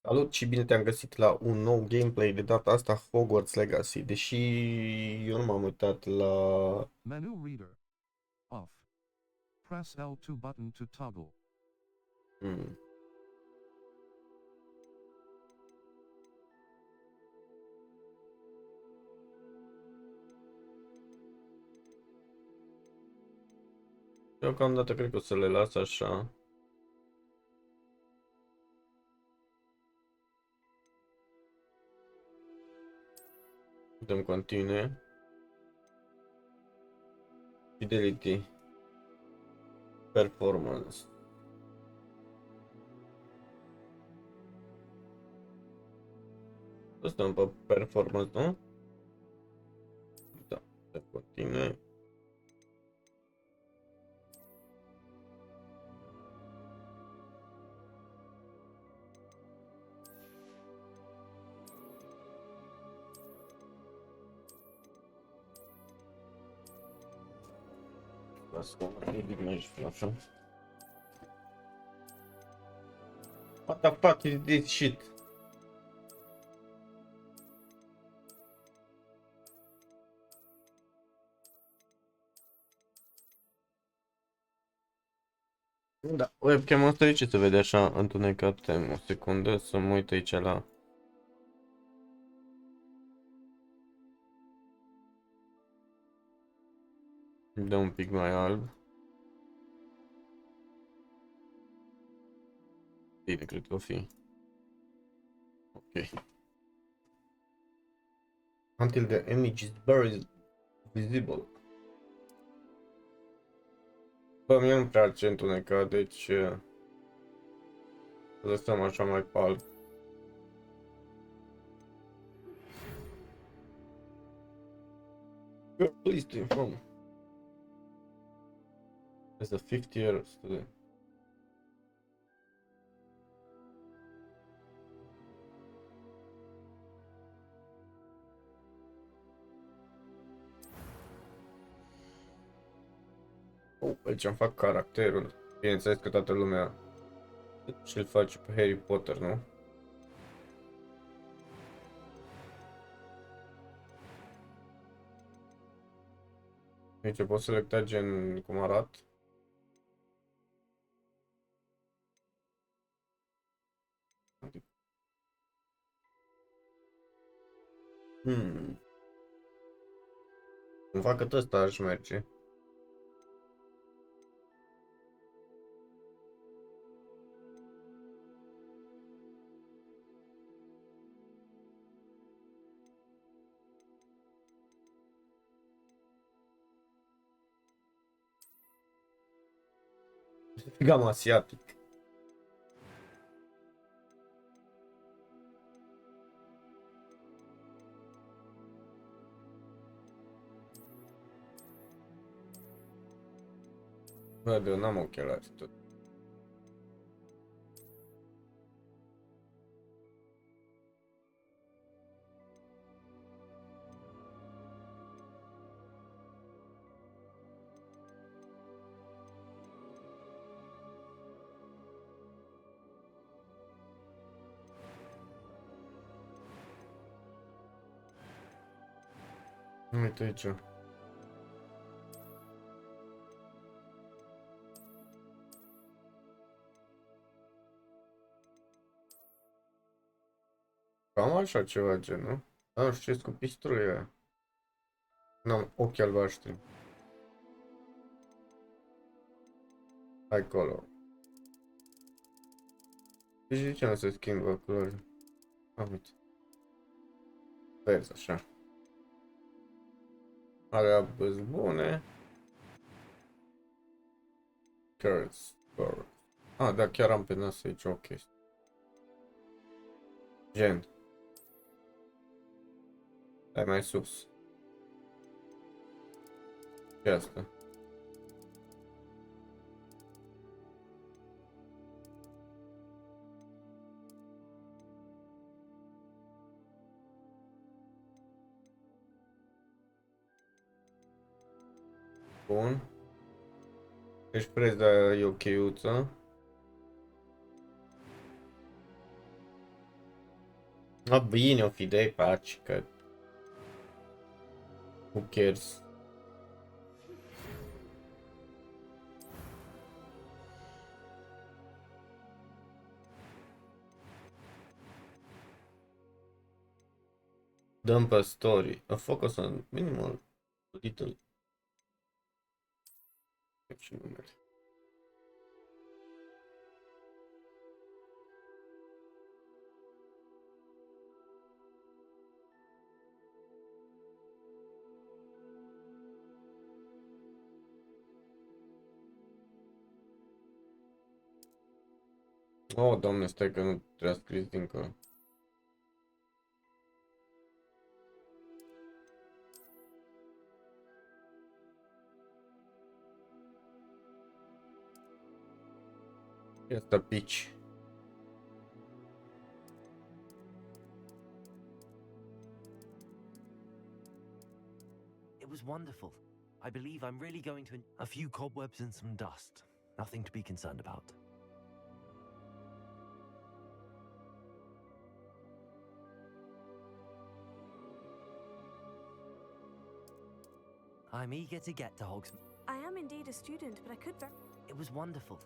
Salut și bine te-am găsit la un nou gameplay, de data asta Hogwarts Legacy, deși eu nu m-am uitat la... Menu reader. Off. Press L2 button to toggle. Hmm. Deocamdată cred că o să le las așa. Dăm continue. Fidelity. Performance. Să stăm pe performance, nu? Da, dăm continue. Las că mă ridic mai jos, așa. What the fuck is this shit? Da, webcam-ul ăsta de ce se vede așa întunecat? O secundă să mă uit aici la... Dă un pic mai alb. Bine, cred că o fi. Ok. Until the image is very visible. Bă, mie nu prea ce întunecat, deci... Să lăsăm așa mai pe alb. You're pleased to inform. As a 50-year student. Oh, aici îmi fac caracterul. Bineînțeles că toată lumea și-l face pe Harry Potter, nu? Aici pot selecta gen cum arată. Îmi fac că ăsta aș merge. Gama asiatic. Bă, eu n-am ochelari tot. Uite aici. Cam așa ceva gen, nu? Da, nu știu ce cu pistruia aia. N-am ochi albaștri. Hai color. Deci de ce nu se schimbă culorile? Am uite. Vezi așa. Alea băs bune. Curves. Ah, da, chiar am pe nas aici o chestie. Gen. Hai mai sus. Ce asta? Bun. Deci preza e ok-uță. Va bine, o fi de pace, că... Who cares? Dăm pe story. A focus on minimal little. Ce numere? Oh, doamne, stai că nu trebuie scris dincolo. E asta pici. It was wonderful. I believe I'm really going to... A few cobwebs and some dust. Nothing to be concerned about. I'm eager to get to Hogsmeade. I am indeed a student, but I could It was wonderful.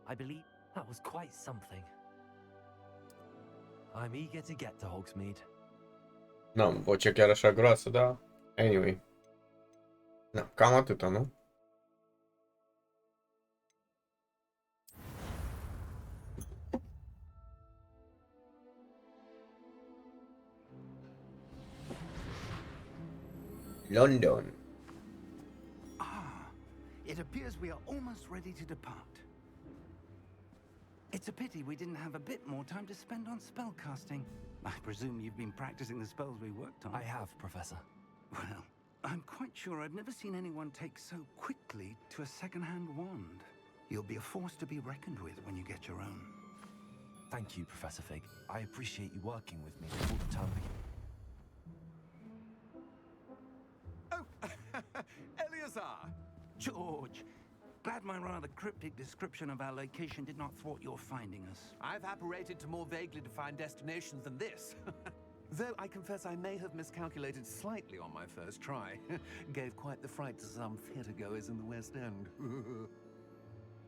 I believe that was quite something. I'm eager to get to Hogsmeade. N-am vocea chiar așa groasă, dar... Anyway. Da, cam atâta, nu? London. It appears we are almost ready to depart. It's a pity we didn't have a bit more time to spend on spellcasting. I presume you've been practicing the spells we worked on. I have, Professor. Well, I'm quite sure I've never seen anyone take so quickly to a second-hand wand. You'll be a force to be reckoned with when you get your own. Thank you, Professor Fig. I appreciate you working with me before the term begins. Oh, Eleazar! George! Glad my rather cryptic description of our location did not thwart your finding us. I've apparated to more vaguely defined destinations than this. Though I confess I may have miscalculated slightly on my first try. Gave quite the fright to some theatregoers in the West End.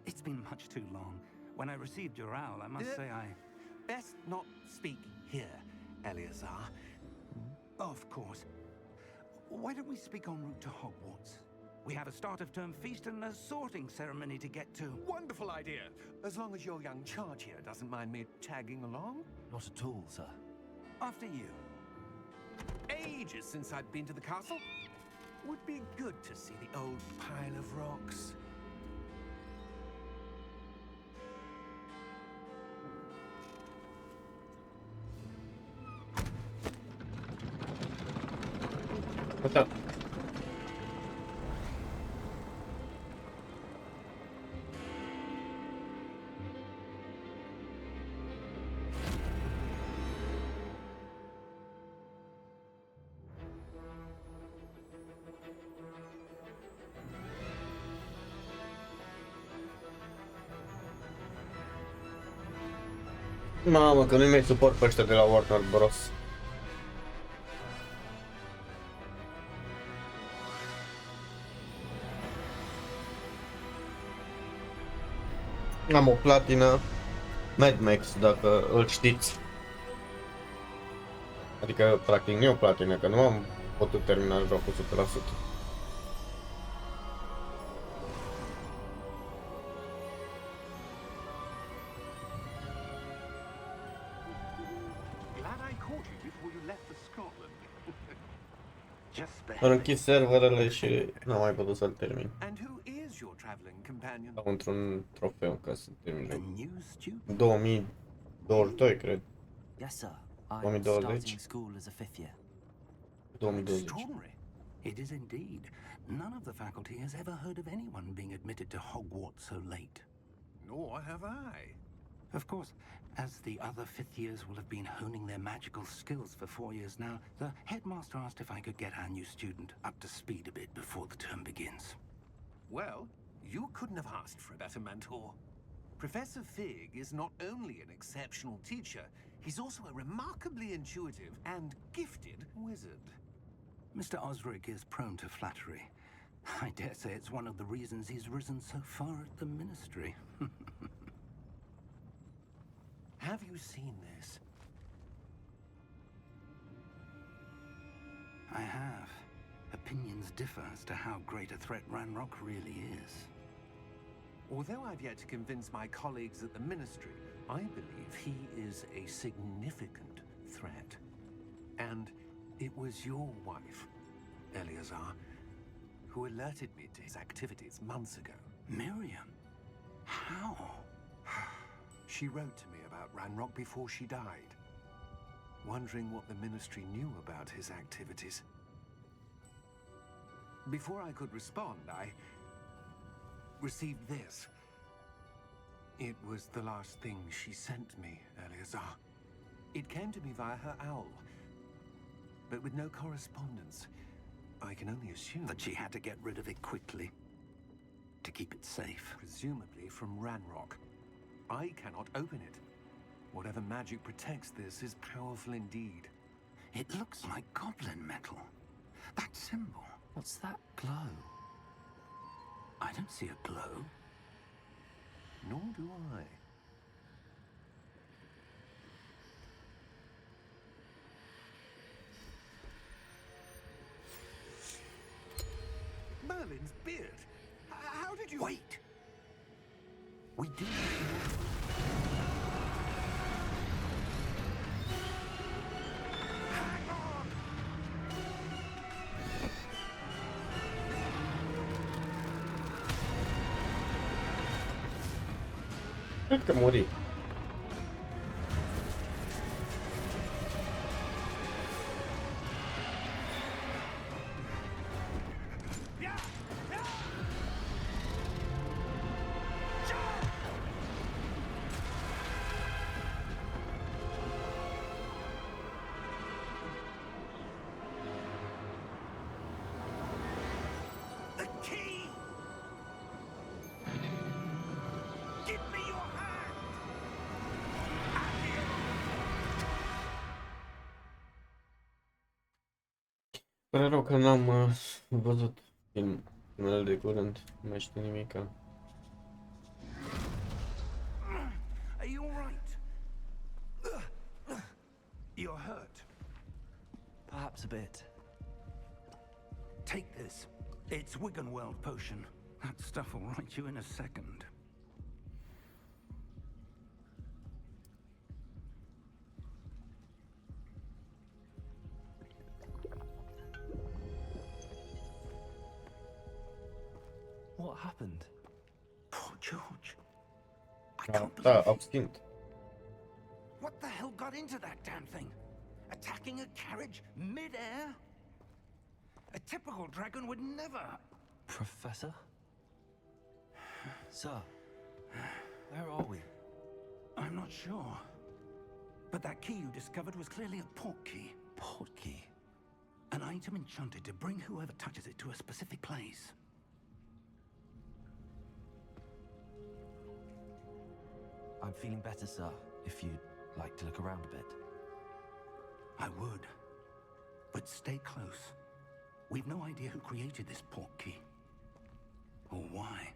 It's been much too long. When I received your owl, I must say I... Best not speak here, Eleazar. Of course. Why don't we speak en route to Hogwarts? We have a start-of-term feast and a sorting ceremony to get to. Wonderful idea. As long as your young charge here doesn't mind me tagging along. Not at all, sir. After you. Ages since I'd been to the castle. Would be good to see the old pile of rocks. What's up? Mamă, că nu-i mai suport pe ăștia de la Warner Bros. Am o platină Mad Max, dacă îl știți. Adică, practic, nu e o platină, că nu am putut termina jocul 100%. Am închis serverele și n-am mai putut să-l termin. And who is your traveling companion? Am într-un trofeu ca să termin The jocul. new student? 2022, cred. Yes, sir. I'm 2020. starting school as a fifth year. 2020. Extraordinary. It is indeed. None of the faculty has ever heard of anyone being admitted to Hogwarts so late. Nor have I. Of course, as the other fifth years will have been honing their magical skills for 4 years now, the headmaster asked if I could get our new student up to speed a bit before the term begins. Well, you couldn't have asked for a better mentor. Professor Fig is not only an exceptional teacher, he's also a remarkably intuitive and gifted wizard. Mr. Osric is prone to flattery. I dare say it's one of the reasons he's risen so far at the ministry. Have you seen this? I have. Opinions differ as to how great a threat Ranrock really is. Although I've yet to convince my colleagues at the ministry, I believe he is a significant threat. And it was your wife, Eleazar, who alerted me to his activities months ago. Miriam? How? She wrote to me about Ranrock before she died, wondering what the ministry knew about his activities. Before I could respond, I received this. It was the last thing she sent me, Eleazar. It came to me via her owl, but with no correspondence. I can only assume That she had to get rid of it quickly, to keep it safe. presumably from Ranrock. I cannot open it. Whatever magic protects this is powerful indeed. It looks like goblin metal. That symbol. What's that glow? I don't see a glow. Nor do I. Merlin's beard. How did you... Wait! We do Hang on! Cred că muri. The key! Give me your hand! Pare rău că n-am văzut filmul de curând, nu mai știu nimica. Are you all right? You're hurt. Perhaps a bit. Take this. It's Wiggenweld potion. That stuff will right you in a second. What happened? Poor George. I Da, can't da, believe au it. schimb. What the hell got into that damn thing? Attacking a carriage mid-air? A typical dragon would never. Professor? Sir, where are we? I'm not sure. But that key you discovered was clearly a port key. Port key. An item enchanted to bring whoever touches it to a specific place. I'm feeling better, sir, if you'd like to look around a bit. I would. But stay close. We've no idea who created this port key. Or why.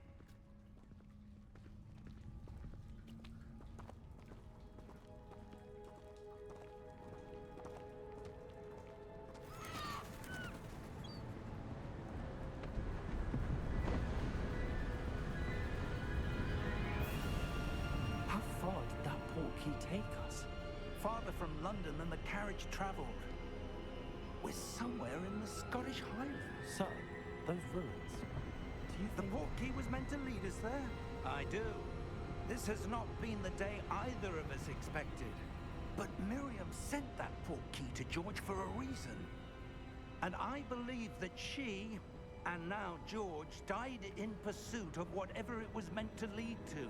How far did that port key take us? Farther from London than the carriage travelled. We're somewhere in the Scottish Highlands. Sir, those ruins. Do you The think... port key was meant to lead us there? I do. This has not been the day either of us expected. But Miriam sent that port key to George for a reason. And I believe that she, and now George, died in pursuit of whatever it was meant to lead to.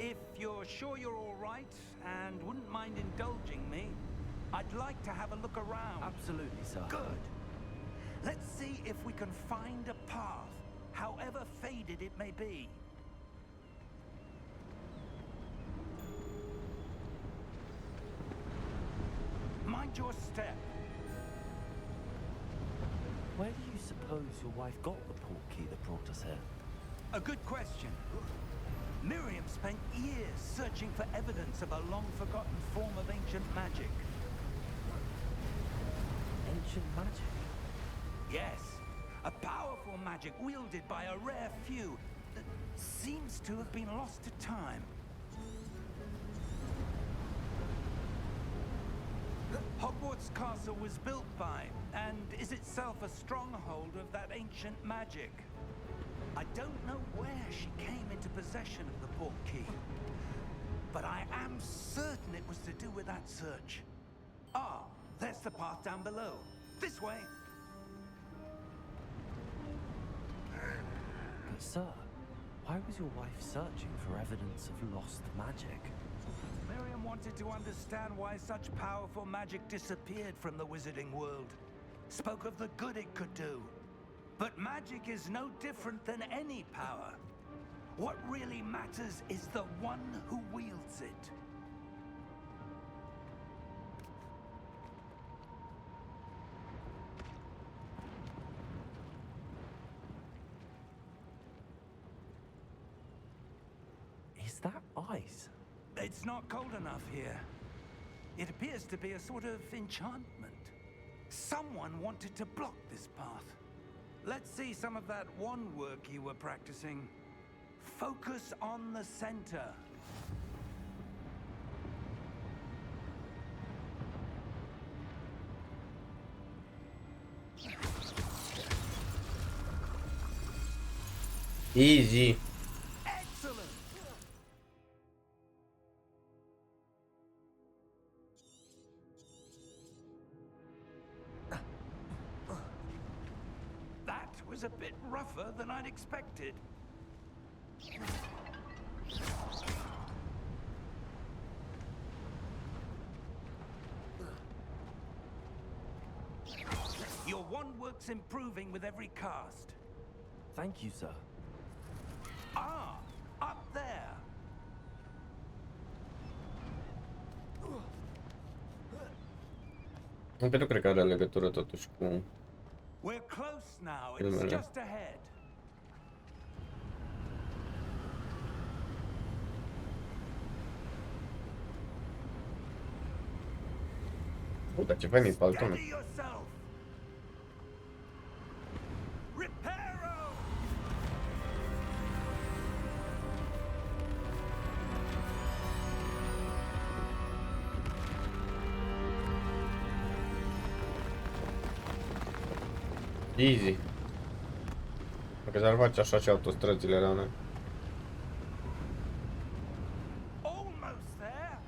If you're sure you're all right, and wouldn't mind indulging me, I'd like to have a look around. Absolutely, sir. Good. Let's see if we can find a path, however faded it may be. mind your step. Where do you suppose your wife got the portkey that brought us here? A good question. Miriam spent years searching for evidence of a long-forgotten form of ancient magic. Ancient magic? Yes, a powerful magic wielded by a rare few that seems to have been lost to time. Hogwarts Castle was built by, and is itself a stronghold of that ancient magic. I don't know where she came into possession of the portkey, but I am certain it was to do with that search. Ah, there's the path down below. This way. But sir, why was your wife searching for evidence of lost magic? Miriam wanted to understand why such powerful magic disappeared from the wizarding world. Spoke of the good it could do. But magic is no different than any power. What really matters is the one who wields it. Is that ice? It's not cold enough here. It appears to be a sort of enchantment. Someone wanted to block this path. Let's see some of that wand work you were practicing. Focus on the center. Easy. Excellent! That was a bit rougher than I'd expected. Your wand work's improving with every cast. Thank you, sir. Ah, up there. Non vedo che la legatura totuși cu... We're close now. Numele. It's just ahead. Dar ce fain e paltonul. Steady yourself. Reparo! Easy. Dacă s-ar face așa și autostrăzile la noi. Almost there.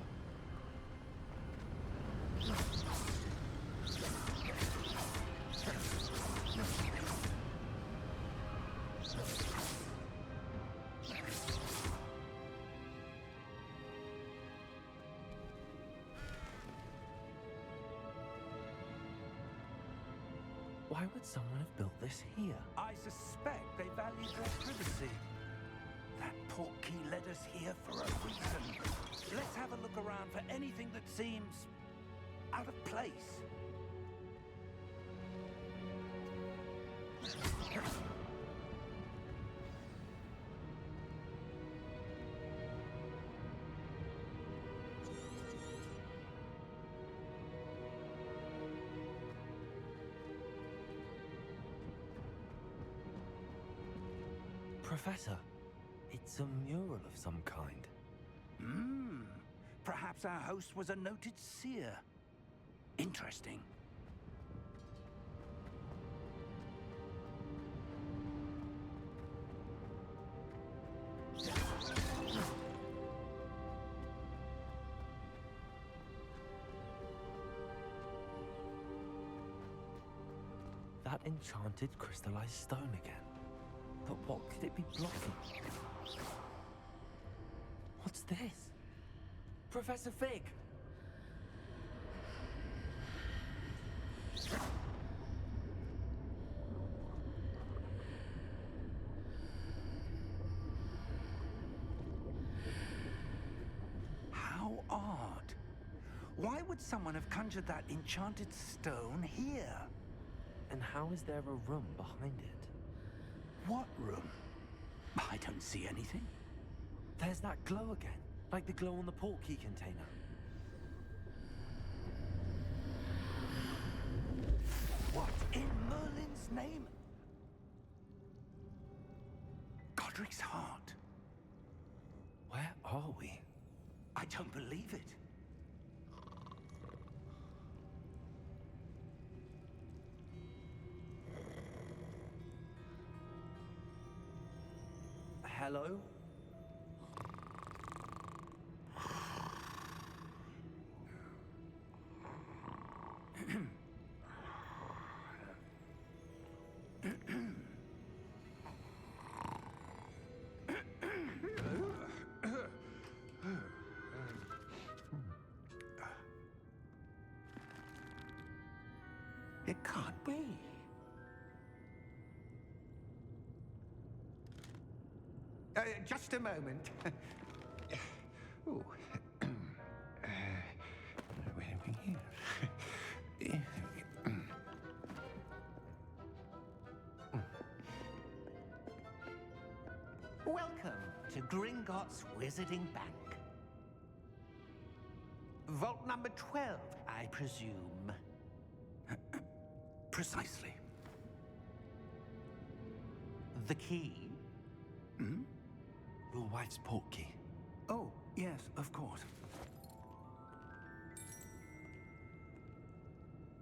Why would someone have built this here? I suspect they valued their privacy. That portkey led us here for a reason. Let's have a look around for anything that seems out of place. Professor, it's a mural of some kind. Perhaps our host was a noted seer. Interesting. That enchanted crystallized stone again. But what could it be blocking? What's this? Professor Fig! How odd. Why would someone have conjured that enchanted stone here? And how is there a room behind it? What room? I don't see anything. There's that glow again, like the glow on the portkey container. What in Merlin's name? Godric's heart. Where are we? I don't believe it. Hello? It can't be. Just a moment. Ooh. Where are we here? Welcome to Gringotts Wizarding Bank. Vault number 12, I presume. Precisely. The key? Hmm? Your wife's portkey. Oh, yes, of course.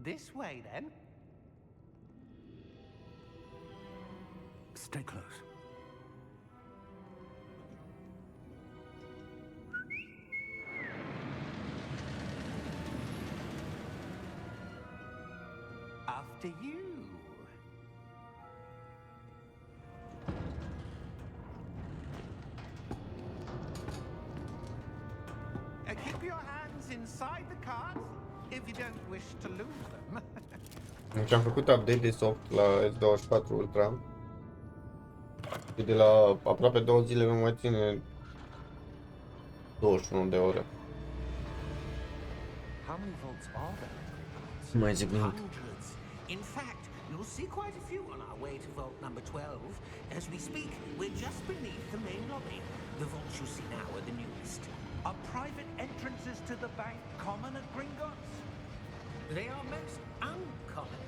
This way, then. Stay close. After you. Keep your hands inside the cart if you don't wish to lose them. Deci am făcut update de soft la S24 Ultra. Și de la aproape 2 zile nu mai ține 21 de ore. How many vaults are there? Nu mai zic nimic. Hundreds. In fact, you'll see quite a few on our way to vault number 12. As we speak, we're just beneath the main lobby. The vaults you see now are the newest. Are private entrances to the bank common at Gringotts? They are most uncommon.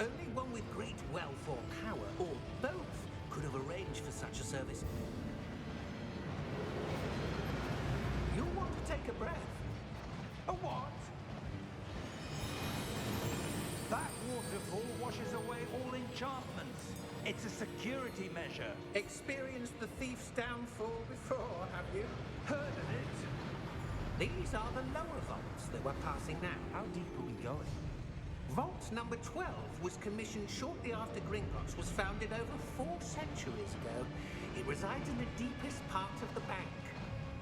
Only one with great wealth or power, or both, could have arranged for such a service. You want to take a breath? A what? That waterfall washes away all enchantments. It's a security measure. Experienced the thief's downfall before, have you? Heard of it? These are the lower vaults that we're passing now. How deep are we going? Vault number 12 was commissioned shortly after Gringotts was founded over 4 centuries ago. It resides in the deepest part of the bank.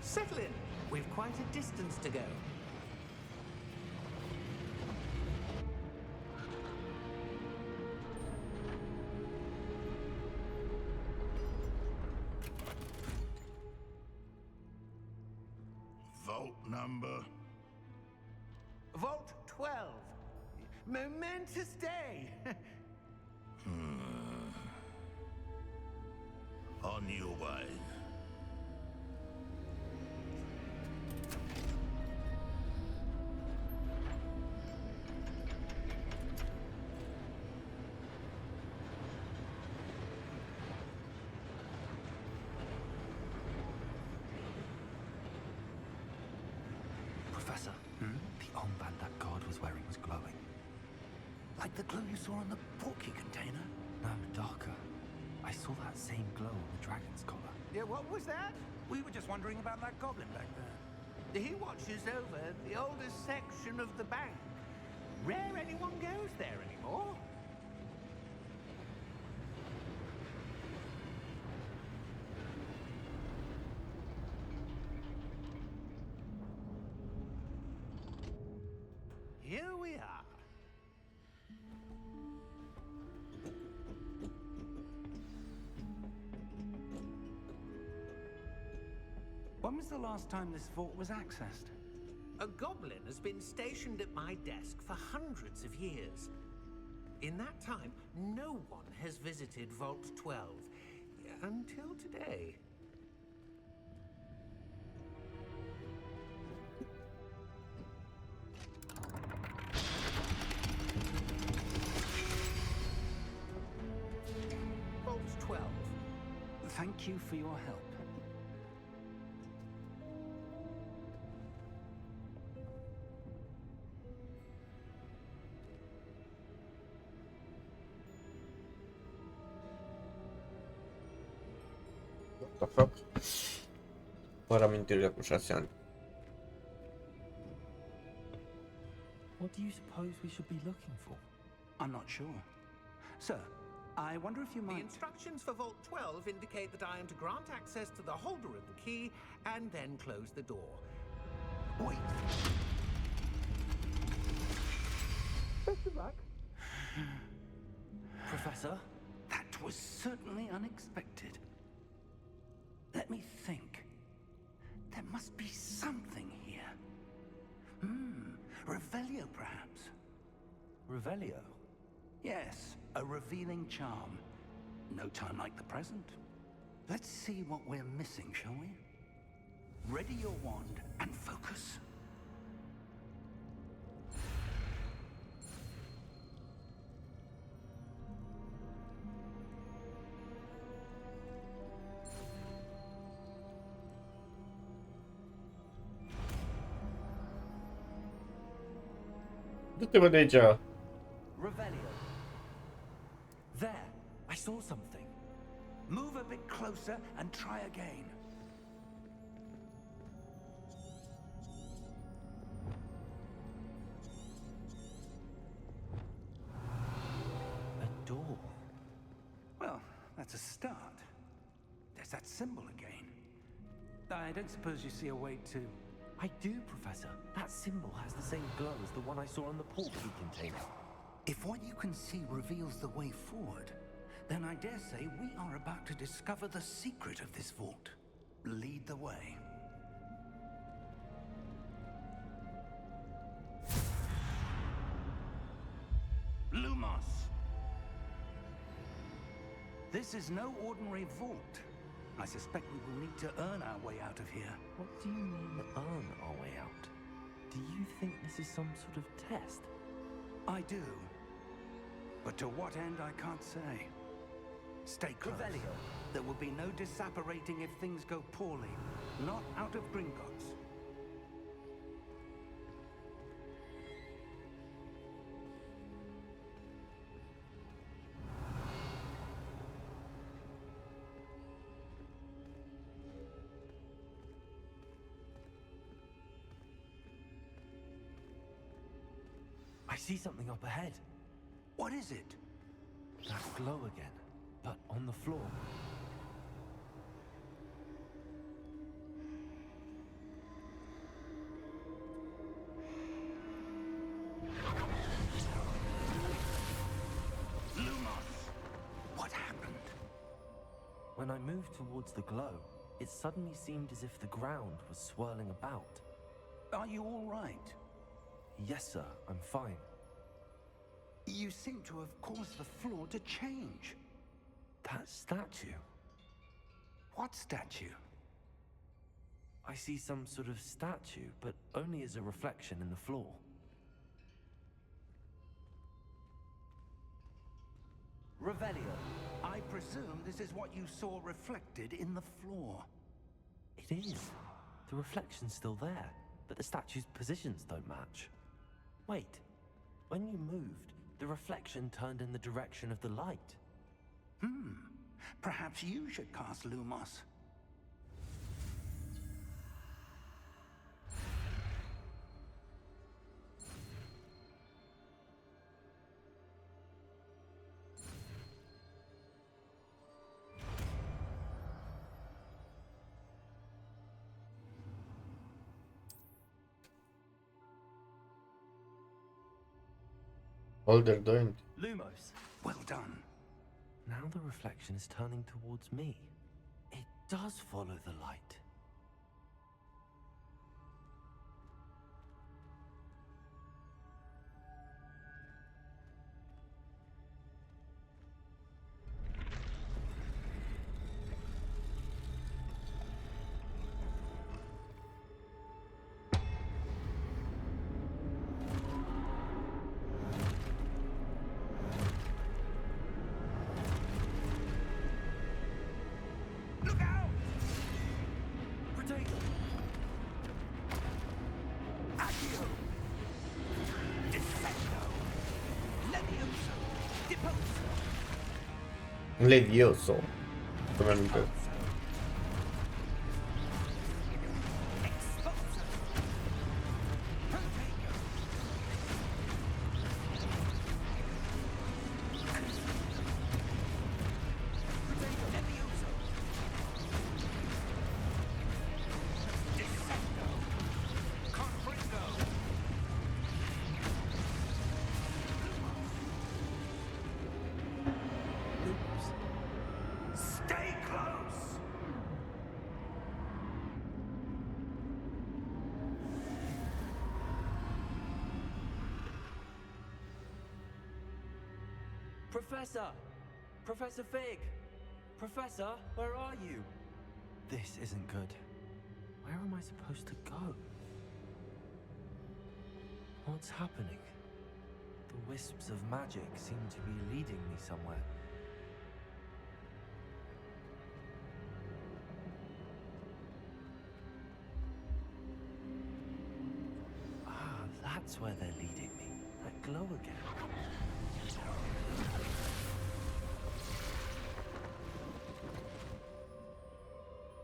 Settle in. We've quite a distance to go. Vault number. Vault 12. Momentous day. On your way. Professor, the armband that guard was wearing was glowing. Like the glow you saw on the portkey container? No, darker. I saw that same glow on the dragon's collar. Yeah, what was that? We were just wondering about that goblin back there. He watches over the oldest section of the bank. Rare anyone goes there anymore. Here we are. When was the last time this vault was accessed? A goblin has been stationed at my desk for hundreds of years. In that time, no one has visited Vault 12 until today. Vault 12. Thank you for your help. What the fuck? Fără amintirile cu 6 ani. What do you suppose we should be looking for? I'm not sure. Sir, I wonder if you The might... instructions for Vault 12 indicate that I am to grant access to the holder of the key and then close the door. Wait. Professor? That was certainly unexpected. Let me think. There must be something here. Revelio, perhaps. Revelio? Yes, a revealing charm. No time like the present. Let's see what we're missing, shall we? Ready your wand and focus. Du-te mă de aici! Revelio. There, I saw something. Move a bit closer and try again. A door. Well, that's a start. There's that symbol again. I don't suppose you see a way to... I do, Professor. That symbol has the same glow as the one I saw on the portkey container. If what you can see reveals the way forward, then I dare say we are about to discover the secret of this vault. Lead the way. Lumos! This is no ordinary vault. I suspect we will need to earn our way out of here. What do you mean, earn our way out? Do you think this is some sort of test? I do. But to what end, I can't say. Stay close. Revelio. There will be no disapparating if things go poorly. Not out of Gringotts. I see something up ahead. What is it? That glow again, but on the floor. Lumos! What happened? When I moved towards the glow, it suddenly seemed as if the ground was swirling about. Are you all right? Yes, sir, I'm fine. You seem to have caused the floor to change. That statue. What statue? I see some sort of statue, but only as a reflection in the floor. Revelio. I presume this is what you saw reflected in the floor. It is. The reflection's still there, but the statue's positions don't match. Wait. When you moved, the reflection turned in the direction of the light. Perhaps you should cast Lumos. Holder 2. Lumos. Well done. Now the reflection is turning towards me. It does follow the light. Levioso. Nu mi amintesc. Stay close! Professor! Professor Fig! Professor, where are you? This isn't good. Where am I supposed to go? What's happening? The wisps of magic seem to be leading me somewhere. Ah, that's where they're leading me. That glow again.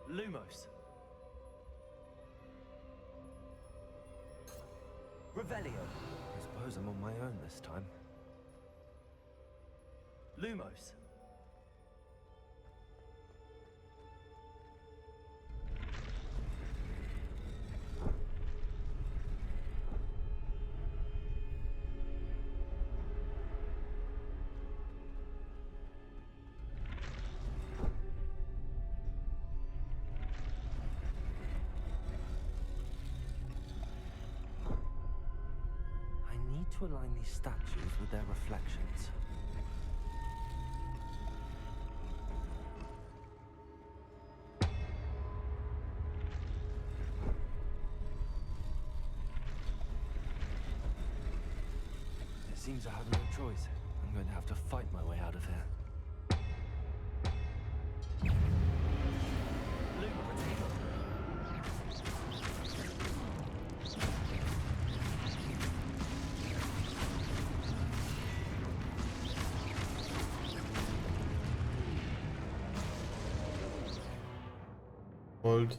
Lumos. Revelio. I suppose I'm on my own this time. Lumos. To align these statues with their reflections. It seems I have no choice. I'm going to have to fight my way out of here. Hold.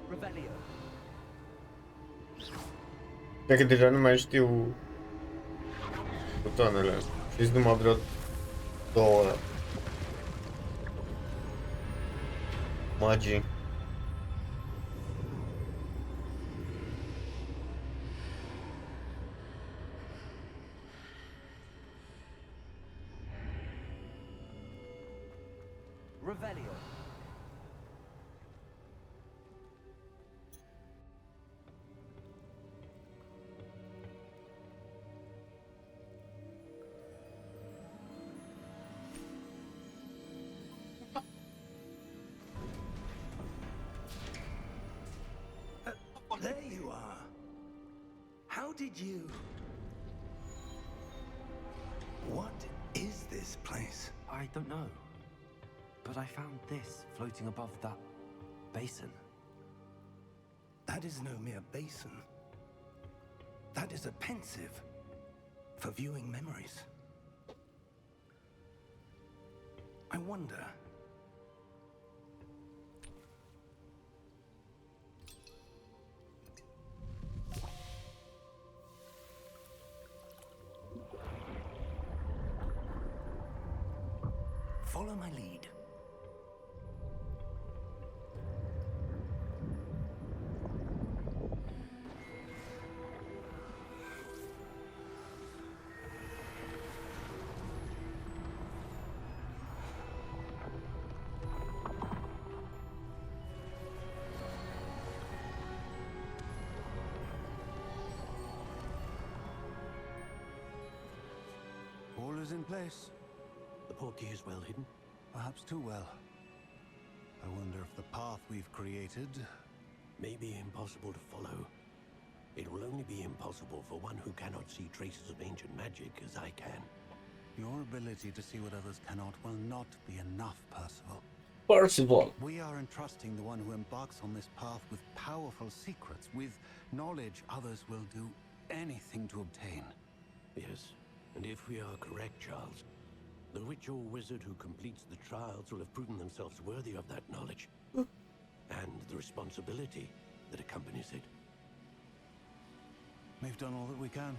Revelio. Cred că deja nu mai știu butoanele. Știți numai vreo două magii. Revelio. There you are. How did you... What is this place? I don't know. But I found this floating above that basin. That is no mere basin. That is a pensive for viewing memories. I wonder... Follow my lead. All is in place. The portkey is well hidden. Perhaps too well. I wonder if the path we've created... May be impossible to follow. It will only be impossible for one who cannot see traces of ancient magic as I can. Your ability to see what others cannot will not be enough, Percival. Percival. We are entrusting the one who embarks on this path with powerful secrets, with knowledge others will do anything to obtain. Yes, and if we are correct, Charles, the witch or wizard who completes the trials will have proven themselves worthy of that knowledge. And the responsibility that accompanies it. We've done all that we can.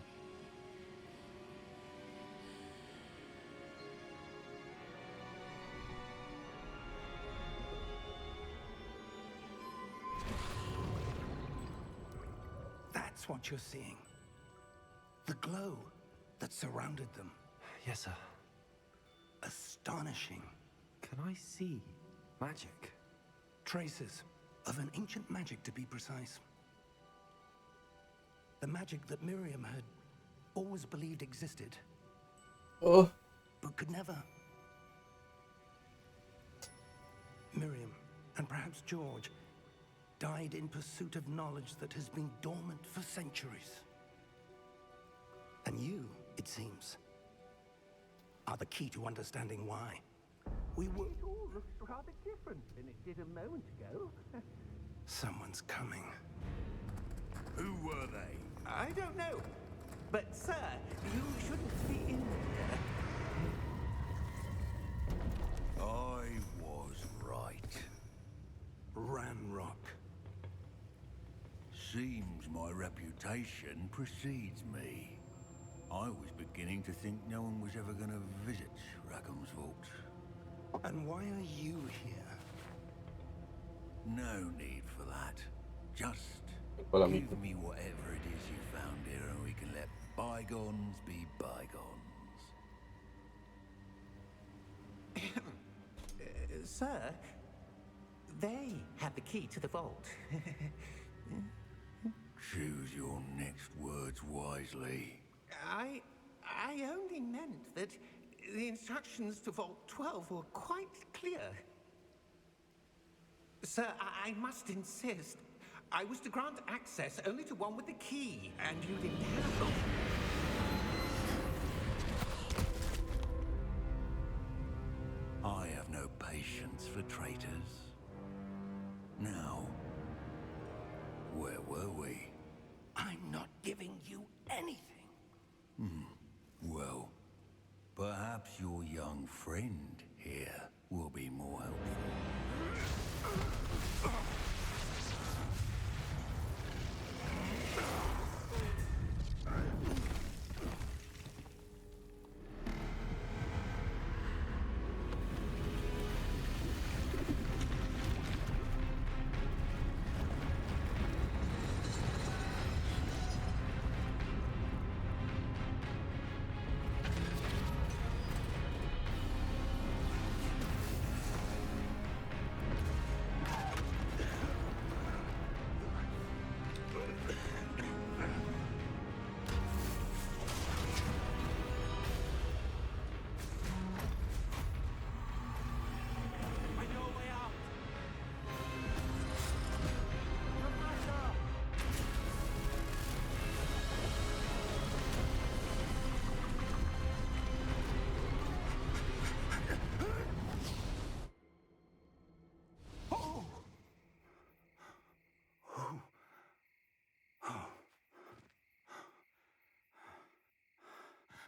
That's what you're seeing. The glow that surrounded them. Yes, sir. Astonishing. Can I see magic? Traces of an ancient magic, to be precise. The magic that Miriam had always believed existed, Oh. but could never. Miriam, and perhaps George, died in pursuit of knowledge that has been dormant for centuries. And you, it seems, are the key to understanding why. We were... It all looks rather different than it did a moment ago. Someone's coming. Who were they? I don't know. But, sir, you shouldn't be in here. I was right. Ranrock. Seems my reputation precedes me. I was beginning to think no one was ever going to visit Rackham's vault. And why are you here? No need for that. Just Well, give me whatever it is you found here and we can let bygones be bygones. Sir, they have the key to the vault. Choose your next words wisely. I only meant that the instructions to Vault 12 were quite clear. Sir, I must insist. I was to grant access only to one with the key, and you didn't have them. I have no patience for traitors. Now, where were we? I'm not giving you anything. Well, perhaps your young friend here will be more helpful.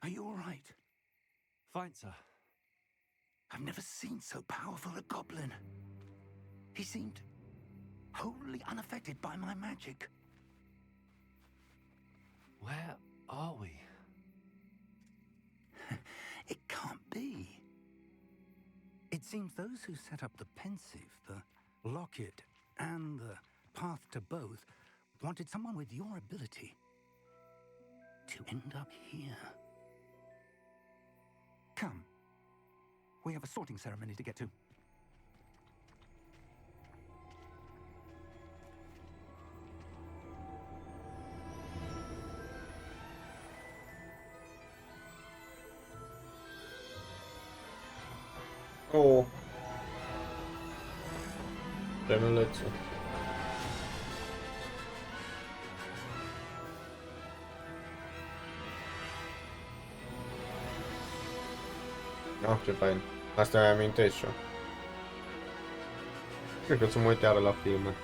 Are you all right? Fine, sir. I've never seen so powerful a goblin. He seemed wholly unaffected by my magic. Where are we? It can't be. seems those who set up the pensive, the locket, and the path to both wanted someone with your ability to end up here. Come. We have a sorting ceremony to get to. O. Temelețul. Oh, ce fain. Asta mi amintesc și eu. Cred că să mă uit iară la filme.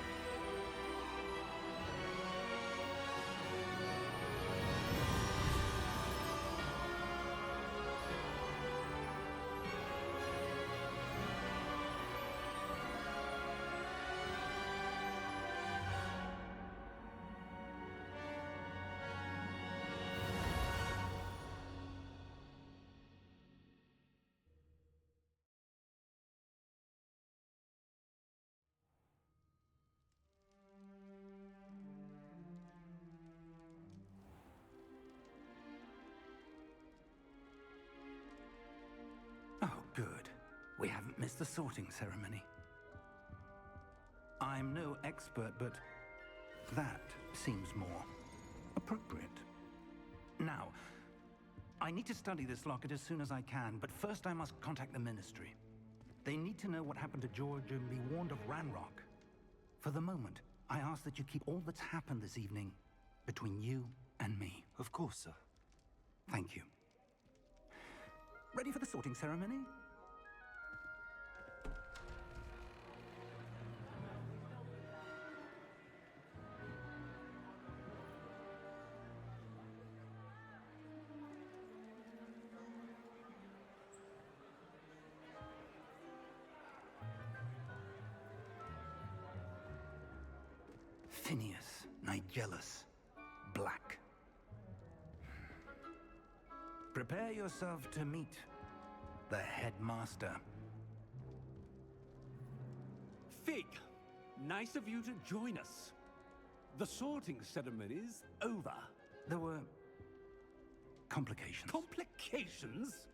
Oh, good. We haven't missed the sorting ceremony. I'm no expert, but that seems more appropriate. Now, I need to study this locket as soon as I can, but first I must contact the Ministry. They need to know what happened to George and be warned of Ranrock. For the moment, I ask that you keep all that's happened this evening between you and me. Of course, sir. Thank you. Ready for the sorting ceremony? Phineas Nigellus Black. Prepare yourself to meet the headmaster. Fig, nice of you to join us. The sorting ceremony's over. There were complications. Complications?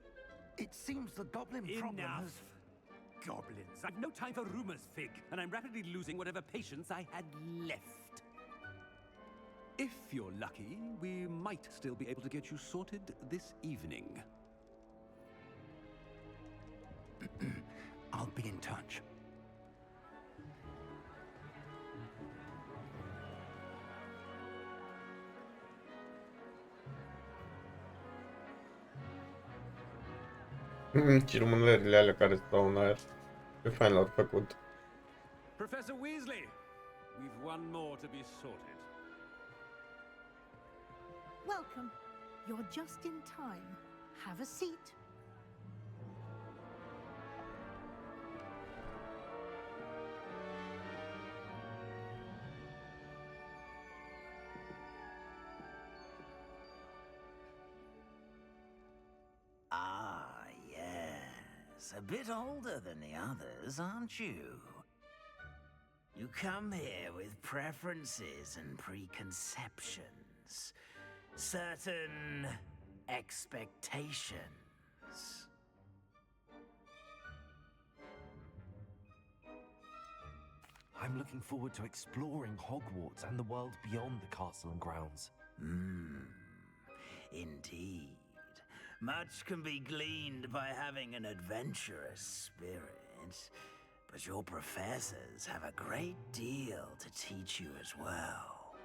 It seems the goblin problem Enough. has... Goblins. I've no time for rumors, Fig, and I'm rapidly losing whatever patience I had left. If you're lucky, we might still be able to get you sorted this evening. I'll be in touch. Și rămânările alea care stau în aer. Ce fain l-au făcut. Professor Weasley, we've one more to be sorted. Welcome. You're just in time. Have a seat. Ah, yes. A bit older than the others, aren't you? You come here with preferences and preconceptions. Certain expectations. I'm looking forward to exploring Hogwarts and the world beyond the castle and grounds. Indeed. Much can be gleaned by having an adventurous spirit, but your professors have a great deal to teach you as well.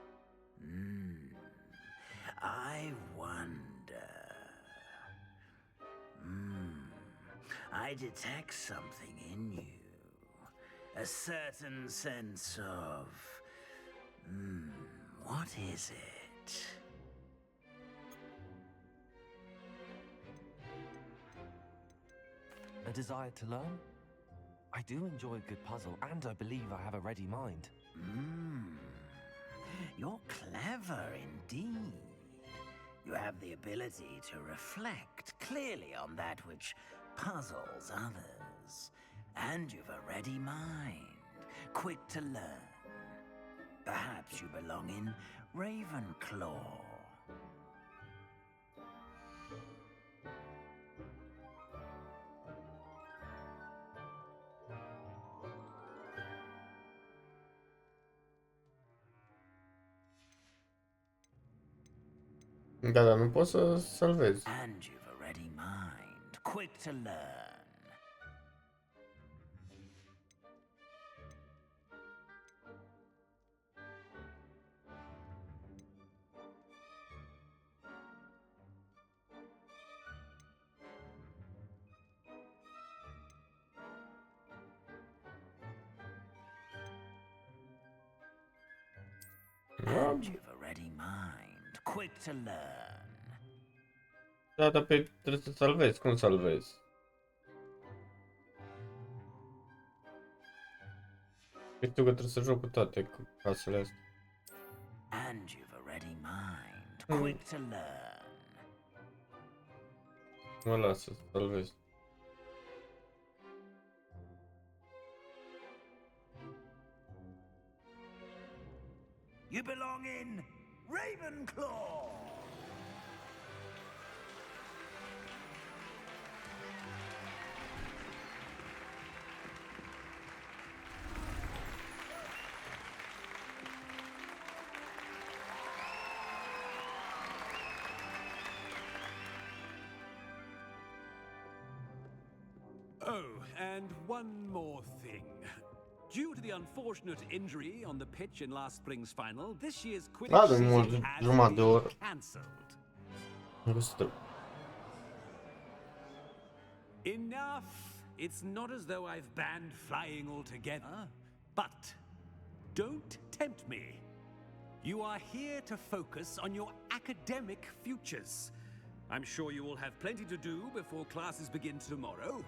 I wonder... I detect something in you. A certain sense of... what is it? A desire to learn? I do enjoy a good puzzle, and I believe I have a ready mind. You're clever indeed. You have the ability to reflect clearly on that which puzzles others. And you've a ready mind, quick to learn. Perhaps you belong in Ravenclaw. Da, dar nu pot să salvez. And you've a ready mind, quick to learn. And you've a ready mind, quick to learn. Da, dar pe trebuie să salvez. Cum salvez? Știu că trebuie să joc cu toate casele astea. And you've a ready mind, quick to learn. Mă las să salvez. You belong in Ravenclaw! Oh, and one more thing. Due to the unfortunate injury on the pitch in last spring's final, this year's Quidditch season has been cancelled. Enough! It's not as though I've banned flying altogether, but don't tempt me. You are here to focus on your academic futures. I'm sure you will have plenty to do before classes begin tomorrow.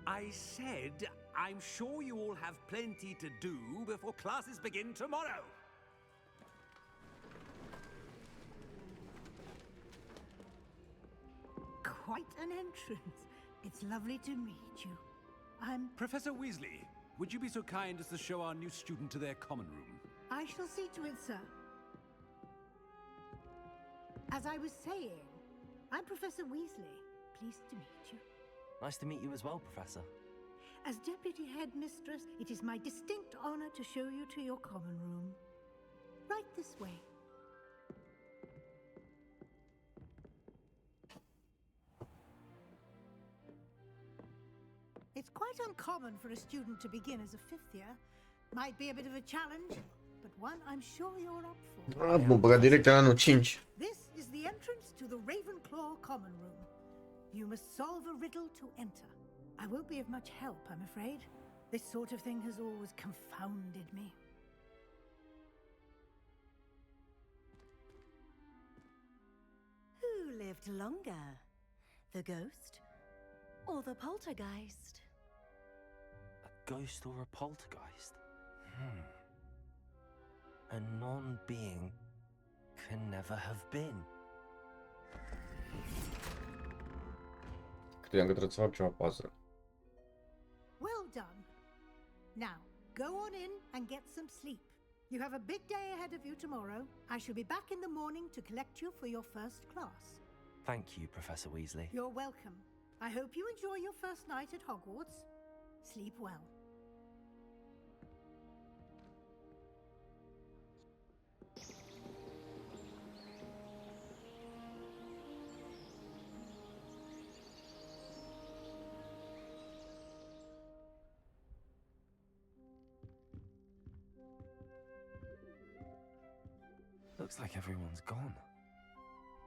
I said, I'm sure you all have plenty to do before classes begin tomorrow. Quite an entrance. It's lovely to meet you. I'm... Professor Weasley, would you be so kind as to show our new student to their common room? I shall see to it, sir. As I was saying, I'm Professor Weasley. Pleased to meet you. Nice to meet you as well, Professor. As Deputy Headmistress, it is my distinct honor to show you to your common room. Right this way. It's quite uncommon for a student to begin as a fifth year. Might be a bit of a challenge, but one I'm sure you're up for. Mă băga direct la anul 5. This is the entrance to the Ravenclaw common room. You must solve a riddle to enter. I won't be of much help, I'm afraid. This sort of thing has always confounded me. Who lived longer? The ghost or the poltergeist? A ghost or a poltergeist? A non-being can never have been. Credeam că trebuie să fac ceva puzzle. Well done. Now, go on in and get some sleep. You have a big day ahead of you tomorrow. I shall be back in the morning to collect you for your first class. Thank you, Professor Weasley. You're welcome. I hope you enjoy your first night at Hogwarts. Sleep well. Looks like everyone's gone.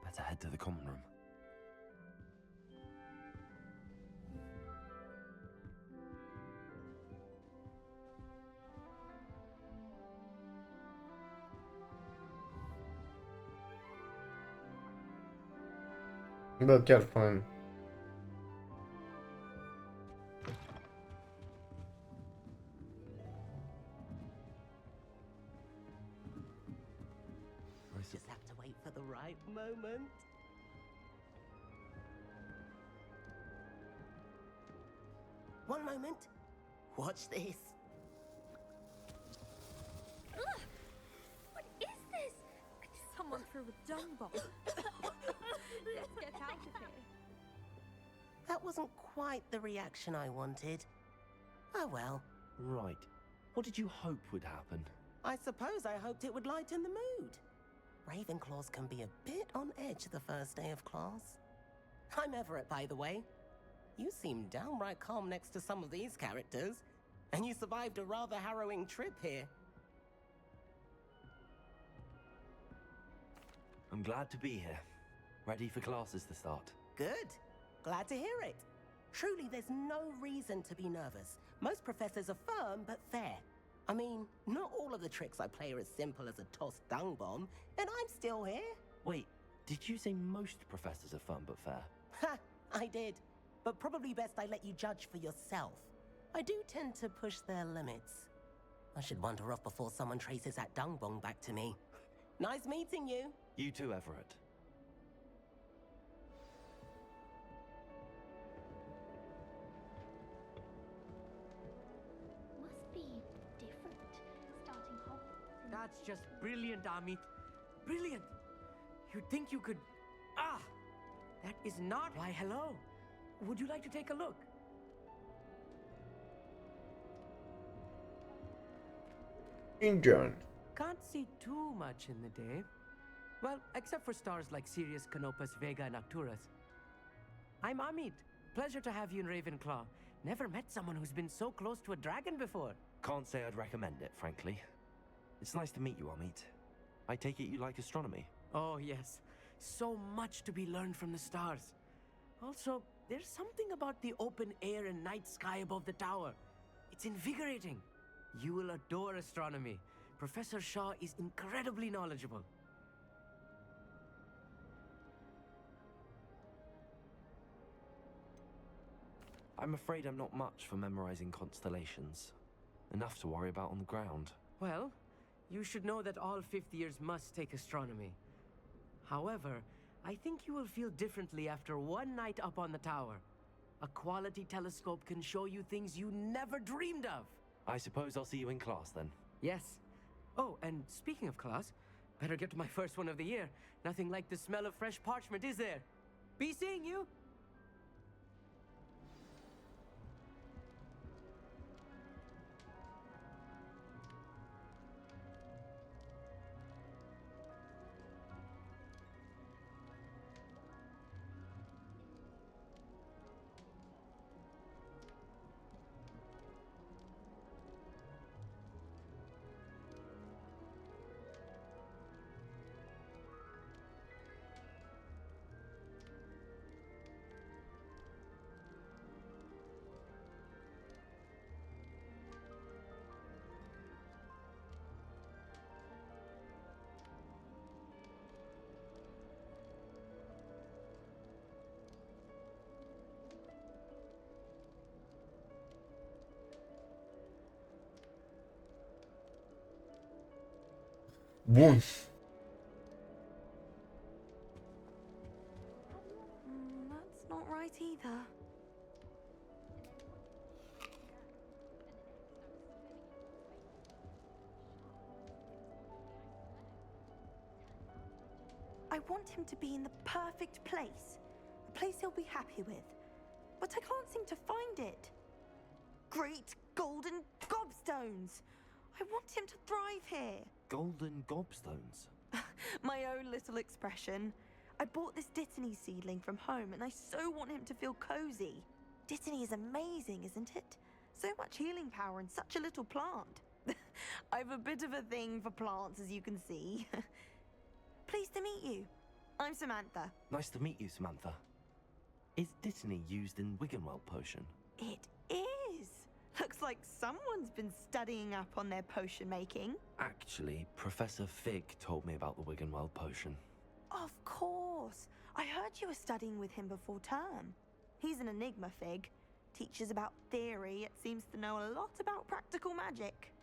Better head to the common room. Bă, chiar fain. Just have to wait for the right moment. one moment. Watch this. Ugh! What is this? Someone threw a dung bomb. Let's get out of here. That wasn't quite the reaction I wanted. Oh well. Right. What did you hope would happen? I suppose I hoped it would lighten the mood. Ravenclaws can be a bit on edge the first day of class. I'm Everett, by the way. You seem downright calm next to some of these characters, and you survived a rather harrowing trip here. I'm glad to be here. Ready for classes to start. Good. Glad to hear it. Truly, there's no reason to be nervous. Most professors are firm but fair. I mean, not all of the tricks I play are as simple as a tossed dung bomb, and I'm still here. Wait, did you say most professors are firm but fair? Ha! I did. But probably best I let you judge for yourself. I do tend to push their limits. I should wander off before someone traces that dung bomb back to me. Nice meeting you. You too, Everett. Must be different, starting Hogwarts. That's just brilliant, Amit. Brilliant. You'd think you could... Ah! That is not... Why, hello. Would you like to take a look? Injun. Can't see too much in the day. Well, except for stars like Sirius, Canopus, Vega, and Arcturus. I'm Amit. Pleasure to have you in Ravenclaw. Never met someone who's been so close to a dragon before. Can't say I'd recommend it, frankly. It's nice to meet you, Amit. I take it you like astronomy? Oh, yes. So much to be learned from the stars. Also, there's something about the open air and night sky above the tower. It's invigorating. You will adore astronomy. Professor Shaw is incredibly knowledgeable. I'm afraid I'm not much for memorizing constellations. Enough to worry about on the ground. Well, you should know that all fifth years must take astronomy. However, I think you will feel differently after one night up on the tower. A quality telescope can show you things you never dreamed of. I suppose I'll see you in class then. Yes. Oh, and speaking of class, better get to my first one of the year. Nothing like the smell of fresh parchment, is there? Be seeing you! Bun. That's not right either. I want him to be in the perfect place. A place he'll be happy with. But I can't seem to find it. Great golden gobstones! I want him to thrive here. Golden gobstones? My own little expression. I bought this Dittany seedling from home and I so want him to feel cozy. Dittany is amazing, isn't it? So much healing power in such a little plant. I've a bit of a thing for plants, as you can see. Pleased to meet you. I'm Samantha. Nice to meet you, Samantha. Is Dittany used in Wiggenweld potion? It is. Looks like someone's been studying up on their potion making. Actually, Professor Fig told me about the Wiggenweld potion. Of course. I heard you were studying with him before term. He's an enigma, Fig. Teaches about theory, yet seems to know a lot about practical magic.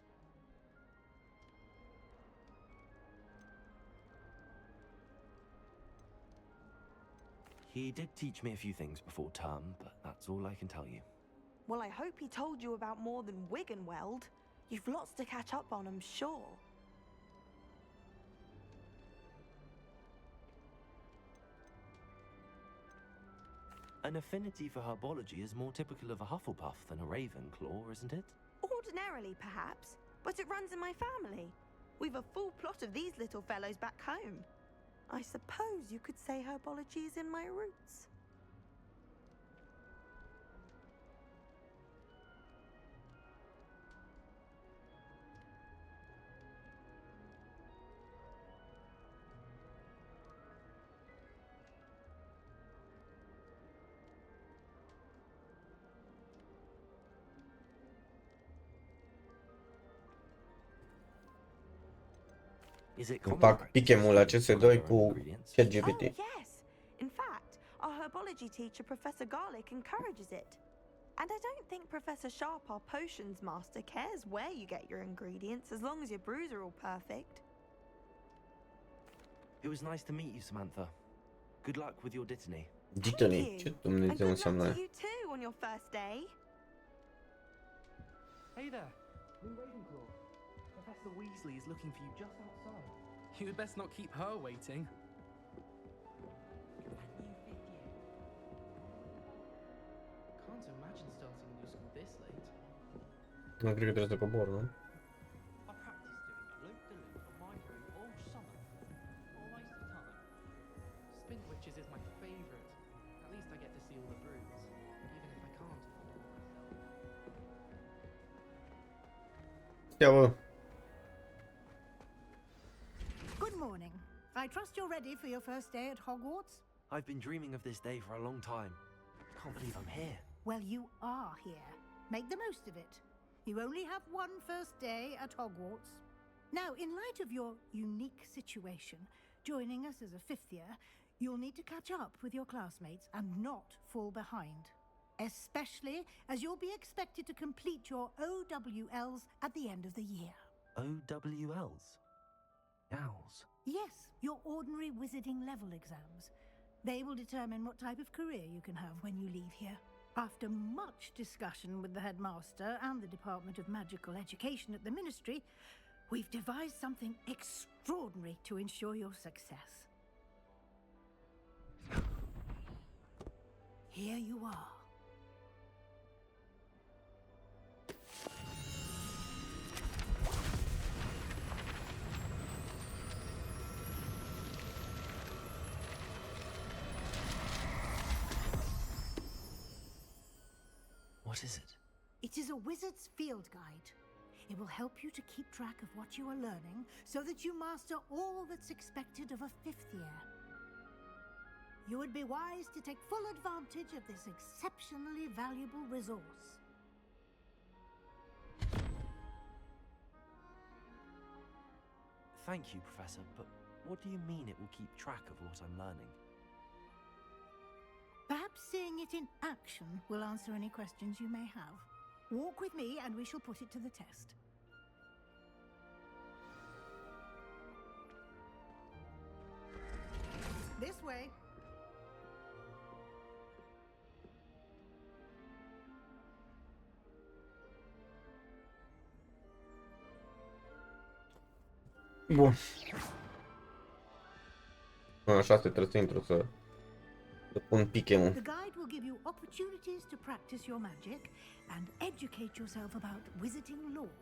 He did teach me a few things before term, but that's all I can tell you. Well, I hope he told you about more than Wiggenweld. You've lots to catch up on, I'm sure. An affinity for herbology is more typical of a Hufflepuff than a Ravenclaw, isn't it? Ordinarily, perhaps, but it runs in my family. We've a full plot of these little fellows back home. I suppose you could say herbology is in my roots. Is it Îmi common fac pichemul la CS2 cu ChatGPT. Oh, yes. In fact, our herbology teacher, Professor Garlic, encourages it. And I don't think Professor Sharp, our potions master, cares where you get your ingredients as long as your brews are all perfect. It was nice to meet you, Samantha. Good luck with your Dittany. Dittany? Ce And Dumnezeu good luck înseamnă? to you too on your first day. Hey there, New Ravenclaw. Professor Weasley is looking for you just outside. You had best not keep her waiting. Can't imagine starting new school this late. Nu cred că trebuie să cobor, nu? I practiced doing a loop-de-loop on my room all summer. What a waste of time. Spin Witches is my favourite. At least I get to see all the brews, even if I can't afford them myself. Ia bă. Good morning. I trust you're ready for your first day at Hogwarts? I've been dreaming of this day for a long time. Can't believe I'm here. Well, you are here. Make the most of it. You only have one first day at Hogwarts. Now, in light of your unique situation, joining us as a fifth year, you'll need to catch up with your classmates and not fall behind. Especially as you'll be expected to complete your OWLs at the end of the year. OWLs? Owls? Yes, your ordinary wizarding level exams. They will determine what type of career you can have when you leave here. After much discussion with the headmaster and the Department of Magical Education at the Ministry, we've devised something extraordinary to ensure your success. Here you are. What is it? It is a wizard's field guide. It will help you to keep track of what you are learning so that you master all that's expected of a fifth year. You would be wise to take full advantage of this exceptionally valuable resource. Thank you, Professor, but what do you mean it will keep track of what I'm learning? Perhaps seeing it in action will answer any questions you may have. Walk with me and we shall put it to the test. This way. Bun. Așa trebuie să intru să pun pichemul. The guide will give you opportunities to practice your magic and educate yourself about wizarding lore.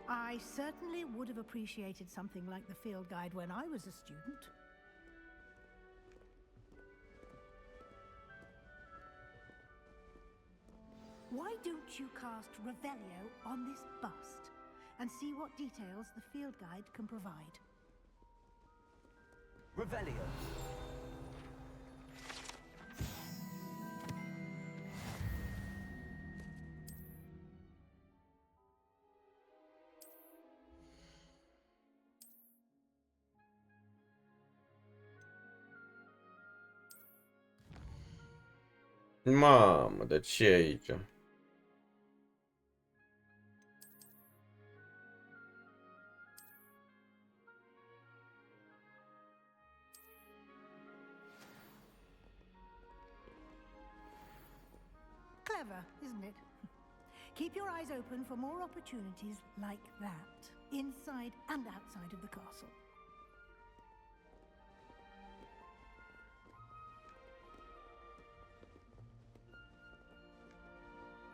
I certainly would have appreciated something like the field guide when I was a student. Why don't you cast Revelio on this bust and see what details the field guide can provide? Revelio! Mamă, de ce e aici? Clever, isn't it? Keep your eyes open for more opportunities like that, inside and outside of the castle.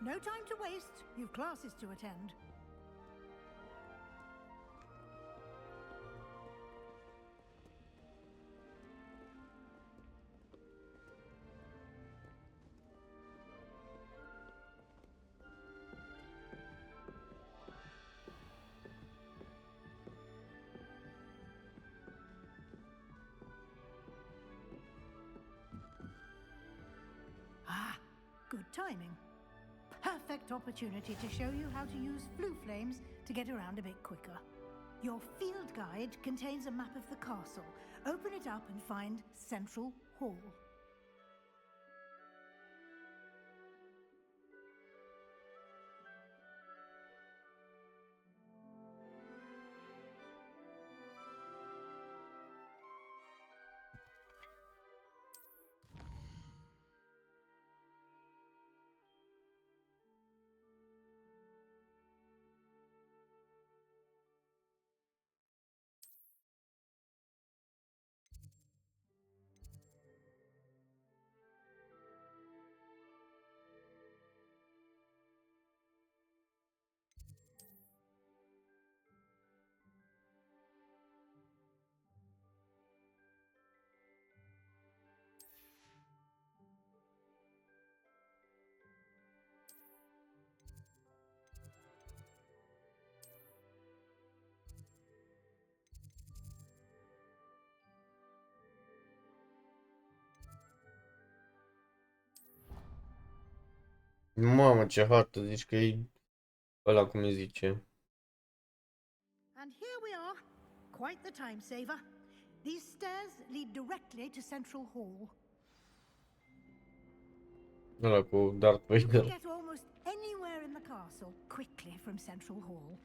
No time to waste. You've classes to attend. Ah, good timing. Perfect opportunity to show you how to use flue flames to get around a bit quicker. Your field guide contains a map of the castle. Open it up and find Central Hall. Mamă, ce hartă, zici că e ăla cum îi zice. And here we are. Quite the time saver. These stairs lead directly to Central Hall. Ăla cu Darth You can Vader. get almost anywhere in the castle quickly from Central Hall.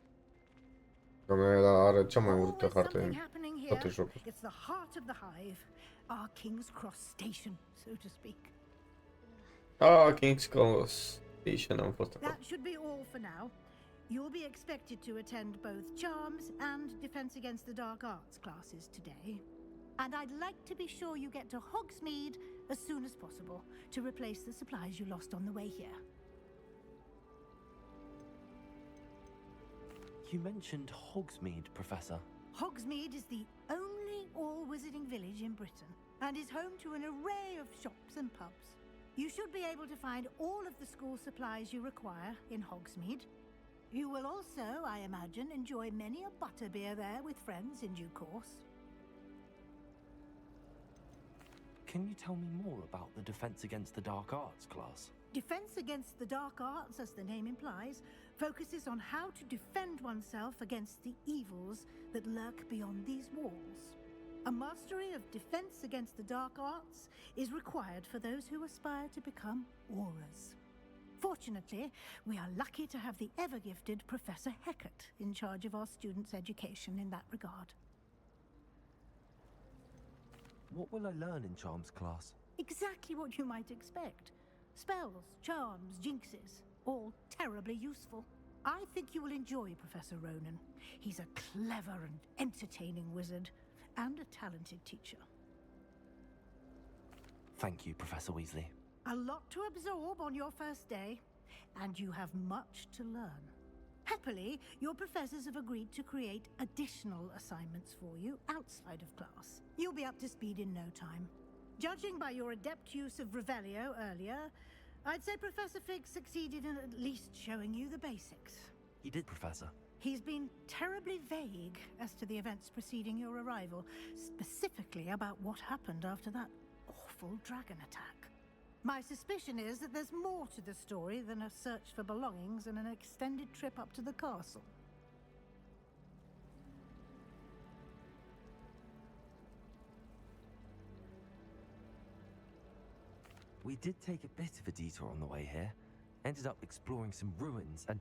Doamne, are cea mai urâtă Always hartă something în happening here. toate jocul. It's the heart of the hive, our King's Cross station, so to speak. Ah, King's Cross Station, am fost acolo. That should be all for now. You'll be expected to attend both Charms and Defense Against the Dark Arts classes today. And I'd like to be sure you get to Hogsmeade as soon as possible to replace the supplies you lost on the way here. You mentioned Hogsmeade, Professor. Hogsmeade is the only all-wizarding village in Britain and is home to an array of shops and pubs. You should be able to find all of the school supplies you require in Hogsmeade. You will also, I imagine, enjoy many a butterbeer there with friends in due course. Can you tell me more about the Defense Against the Dark Arts class? Defense Against the Dark Arts, as the name implies, focuses on how to defend oneself against the evils that lurk beyond these walls. A mastery of Defense Against the Dark Arts is required for those who aspire to become Aurors. Fortunately, we are lucky to have the ever-gifted Professor Hecat in charge of our students' education in that regard. What will I learn in Charms class? Exactly what you might expect. Spells, charms, jinxes, all terribly useful. I think you will enjoy Professor Ronan. He's a clever and entertaining wizard, and a talented teacher. Thank you, Professor Weasley. A lot to absorb on your first day, and you have much to learn. Happily, your professors have agreed to create additional assignments for you outside of class. You'll be up to speed in no time. Judging by your adept use of Revelio earlier, I'd say Professor Fig succeeded in at least showing you the basics. He did, Professor. He's been terribly vague as to the events preceding your arrival, specifically about what happened after that awful dragon attack. My suspicion is that there's more to the story than a search for belongings and an extended trip up to the castle. We did take a bit of a detour on the way here. Ended up exploring some ruins and...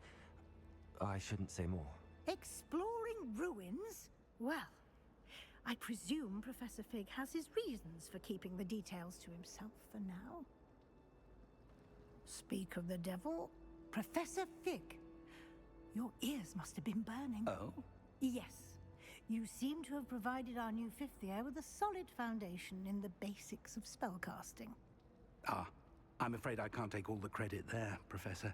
I shouldn't say more. Exploring ruins? Well, I presume Professor Fig has his reasons for keeping the details to himself for now. Speak of the devil, Professor Fig. Your ears must have been burning. Oh? Yes. You seem to have provided our new fifth year with a solid foundation in the basics of spellcasting. Ah, I'm afraid I can't take all the credit there, Professor.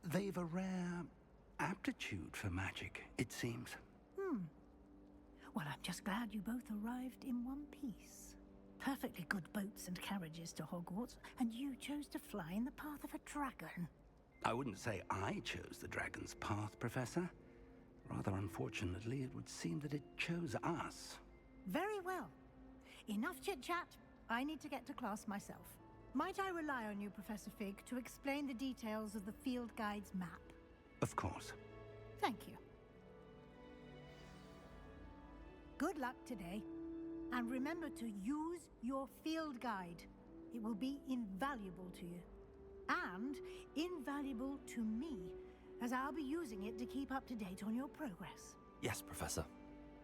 They've a rare aptitude for magic, it seems. Well, I'm just glad you both arrived in one piece. Perfectly good boats and carriages to Hogwarts, and you chose to fly in the path of a dragon. I wouldn't say I chose the dragon's path, Professor. Rather unfortunately, it would seem that it chose us. Very well. Enough chit-chat. I need to get to class myself. Might I rely on you, Professor Fig, to explain the details of the field guide's map? Of course. Thank you. Good luck today. And remember to use your field guide. It will be invaluable to you. And invaluable to me, as I'll be using it to keep up to date on your progress. Yes, Professor.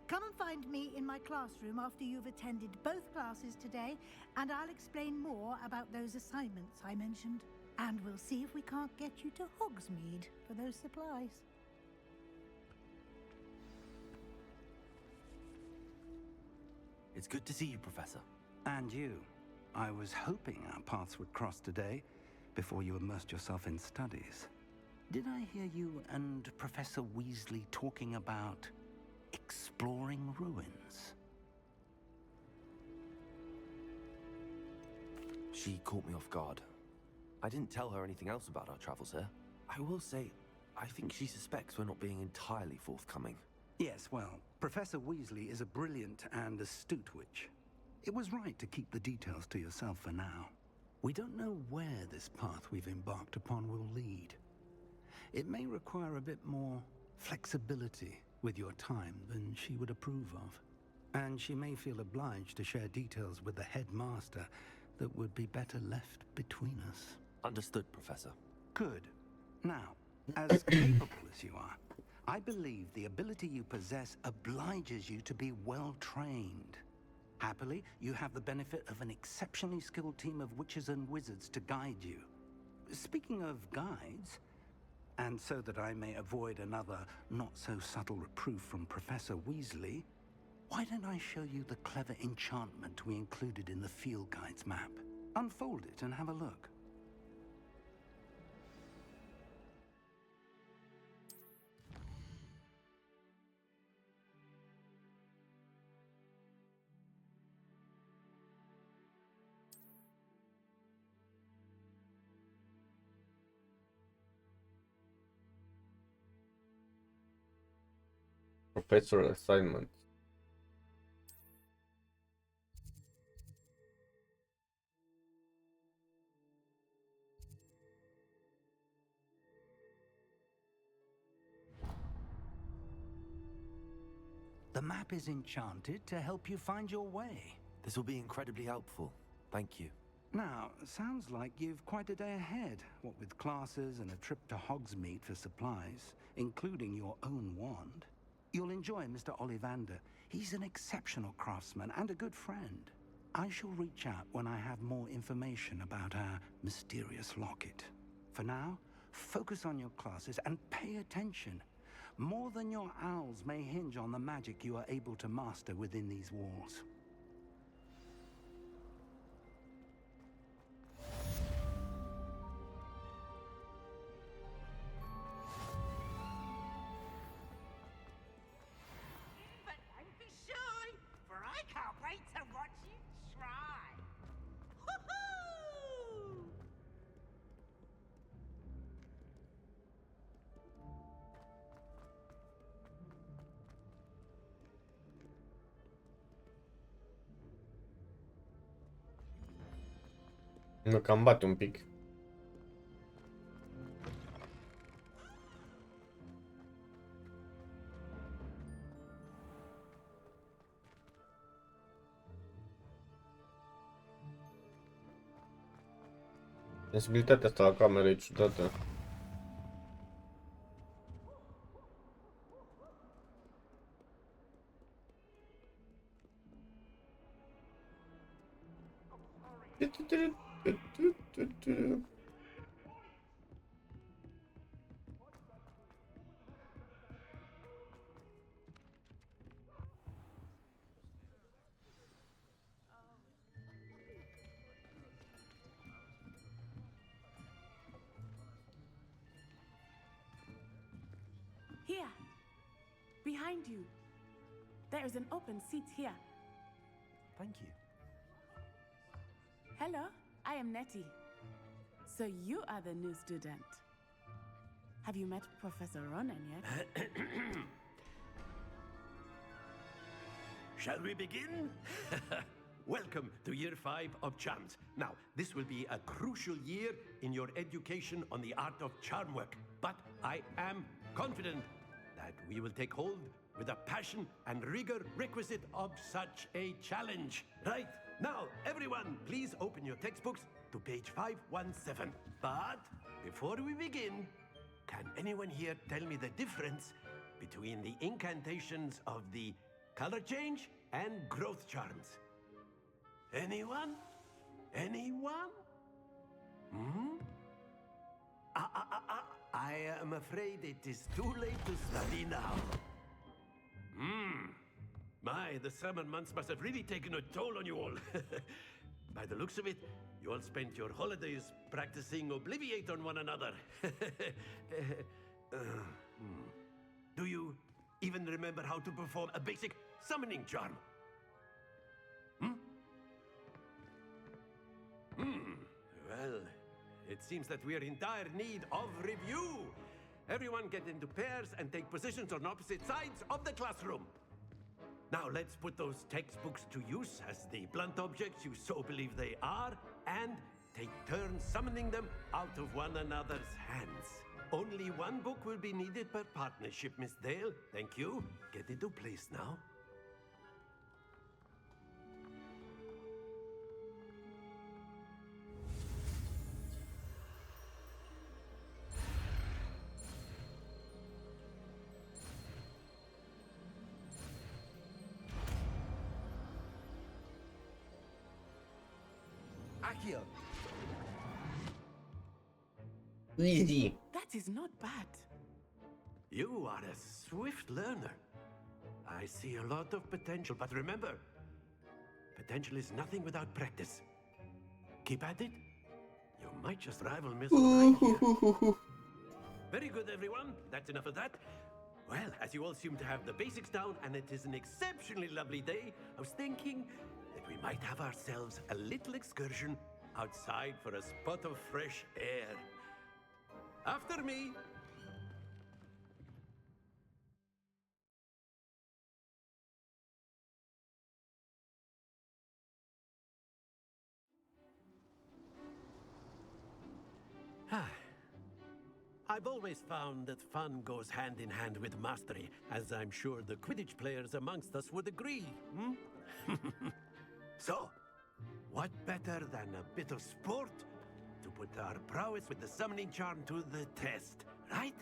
Come and find me in my classroom after you've attended both classes today, and I'll explain more about those assignments I mentioned. And we'll see if we can't get you to Hogsmeade for those supplies. It's good to see you, Professor. And you. I was hoping our paths would cross today, before you immersed yourself in studies. Did I hear you and Professor Weasley talking about exploring ruins? She caught me off guard. I didn't tell her anything else about our travels here. I will say, I think she suspects we're not being entirely forthcoming. Yes, well, Professor Weasley is a brilliant and astute witch. It was right to keep the details to yourself for now. We don't know where this path we've embarked upon will lead. It may require a bit more flexibility with your time than she would approve of. And she may feel obliged to share details with the headmaster that would be better left between us. Understood, Professor. Good. Now, as capable as you are, I believe the ability you possess obliges you to be well trained. Happily, you have the benefit of an exceptionally skilled team of witches and wizards to guide you. Speaking of guides, and so that I may avoid another not-so-subtle reproof from Professor Weasley, why don't I show you the clever enchantment we included in the field guide's map? Unfold it and have a look. Professor assignment. The map is enchanted to help you find your way. This will be incredibly helpful. Thank you. Now, sounds like you've quite a day ahead, what with classes and a trip to Hogsmeade for supplies, including your own wand. You'll enjoy Mr. Ollivander. He's an exceptional craftsman and a good friend. I shall reach out when I have more information about our mysterious locket. For now, focus on your classes and pay attention. More than your owls may hinge on the magic you are able to master within these walls. But don't be shy, for I can't wait to watch you try. Woohoo! Mă cam bate un pic. Sensibilitatea asta la cameră e ciudată. behind you. There is an open seat here. Thank you. Hello, I am Nettie. So you are the new student. Have you met Professor Ronan yet? Shall we begin? Welcome to year 5 of charms. Now, this will be a crucial year in your education on the art of charm work. But I am confident that we will take hold with the passion and rigor requisite of such a challenge. Right, now, everyone, please open your textbooks to page 517. But before we begin, can anyone here tell me the difference between the incantations of the color change and growth charms? Anyone? Anyone? Hmm? I am afraid it is too late to study now. The summer months must have really taken a toll on you all. By the looks of it, you all spent your holidays practicing Obliviate on one another. Do you even remember how to perform a basic summoning charm? Well, it seems that we are in dire need of review. Everyone get into pairs and take positions on opposite sides of the classroom. Now let's put those textbooks to use as the blunt objects you so believe they are, and take turns summoning them out of one another's hands. Only one book will be needed per partnership, Miss Dale. Thank you. Get into place now. Accio. Easy. That is not bad. You are a swift learner. I see a lot of potential, but remember, potential is nothing without practice. Keep at it. You might just rival Miss O'Neill here. Very good, everyone. That's enough of that. Well, as you all seem to have the basics down, and it is an exceptionally lovely day, I was thinking that we might have ourselves a little excursion outside for a spot of fresh air. After me. I've always found that fun goes hand in hand with mastery, as I'm sure the Quidditch players amongst us would agree. So, what better than a bit of sport to put our prowess with the summoning charm to the test, right?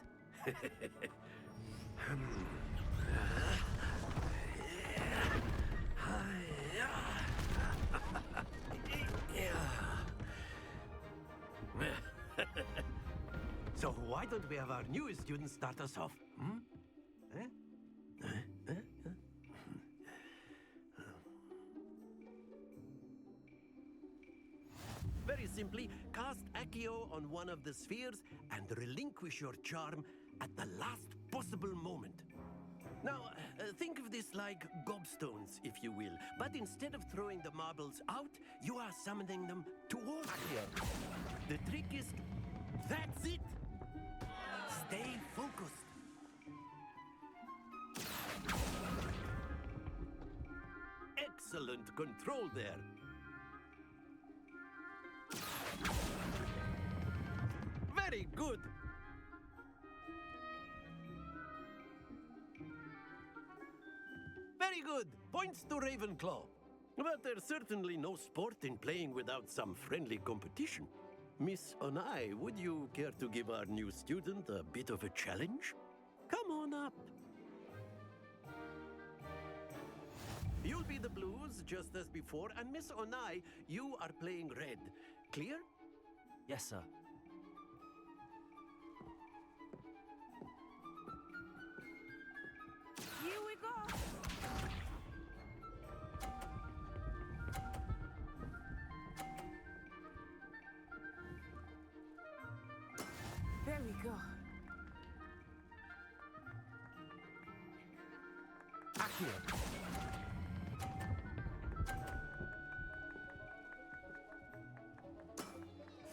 So why don't we have our newest student start us off? Very simply, cast Accio on one of the spheres and relinquish your charm at the last possible moment. Now, think of this like gobstones, if you will. But instead of throwing the marbles out, you are summoning them towards Accio. The trick is, that's it! Stay focused. Excellent control there. Very good. Very good. Points to Ravenclaw. But there's certainly no sport in playing without some friendly competition. Miss Onai, would you care to give our new student a bit of a challenge? Come on up. You'll be the blues, just as before, and Miss Onai, you are playing red. Clear? Yes, sir. Here we go. There we go.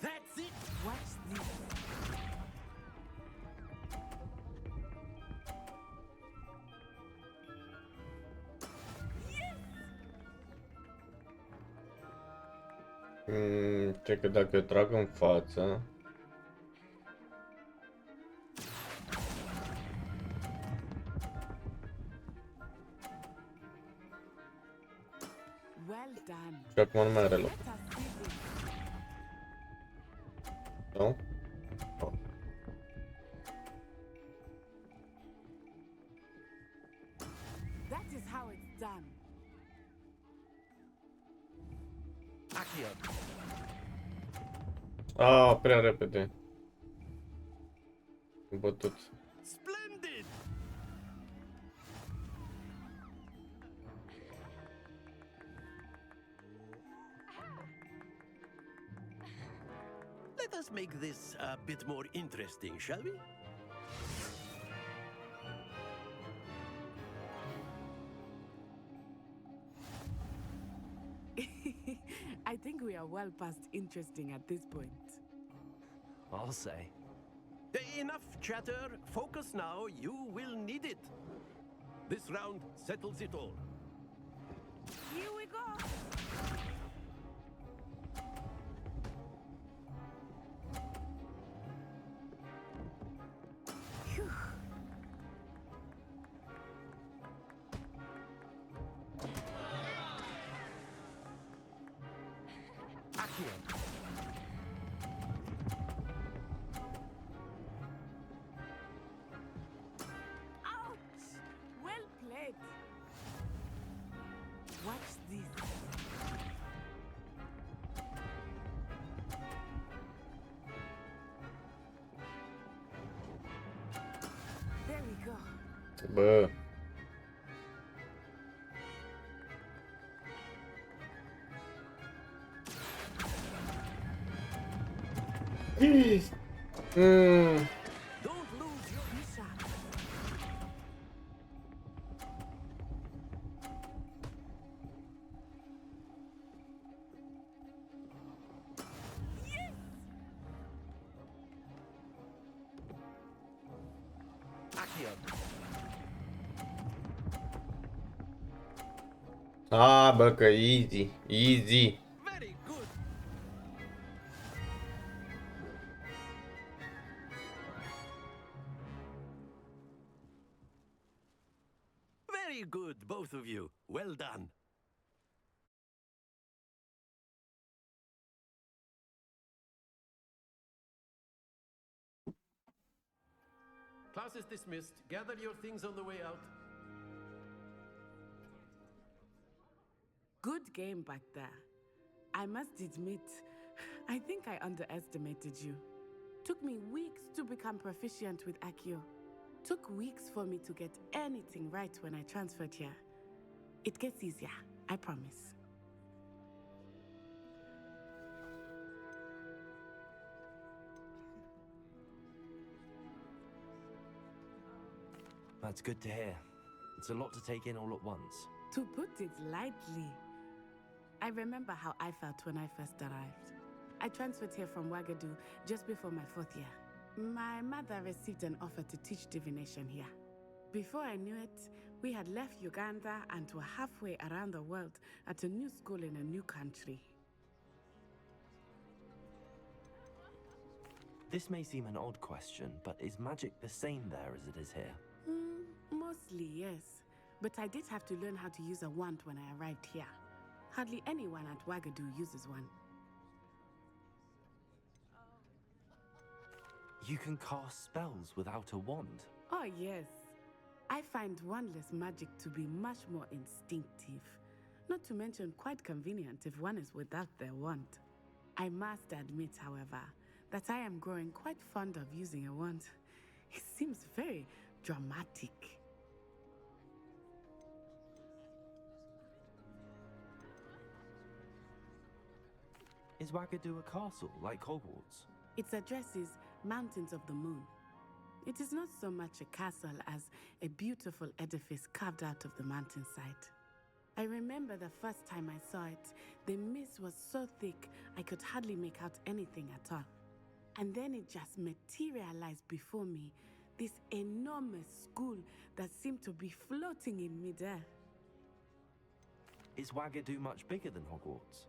That's it! Watch this. Ce că dacă eu trag în față... Well done. Și acum nu mai are loc. Let us see this. Nu? That is how it's done. Ah, prea repede. Am bătut. Splendid! Let us make this a bit more interesting, shall we? I think we are well past interesting at this point. I'll say. Enough chatter. Focus now. You will need it. This round settles it all. Here we go. Phew. Ouch! Well played. Watch this. There we go. Bă. Don't lose your shot. Ah, bă, că easy. Easy. Very good. Very good, both of you. Well done. Class is dismissed. Gather your things on the way out. Good game back there. I must admit, I think I underestimated you. Took me weeks to become proficient with Accio. Took weeks for me to get anything right when I transferred here. It gets easier, I promise. That's good to hear. It's a lot to take in all at once. To put it lightly, I remember how I felt when I first arrived. I transferred here from Ouagadougou just before my 4th year. My mother received an offer to teach divination here. Before I knew it, we had left Uganda and were halfway around the world at a new school in a new country. This may seem an odd question, but is magic the same there as it is here? Mostly, yes. But I did have to learn how to use a wand when I arrived here. Hardly anyone at Ouagadougou uses one. You can cast spells without a wand? Oh, yes. I find wandless magic to be much more instinctive. Not to mention quite convenient if one is without their wand. I must admit, however, that I am growing quite fond of using a wand. It seems very dramatic. Is Ouagadougou a castle, like Hogwarts? Its address is Mountains of the Moon. It is not so much a castle as a beautiful edifice carved out of the mountainside. I remember the first time I saw it, the mist was so thick I could hardly make out anything at all. And then it just materialized before me, this enormous school that seemed to be floating in midair. Is Wagadu much bigger than Hogwarts?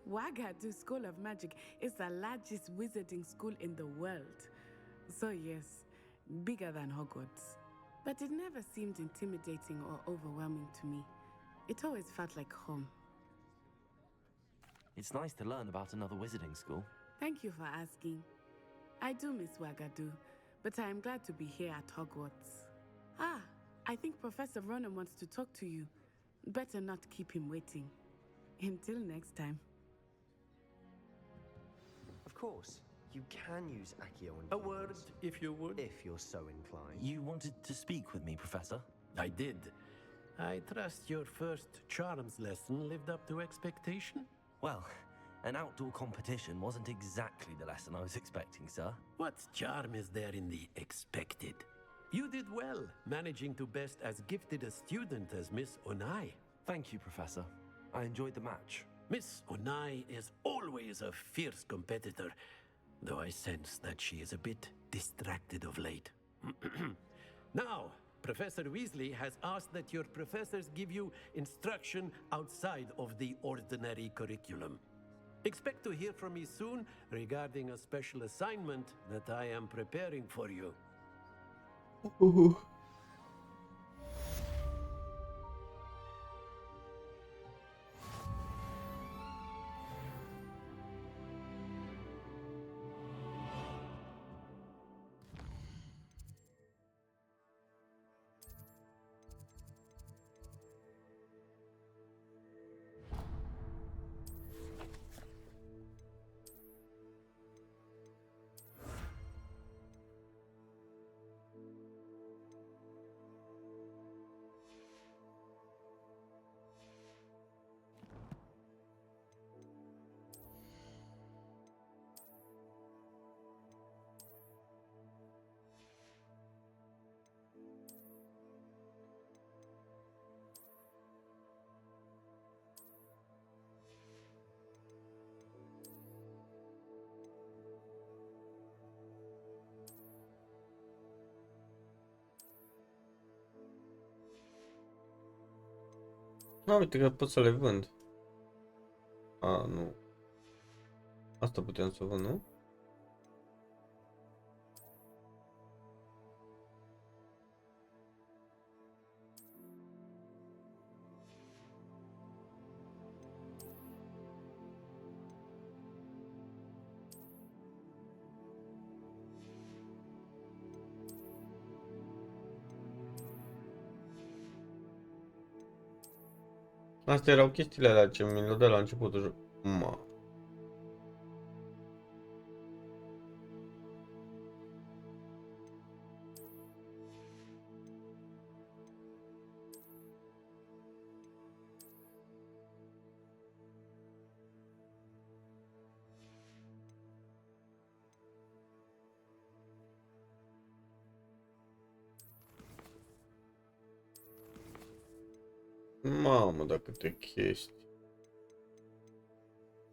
Wagadu School of Magic is the largest wizarding school in the world. So yes, bigger than Hogwarts. But it never seemed intimidating or overwhelming to me. It always felt like home. It's nice to learn about another wizarding school. Thank you for asking. I do miss Wagadu, but I am glad to be here at Hogwarts. Ah, I think Professor Ronan wants to talk to you. Better not keep him waiting. Until next time. Of course, you can use Accio and A word, if you would. if you're so inclined. You wanted to speak with me, Professor? I did. I trust your first charms lesson lived up to expectation? Well, an outdoor competition wasn't exactly the lesson I was expecting, sir. What charm is there in the expected? You did well, managing to best as gifted a student as Miss Onai. Thank you, Professor. I enjoyed the match. Miss Onai is always a fierce competitor, though I sense that she is a bit distracted of late. Now, Professor Weasley has asked that your professors give you instruction outside of the ordinary curriculum. Expect to hear from me soon regarding a special assignment that I am preparing for you. Uite că pot să le vând. A, nu. Asta puteam să vând, nu? Astea erau chestiile alea ce mi le dă la începutul joc. Mamă, da câte chestii.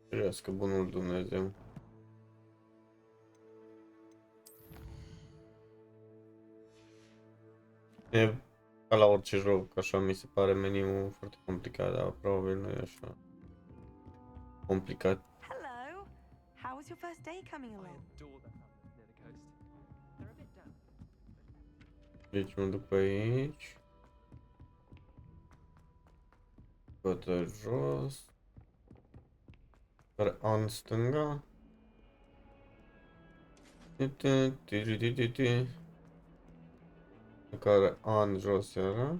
Ferească bunul Dumnezeu. E ca la orice joc, așa mi se pare meniul foarte complicat, dar probabil nu e așa complicat. Hello. How was your first day coming along? Deci mă duc pe aici. Către jos. Care în stânga. Care în jos era.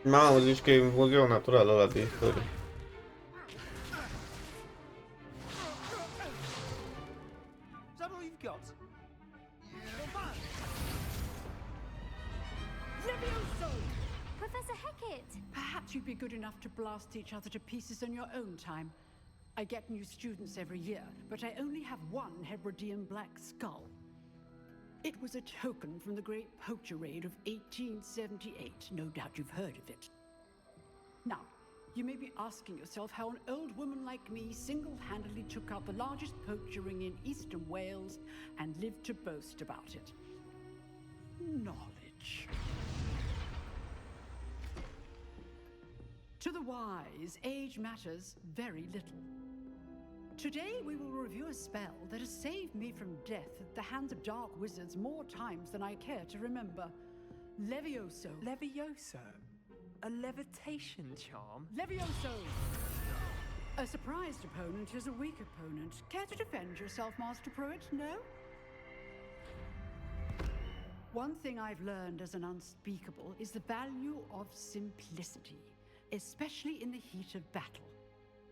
Mamă, zici că e muzeul natural ăla de istorie. Levioso! Perhaps you'd be good enough to blast each other to pieces in your own time. I get new students every year, but I only have one Hebridean black skull. It was a token from the Great Poacher Raid of 1878. No doubt you've heard of it. Now, you may be asking yourself how an old woman like me single-handedly took out the largest poacher ring in eastern Wales and lived to boast about it. Knowledge. To the wise, age matters very little. Today we will review a spell that has saved me from death at the hands of dark wizards more times than I care to remember. Levioso. Levioso? A levitation charm? Levioso! A surprised opponent is a weak opponent. Care to defend yourself, Master Pruitt? No? One thing I've learned as an unspeakable is the value of simplicity, especially in the heat of battle.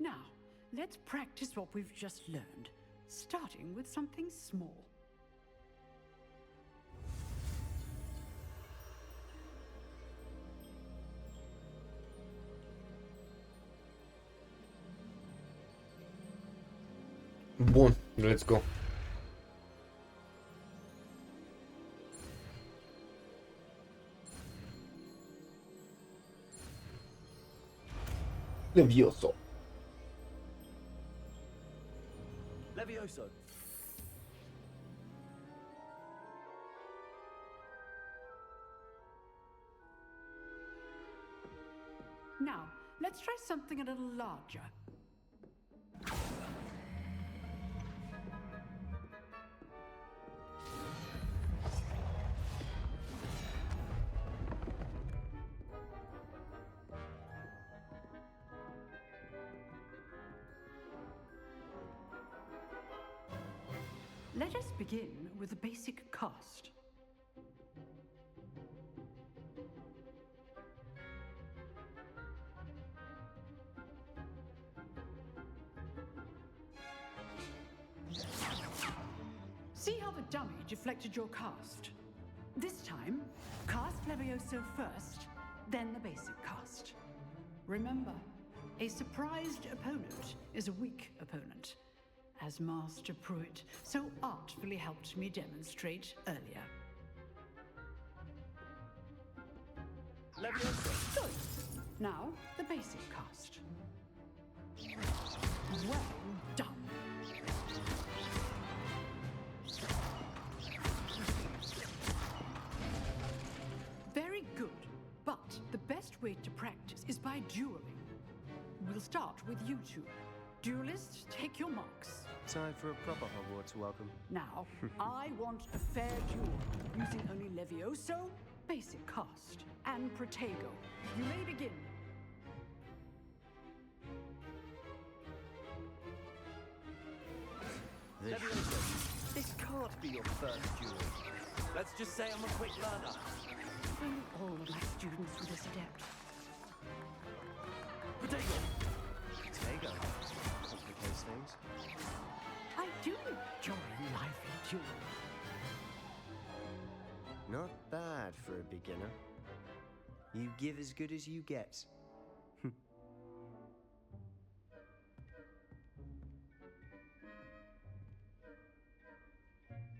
Now, let's practice what we've just learned, starting with something small. Bun, let's go. Levioso. Levioso. Now, let's try something a little larger. Let us begin with a basic cast. See how the dummy deflected your cast? This time, cast Levioso first, then the basic cast. Remember, a surprised opponent is a weak opponent, as Master Pruitt so artfully helped me demonstrate earlier. Levioso. Good. Now, the basic cast. Well done. Very good, but the best way to practice is by dueling. We'll start with you two. Duelists, take your marks. Time for a proper Hogwarts welcome. Now, I want a fair duel, using only Levioso, basic cast, and Protego. You may begin. This can't be your first duel. Let's just say I'm a quick learner. If only all of my students were this adept. Protego. Protego. Complicates things. I do enjoy a lively duel. Not bad for a beginner. You give as good as you get.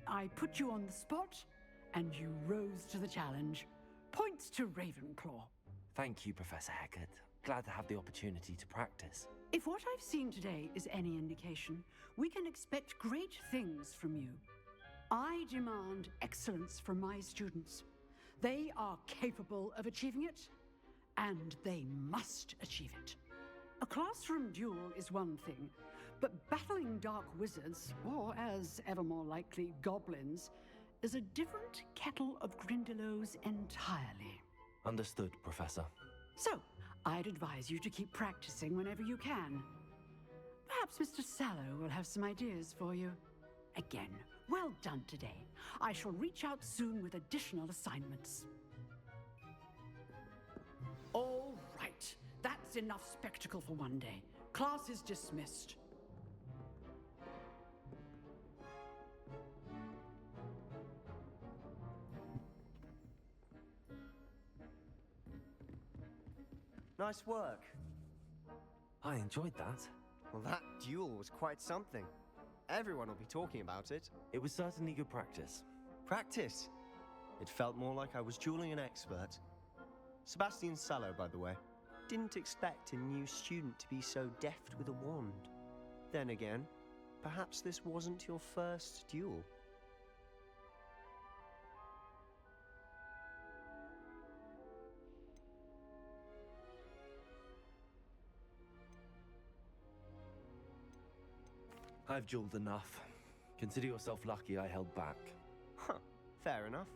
I put you on the spot, and you rose to the challenge. Points to Ravenclaw. Thank you, Professor Hecat. Glad to have the opportunity to practice. If what I've seen today is any indication, we can expect great things from you. I demand excellence from my students. They are capable of achieving it, and they must achieve it. A classroom duel is one thing, but battling dark wizards, or as ever more likely, goblins, is a different kettle of Grindylows entirely. Understood, Professor. So, I'd advise you to keep practicing whenever you can. Perhaps Mr. Sallow will have some ideas for you. Again, well done today. I shall reach out soon with additional assignments. All right, that's enough spectacle for one day. Class is dismissed. Nice work. I enjoyed that. Well, that duel was quite something. Everyone will be talking about it. It was certainly good practice. Practice? It felt more like I was dueling an expert. Sebastian Sallow, by the way. Didn't expect a new student to be so deft with a wand. Then again, perhaps this wasn't your first duel. I've dueled enough. Consider yourself lucky I held back. Huh, fair enough.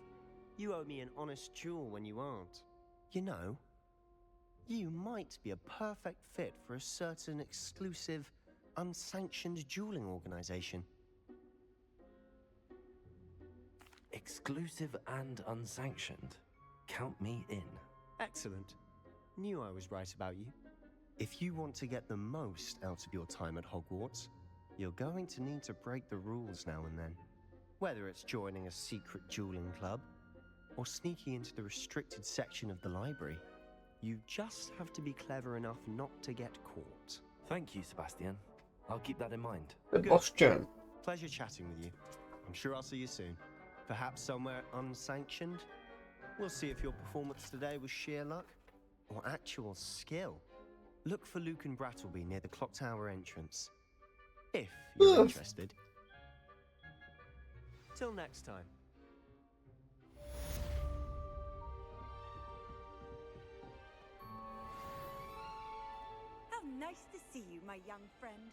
You owe me an honest duel when you aren't. You know, you might be a perfect fit for a certain exclusive, unsanctioned dueling organization. Exclusive and unsanctioned. Count me in. Excellent. Knew I was right about you. If you want to get the most out of your time at Hogwarts, you're going to need to break the rules now and then. Whether it's joining a secret dueling club, or sneaking into the restricted section of the library, you just have to be clever enough not to get caught. Thank you, Sebastian. I'll keep that in mind. Good. Pleasure chatting with you. I'm sure I'll see you soon. Perhaps somewhere unsanctioned? We'll see if your performance today was sheer luck or actual skill. Look for Luke and Brattleby near the clock tower entrance. If you're interested. Till next time. How nice to see you, my young friend.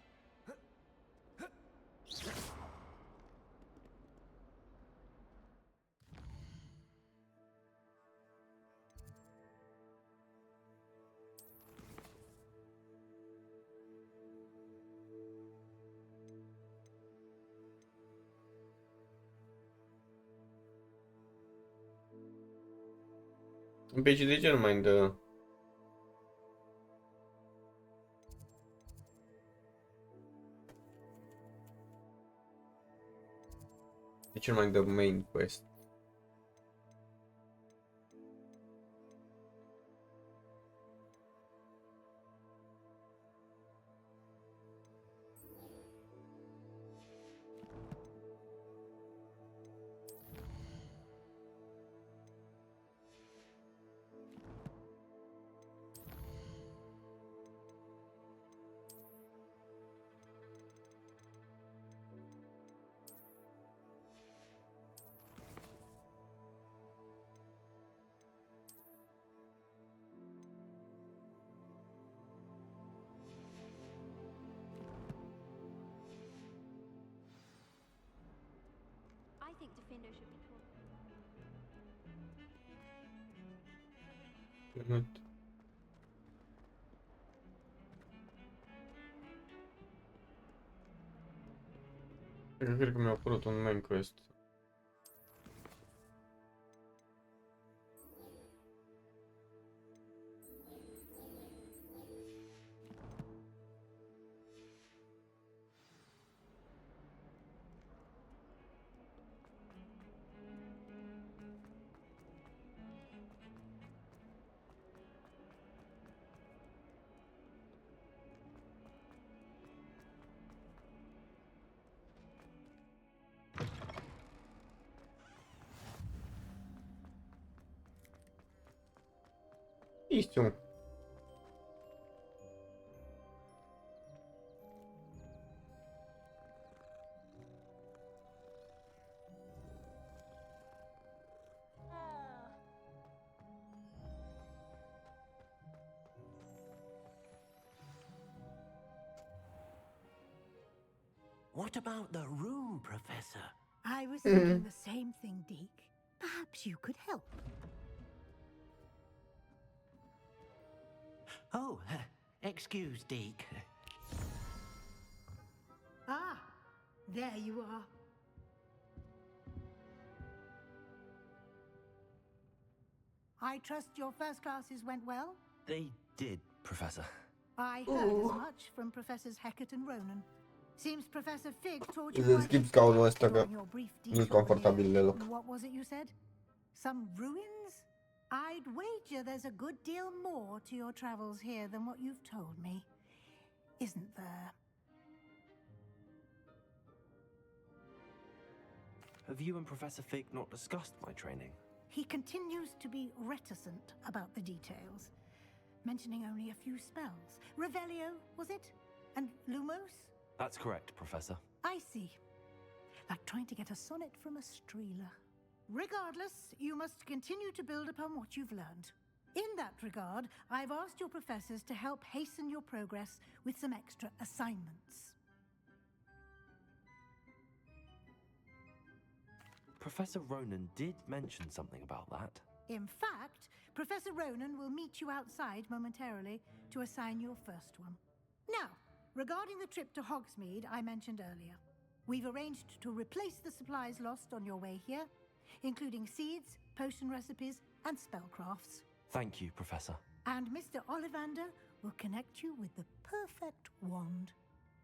Pe și de ce nu mai dă? De ce nu mai dă main quest? I think Defender should be called. Evet. Cred că mi-a apărut un main quest. Isso. What about the room, Professor? I was thinking the same thing, Deke. Perhaps you could help. Oh, excuse, Deke. Ah, there you are. I trust your first classes went well? They did, Professor. I heard as much from Professors Hecat and Ronan. Seems Professor Fig taught you Îți quite schimb scaunul ăsta că during your brief nu-i detour confortabil here. deloc. What was it you said? Some ruins? I'd wager there's a good deal more to your travels here than what you've told me. Isn't there? Have you and Professor Fig not discussed my training? He continues to be reticent about the details, mentioning only a few spells. Revelio, was it? And Lumos? That's correct, Professor. I see. Like trying to get a sonnet from a streeler. Regardless, you must continue to build upon what you've learned. In that regard, I've asked your professors to help hasten your progress with some extra assignments. Professor Ronan did mention something about that. In fact, Professor Ronan will meet you outside momentarily to assign your first one. Now, regarding the trip to Hogsmeade I mentioned earlier, we've arranged to replace the supplies lost on your way here, including seeds, potion recipes, and spellcrafts. Thank you, Professor. And Mr. Ollivander will connect you with the perfect wand.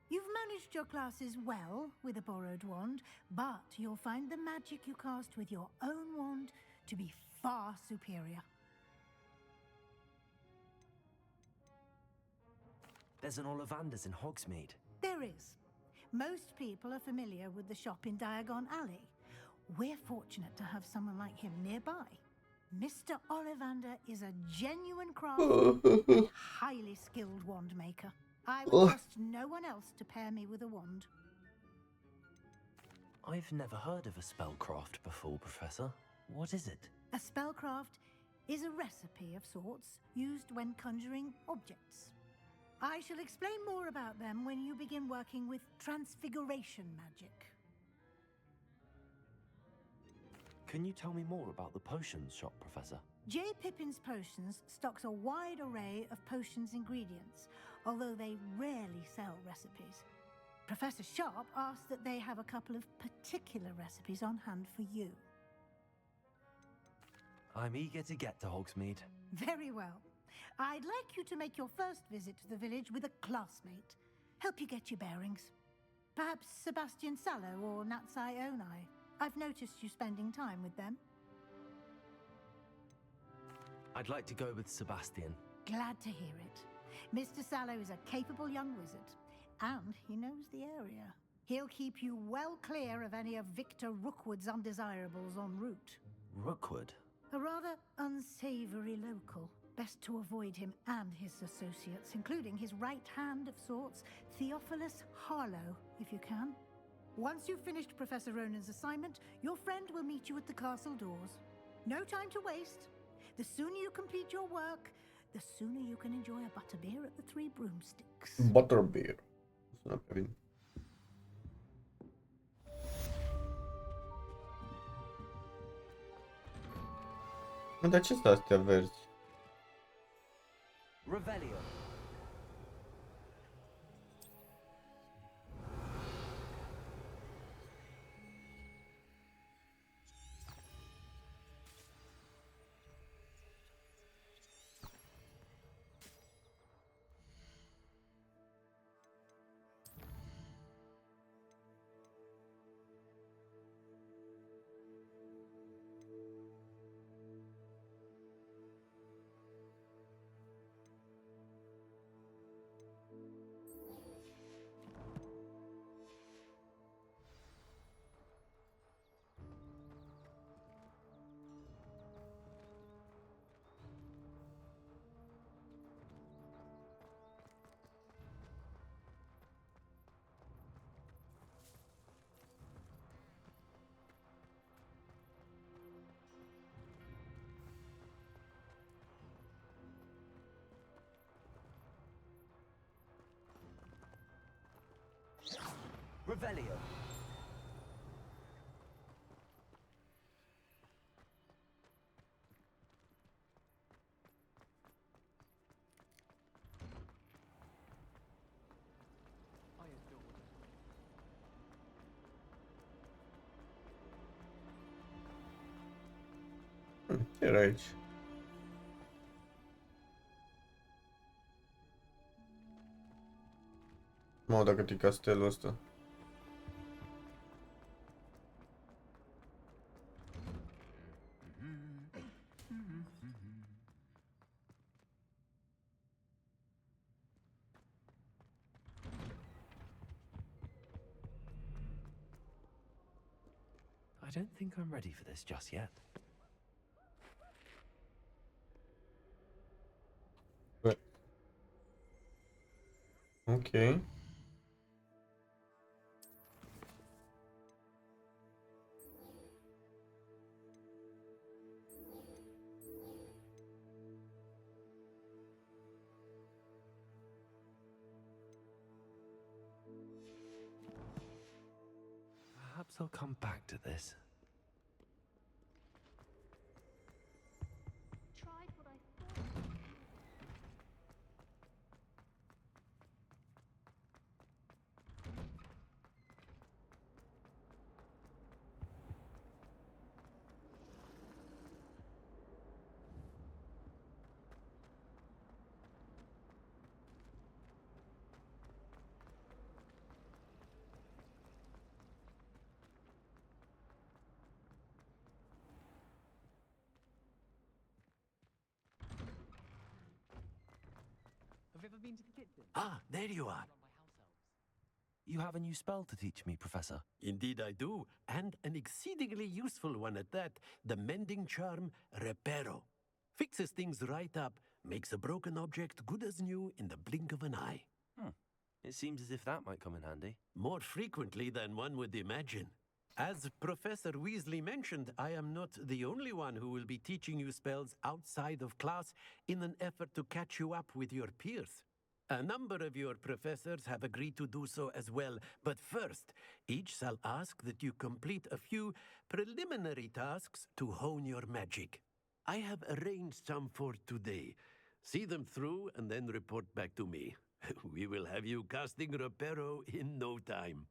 You've managed your classes well with a borrowed wand, but you'll find the magic you cast with your own wand to be far superior. There's an Ollivander's in Hogsmeade. There is. Most people are familiar with the shop in Diagon Alley. We're fortunate to have someone like him nearby. Mr. Ollivander is a genuine craftsman and highly skilled wand maker. I would trust no one else to pair me with a wand. I've never heard of a spellcraft before, Professor. What is it? A spellcraft is a recipe of sorts used when conjuring objects. I shall explain more about them when you begin working with transfiguration magic. Can you tell me more about the potions shop, Professor? J. Pippin's Potions stocks a wide array of potions ingredients, although they rarely sell recipes. Professor Sharp asked that they have a couple of particular recipes on hand for you. I'm eager to get to Hogsmeade. Very well. I'd like you to make your first visit to the village with a classmate. Help you get your bearings. Perhaps Sebastian Sallow or Natsai Onai. I've noticed you spending time with them. I'd like to go with Sebastian. Glad to hear it. Mr. Sallow is a capable young wizard, and he knows the area. He'll keep you well clear of any of Victor Rookwood's undesirables en route. Rookwood? A rather unsavory local. Best to avoid him and his associates, including his right hand of sorts, Theophilus Harlow, if you can. Once you've finished Professor Ronan's assignment, your friend will meet you at the castle doors. No time to waste. The sooner you complete your work, the sooner you can enjoy a butterbeer at the Three Broomsticks. Butterbeer. Sună pe bine. Dar ce sunt astea verzi? Revelio. Revelio. Ce era aici? Mă, dacă e castelul ăsta. I don't think I'm ready for this just yet. Ok. Perhaps I'll come back to this. Tried what I thought. Have you ever been to the kitchen? Ah, there you are. You have a new spell to teach me, Professor. Indeed I do, and an exceedingly useful one at that. The mending charm, Reparo. Fixes things right up, makes a broken object good as new in the blink of an eye. It seems as if that might come in handy. More frequently than one would imagine. As Professor Weasley mentioned, I am not the only one who will be teaching you spells outside of class in an effort to catch you up with your peers. A number of your professors have agreed to do so as well, but first, each shall ask that you complete a few preliminary tasks to hone your magic. I have arranged some for today. See them through and then report back to me. We will have you casting Reparo in no time.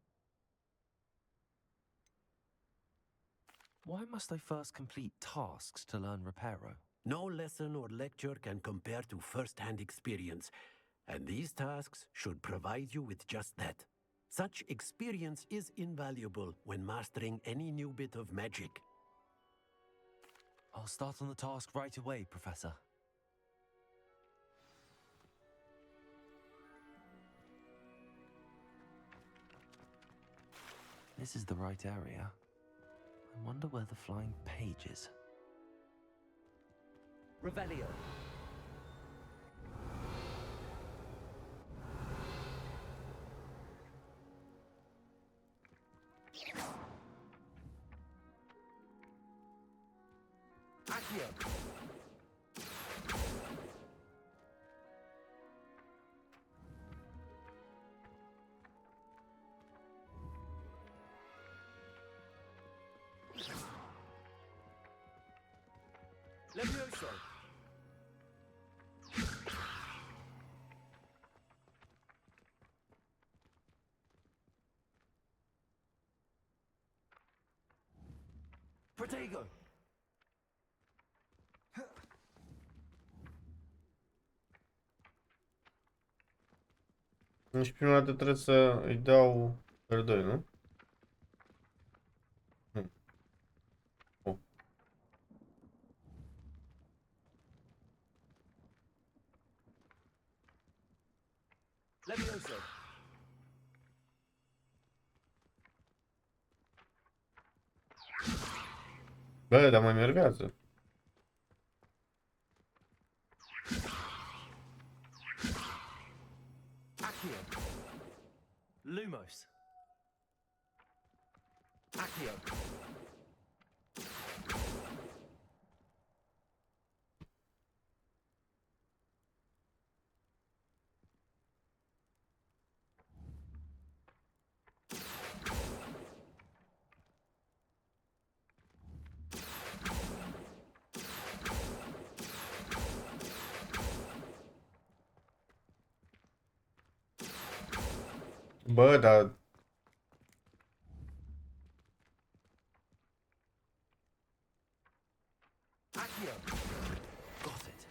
Why must I first complete tasks to learn Reparo? No lesson or lecture can compare to first-hand experience, and these tasks should provide you with just that. Such experience is invaluable when mastering any new bit of magic. I'll start on the task right away, Professor. This is the right area. I wonder where the flying page is. Revelio. Accio. Levioso. Protego. Deci prima dată trebuie să îi dau R2, nu? Oh. Levioso. Bă, dar mai mergează. Accio. Lumos. Accio. Bă, dar... Accio. Got it.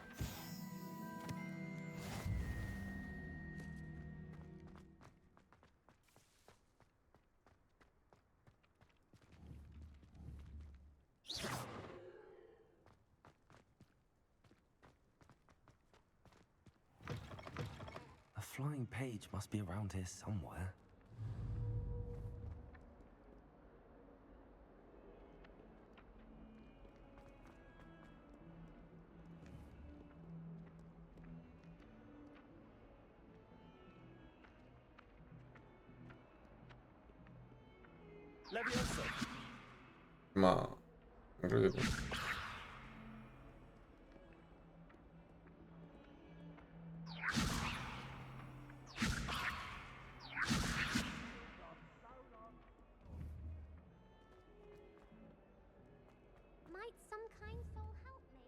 A flying page must be around here somewhere. Levioso. Ma... incredibil. Might some kind soul help me?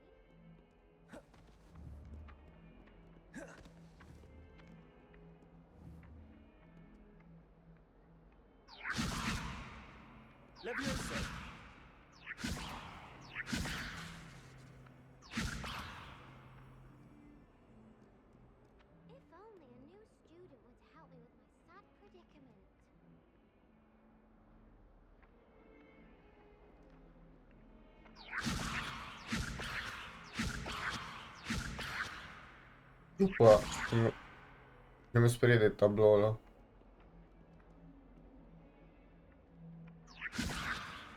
Levioso. If only a new student would help me with my sad predicament. După, nu mi sperie de tabloul ăla.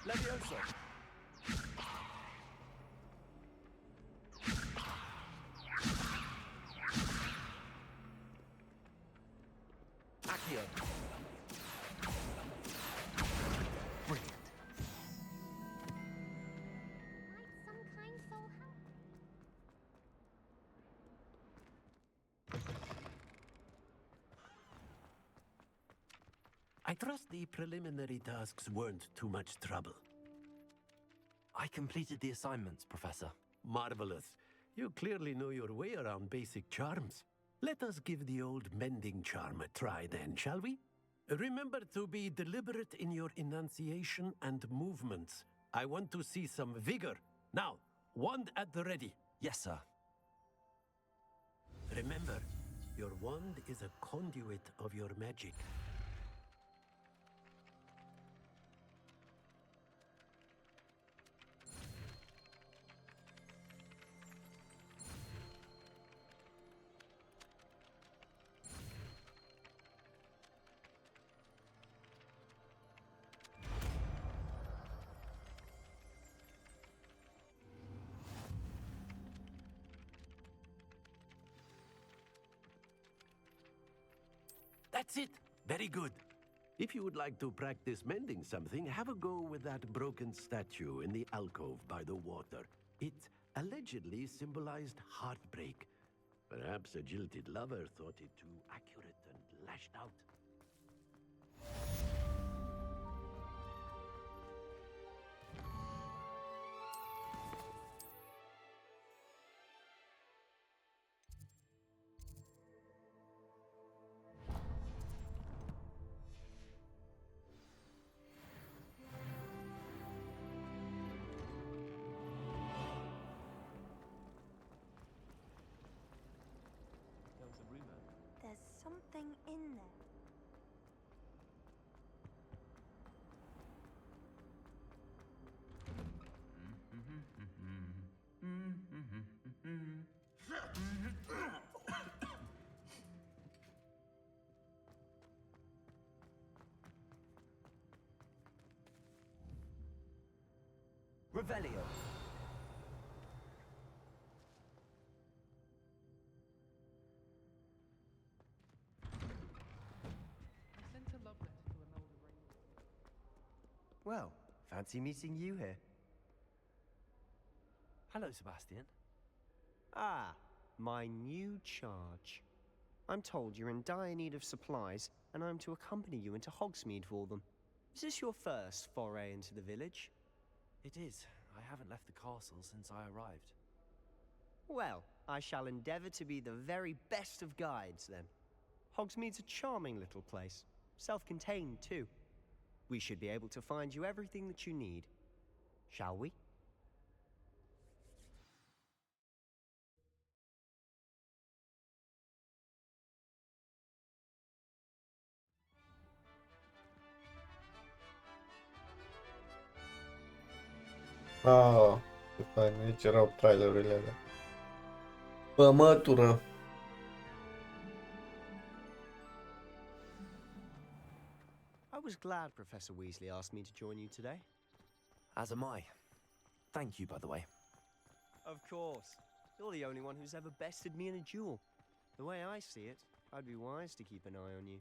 Levioso. Accio. Brilliant. Might some kind soul help me? I trust the preliminary tasks weren't too much trouble. I completed the assignments, Professor. Marvelous. You clearly know your way around basic charms. Let us give the old mending charm a try then, shall we? Remember to be deliberate in your enunciation and movements. I want to see some vigor. Now, wand at the ready. Yes, sir. Remember, your wand is a conduit of your magic. That's it. Very good. If you would like to practice mending something, have a go with that broken statue in the alcove by the water. It allegedly symbolized heartbreak. Perhaps a jilted lover thought it too accurate and lashed out. There's something in there. Revelio. I sent a love letter to Imelda Raymond. Well, fancy meeting you here. Hello, Sebastian. Ah, my new charge. I'm told you're in dire need of supplies, and I'm to accompany you into Hogsmeade for them. Is this your first foray into the village? It is. I haven't left the castle since I arrived. Well, I shall endeavor to be the very best of guides, then. Hogsmeade's a charming little place. Self-contained, too. We should be able to find you everything that you need. Shall we? Ah, ce fain, aici erau trailerurile alea. Pămătură. I was glad Professor Weasley asked me to join you today. As am I. Thank you, by the way. Of course. You're the only one who's ever bested me in a duel. The way I see it, I'd be wise to keep an eye on you.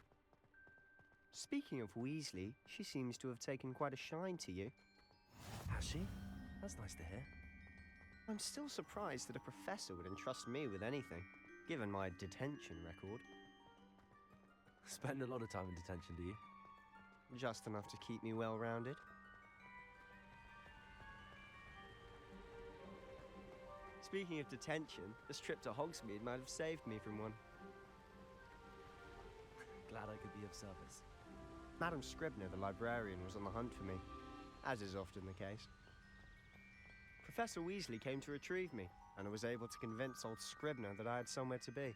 Speaking of Weasley, she seems to have taken quite a shine to you. Has she? That's nice to hear. I'm still surprised that a professor would entrust me with anything, given my detention record. Spend a lot of time in detention, do you? Just enough to keep me well-rounded. Speaking of detention, this trip to Hogsmeade might have saved me from one. Glad I could be of service. Madam Scribner, the librarian, was on the hunt for me, as is often the case. Professor Weasley came to retrieve me, and I was able to convince old Scribner that I had somewhere to be.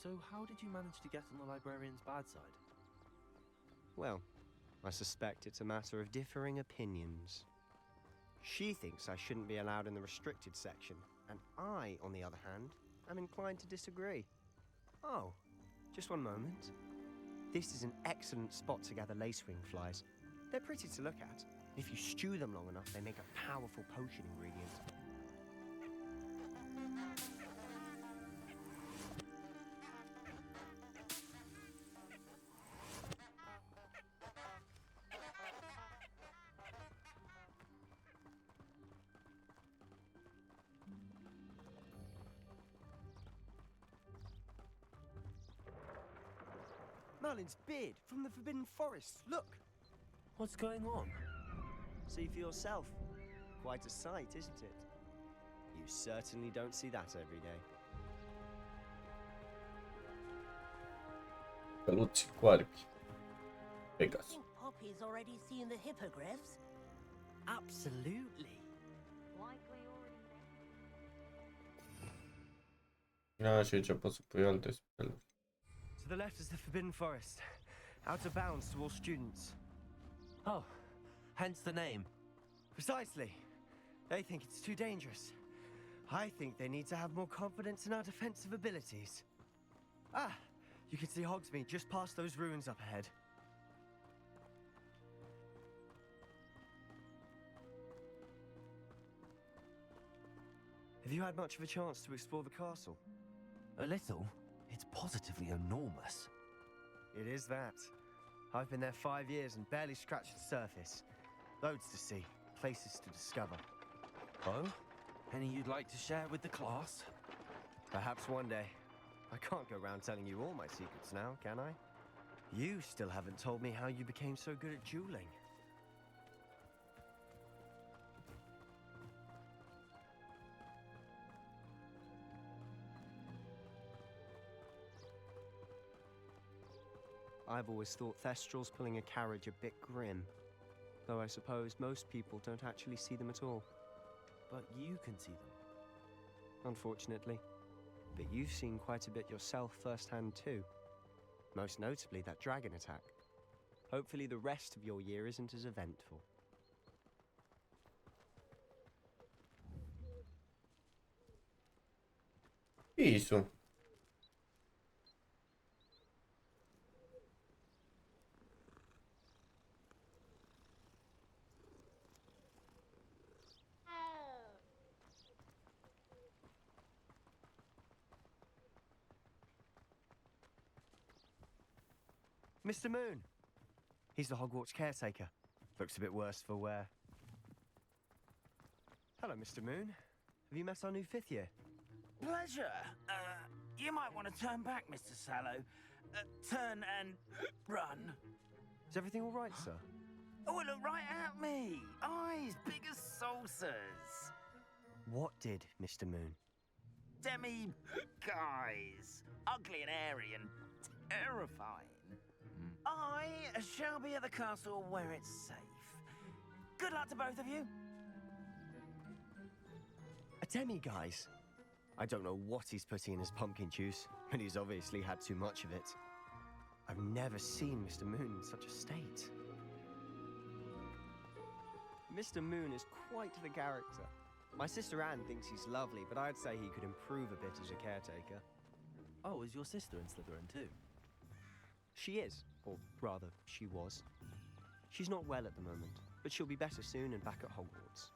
So how did you manage to get on the librarian's bad side? Well, I suspect it's a matter of differing opinions. She thinks I shouldn't be allowed in the restricted section, and I, on the other hand, am inclined to disagree. Oh, just one moment. This is an excellent spot to gather lacewing flies. They're pretty to look at. If you stew them long enough, they make a powerful potion ingredient. Merlin's beard from the Forbidden Forest. Look! What's going on? See for yourself. Quite a sight, isn't it? You certainly don't see that every day. Căluți cu aripi. Pegasus. Think Poppy's already seen the hippogriffs? Absolutely. Și aici poți să pui alte speluri. To the left is the Forbidden Forest. Out of bounds to all students. Oh, hence the name. Precisely. They think it's too dangerous. I think they need to have more confidence in our defensive abilities. Ah, you can see Hogsmeade just past those ruins up ahead. Have you had much of a chance to explore the castle? A little. It's positively enormous. It is that. I've been there 5 years and barely scratched the surface. Loads to see, places to discover. Oh? Any you'd like to share with the class? Perhaps one day. I can't go around telling you all my secrets now, can I? You still haven't told me how you became so good at dueling. I've always thought Thestrals pulling a carriage a bit grim, though I suppose most people don't actually see them at all. But you can see them. Unfortunately. But you've seen quite a bit yourself firsthand too. Most notably that dragon attack. Hopefully the rest of your year isn't as eventful. Isu. Mr. Moon! He's the Hogwarts caretaker. Looks a bit worse for wear. Hello, Mr. Moon. Have you met our new 5th year? Pleasure. You might want to turn back, Mr. Sallow. Turn and run. Is everything all right, sir? Oh, look right at me. Eyes big as saucers. What did, Mr. Moon? Guys. Ugly and airy and terrifying. I shall be at the castle where it's safe. Good luck to both of you. A demi-guise? I don't know what he's putting in his pumpkin juice, but he's obviously had too much of it. I've never seen Mr. Moon in such a state. Mr. Moon is quite the character. My sister Anne thinks he's lovely, but I'd say he could improve a bit as a caretaker. Oh, is your sister in Slytherin too? She is, or rather, she was. She's not well at the moment, but she'll be better soon and back at Hogwarts.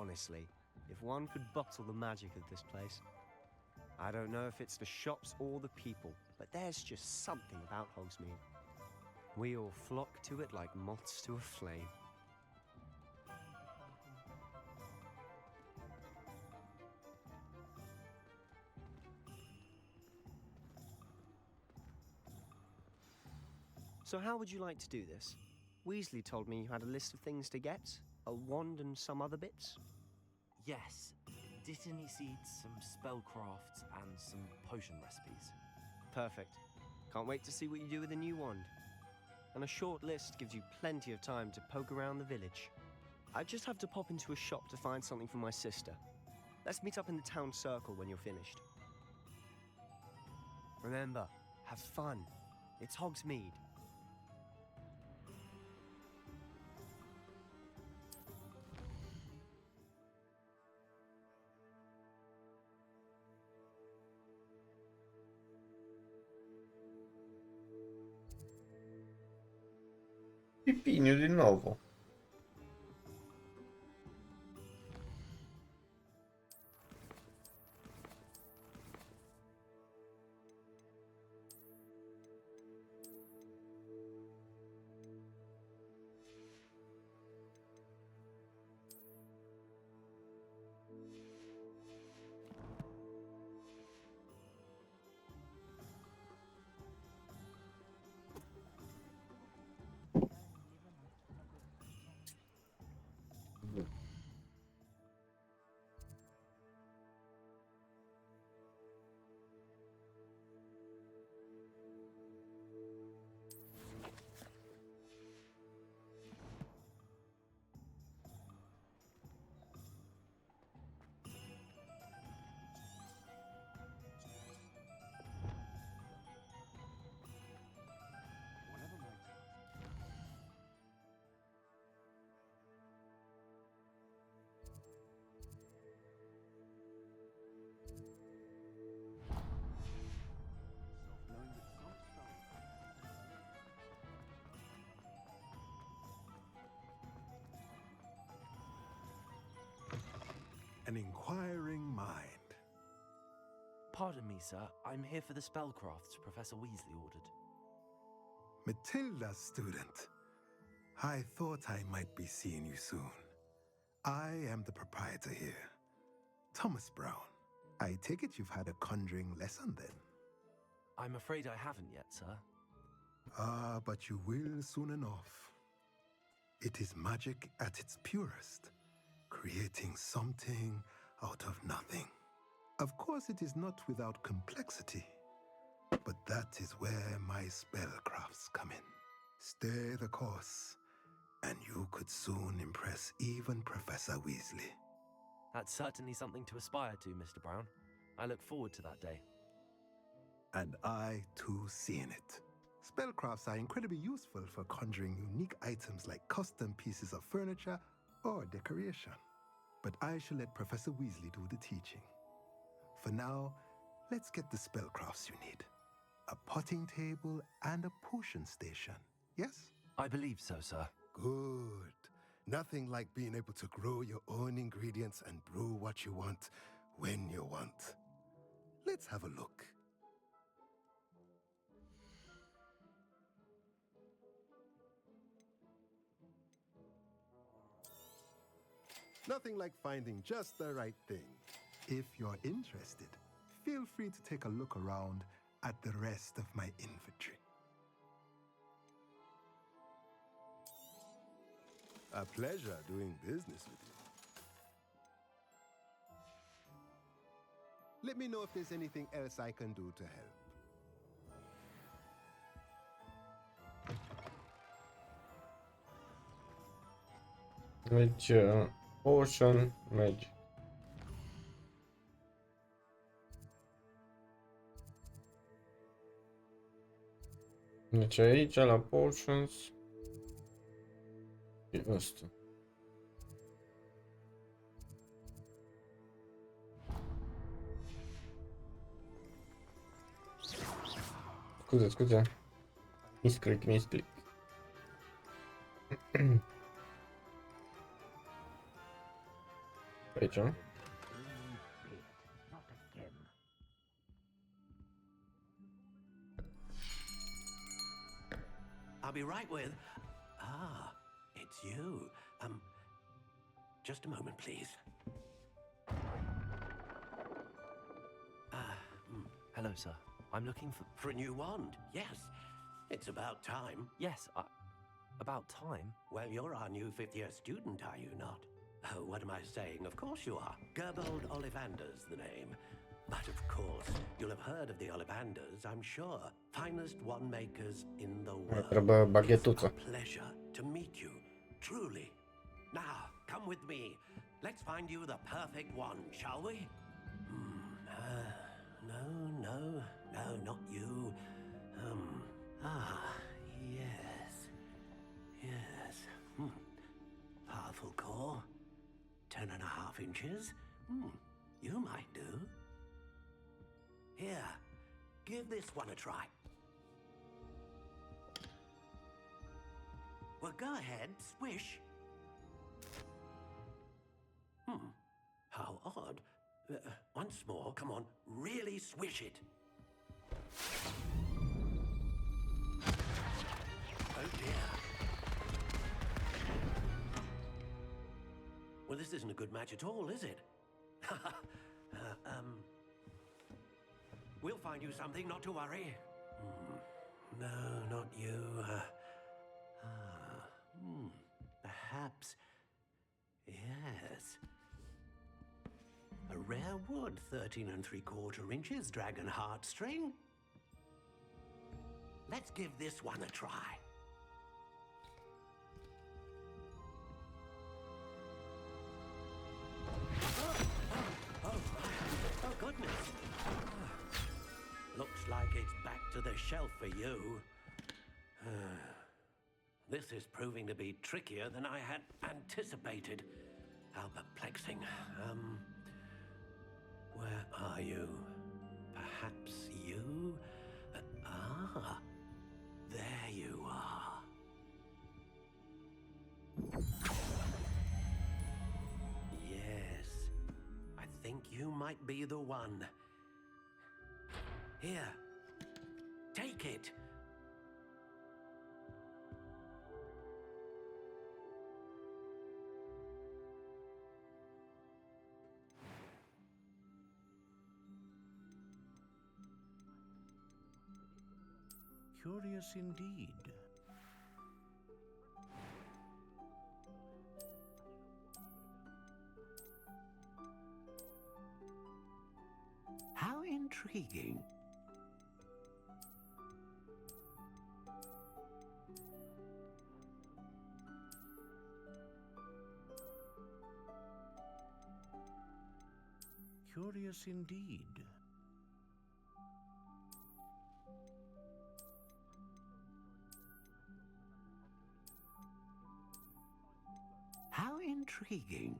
Honestly, if one could bottle the magic of this place. I don't know if it's the shops or the people, but there's just something about Hogsmeade. We all flock to it like moths to a flame. So how would you like to do this? Weasley told me you had a list of things to get, a wand and some other bits. Yes, Dittany seeds, some spellcrafts, and some potion recipes. Perfect. Can't wait to see what you do with the new wand. And a short list gives you plenty of time to poke around the village. I just have to pop into a shop to find something for my sister. Let's meet up in the town circle when you're finished. Remember, have fun. It's Hogsmeade. Pipinho di nuovo. An inquiring mind. Pardon me, sir. I'm here for the spellcrafts Professor Weasley ordered. Matilda, student. I thought I might be seeing you soon. I am the proprietor here, Thomas Brown. I take it you've had a conjuring lesson then? I'm afraid I haven't yet, sir. Ah, but you will soon enough. It is magic at its purest, creating something out of nothing. Of course, it is not without complexity, but that is where my spellcrafts come in. Stay the course, and you could soon impress even Professor Weasley. That's certainly something to aspire to, Mr. Brown. I look forward to that day. And I, too, seeing it. Spellcrafts are incredibly useful for conjuring unique items like custom pieces of furniture or decoration. But I shall let Professor Weasley do the teaching. For now, let's get the spellcrafts you need. A potting table and a potion station, yes? I believe so, sir. Good. Nothing like being able to grow your own ingredients and brew what you want when you want. Let's have a look. Nothing like finding just the right thing. If you're interested, feel free to take a look around at the rest of my inventory. A pleasure doing business with you. Let me know if there's anything else I can do to help. Deci, Potion Magic. Deci aici la Potions e ăsta. Scuze. Misclick. aici. I'll be right with... Ah, it's you. Just a moment, please. Hello, sir. I'm looking For a new wand, yes. It's about time. Yes, about time? Well, you're our new fifth-year student, are you not? Oh, what am I saying? Of course you are. Gerbold Ollivander's the name. But of course, you'll have heard of the Ollivanders, I'm sure. Finest wand makers in the world. Trebuie It's baghetuță. a pleasure to meet you, truly. Now, come with me. Let's find you the perfect one, shall we? No, not you. Yes. Powerful core. 10.5 inches. You might do. Here, give this one a try. Well, go ahead, swish. How odd. Once more, come on, really swish it. Oh dear. Well, this isn't a good match at all, is it? We'll find you something, not to worry. No, not you. Perhaps. Yes. A rare wood, 13 3/4 inches, dragon heartstring. Let's give this one a try. Oh, goodness. Looks like it's back to the shelf for you. This is proving to be trickier than I had anticipated. How perplexing. Where are you? Perhaps you? There you are. Yes, I think you might be the one. Here, take it. Curious indeed. How intriguing. Curious indeed. How intriguing.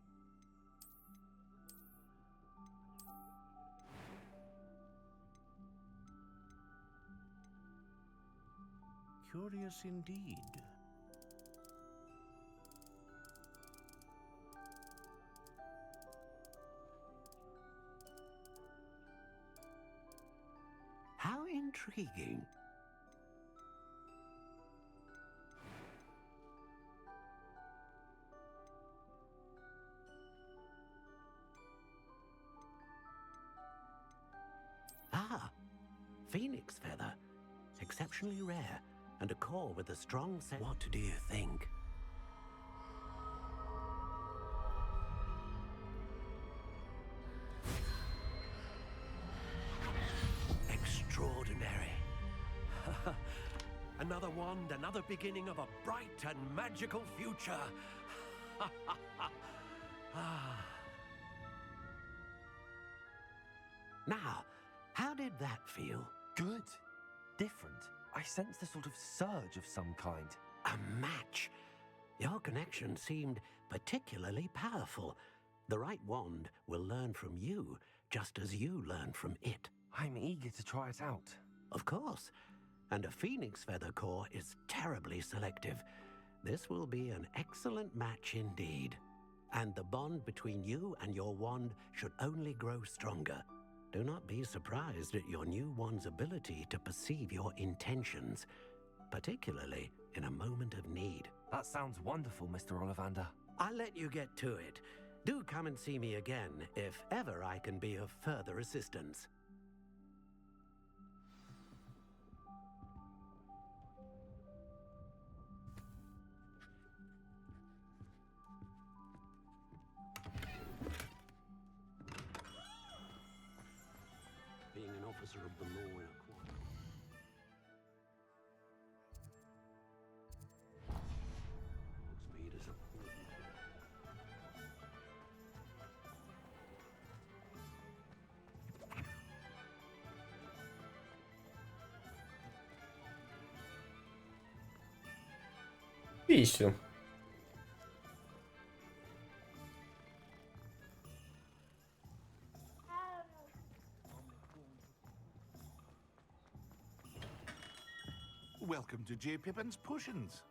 Curious indeed. How intriguing. Phoenix feather. Exceptionally rare, and a core with a strong scent. What do you think? Extraordinary. Another wand, another beginning of a bright and magical future. Now, how did that feel? Good. Different. I sensed a sort of surge of some kind. A match. Your connection seemed particularly powerful. The right wand will learn from you, just as you learn from it. I'm eager to try it out. Of course. And a phoenix feather core is terribly selective. This will be an excellent match indeed. and the bond between you and your wand should only grow stronger. Do not be surprised at your new wand's ability to perceive your intentions, particularly in a moment of need. That sounds wonderful, Mr. Ollivander. I'll let you get to it. Do come and see me again if ever I can be of further assistance. Being an officer of the law in a court. Speed is important. Bicho. Welcome to J. Pippin's Potions.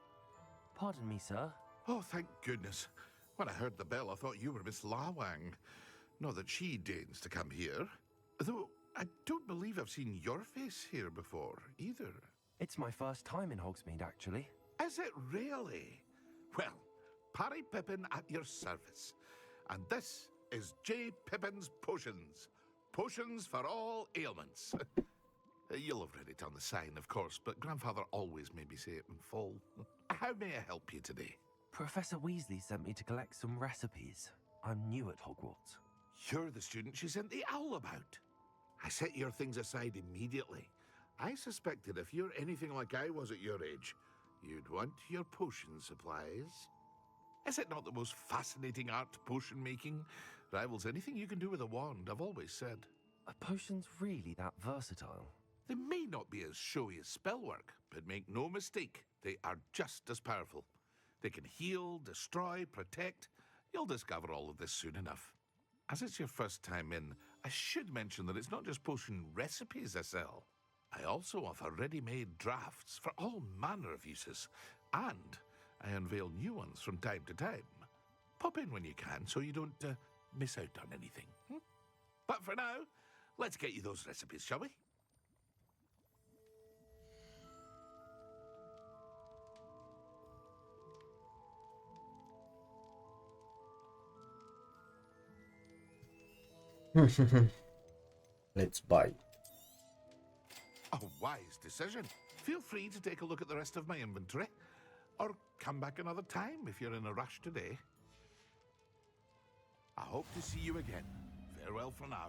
Pardon me, sir. Oh, thank goodness. When I heard the bell, I thought you were Miss Lawang. Not that she deigns to come here. Though I don't believe I've seen your face here before, either. It's my first time in Hogsmeade, actually. Is it really? Well, Parry Pippin at your service. And this is J. Pippin's Potions. Potions for all ailments. You'll have read it on the sign, of course, but Grandfather always made me say it in full. How may I help you today? Professor Weasley sent me to collect some recipes. I'm new at Hogwarts. You're the student she sent the owl about. I set your things aside immediately. I suspected if you're anything like I was at your age, you'd want your potion supplies. Is it not the most fascinating art, potion making? Rivals anything you can do with a wand, I've always said. Are potions really that versatile? They may not be as showy as spellwork, but make no mistake, they are just as powerful. They can heal, destroy, protect. You'll discover all of this soon enough. As it's your first time in, I should mention that it's not just potion recipes I sell. I also offer ready-made drafts for all manner of uses, and I unveil new ones from time to time. Pop in when you can so you don't miss out on anything. But for now, let's get you those recipes, shall we? Let's buy. A wise decision. Feel free to take a look at the rest of my inventory, or come back another time if you're in a rush today. I hope to see you again. Farewell for now.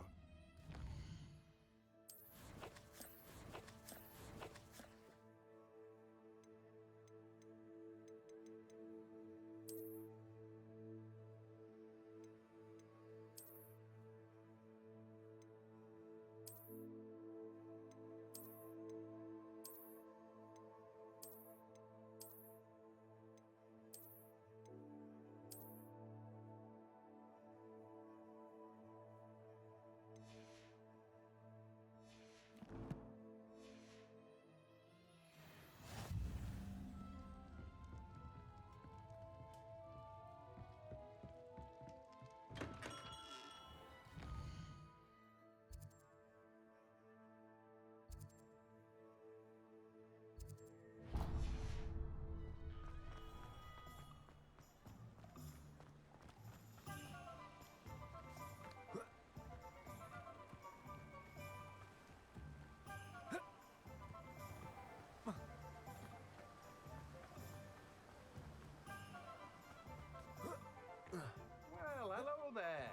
Well, hello there.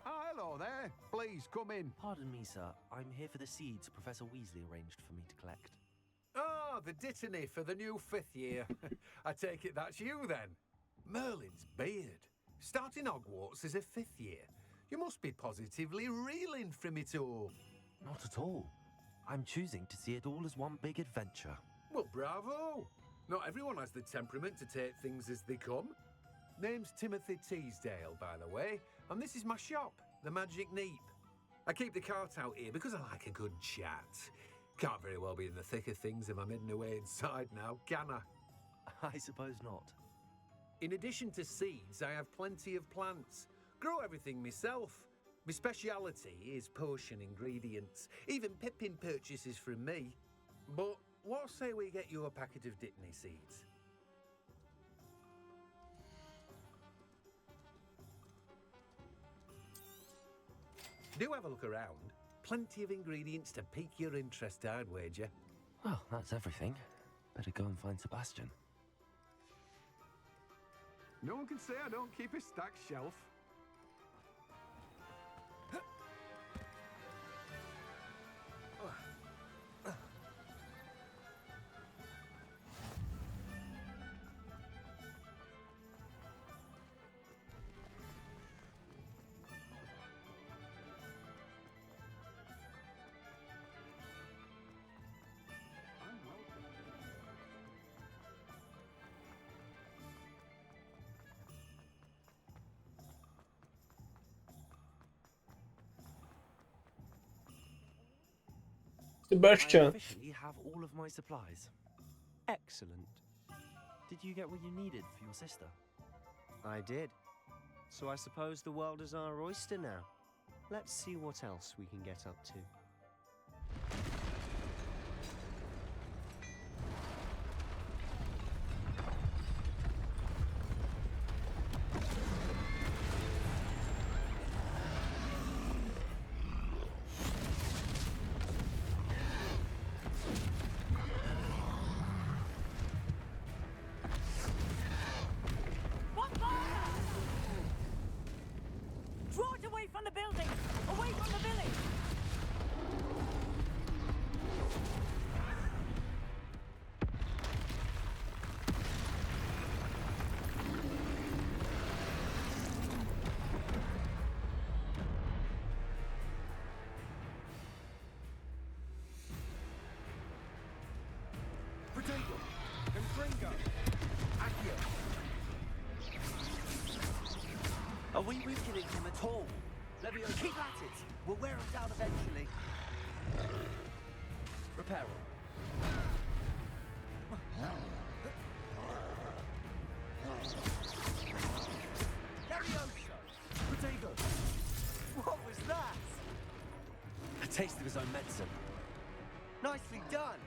Hello there. Please come in. Pardon me, sir. I'm here for the seeds Professor Weasley arranged for me to collect. Ah, the dittany for the new 5th year. I take it that's you then. Merlin's beard. Starting Hogwarts as a 5th year. You must be positively reeling from it all. Not at all. I'm choosing to see it all as one big adventure. Well, bravo. Not everyone has the temperament to take things as they come. Name's Timothy Teasdale, by the way, and this is my shop, the Magic Neep. I keep the cart out here because I like a good chat. Can't very well be in the thick of things if I'm hidden away inside now, can I? I suppose not. In addition to seeds, I have plenty of plants. Grow everything myself. My speciality is potion ingredients. Even Pippin purchases from me. But what say we get you a packet of Dittany seeds? Do have a look around. Plenty of ingredients to pique your interest, I'd wager. Well, that's everything. Better go and find Sebastian. No one can say I don't keep a stacked shelf. I Sebastian. officially have all of my supplies. Excellent. Did you get what you needed for your sister? I did. So I suppose the world is our oyster now. Let's see what else we can get up to. Draw it away from the building! Away from the village! Potato! Confringo! Accio! Are we weakening him at all? Levio, keep at it! We'll wear him down eventually. Repair him. Levioso! Potato! What was that? A taste of his own medicine. Nicely done!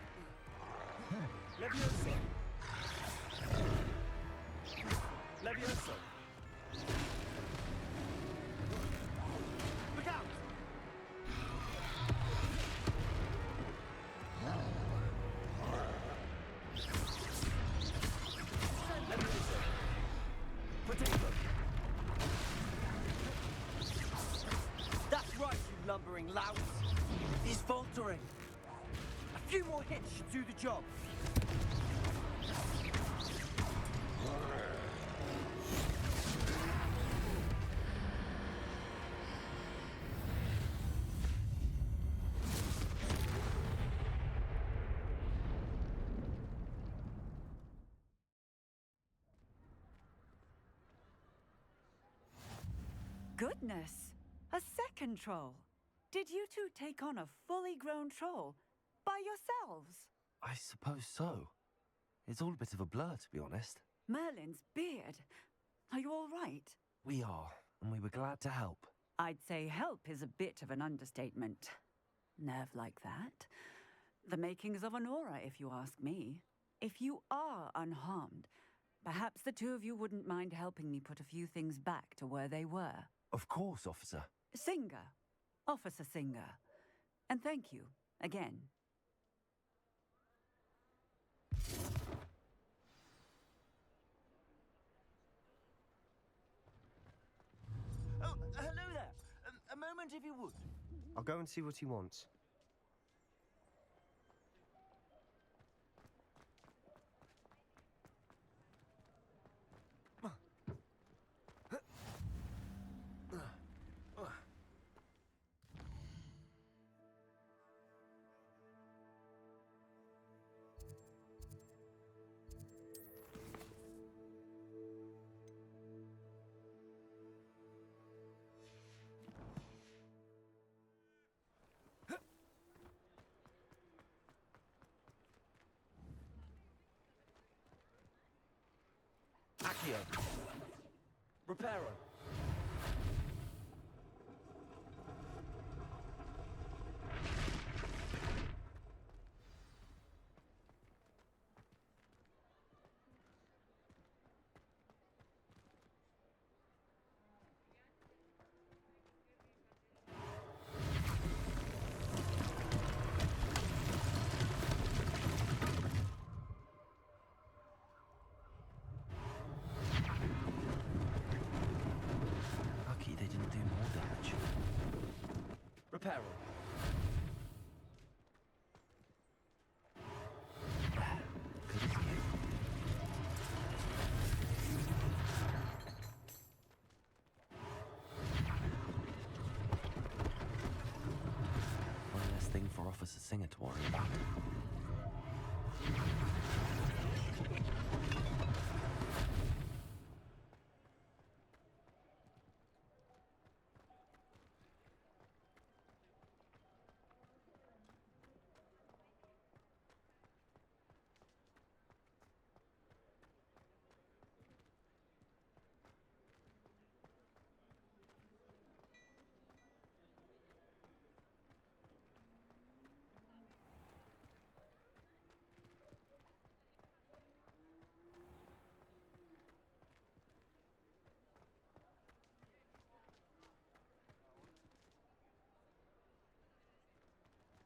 Levioso! Levioso! Look out! Levioso! Potato! That's right, you lumbering lout! He's faltering! A few more hits should do the job! Goodness! A second troll! Did you two take on a fully grown troll? By yourselves? I suppose so. It's all a bit of a blur, to be honest. Merlin's beard. Are you all right? We are, and we were glad to help. I'd say help is a bit of an understatement. Nerve like that. The makings of an aura, if you ask me. If you are unharmed, perhaps the two of you wouldn't mind helping me put a few things back to where they were. Of course, officer. Singer. Officer Singer. And thank you, again. Oh, hello there. A moment, if you would. I'll go and see what he wants. Accio. Reparo. Lucky they didn't do more damage. Reparo. Good as new. One less thing for Officer Singer to worry about.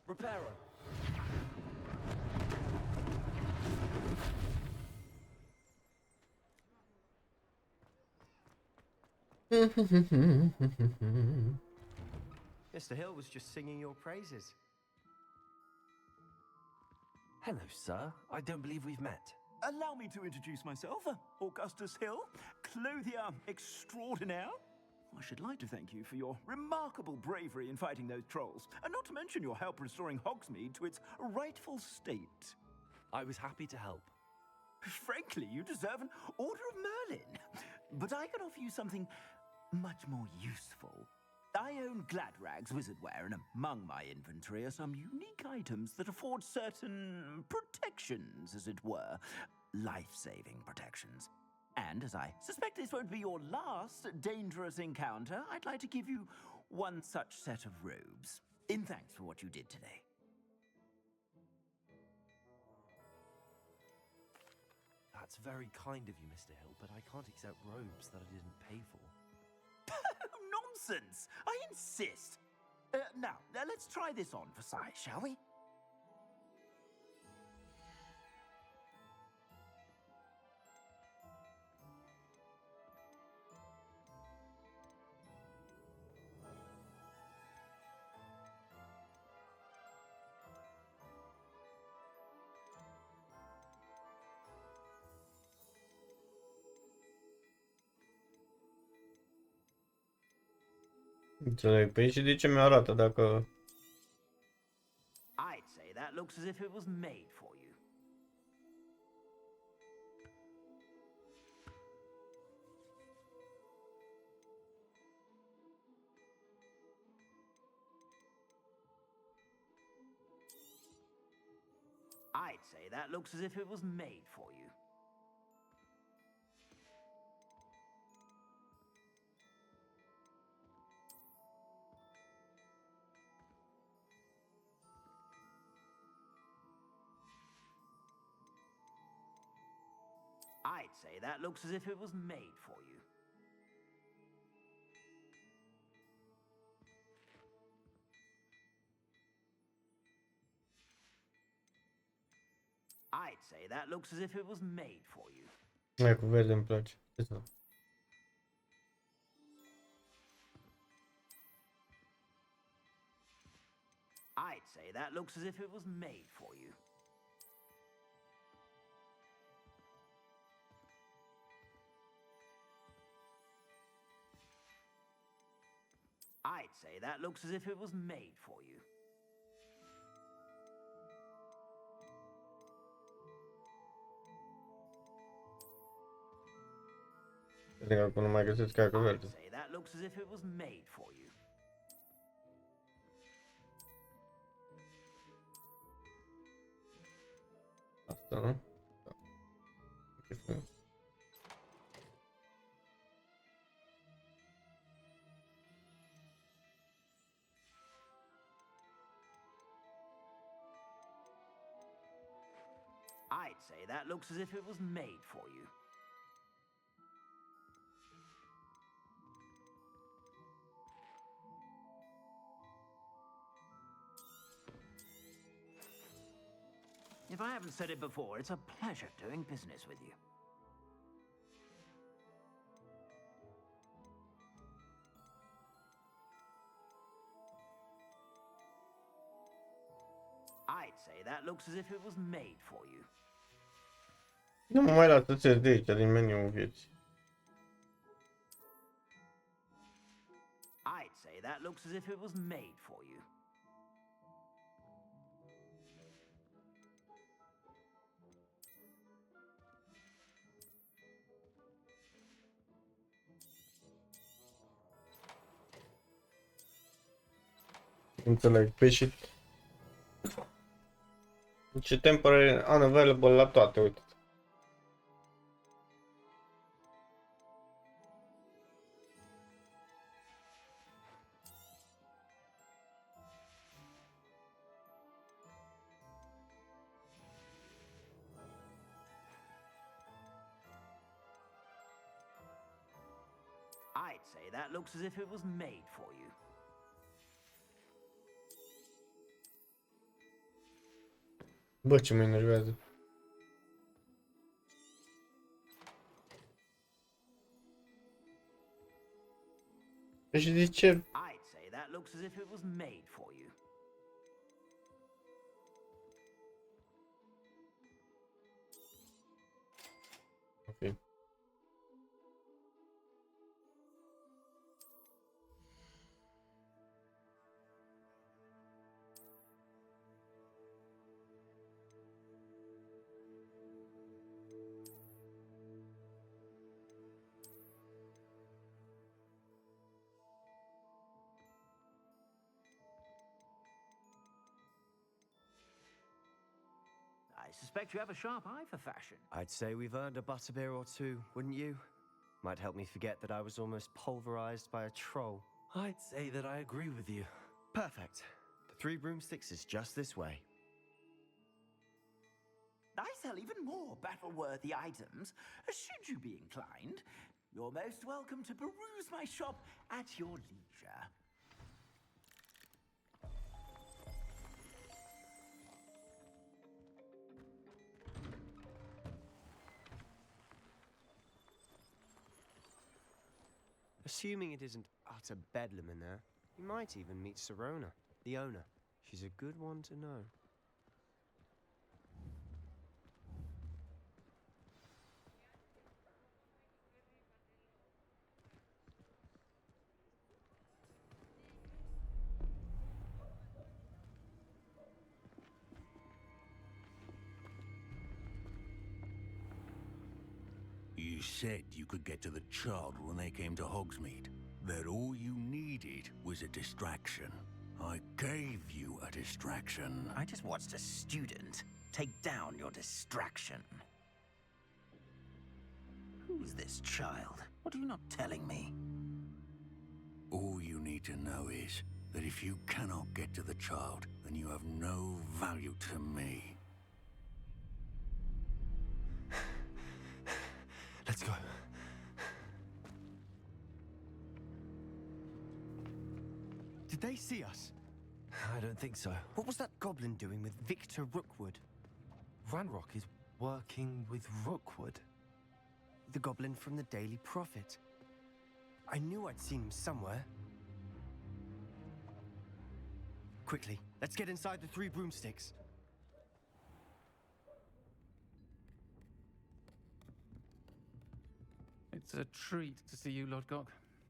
Reparo. Mr. Hill was just singing your praises. Hello, sir. I don't believe we've met. Allow me to introduce myself, Augustus Hill, clothier extraordinaire. I should like to thank you for your remarkable bravery in fighting those trolls, and not to mention your help restoring Hogsmeade to its rightful state. I was happy to help. Frankly, you deserve an Order of Merlin. But I can offer you something much more useful. I own Gladrag's wizardware, and among my inventory are some unique items that afford certain protections, as it were. Life-saving protections. And as I suspect this won't be your last dangerous encounter, I'd like to give you one such set of robes, in thanks for what you did today. That's very kind of you, Mr. Hill, but I can't accept robes that I didn't pay for. Nonsense! I insist! Now, let's try this on for size, shall we? Înțeleg. Păi și de ce mi arată dacă... I'd say that looks as if it was made for you. I'd say that looks as if it was made for you. I'd say that looks as if it was made for you. I'd say that looks as if it was made for you. Hai cu verde îmi place. I'd say that looks as if it was made for you. I'd say that looks as if it was made for you. Cred că acum nu mai găsesc aia cu I'd verde. say that looks as if it was made for you. Asta, nu? Da. I'd say that looks as if it was made for you. If I haven't said it before, it's a pleasure doing business with you. I'd say that looks as if it was made for you. Nu mă mai lasă SSD aici din meniul vieții. I'd say that looks as if it was made for you. Înțeleg. Păi și... Ce temporary unavailable la toate, uite. I'd say that looks as if it was made for you. Bă, ce mă enervează. Și de ce? I'd say that looks as if it was made for you. Ok. I suspect you have a sharp eye for fashion. I'd say we've earned a butterbeer or two, wouldn't you? Might help me forget that I was almost pulverized by a troll. I'd say that I agree with you. Perfect. The 3 broomsticks is just this way. I sell even more battle-worthy items. Should you be inclined, you're most welcome to peruse my shop at your leisure. Assuming it isn't utter bedlam in there, you might even meet Serona, the owner. She's a good one to know. You said you could get to the child when they came to Hogsmeade. That all you needed was a distraction. I gave you a distraction. I just watched a student take down your distraction. Who's this child? What are you not telling me? All you need to know is that if you cannot get to the child, then you have no value to me. Let's go. Did they see us? I don't think so. What was that goblin doing with Victor Rookwood? Ranrock is working with Rookwood. The goblin from the Daily Prophet. I knew I'd seen him somewhere. Quickly, let's get inside the 3 broomsticks. It's a treat to see you, Lodgok.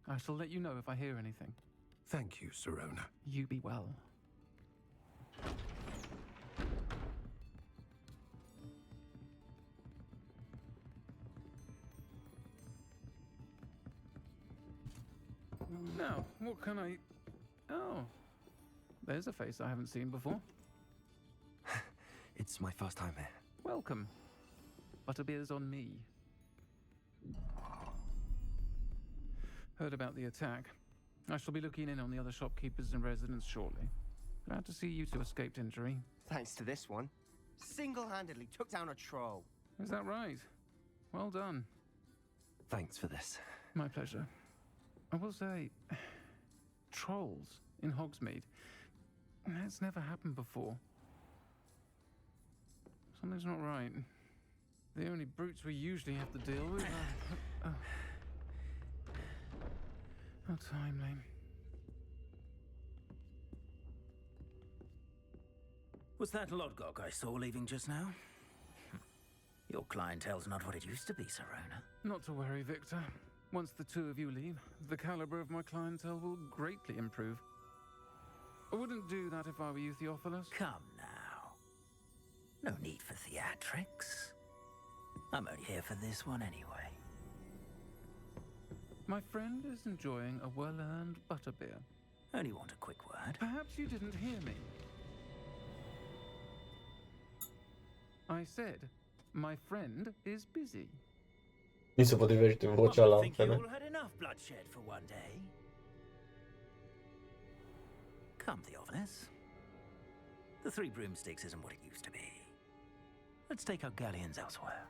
I shall let you know if I hear anything. Thank you, Serona. You be well. Now, what can I... Oh, there's a face I haven't seen before. It's my first time here. Welcome. Butterbeer's on me. Heard about the attack. I shall be looking in on the other shopkeepers and residents shortly. Glad to see you two escaped injury. Thanks to this one. Single-handedly took down a troll. Is that right? Well done. Thanks for this. My pleasure. I will say, trolls in Hogsmeade. That's never happened before. Something's not right. The only brutes we usually have to deal with are... How timely. Was that Lodgok I saw leaving just now? Your clientele's not what it used to be, Serona. Not to worry, Victor. Once the two of you leave, the caliber of my clientele will greatly improve. I wouldn't do that if I were you, Theophilus. Come now. No need for theatrics. I'm only here for this one anyway. My friend is enjoying a well-earned butterbeer. Only want a quick word. Perhaps you didn't hear me. I said, my friend is busy. Mi se potrivește vocea la I think you femeie. all had enough bloodshed for one day. Come, Theophilus. The Three Broomsticks isn't what it used to be. Let's take our galleons elsewhere.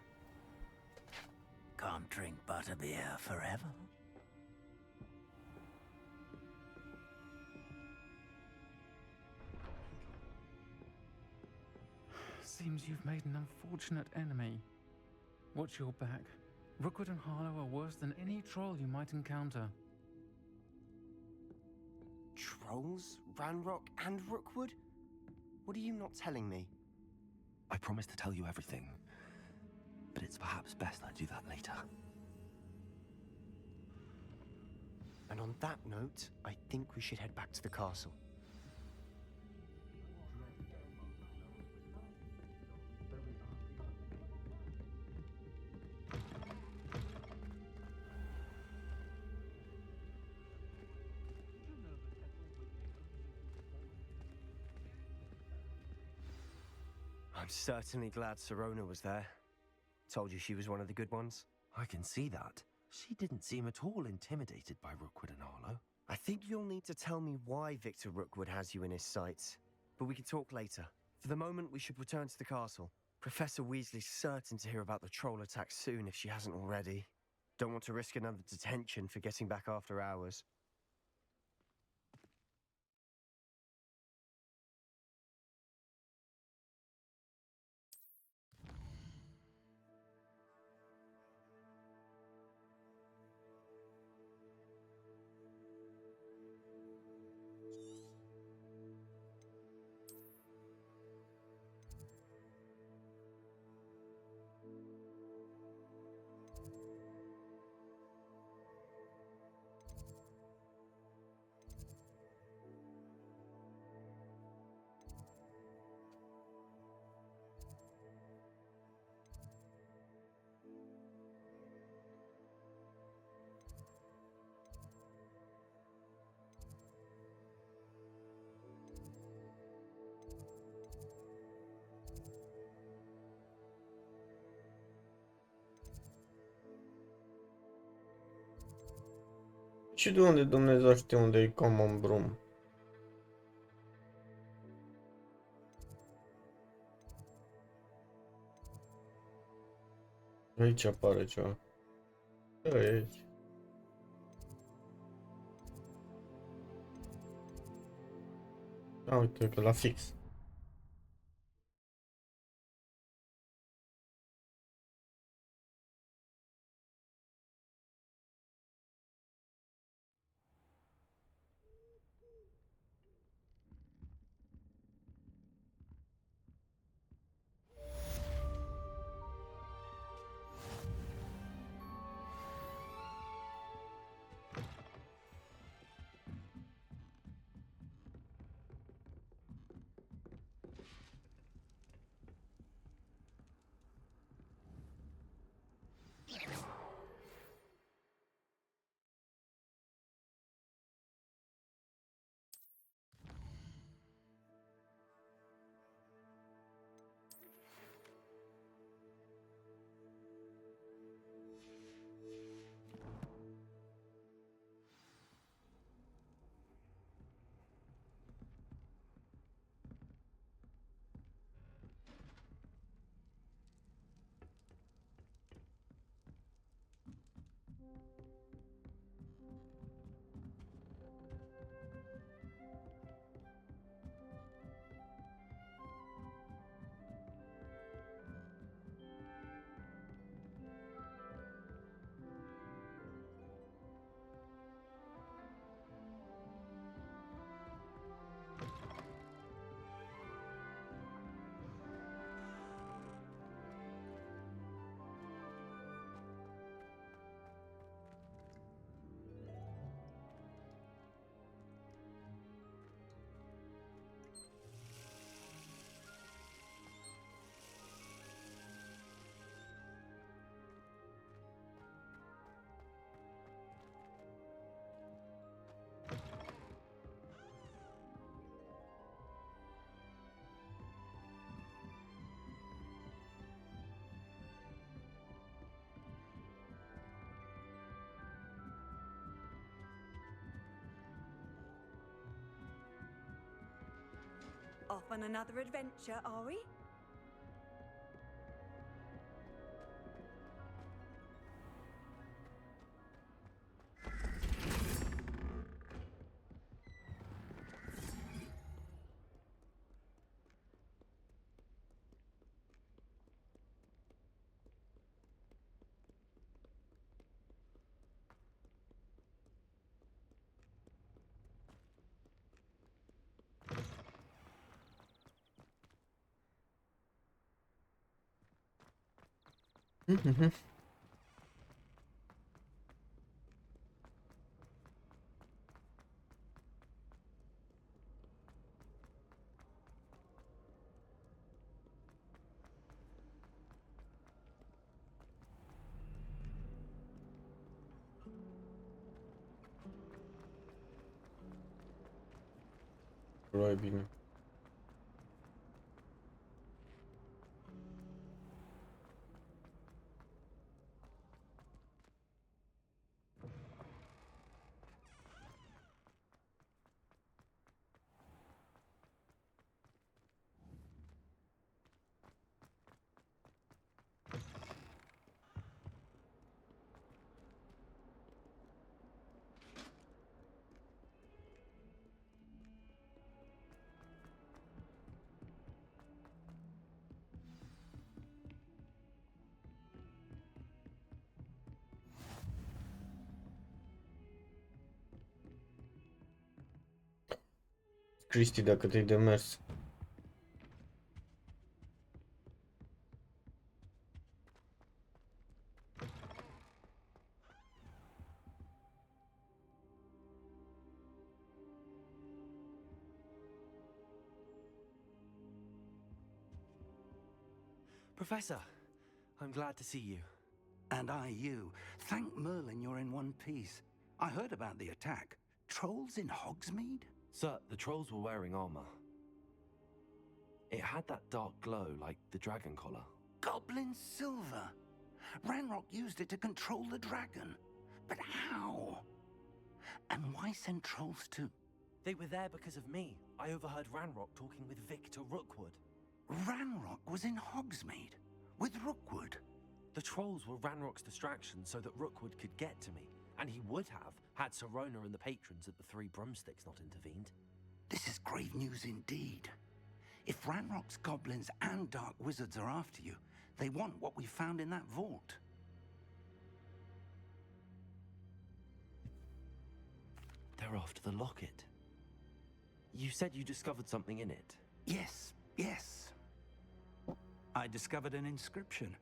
Can't drink butterbeer forever. Seems you've made an unfortunate enemy. Watch your back. Rookwood and Harlow are worse than any troll you might encounter. Trolls? Ranrock and Rookwood? What are you not telling me? I promise to tell you everything, but it's perhaps best I do that later. And on that note, I think we should head back to the castle. I'm certainly glad Serona was there. Told you she was one of the good ones. I can see that. She didn't seem at all intimidated by Rookwood and Harlow. I think you'll need to tell me why Victor Rookwood has you in his sights. But we can talk later. For the moment, we should return to the castle. Professor Weasley's certain to hear about the troll attack soon if she hasn't already. Don't want to risk another detention for getting back after hours. Și de unde Dumnezeu știe unde e Common Broom? Aici apare ceva. Da, e aici. Da, uite că la fix. Off on another adventure, are we? Roy bine. Cristi, dacă te-ai de mers. Professor, I'm glad to see you. And I you. Thank Merlin you're in one piece. I heard about the attack. Trolls in Hogsmeade? Sir, the trolls were wearing armor. It had that dark glow like the dragon collar. Goblin silver. Ranrock used it to control the dragon. But how? And why send trolls to... They were there because of me. I overheard Ranrock talking with Victor Rookwood. Ranrock was in Hogsmeade? With Rookwood? The trolls were Ranrock's distraction so that Rookwood could get to me. And he would have, had Serona and the patrons at the Three Broomsticks not intervened. This is grave news indeed. If Ranrock's goblins and dark wizards are after you, they want what we found in that vault. They're after the locket. You said you discovered something in it. Yes, yes. I discovered an inscription.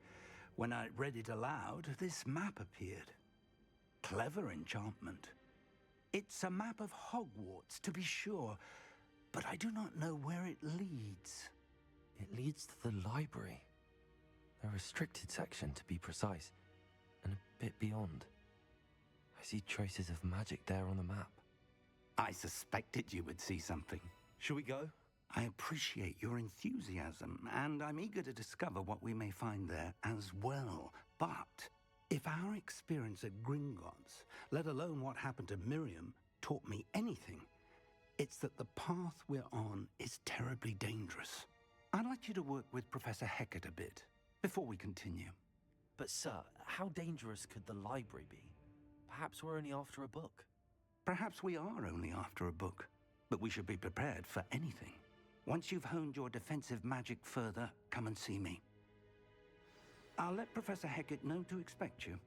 When I read it aloud, this map appeared. Clever enchantment. It's a map of Hogwarts, to be sure, but I do not know where it leads. It leads to the library. A restricted section, to be precise, and a bit beyond. I see traces of magic there on the map. I suspected you would see something. Shall we go? I appreciate your enthusiasm, and I'm eager to discover what we may find there as well. But if our experience at Gringotts, let alone what happened to Miriam, taught me anything, it's that the path we're on is terribly dangerous. I'd like you to work with Professor Hecat a bit before we continue. But sir, how dangerous could the library be? Perhaps we're only after a book. Perhaps we are only after a book, but we should be prepared for anything. Once you've honed your defensive magic further, come and see me. I'll let Professor Hecat know to expect you.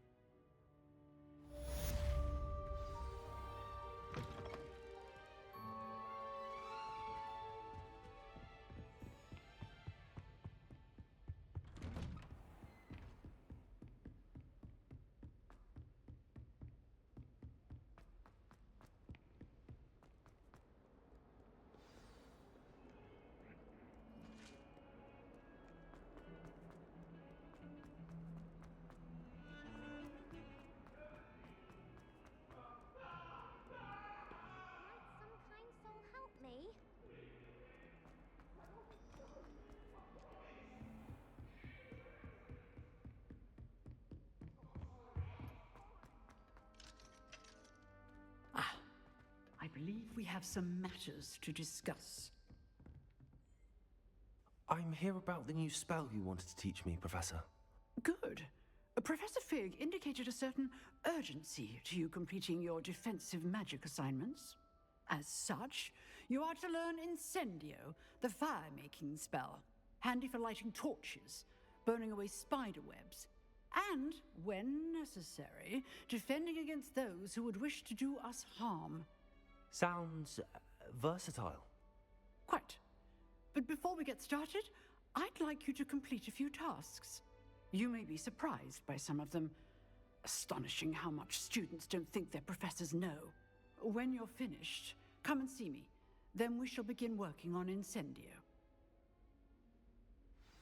I believe we have some matters to discuss. I'm here about the new spell you wanted to teach me, Professor. Good. Professor Fig indicated a certain urgency to you completing your defensive magic assignments. As such, you are to learn Incendio, the fire-making spell, handy for lighting torches, burning away spider webs, and, when necessary, defending against those who would wish to do us harm. Sounds versatile. Quite. But before we get started, I'd like you to complete a few tasks. You may be surprised by some of them. Astonishing how much students don't think their professors know. When you're finished, come and see me. Then we shall begin working on Incendio.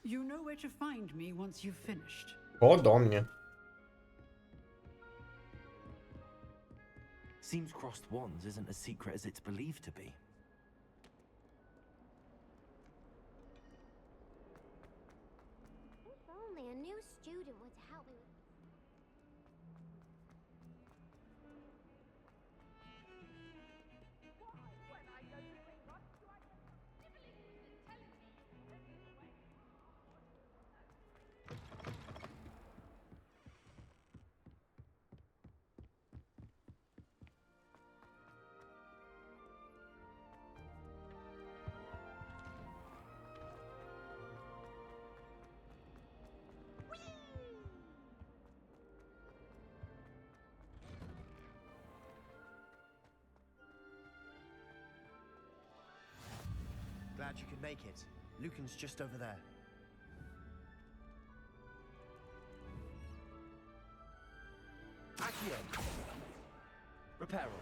You know where to find me once you've finished. O, Doamne. Seems crossed wands isn't as secret as it's believed to be. If only a new student would help me with... Glad you could make it. Lucan's just over there. Accio. Reparo.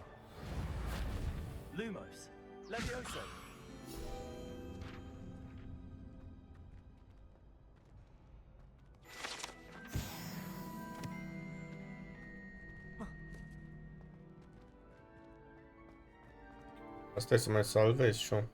Lumos. Levioso. Asta e să mai salvez și eu.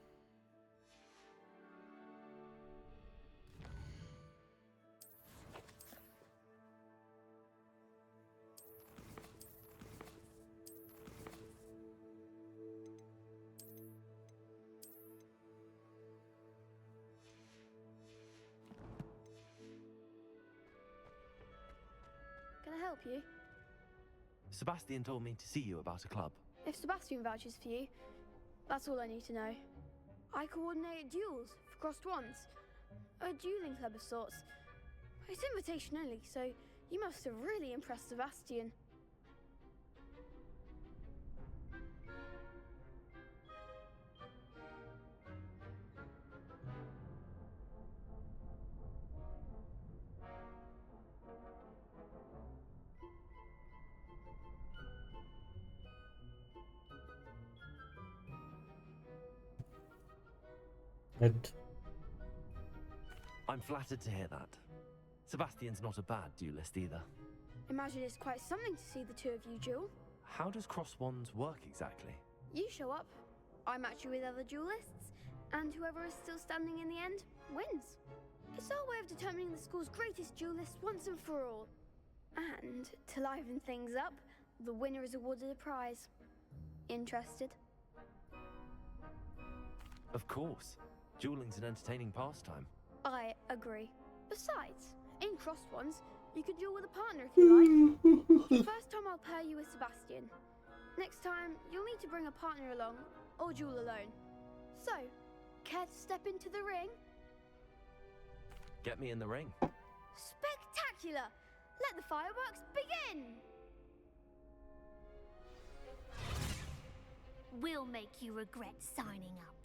Can I help you? Sebastian told me to see you about a club. If Sebastian vouches for you, that's all I need to know. I coordinate duels for crossed wands. A dueling club of sorts. It's invitation only, so you must have really impressed Sebastian. Ed. I'm flattered to hear that. Sebastian's not a bad duelist either. Imagine it's quite something to see the two of you duel. How does cross wands work exactly? You show up, I match you with other duelists, and whoever is still standing in the end wins. It's our way of determining the school's greatest duelist once and for all. And to liven things up, the winner is awarded a prize. Interested? Of course. Dueling's an entertaining pastime. I agree. Besides, in crossed ones, you can duel with a partner if you like. First time I'll pair you with Sebastian. Next time, you'll need to bring a partner along, or duel alone. So, care to step into the ring? Get me in the ring. Spectacular! Let the fireworks begin! We'll make you regret signing up.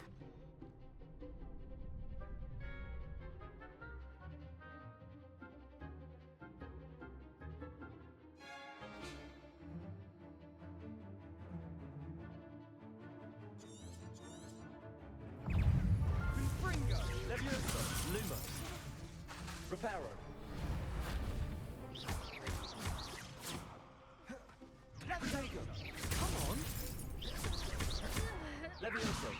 Levioso. Lumos. Reparo. DeathAdder. Come on. Levioso.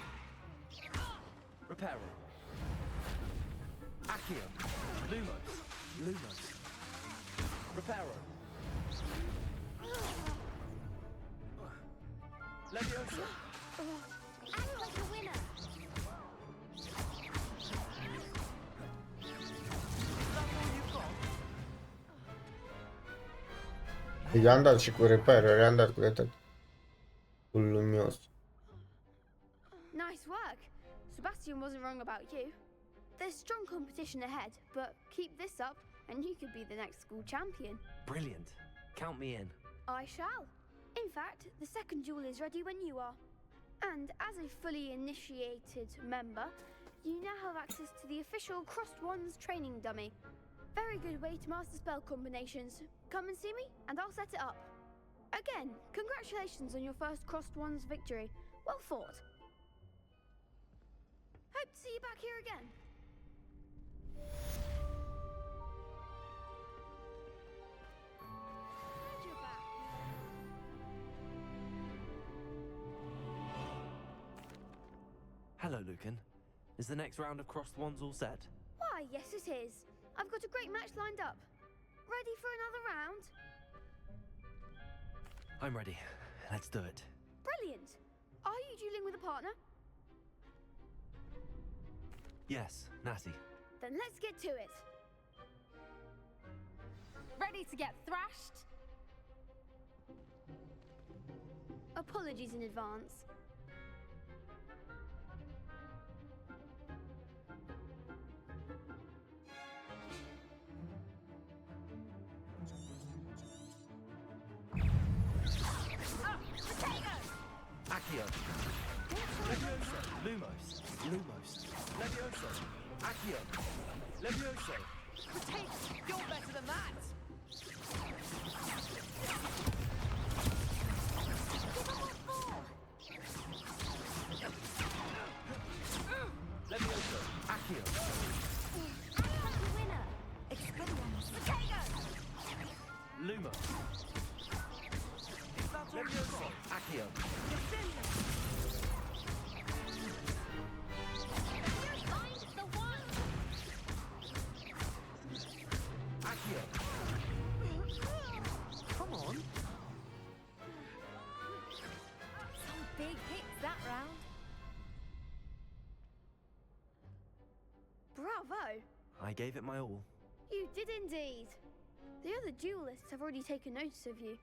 Reparo. Accio. Lumos. Lumos. Reparo. Levioso. Act like a winner. I-am dat și cu repairul, i-am dat cu atât. Cu lumios. Nice work. Sebastian wasn't wrong about you. There's strong competition ahead, but keep this up and you could be the next school champion. Brilliant. Count me in. I shall. In fact, the second duel is ready when you are. And as a fully initiated member, you now have access to the official Crossed Wands training dummy. Very good way to master spell combinations. Come and see me, and I'll set it up. Again, congratulations on your first Crossed Wands victory. Well fought. Hope to see you back here again. Glad you're back. Hello, Lucan. Is the next round of Crossed Wands all set? Why, yes it is. I've got a great match lined up. Ready for another round? I'm ready. Let's do it. Brilliant. Are you dueling with a partner? Yes, Natty. Then let's get to it. Ready to get thrashed? Apologies in advance. Accio. Levioso. Lumos. Lumos. Levioso. Accio. Levioso. Potato, you're better than that! Levioso. Accio. Winner! Experience! Potato! Lumos. Levioso. Accio. Come on. Some big hits that round. Bravo! I gave it my all. You did indeed. The other duelists have already taken notice of you,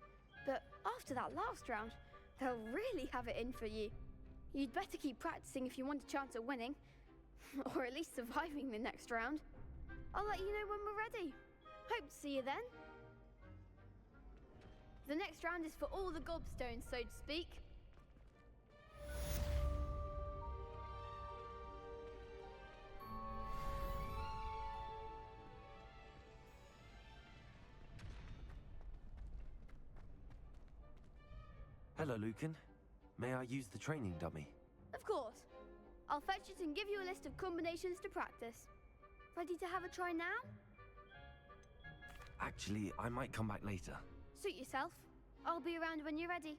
but after that last round, they'll really have it in for you. You'd better keep practicing if you want a chance at winning, or at least surviving the next round. I'll let you know when we're ready. Hope to see you then. The next round is for all the gobstones, so to speak. Hello, Lucan. May I use the training dummy? Of course. I'll fetch it and give you a list of combinations to practice. Ready to have a try now? Actually, I might come back later. Suit yourself. I'll be around when you're ready.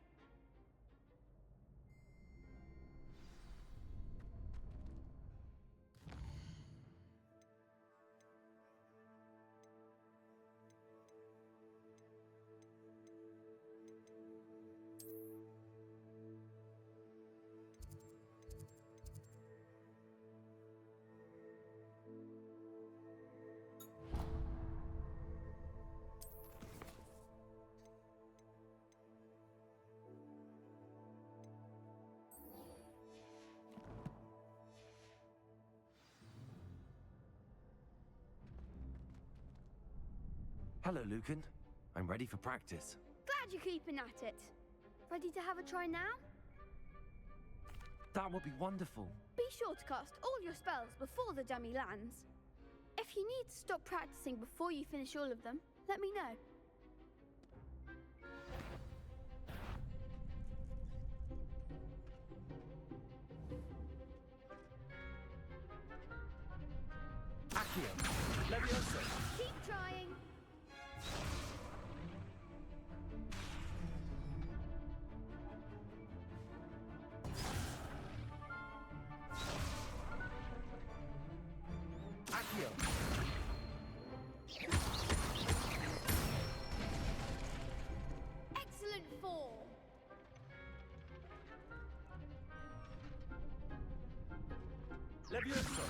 Hello, Lucan. I'm ready for practice. Glad you're keeping at it. Ready to have a try now? That would be wonderful. Be sure to cast all your spells before the dummy lands. If you need to stop practicing before you finish all of them, let me know. Accio. Levioso. Keep trying. Accio. Excellent form. Levioso.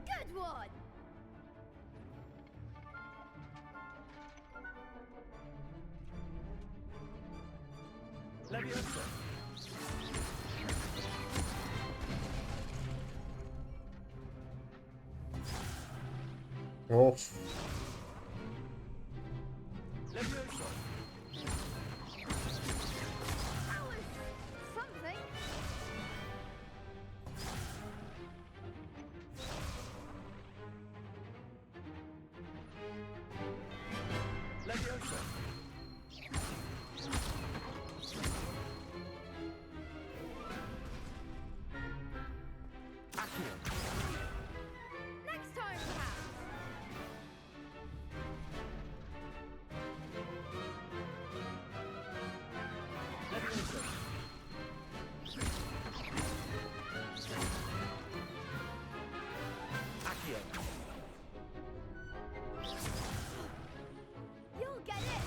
Good one. Of. Something. Next time, perhaps. You'll get it.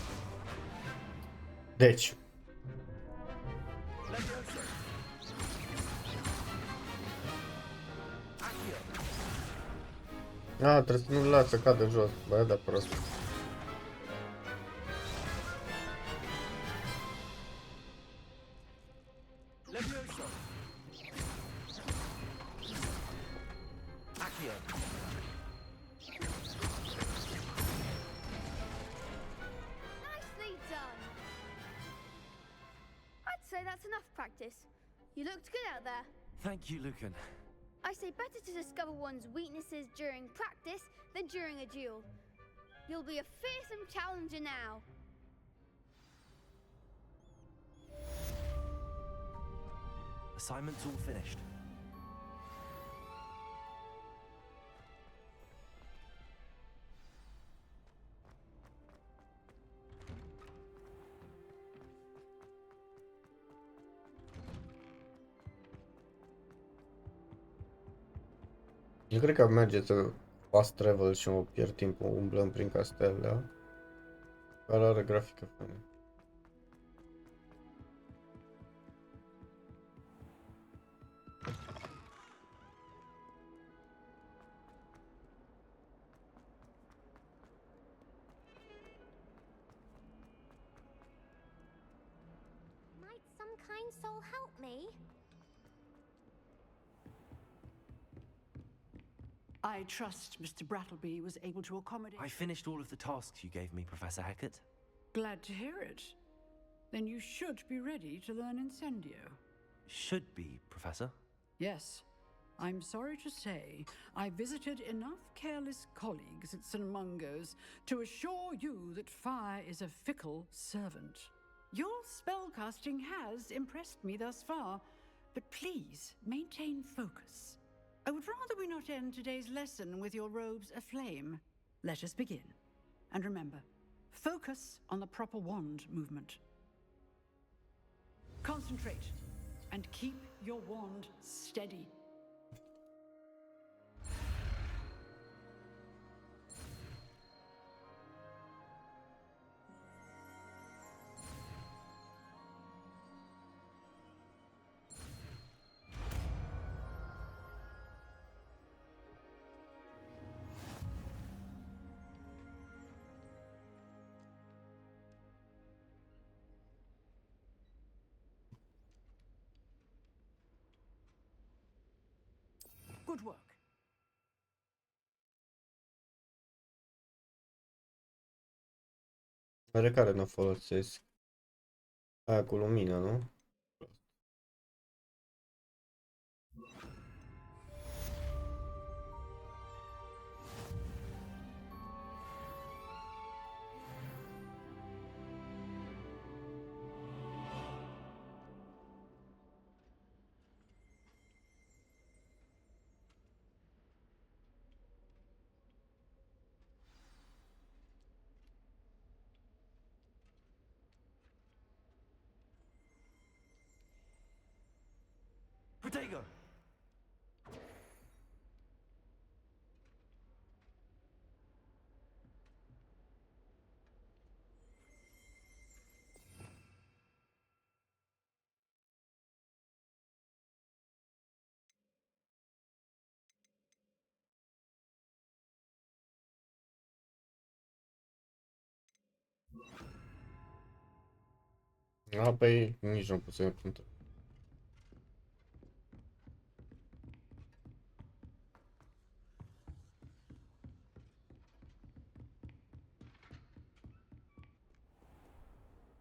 Deci. A, trebuie să nu-l las să cadă jos. Bă, da, prost. Nicely done. I'd say that's enough practice. You looked good out there. Thank you, Lucan. I say better to discover one's weaknesses during practice than during a duel. You'll be a fearsome challenger now. Assignment's all finished. Eu cred că merge să fast travel și mă pierd timpul umblând prin castel, da? Care are grafică funny. Might some kind soul help me? I trust Mr. Brattleby was able to accommodate. I finished all of the tasks you gave me, Professor Hackett. Glad to hear it. Then you should be ready to learn Incendio. Should be, Professor. Yes. I'm sorry to say, I visited enough careless colleagues at St. Mungo's to assure you that fire is a fickle servant. Your spellcasting has impressed me thus far, but please maintain focus. I would rather we not end today's lesson with your robes aflame. Let us begin. And remember, focus on the proper wand movement. Concentrate and keep your wand steady. Good work. Are care nu folosesc. Aia cu lumină, nu? Protego! A, păi nici nu pot să-i întreb.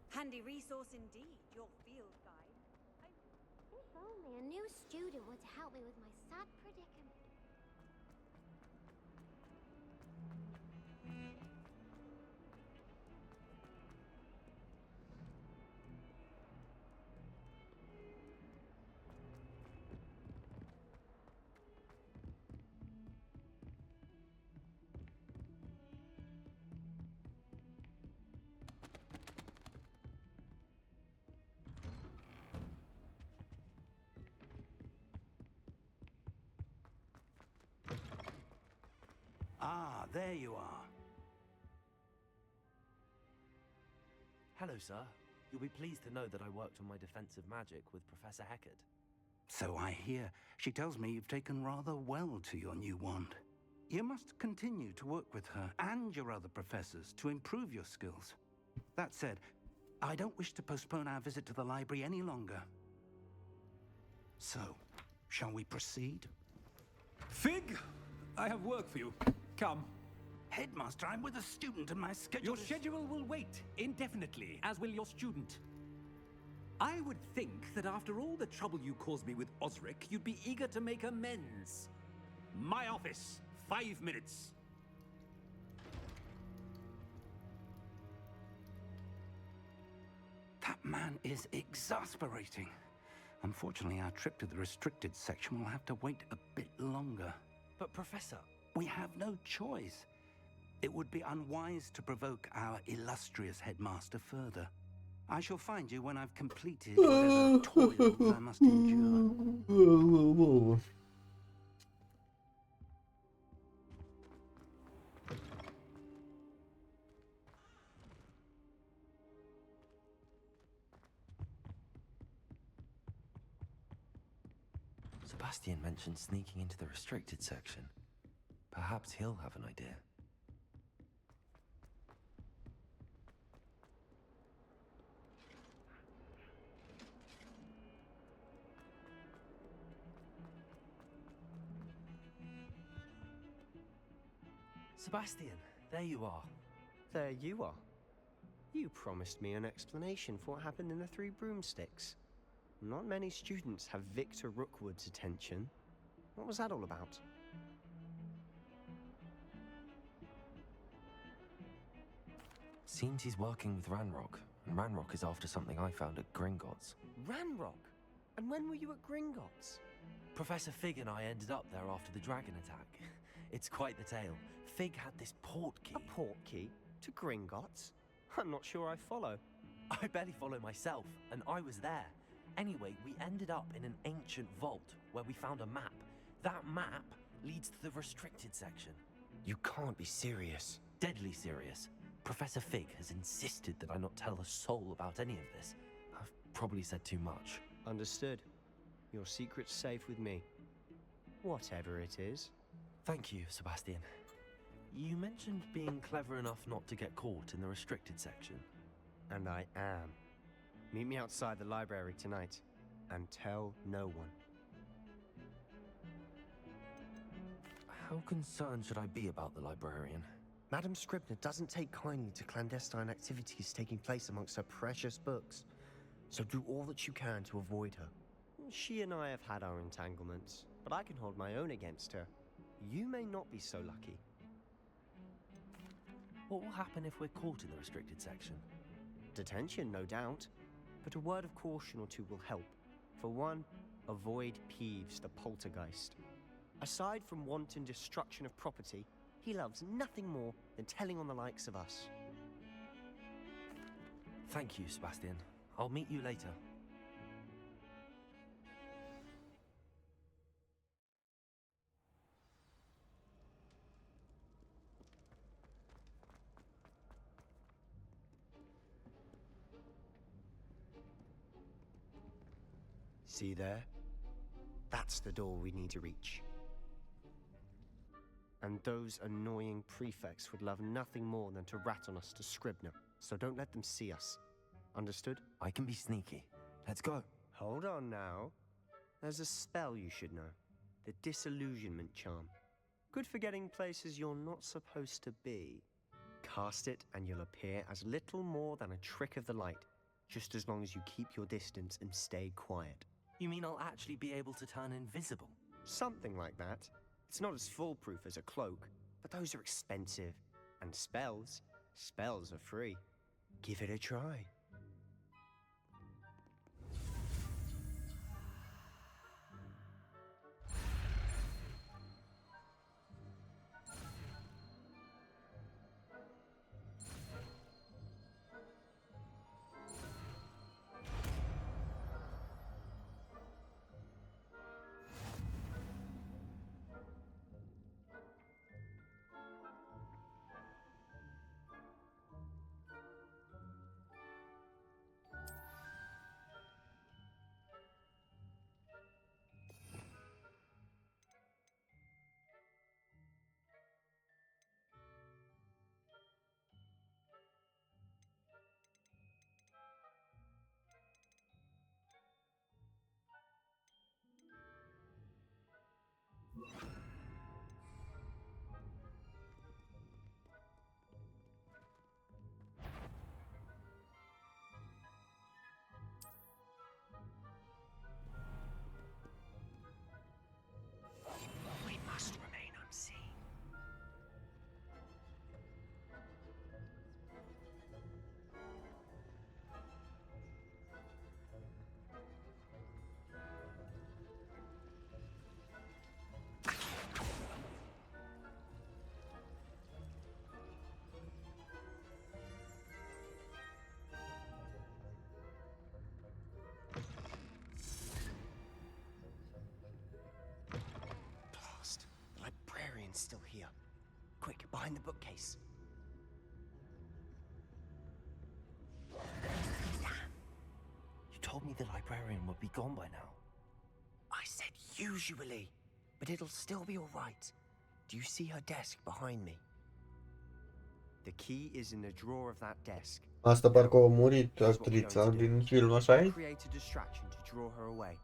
Handy resource indeed, your field guide. If only a new student were to help me with my sad predicament. Ah, there you are. Hello, sir. You'll be pleased to know that I worked on my defensive magic with Professor Heckard. So I hear. She tells me you've taken rather well to your new wand. You must continue to work with her and your other professors to improve your skills. That said, I don't wish to postpone our visit to the library any longer. So, shall we proceed? Fig, I have work for you. Come. Headmaster, I'm with a student and my schedule Your schedule will wait indefinitely, as will your student. I would think that after all the trouble you caused me with Osric, you'd be eager to make amends. My office, 5 minutes. That man is exasperating. Unfortunately, our trip to the restricted section will have to wait a bit longer. But, Professor... We have no choice. It would be unwise to provoke our illustrious headmaster further. I shall find you when I've completed whatever toils I must endure. Sebastian mentioned sneaking into the restricted section. Perhaps he'll have an idea. Sebastian, there you are. There you are. You promised me an explanation for what happened in the Three Broomsticks. Not many students have Victor Rookwood's attention. What was that all about? Seems he's working with Ranrock, and Ranrock is after something I found at Gringotts. Ranrock? And when were you at Gringotts? Professor Fig and I ended up there after the dragon attack. It's quite the tale. Fig had this port key. A port key? To Gringotts? I'm not sure I follow. I barely follow myself, and I was there. Anyway, we ended up in an ancient vault where we found a map. That map leads to the restricted section. You can't be serious. Deadly serious. Professor Fig has insisted that I not tell a soul about any of this. I've probably said too much. Understood. Your secret's safe with me. Whatever it is. Thank you, Sebastian. You mentioned being clever enough not to get caught in the restricted section. And I am. Meet me outside the library tonight, and tell no one. How concerned should I be about the librarian? Madam Scribner doesn't take kindly to clandestine activities taking place amongst her precious books, so do all that you can to avoid her. She and I have had our entanglements, but I can hold my own against her. You may not be so lucky. What will happen if we're caught in the restricted section? Detention, no doubt, but a word of caution or two will help. For one, avoid Peeves, the poltergeist. Aside from wanton destruction of property, he loves nothing more than telling on the likes of us. Thank you, Sebastian. I'll meet you later. See there? That's the door we need to reach. And those annoying prefects would love nothing more than to rat on us to Scribner, so don't let them see us. Understood? I can be sneaky. Let's go. Hold on now. There's a spell you should know. The Disillusionment Charm. Good for getting places you're not supposed to be. Cast it and you'll appear as little more than a trick of the light, just as long as you keep your distance and stay quiet. You mean I'll actually be able to turn invisible? Something like that. It's not as foolproof as a cloak, but those are expensive. And spells are free. Give it a try. We must remain unseen. Blast. The librarian's still here. Quick, behind the bookcase. You told me the librarian would be gone by now. I said usually, but it'll still be all right. Do you see her desk behind me? The key is in the drawer of that desk. Asta parcă a murit Here's what we're going actrița to do. din film, așa I'll e? create a distraction to draw her away.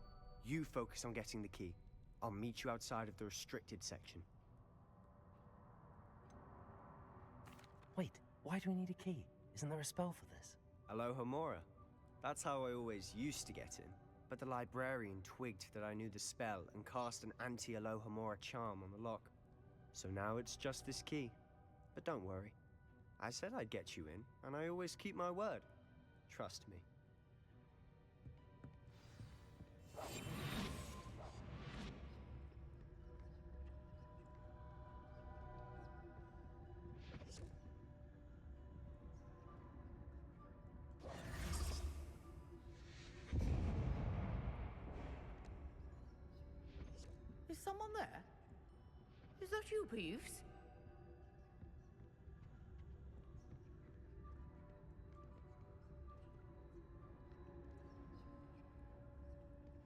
You focus on getting the key. I'll meet you outside of the restricted section. Wait, why do we need a key? Isn't there a spell for this? Aloha Mora. That's how I always used to get in. But the librarian twigged that I knew the spell and cast an anti-Aloha Mora charm on the lock. So now it's just this key. But don't worry. I said I'd get you in, and I always keep my word. Trust me. Is someone there? Is that you, Peeves?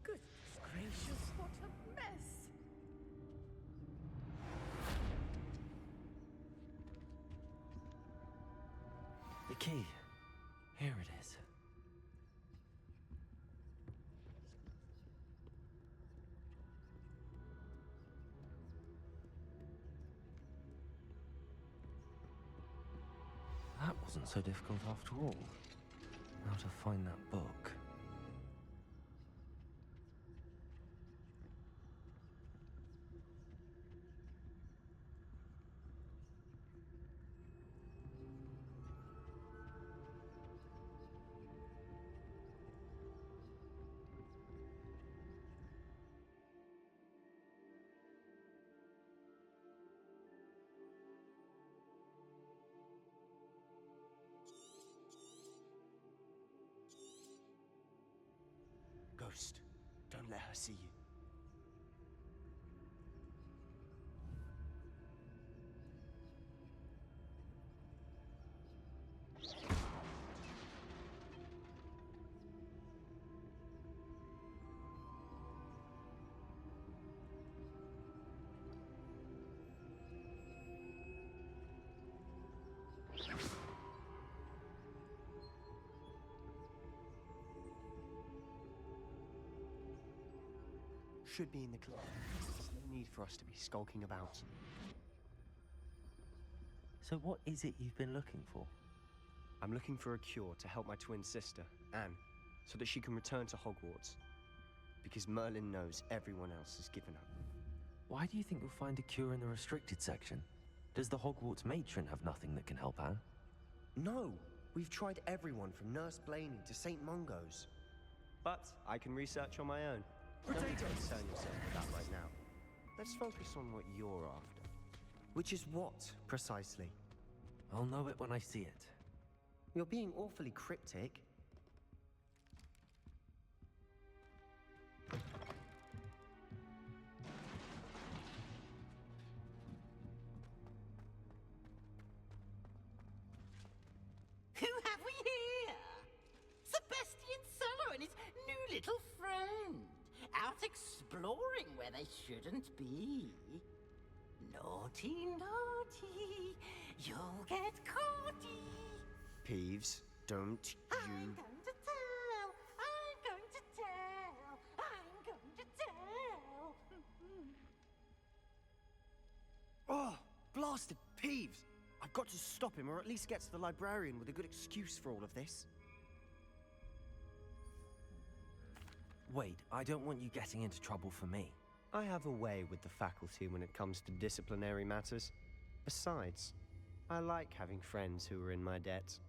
Goodness gracious, what a mess! The key. Here it is. That wasn't so difficult after all. Now to find that book. Ghost, don't let her see you. should be in the club. There's no need for us to be skulking about. So what is it you've been looking for? I'm looking for a cure to help my twin sister, Anne, so that she can return to Hogwarts. Because Merlin knows everyone else has given up. Why do you think you'll find a cure in the restricted section? Does the Hogwarts matron have nothing that can help Anne? No! We've tried everyone from Nurse Blaney to St. Mungo's. But I can research on my own. Don't need to concern yourself with that right now. Let's focus on what you're after. Which is what, precisely? I'll know it when I see it. You're being awfully cryptic. Who have we here? Sebastian Solo and his new little friend. Out exploring where they shouldn't be. Naughty, naughty. You'll get caughty. Peeves, don't you... I'm going to tell. I'm going to tell. I'm going to tell. Oh, blasted Peeves! I've got to stop him, or at least get to the librarian with a good excuse for all of this. Wait, I don't want you getting into trouble for me. I have a way with the faculty when it comes to disciplinary matters. Besides, I like having friends who are in my debt.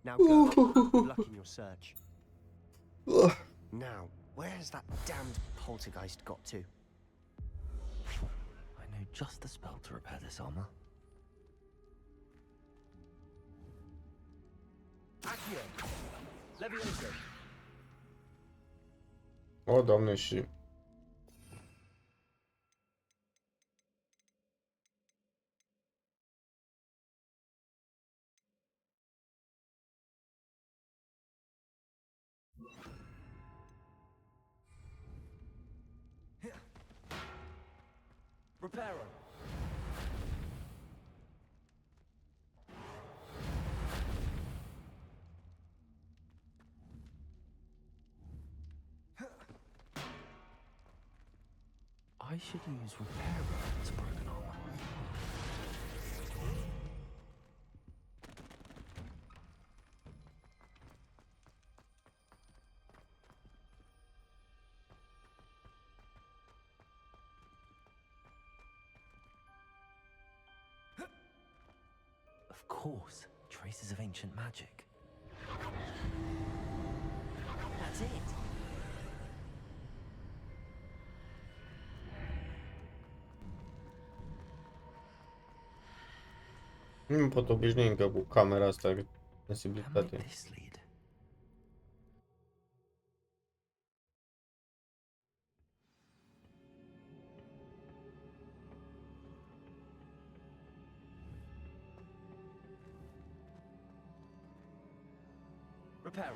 Now go. Good luck in your search. Now, where's that damned poltergeist got to? I know just the spell to repair this armor. Accio! Levioso! O, Doamne, și... Reparo! I should use Reparo to broken armor. Of course, traces of ancient magic. That's it. Nu mă pot obișnui încă cu camera asta, sensibilitate. Reparo!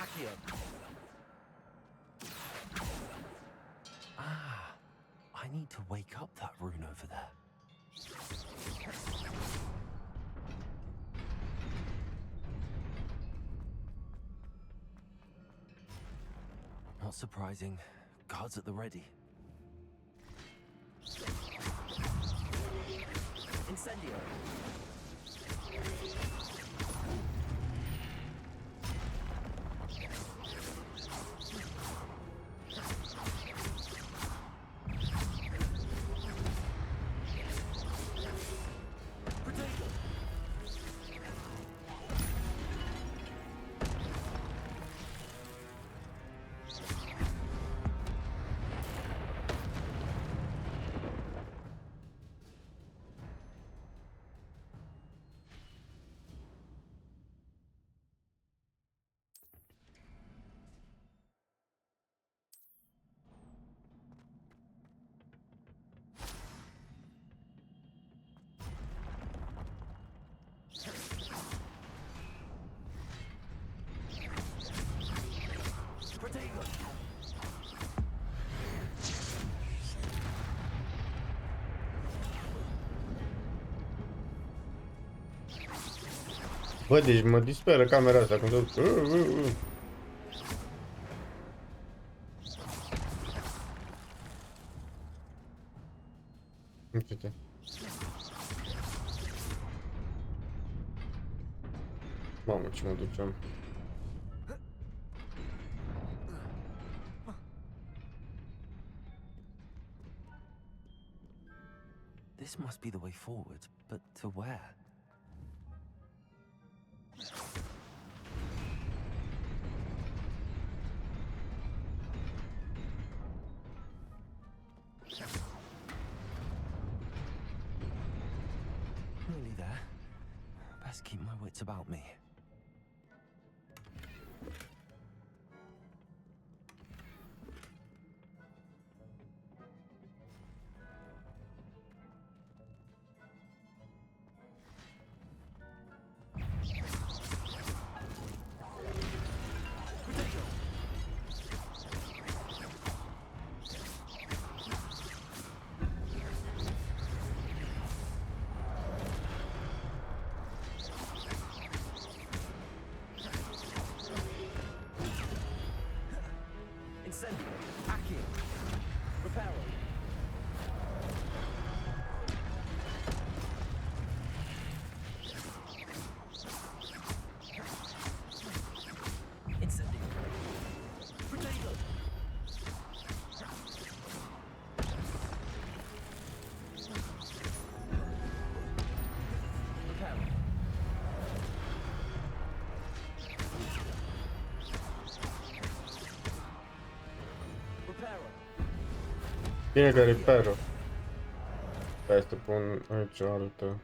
Accio! Ah, I need to wake up that rune over there. Not surprising. Guards at the ready. Incendio! Bă, deci mă disperă camera asta când tot... Uite-te. Mamă, ce mă duceam. This must be the way forward, but to where? Nearly there. Best keep my wits about me. Bine că repair-o. Hai să pun aici o altă.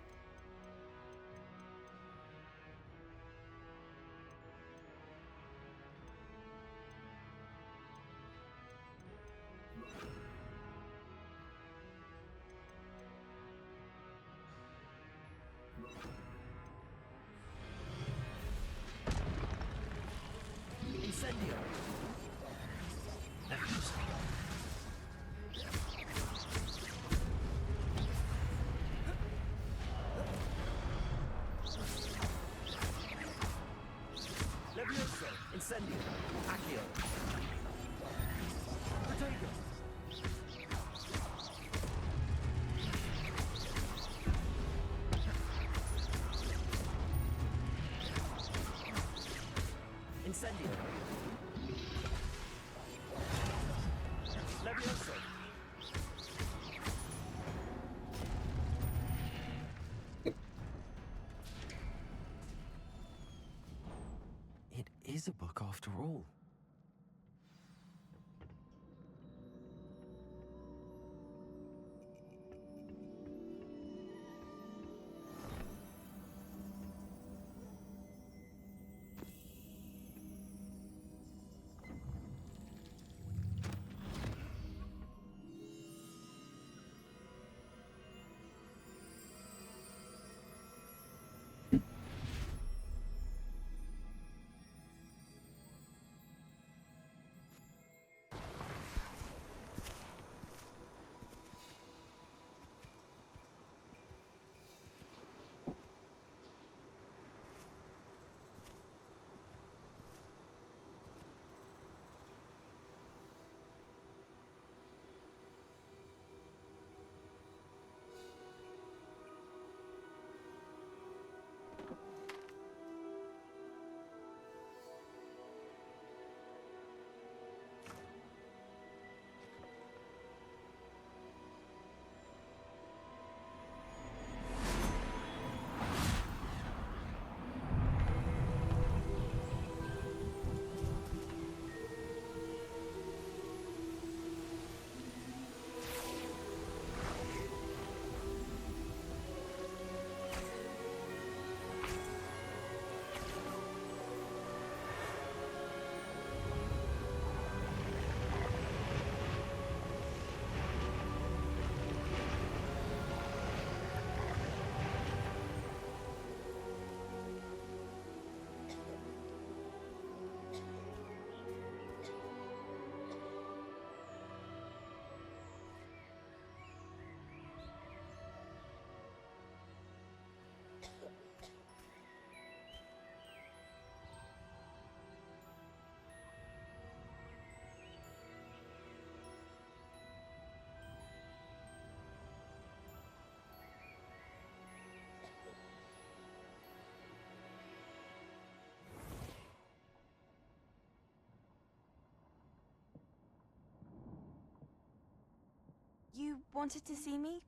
You wanted to see me?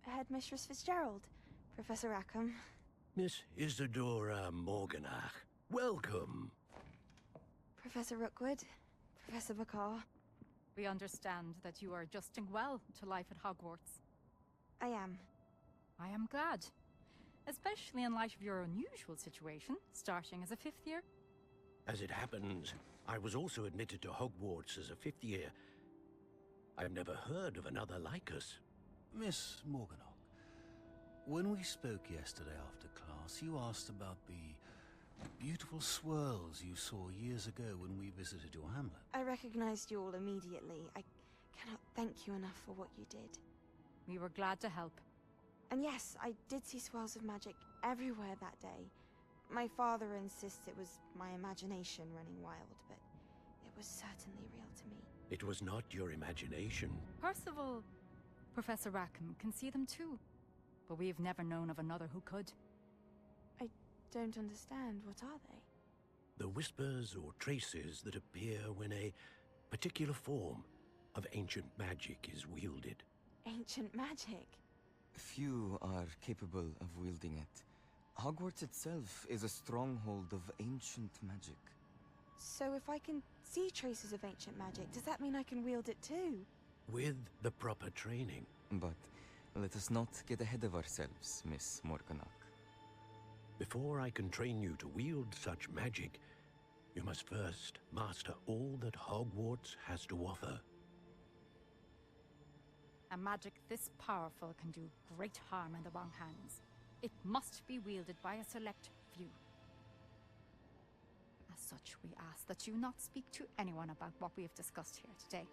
Headmistress Fitzgerald, Professor Rackham. Miss Isadora Morganach, welcome. Professor Rookwood, Professor Bakar. We understand that you are adjusting well to life at Hogwarts. I am. I am glad. Especially in light of your unusual situation, starting as a 5th year. As it happens, I was also admitted to Hogwarts as a 5th year. I've never heard of another like us. Miss Morganach, when we spoke yesterday after class, you asked about the beautiful swirls you saw years ago when we visited your hamlet. I recognized you all immediately. I cannot thank you enough for what you did. We were glad to help. And yes, I did see swirls of magic everywhere that day. My father insists it was my imagination running wild, but it was certainly real to me. It was not your imagination. Percival, Professor Rackham can see them too. But we've never known of another who could. I don't understand. What are they? The whispers or traces that appear when a particular form of ancient magic is wielded. Ancient magic? Few are capable of wielding it. Hogwarts itself is a stronghold of ancient magic. So if I can see traces of ancient magic, does that mean I can wield it too? With the proper training. But let us not get ahead of ourselves, Miss Morganach. Before I can train you to wield such magic, you must first master all that Hogwarts has to offer. A magic this powerful can do great harm in the wrong hands. It must be wielded by a select few. As such, we ask that you not speak to anyone about what we have discussed here today.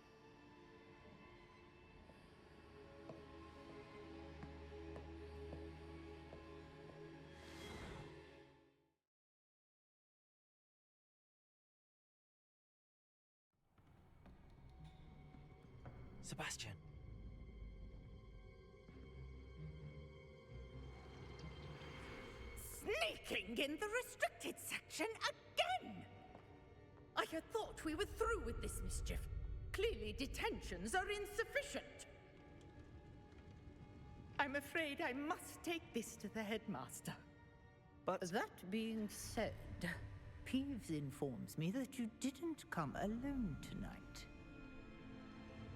Sebastian. Sneaking in the restricted section again! I had thought we were through with this mischief. Clearly detentions are insufficient. I'm afraid I must take this to the headmaster. But that being said, Peeves informs me that you didn't come alone tonight.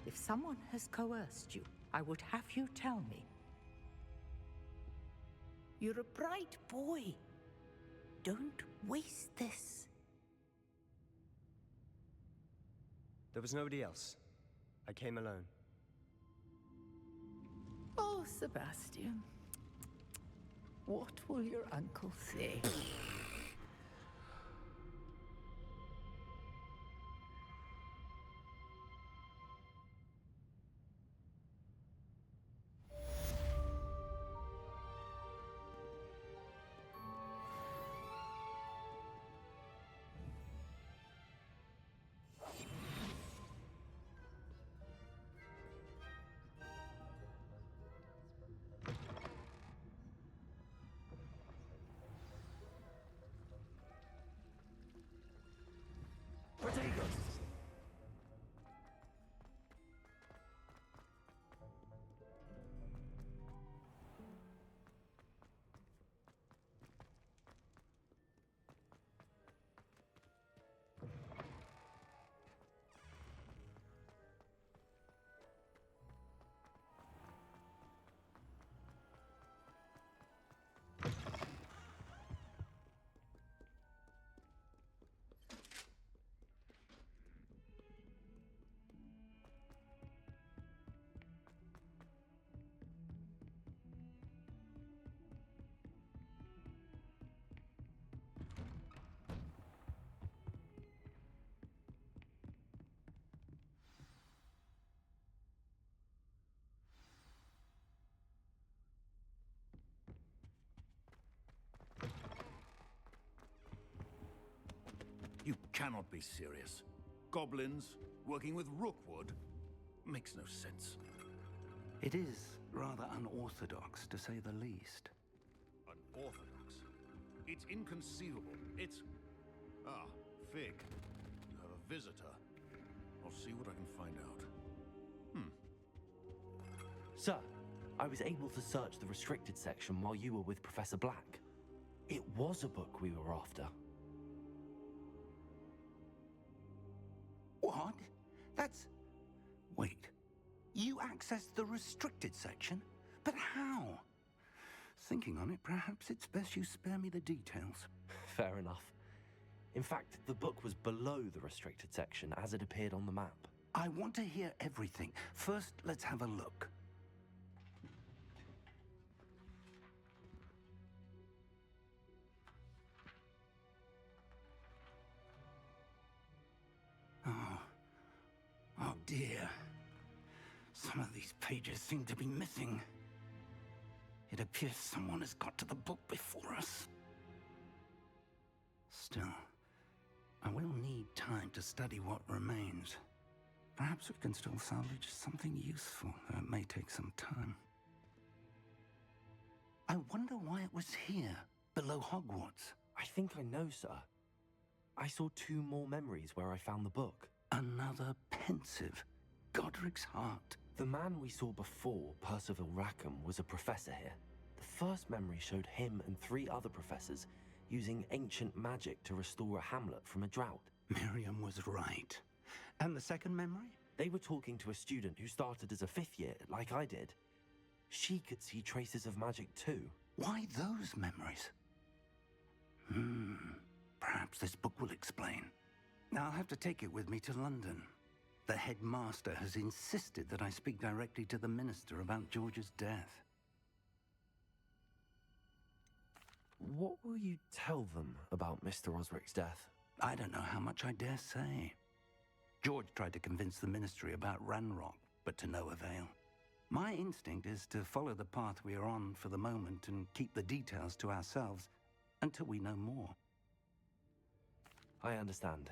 If someone has coerced you, I would have you tell me. You're a bright boy. Don't waste this. There was nobody else. I came alone. Oh, Sebastian. What will your uncle say? You cannot be serious. Goblins working with Rookwood makes no sense. It is rather unorthodox, to say the least. Unorthodox? It's inconceivable. It's... Ah, Fig. You have a visitor. I'll see what I can find out. Sir, I was able to search the restricted section while you were with Professor Black. It was a book we were after. What? That's... Wait. You accessed the restricted section? But how? Thinking on it, perhaps it's best you spare me the details. Fair enough. In fact, the book was below the restricted section as it appeared on the map. I want to hear everything. First, let's have a look. Oh dear. Some of these pages seem to be missing. It appears someone has got to the book before us. Still, I will need time to study what remains. Perhaps we can still salvage something useful, though it may take some time. I wonder why it was here, below Hogwarts. I think I know, sir. I saw 2 more memories where I found the book. Another pensive, Godric's heart. The man we saw before, Percival Rackham, was a professor here. The first memory showed him and 3 other professors using ancient magic to restore a hamlet from a drought. Miriam was right. And the second memory? They were talking to a student who started as a 5th year, like I did. She could see traces of magic too. Why those memories? Perhaps this book will explain. I'll have to take it with me to London. The headmaster has insisted that I speak directly to the minister about George's death. What will you tell them about Mr. Osric's death? I don't know how much I dare say. George tried to convince the ministry about Ranrock, but to no avail. My instinct is to follow the path we are on for the moment and keep the details to ourselves until we know more. I understand.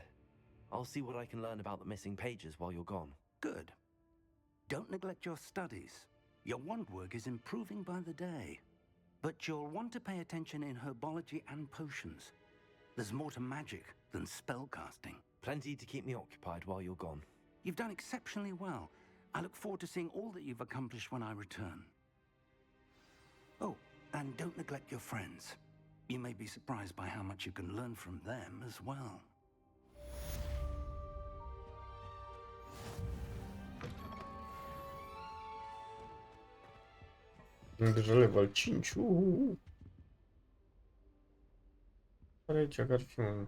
I'll see what I can learn about the missing pages while you're gone. Good. Don't neglect your studies. Your wand work is improving by the day. But you'll want to pay attention in herbology and potions. There's more to magic than spellcasting. Plenty to keep me occupied while you're gone. You've done exceptionally well. I look forward to seeing all that you've accomplished when I return. Oh, and don't neglect your friends. You may be surprised by how much you can learn from them as well. Deja level 5. Care aici că ar fi un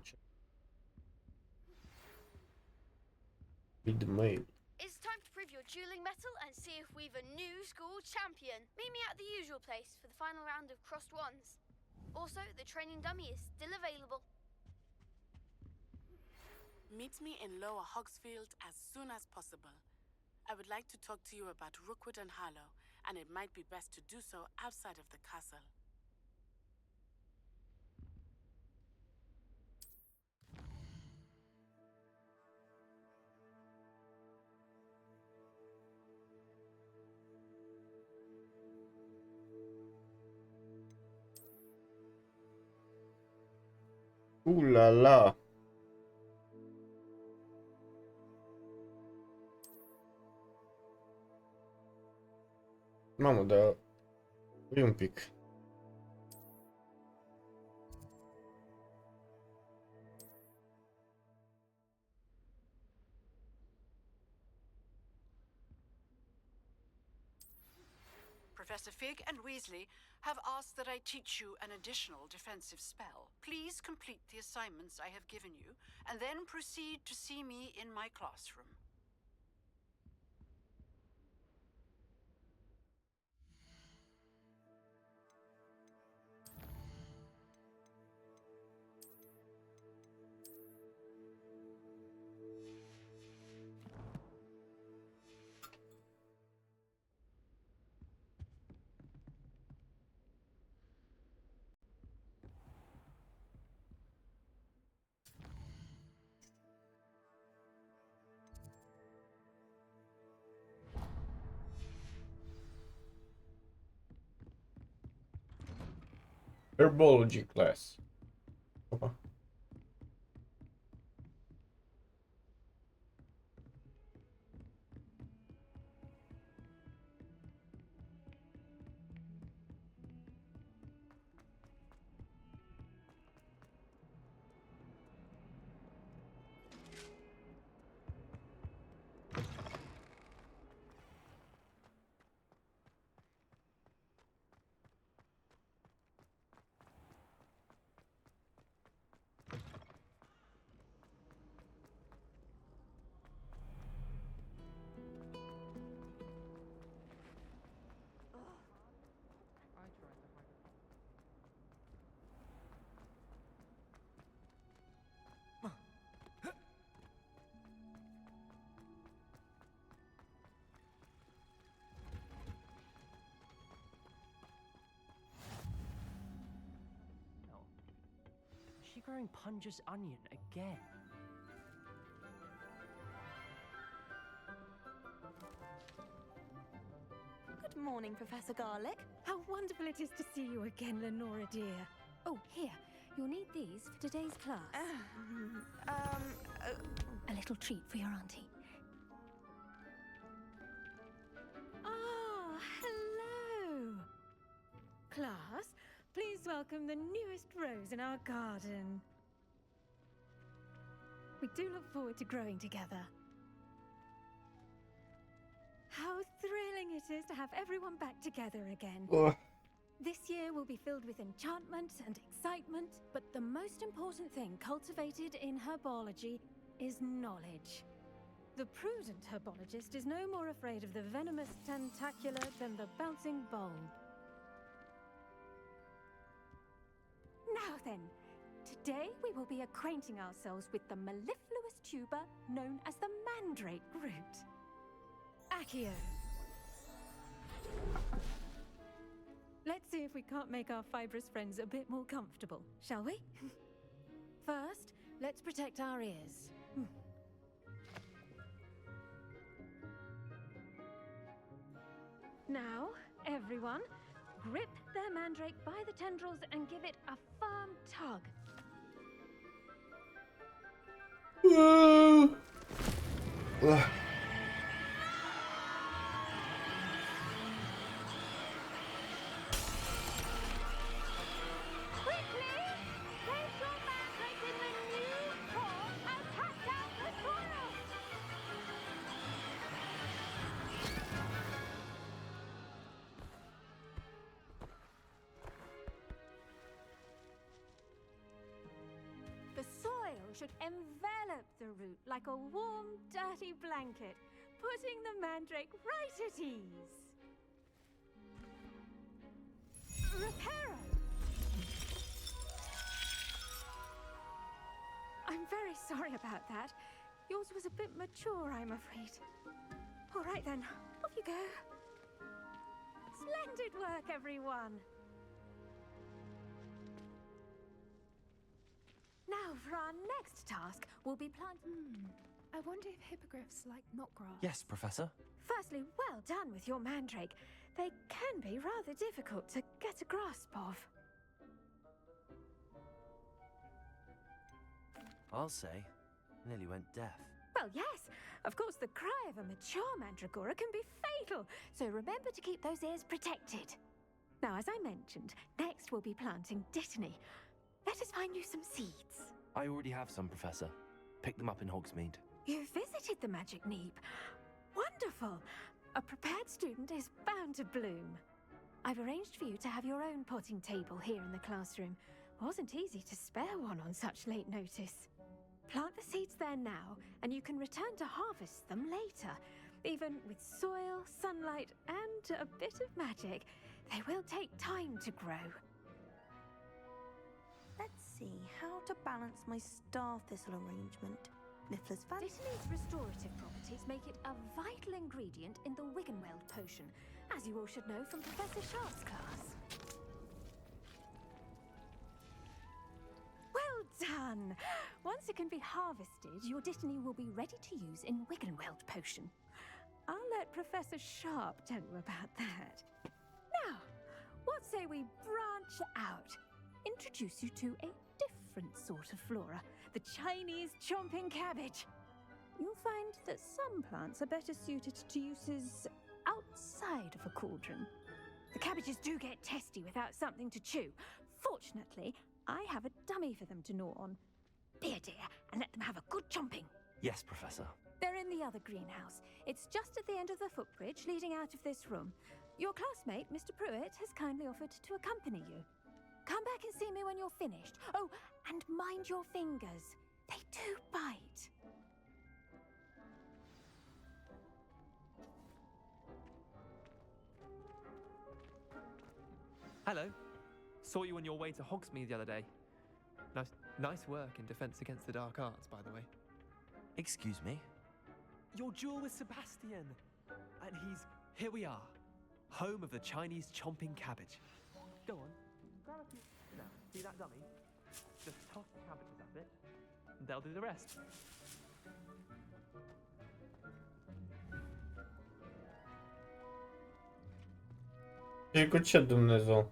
Mid-mail. It's time to prove your dueling mettle and see if we've a new school champion. Meet me at the usual place for the final round of crossed wands. Also, the training dummy is still available. Meet me in Lower Hogsfield as soon as possible. I would like to talk to you about Rookwood and Harlow, and it might be best to do so outside of the castle. Ooh la la. Mamă, dar e un pic. Professor Fig and Weasley have asked that I teach you an additional defensive spell. Please complete the assignments I have given you, and then proceed to see me in my classroom. Herbology class. Opa. growing Punja's onion again. Good morning, Professor Garlic. How wonderful it is to see you again, Lenora dear. Oh, here. You'll need these for today's class. A little treat for your auntie. Ah, hello! Class, please welcome the newest rose in our garden. We do look forward to growing together. How thrilling it is to have everyone back together again. This year will be filled with enchantment and excitement, but the most important thing cultivated in herbology is knowledge. The prudent herbologist is no more afraid of the venomous tentacula than the bouncing bulb. Now then, today we will be acquainting ourselves with the mellifluous tuber known as the mandrake root. Accio. Let's see if we can't make our fibrous friends a bit more comfortable, shall we? First, let's protect our ears. Now, everyone, grip their mandrake by the tendrils and give it a firm tug. Should envelop the root like a warm, dirty blanket, putting the mandrake right at ease. Reparo! I'm very sorry about that. Yours was a bit mature, I'm afraid. All right then, off you go. Splendid work, everyone. Now, for our next task, we'll be planting... I wonder if hippogriffs like knotgrass. Yes, Professor. Firstly, well done with your mandrake. They can be rather difficult to get a grasp of. I'll say, nearly went deaf. Well, yes. Of course, the cry of a mature mandragora can be fatal, so remember to keep those ears protected. Now, as I mentioned, next we'll be planting dittany. Let us find you some seeds. I already have some, Professor. Pick them up in Hogsmeade. You visited the Magic Neep. Wonderful. A prepared student is bound to bloom. I've arranged for you to have your own potting table here in the classroom. Wasn't easy to spare one on such late notice. Plant the seeds there now, and you can return to harvest them later. Even with soil, sunlight, and a bit of magic, they will take time to grow. Let's see how to balance my star thistle arrangement. Niffler's fan. Dittany's restorative properties make it a vital ingredient in the Wiggenweld potion, as you all should know from Professor Sharp's class. Well done! Once it can be harvested, your Dittany will be ready to use in Wiggenweld potion. I'll let Professor Sharp tell you about that. Now, what say we branch out? Introduce you to a different sort of flora, the Chinese chomping cabbage. You'll find that some plants are better suited to uses outside of a cauldron. The cabbages do get testy without something to chew. Fortunately, I have a dummy for them to gnaw on. Here, dear, and let them have a good chomping. Yes, Professor. They're in the other greenhouse. It's just at the end of the footbridge leading out of this room. Your classmate, Mr. Pruitt, has kindly offered to accompany you. Come back and see me when you're finished. Oh, and mind your fingers. They do bite. Hello. Saw you on your way to Hogsmeade the other day. Nice work in Defense Against the Dark Arts, by the way. Excuse me? Your duel with Sebastian. And here we are. Home of the Chinese chomping cabbage. Go on. Grab a few. Now, see that dummy? Just toss the cabbages at it, and they'll do the rest. Și cu ce Dumnezeu?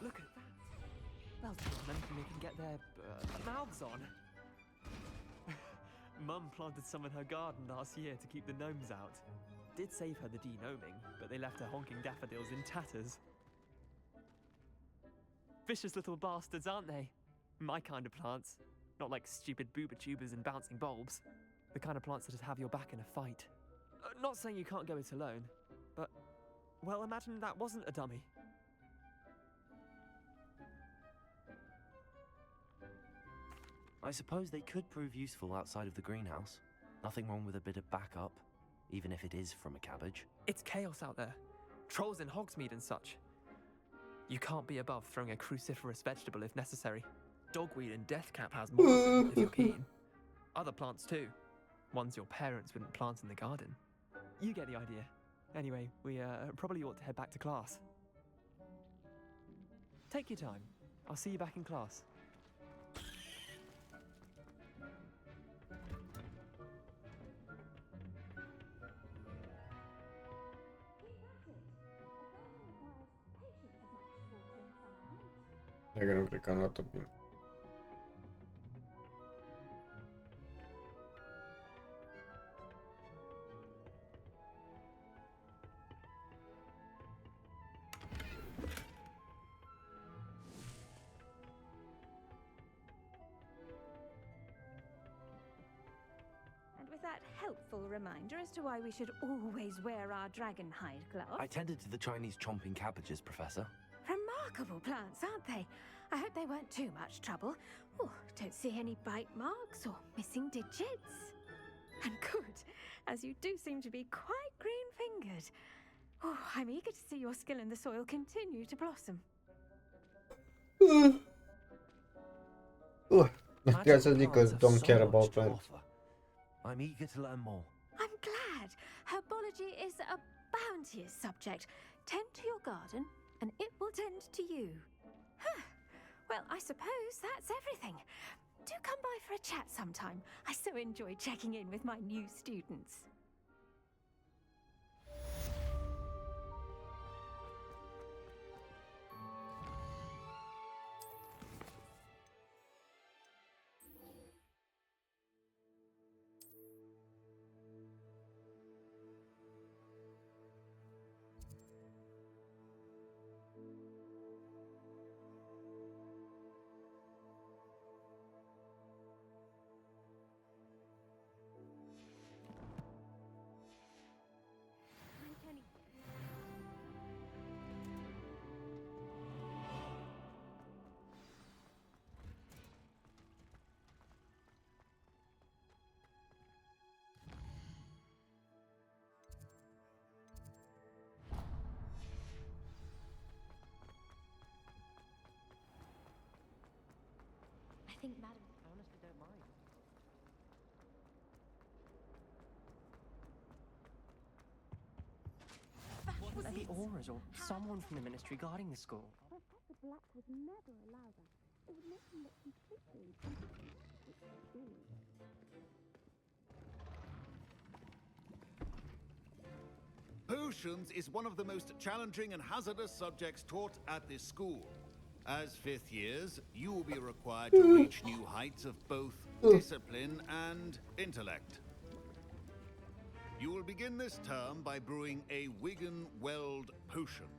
Look at that. They'll take them anything they can get their mouths on. Mum planted some in her garden last year to keep the gnomes out. Did save her the de-gnoming, but they left her honking daffodils in tatters. Vicious little bastards, aren't they? My kind of plants. Not like stupid booba tubers and bouncing bulbs. The kind of plants that'd have your back in a fight. Not saying you can't go it alone, but, well, imagine that wasn't a dummy. I suppose they could prove useful outside of the greenhouse. Nothing wrong with a bit of backup, even if it is from a cabbage. It's chaos out there. Trolls in Hogsmeade and such. You can't be above throwing a cruciferous vegetable if necessary. Dogweed and deathcap has more if you're keen. Other plants too. Ones your parents wouldn't plant in the garden. You get the idea. Anyway, we probably ought to head back to class. Take your time. I'll see you back in class. Dacă nu cred că am luat-o bine. And with that helpful reminder as to why we should always wear our dragon hide gloves. I tended to the Chinese chomping cabbages, Professor. Remarkable plants, aren't they? I hope they weren't too much trouble. Oh, don't see any bite marks or missing digits. And good, as you do seem to be quite green-fingered. Oh, I'm eager to see your skill in the soil continue to blossom. Trebuie să zic că don't care about plants. I'm eager to learn more. I'm glad. Herbology is a bounteous subject. Tend to your garden, and it will tend to you. Huh. Well, I suppose that's everything. Do come by for a chat sometime. I so enjoy checking in with my new students. I think, madam, I honestly don't mind. Wouldn't there be auras or someone from the ministry guarding the school? Professor Black would never allow that. It would make him look completely incompetent. Potions is one of the most challenging and hazardous subjects taught at this school. As fifth years, you will be required to reach new heights of both discipline and intellect. You will begin this term by brewing a Wigan-Weld potion.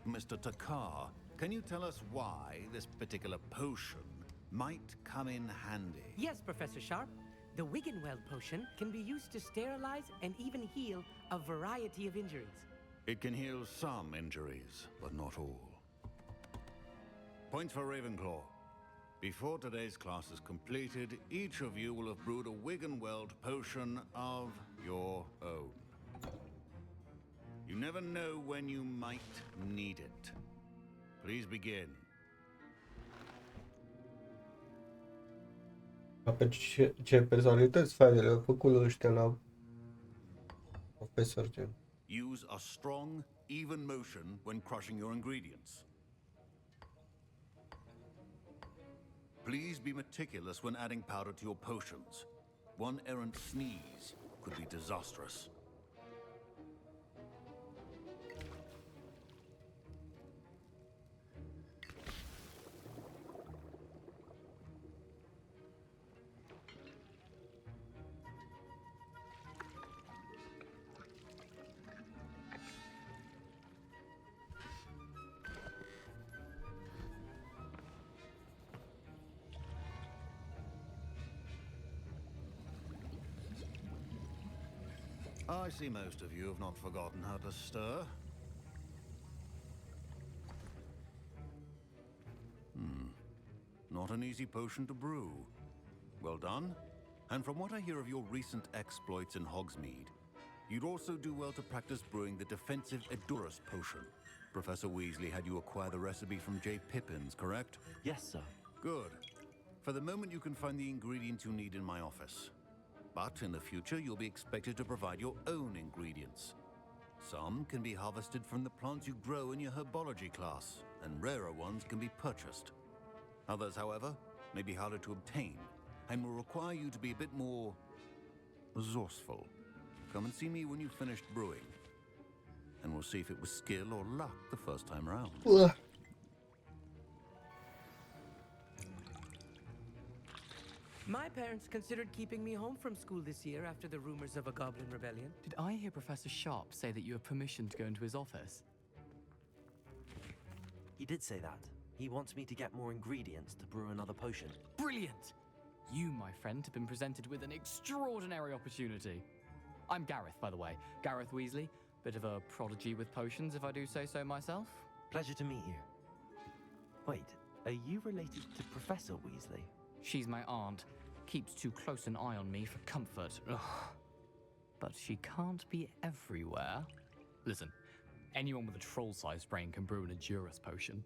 Mr. Takar, can you tell us why this particular potion might come in handy? Yes, Professor Sharp. The Wigan-Weld potion can be used to sterilize and even heal a variety of injuries. It can heal some injuries, but not all. Points for Ravenclaw. Before today's class is completed, each of you will have brewed a wig and weld potion of your own. You never know when you might need it. Please begin. Pe ce personalități faine le-au făcut ăștia la profesor, gen. Use a strong, even motion when crushing your ingredients. Please be meticulous when adding powder to your potions. One errant sneeze could be disastrous. I see most of you have not forgotten how to stir. Not an easy potion to brew. Well done. And from what I hear of your recent exploits in Hogsmeade, you'd also do well to practice brewing the defensive Edurus potion. Professor Weasley had you acquire the recipe from J. Pippin's, correct? Yes, sir. Good. For the moment, you can find the ingredients you need in my office. But in the future, you'll be expected to provide your own ingredients. Some can be harvested from the plants you grow in your herbology class, and rarer ones can be purchased. Others, however, may be harder to obtain, and will require you to be a bit more resourceful. Come and see me when you've finished brewing, and we'll see if it was skill or luck the first time around. My parents considered keeping me home from school this year after the rumors of a goblin rebellion. Did I hear Professor Sharp say that you have permission to go into his office? He did say that. He wants me to get more ingredients to brew another potion. Brilliant! You, my friend, have been presented with an extraordinary opportunity. I'm Gareth, by the way. Gareth Weasley. Bit of a prodigy with potions, if I do say so myself. Pleasure to meet you. Wait, are you related to Professor Weasley? She's my aunt. Keeps too close an eye on me for comfort. Ugh. But she can't be everywhere. Listen, anyone with a troll-sized brain can brew an Edurus potion.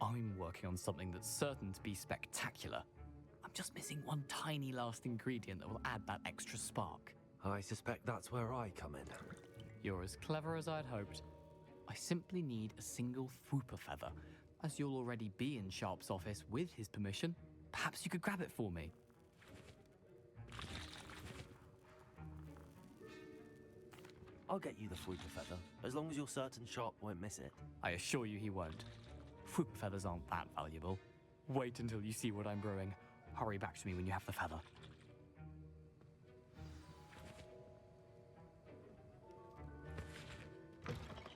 I'm working on something that's certain to be spectacular. I'm just missing one tiny last ingredient that will add that extra spark. I suspect that's where I come in. You're as clever as I'd hoped. I simply need a single Fwooper feather. As you'll already be in Sharp's office with his permission, perhaps you could grab it for me. I'll get you the Fwooper feather, as long as you're certain Sharp won't miss it. I assure you he won't. Fwooper feathers aren't that valuable. Wait until you see what I'm brewing. Hurry back to me when you have the feather.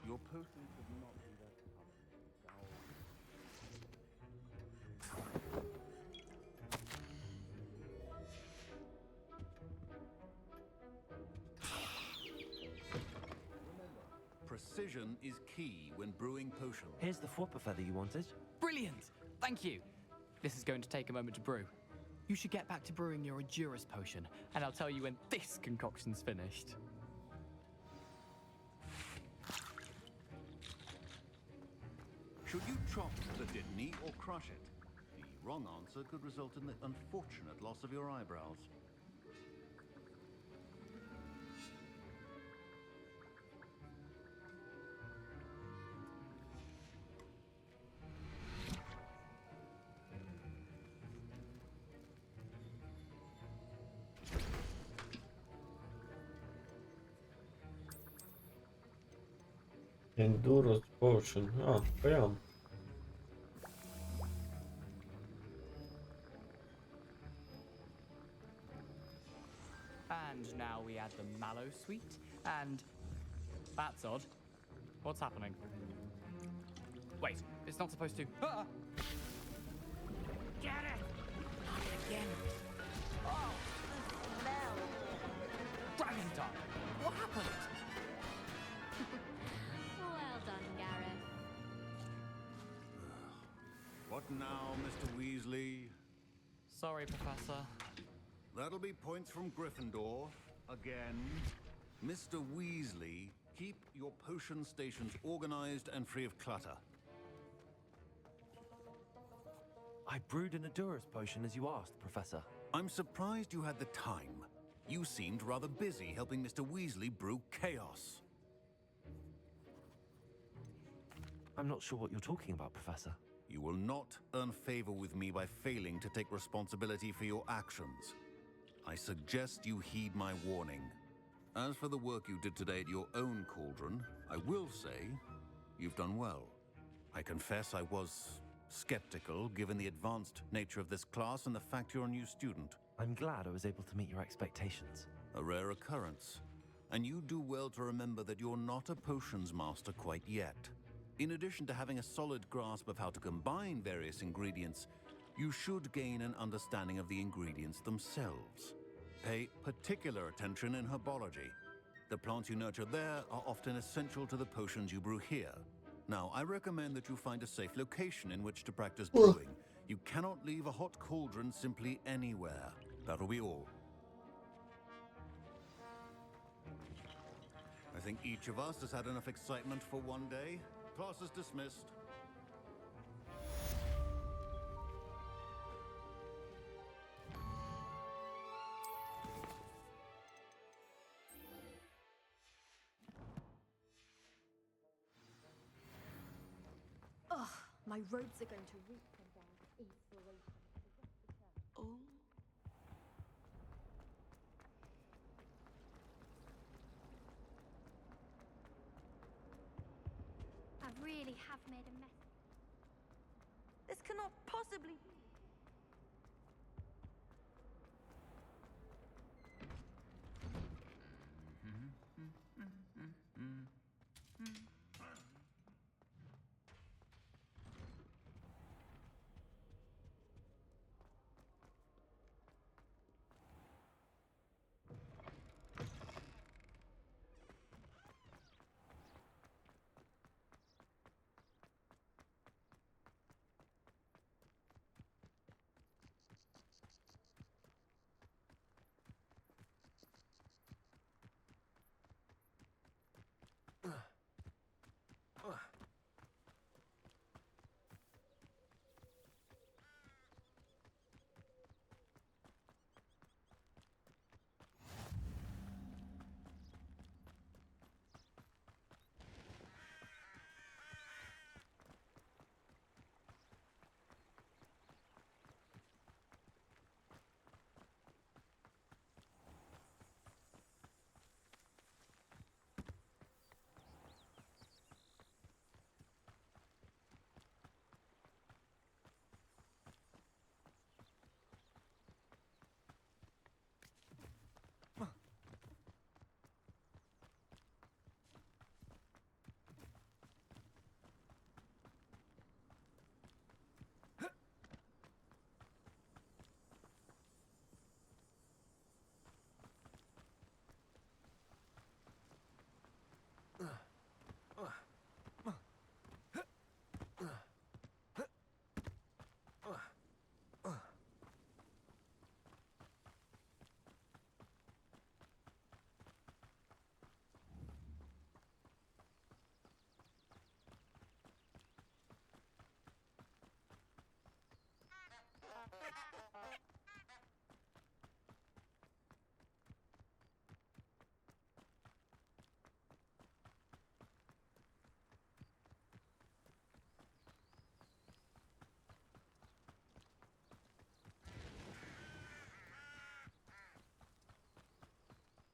Your potion could not be that Precision is key when brewing potions. Here's the Fwooper feather you wanted. Brilliant! Thank you! This is going to take a moment to brew. You should get back to brewing your Edurus potion, and I'll tell you when this concoction's finished. Should you chop the Dittany or crush it? The wrong answer could result in the unfortunate loss of your eyebrows. Endurance potion. Ah, păi am. And now we add the mallow sweet, and that's odd. What's happening? Wait, it's not supposed to. Ah! Get it! Not again. Oh, the smell! Dragon time! What happened? Well done, Gareth. What now, Mr. Weasley? Sorry, Professor. That'll be points from Gryffindor. Again. Mr. Weasley, keep your potion stations organized and free of clutter. I brewed an Endurance potion as you asked, Professor. I'm surprised you had the time. You seemed rather busy helping Mr. Weasley brew chaos. I'm not sure what you're talking about, Professor. You will not earn favor with me by failing to take responsibility for your actions. I suggest you heed my warning. As for the work you did today at your own cauldron, I will say you've done well. I confess I was skeptical given the advanced nature of this class and the fact you're a new student. I'm glad I was able to meet your expectations. A rare occurrence. And you do well to remember that you're not a potions master quite yet. In addition to having a solid grasp of how to combine various ingredients, you should gain an understanding of the ingredients themselves. Pay particular attention in herbology. The plants you nurture there are often essential to the potions you brew here. Now, I recommend that you find a safe location in which to practice brewing. You cannot leave a hot cauldron simply anywhere. That'll be all. I think each of us has had enough excitement for one day. Class is dismissed. Ugh, my robes are going to reek from down inspiration for the rest of the term. Oh. I really have made a mess. This cannot possibly be.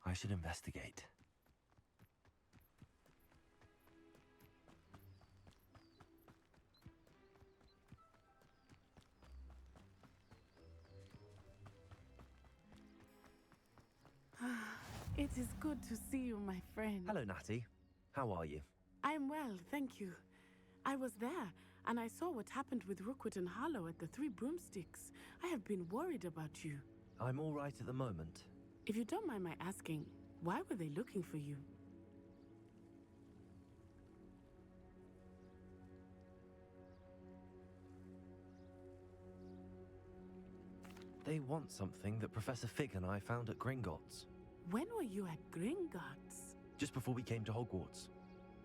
I should investigate. It is good to see you, my friend. Hello, Natty. How are you? I'm well, thank you. I was there, and I saw what happened with Rookwood and Harlow at the Three Broomsticks. I have been worried about you. I'm all right at the moment. If you don't mind my asking, why were they looking for you? They want something that Professor Fig and I found at Gringotts. When were you at Gringotts? Just before we came to Hogwarts.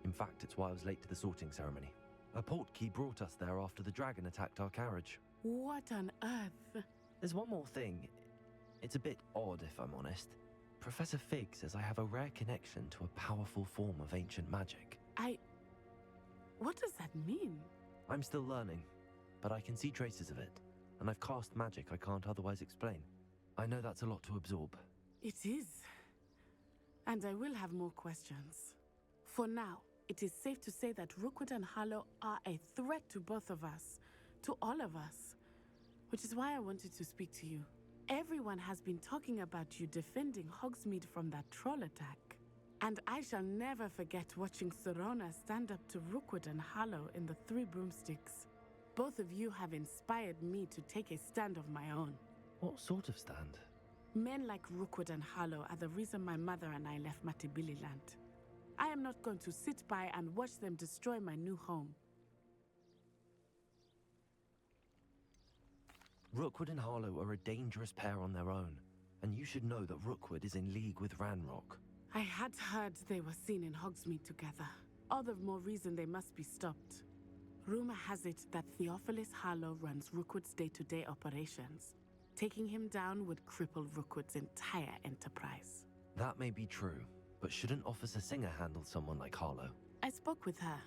In fact, it's why I was late to the sorting ceremony. A portkey brought us there after the dragon attacked our carriage. What on earth? There's one more thing. It's a bit odd, if I'm honest. Professor Fig says I have a rare connection to a powerful form of ancient magic. What does that mean? I'm still learning, but I can see traces of it, and I've cast magic I can't otherwise explain. I know that's a lot to absorb. It is. And I will have more questions. For now, it is safe to say that Rookwood and Harlow are a threat to both of us, to all of us, which is why I wanted to speak to you. Everyone has been talking about you defending Hogsmeade from that troll attack. And I shall never forget watching Serona stand up to Rookwood and Harlow in the Three Broomsticks. Both of you have inspired me to take a stand of my own. What sort of stand? Men like Rookwood and Harlow are the reason my mother and I left Matibililand. I am not going to sit by and watch them destroy my new home. Rookwood and Harlow are a dangerous pair on their own, and you should know that Rookwood is in league with Ranrock. I had heard they were seen in Hogsmeade together. All the more reason they must be stopped. Rumor has it that Theophilus Harlow runs Rookwood's day-to-day operations. Taking him down would cripple Rookwood's entire enterprise. That may be true, but shouldn't Officer Singer handle someone like Harlow? I spoke with her.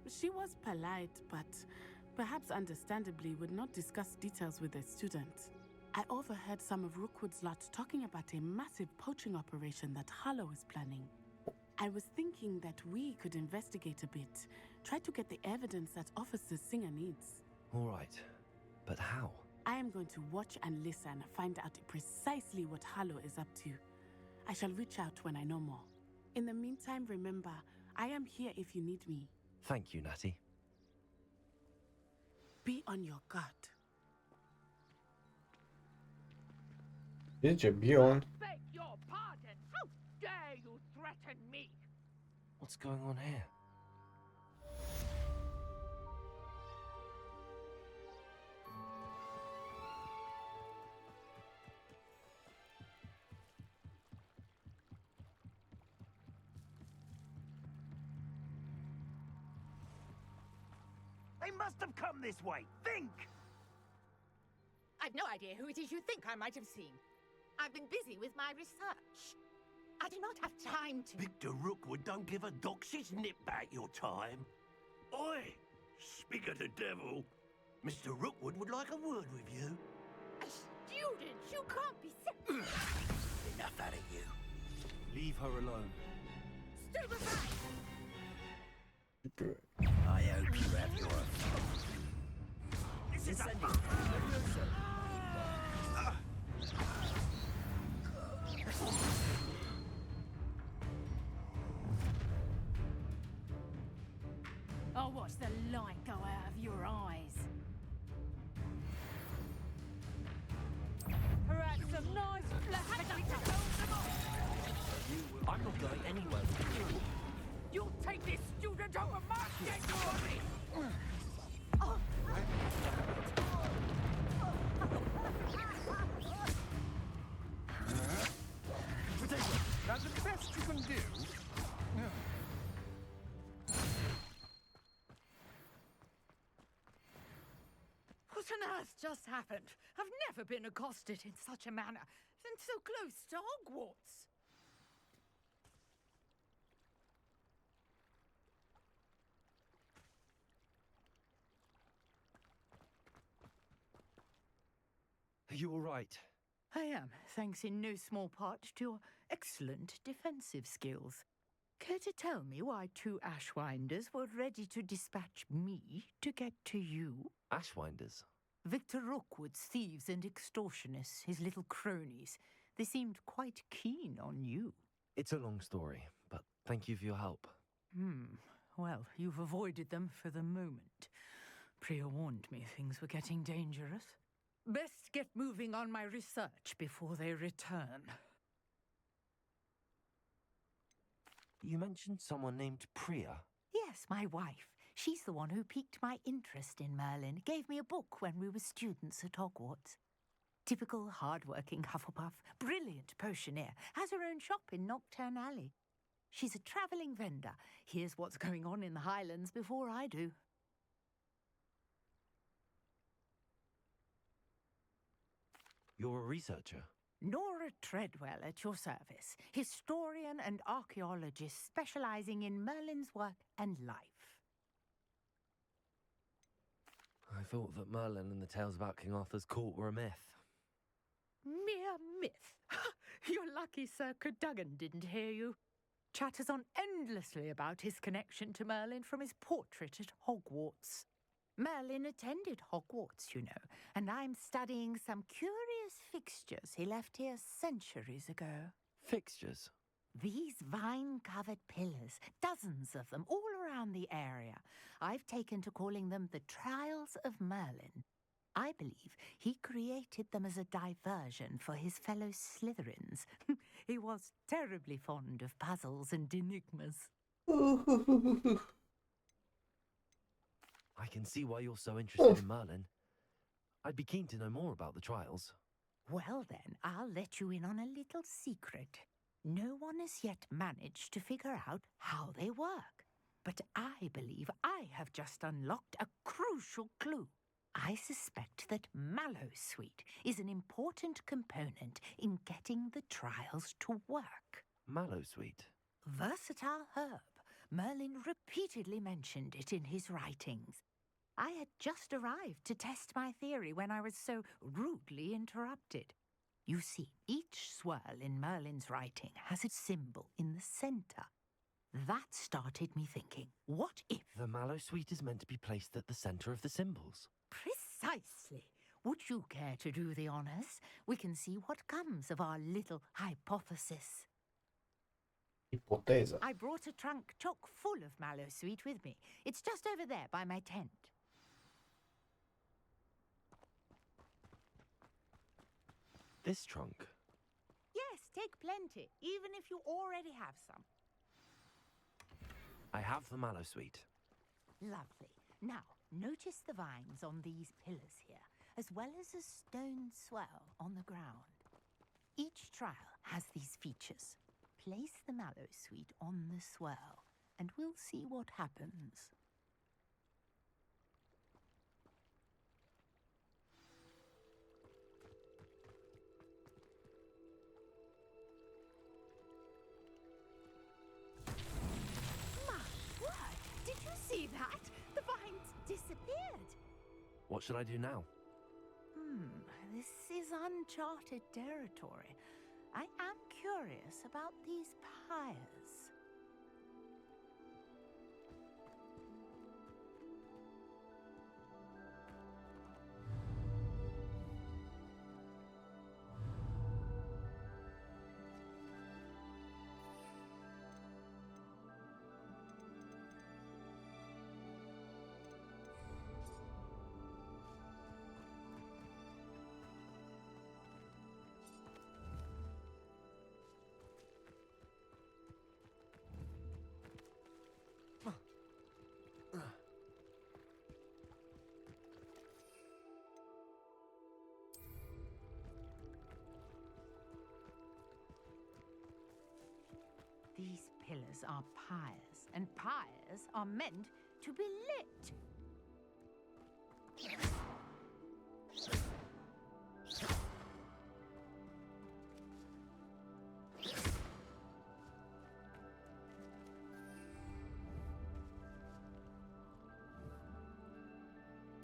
She was polite, but perhaps understandably would not discuss details with a student. I overheard some of Rookwood's lot talking about a massive poaching operation that Harlow is planning. I was thinking that we could investigate a bit, try to get the evidence that Officer Singer needs. All right, but how? I am going to watch and listen, find out precisely what Harlow is up to. I shall reach out when I know more. In the meantime, remember, I am here if you need me. Thank you, Natty. Be on your guard. Jedzie, biją. Beg your pardon. How dare you threaten me? What's going on here? They must have come this way. Think! I've no idea who it is you think I might have seen. I've been busy with my research. I do not have time to... Victor Rookwood don't give a doxy's nip back your time. Oi! Speak of the devil. Mr. Rookwood would like a word with you. A student! You can't be... Enough out of you. Leave her alone. Stupefy! I hope you have your... This is a... I'll watch the light go out of your eyes. Perhaps some nice I'm not going anywhere with you. You'll take this student over my dead body! That's the best you can do. What on earth just happened? I've never been accosted in such a manner, and so close to Hogwarts. Are you all right? I am, thanks in no small part to your excellent defensive skills. Care to tell me why two Ashwinders were ready to dispatch me to get to you? Ashwinders? Victor Rookwood's thieves and extortionists, his little cronies. They seemed quite keen on you. It's a long story, but thank you for your help. Well, you've avoided them for the moment. Priya warned me things were getting dangerous. Best get moving on my research before they return. You mentioned someone named Priya. Yes, my wife. She's the one who piqued my interest in Merlin. Gave me a book when we were students at Hogwarts. Typical hard-working Hufflepuff, brilliant potioneer, has her own shop in Nocturne Alley. She's a travelling vendor. Here's what's going on in the Highlands before I do. You're a researcher? Nora Treadwell at your service, historian and archaeologist specialising in Merlin's work and life. I thought that Merlin and the tales about King Arthur's court were a myth. Mere myth. You're lucky Sir Cadogan didn't hear you. Chatters on endlessly about his connection to Merlin from his portrait at Hogwarts. Merlin attended Hogwarts, you know, and I'm studying some curious fixtures he left here centuries ago. Fixtures? These vine-covered pillars, dozens of them, all around the area. I've taken to calling them the Trials of Merlin. I believe he created them as a diversion for his fellow Slytherins. He was terribly fond of puzzles and enigmas. I can see why you're so interested in Merlin. I'd be keen to know more about the trials. Well then, I'll let you in on a little secret. No one has yet managed to figure out how they work. But I believe I have just unlocked a crucial clue. I suspect that Mallowsweet is an important component in getting the trials to work. Mallowsweet? Versatile herb. Merlin repeatedly mentioned it in his writings. I had just arrived to test my theory when I was so rudely interrupted. You see, each swirl in Merlin's writing has a symbol in the centre. That started me thinking, what if... The Mallowsweet is meant to be placed at the centre of the symbols. Precisely. Would you care to do the honours? We can see what comes of our little hypothesis. Ipoteza. I brought a trunk chock full of Mallowsweet with me. It's just over there by my tent. This trunk? Yes, take plenty, even if you already have some. I have the Mallowsweet. Lovely. Now, notice the vines on these pillars here, as well as a stone swell on the ground. Each trial has these features. Place the Mallowsweet on the swell, and we'll see what happens. My word! Did you see that? The vines disappeared. What should I do now? This is uncharted territory. I am curious about these pyres. These pillars are pyres, and pyres are meant to be lit.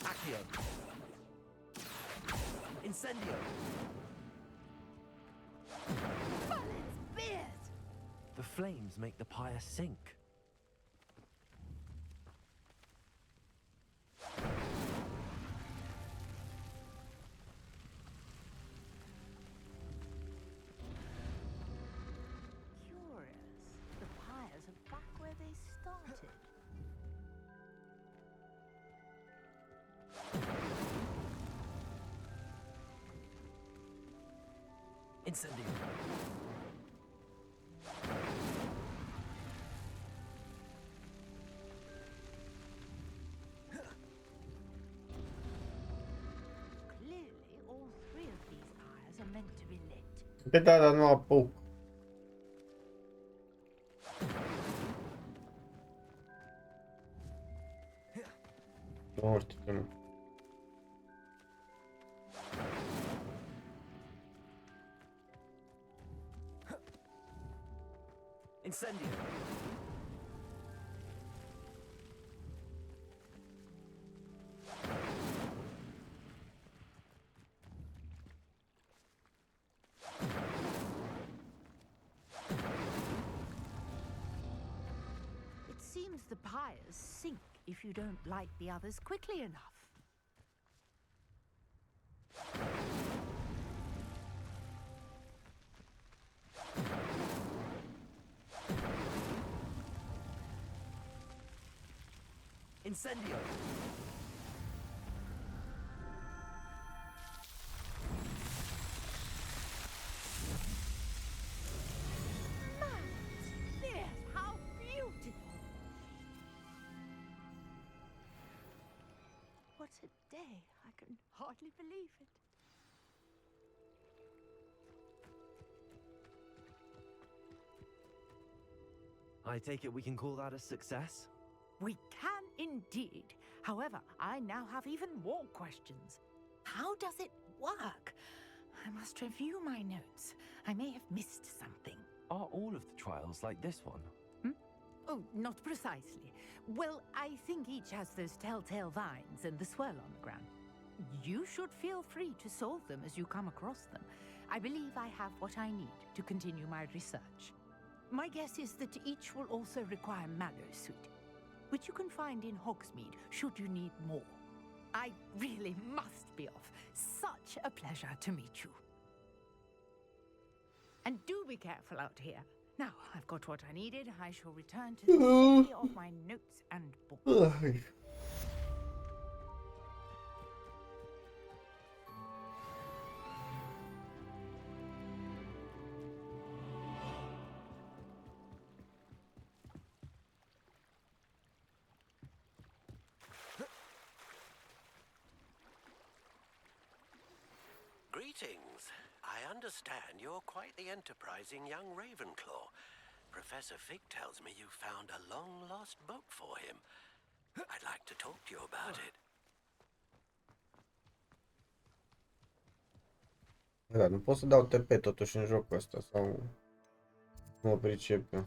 Accio! Incendio! Merlin's beard! The flames make the pyre sink. Curious. The pyres are back where they started. Incendio! Clearly, all three of these Pe da, dar nu apuc. Nu știu ce nu. Incendio. It seems the pyres sink if you don't light the others quickly enough. Incendio. Yes, how beautiful! What a day! I can hardly believe it. I take it we can call that a success? We can indeed. However, I now have even more questions. How does it work? I must review my notes. I may have missed something. Are all of the trials like this one? Oh, not precisely. Well, I think each has those telltale vines and the swirl on the ground. You should feel free to solve them as you come across them. I believe I have what I need to continue my research. My guess is that each will also require Mallow suit, which you can find in Hogsmeade should you need more. I really must be off. Such a pleasure to meet you. And do be careful out here. Now, I've got what I needed. I shall return to the study of my notes and books. Greetings. I understand you're quite the enterprising young Ravenclaw. Professor Fig tells me you found a long-lost book for him. I'd like to talk to you about it. Da, nu pot să dau TP totuși în jocul ăsta sau nu mă pricep eu.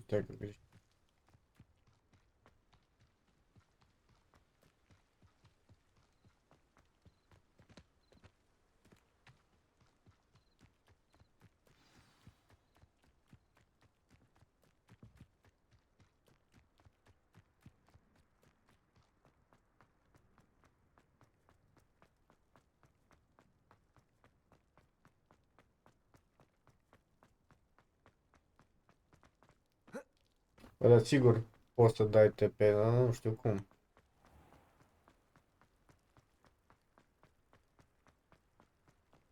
Stai că greșit. Bă, dar sigur poți să dai TP, dar nu știu cum.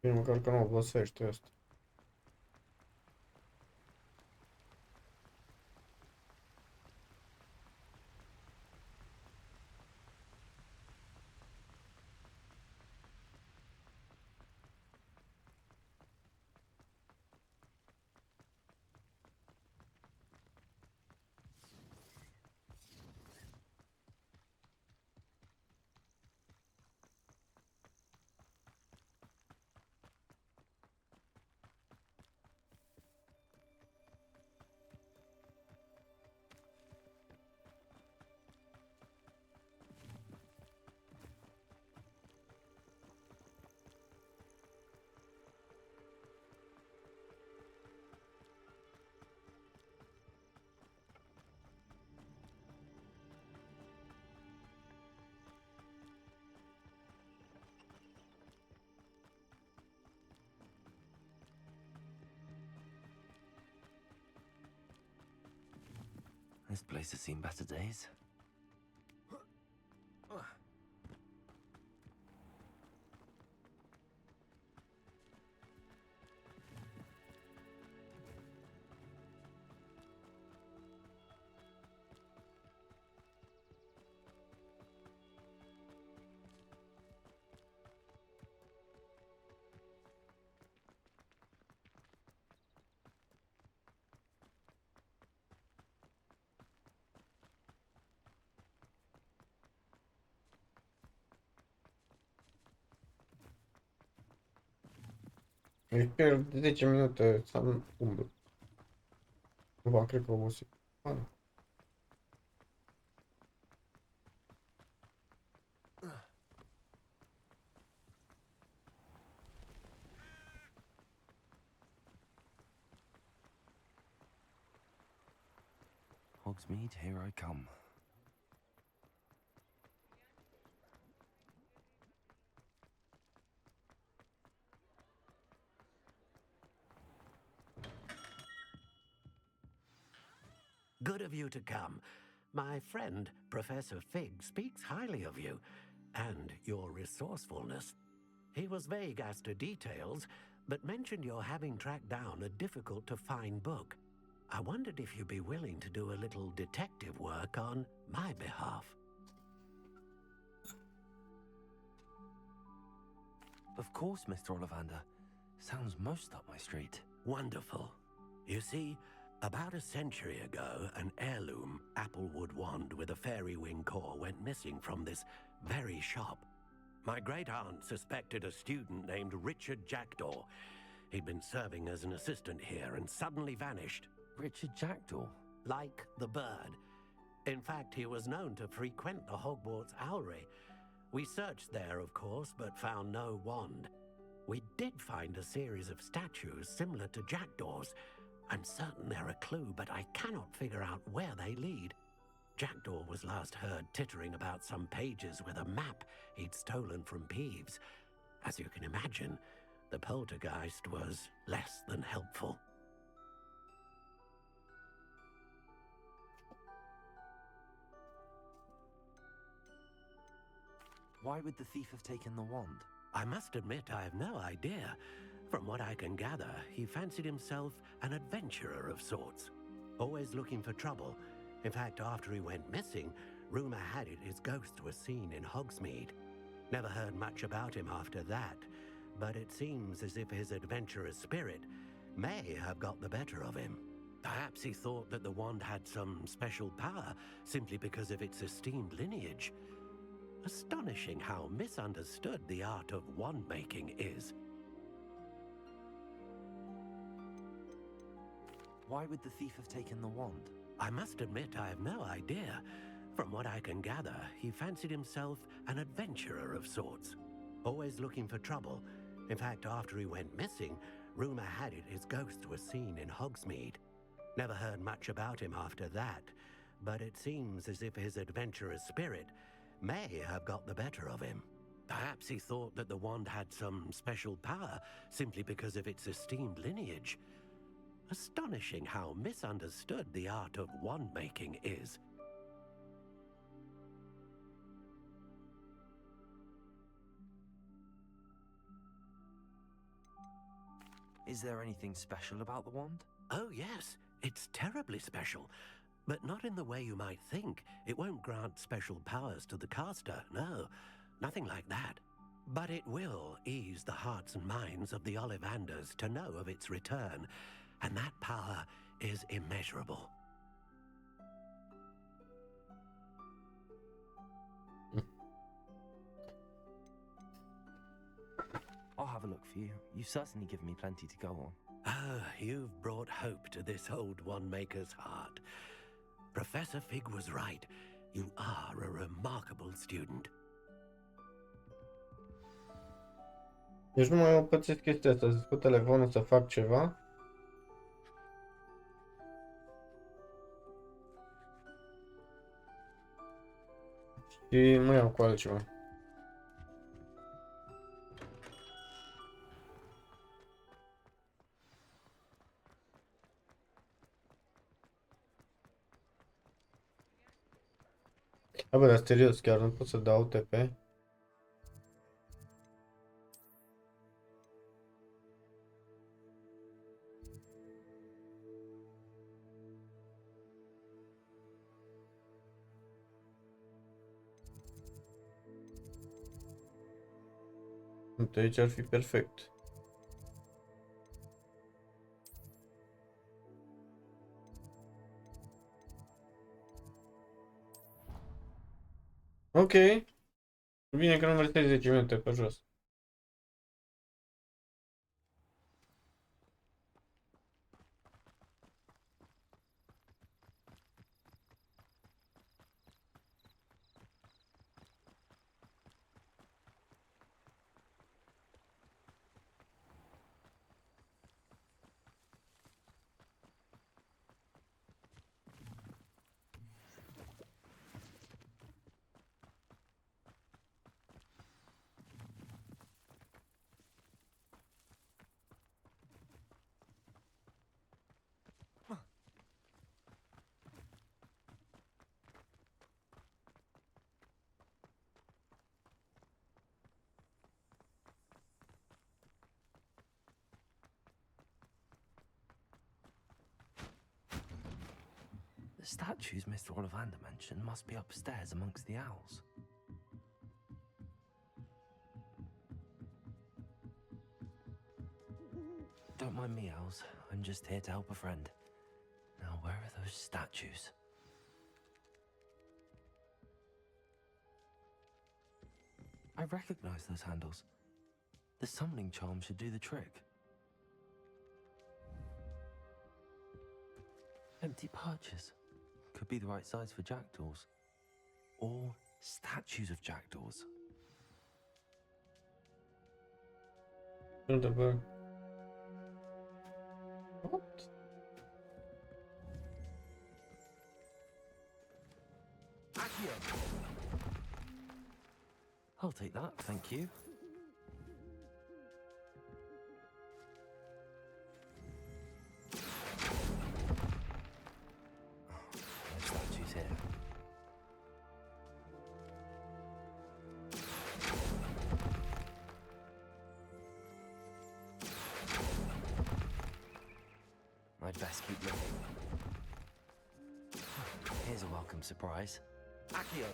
Bine, măcar că nu obosești ăsta. This place has seen better days. Îi pierd 10 minute să umblu. Cumva, cred că obosit. Hogsmeade, here I come. Good of you to come. My friend, Professor Fig, speaks highly of you and your resourcefulness. He was vague as to details, but mentioned your having tracked down a difficult-to-find book. I wondered if you'd be willing to do a little detective work on my behalf. Of course, Mr. Ollivander. Sounds most up my street. Wonderful. You see, about a century ago, an heirloom applewood wand with a fairy wing core went missing from this very shop. My great-aunt suspected a student named Richard Jackdaw. He'd been serving as an assistant here and suddenly vanished. Richard Jackdaw? Like the bird. In fact, he was known to frequent the Hogwarts Owlry. We searched there, of course, but found no wand. We did find a series of statues similar to Jackdaw's. I'm certain they're a clue, but I cannot figure out where they lead. Jackdaw was last heard tittering about some pages with a map he'd stolen from Peeves. As you can imagine, the poltergeist was less than helpful. Why would the thief have taken the wand? I must admit I have no idea. From what I can gather, he fancied himself an adventurer of sorts, always looking for trouble. In fact, after he went missing, rumor had it his ghost was seen in Hogsmeade. Never heard much about him after that, but it seems as if his adventurous spirit may have got the better of him. Perhaps he thought that the wand had some special power simply because of its esteemed lineage. Astonishing how misunderstood the art of wand-making is. Why would the thief have taken the wand? I must admit I have no idea. From what I can gather, he fancied himself an adventurer of sorts, always looking for trouble. In fact, after he went missing, rumor had it his ghost was seen in Hogsmeade. Never heard much about him after that, but it seems as if his adventurous spirit may have got the better of him. Perhaps he thought that the wand had some special power simply because of its esteemed lineage. Astonishing how misunderstood the art of wand making is. Is there anything special about the wand? Oh yes, it's terribly special. But not in the way you might think. It won't grant special powers to the caster, no. Nothing like that. But it will ease the hearts and minds of the Ollivanders to know of its return. And that power is immeasurable. I'll have a look for you. You've certainly given me plenty to go on. Ah, you've brought hope to this old wand-maker's heart. Professor Fig was right. You are a remarkable student. Deci nu mai am pățit chestia asta, să scot telefonul să fac ceva. Și mă iau cu altceva. A, bă, dar serios, chiar nu pot să dau UTP? Uite, aici ar fi perfect. Ok. Bine că nu mai stai 10 minute pe jos. The statues Mr. Ollivander mentioned must be upstairs amongst the owls. Don't mind me, owls. I'm just here to help a friend. Now, where are those statues? I recognize those handles. The summoning charm should do the trick. Empty perches. Could be the right size for jackdaws. Or statues of jackdaws. What? I'll take that, thank you. No statues here. I'd best keep looking. Here's a welcome surprise. Accio!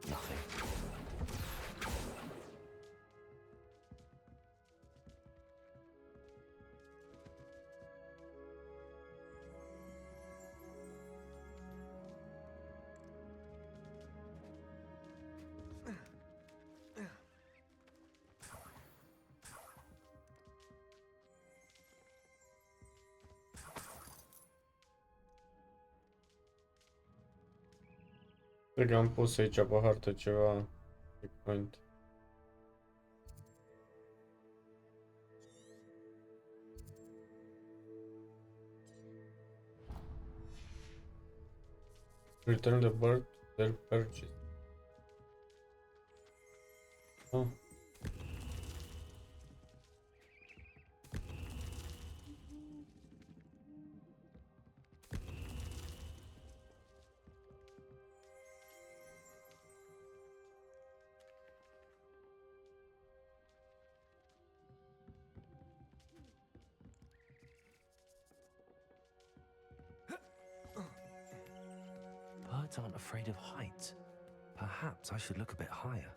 Nothing. Cred că am pus aici pe hartă ceva checkpoint. Return the bird to their perches. Oh. kids aren't afraid of heights. Perhaps I should look a bit higher.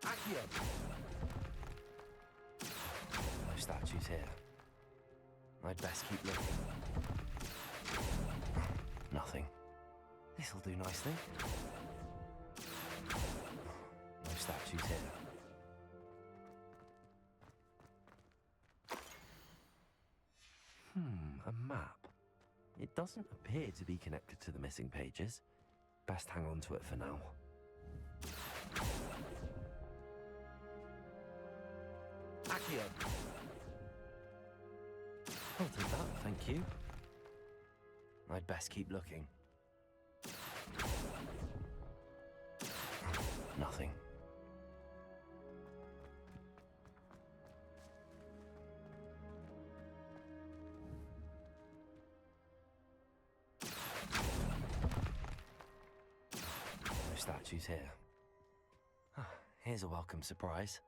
Accio! No statues here. I'd best keep looking. Nothing. This'll do nicely. No statues here. A map. It doesn't appear to be connected to the missing pages. Best hang on to it for now. Accio! I'll take that, thank you. I'd best keep looking. Nothing. No statues here. Here's a welcome surprise.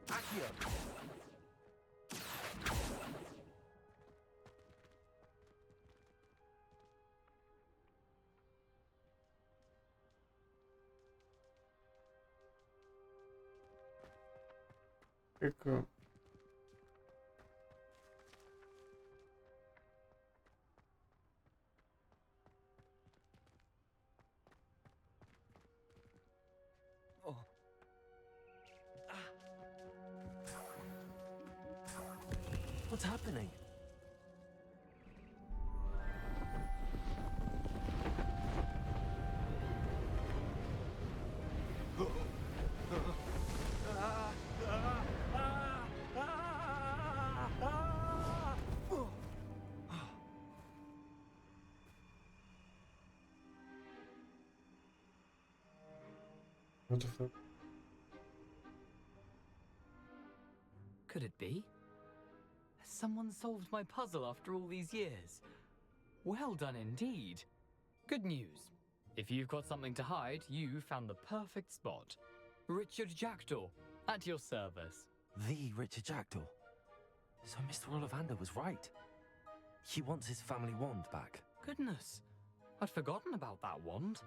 Accio! Cred că... What's happening? What the fuck? Could it be? Has someone solved my puzzle after all these years? Well done indeed. Good news. If you've got something to hide, you found the perfect spot. Richard Jackdaw, at your service. The Richard Jackdaw. So Mr. Ollivander was right. He wants his family wand back. Goodness, I'd forgotten about that wand.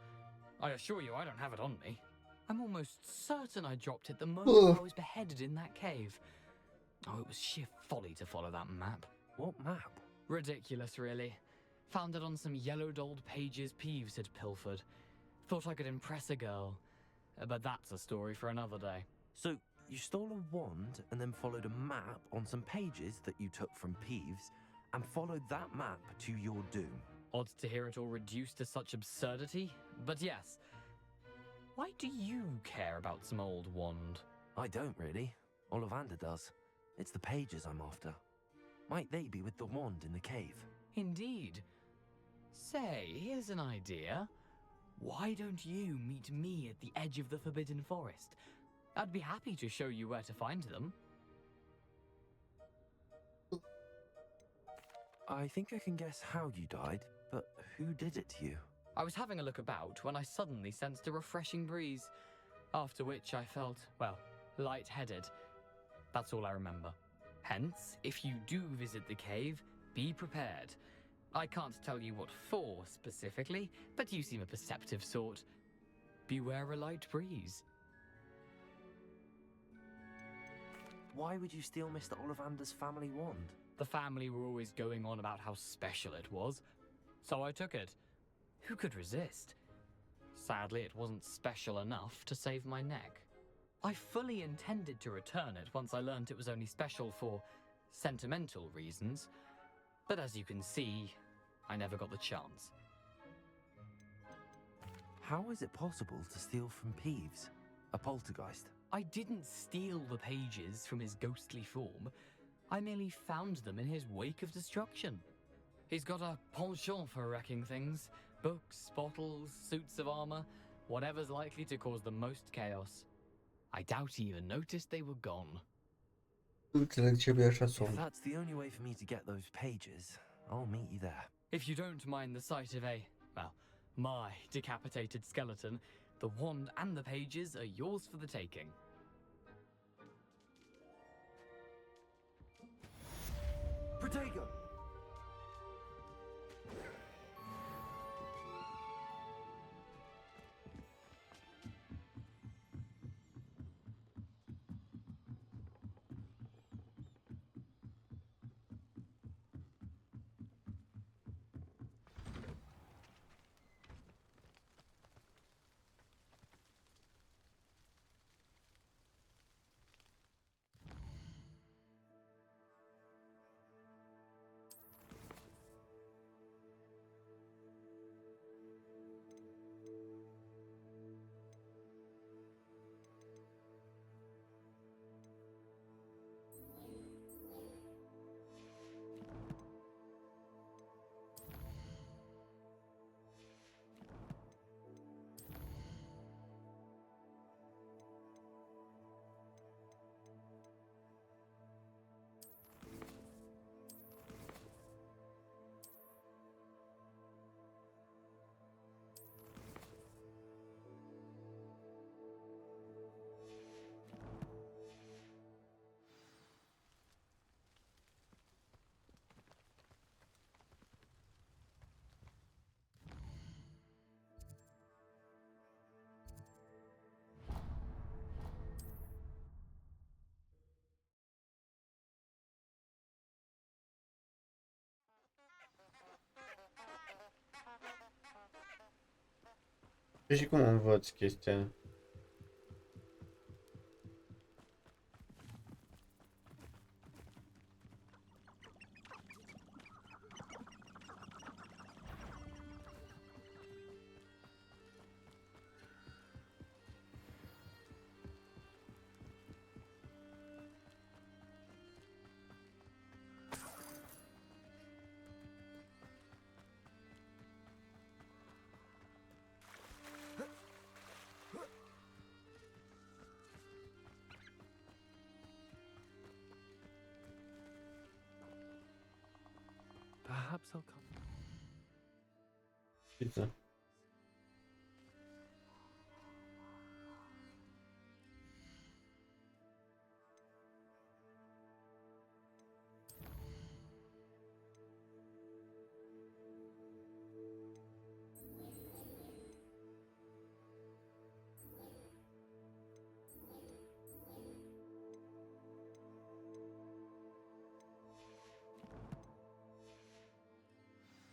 I assure you I don't have it on me. I'm almost certain I dropped it the moment I was beheaded in that cave. Oh, it was sheer folly to follow that map. What map? Ridiculous, really. Found it on some yellowed old pages Peeves had pilfered. Thought I could impress a girl. But that's a story for another day. So, you stole a wand and then followed a map on some pages that you took from Peeves and followed that map to your doom. Odd to hear it all reduced to such absurdity, but yes. Why do you care about some old wand? I don't really. Ollivander does. It's the pages I'm after. Might they be with the wand in the cave? Indeed. Say, here's an idea. Why don't you meet me at the edge of the Forbidden Forest? I'd be happy to show you where to find them. I think I can guess how you died, but who did it to you? I was having a look about when I suddenly sensed a refreshing breeze, after which I felt, well, lightheaded. That's all I remember. Hence, if you do visit the cave, be prepared. I can't tell you what for specifically, but you seem a perceptive sort. Beware a light breeze. Why would you steal Mr. Ollivander's family wand? The family were always going on about how special it was, so I took it. Who could resist? Sadly, it wasn't special enough to save my neck. I fully intended to return it once I learned it was only special for sentimental reasons, but as you can see, I never got the chance. How is it possible to steal from Peeves, a poltergeist? I didn't steal the pages from his ghostly form. I merely found them in his wake of destruction. He's got a penchant for wrecking things. Books, bottles, suits of armor, whatever's likely to cause the most chaos. I doubt he even noticed they were gone. If that's the only way for me to get those pages, I'll meet you there. If you don't mind the sight of a, well, my decapitated skeleton, The wand and the pages are yours for the taking. Protego! Și cum învăț chestia? Perhaps I'll come. Pizza.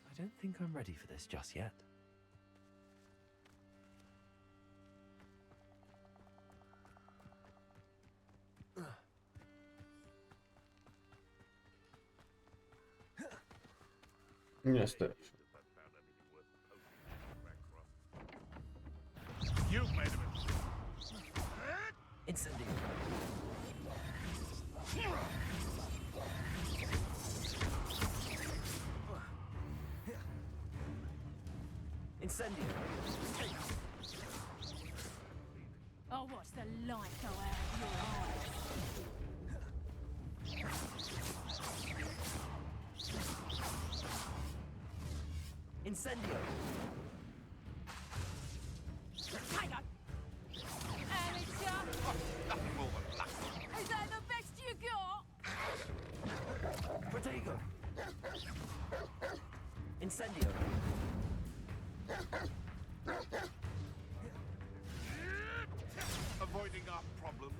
I don't think I'm ready for this just yet. Niestety. You've made a mistake. Incendio. Incendio. I'll watch the light go out of your eyes. Incendio. Hang on. Amateur. Nothing more than luck. Is that the best you got? Protego. Incendio. Avoiding our problems.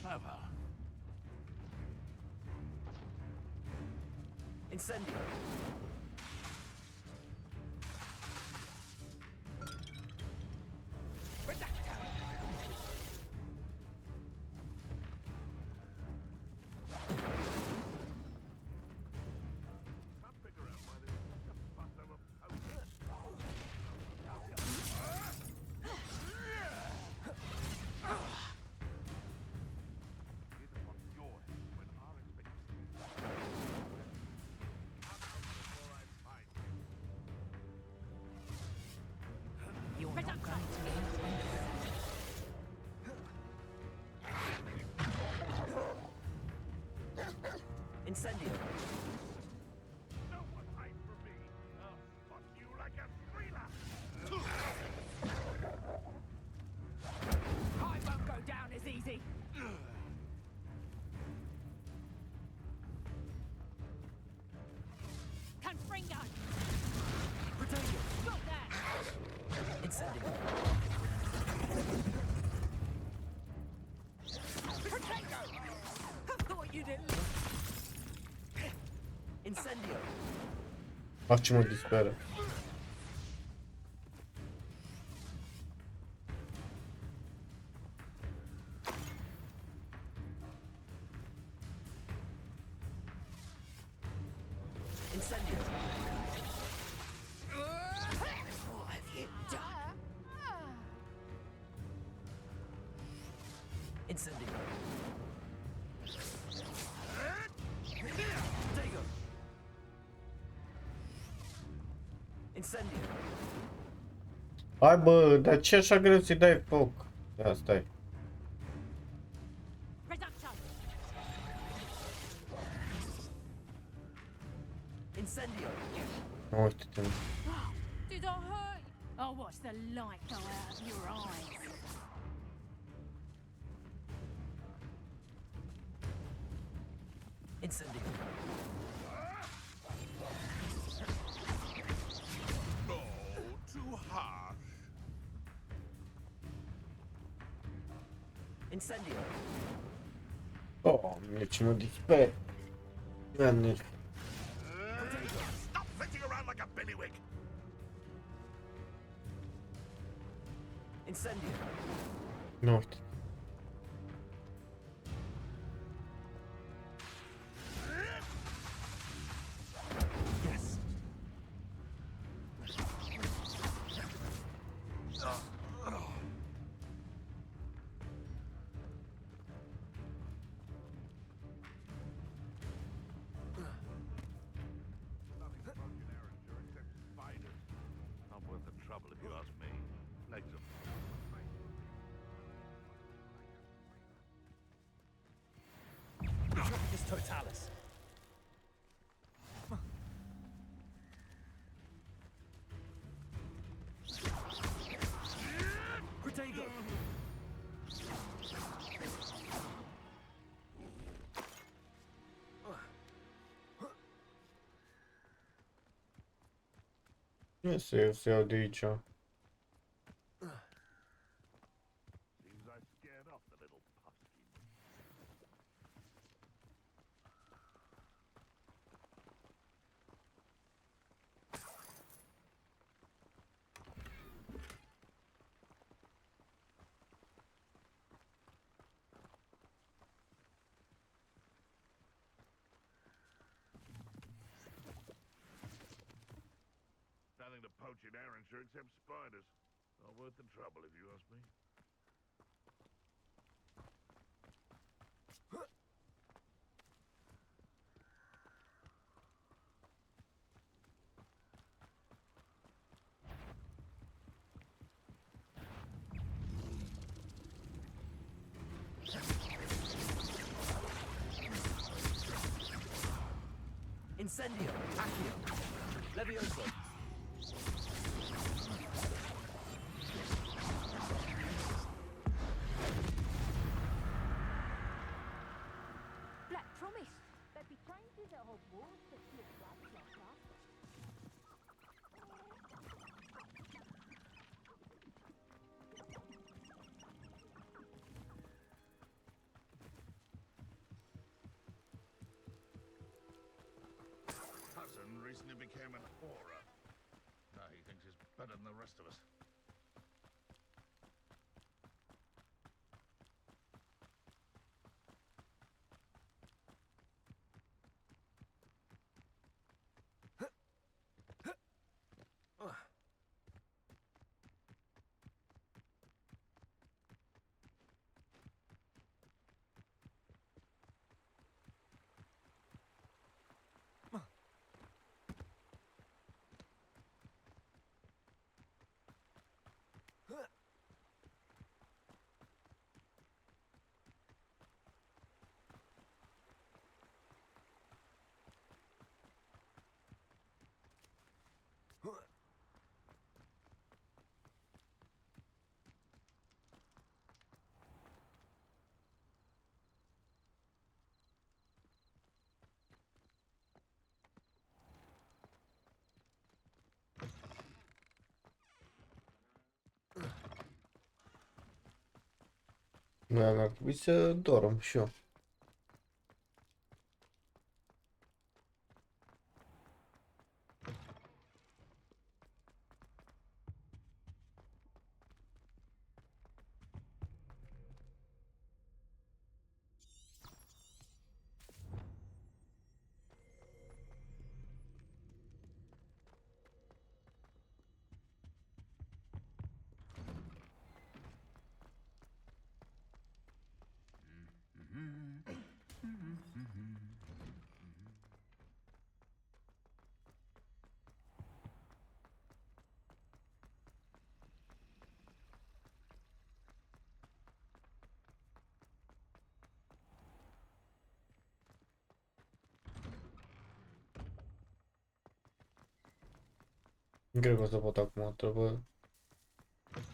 Clever. Incendio. Incendio. No one hide from me. I'll spot you like a thriller. I won't go down as easy. Confringo. Protego. Got that. Incendio. Protego. I thought you didn't. Incendio. Ah, ce mă disperă. Incendio. What have you done? Incendio. Protego. Incendio. Hai bă, dar ce așa greu să-i dai foc? Ia, stai. Reduction. Incendio. Uite-te. Did I hurt? I'll watch the light go out of your eyes. Incendio. No, too harsh. Incendio. Oh, ce mă disperă. Doamne. Stop flitting around like a bellywig. Incendio. Nu, uite. Yes. Nothing fucking Erringer except spiders. Not worth the trouble if you ask me. Legs are This Totalis. Protego. Nu să iau de aici. Seems I scared off the little pumpkin. Nothing to poach in Erringer except spiders. Not worth the trouble if you ask me. Incendio. Accio. Levioso. Black promise. They'd be trained through the Hogwarts to see a black doctor. Cousin recently became an aura. Now he thinks he's better than the rest of us. Da, ar trebui să dorm și eu. Cred că o să pot acum, trebuie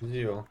ziua.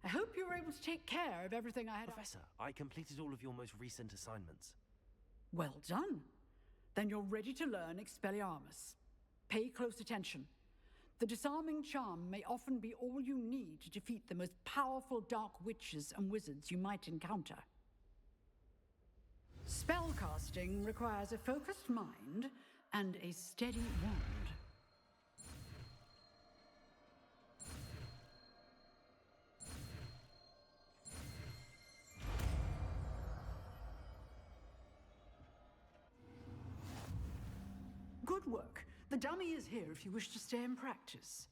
I hope you were able to take care of everything I had. Professor, I completed all of your most recent assignments. Well done. Then you're ready to learn Expelliarmus. Pay close attention. The disarming charm may often be all you need to defeat the most powerful dark witches and wizards you might encounter. Spellcasting requires a focused mind and a steady wand. Good work. The dummy is here if you wish to stay and practice.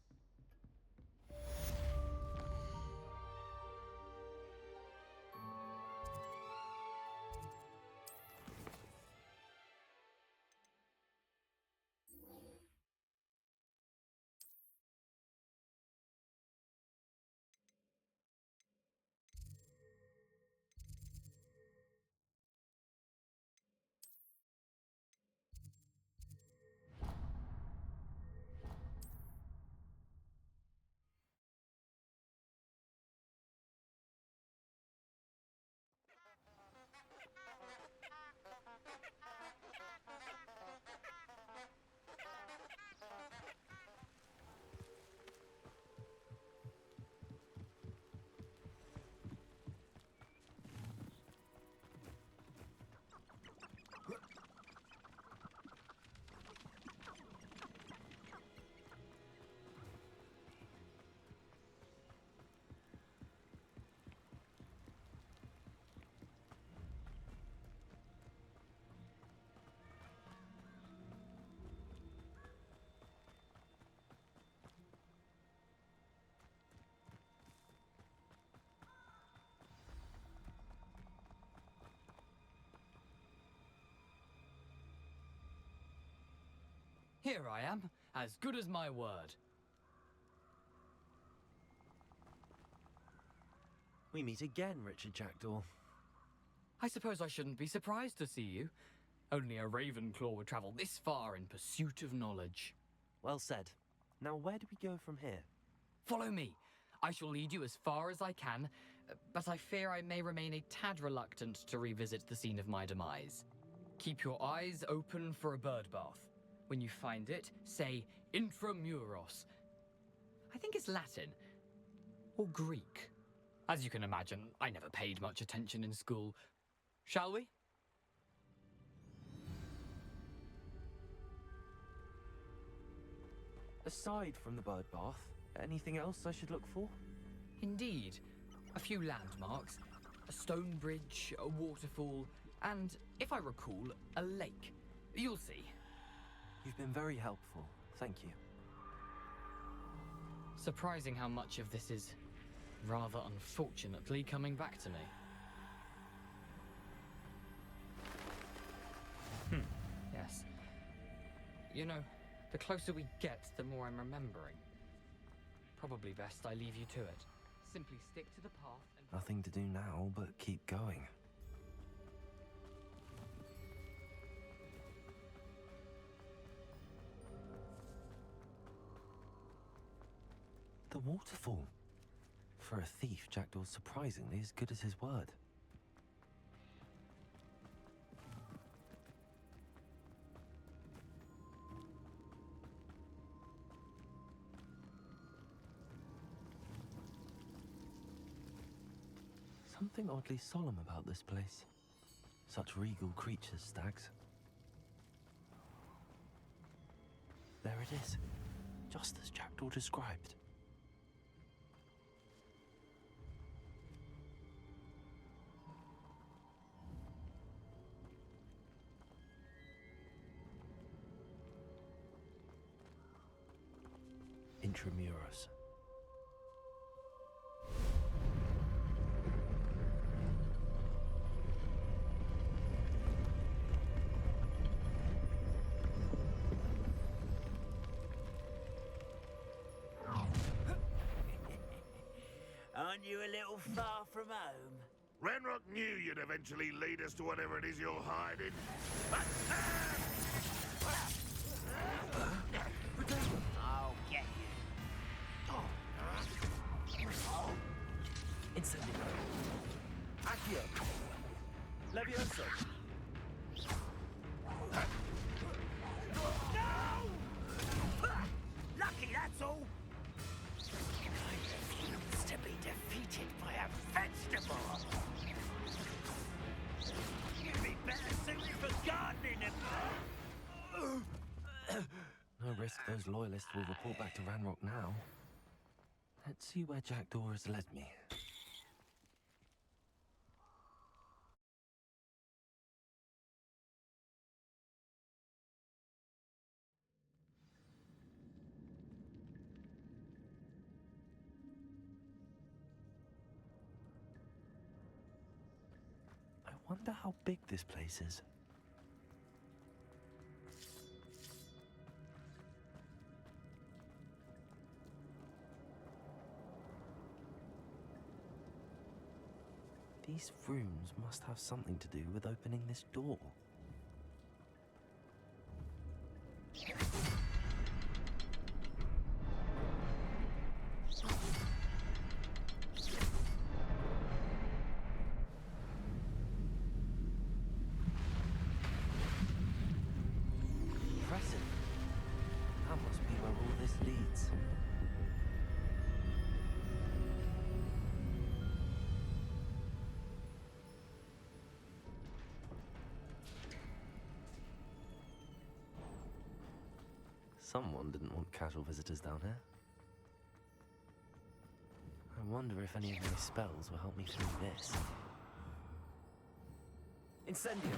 Here I am, as good as my word. We meet again, Richard Jackdaw. I suppose I shouldn't be surprised to see you. Only a Ravenclaw would travel this far in pursuit of knowledge. Well said. Now where do we go from here? Follow me. I shall lead you as far as I can, but I fear I may remain a tad reluctant to revisit the scene of my demise. Keep your eyes open for a bird bath. When you find it, say intramuros. I think it's Latin. Or Greek. As you can imagine, I never paid much attention in school. Shall we? Aside from the bird bath, anything else I should look for? Indeed. A few landmarks, a stone bridge, a waterfall, and, if I recall, a lake. You'll see. You've been very helpful. Thank you. Surprising how much of this is, rather unfortunately, coming back to me. Yes. You know, the closer we get, the more I'm remembering. Probably best I leave you to it. Simply stick to the path and... Nothing to do now but keep going. The waterfall. For a thief, Jackdaw's surprisingly as good as his word. Something oddly solemn about this place. Such regal creatures, stags. There it is, just as Jackdaw described. Intramuros. Aren't you a little far from home? Ranrock knew you'd eventually lead us to whatever it is you're hiding. I'll get you. Incendio. Accio. Levioso. No! Lucky, that's all. I refuse to be defeated by a vegetable. You'd be better suited for gardening and... No risk those loyalists will report back to Ranrock now. Let's see where Jackdaw has led me. I wonder how big this place is. These rooms must have something to do with opening this door. Impressive. That must be where all this leads. Someone didn't want casual visitors down here. I wonder if any of my spells will help me through this. Incendio!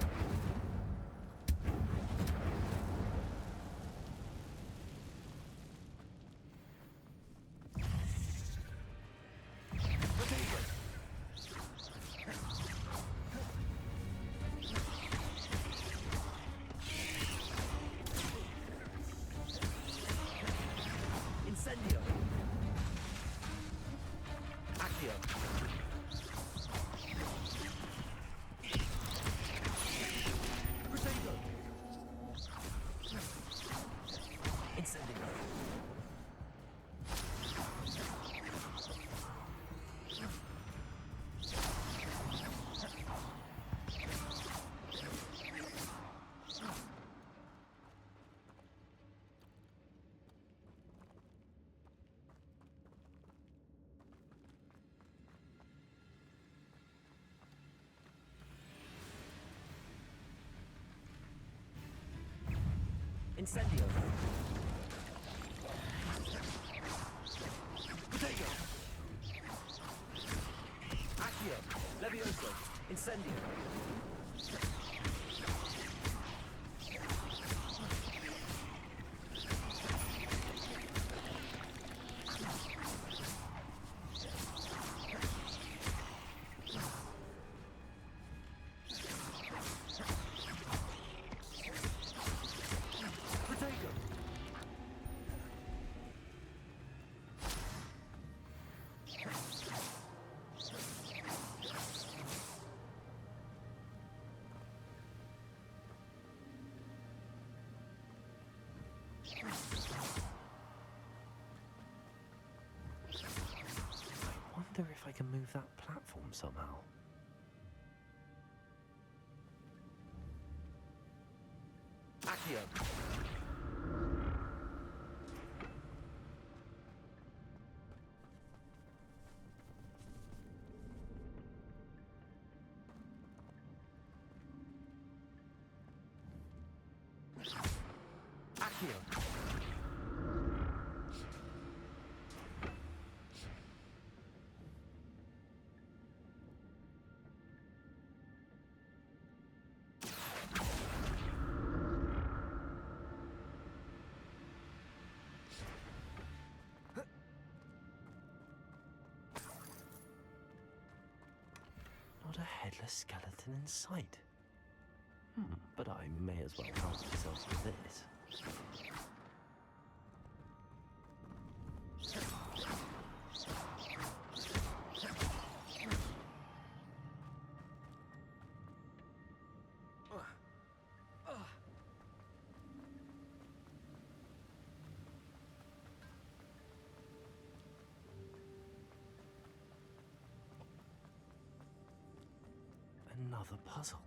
Incendio. Potato. Accio. Levioso. Incendio. I wonder if I can move that platform somehow. Accio. Accio. Not a headless skeleton in sight. But I may as well help myself with this. Another puzzle.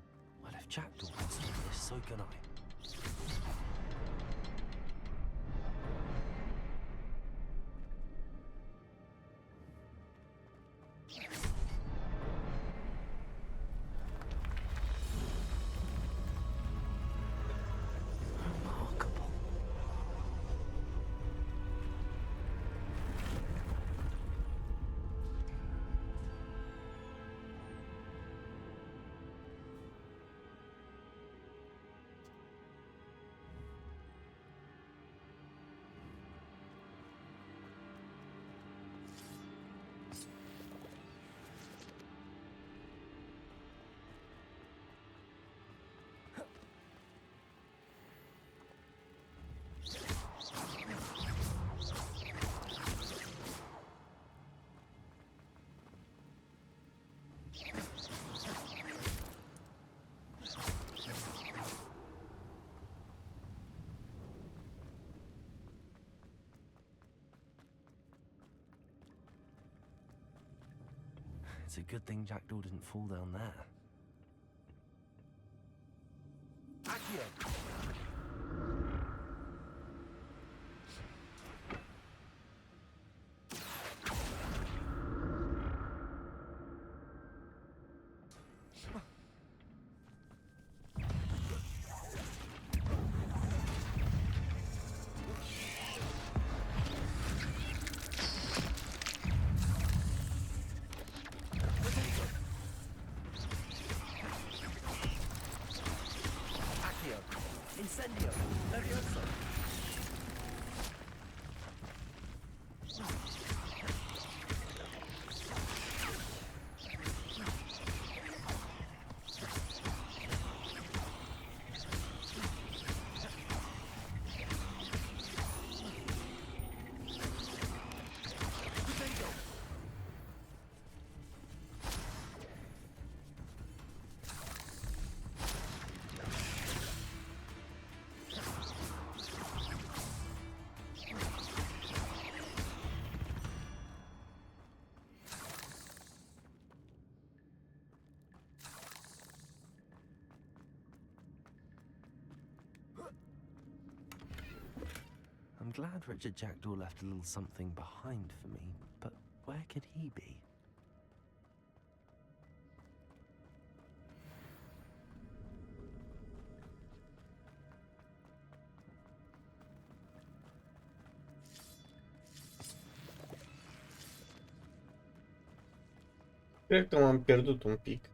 Well, if Jackdaw can solve this, so can I. Remarkable. It's a good thing Jackdaw didn't fall down there. Accio! Incendio! Levioso! I'm glad Richard Jackdaw left a little something behind for me, but where could he be? Cred că m-am pierdut un pic.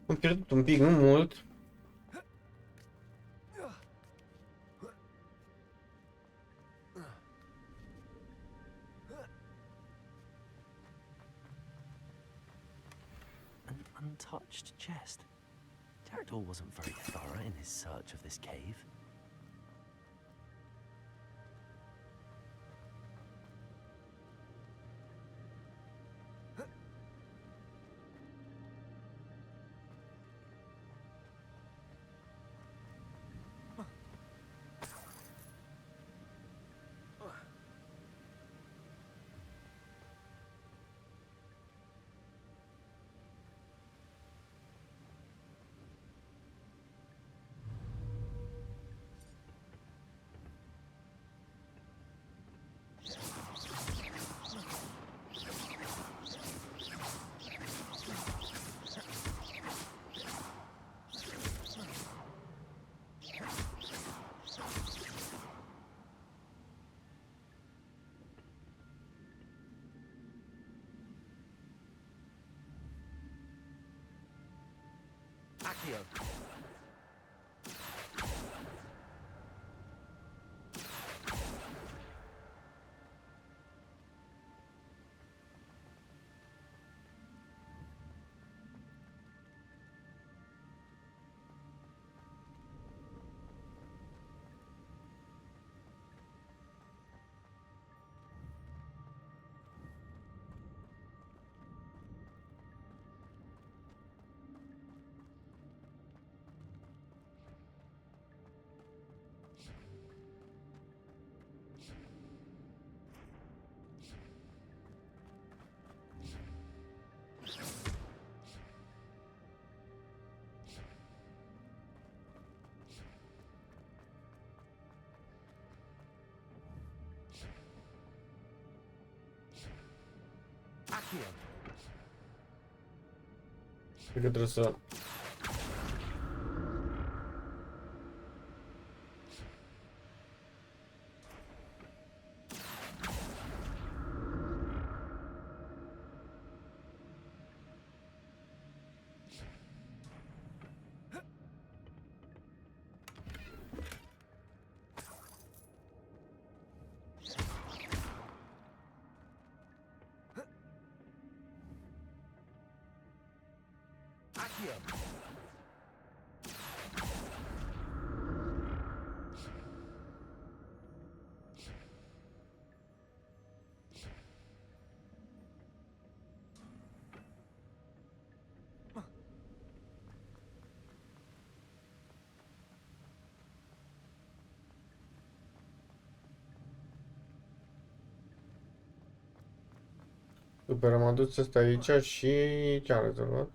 Am pierdut un pic, nu mult. An untouched chest. Pterodor wasn't very thorough in his search of this cave. Accio. Cred că trebuie să... Super, am adus ăsta aici și ce am rezolvat?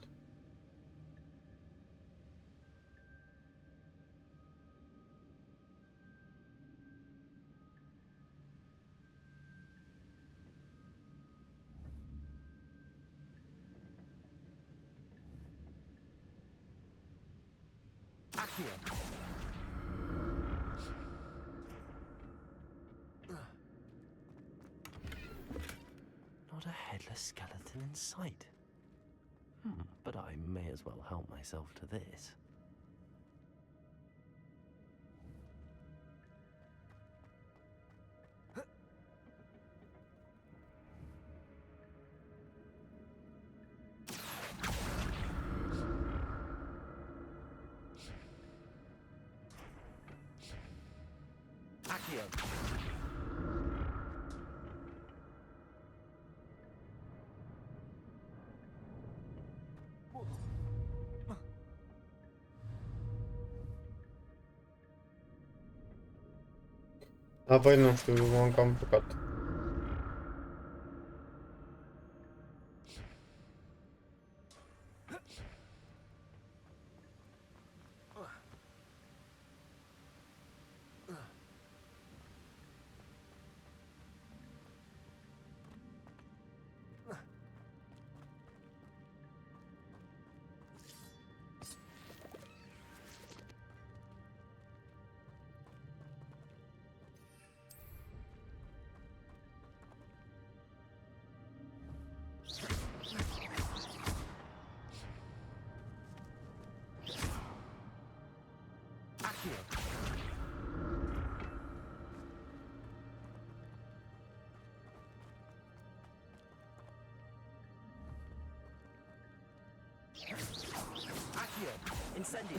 Not a headless skeleton in sight. But I may as well help myself to this. Apoi nu știu, m-am cam bucat. Accio. Accio. Incendio.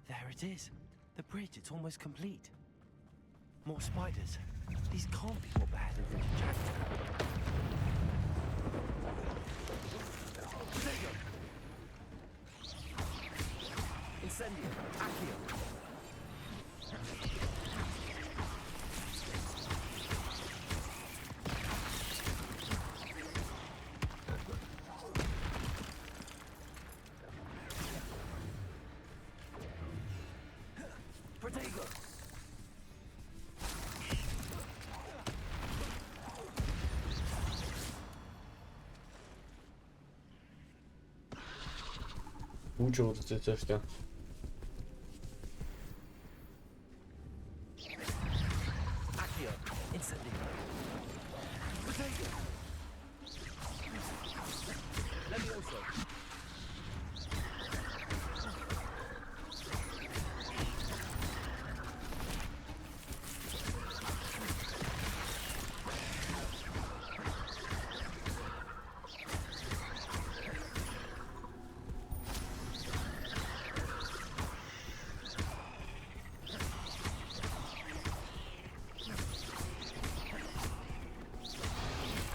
There it is. The bridge, it's almost complete. More spiders. These can't be what beheaded Richard Jackson. Incendio. Accio. Protego. Uciu urcyți ăștia. Accio. Incendio. Protego. Levioso.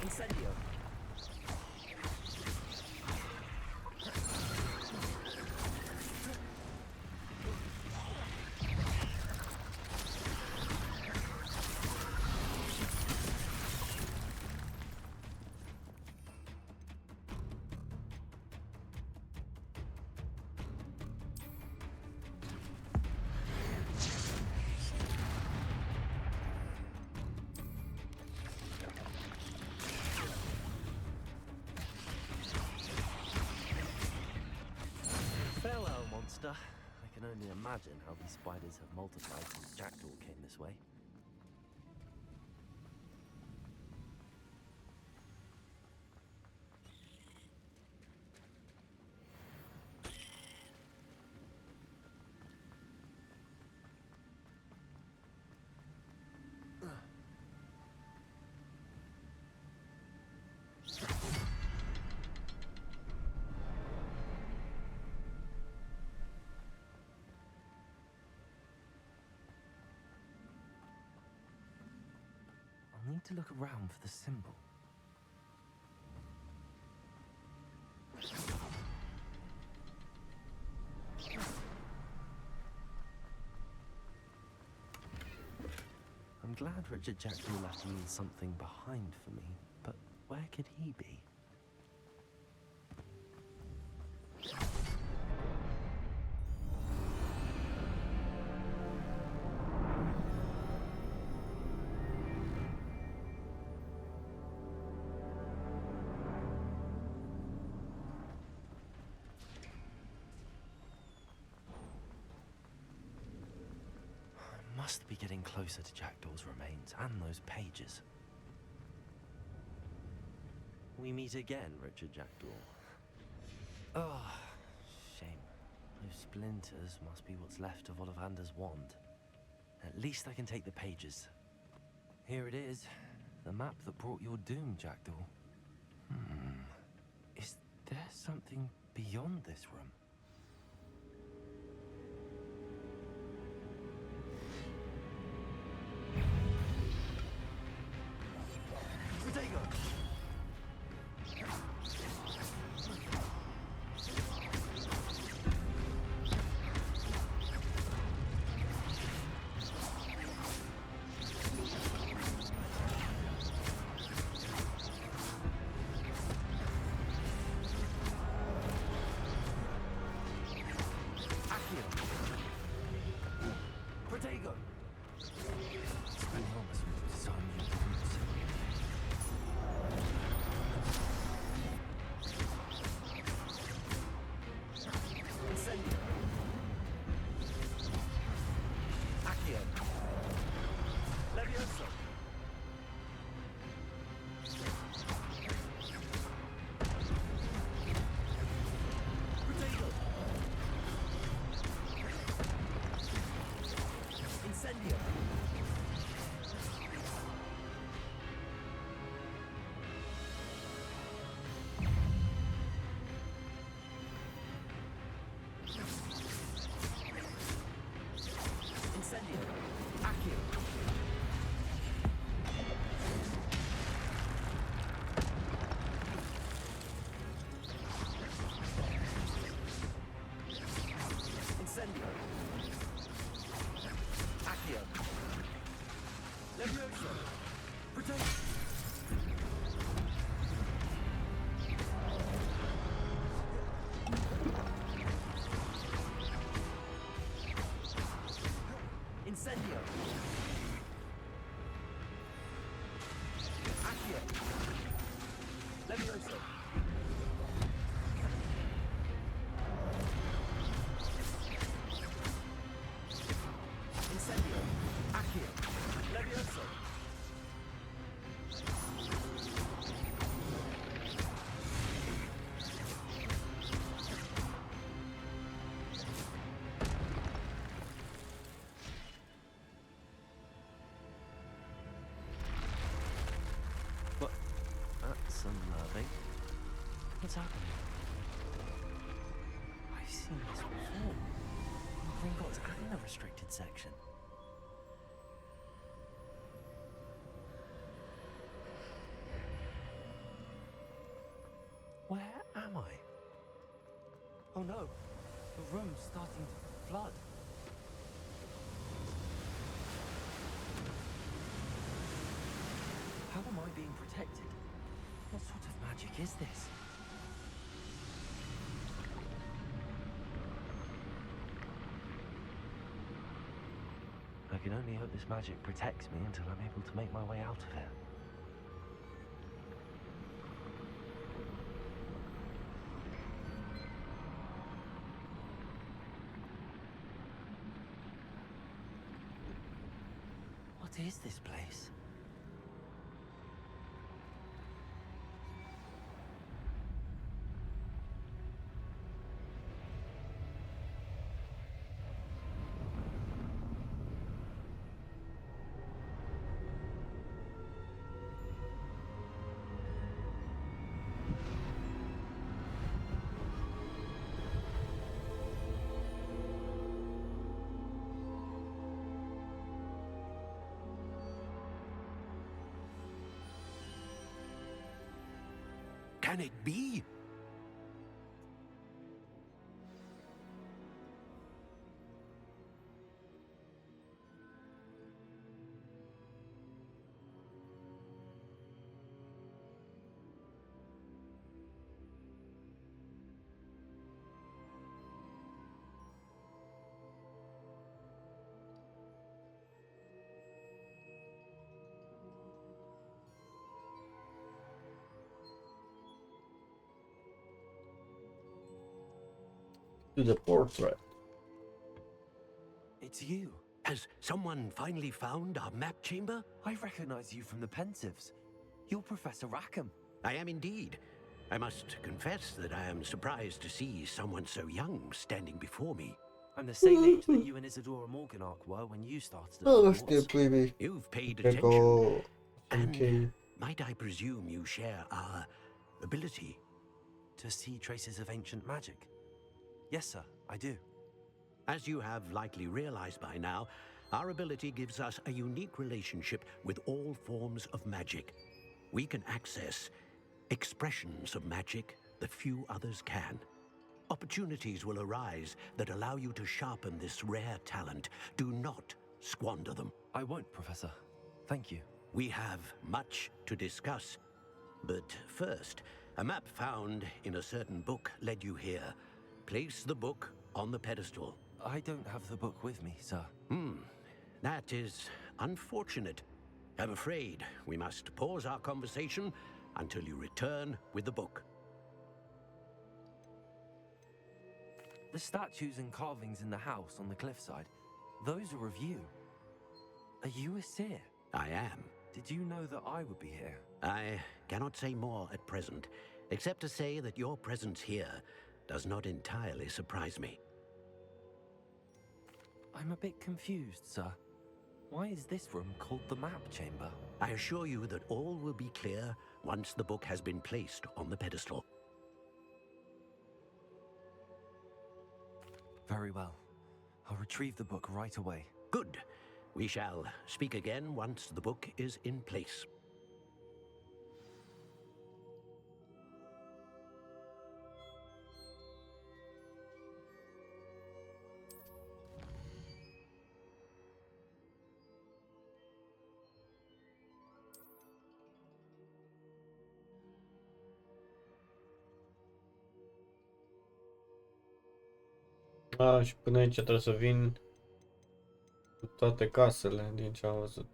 Incendio. Farewell, monster. I can only imagine how these spiders have multiplied since Jackdaw came this way. I'll need to look around for the symbol. I'm glad Richard Jackdaw left me something behind for me, but where could he be? Must be getting closer to Jackdaw's remains and those pages. We meet again, Richard Jackdaw. Oh, shame. Those splinters must be what's left of Ollivander's wand. At least I can take the pages. Here it is. The map that brought your doom, Jackdaw. Is there something beyond this room? Incendio. Accio. Levioso. Potato. Incendio. Incendio. Accio. Incendio. Accio. Levioso. Potato. Incendio. Accio. Levioso. Incendio. Accio. Levioso. What? That's unnerving. What's happening? I've seen this before. Gringotts and the restricted section. Where am I? Oh no, the room's starting to flood. How am I being protected? What sort of magic is this? I can only hope this magic protects me until I'm able to make my way out of here. What is this place? Can it be? To the portrait. It's you. Has someone finally found our map chamber? I recognize you from the Pensives. You're Professor Rackham. I am indeed. I must confess that I am surprised to see someone so young standing before me. I'm the same age that you and Isadora Morganark were when you started at Oh, Hogwarts. baby. You've paid Draco attention. and King. Might I presume you share our ability? To see traces of ancient magic? Yes, sir, I do. As you have likely realized by now, our ability gives us a unique relationship with all forms of magic. We can access expressions of magic that few others can. Opportunities will arise that allow you to sharpen this rare talent. Do not squander them. I won't, Professor. Thank you. We have much to discuss. But first, a map found in a certain book led you here. Place the book on the pedestal. I don't have the book with me, sir. That is unfortunate. I'm afraid we must pause our conversation until you return with the book. The The statues and carvings in the house on the cliffside, those are of you. Are you a seer? I am. Did you know that I would be here? I cannot say more at present, except to say that your presence here does not entirely surprise me. I'm a bit confused, sir. Why is this room called the map chamber? I assure you that all will be clear once the book has been placed on the pedestal. Very well. I'll retrieve the book right away. Good. We shall speak again once the book is in place. Și până aici trebuie să vin cu toate casele din ce am văzut.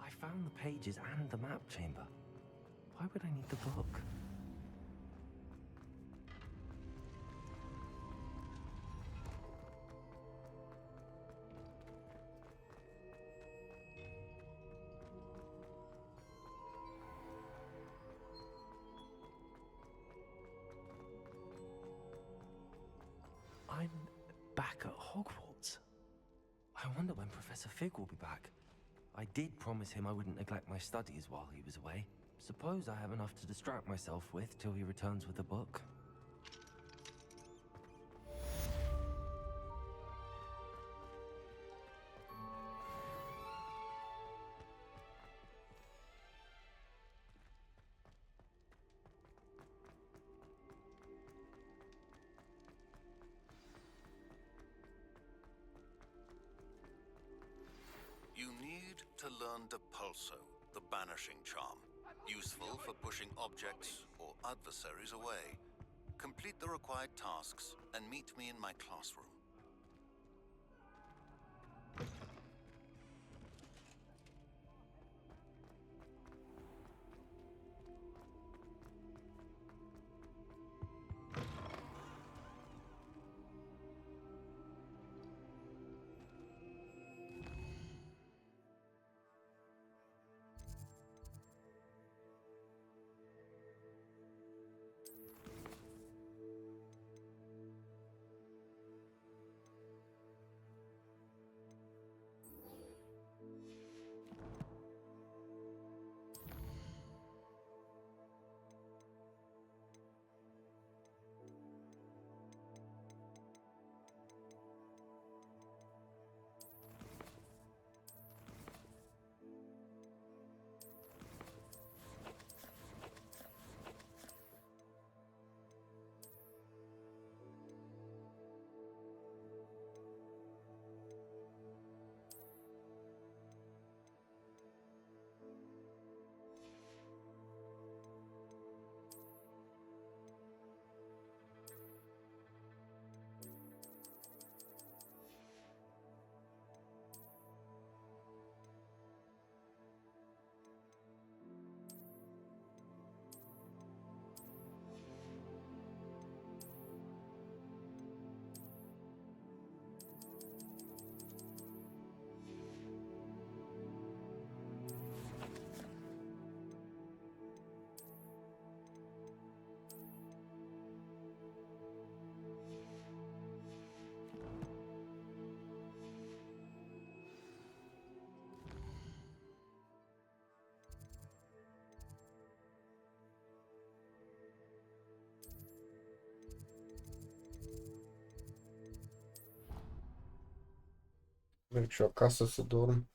I found the pages and the map chamber. Why would I need the book? I'm back at Hogwarts. I wonder when Professor Fig will be back. I did promise him I wouldn't neglect my studies while he was away. Suppose I have enough to distract myself with till he returns with the book. You need to learn Depulso, the banishing charm, useful for pushing objects or adversaries away. Complete the required tasks and meet me in my classroom. Merg și eu acasă să dorm.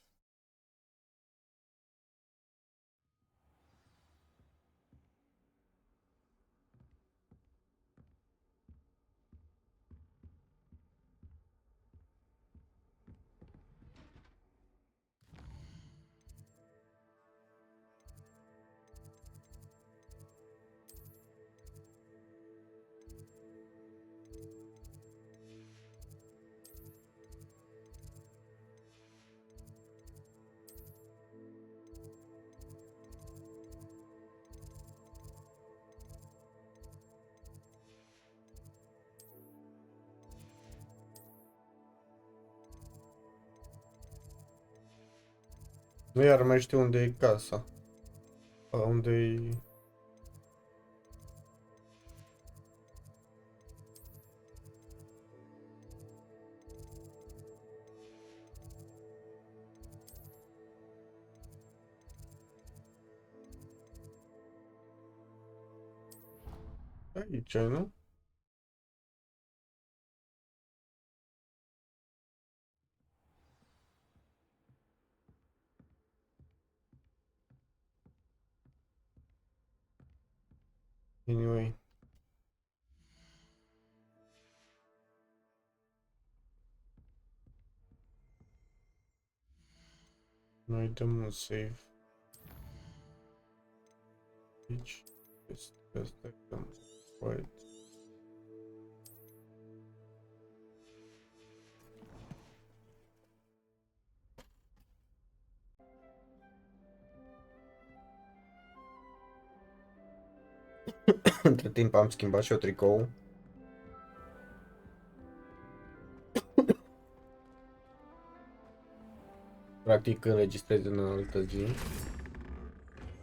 Nu iar mai știu unde e casa. Unde e... Aici, nu? Anyway. Noi dăm un save. Aici. Asta dăm white. Între timp am schimbat și eu tricou. Practic înregistrez în altă zi.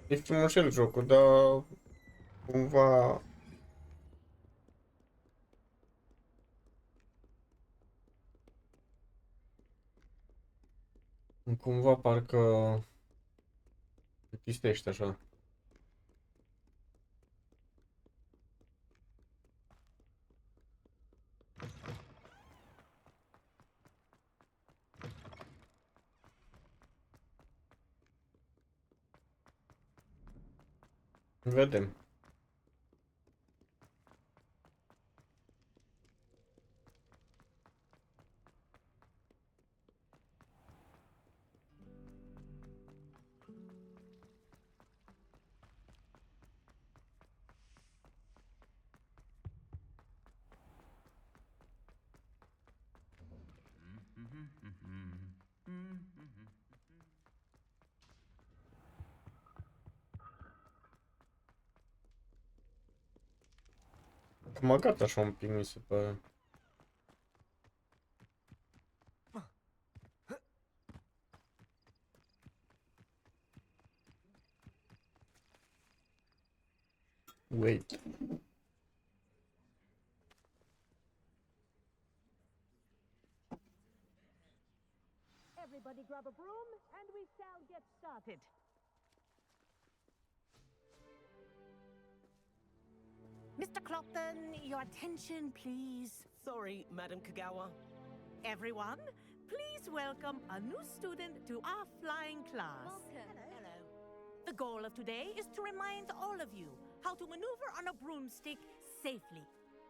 E frumușel jocul, dar cumva parcă plictisește așa. Vedem. Acum gata așa un pic, mi se pare. Wait. Everybody grab a broom and we shall get started. Mr. Clopton, your attention, please. Sorry, Madam Kagawa. Everyone, please welcome a new student to our flying class. Welcome. Hello. The goal of today is to remind all of you how to maneuver on a broomstick safely,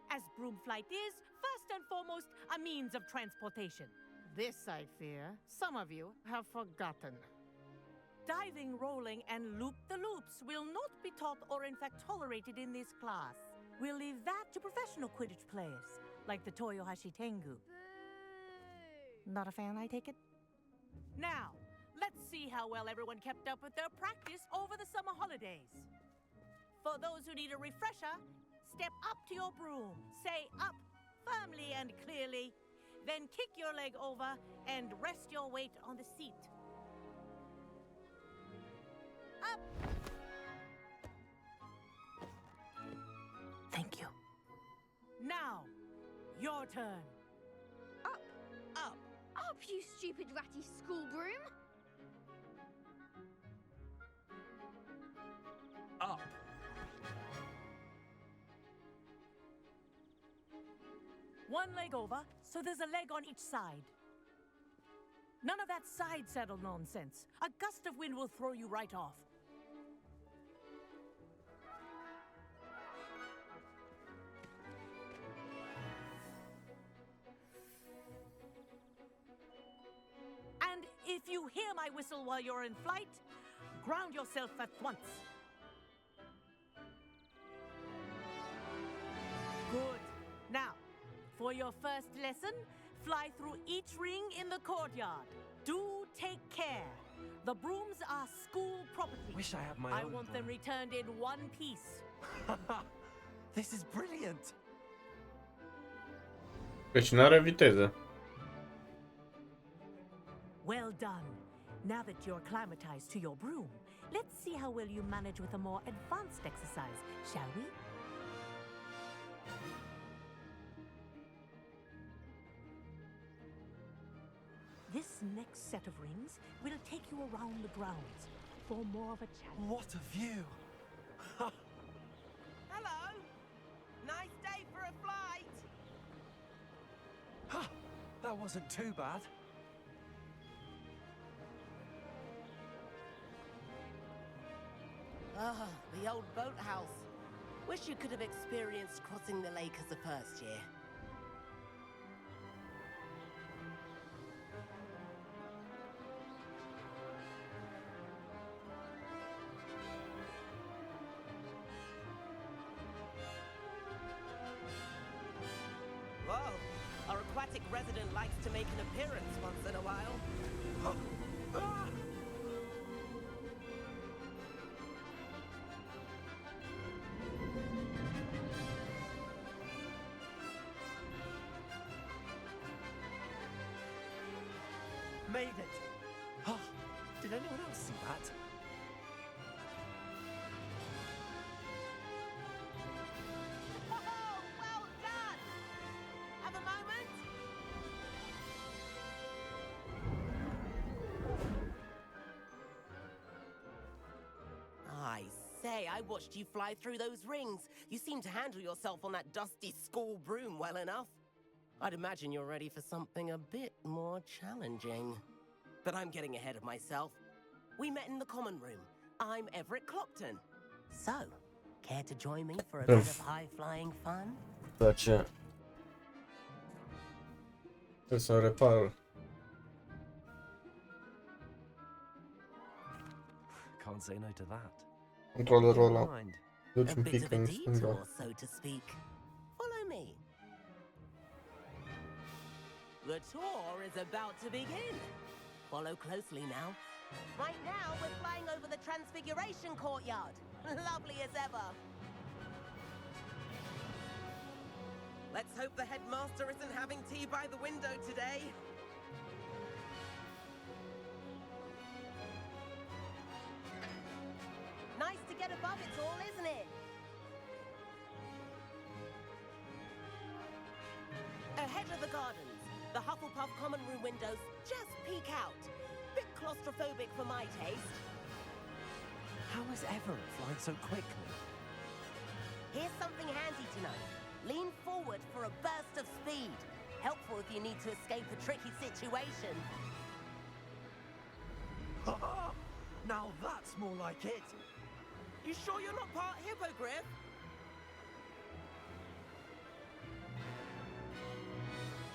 as broom flight is, first and foremost, a means of transportation. This, I fear, some of you have forgotten. Diving, rolling, and loop-the-loops will not be taught or in fact tolerated in this class. We'll leave that to professional Quidditch players, like the Toyohashi Tengu. Not a fan, I take it? Now, let's see how well everyone kept up with their practice over the summer holidays. For those who need a refresher, step up to your broom, say up firmly and clearly, then kick your leg over and rest your weight on the seat. Up! Thank you. Now, your turn. Up, up, up, you stupid ratty school broom! Up. One leg over, so there's a leg on each side. None of that side saddle nonsense. A gust of wind will throw you right off. And if you hear my whistle while you're in flight, ground yourself at once. Good. Now, for your first lesson, fly through each ring in the courtyard. Do take care. The brooms are school property. Wish I had my I own want them broom. returned in one piece. This is brilliant. Deci n-are viteză. Well done. Now that you're acclimatized to your broom, let's see how well you manage with a more advanced exercise, shall we? This next set of rings will take you around the grounds for more of a challenge. What a view! Hello! Nice day for a flight! That wasn't too bad. Ah, the old boathouse. Wish you could have experienced crossing the lake as a first year. Whoa! Our aquatic resident likes to make an appearance once in a while. Made it! Oh, did anyone else see that? Oh, well done! Have a moment? I say, I watched you fly through those rings. You seem to handle yourself on that dusty school broom well enough. I'd imagine you're ready for something a bit more challenging. But I'm getting ahead of myself. We met in the common room. I'm Everett Clockton. So, care to join me for a bit of high-flying fun? Place. Trebuie să repar. Can't say no to that. Controllerul ăla. Never mind. Duci A un bit pic of a în detour, stânga. so to speak. Follow me. The tour is about to begin. Follow closely now. Right now, we're flying over the Transfiguration Courtyard. Lovely as ever. Let's hope the headmaster isn't having tea by the window today. Nice to get above it all, isn't it? Ahead of the gardens, the Hufflepuff common room windows just peek out. Bit claustrophobic for my taste. How is Everett flying so quickly? Here's something handy to know. Lean forward for a burst of speed. Helpful if you need to escape a tricky situation. Now that's more like it. You sure you're not part hippogriff?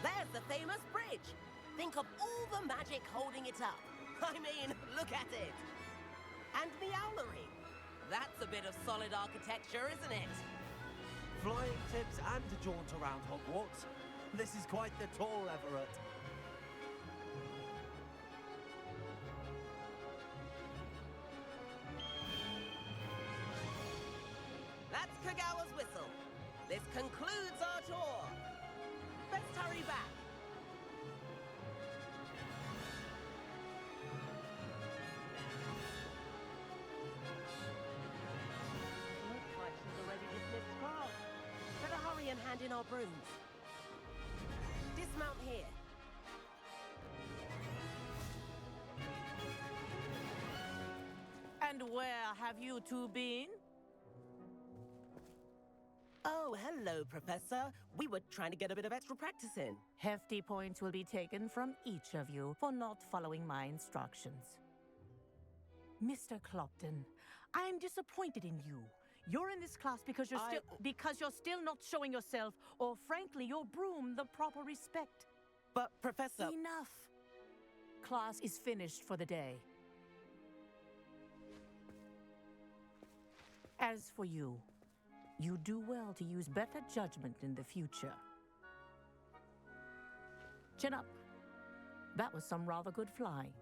There's the famous bridge. Think of all the magic holding it up. I mean, look at it. And the owlery. That's a bit of solid architecture, isn't it? Flying tips and a jaunt around Hogwarts. This is quite the tour, Everett. That's Kagawa's whistle. This concludes our tour. Let's hurry back. Looks like she's already dismissed crowd. Better hurry and hand in our brooms. Dismount here. And where have you two been? Oh, Oh, hello, Professor. We were trying to get a bit of extra practice in. Hefty points will be taken from each of you for not following my instructions. Mr. Clopton, I am disappointed in you. You're in this class because you're still not showing yourself, or frankly, your broom, the proper respect. But, Professor... Enough. Class is finished for the day. As for you, you do well to use better judgment in the future. Chin up. That was some rather good flying.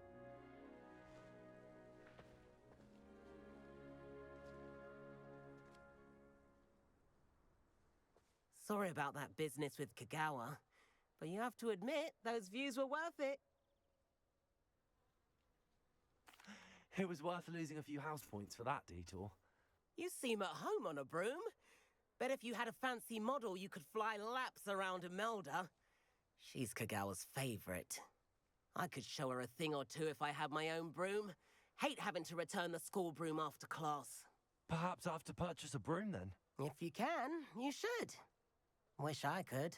Sorry about that business with Kagawa, but you have to admit, those views were worth it. It was worth losing a few house points for that detour. You seem at home on a broom. Bet if you had a fancy model, you could fly laps around Imelda. She's Kagawa's favorite. I could show her a thing or two if I had my own broom. Hate having to return the school broom after class. Perhaps I have to purchase a broom then? If you can, you should. Wish I could.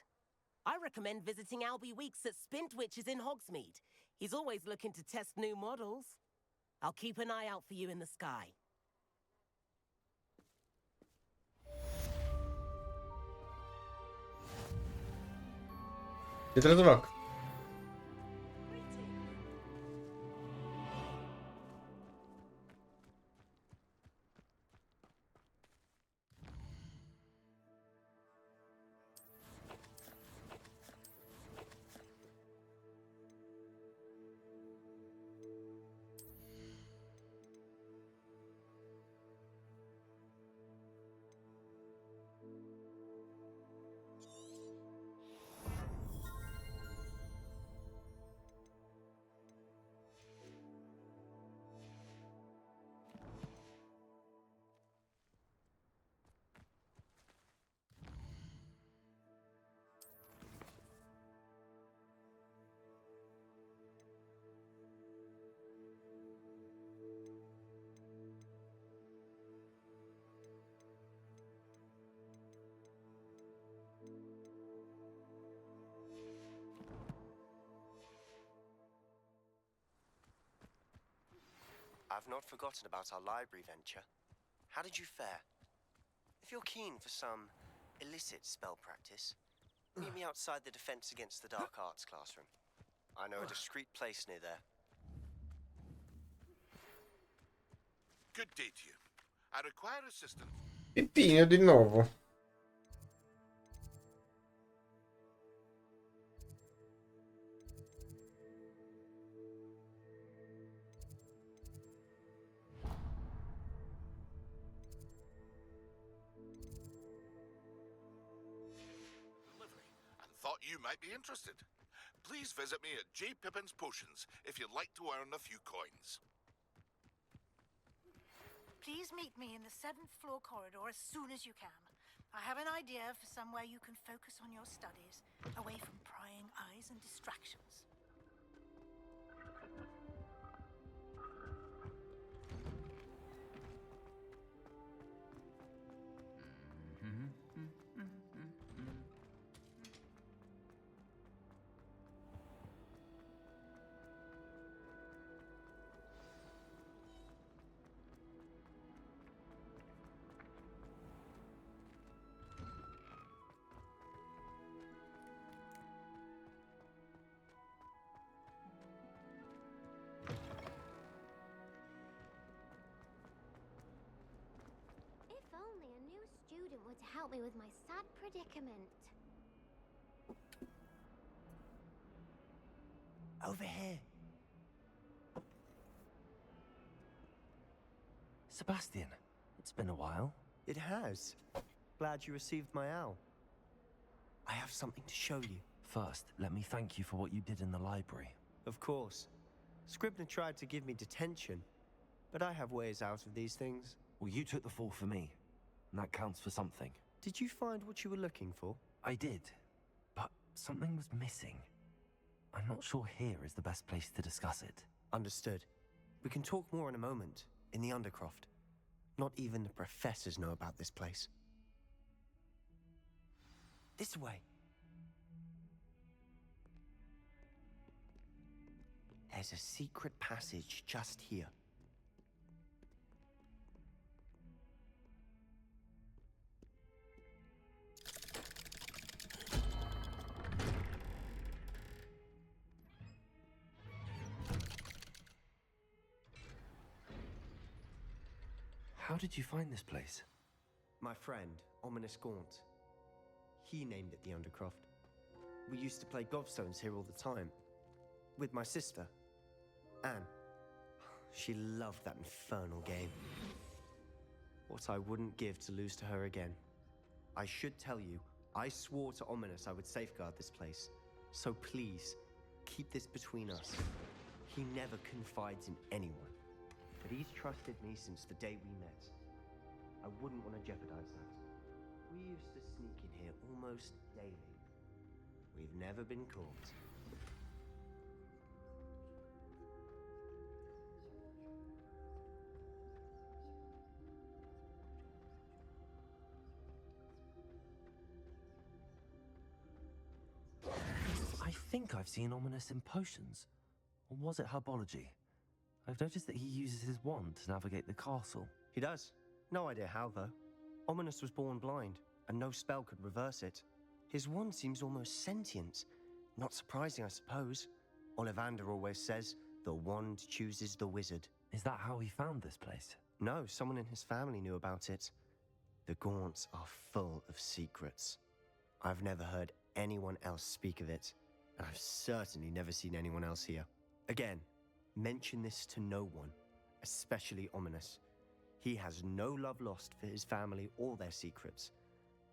I recommend visiting Albie Weeks at Spintwitches in Hogsmeade. He's always looking to test new models. I'll keep an eye out for you in the sky. Ce trebuie să fac? I've not forgotten about our library venture. How did you fare? If you're keen for some illicit spell practice, meet me outside the Defense Against the Dark Arts classroom. I know a discreet place near there. Good day to you. I require assistance. Pitinho di nuovo. Thought you might be interested. Please visit me at J. Pippin's Potions if you'd like to earn a few coins. Please meet me in the 7th floor corridor as soon as you can. I have an idea for somewhere you can focus on your studies, away from prying eyes and distractions. Would help me with my sad predicament. Over here. Sebastian, it's been a while. It has. Glad you received my owl. I have something to show you. First, let me thank you for what you did in the library. Of course. Scribner tried to give me detention, but I have ways out of these things. Well, you took the fall for me. And that counts for something. Did you find what you were looking for? I did, but something was missing. I'm not sure here is the best place to discuss it. Understood. We can talk more in a moment, in the Undercroft. Not even the professors know about this place. This way. There's a secret passage just here. How did you find this place? My friend, Ominous Gaunt. He named it the Undercroft. We used to play gobstones here all the time. With my sister, Anne. She loved that infernal game. What I wouldn't give to lose to her again. I should tell you, I swore to Ominous I would safeguard this place. So please, keep this between us. He never confides in anyone. But he's trusted me since the day we met. I wouldn't want to jeopardize that. We used to sneak in here almost daily. We've never been caught. I think I've seen Ominous in potions. Or was it herbology? I've noticed that he uses his wand to navigate the castle. He does. No idea how, though. Ominous was born blind, and no spell could reverse it. His wand seems almost sentient. Not surprising, I suppose. Ollivander always says, the wand chooses the wizard. Is that how he found this place? No, someone in his family knew about it. The Gaunts are full of secrets. I've never heard anyone else speak of it, and I've certainly never seen anyone else here. Again, mention this to no one, especially Ominous. He has no love lost for his family or their secrets,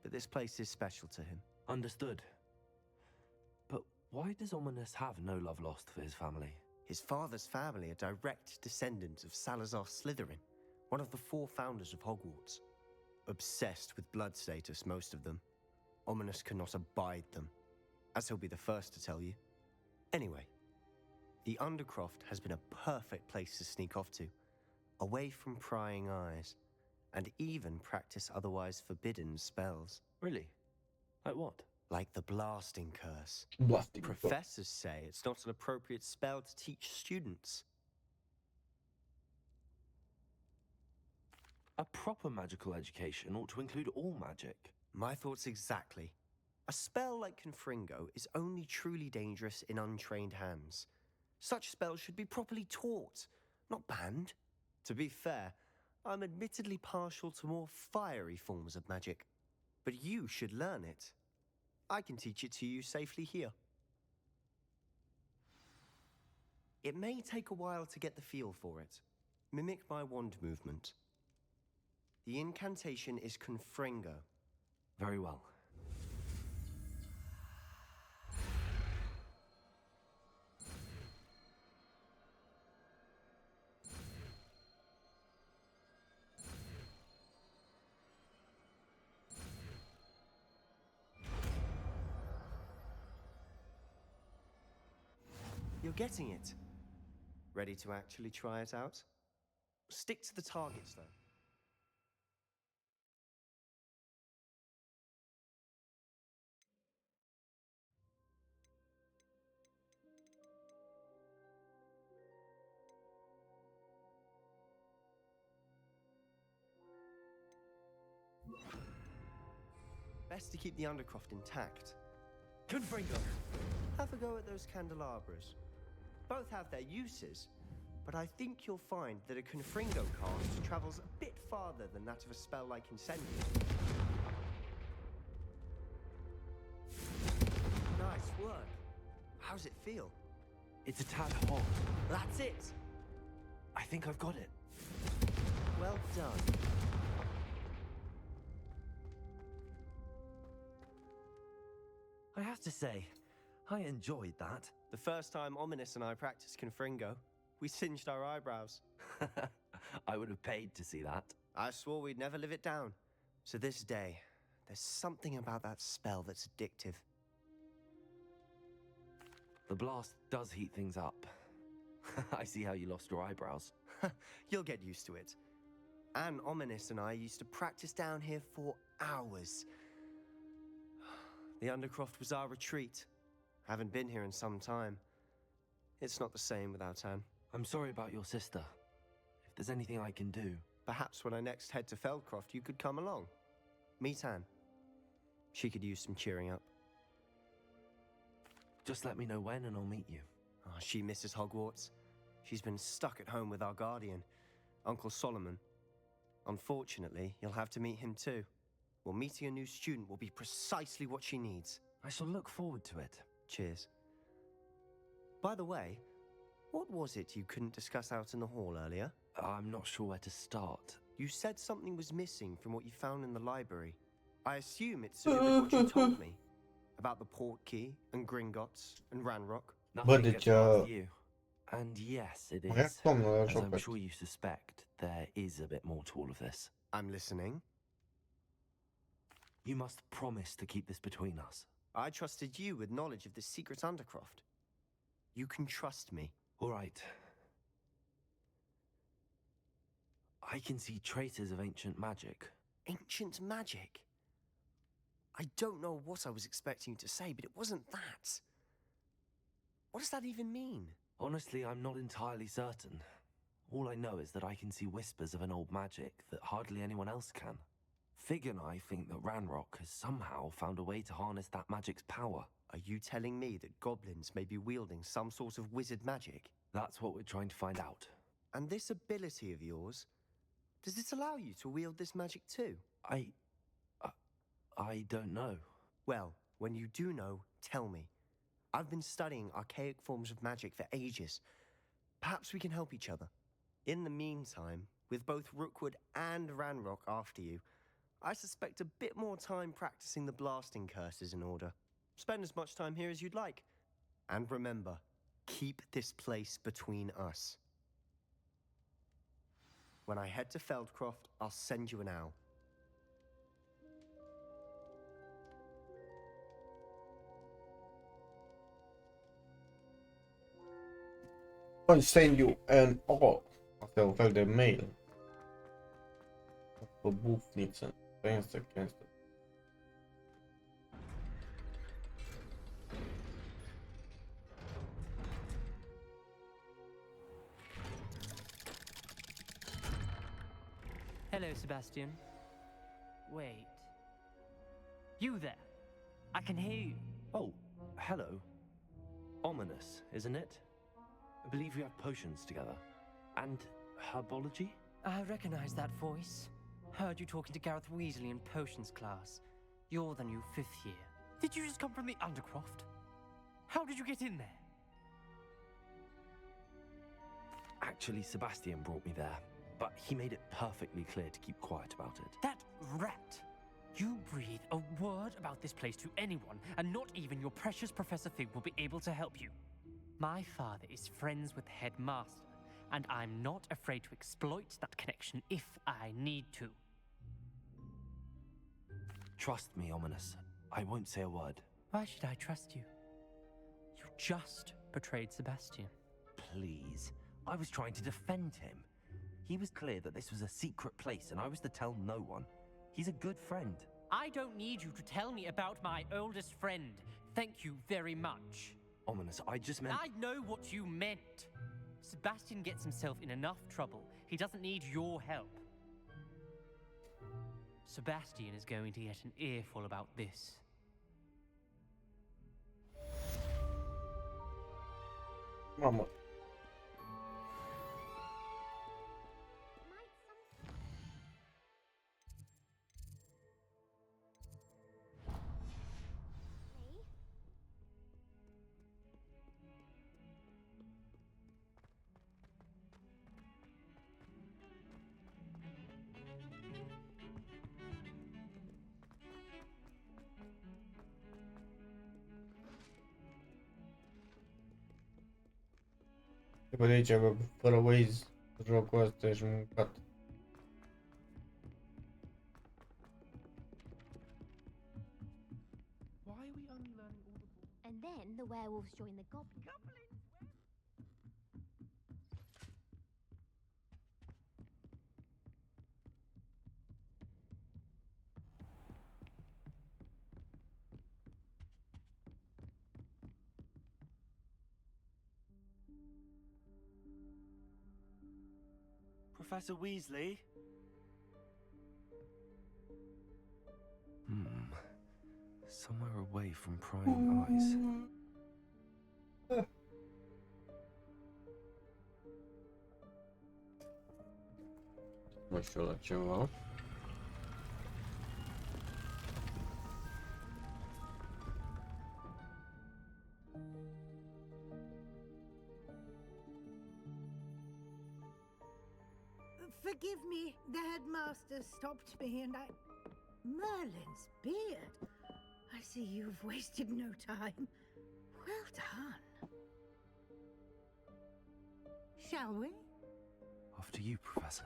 but this place is special to him. Understood. But why does Ominous have no love lost for his family? His father's family are direct descendants of Salazar Slytherin, one of the 4 founders of Hogwarts. Obsessed with blood status, most of them. Ominous cannot abide them, as he'll be the first to tell you. Anyway, the Undercroft has been a perfect place to sneak off to, away from prying eyes, and even practice otherwise forbidden spells. Really? Like what? Like the Blasting Curse. Blasting. Professors say it's not an appropriate spell to teach students. A proper magical education ought to include all magic. My thoughts exactly. A spell like Confringo is only truly dangerous in untrained hands. Such spells should be properly taught, not banned. To be fair, I'm admittedly partial to more fiery forms of magic. But you should learn it. I can teach it to you safely here. It may take a while to get the feel for it. Mimic my wand movement. The incantation is Confringo. Very well. You're getting it. Ready to actually try it out? Stick to the targets, though. Best to keep the Undercroft intact. Confringo! Have a go at those candelabras. Both have their uses, but I think you'll find that a Confringo cast travels a bit farther than that of a spell like Incendium. Nice work. How's it feel? It's a tad hot. That's it! I think I've got it. Well done. I have to say, I enjoyed that. The first time Ominous and I practiced Confringo, we singed our eyebrows. I would have paid to see that. I swore we'd never live it down. To this day, there's something about that spell that's addictive. The blast does heat things up. I see how you lost your eyebrows. You'll get used to it. Anne, Ominous and I used to practice down here for hours. The Undercroft was our retreat. Haven't been here in some time. It's not the same without Anne. I'm sorry about your sister. If there's anything I can do... Perhaps when I next head to Feldcroft, you could come along. Meet Anne. She could use some cheering up. Just let me know when and I'll meet you. Oh, she misses Hogwarts. She's been stuck at home with our guardian, Uncle Solomon. Unfortunately, you'll have to meet him too. Well, meeting a new student will be precisely what she needs. I shall look forward to it. Cheers. By the way, what was it you couldn't discuss out in the hall earlier? I'm not sure where to start. You said something was missing from what you found in the library. I assume it's to do with what you told me. About the Portkey, and Gringotts, and Ranrock. Nothing gets past you. And yes, it is. As I'm sure you suspect, there is a bit more to all of this. I'm listening. You must promise to keep this between us. I trusted you with knowledge of the secret Undercroft. You can trust me. All right. I can see traces of ancient magic. Ancient magic? I don't know what I was expecting you to say, but it wasn't that. What does that even mean? Honestly, I'm not entirely certain. All I know is that I can see whispers of an old magic that hardly anyone else can. Fig and I think that Ranrock has somehow found a way to harness that magic's power. Are you telling me that goblins may be wielding some sort of wizard magic? That's what we're trying to find out. And this ability of yours, does it allow you to wield this magic too? I don't know. Well, when you do know, tell me. I've been studying archaic forms of magic for ages. Perhaps we can help each other. In the meantime, with both Rookwood and Ranrock after you, I suspect a bit more time practicing the blasting curse is in order. Spend as much time here as you'd like. And remember, keep this place between us. When I head to Feldcroft, I'll send you an owl. I send you an owl. Asta e un fel de mail. Pe bufniță. Pensă că este. Hello, Sebastian. Wait. You there? I can hear you. Oh, hello. Ominous, isn't it? I believe we have potions together. And herbology? I recognize that voice. Heard you talking to Gareth Weasley in potions class. You're the new 5th year. Did you just come from the Undercroft? How did you get in there? Actually, Sebastian brought me there, but he made it perfectly clear to keep quiet about it. That rat! You breathe a word about this place to anyone, and not even your precious Professor Fig will be able to help you. My father is friends with the headmaster, and I'm not afraid to exploit that connection if I need to. Trust me, Ominous. I won't say a word. Why should I trust you? You just betrayed Sebastian. Please. I was trying to defend him. He was clear that this was a secret place, and I was to tell no one. He's a good friend. I don't need you to tell me about my oldest friend. Thank you very much. Ominous, I just meant... I know what you meant. Sebastian gets himself in enough trouble. He doesn't need your help. Sebastian is going to get an earful about this. Mamă. Pe de aici, bă, fără Waze, jocul ăsta ești mâncat. And then the werewolves join the goblins. Professor Weasley? Somewhere away from prying eyes. Nu știu la ceva. Forgive me, the headmaster stopped me and I... Merlin's beard. I see you've wasted no time. Well done. Shall we? After you, Professor.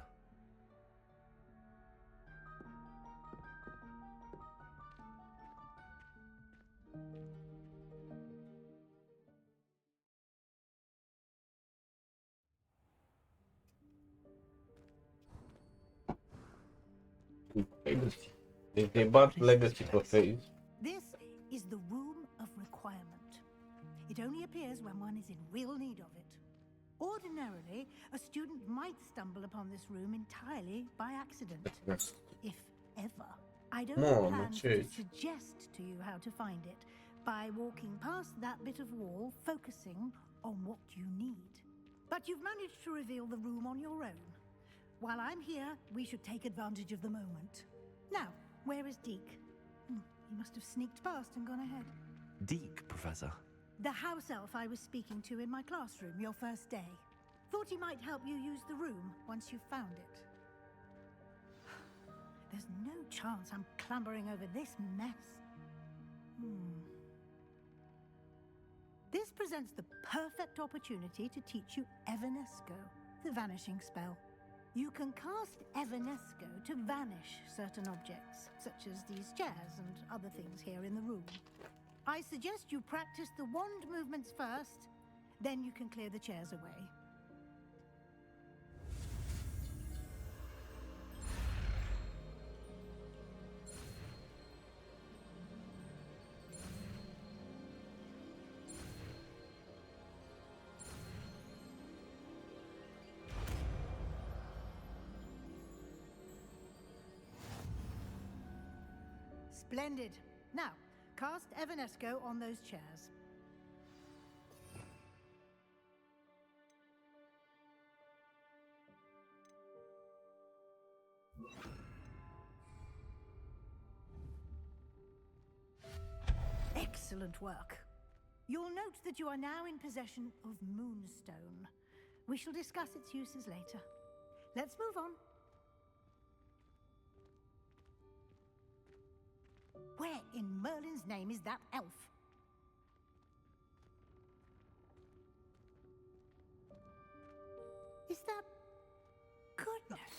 Legacy. They bought Legacy for phase. This is the Room of Requirement. It only appears when one is in real need of it. Ordinarily, a student might stumble upon this room entirely by accident. If ever. I don't plan to suggest to you how to find it by walking past that bit of wall, focusing on what you need. But you've managed to reveal the room on your own. While I'm here, we should take advantage of the moment. Now, where is Deke? He must have sneaked past and gone ahead. Deke, Professor. The house elf I was speaking to in my classroom your first day. Thought he might help you use the room once you've found it. There's no chance I'm clambering over this mess. This presents the perfect opportunity to teach you Evanesco, the vanishing spell. You can cast Evanesco to vanish certain objects, such as these chairs and other things here in the room. I suggest you practice the wand movements first, then you can clear the chairs away. Splendid. Now, cast Evanesco on those chairs. Excellent work. You'll note that you are now in possession of Moonstone. We shall discuss its uses later. Let's move on. Where in Merlin's name is that elf? Is that... Goodness!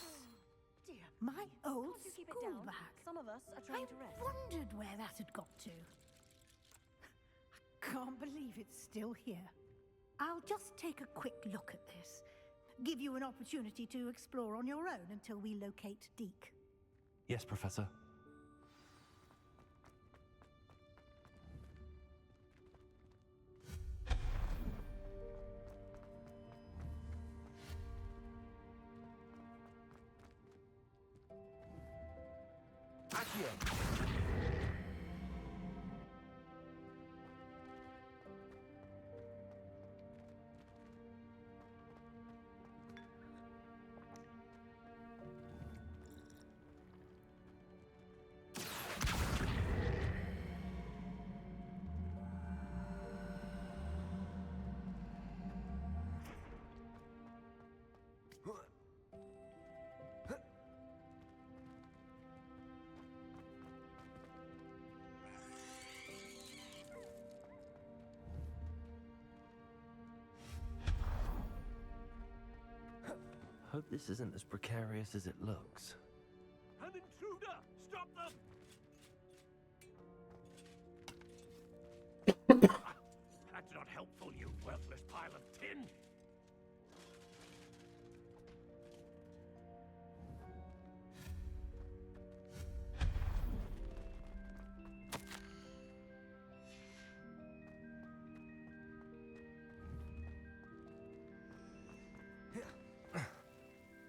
Dear, my old can't you keep it down? schoolbag. Some of us are trying to rest. I wondered where that had got to. I can't believe it's still here. I'll just take a quick look at this. Give you an opportunity to explore on your own until we locate Deke. Yes, Professor. Hope this isn't as precarious as it looks. An intruder! Stop them! That's not helpful, you worthless pile of tin!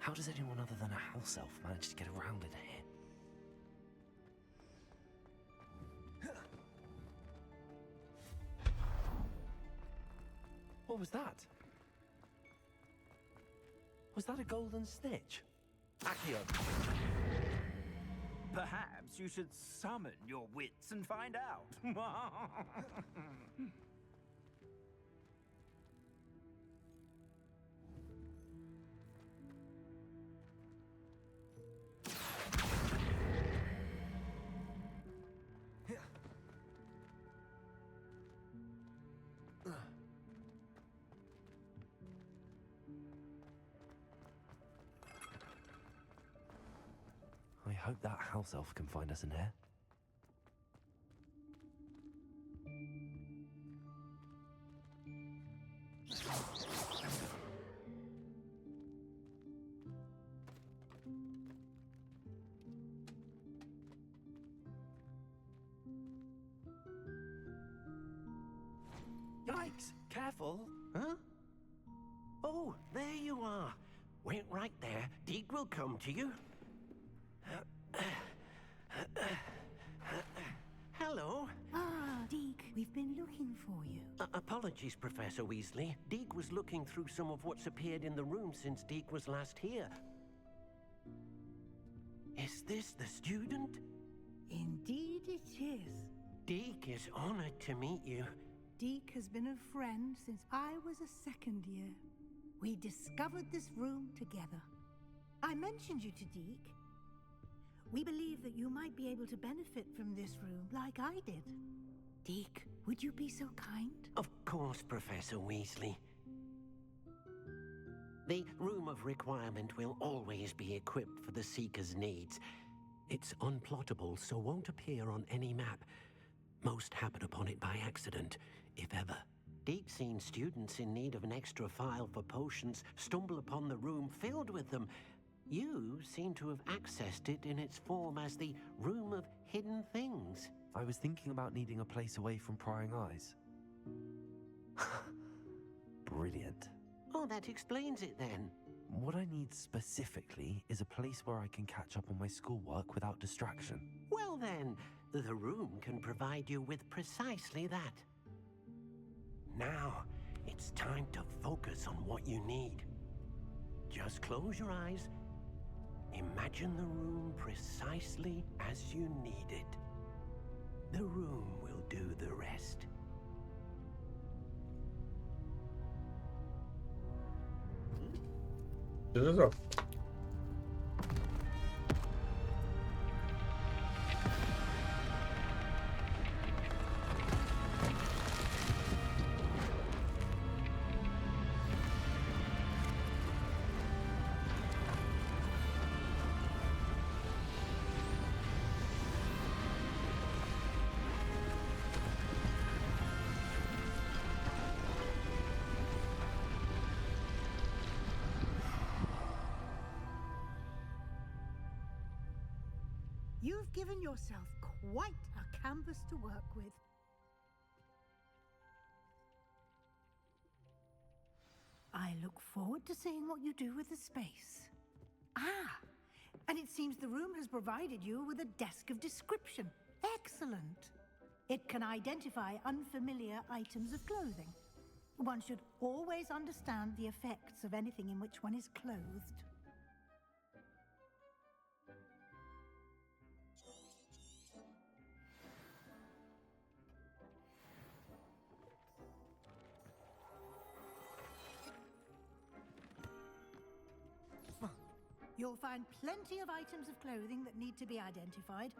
How does anyone other than a house elf manage to get around in here? What was that? Was that a golden snitch? Accio! Perhaps you should summon your wits and find out. I hope that house elf can find us in here. Yikes! Careful! Huh? Oh, there you are. Wait right there. Deke will come to you. Hello. Ah, Deke, we've been looking for you. Apologies, Professor Weasley. Deke was looking through some of what's appeared in the room since Deke was last here. Is this the student? Indeed it is. Deke is honored to meet you. Deke has been a friend since I was a second year. We discovered this room together. I mentioned you to Deke. We believe that you might be able to benefit from this room like I did. Deke, would you be so kind? Of course, Professor Weasley. The Room of Requirement will always be equipped for the Seeker's needs. It's unplottable, so won't appear on any map. Most happen upon it by accident, if ever. Deke's seen students in need of an extra file for potions stumble upon the room filled with them. You seem to have accessed it in its form as the Room of Hidden Things. I was thinking about needing a place away from prying eyes. Brilliant. Oh, that explains it then. What I need specifically is a place where I can catch up on my schoolwork without distraction. Well then, the room can provide you with precisely that. Now, it's time to focus on what you need. Just close your eyes. Imagine the room precisely as you need it. The room will do the rest. Ce is up. You've given yourself quite a canvas to work with. I look forward to seeing what you do with the space. Ah, and it seems the room has provided you with a desk of description. Excellent. It can identify unfamiliar items of clothing. One should always understand the effects of anything in which one is clothed. You'll find plenty of items of clothing that need to be identified.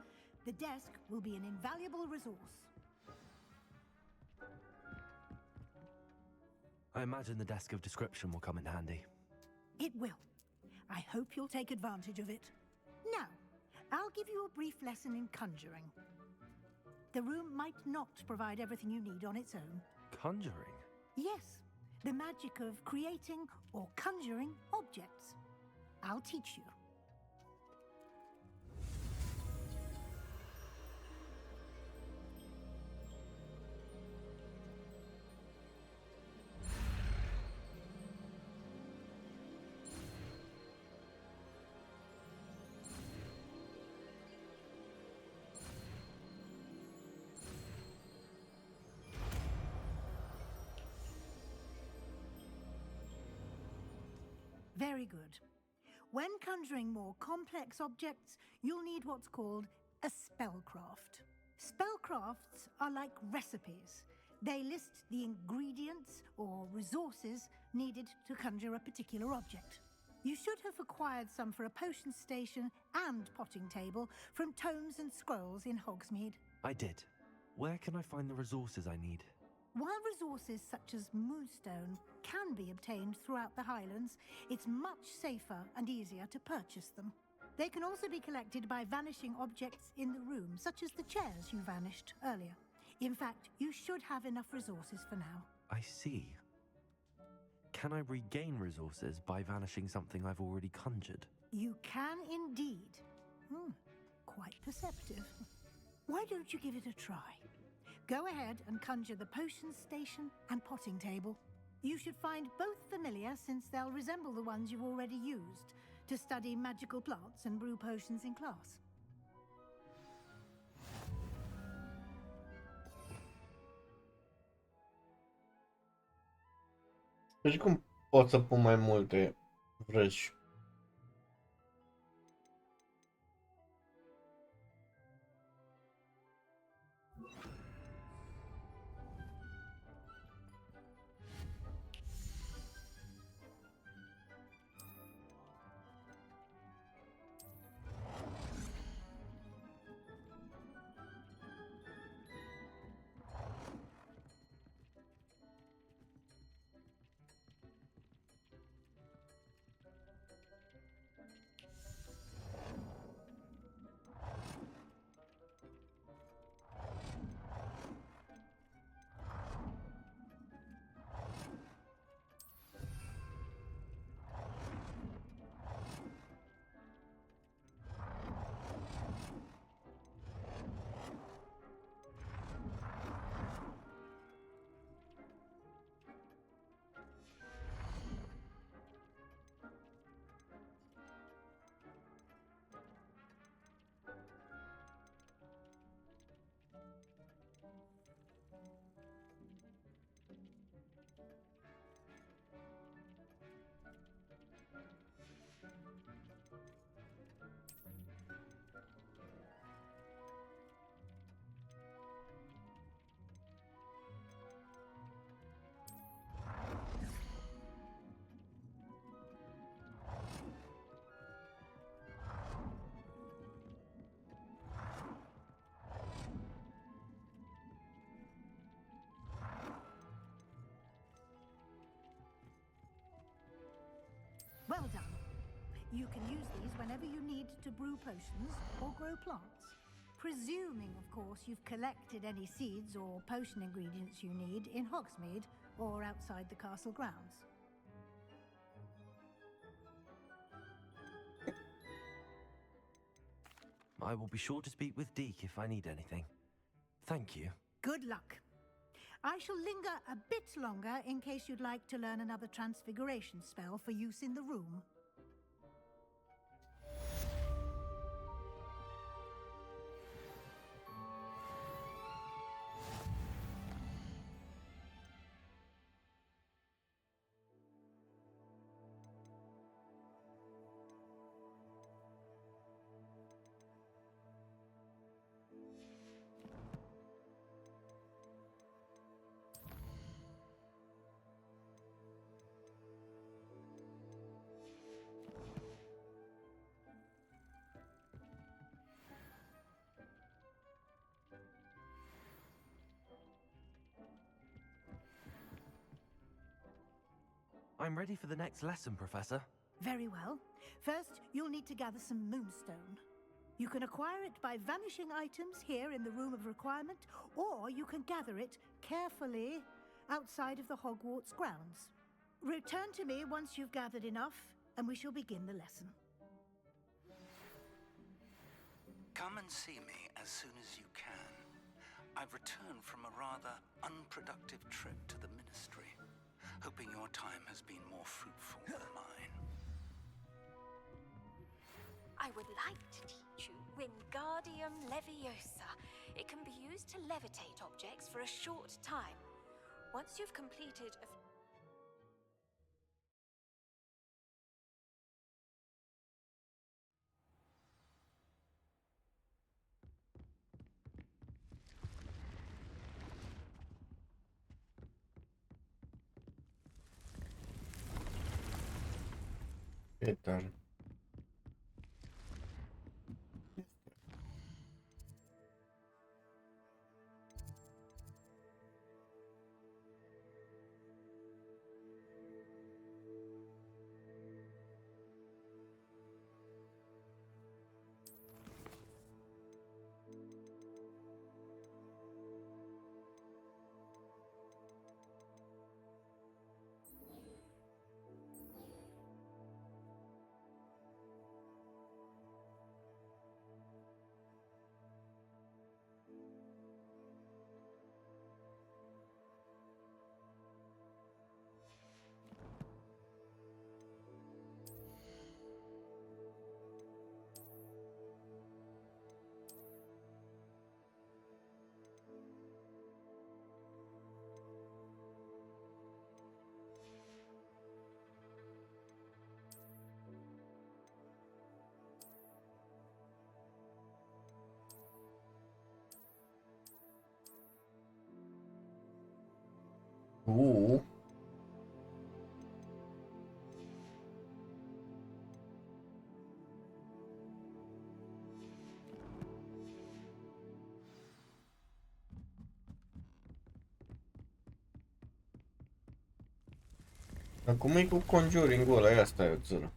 The desk will be an invaluable resource. I imagine the desk of description will come in handy. It will. I hope you'll take advantage of it. Now, I'll give you a brief lesson in conjuring. The room might not provide everything you need on its own. Conjuring? Yes, the magic of creating or conjuring objects. I'll teach you. Very good. When conjuring more complex objects, you'll need what's called a spellcraft. Spellcrafts are like recipes. They list the ingredients or resources needed to conjure a particular object. You should have acquired some for a potion station and potting table from tomes and scrolls in Hogsmeade. I did. Where can I find the resources I need? While resources such as moonstone can be obtained throughout the Highlands, it's much safer and easier to purchase them. They can also be collected by vanishing objects in the room, such as the chairs you vanished earlier. In fact, you should have enough resources for now. I see. Can I regain resources by vanishing something I've already conjured? You can indeed. Quite perceptive. Why don't you give it a try? Go ahead and conjure the potion station and potting table. You should find both familiar, since they'll resemble the ones you've already used to study magical plants and brew potions in class. Deci cum pot să pun mai multe vrăji? Well done. You can use these whenever you need to brew potions or grow plants. Presuming, of course, you've collected any seeds or potion ingredients you need in Hogsmeade or outside the castle grounds. I will be sure to speak with Deke if I need anything. Thank you. Good luck. I shall linger a bit longer in case you'd like to learn another transfiguration spell for use in the room. I'm ready for the next lesson, Professor. Very well. First, you'll need to gather some moonstone. You can acquire it by vanishing items here in the Room of Requirement, or you can gather it carefully outside of the Hogwarts grounds. Return to me once you've gathered enough, and we shall begin the lesson. Come and see me as soon as you can. I've returned from a rather unproductive trip to the Ministry, hoping your time has been more fruitful than mine. I would like to teach you Wingardium Leviosa. It can be used to levitate objects for a short time. Once you've completed a E tare. Dar cum e cu conjuring-ul ăla? Ia stai o țără.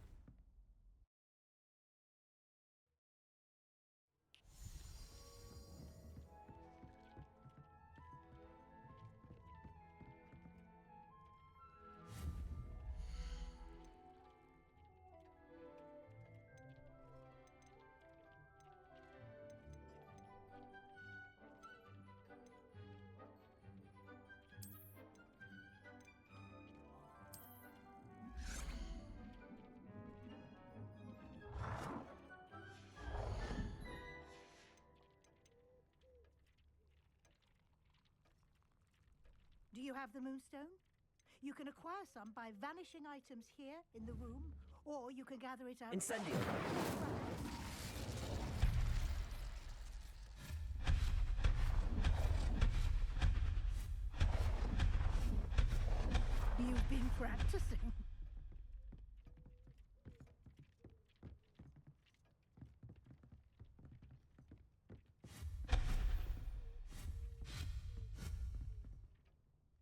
Do you have the moonstone? You can acquire some by vanishing items here in the room, or you can gather it out. Incendio! You've been practicing.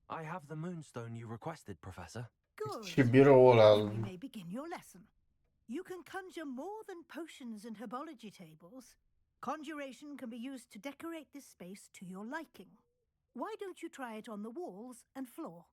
I have the moonstone you requested, Professor. Good. Și biroul ăla. Then we may begin your lesson. You can conjure more than potions and herbology tables. Conjuration can be used to decorate this space to your liking. Why don't you try it on the walls and floor?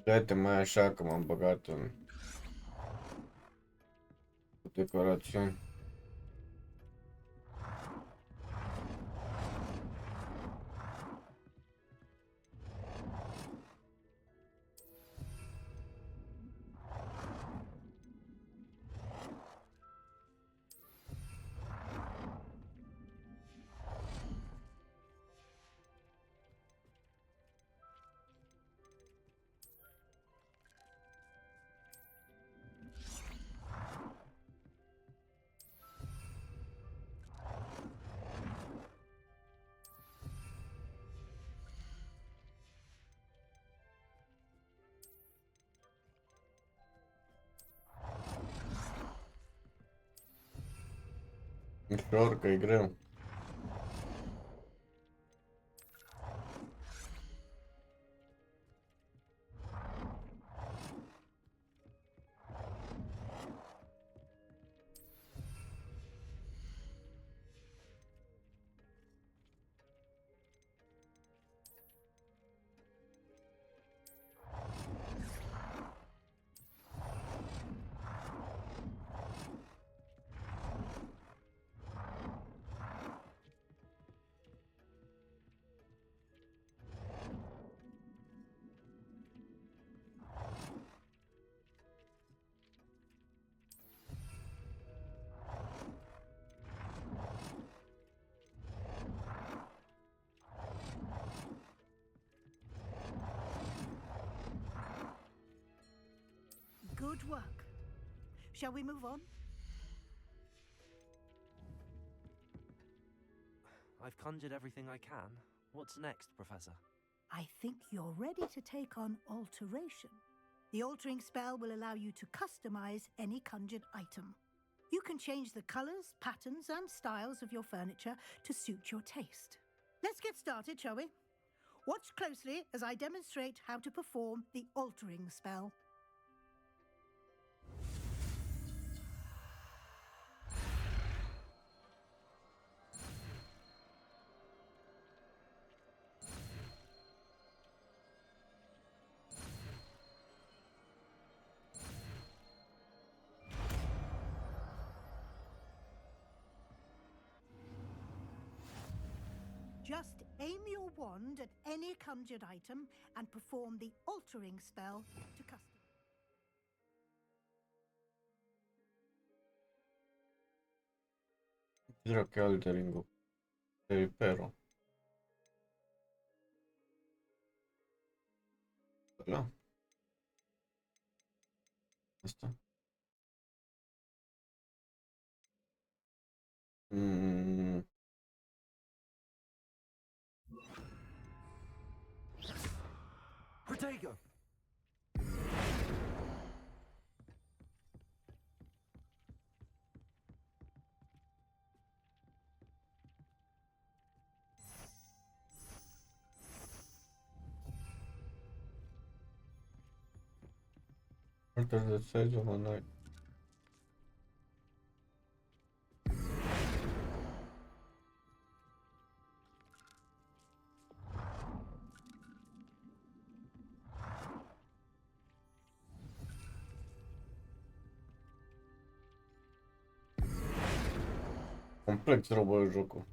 Dă-te mai așa că m-am băgat în decorațiuni. Ușor, că e greu. Good work. Shall we move on? I've conjured everything I can. What's next, Professor? I think you're ready to take on alteration. The altering spell will allow you to customize any conjured item. You can change the colors, patterns, and styles of your furniture to suit your taste. Let's get started, shall we? Watch closely as I demonstrate how to perform the altering spell. Just aim your wand at any conjured item and perform the altering spell to custom. Dirò che altering però. Là. Asta. Protego! Alter the size of a knife. Complex robo jocul.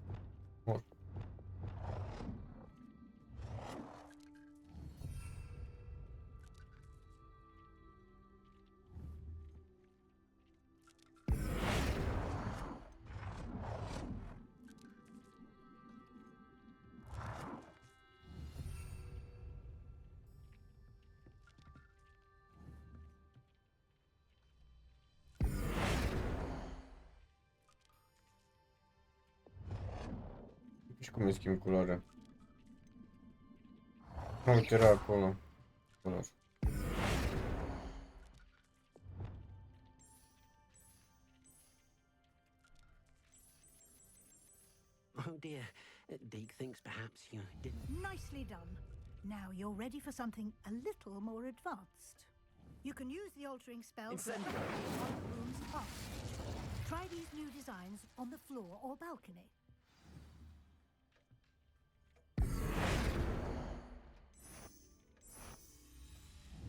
Și cum îi schimb culoarea? Uite, era acolo. Color. Oh dear. Deke thinks perhaps you didn't... Nicely done. Now you're ready for something a little more advanced. You can use the altering spell to on the room's top. Try these new designs on the floor or balcony.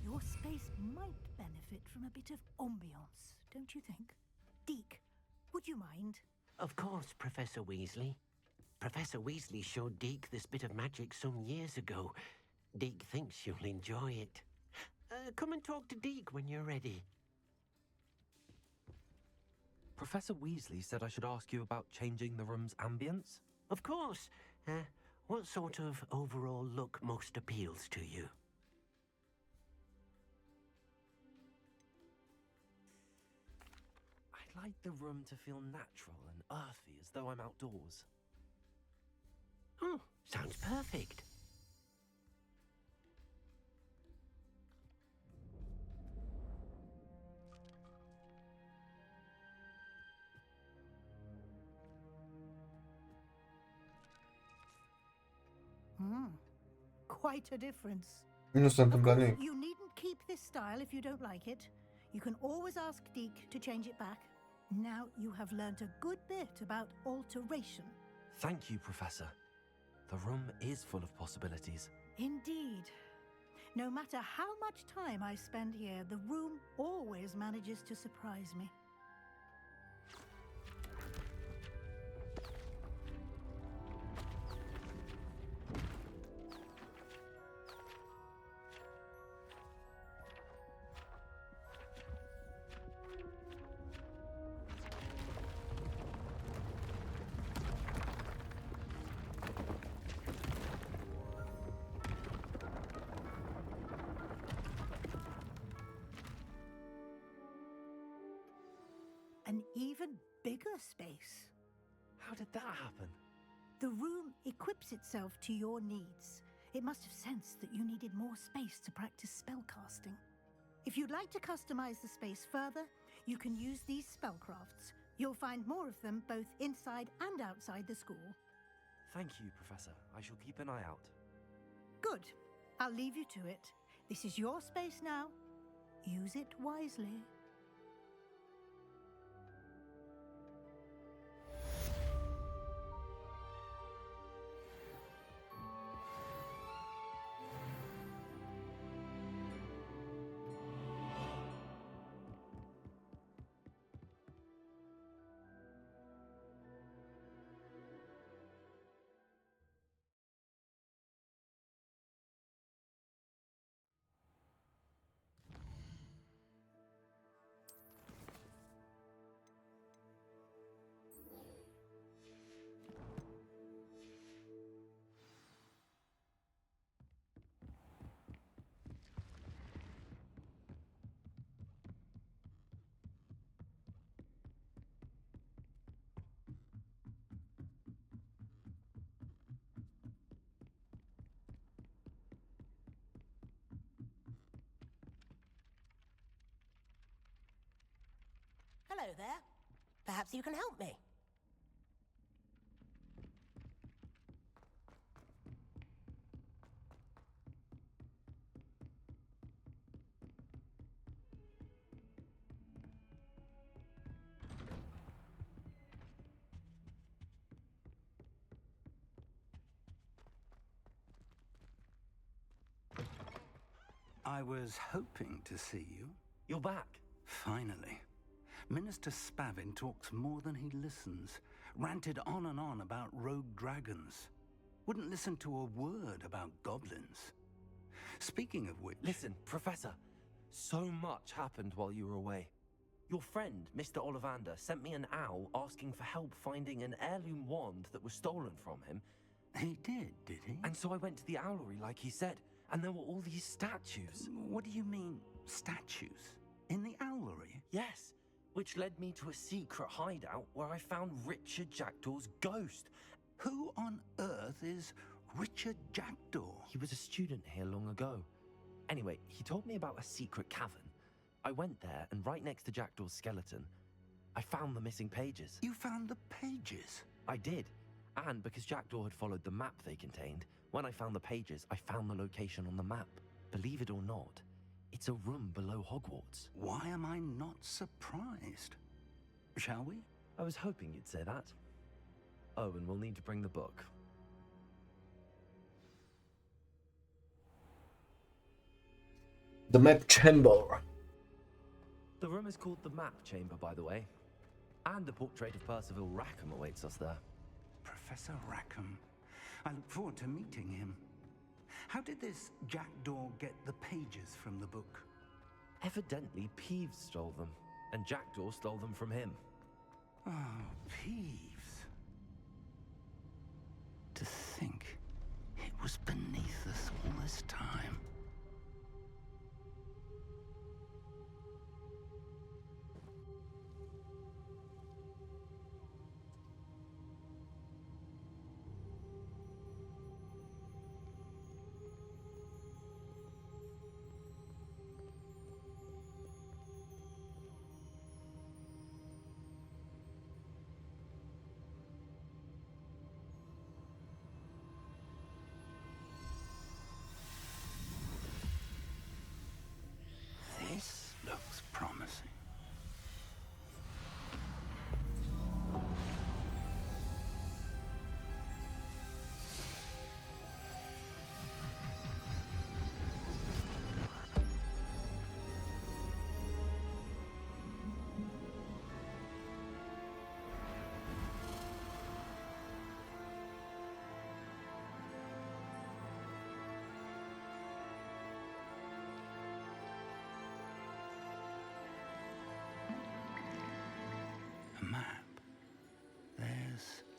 Your space might benefit from a bit of ambiance, don't you think? Deke, would you mind? Of course, Professor Weasley. Professor Weasley showed Deke this bit of magic some years ago. Deke thinks you'll enjoy it. Come and talk to Deke when you're ready. Professor Weasley said I should ask you about changing the room's ambience? Of course. What sort of overall look most appeals to you? I'd like the room to feel natural and earthy, as though I'm outdoors. Oh, sounds perfect. Quite a difference. Nu s-a Of întâmplat course, nimic. you needn't keep this style if you don't like it. You can always ask Deke to change it back. Now you have learnt a good bit about alteration. Thank you, Professor. The room is full of possibilities. Indeed. No matter how much time I spend here, the room always manages to surprise me. smaller space. How did that happen? The room equips itself to your needs. It must have sensed that you needed more space to practice spellcasting. If you'd like to customize the space further, you can use these spellcrafts. You'll find more of them both inside and outside the school. Thank you, Professor. I shall keep an eye out. Good. I'll leave you to it. This is your space now. Use it wisely. Hello there. Perhaps you can help me. I was hoping to see you. You're back. Finally. Minister Spavin talks more than he listens. Ranted on and on about rogue dragons. Wouldn't listen to a word about goblins. Speaking of which... Listen, Professor. So much happened while you were away. Your friend, Mr. Ollivander, sent me an owl asking for help finding an heirloom wand that was stolen from him. He did he? And so I went to the owlery like he said, and there were all these statues. What do you mean, statues? In the owlery? Yes, which led me to a secret hideout where I found Richard Jackdaw's ghost. Who on earth is Richard Jackdaw? He was a student here long ago. Anyway, he told me about a secret cavern. I went there, and right next to Jackdaw's skeleton, I found the missing pages. You found the pages? I did. And because Jackdaw had followed the map they contained, when I found the pages, I found the location on the map. Believe it or not, it's a room below Hogwarts. Why am I not surprised? Shall we? I was hoping you'd say that. Oh, and we'll need to bring the book. The map chamber. The room is called the Map Chamber, by the way. And a portrait of Percival Rackham awaits us there. Professor Rackham. I look forward to meeting him. How did this Jackdaw get the pages from the book? Evidently, Peeves stole them, and Jackdaw stole them from him. Oh, Peeves. To think it was beneath us all this time. This looks promising.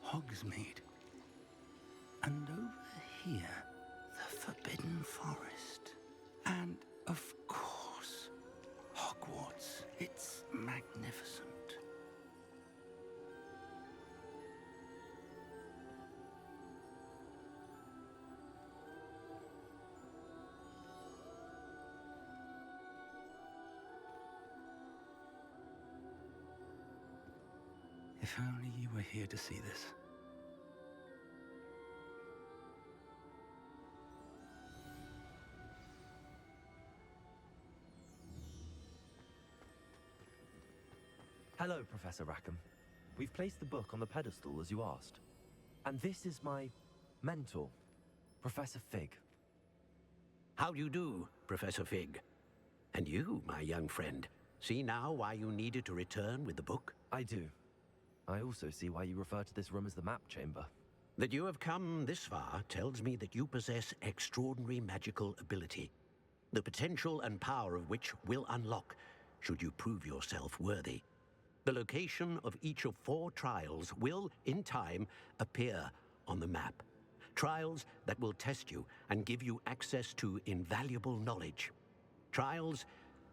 Hogsmeade. And over here, the Forbidden Forest. And, of course, Hogwarts. It's magnificent. If only you were here to see this. Hello, Professor Rackham. We've placed the book on the pedestal as you asked. And this is my mentor, Professor Fig. How do you do, Professor Fig? And you, my young friend, see now why you needed to return with the book? I do. I also see why you refer to this room as the map chamber. That you have come this far tells me that you possess extraordinary magical ability, the potential and power of which will unlock should you prove yourself worthy. The location of each of 4 trials will, in time, appear on the map. Trials that will test you and give you access to invaluable knowledge. Trials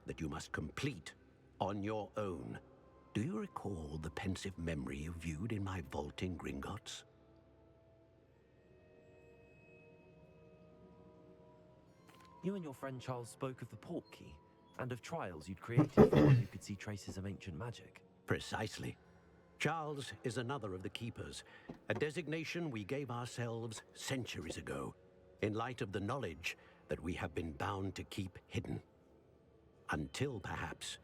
that you must complete on your own. Do you recall the pensive memory you viewed in my vault in Gringotts? You and your friend Charles spoke of the port key and of trials you'd created for one who could see traces of ancient magic. Precisely. Charles is another of the Keepers, a designation we gave ourselves centuries ago, in light of the knowledge that we have been bound to keep hidden. Until perhaps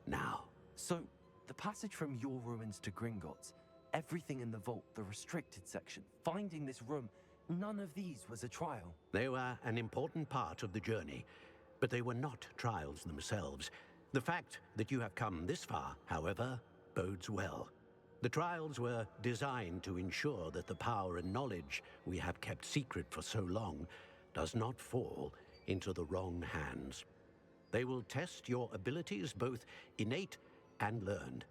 now. So, the passage from your ruins to Gringotts, everything in the vault, the restricted section, finding this room, none of these was a trial. They were an important part of the journey, but they were not trials themselves. The fact that you have come this far, however, bodes well. The trials were designed to ensure that the power and knowledge we have kept secret for so long does not fall into the wrong hands. They will test your abilities, both innate and learned.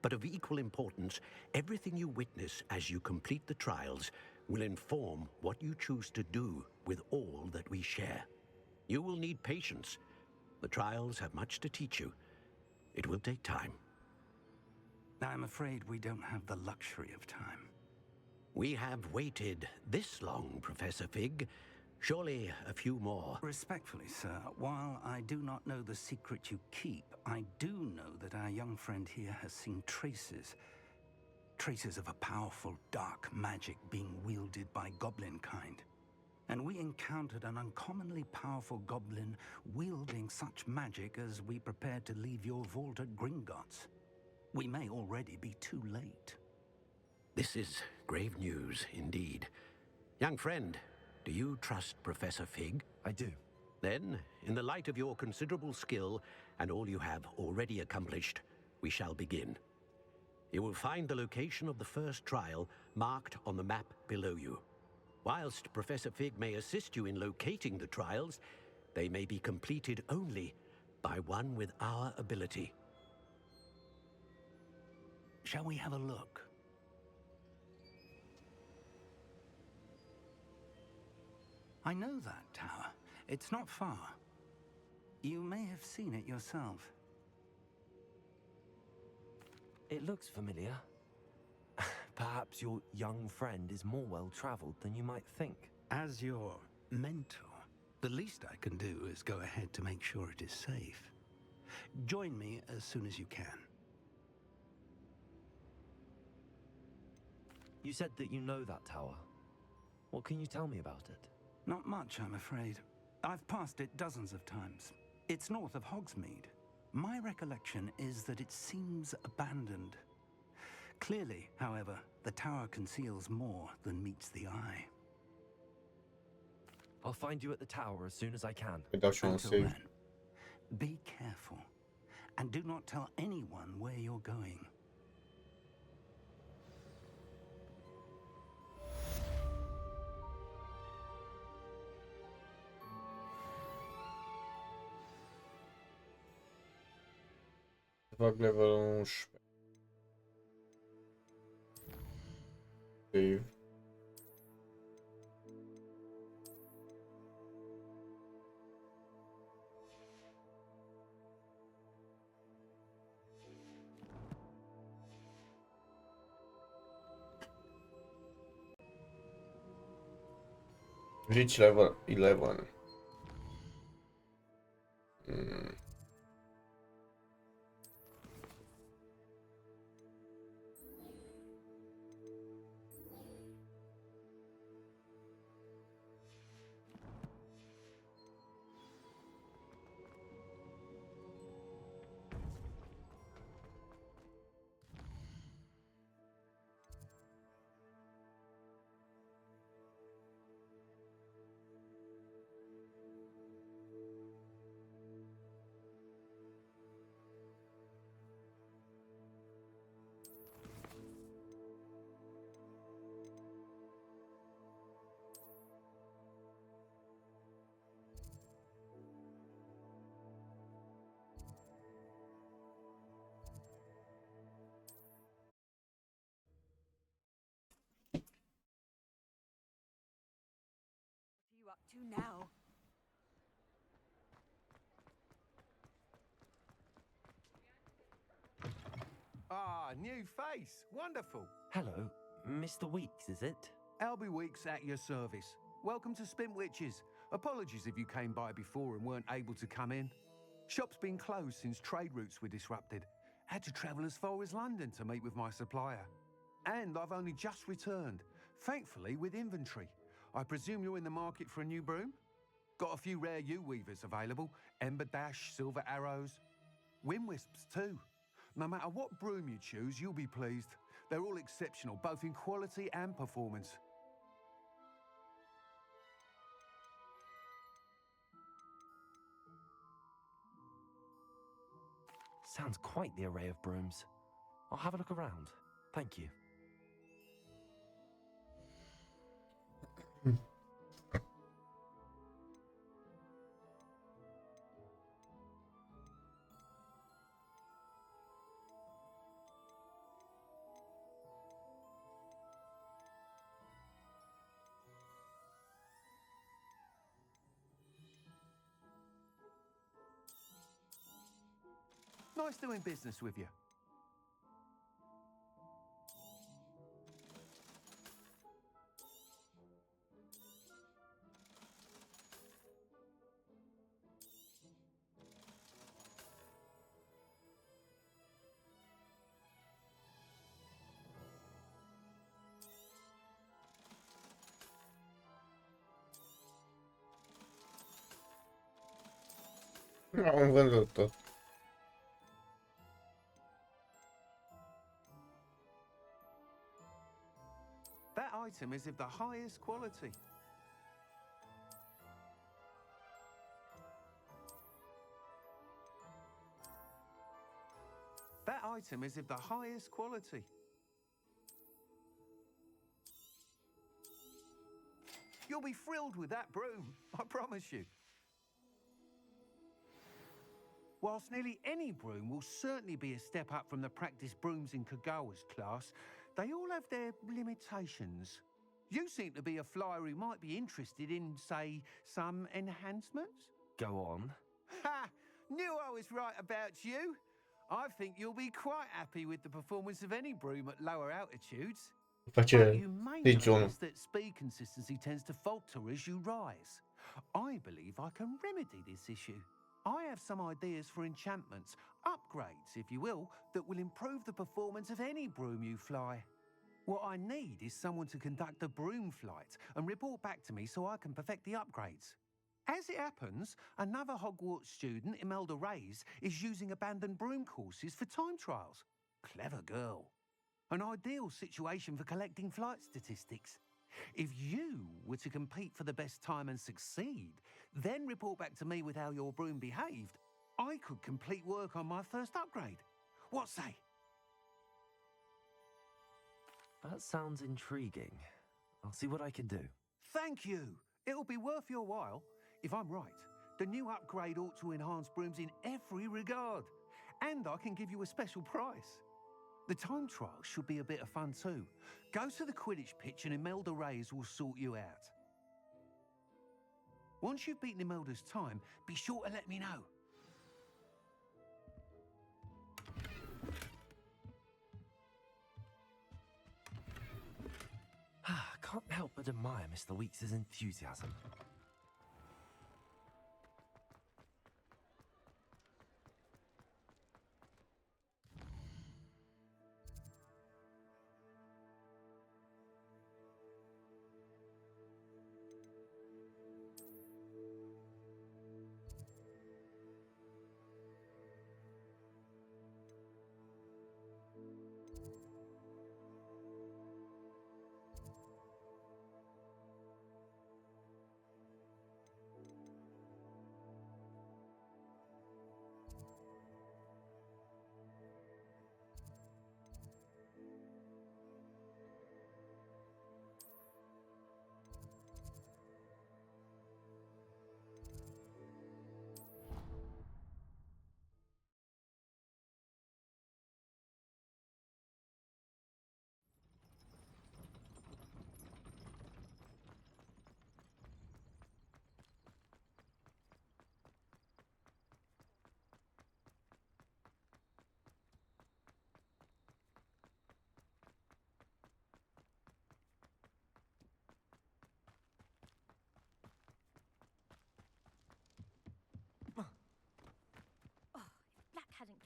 But of equal importance, everything you witness as you complete the trials will inform what you choose to do with all that we share. You will need patience. The trials have much to teach you. It will take time. I'm afraid we don't have the luxury of time. We have waited this long, Professor Fig. Surely a few more. Respectfully, sir, while I do not know the secret you keep, I do know that our young friend here has seen traces of a powerful dark magic being wielded by goblin kind. And we encountered an uncommonly powerful goblin wielding such magic as we prepared to leave your vault at Gringotts. We may already be too late. This is grave news indeed. Young friend, do you trust Professor Fig? I do. Then, in the light of your considerable skill and all you have already accomplished, we shall begin. You will find the location of the first trial marked on the map below you. Whilst Professor Fig may assist you in locating the trials, they may be completed only by one with our ability. Shall we have a look? I know that tower. It's not far. You may have seen it yourself. It looks familiar. Perhaps your young friend is more well-traveled than you might think. As your mentor, the least I can do is go ahead to make sure it is safe. Join me as soon as you can. You said that you know that tower. What can you tell me about it? Not much, I'm afraid. I've passed it dozens of times. It's north of Hogsmeade. My recollection is that it seems abandoned. Clearly, however, the tower conceals more than meets the eye. I'll find you at the tower as soon as I can. Until then, be careful, and do not tell anyone where you're going. Fac levelul 11. Save. Reach level 11. to now. Ah, new face. Wonderful. Hello, Mr. Weeks, is it? Albie Weeks at your service. Welcome to Spintwitches. Apologies if you came by before and weren't able to come in. Shop's been closed since trade routes were disrupted. Had to travel as far as London to meet with my supplier. And I've only just returned, thankfully with inventory. I presume you're in the market for a new broom? Got a few rare U-weavers available. Ember Dash, Silver Arrows. Wind Wisps too. No matter what broom you choose, you'll be pleased. They're all exceptional, both in quality and performance. Sounds quite the array of brooms. I'll have a look around. Thank you. Nice doing business with you. Am vândut tot. That item is of the highest quality. That item is of the highest quality. You'll be thrilled with that broom, I promise you. Whilst nearly any broom will certainly be a step up from the practice brooms in Kagawa's class, they all have their limitations. You seem to be a flyer who might be interested in, say, some enhancements? Go on. Ha! Knew I was right about you. I think you'll be quite happy with the performance of any broom at lower altitudes. But you may notice that speed consistency tends to falter as you rise. I believe I can remedy this issue. I have some ideas for enchantments, upgrades, if you will, that will improve the performance of any broom you fly. What I need is someone to conduct a broom flight and report back to me so I can perfect the upgrades. As it happens, another Hogwarts student, Imelda Reyes, is using abandoned broom courses for time trials. Clever girl. An ideal situation for collecting flight statistics. If you were to compete for the best time and succeed, then report back to me with how your broom behaved, I could complete work on my first upgrade. What say? That sounds intriguing. I'll see what I can do. Thank you. It'll be worth your while. If I'm right, the new upgrade ought to enhance brooms in every regard. And I can give you a special price. The time trial should be a bit of fun too. Go to the Quidditch pitch and Imelda Reyes will sort you out. Once you've beaten Imelda's time, be sure to let me know. Can't help but admire Mr. Weeks' enthusiasm.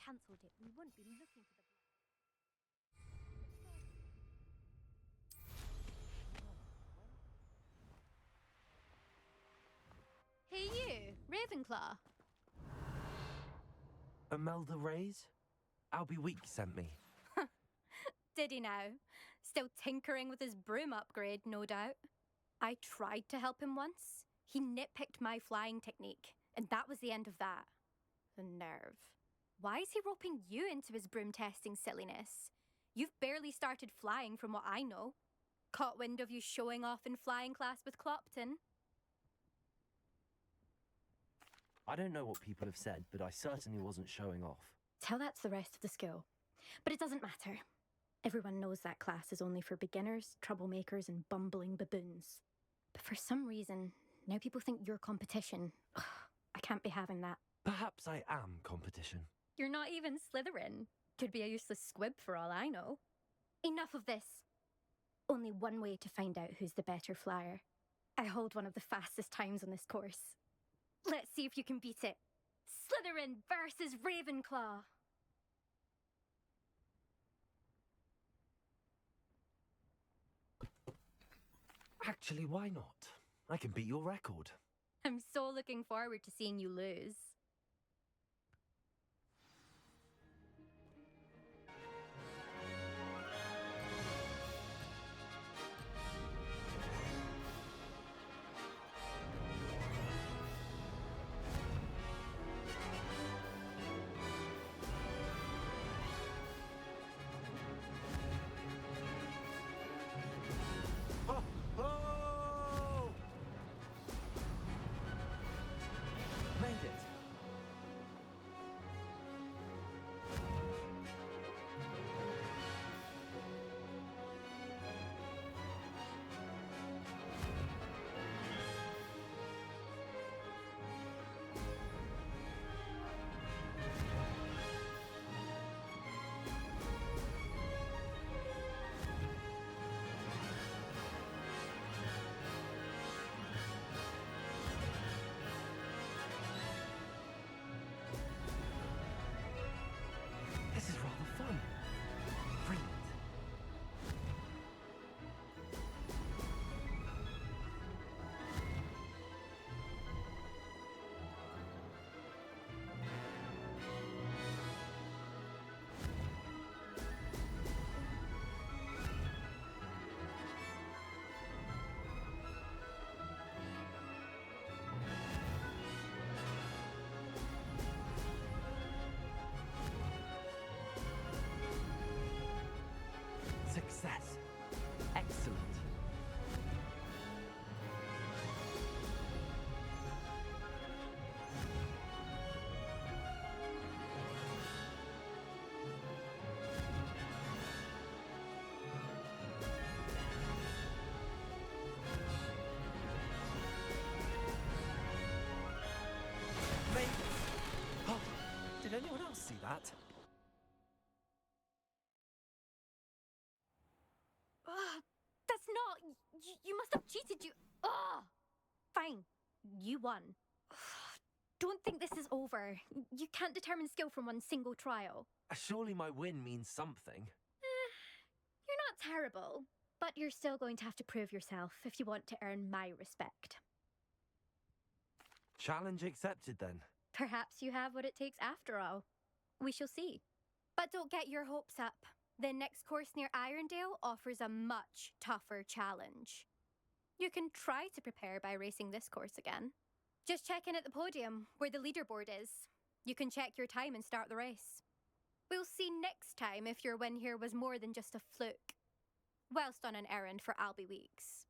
cancelled it, we wouldn't be looking for the... Hey you, Ravenclaw. Imelda Reyes? Albie Week sent me. Did he now? Still tinkering with his broom upgrade, no doubt. I tried to help him once. He nitpicked my flying technique, and that was the end of that. The nerve. Why is he roping you into his broom testing silliness? You've barely started flying from what I know. Caught wind of you showing off in flying class with Clopton. I don't know what people have said, but I certainly wasn't showing off. Tell that to the rest of the school. But it doesn't matter. Everyone knows that class is only for beginners, troublemakers, and bumbling baboons. But for some reason, now people think you're competition. Ugh, I can't be having that. Perhaps I am competition. You're not even Slytherin. Could be a useless squib for all I know. Enough of this. Only one way to find out who's the better flyer. I hold one of the fastest times on this course. Let's see if you can beat it. Slytherin versus Ravenclaw. Actually, why not? I can beat your record. I'm so looking forward to seeing you lose. Made it. This is rather fun. Brilliant. Success. Excellent. Made it. Oh, did anyone else see that? That's not... You must have cheated, you... Ugh! Fine. You won. Don't think this is over. You can't determine skill from one single trial. Surely my win means something. You're not terrible, but you're still going to have to prove yourself if you want to earn my respect. Challenge accepted then. Perhaps you have what it takes after all. We shall see. But don't get your hopes up. The next course near Irondale offers a much tougher challenge. You can try to prepare by racing this course again. Just check in at the podium, where the leaderboard is. You can check your time and start the race. We'll see next time if your win here was more than just a fluke. Whilst on an errand for Albie Weeks.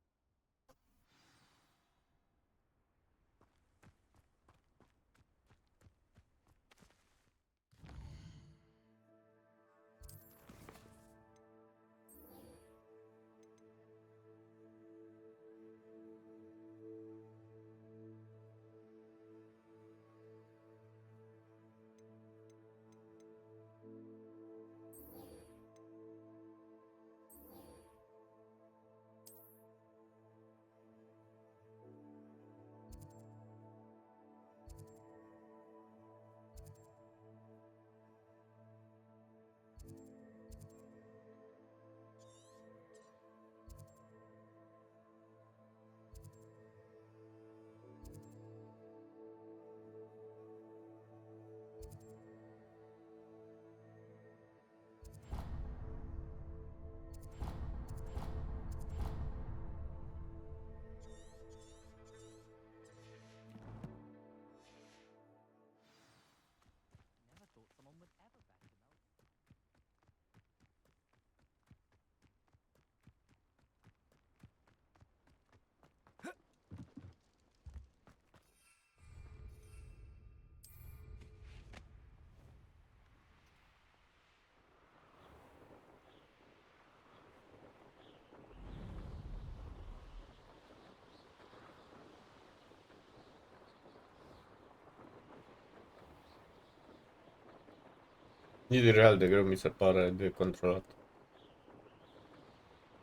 E real de greu, mi se pare, de controlat.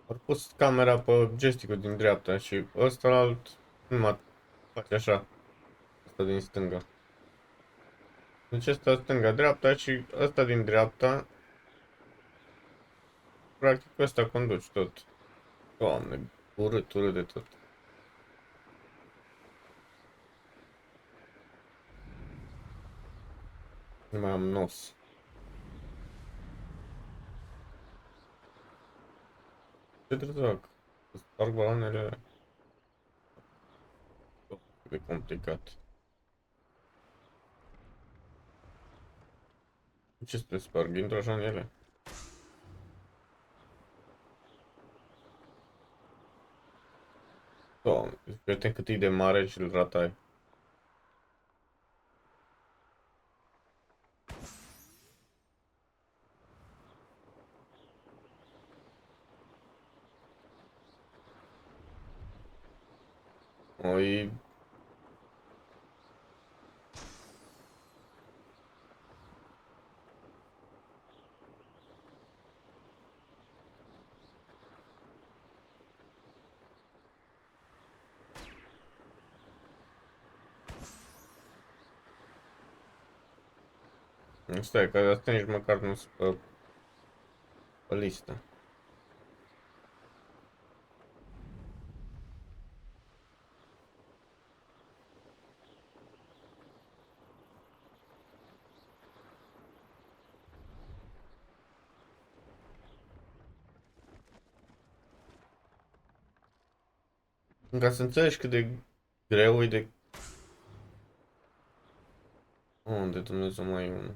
Au pus camera pe joystick-ul din dreapta și ăsta alt numai face așa, ăsta din stânga. Deci ăsta stânga-dreapta și ăsta din dreapta, practic ăsta conduci tot. Doamne, urât, urât de tot. Nu mai am nos. Ce trebuie să fac? Să sparg baloanele? Cât de complicat. Ce să le sparg? Intru așa în ele? Doamne, prieten cât e de mare și îl ratai. Oi. Stai, că asta nici măcar nu sunt pe listă. Ca să înțelegi cât de greu e de... Unde Dumnezeu mai e unul?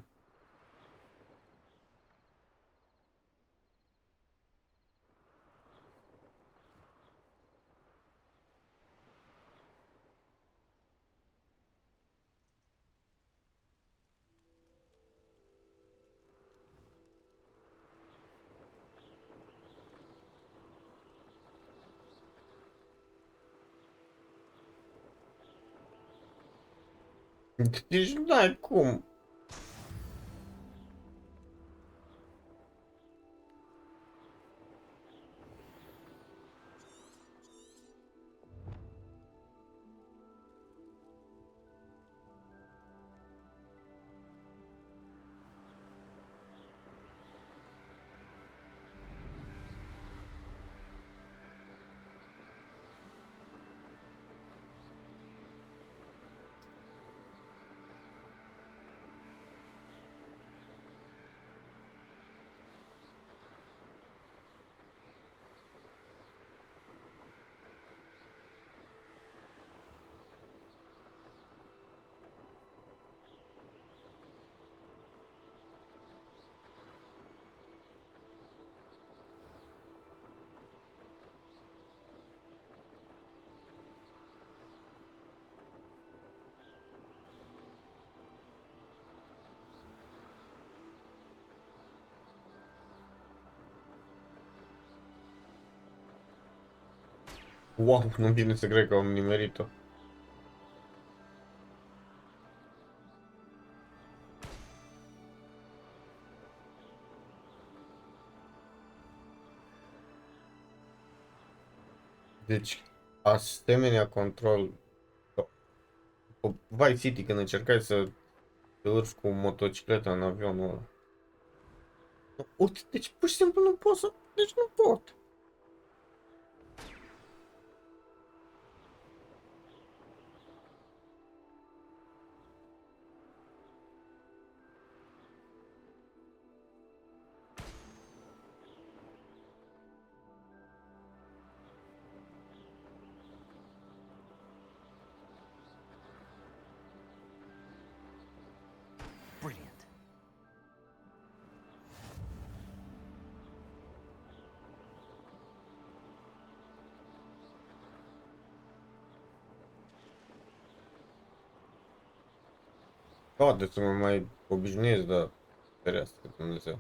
Deci n-ai cum. Wow, nu vine să cred că am nimerit-o. Deci, asemenea control... Vice City, când încercai să te urci cu motocicleta în avionul ăla. Uite, deci pur și simplu nu pot să... Deci nu pot. Brilliant. Poate să mă mai obișnuiesc, dar ferească Dumnezeu.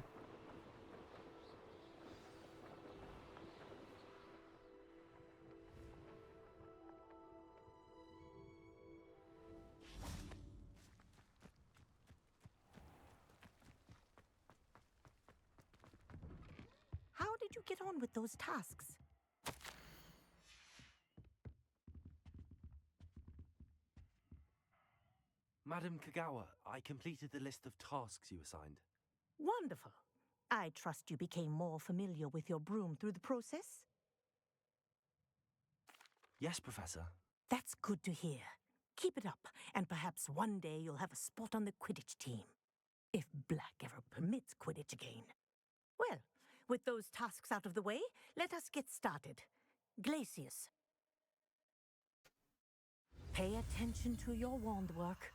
you get on with those tasks? Madam Kagawa, I completed the list of tasks you assigned. Wonderful. I trust you became more familiar with your broom through the process? Yes, Professor. That's good to hear. Keep it up, and perhaps one day you'll have a spot on the Quidditch team. If Black ever permits Quidditch again. Well, with those tasks out of the way, let us get started. Glacius. Pay attention to your wand work.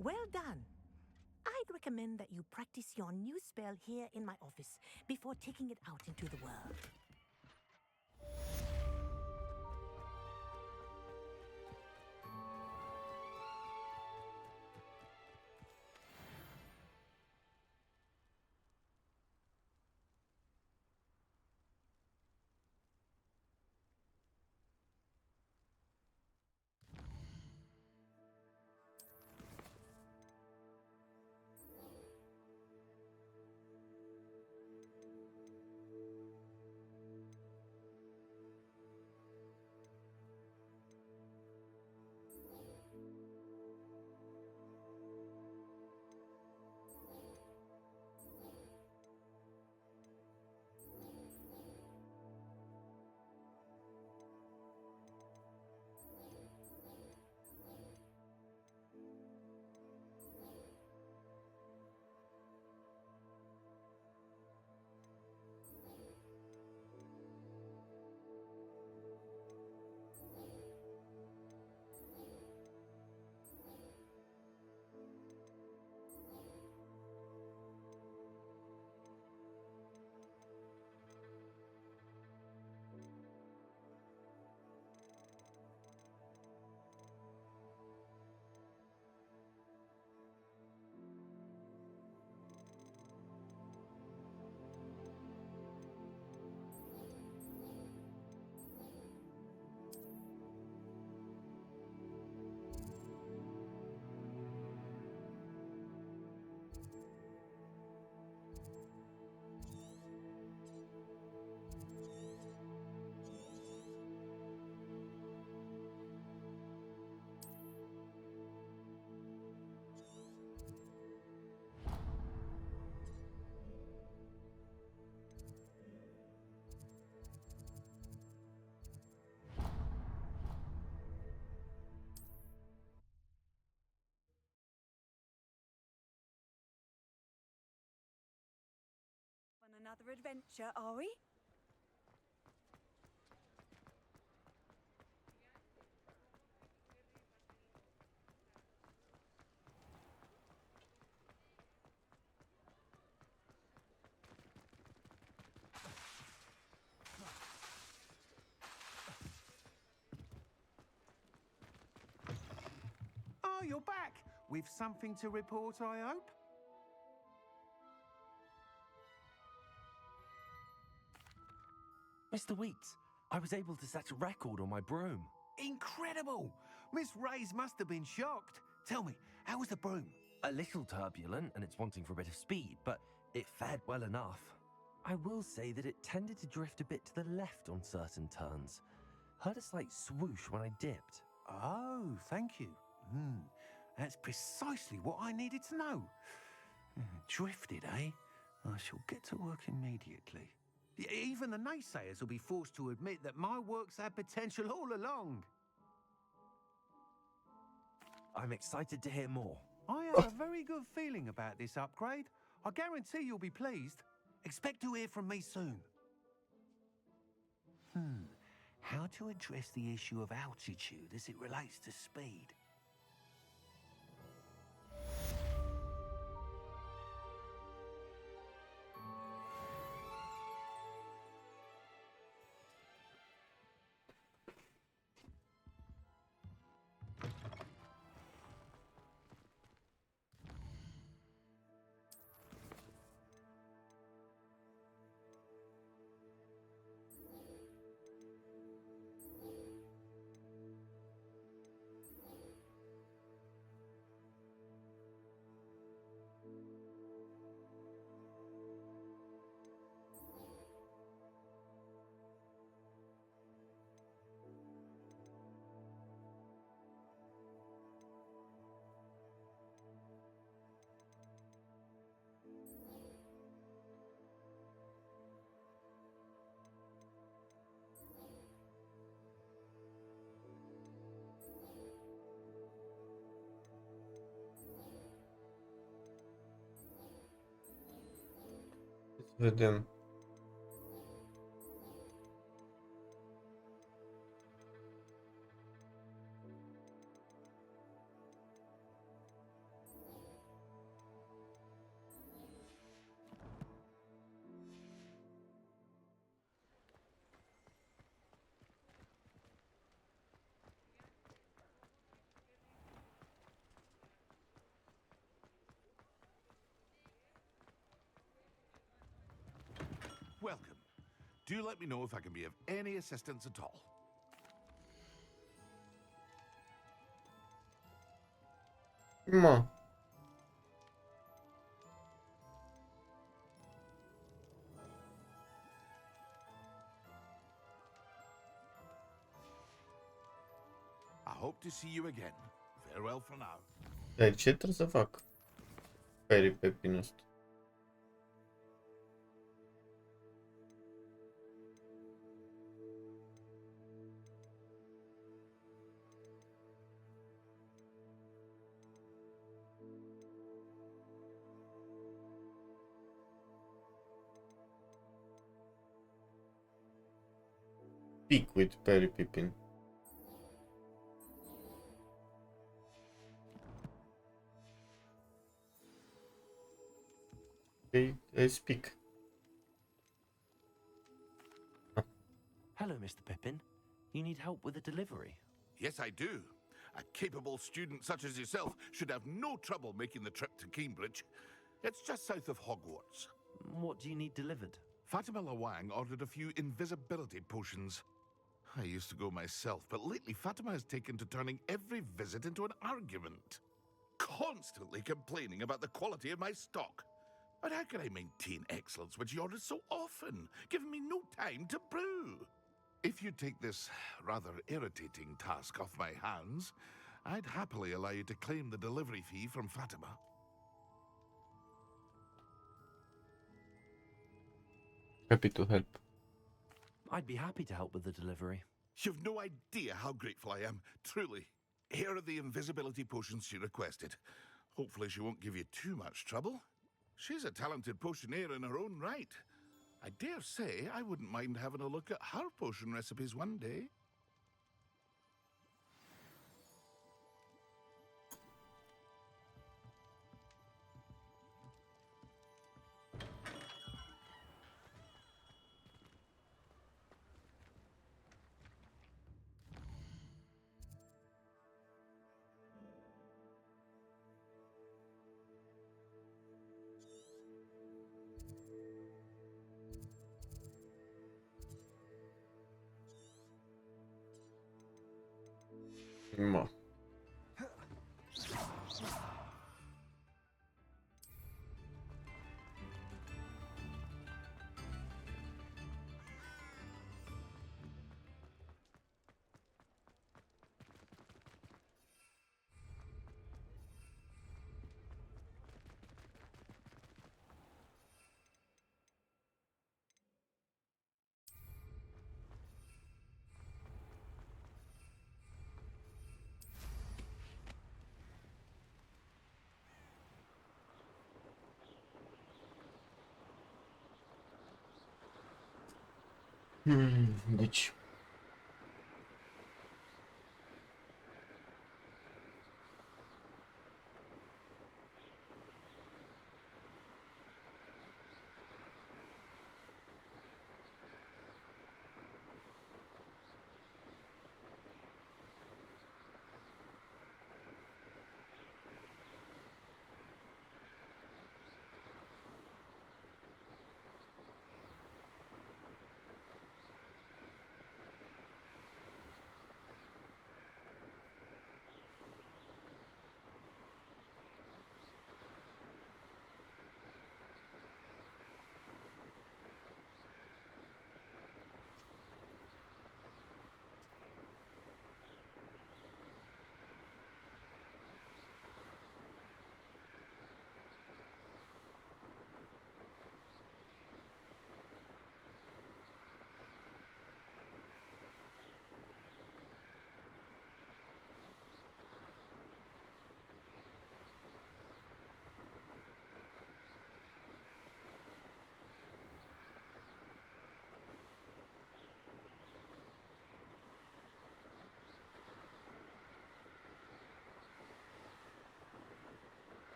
Well done. I'd recommend that you practice your new spell here in my office before taking it out into the world. On another adventure, are we? Oh, you're back! With something to report, I hope? Mr. Weeks, I was able to set a record on my broom. Incredible! Miss Ray's must have been shocked. Tell me, how was the broom? A little turbulent and it's wanting for a bit of speed, but it fared well enough. I will say that it tended to drift a bit to the left on certain turns. Heard a slight swoosh when I dipped. Oh, thank you. That's precisely what I needed to know. Drifted, eh? I shall get to work immediately. Even the naysayers will be forced to admit that my work's had potential all along. I'm excited to hear more. I have a very good feeling about this upgrade. I guarantee you'll be pleased. Expect to hear from me soon. How to address the issue of altitude as it relates to speed? Vedem. Welcome. Do let me know if I can be of any assistance at all. Mă. I hope to see you again. Farewell for now. Dar ce trebuie să fac? Fairy pepinul ăsta. Speak with Perry Pippin. They speak. Hello, Mr. Pippin. You need help with a delivery? Yes, I do. A capable student such as yourself should have no trouble making the trip to Cambridge. It's just south of Hogwarts. What do you need delivered? Fatima Lawang ordered a few invisibility potions. I used to go myself, but lately Fatima has taken to turning every visit into an argument. Constantly complaining about the quality of my stock. But how can I maintain excellence when she orders so often, giving me no time to brew? If you take this rather irritating task off my hands, I'd happily allow you to claim the delivery fee from Fatima. Happy to help. I'd be happy to help with the delivery. You've no idea how grateful I am, truly. Here are the invisibility potions she requested. Hopefully she won't give you too much trouble. She's a talented potioneer in her own right. I dare say I wouldn't mind having a look at her potion recipes one day. Mă. Deci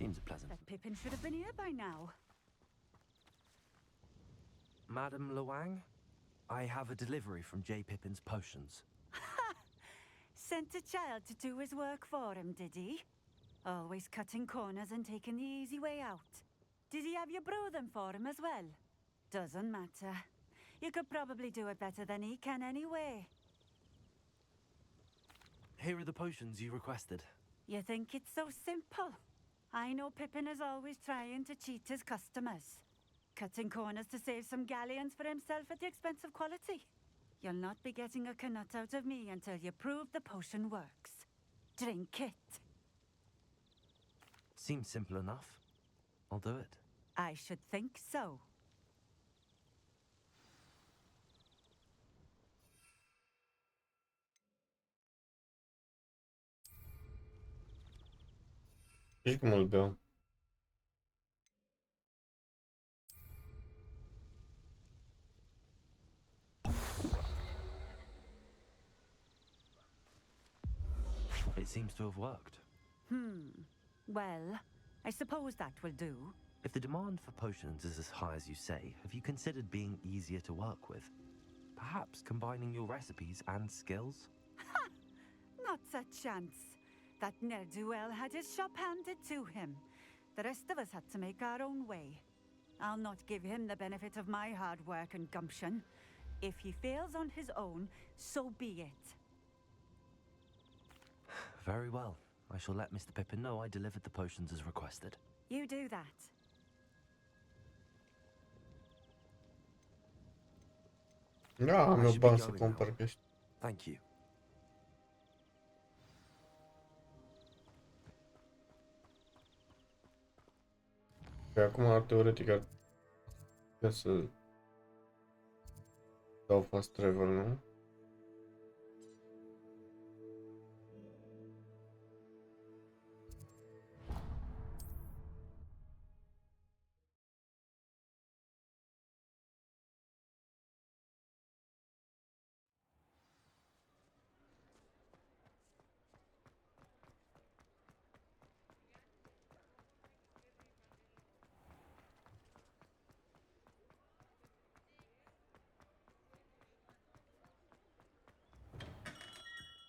Seems a pleasant. That Pippin should have been here by now. Madam Luang, I have a delivery from J. Pippin's Potions. Sent a child to do his work for him, did he? Always cutting corners and taking the easy way out. Did he have you brew them for him as well? Doesn't matter. You could probably do it better than he can anyway. Here are the potions you requested. You think it's so simple? I know Pippin is always trying to cheat his customers. Cutting corners to save some galleons for himself at the expense of quality. You'll not be getting a canut out of me until you prove the potion works. Drink it. Seems simple enough. I'll do it. I should think so. Știi cum îl beau? It seems to have worked. Well, I suppose that will do. If the demand for potions is as high as you say, have you considered being easier to work with? Perhaps combining your recipes and skills? Not a chance. That ne'er-do-well had his shop handed to him. The rest of us had to make our own way. I'll not give him the benefit of my hard work and gumption. If he fails on his own, so be it. Very well. I shall let Mr. Pippin know I delivered the potions as requested. You do that. Da, am I eu should be bani să going cumpăr now. chestii. Thank you. Pe acum, teoretic, ar putea să dau fast travel, nu?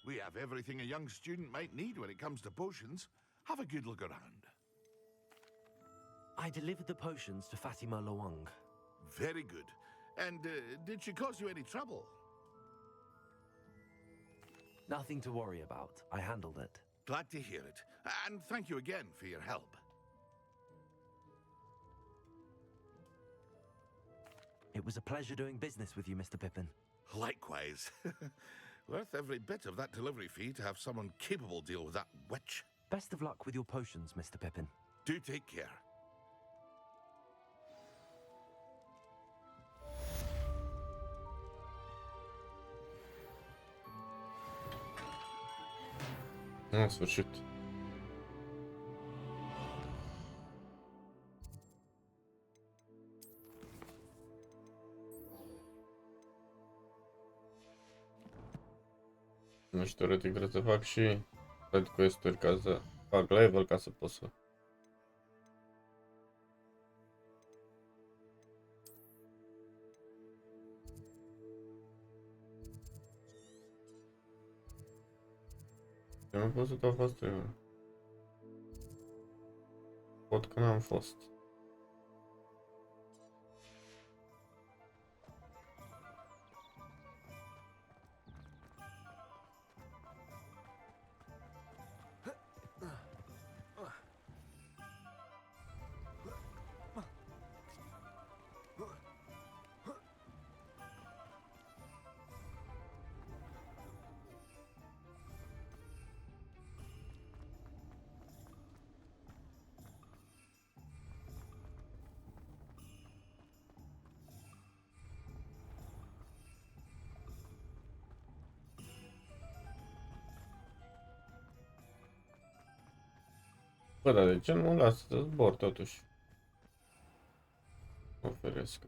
We have everything a young student might need when it comes to potions. Have a good look around. I delivered the potions to Fatima Luang. Very good. And did she cause you any trouble? Nothing to worry about. I handled it. Glad to hear it. And thank you again for your help. It was a pleasure doing business with you, Mr. Pippin. Likewise. Worth every bit of that delivery fee to have someone capable deal with that witch. Best of luck with your potions, Mr. Pippin. Do take care. În sfârșit. Nu știu, teoretic trebuie să fac și side quest-uri ca să fac level ca să pot să... Eu nu pot să dau fast travel. Pot că n-am fost. Bă, dar de ce nu mă lasă să zbor totuși? Mă feresc.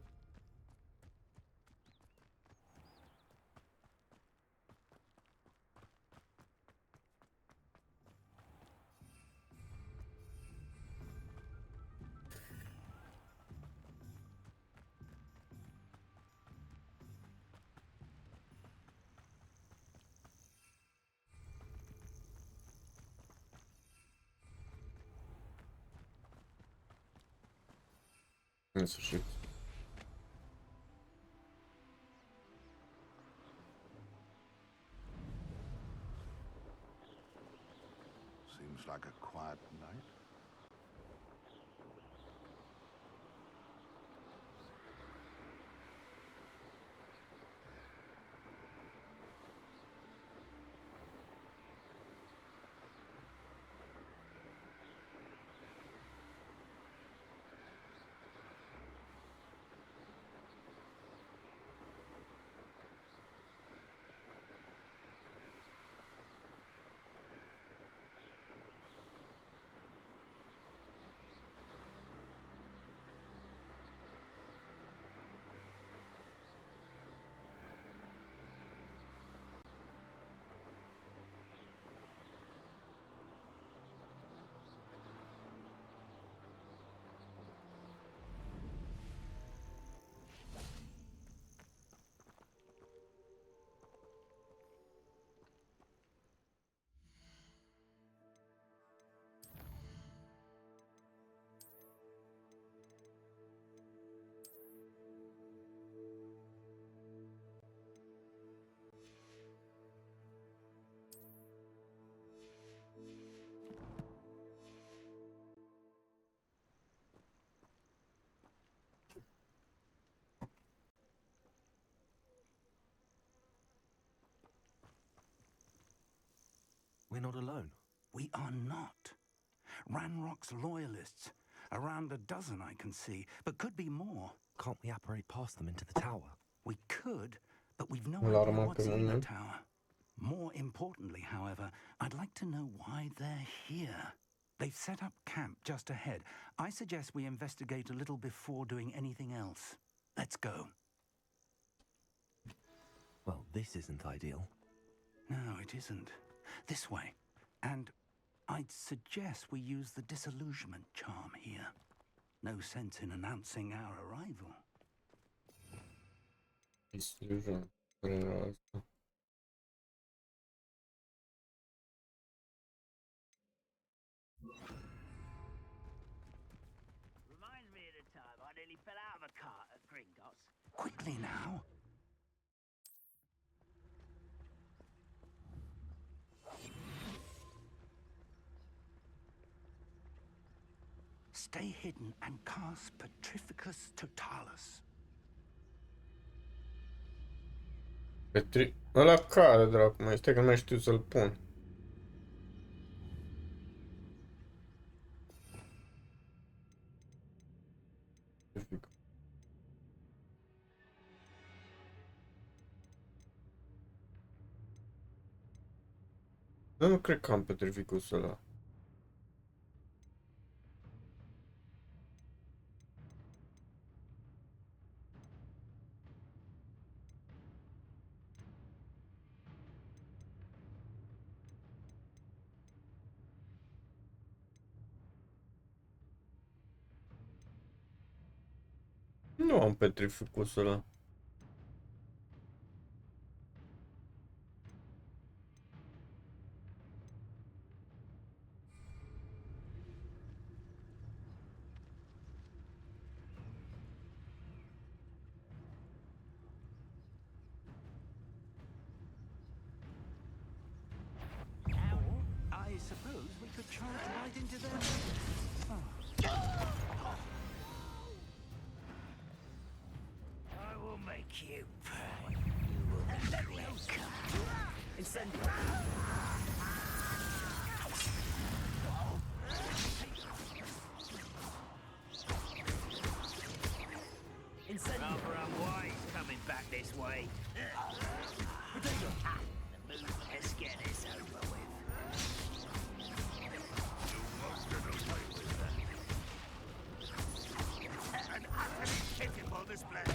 În sfârșit. Seems like a quiet night. We're not alone. We are not. Ranrock's loyalists. Around a dozen I can see, but could be more. Can't we apparate past them into the tower? We could, but we've no Alarma idea what's pe in the mână. tower. More importantly, however, I'd like to know why they're here. They've set up camp just ahead. I suggest we investigate a little before doing anything else. Let's go. Well, this isn't ideal. No, it isn't. This way. And I'd suggest we use the disillusionment charm here. No sense in announcing our arrival. Disillusion. Era asta. Reminds me of the time I nearly fell out of a cart at Gringotts. Quickly now. Stay hidden and cast Petrificus Totalis. Ăla care, dracu, mai stai că nu mai știu să-l pun. Nu cred că am petrificusul ăla. Nu am petrificusul ăla. I suppose we could charge right into them. I will make you pay. You will be welcome. Rather unwise coming back this way. The move, let's get this over with. An utterly pitiful display.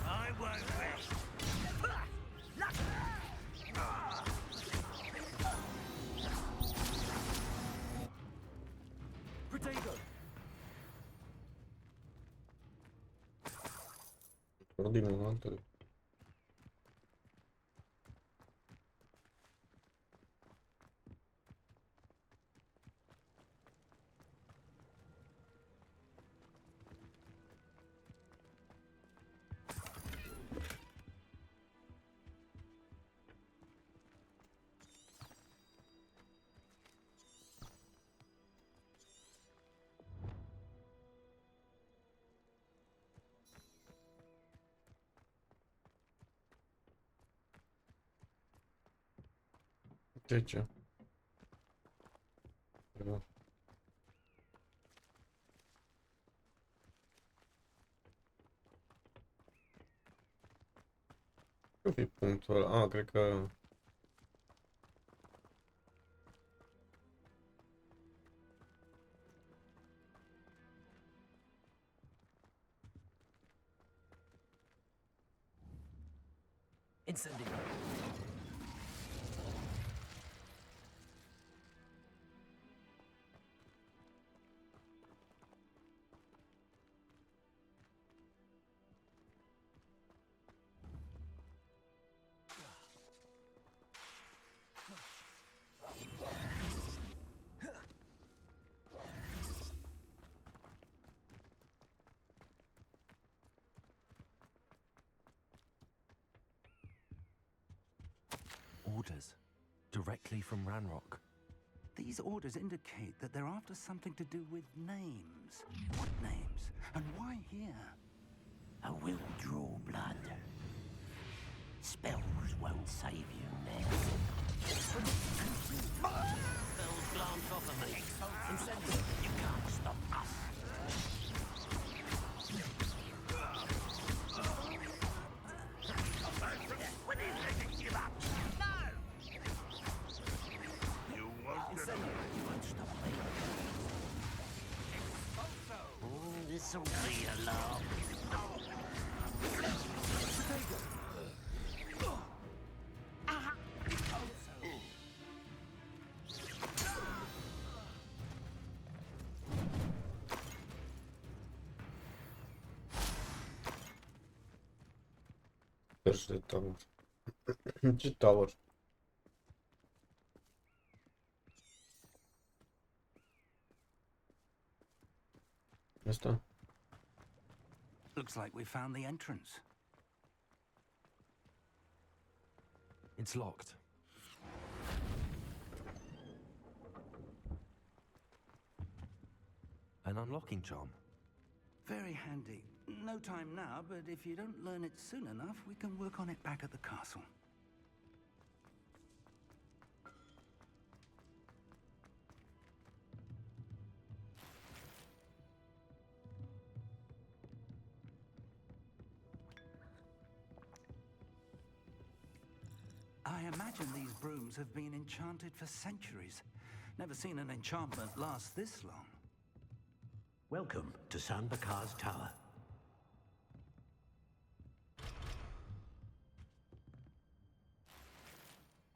I won't rest. Potato! Ordine un altro. 10. Da. Ce fi punctul ăla? Ah, cred că... Incendio. Orders directly from Ranrock. These orders indicate that they're after something to do with names. What names? And why here? I will draw blood. Spells won't save you now. Spells glance off of me. Incendio. You can't stop us. This'll be alarm. There's the tower. Ce tower? Asta? Looks like we found the entrance. It's locked. An unlocking charm. Very handy. No time now, but if you don't learn it soon enough, we can work on it back at the castle. I imagine these brooms have been enchanted for centuries. Never seen an enchantment last this long. Welcome to San Bakar's Tower.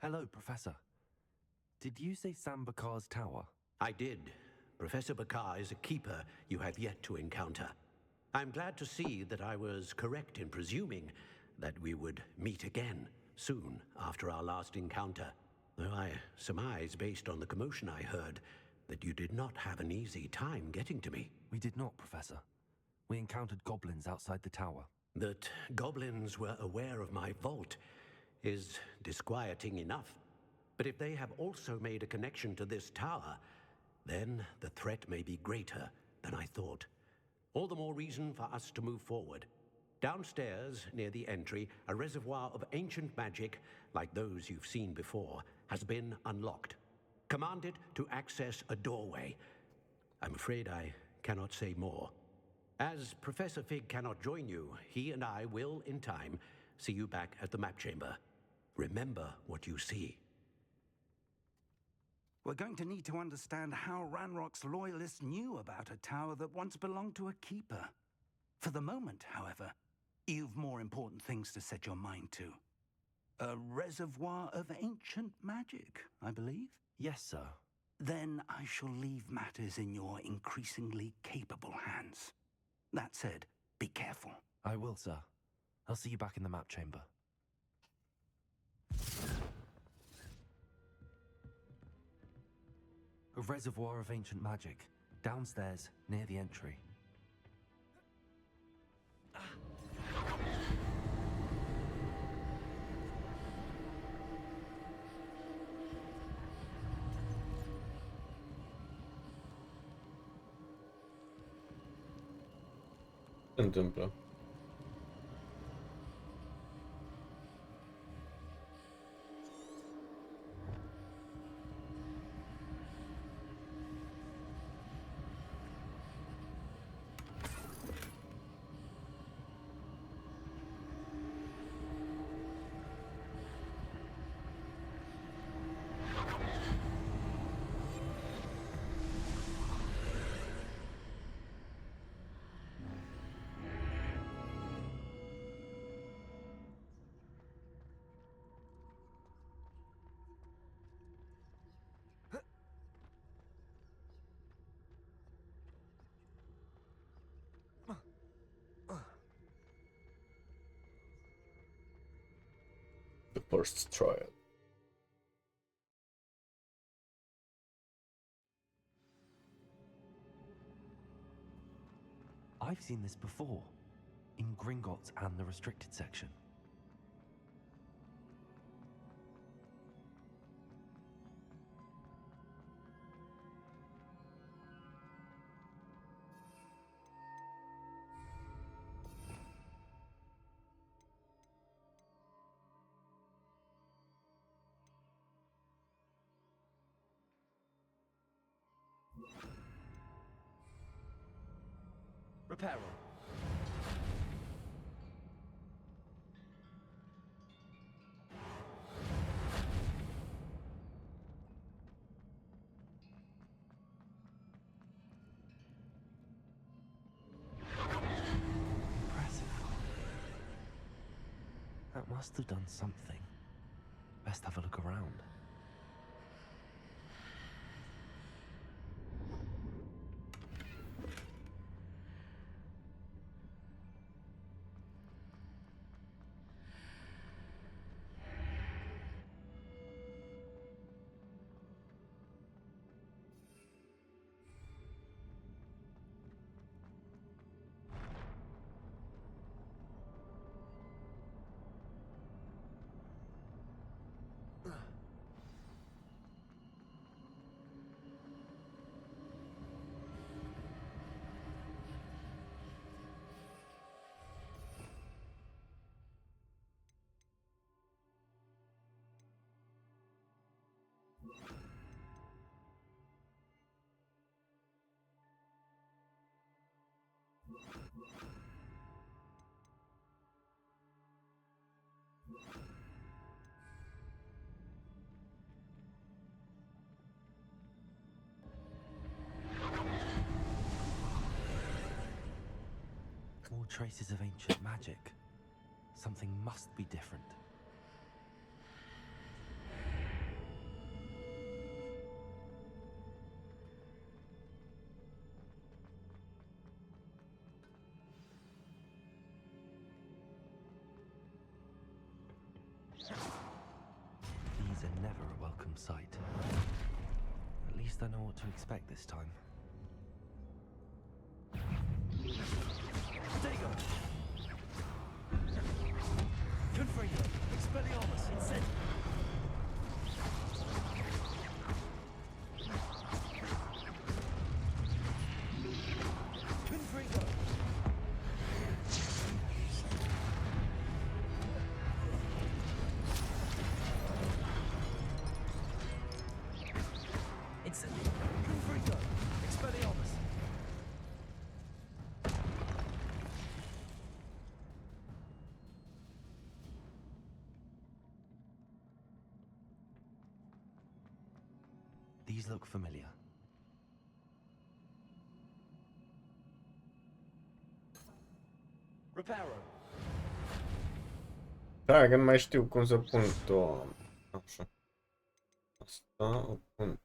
Hello, Professor. Did you say Sam Bakar's tower? I did. Professor Bakar is a keeper you have yet to encounter. I'm glad to see that I was correct in presuming that we would meet again soon after our last encounter. Though I surmise, based on the commotion I heard, that you did not have an easy time getting to me. We did not, Professor. We encountered goblins outside the tower. That goblins were aware of my vault is disquieting enough. But if they have also made a connection to this tower, then the threat may be greater than I thought. All the more reason for us to move forward. Downstairs, near the entry, a reservoir of ancient magic, like those you've seen before, has been unlocked. Commanded to access a doorway. I'm afraid I cannot say more. As Professor Fig cannot join you, he and I will, in time, see you back at the map chamber. Remember what you see. We're going to need to understand how Ranrock's loyalists knew about a tower that once belonged to a keeper. For the moment, however, you've more important things to set your mind to. A reservoir of ancient magic, I believe? Yes, sir. Then I shall leave matters in your increasingly capable hands. That said, be careful. I will, sir. I'll see you back in the map chamber. A reservoir of ancient magic, downstairs, near the entry. Se întâmplă? The first trial. I've seen this before, in Gringotts and the restricted section. Repair room. Impressive. That must have done something. Best have a look around. More traces of ancient magic. Something must be different. These are never a welcome sight. At least I know what to expect this time. These look familiar. Reparo. Da, că nu mai știu cum să pun două. Așa. Asta o pun.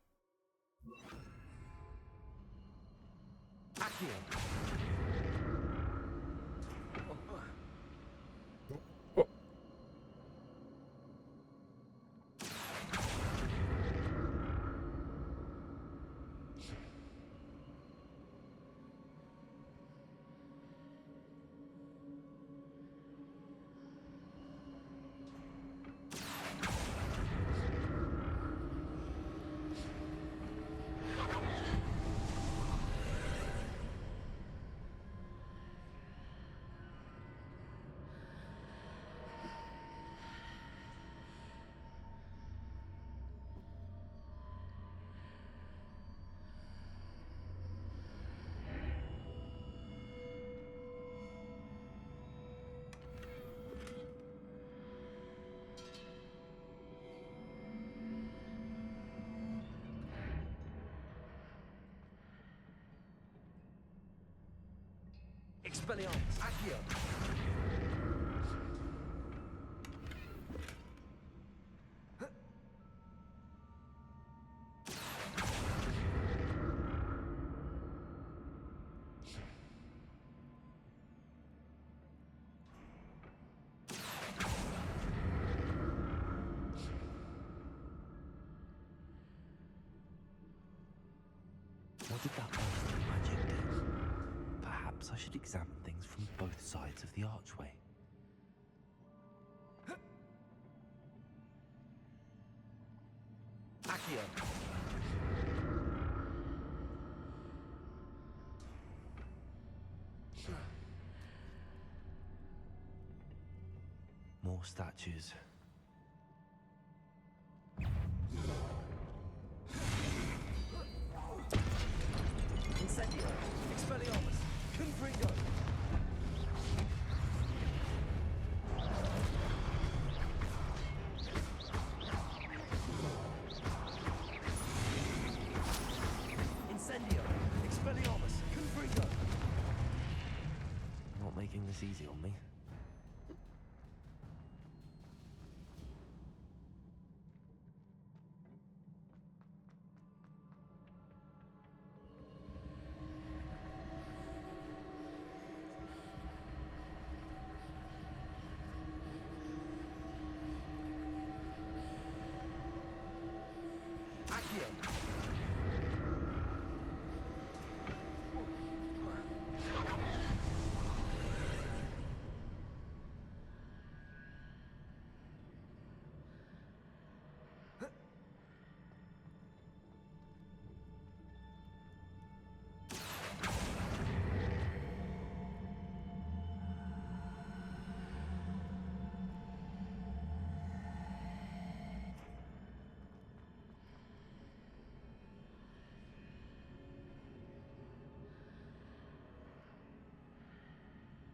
Expelliarmus, Accio! What did that burst of magic do? Perhaps I should examine things from both sides of the archway. Accio. More statues. Incendio. Expelliarmus. Confringo. Incendio. Expelliarmus. Confringo. Not making this easy on me.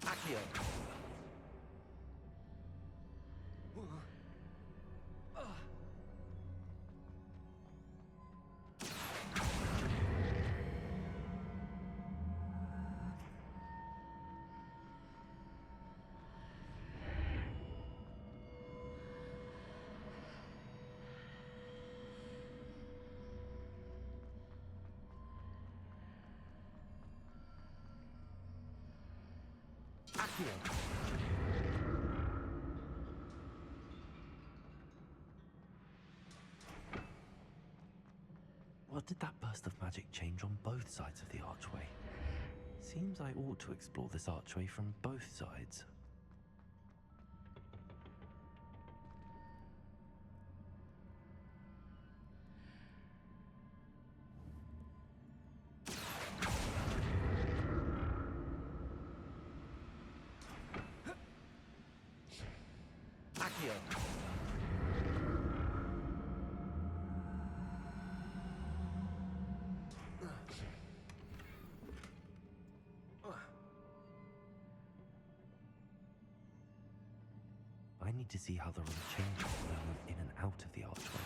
Accio. Accio. What did that burst of magic change on both sides of the archway? Seems I ought to explore this archway from both sides. Accio. I need to see how the room changes when I move in and out of the archway.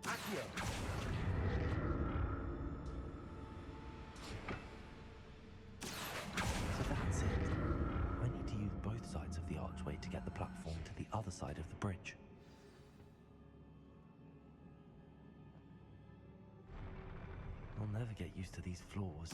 Accio. So that's it. I need to use both sides of the archway to get the platform to the other side of the bridge. I'll never get used to these floors.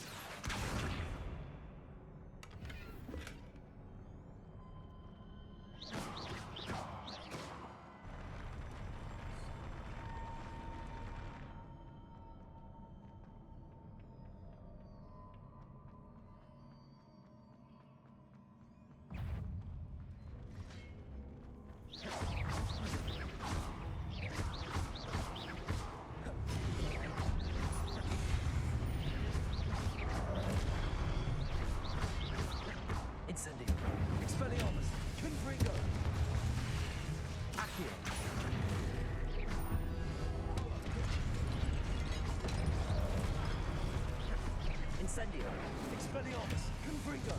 Incendio. Expelliarmus. Confringo. Accio. Incendio. Expelliarmus. Confringo.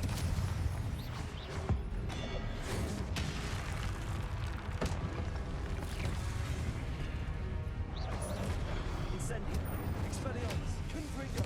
Incendio. Expelliarmus. Confringo.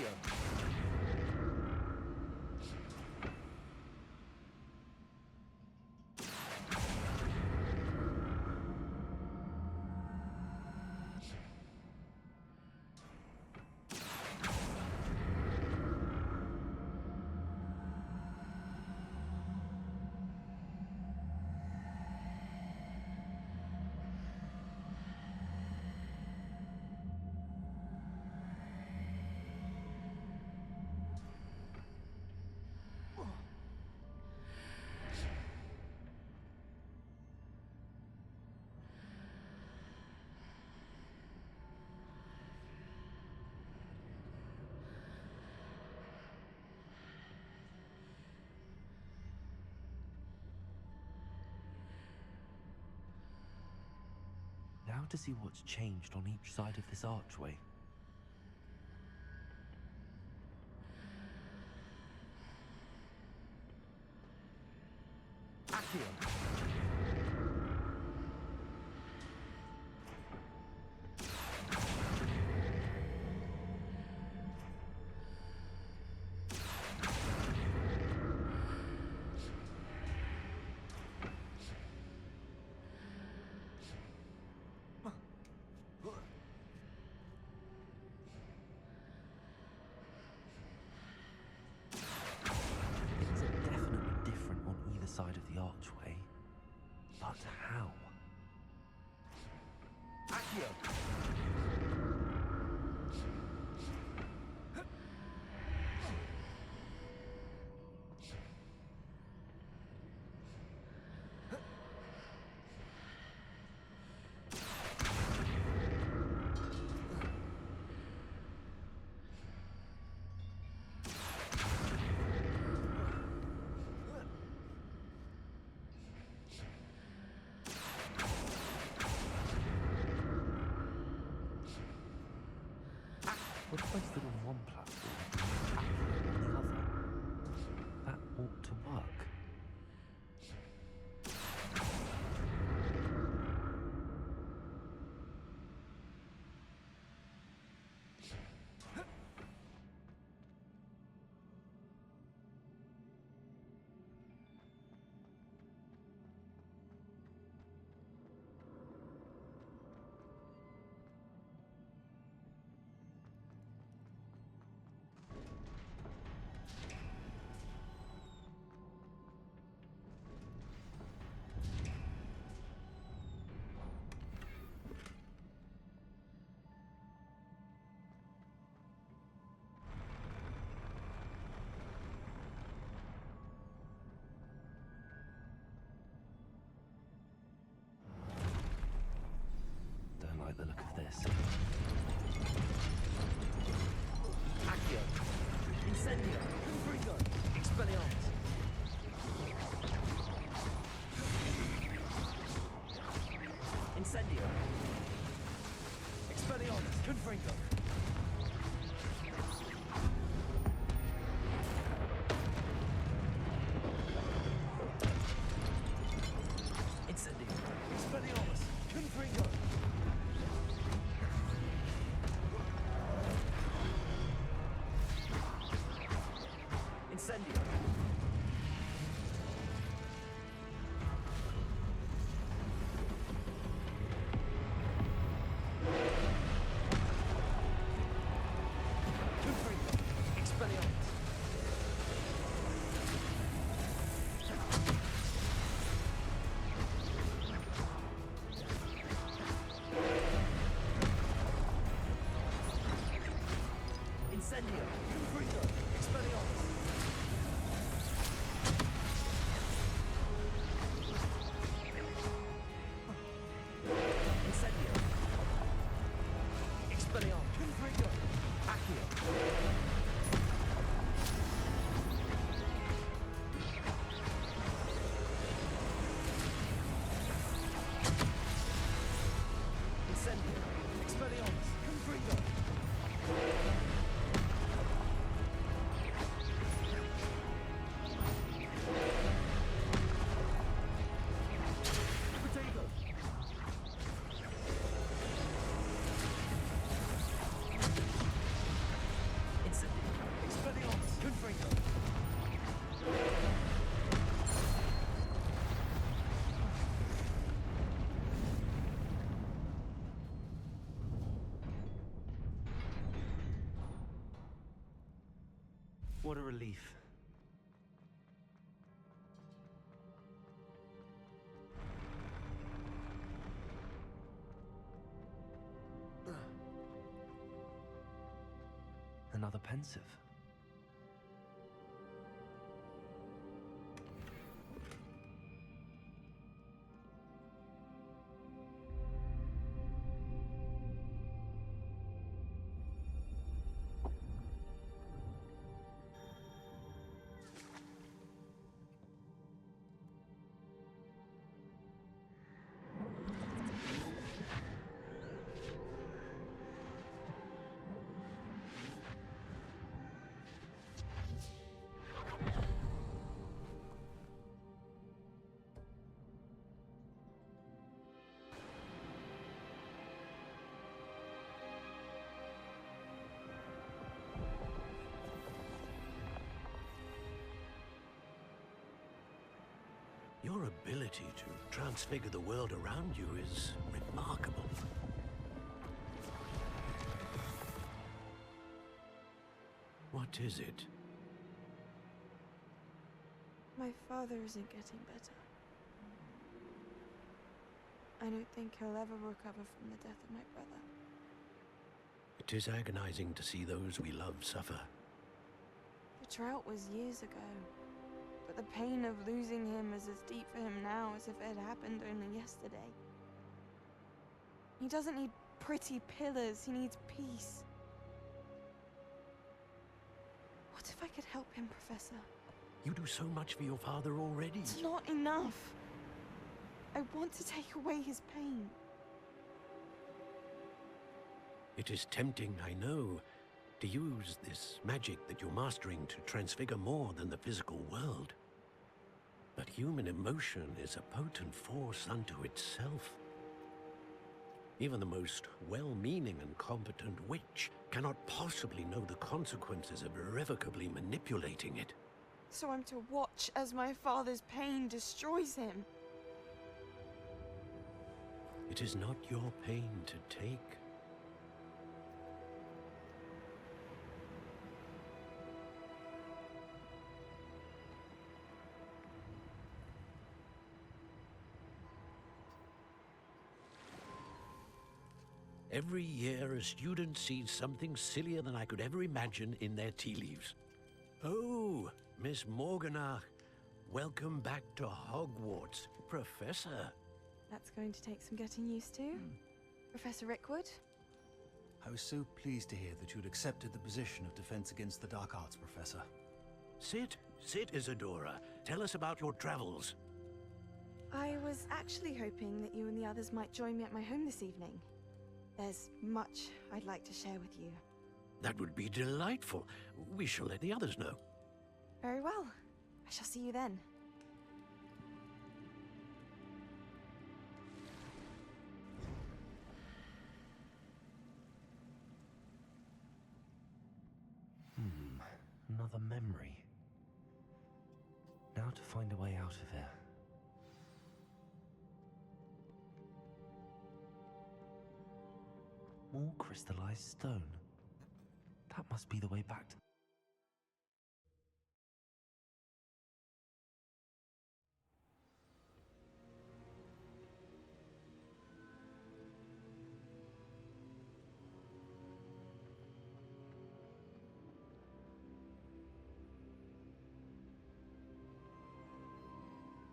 Accio! Now to see what's changed on each side of this archway. Accio! Side of the archway, but how? Accio! What if I stood on one platform and Accio on the other? That ought to work. The look of this. Accio! Incendio! Confringo! Expelliarmus! Incendio! Expelliarmus! Confringo! Incendio! Expelliarmus! Confringo! Incendio! What a relief. Another pensive. Your ability to transfigure the world around you is remarkable. What is it? My father isn't getting better. I don't think he'll ever recover from the death of my brother. It is agonizing to see those we love suffer. The drought was years ago, but the pain of losing him is as deep for him now as if it had happened only yesterday. He doesn't need pretty pillars, he needs peace. What if I could help him, Professor? You do so much for your father already. It's not enough. I want to take away his pain. It is tempting, I know, to use this magic that you're mastering to transfigure more than the physical world. But human emotion is a potent force unto itself. Even the most well-meaning and competent witch cannot possibly know the consequences of irrevocably manipulating it. So I'm to watch as my father's pain destroys him. It is not your pain to take. Every year, a student sees something sillier than I could ever imagine in their tea leaves. Oh, Miss Morganach, welcome back to Hogwarts, Professor. That's going to take some getting used to. Professor Rickwood? I was so pleased to hear that you'd accepted the position of Defense Against the Dark Arts, Professor. Sit, Isadora. Tell us about your travels. I was actually hoping that you and the others might join me at my home this evening. There's much I'd like to share with you. That would be delightful. We shall let the others know. Very well. I shall see you then. Another memory. Now to find a way out of here. More crystallized stone. That must be the way back to...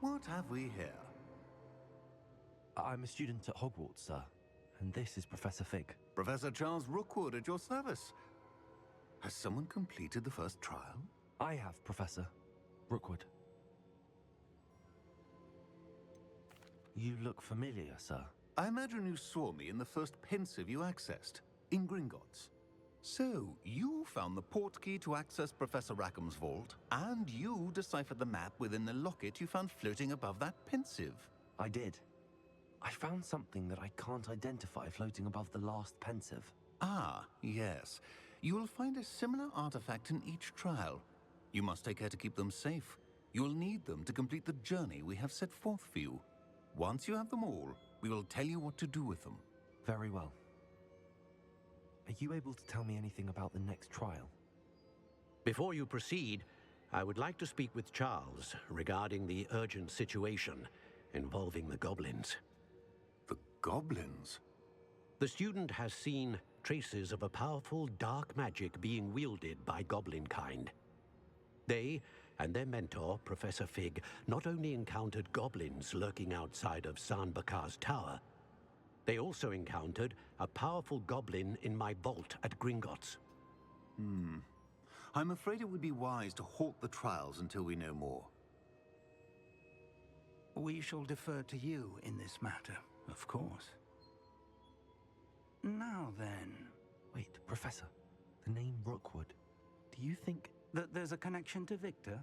What have we here? I'm a student at Hogwarts, sir. And this is Professor Fig. Professor Charles Rookwood at your service. Has someone completed the first trial? I have, Professor Rookwood. You look familiar, sir. I imagine you saw me in the first pensive you accessed, in Gringotts. So, you found the portkey to access Professor Rackham's vault, and you deciphered the map within the locket you found floating above that pensive. I did. I found something that I can't identify floating above the last pensive. Ah, yes. You will find a similar artifact in each trial. You must take care to keep them safe. You will need them to complete the journey we have set forth for you. Once you have them all, we will tell you what to do with them. Very well. Are you able to tell me anything about the next trial? Before you proceed, I would like to speak with Charles regarding the urgent situation involving the goblins. The goblins? The student has seen traces of a powerful dark magic being wielded by goblin kind. They and their mentor, Professor Fig, not only encountered goblins lurking outside of San Bakar's tower, they also encountered a powerful goblin in my vault at Gringotts. I'm afraid it would be wise to halt the trials until we know more. We shall defer to you in this matter, of course. Now then... Wait, Professor. The name Rookwood. Do you think... that there's a connection to Victor?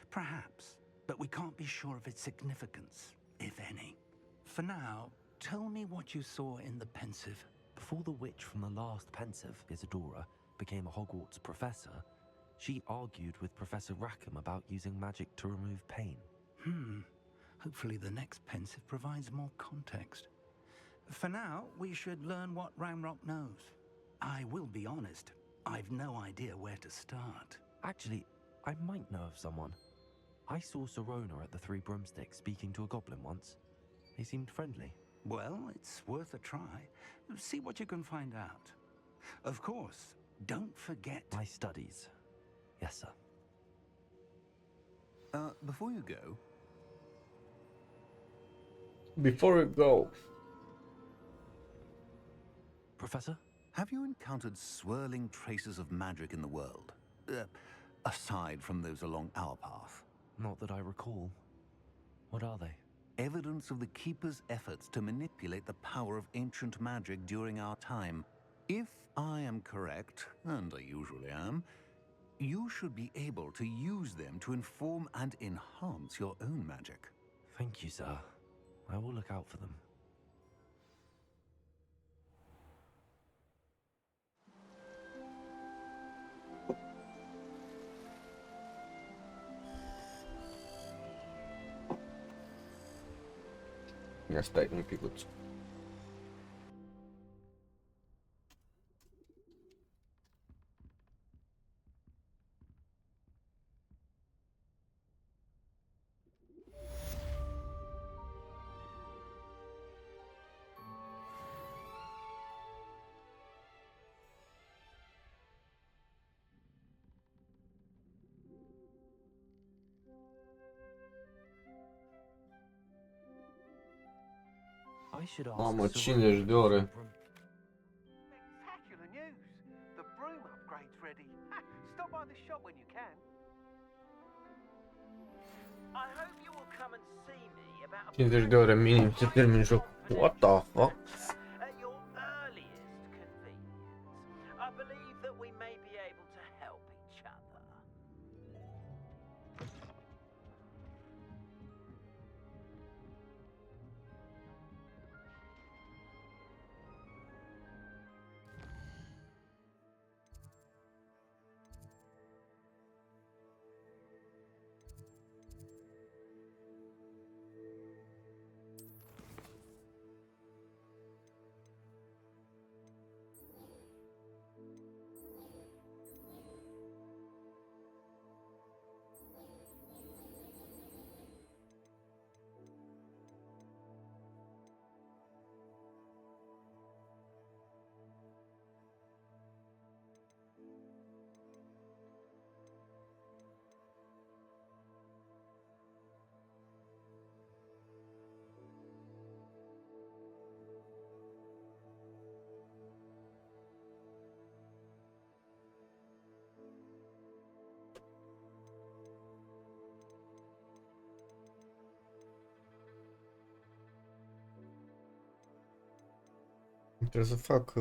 Perhaps, but we can't be sure of its significance, if any. For now, tell me what you saw in the pensive. Before the witch from the last pensive, Isadora, became a Hogwarts professor, she argued with Professor Rackham about using magic to remove pain. Hopefully the next pensive provides more context. For now, we should learn what Ramrock knows. I will be honest, I've no idea where to start. Actually, I might know of someone. I saw Serona at the Three Broomsticks speaking to a goblin once. They seemed friendly. Well, it's worth a try. See what you can find out. Of course, don't forget... my studies. Yes, sir. Before you go... Before we go... Professor? Have you encountered swirling traces of magic in the world? Aside from those along our path? Not that I recall. What are they? Evidence of the Keeper's efforts to manipulate the power of ancient magic during our time. If I am correct, and I usually am, you should be able to use them to inform and enhance your own magic. Thank you, sir. I will look out for them. Ia stai un picuț. I should ask. Mamă, 50 de ore. Spectacular news! The broom upgrade's ready. Stop by the shop when you can. I hope you will come and see me about 50 de ore minim să termin jocul. What the fuck? at your earliest convenience. I believe that we may be able to help each other. Trebuie să fac...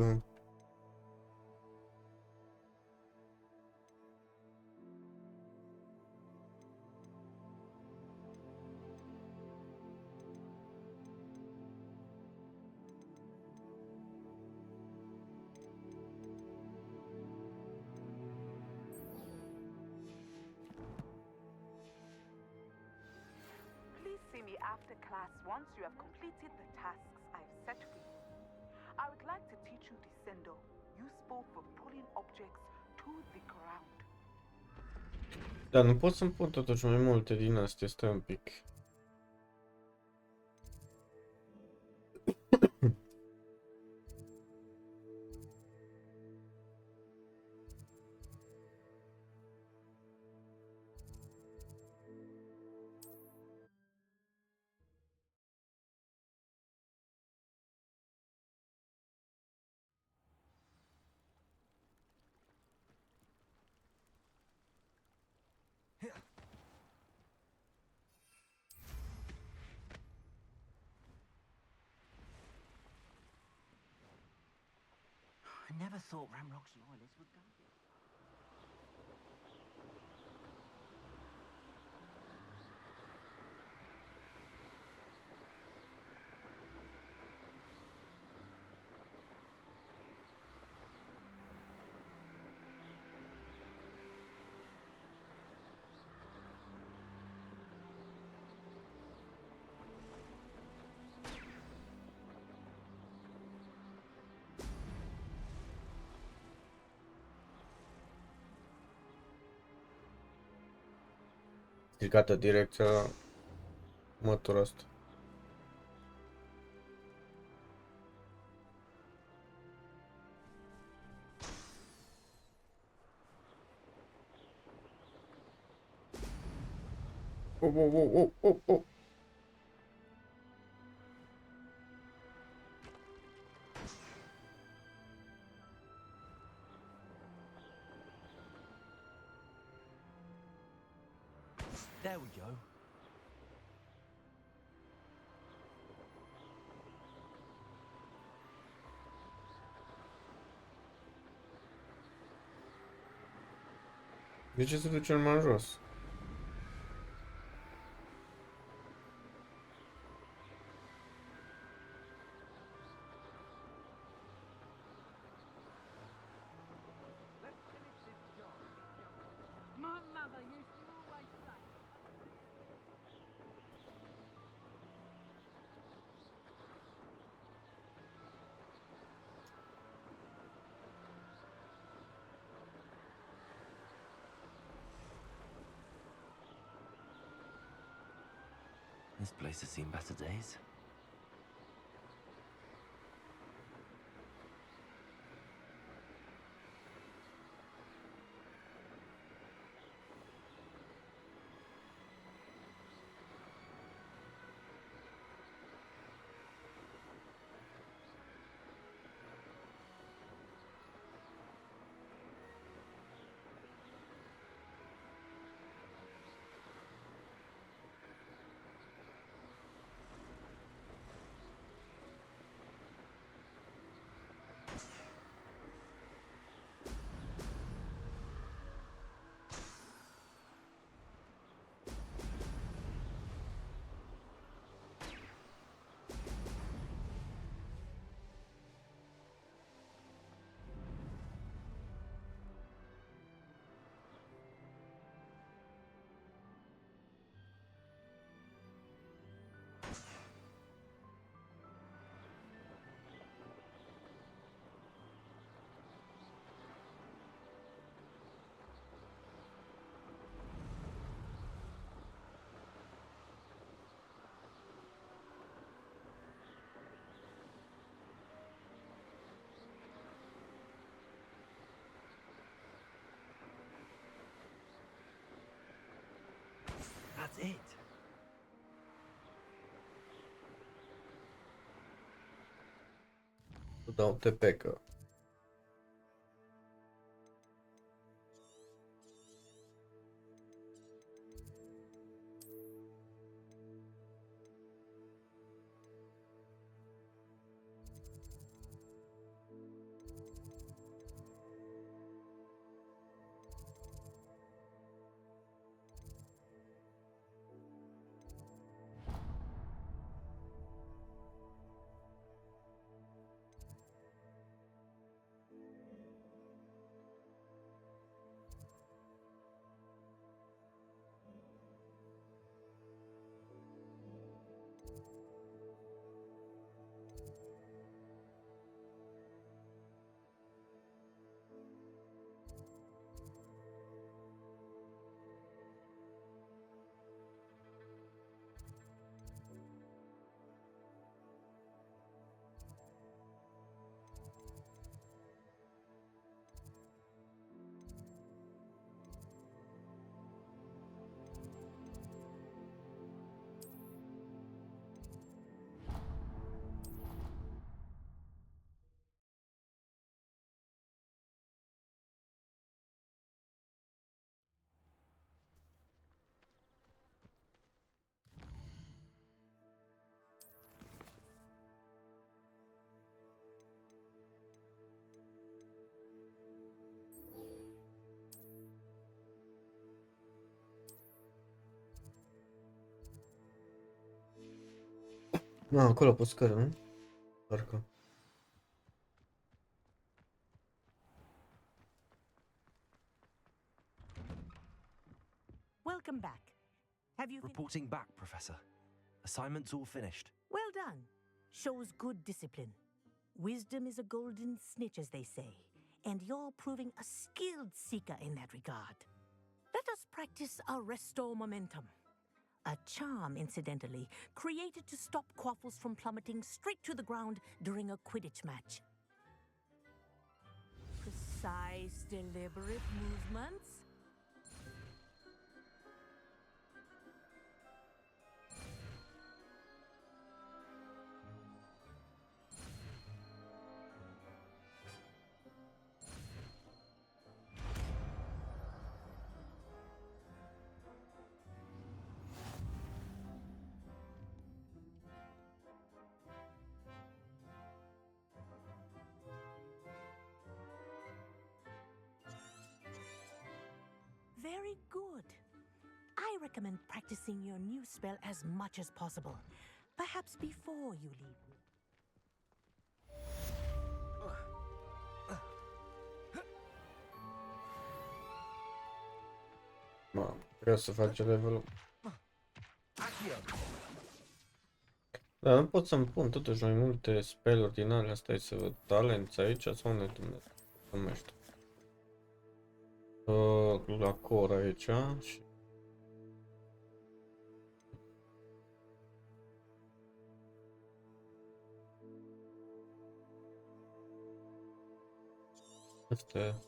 Please see me after class once you have completed the tasks I've set for you. I would like to teach you Descendo, useful for pulling objects to the ground. Dar nu pot să-mi pun totuși mai multe din astea, stai un pic. I never thought Ramrock's loyalists would go this. Stricată direcția la motorul ăsta. Oh. There we go. De ce se duce numai în jos? My mother used to always say. This place has seen better days. That's it. Dau TP că Acolo pe scară, nu? Parcă. Welcome back. Have you Reporting back, Professor. Assignment's all finished. Well done. Shows good discipline. Wisdom is a golden snitch, as they say, and you're proving a skilled seeker in that regard. Let us practice our restore momentum. A charm, incidentally, created to stop quaffles from plummeting straight to the ground during a Quidditch match. Precise, deliberate movements. Very good. I recommend practicing your new spell as much as possible. Perhaps before you leave. Mamă, vreau să face level-ul. Da, nu pot să-mi pun totuși mai multe spell-uri din alea. Stai să văd talenți aici sau unde Dumnezeu numește. La core aici și... Asta.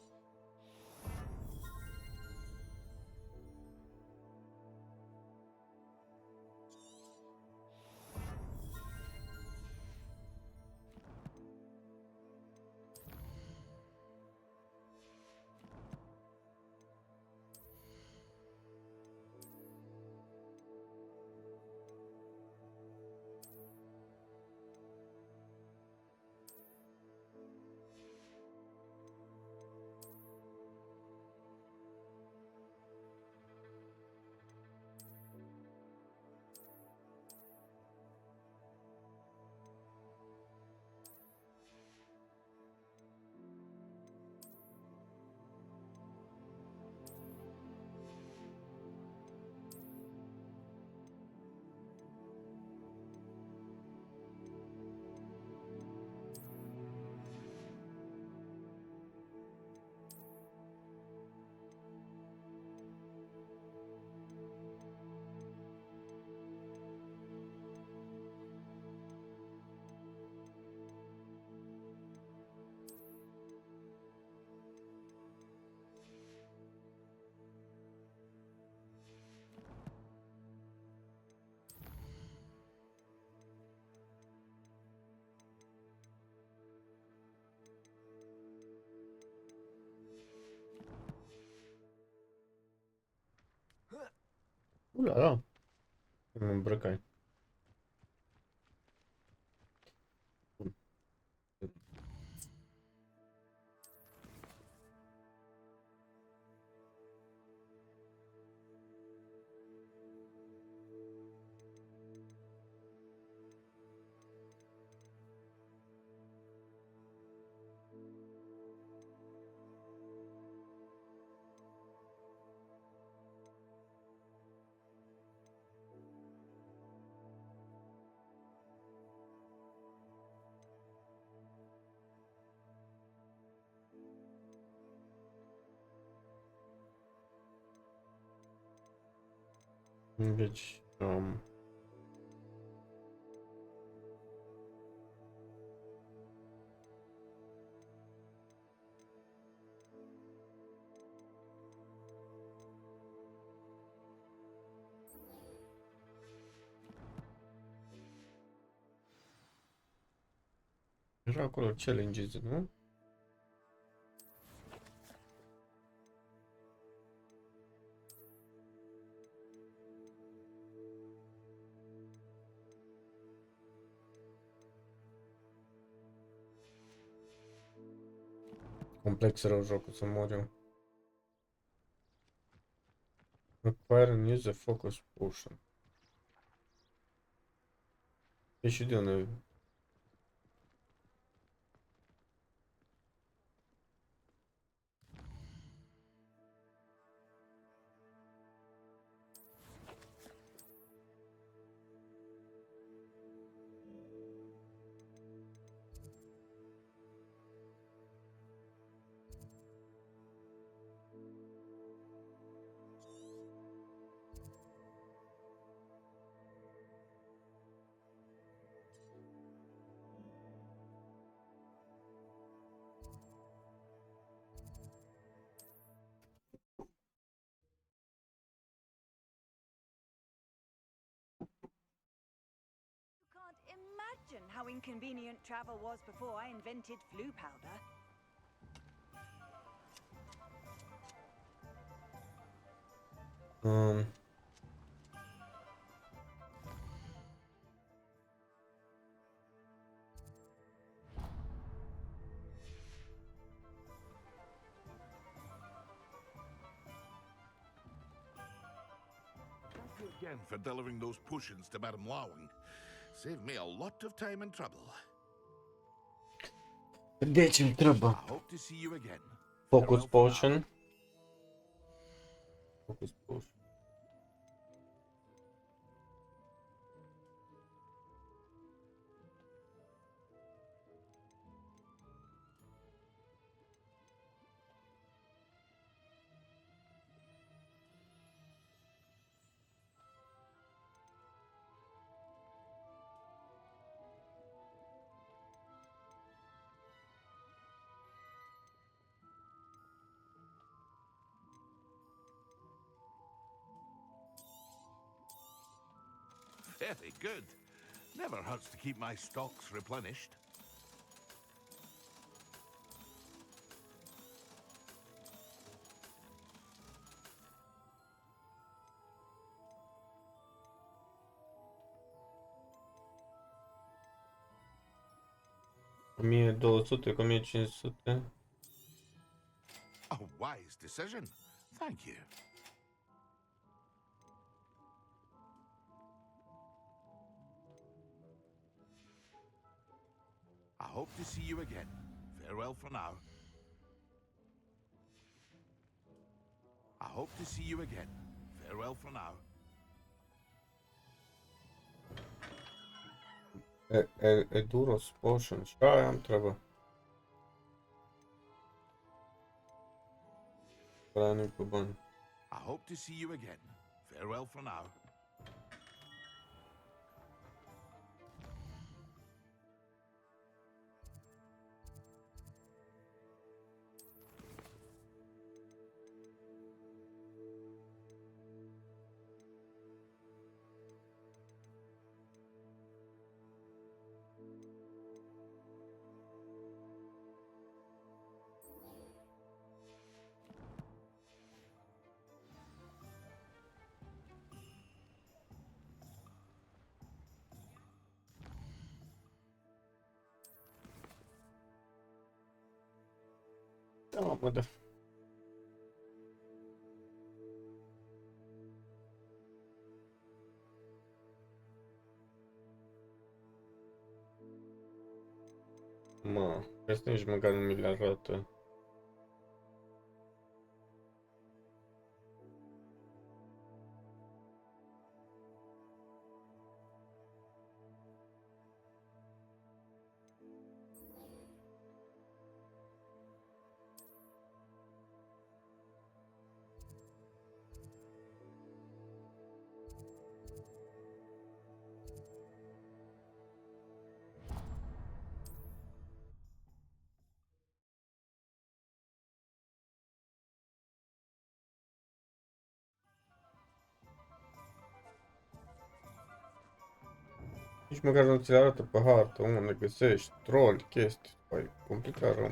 Ula, mă îmbrăcai. Deci, era acolo challenges, nu? Complex rău jocul, să mor eu. Acquire and use a focus potion. E și de unde? Imagine how inconvenient travel was before I invented flu powder. Thank you again for delivering those potions to Madame Lawing. Saved me a lot of time and trouble. Deci îmi trebuie I hope to see you again. Focus Potion. Focus Potion. Very good. Never hurts to keep my stocks replenished. $1200, $1500. A wise decision. Thank you. I hope to see you again. Farewell for now. I hope to see you again. Farewell for now. Eduros Potion. Și aia am trebuie. Bani pe bani. I hope to see you again. Farewell for now. Da, mă, da. Mă, asta nici măcar nu mi le arată. Nici măcar nu ți le arată pe hartă unde găsești troli, chestii. Păi, complicat rău.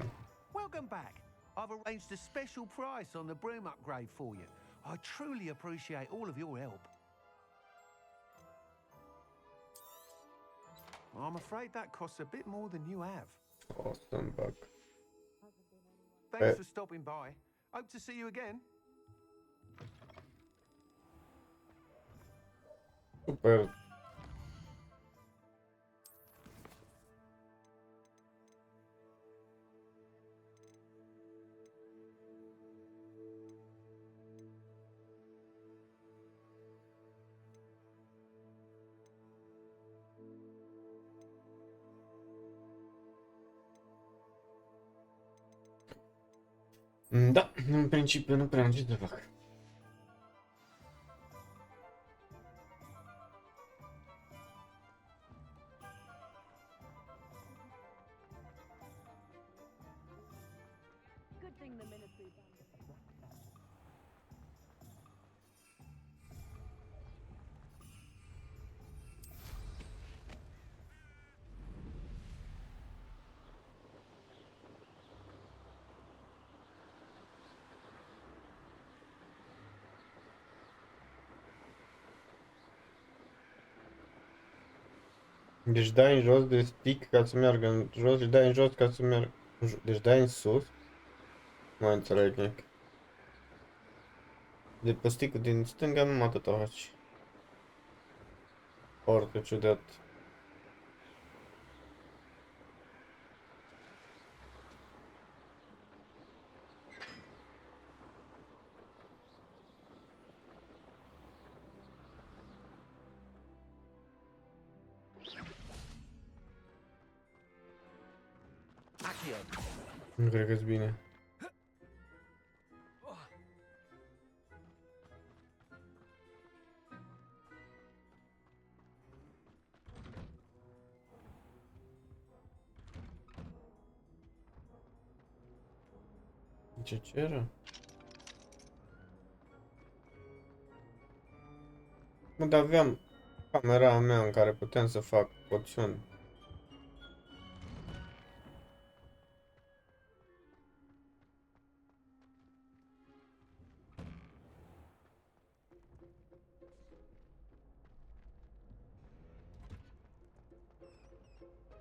Welcome back. I've arranged a special price on the broom upgrade for you. I truly appreciate all of your help. I'm afraid that costs a bit more than you have. Awesome bug. Thanks for stopping by. Hope to see you again. Super. Da, în principiu nu prea am ce să fac. Good thing the ministry banned it. Deci dai în jos de stick ca să meargă în jos și dai în jos ca să meargă în jos. Deci dai în sus. Nu mai înțeleg nimic. De pe stick-ul din stânga numai atâta faci. Foarte ciudat. Nu cred că-s bine. Ce ceră? Mă, dar aveam camera mea în care puteam să fac poțiuni.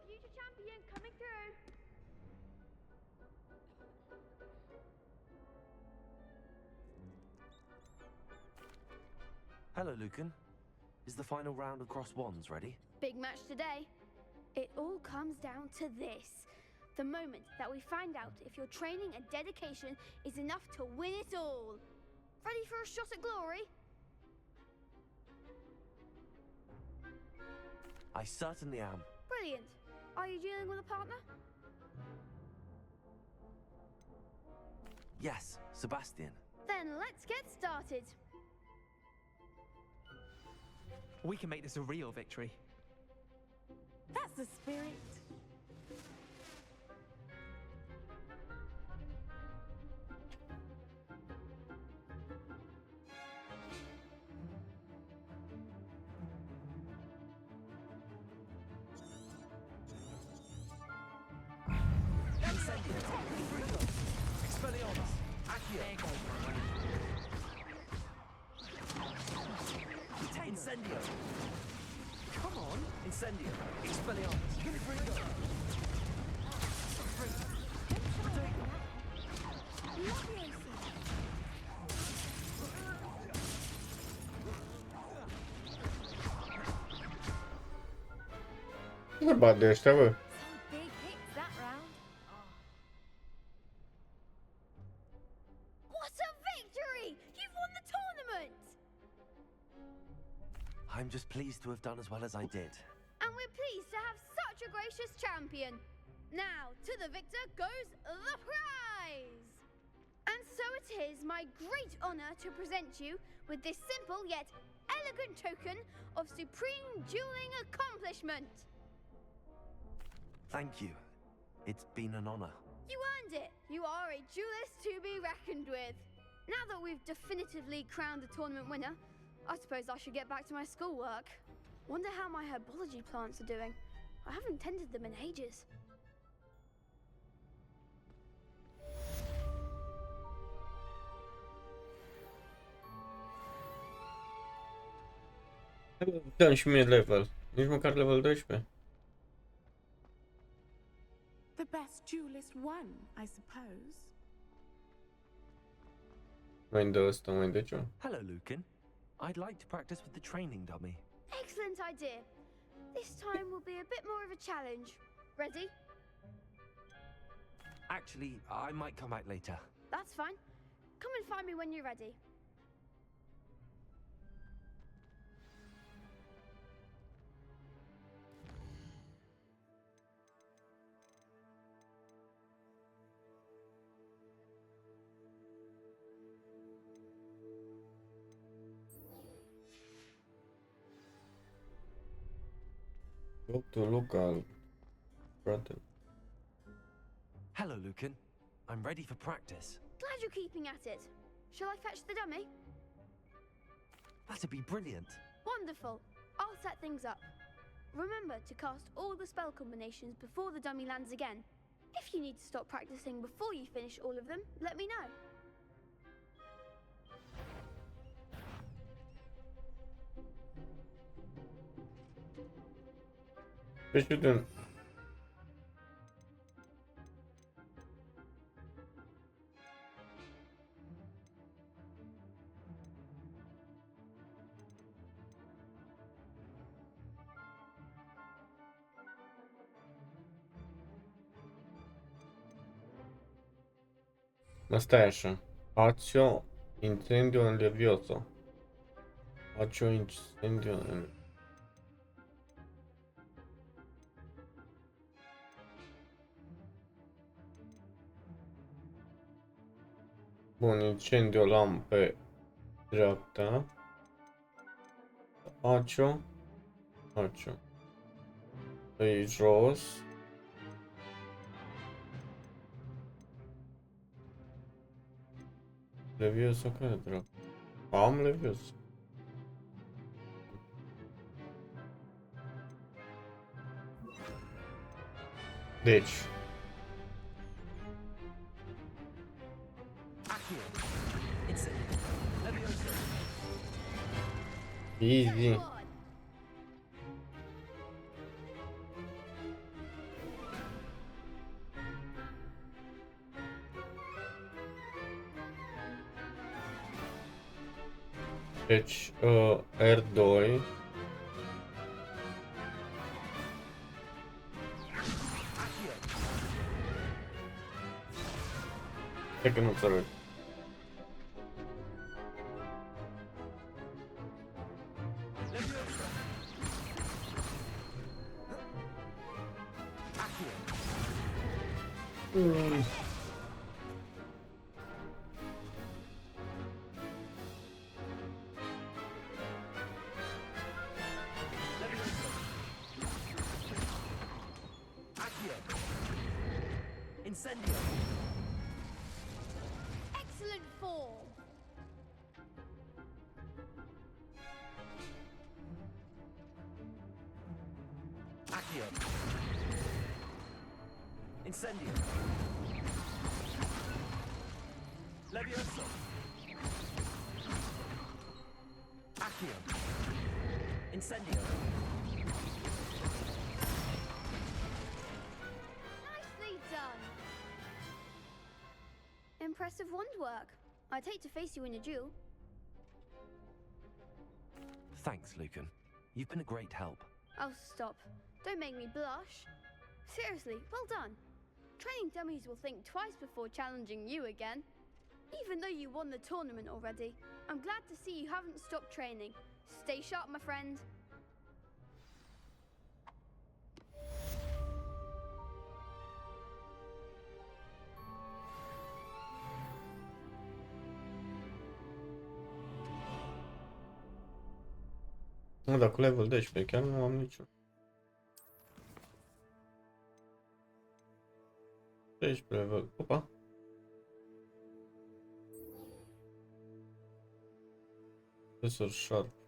Future champion coming through. Hello, Lucan. Is the final round of cross wands ready? Big match today. It all comes down to this. The moment that we find out if your training and dedication is enough to win it all. Ready for a shot at glory? I certainly am. Brilliant. Are you dealing with a partner? Yes, Sebastian. Then let's get started. We can make this a real victory. That's the spirit. Expelliarmus! Accio! Incendio! Come on! Incendio! Expelliarmus! Confringo! Ce bate de ăștia, bă? Big hits that round. What a victory! You've won the tournament! I'm just pleased to have done as well as I did. And we're pleased to have such a gracious champion. Now, to the victor goes the prize! And so it is my great honor to present you with this simple yet elegant token of supreme dueling accomplishment. Thank you. It's been an honor. You earned it! You are a duelist to be reckoned with. Now that we've definitively crowned the tournament winner, I suppose I should get back to my schoolwork. Wonder how my herbology plants are doing. I haven't tended them in ages. Dăm și mie level. Nici măcar level 12. The best duelist won, I suppose. Mai dă ăsta, mai dă ce? Hello, Lucan. I'd like to practice with the training dummy. Excellent idea. This time will be a bit more of a challenge. Ready? Actually, I might come back later. That's fine. Come and find me when you're ready. Go to local, brother. Hello, Lucan. I'm ready for practice. Glad you're keeping at it. Shall I fetch the dummy? That'd be brilliant. Wonderful. I'll set things up. Remember to cast all the spell combinations before the dummy lands again. If you need to stop practicing before you finish all of them, let me know. We shouldn't. Stai așa. Faccio incendio nervioso. Faccio incendio nervioso. Bun, incendio l-am pe dreapta. Faccio. Pe jos. Levioso care dracu? Am Levioso. Deci. Easy. Deci, R2. Cred că nu înțeleg. Incendio. Excellent form. Accio. Incendio. Levioso. Accio. Incendio. Nicely done. Impressive wand work. I'd hate to face you in a duel. Thanks, Lucan. You've been a great help. Oh, stop. Don't make me blush. Seriously, well done. Training dummies will think twice before challenging you again. Even though you won the tournament already, I'm glad to see you haven't stopped training. Stay sharp, my friend. Nu, dar cu level 12 chiar nu am niciun. 13 level. Opa. Processor sharp.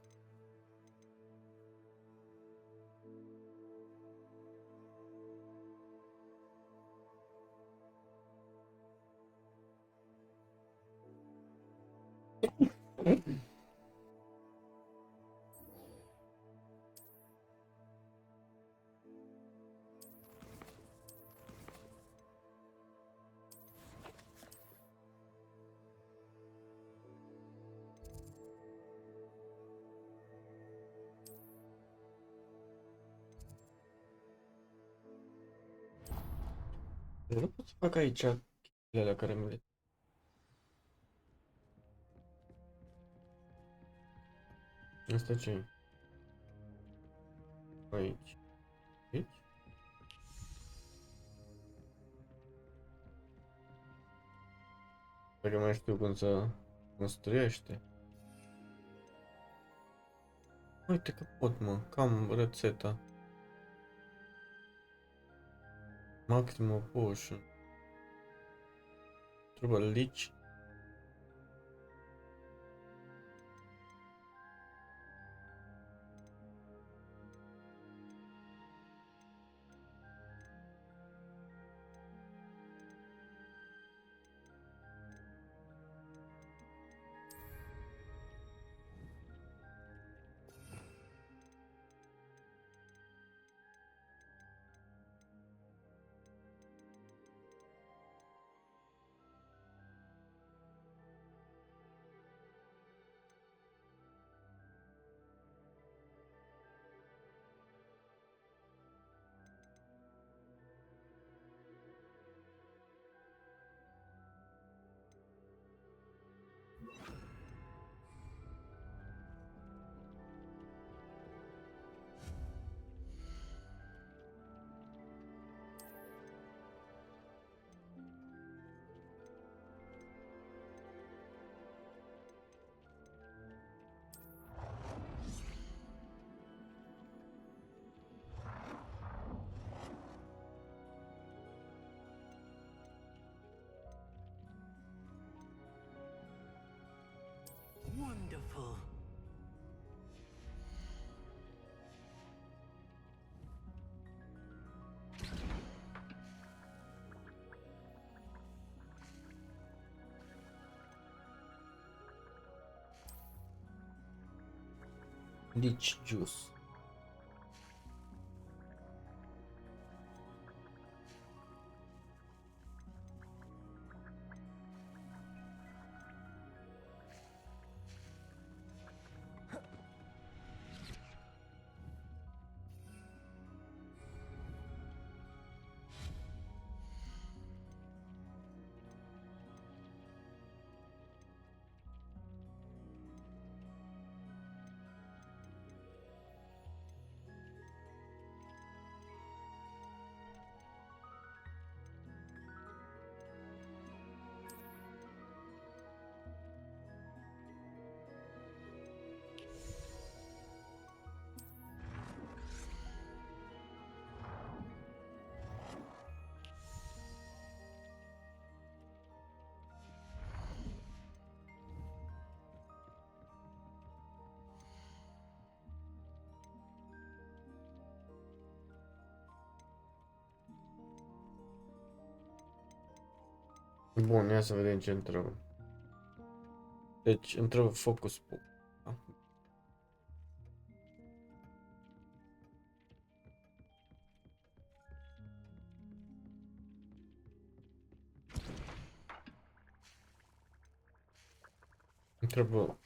Nu pot să fac aici chestiile alea care mi le... Asta ce e? Aici. Aici? Dacă mai știu cum să construiește. Uite că pot, mă, cam rețeta. Maximum potion. Trouble leech. Wonderful. Leech juice. Bun, ia să vedem ce întreabă. Deci, întreabă focus punct. Da? Întreabă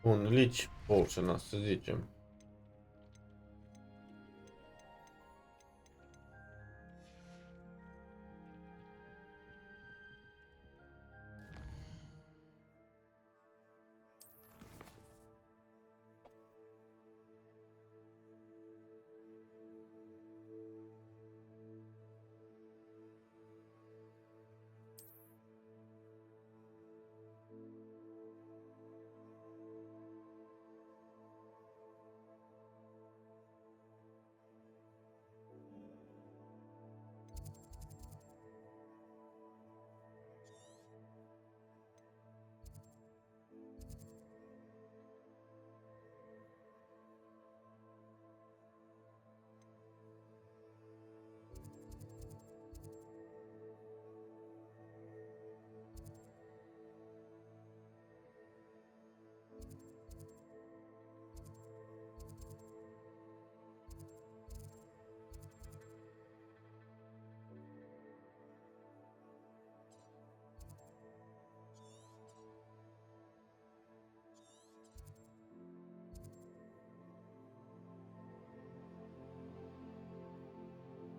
un leech potion, să zicem.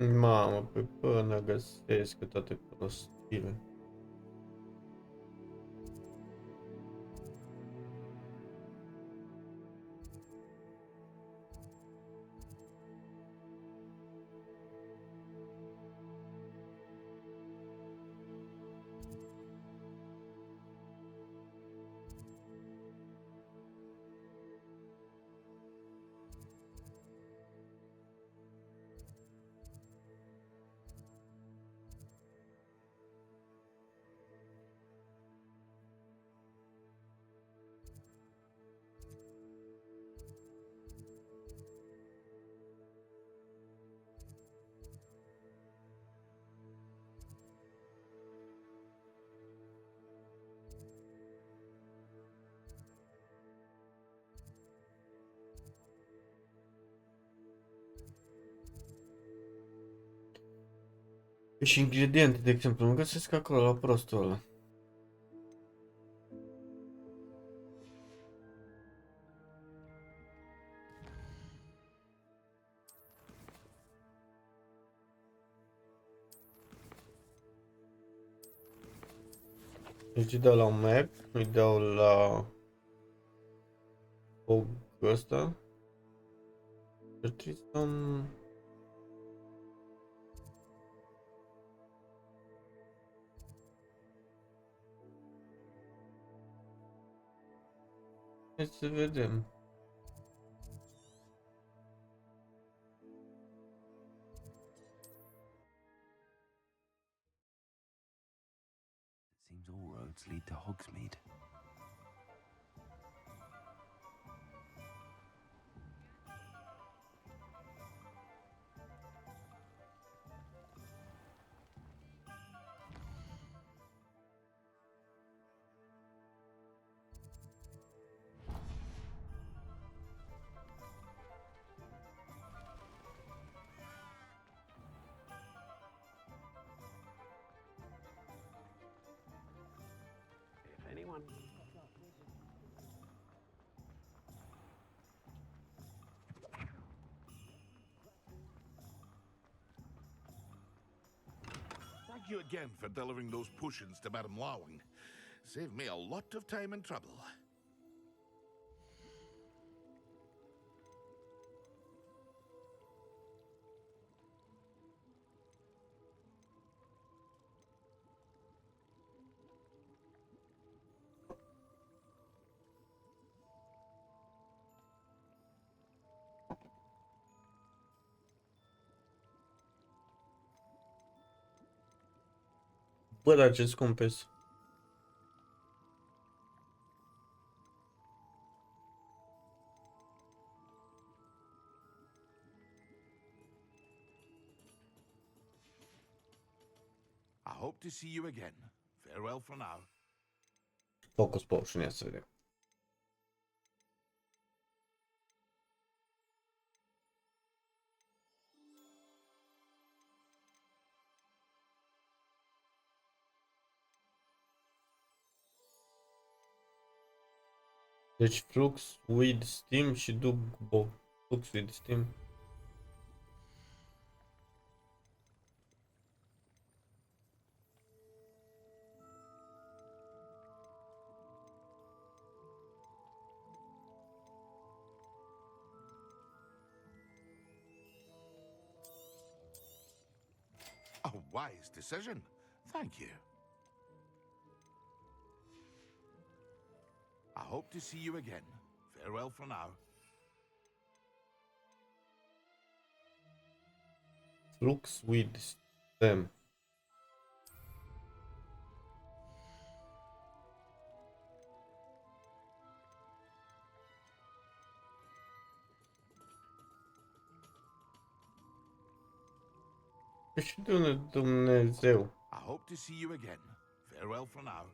Mamă, pe până găsesc toate prostiile. Și ingrediente, de exemplu, nu găsesc acolo la prostul ăla. Deci îi dau la map, îi dau la fog ăsta. Trebuie să am... Hai să vedem. Seems all roads lead to Hogsmeade. If anyone... Thank you again for delivering those potions to Madame Lawing. Saved me a lot of time and trouble. Bă, dar ce scumpes. I hope to see you again. Farewell for now. Focus potion, ia să vedem. Deci flux with steam și flux with steam. A wise decision. Thank you. I hope to see you again. Farewell for now. Flux with steam. Și de Dumnezeu. I hope to see you again. Farewell for now.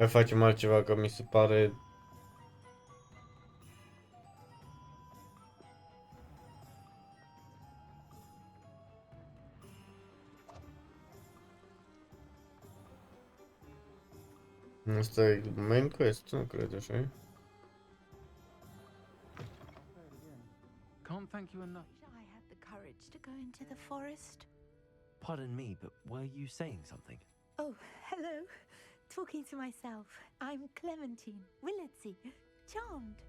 Mai facem altceva că mi se pare... Asta e main quest, nu cred așa e? Can't thank you enough. I had the courage to go into the forest. Pardon me, but were you saying something? Oh, hello. Talking to myself. I'm Clementine Willardsey. Charmed.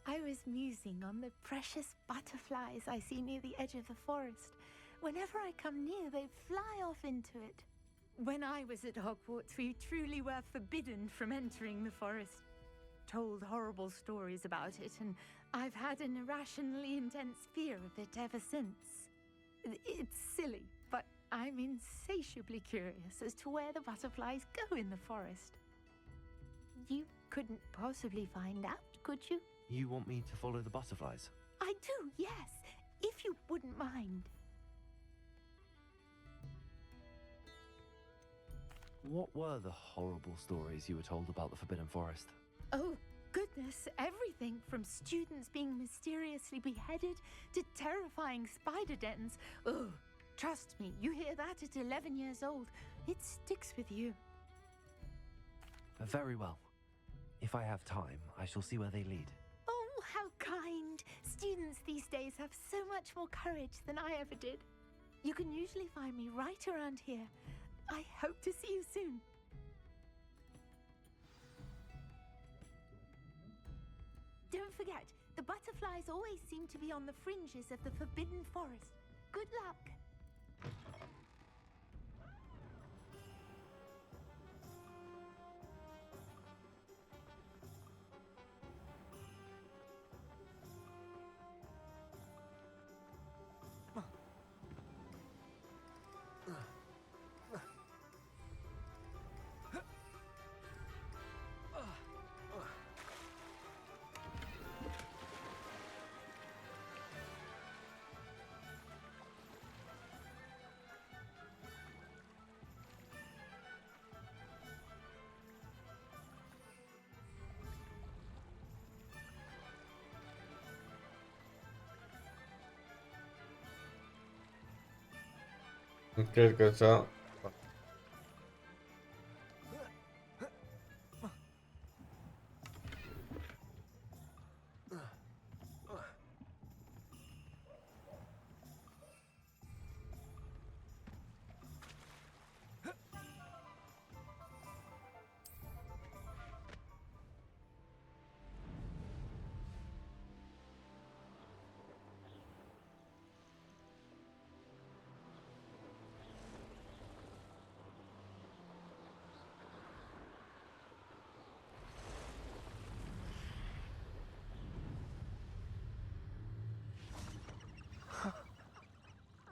I was musing on the precious butterflies I see near the edge of the forest. Whenever I come near, they fly off into it. When I was at Hogwarts, we truly were forbidden from entering the forest. Told horrible stories about it, and I've had an irrationally intense fear of it ever since. It's silly, but I'm insatiably curious as to where the butterflies go in the forest. You couldn't possibly find out, could you? You want me to follow the butterflies? I do, yes, if you wouldn't mind. What were the horrible stories you were told about the Forbidden Forest? Oh, goodness, everything from students being mysteriously beheaded to terrifying spider dens. Oh, trust me, you hear that at 11 years old, it sticks with you. Very well. If I have time, I shall see where they lead. Oh, how kind. Students these days have so much more courage than I ever did. You can usually find me right around here. I hope to see you soon. Don't forget, the butterflies always seem to be on the fringes of the Forbidden Forest. Good luck. Cred că s-a...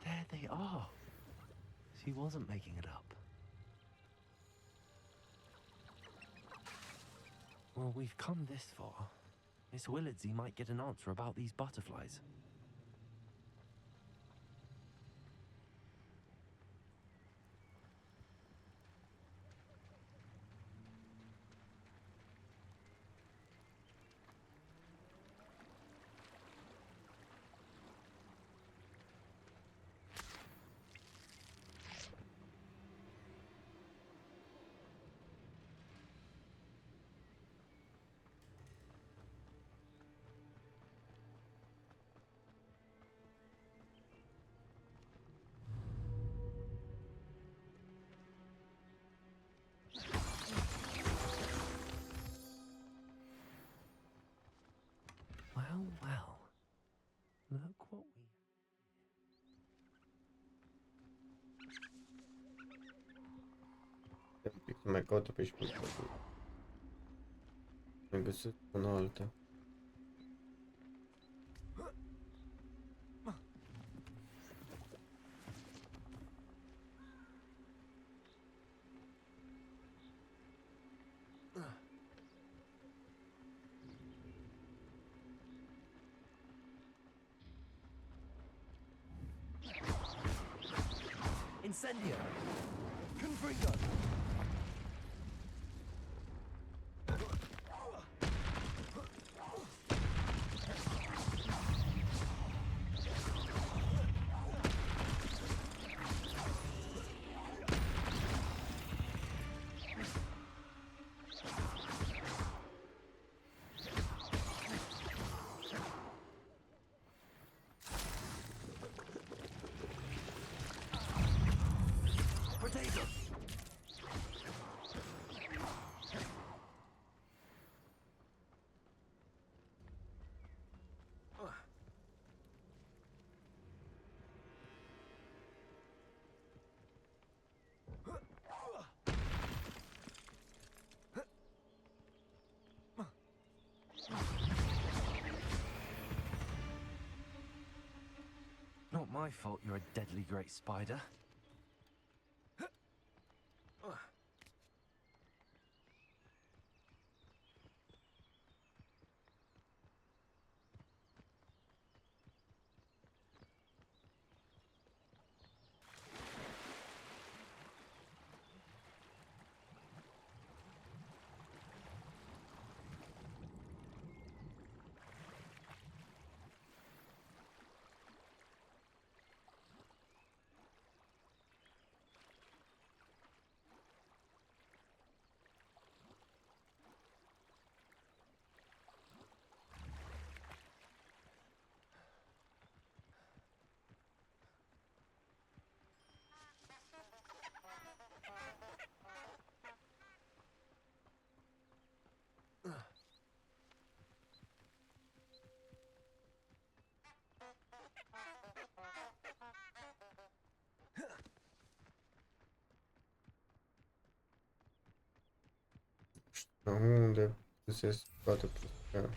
There they are. She wasn't making it up. Well, we've come this far. Miss Willardsey might get an answer about these butterflies. Well, well. Look what we... Un pic să mai caută pe aici pe mai găsesc una alta. Incendio! Confringo! not my fault you're a deadly great spider. Unde se poate putea?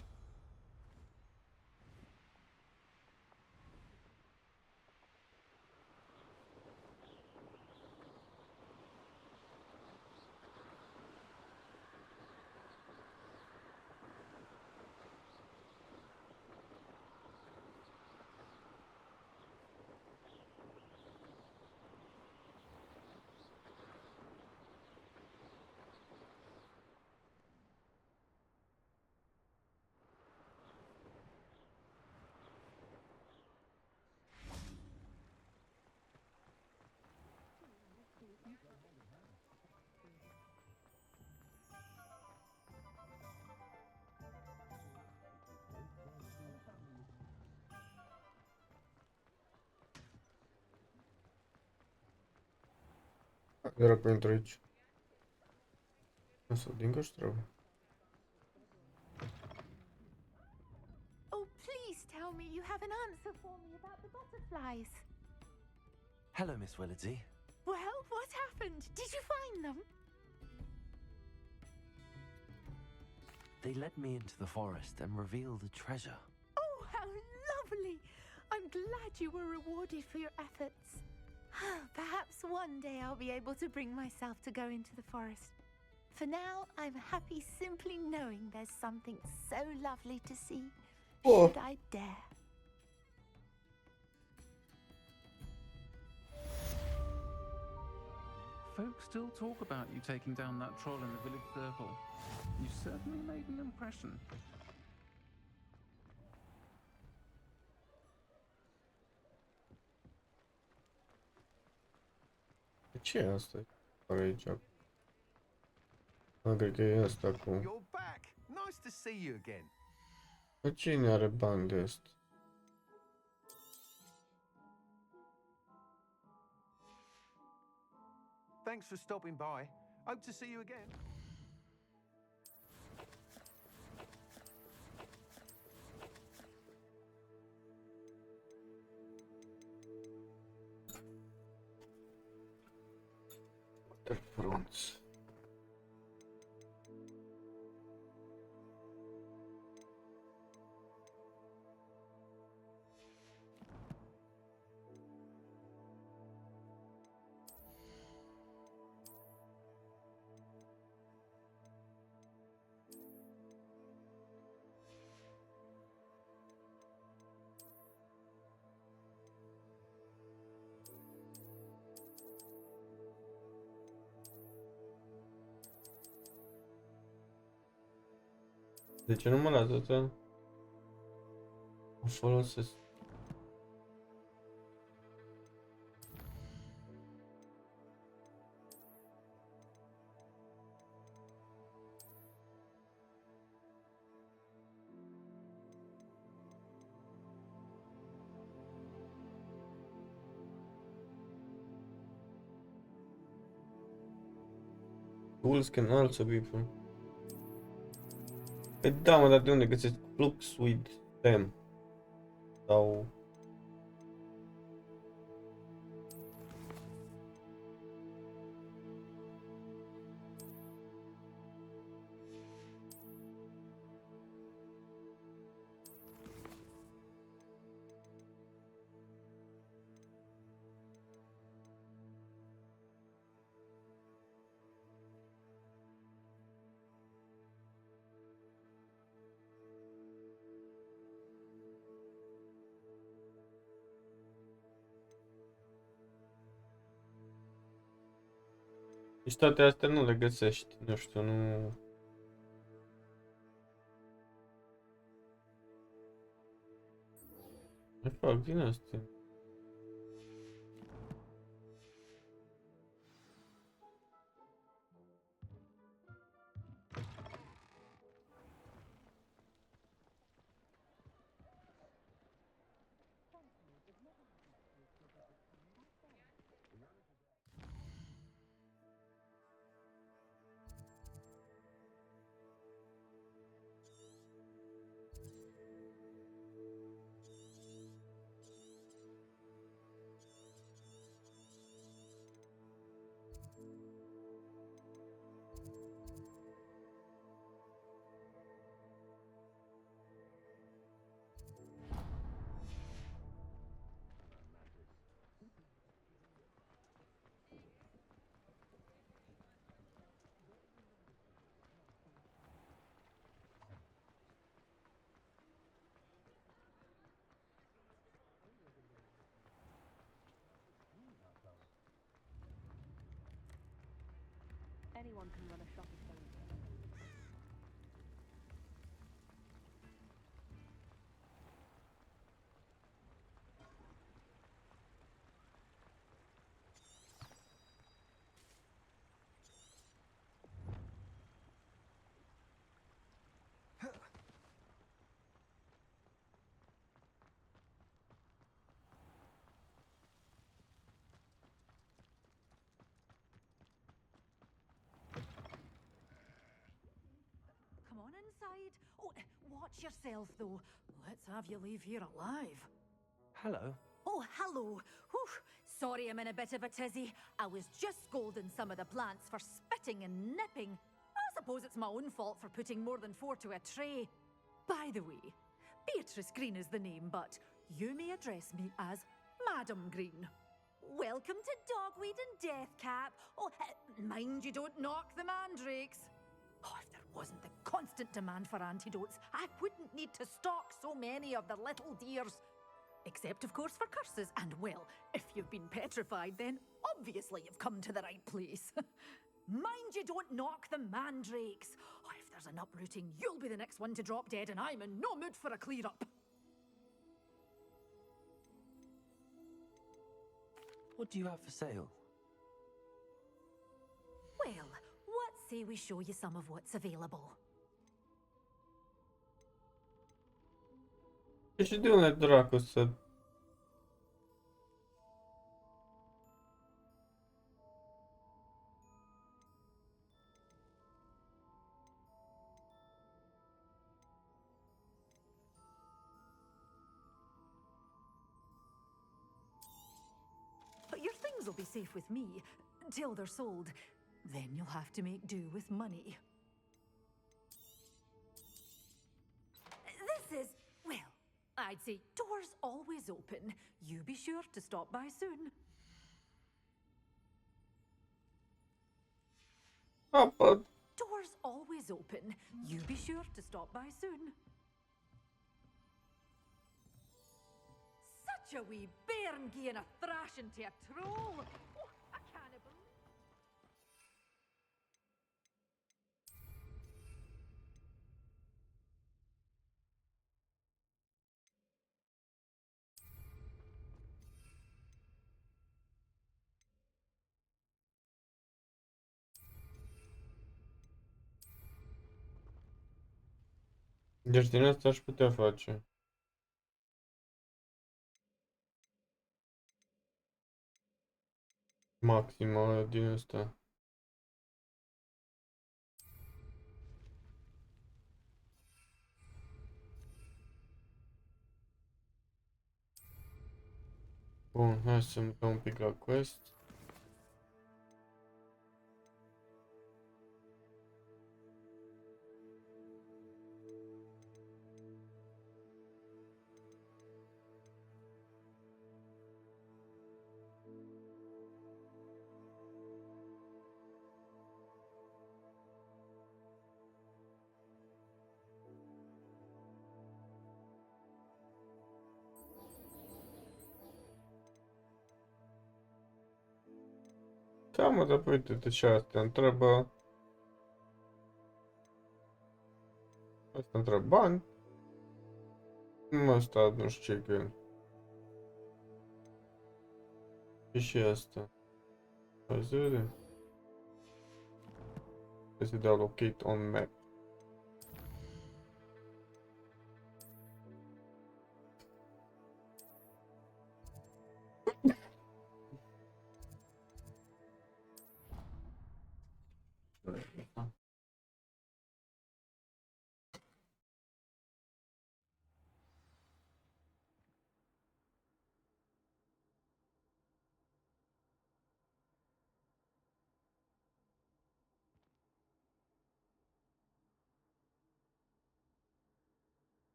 Era pentru aici. Să din că-și trebuie. Oh, please tell me you have an answer for me about the butterflies. Hello, Miss Willardsey. Well, what happened? Did you find them? They led me into the forest and revealed a treasure. Oh, how lovely! I'm glad you were rewarded for your efforts. Perhaps one day I'll be able to bring myself to go into the forest. For now, I'm happy simply knowing there's something so lovely to see, should I dare. Folks still talk about you taking down that troll in the village circle. You certainly made an impression. Ce e asta? Care aici? Cred că e asta cu... You're back. Nice to see you again. Cine are bani de asta? Thanks for stopping by. Hope to see you again. Frunți. De ce nu mă lasă atâta? O folosesc. Tools can also be from... Păi da, mă, dar de unde găsesc flux with them? Sau... Deci toate astea nu le găsești, nu știu, nu... Mai fac din astea. Anyone can run a shop if they Come on inside. Oh, watch yourself, though. Let's have you leave here alive. Hello. Oh, hello. Whew. Sorry I'm in a bit of a tizzy. I was just scolding some of the plants for spitting and nipping. I suppose it's my own fault for putting more than 4 to a tray. By the way, Beatrice Green is the name, but you may address me as Madam Green. Welcome to Dogweed and Deathcap. Oh, mind you don't knock the mandrakes. Oh, if there wasn't the constant demand for antidotes, I wouldn't need to stock so many of the little dears. Except, of course, for curses. And, well, if you've been petrified, then obviously you've come to the right place. Mind you don't knock the mandrakes. Oh, if there's an uprooting, you'll be the next one to drop dead, and I'm in no mood for a clear-up. What do you have for sale? Well, what say we show you some of what's available? Și de unde dracu să... Your things will be safe with me, till they're sold. Then you'll have to make do with money. This is, well, I'd say doors always open. You be sure to stop by soon. Doors always open. You be sure to stop by soon. Such a wee bairn gieing a thrashing to a troll. Oh, I can't believe. Deci din asta aș putea face. Maximă din asta. Bun, hai să mutăm un pic la quest. Da, mă, dar uite de ce asta întreabă. Asta întreabă bani. Asta nu știu ce că e și asta. Hai să vedem. Trebuie să dea locate on map.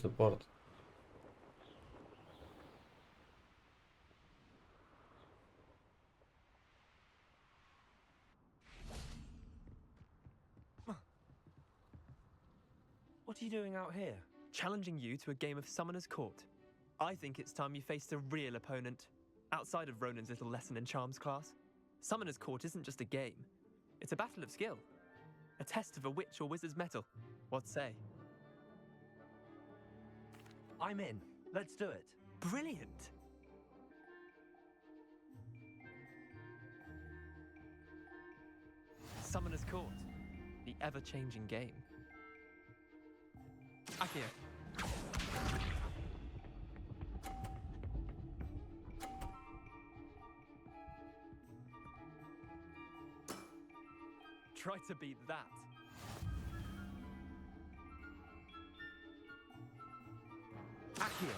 Support. What are you doing out here? Challenging you to a game of Summoner's Court. I think it's time you faced a real opponent, outside of Ronan's little lesson in charms class. Summoner's Court isn't just a game. It's a battle of skill. A test of a witch or wizard's mettle. What say? I'm in. Let's do it. Brilliant! Summoner's Court. The ever-changing game. Akio. Try to beat that. Akio.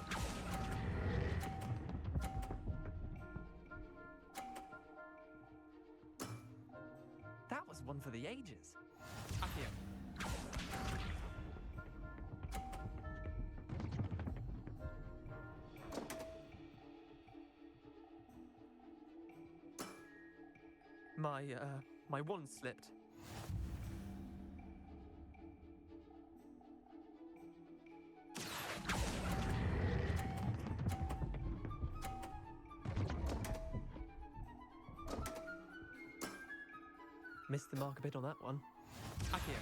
That was one for the ages. Akio. My wand slipped. Missed the mark a bit on that one. Akio.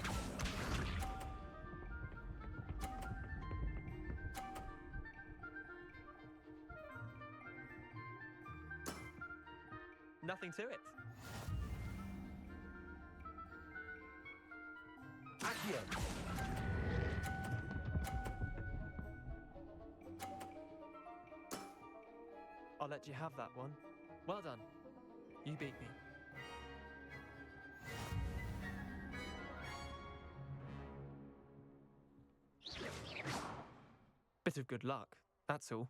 Nothing to it. Akio. I'll let you have that one. Well done. You beat me. Bit of good luck, that's all.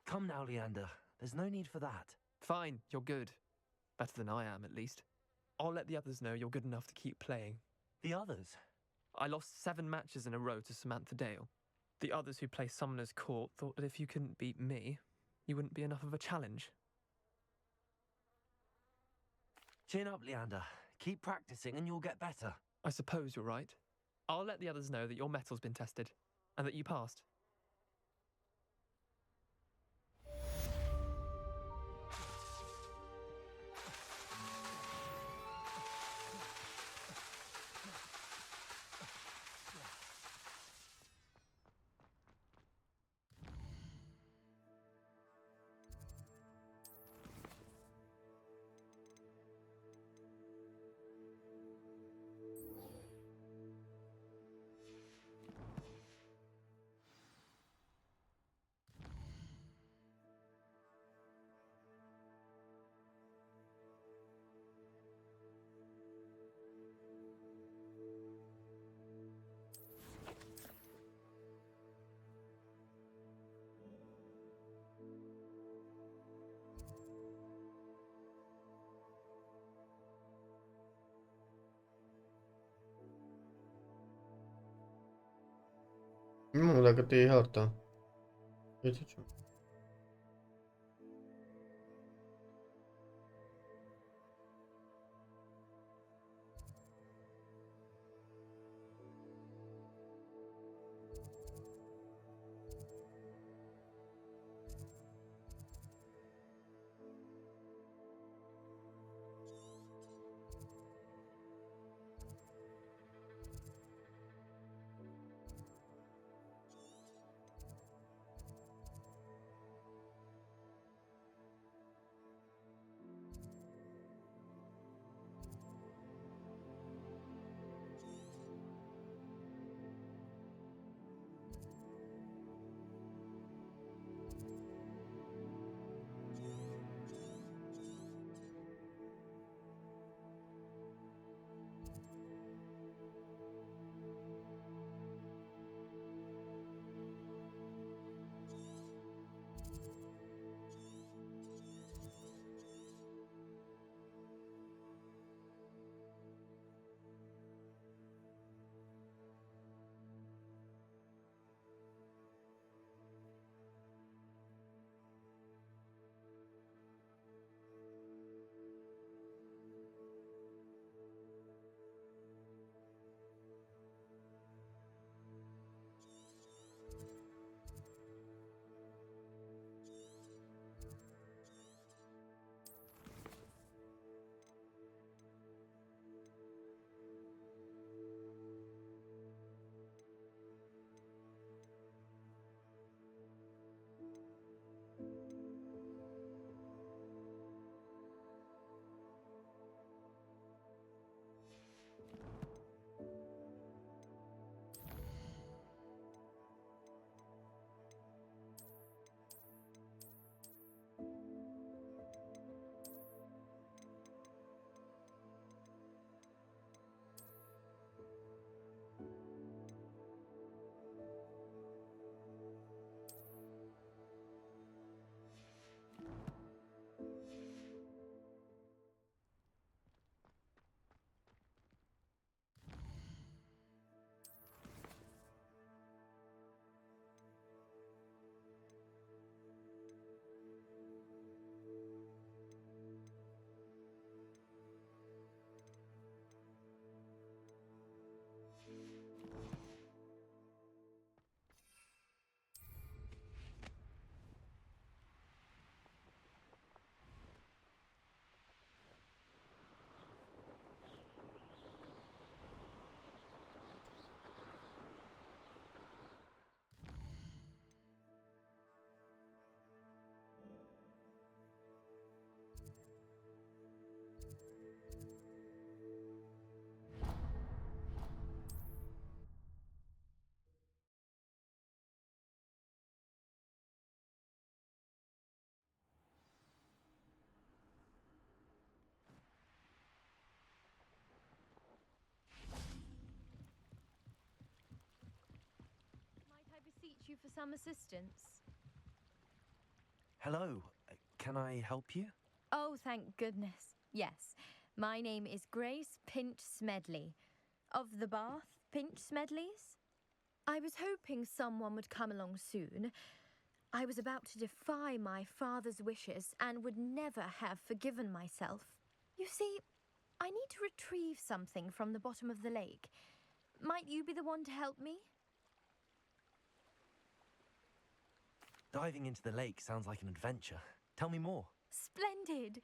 Come now, Leander. There's no need for that. Fine, you're good. Better than I am, at least. I'll let the others know you're good enough to keep playing. The others? I lost 7 matches in a row to Samantha Dale. The others who play Summoner's Court thought that if you couldn't beat me, you wouldn't be enough of a challenge. Chin up, Leander. Keep practicing and you'll get better. I suppose you're right. I'll let the others know that your metal's been tested, and that you passed. Nu, dacă te iei harta. Uite ce. Beseech you for some assistance. Hello, can I help you? Oh, thank goodness. Yes, my name is Grace Pinch Smedley, of the Bath Pinch Smedleys. I was hoping someone would come along soon. I was about to defy my father's wishes and would never have forgiven myself. You see, I need to retrieve something from the bottom of the lake. Might you be the one to help me? Diving into the lake sounds like an adventure. Tell me more. Splendid!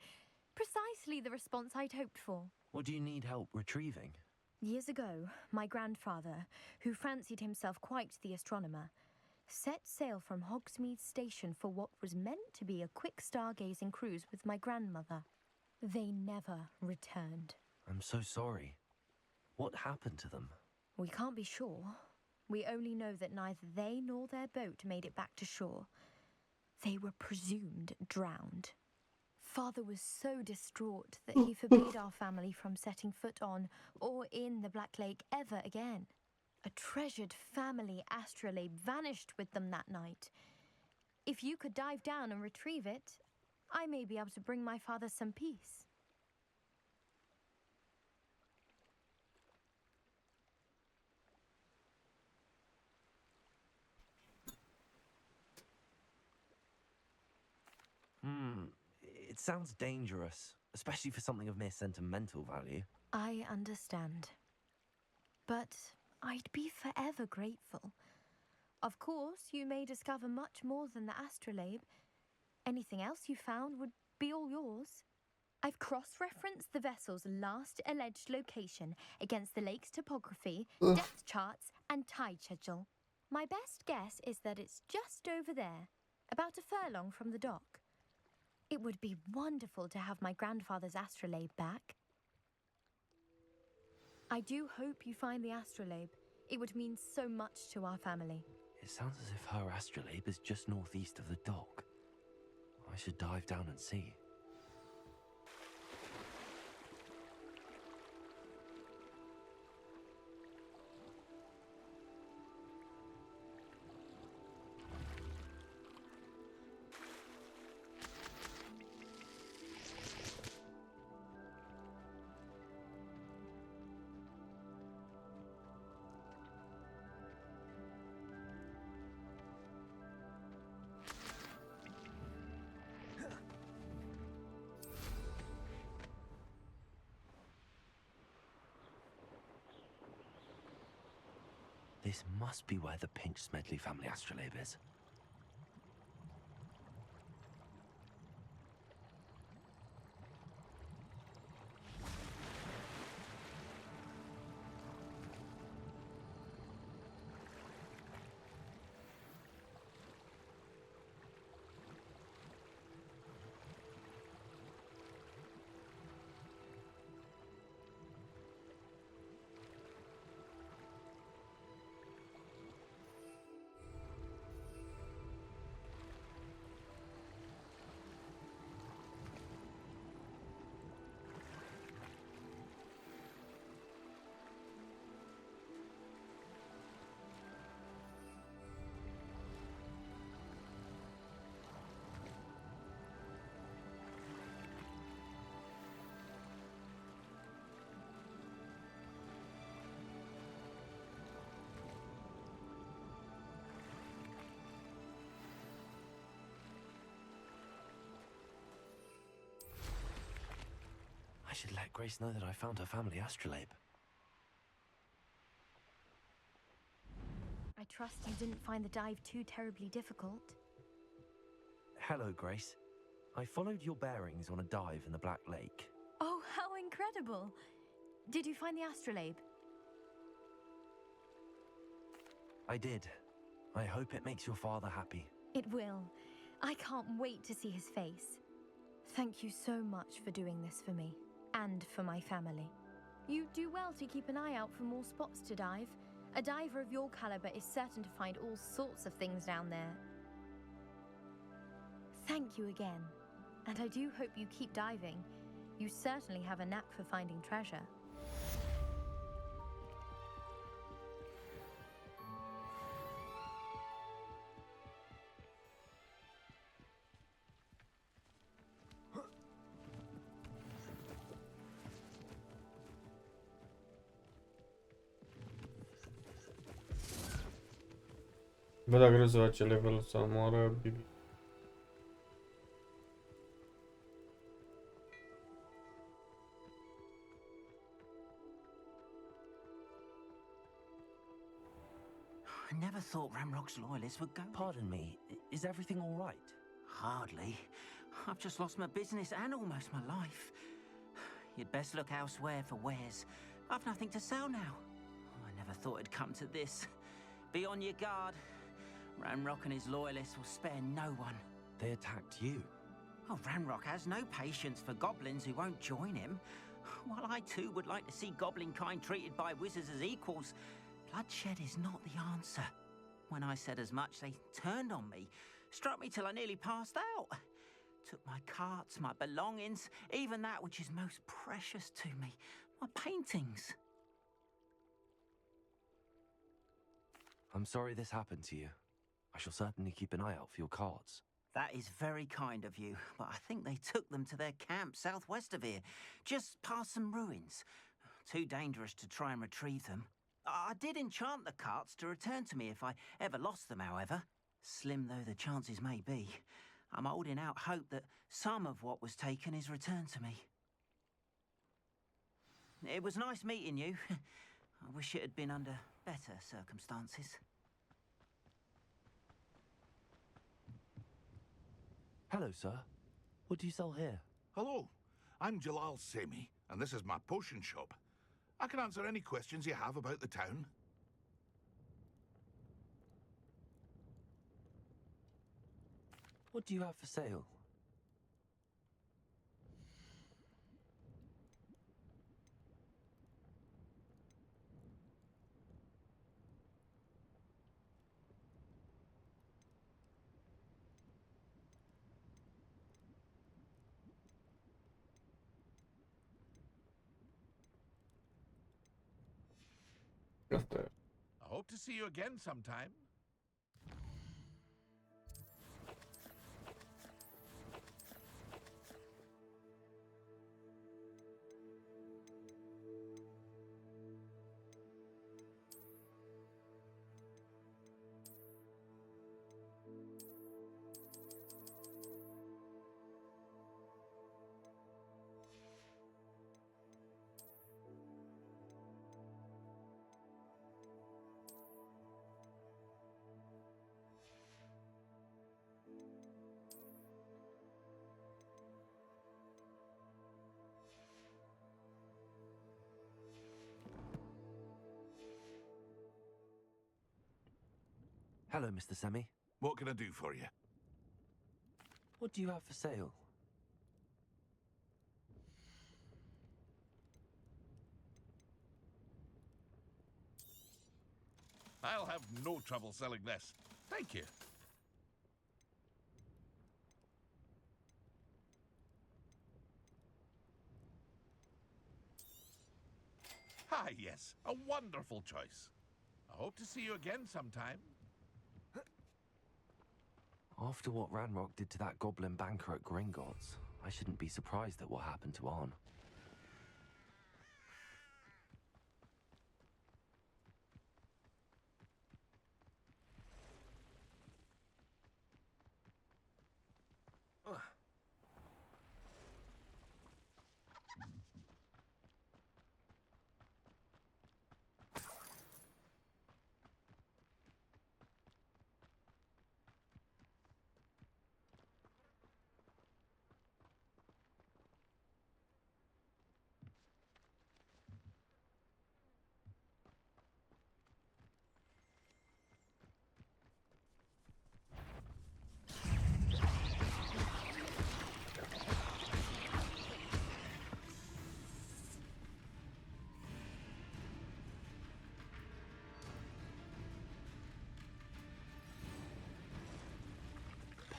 Precisely the response I'd hoped for. What do you need help retrieving? Years ago, my grandfather, who fancied himself quite the astronomer, set sail from Hogsmeade Station for what was meant to be a quick stargazing cruise with my grandmother. They never returned. I'm so sorry. What happened to them? We can't be sure. We only know that neither they nor their boat made it back to shore. They were presumed drowned. Father was so distraught that he forbade our family from setting foot on or in the Black Lake ever again. A treasured family astrolabe vanished with them that night. If you could dive down and retrieve it, I may be able to bring my father some peace. It sounds dangerous, especially for something of mere sentimental value. I understand. But I'd be forever grateful. Of course, you may discover much more than the astrolabe. Anything else you found would be all yours. I've cross-referenced the vessel's last alleged location against the lake's topography, depth charts, and tide schedule. My best guess is that it's just over there, about a furlong from the dock. It would be wonderful to have my grandfather's astrolabe back. I do hope you find the astrolabe. It would mean so much to our family. It sounds as if her astrolabe is just northeast of the dock. I should dive down and see. This must be where the Pinch Smedley family astrolabe is. I should let Grace know that I found her family astrolabe. I trust you didn't find the dive too terribly difficult. Hello, Grace. I followed your bearings on a dive in the Black Lake. Oh, how incredible! Did you find the astrolabe? I did. I hope it makes your father happy. It will. I can't wait to see his face. Thank you so much for doing this for me. And for my family. You do well to keep an eye out for more spots to dive. A diver of your caliber is certain to find all sorts of things down there. Thank you again. And I do hope you keep diving. You certainly have a knack for finding treasure. Bă, dacă nu se face level să moară Bibi. I never thought Ramrock's loyalists would go. Pardon me, is everything all right? Hardly. I've just lost my business and almost my life. You'd best look elsewhere for wares. I've nothing to sell now. I never thought it'd come to this. Be on your guard. Ramrock and his loyalists will spare no one. They attacked you. Oh, Ramrock has no patience for goblins who won't join him. While I too would like to see goblin kind treated by wizards as equals, bloodshed is not the answer. When I said as much, they turned on me, struck me till I nearly passed out. Took my carts, my belongings, even that which is most precious to me, my paintings. I'm sorry this happened to you. I shall certainly keep an eye out for your cards. That is very kind of you, but I think they took them to their camp southwest of here, just past some ruins. Too dangerous to try and retrieve them. I did enchant the carts to return to me if I ever lost them, however. Slim though the chances may be, I'm holding out hope that some of what was taken is returned to me. It was nice meeting you. I wish it had been under better circumstances. Hello, sir. What do you sell here? Hello, I'm Jalal Semi, and this is my potion shop. I can answer any questions you have about the town. What do you have for sale? Asta e. I hope to see you again sometime. Hello, Mr. Semi. What can I do for you? What do you have for sale? I'll have no trouble selling this. Thank you. Ah, yes. A wonderful choice. I hope to see you again sometime. After what Ranrock did to that goblin banker at Gringotts, I shouldn't be surprised at what happened to Arn.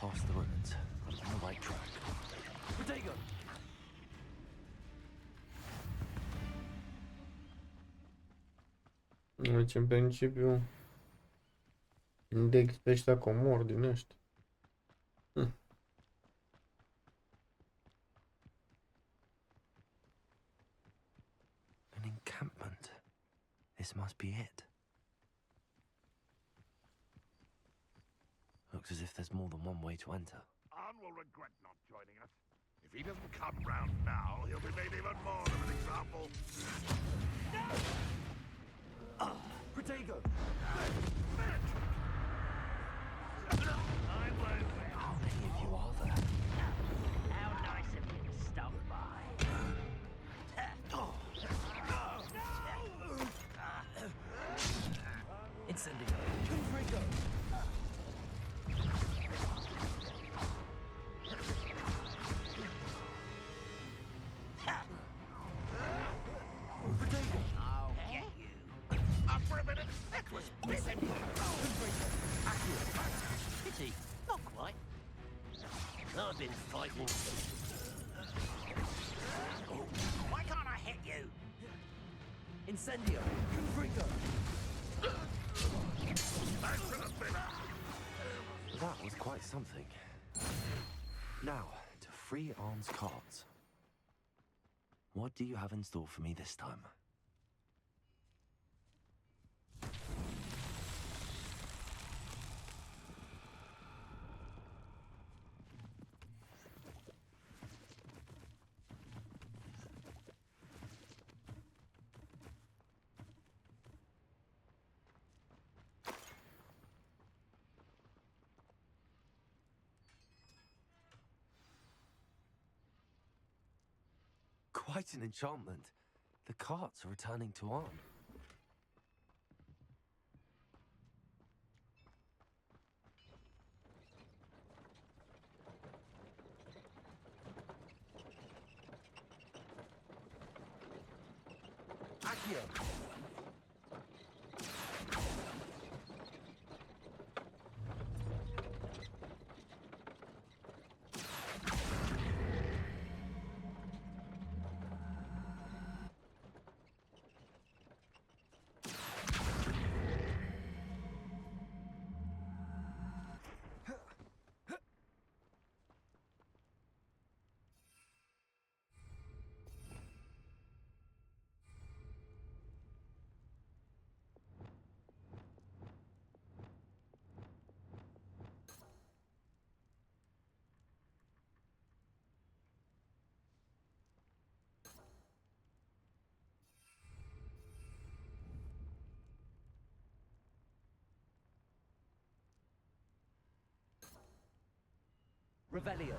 Past the ruins. I'm on the right track. Protego! Deci, în principiu, index pe ăștia comori din ăștia. An encampment. This must be it. Looks as if there's more than one way to enter. Arn will regret not joining us. If he doesn't come round now, he'll be made even more of an example. Protego! I won't. How many of you are there? How nice of you to stop by. Incendio! Confringo! I'll get you. Up for a minute. That was missing. Pity. Not quite. I've been fighting. Oh, why can't I hit you? Incendio! Confringo! That was quite something. Now, to free Arn's cards. What do you have in store for me this time? Quite an enchantment. The carts are returning to Arn. Accio! Revelio.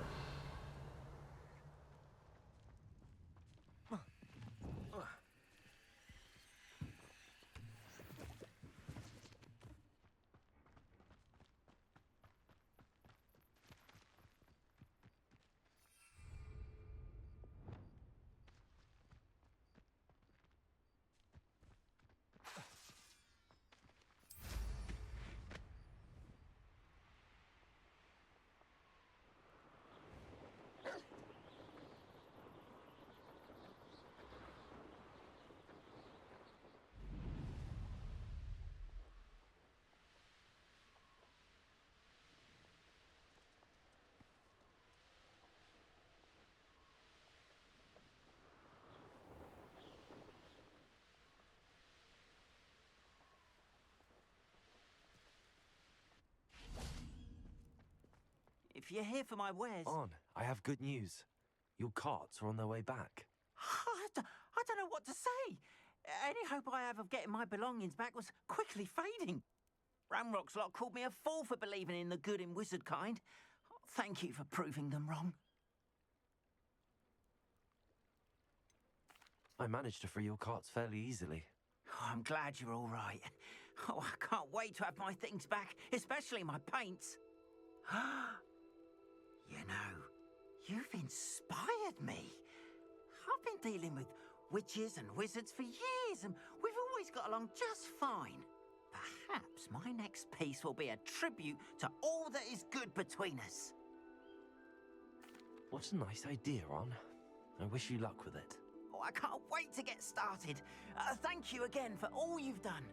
If you're here for my wares... On, I have good news. Your carts are on their way back. I don't know what to say. Any hope I have of getting my belongings back was quickly fading. Ramrock's lot called me a fool for believing in the good in wizard kind. Thank you for proving them wrong. I managed to free your carts fairly easily. Oh, I'm glad you're all right. Oh, I can't wait to have my things back, especially my paints. You know, you've inspired me. I've been dealing with witches and wizards for years, and we've always got along just fine. Perhaps my next piece will be a tribute to all that is good between us. What a nice idea, Ron. I wish you luck with it. Oh, I can't wait to get started. Thank you again for all you've done.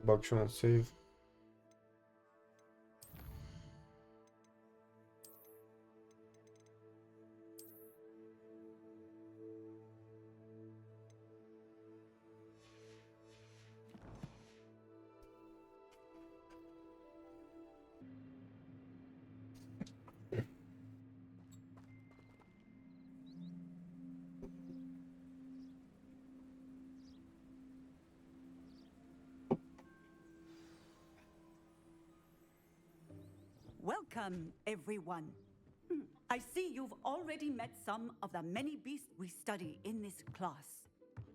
bag și un save. Welcome, everyone. I see you've already met some of the many beasts we study in this class.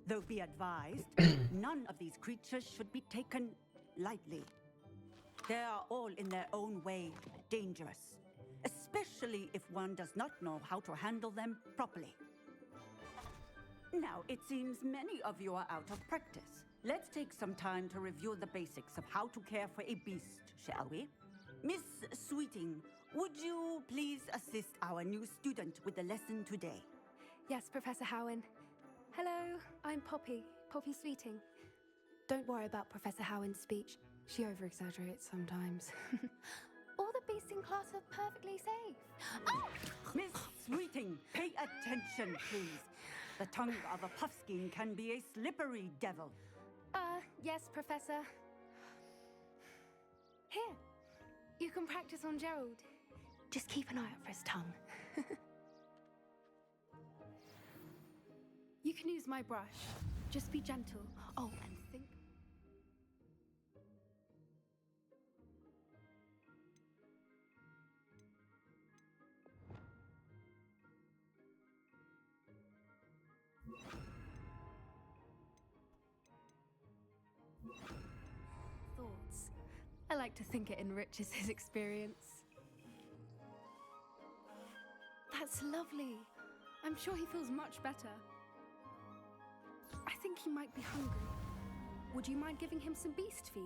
Though be advised, none of these creatures should be taken lightly. They are all in their own way dangerous, especially if one does not know how to handle them properly. Now, it seems many of you are out of practice. Let's take some time to review the basics of how to care for a beast, shall we? Miss Sweeting, would you please assist our new student with the lesson today? Yes, Professor Howen. Hello, I'm Poppy Sweeting. Don't worry about Professor Howen's speech. She over-exaggerates sometimes. All the beasts in class are perfectly safe. Oh! Miss Sweeting, pay attention, please. The tongue of a puffskein can be a slippery devil. Yes, Professor. Here, you can practice on Gerald. Just keep an eye out for his tongue. You can use my brush. Just be gentle. Oh, and think. Thoughts. I like to think it enriches his experience. That's lovely. I'm sure he feels much better. I think he might be hungry. Would you mind giving him some beast feed?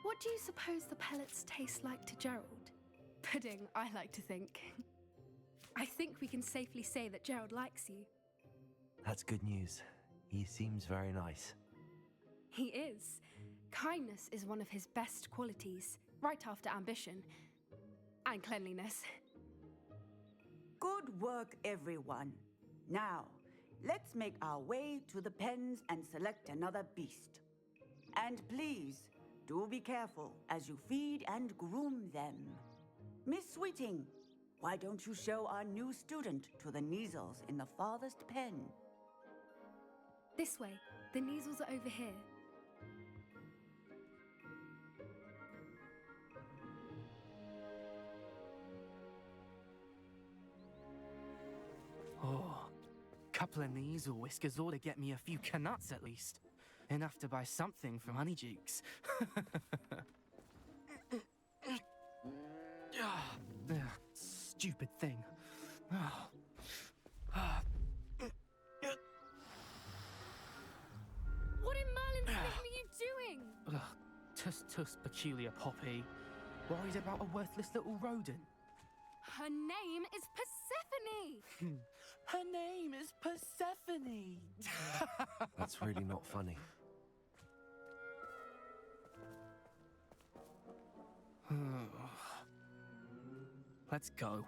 What do you suppose the pellets taste like to Gerald? Pudding, I like to think. I think we can safely say that Gerald likes you. That's good news. He seems very nice. He is. Kindness is one of his best qualities, right after ambition. And cleanliness. Good work, everyone. Now, let's make our way to the pens and select another beast. And please, do be careful as you feed and groom them. Miss Sweeting, why don't you show our new student to the Neasels in the farthest pen? This way. The Neasels are over here. Oh, couple of Neasel whiskers ought to get me a few canuts at least. Enough to buy something from Honeydukes. Stupid thing. What in Merlin's name are you doing? Tuss peculiar Poppy. Worried about a worthless little rodent. Her name is Persephone! Her name is Persephone! That's really not funny. Let's go.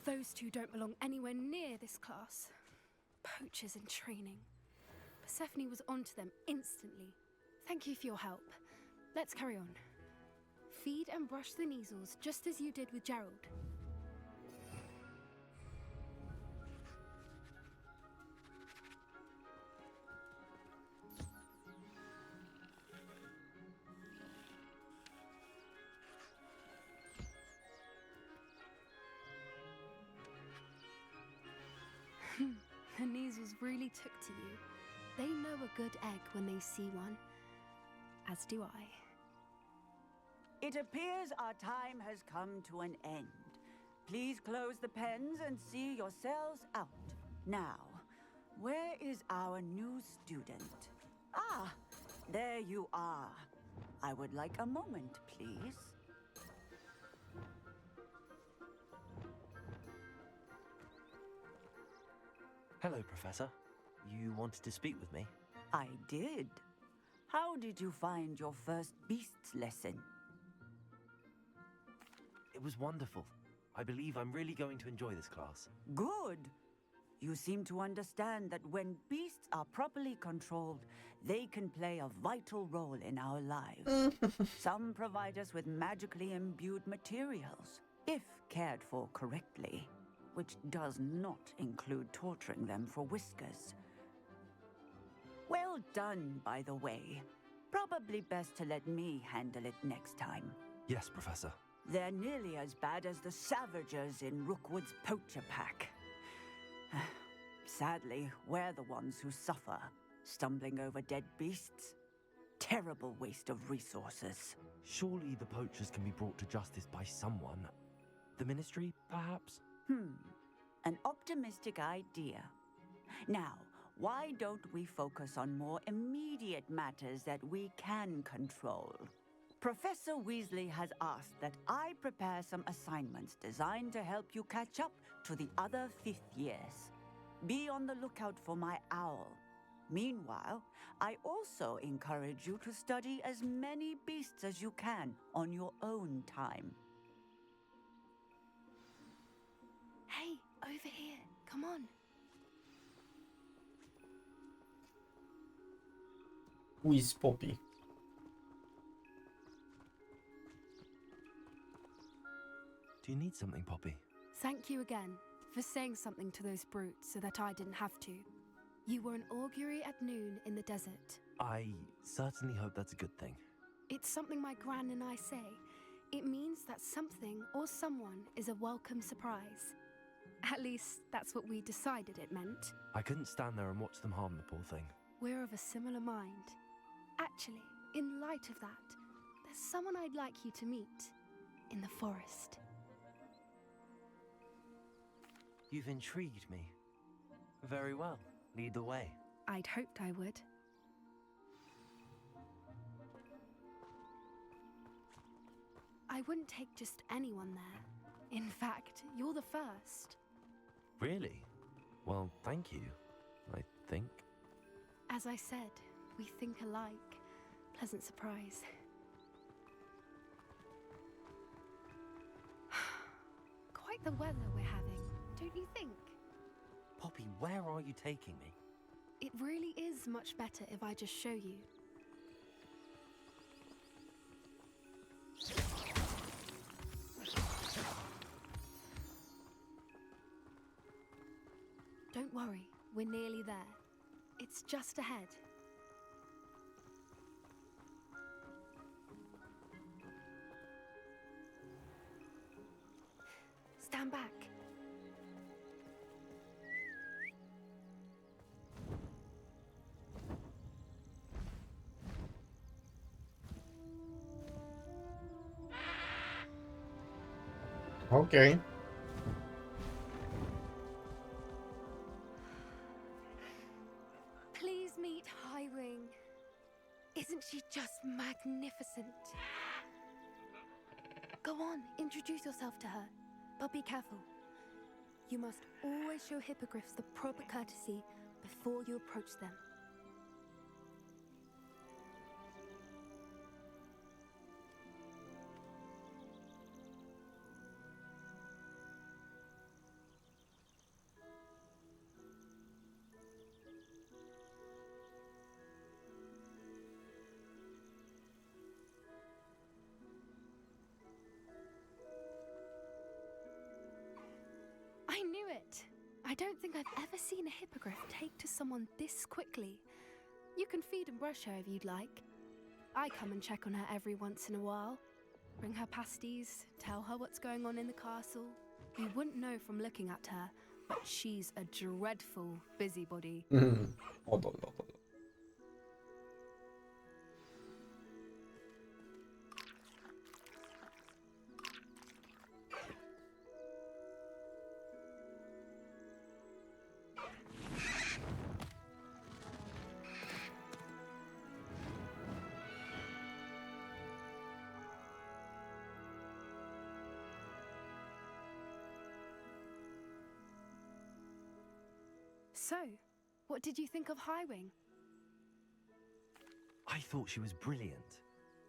Those two don't belong anywhere near this class. Poachers in training. Persephone was onto them instantly. Thank you for your help. Let's carry on. Feed and brush the Neasels just as you did with Gerald. measles really took to you. They know a good egg when they see one. As do I. It appears our time has come to an end. Please close the pens and see yourselves out. Now, where is our new student? Ah, there you are. I would like a moment, please. Hello, Professor. You wanted to speak with me? I did. How did you find your first beasts lesson? It was wonderful. I believe I'm really going to enjoy this class. Good. You seem to understand that when beasts are properly controlled, they can play a vital role in our lives. Some provide us with magically imbued materials, if cared for correctly, which does not include torturing them for whiskers. Well done, by the way. Probably best to let me handle it next time. Yes, Professor. They're nearly as bad as the Savagers in Rookwood's poacher pack. Sadly, we're the ones who suffer, stumbling over dead beasts. Terrible waste of resources. Surely the poachers can be brought to justice by someone. The Ministry, perhaps? An optimistic idea. Now, why don't we focus on more immediate matters that we can control? Professor Weasley has asked that I prepare some assignments designed to help you catch up to the other 5th years. Be on the lookout for my owl. Meanwhile, I also encourage you to study as many beasts as you can on your own time. Hey, over here. Come on. Who is Poppy? Do you need something, Poppy? Thank you again for saying something to those brutes so that I didn't have to. You were an augury at noon in the desert. I certainly hope that's a good thing. It's something my gran and I say. It means that something or someone is a welcome surprise. At least, that's what we decided it meant. I couldn't stand there and watch them harm the poor thing. We're of a similar mind. Actually, in light of that, there's someone I'd like you to meet in the forest. You've intrigued me. Very well. Lead the way. I'd hoped I would. I wouldn't take just anyone there. In fact, you're the first. Really? Well, thank you, I think. As I said, we think alike. Pleasant surprise. Quite the weather we're having, don't you think? Poppy, where are you taking me? It really is much better if I just show you. Don't worry, we're nearly there. It's just ahead. Stand back. Okay. Please meet Highwing. Isn't she just magnificent? Go on, introduce yourself to her. But be careful. You must always show hippogriffs the proper courtesy before you approach them. I knew it! I don't think I've ever seen a hippogriff take to someone this quickly. You can feed and brush her if you'd like. I come and check on her every once in a while. Bring her pasties, tell her what's going on in the castle. You wouldn't know from looking at her, but she's a dreadful busybody. So, what did you think of Highwing? I thought she was brilliant.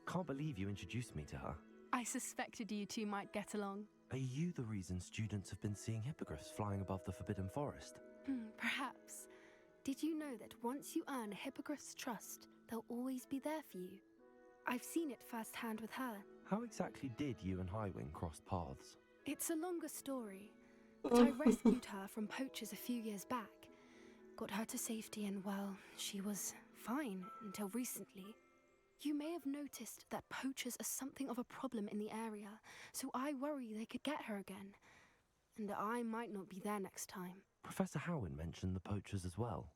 Can't believe you introduced me to her. I suspected you two might get along. Are you the reason students have been seeing hippogriffs flying above the Forbidden Forest? Perhaps. Did you know that once you earn a hippogriff's trust, they'll always be there for you? I've seen it firsthand with her. How exactly did you and Highwing cross paths? It's a longer story, but I rescued her from poachers a few years back. Got her to safety and, well, she was fine until recently. You may have noticed that poachers are something of a problem in the area, so I worry they could get her again. And I might not be there next time. Professor Howin mentioned the poachers as well.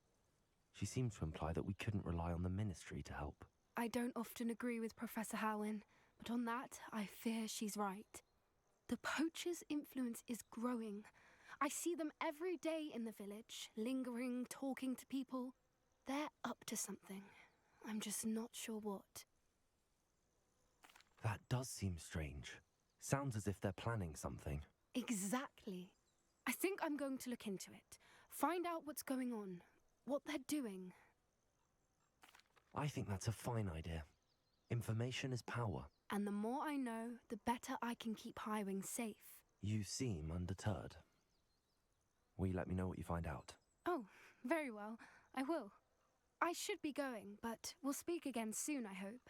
She seemed to imply that we couldn't rely on the Ministry to help. I don't often agree with Professor Howin, but on that, I fear she's right. The poachers' influence is growing. I see them every day in the village, lingering, talking to people. They're up to something. I'm just not sure what. That does seem strange. Sounds as if they're planning something. Exactly. I think I'm going to look into it. Find out what's going on, what they're doing. I think that's a fine idea. Information is power. And the more I know, the better I can keep Highwing safe. You seem undeterred. Will you let me know what you find out? Oh, very well. I will. I should be going, but we'll speak again soon, I hope.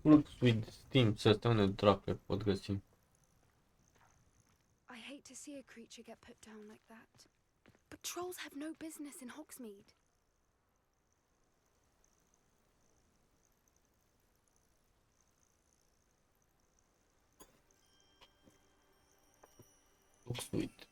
Flux with Steam, să stea unde dracu pot găsi. I hate to see a creature get put down like that. But trolls have no business in Hogsmeade. Flux with.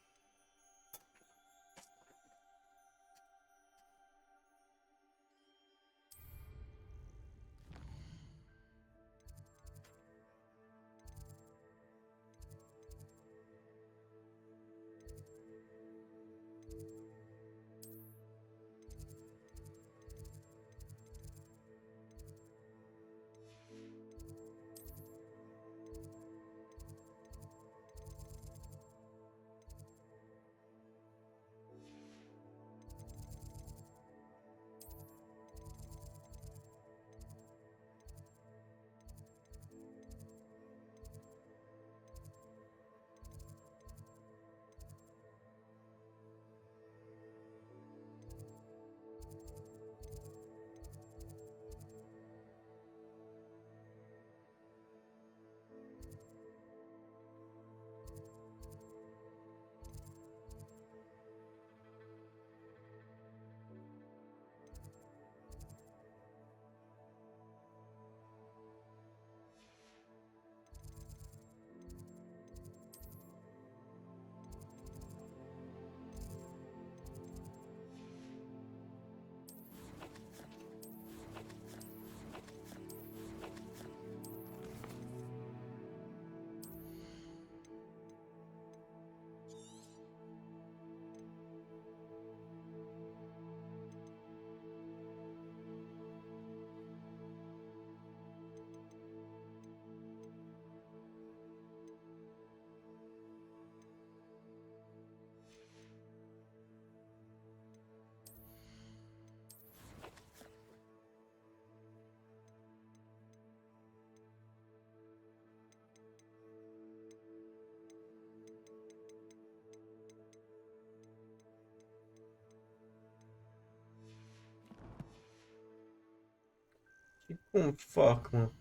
cum fac, mă?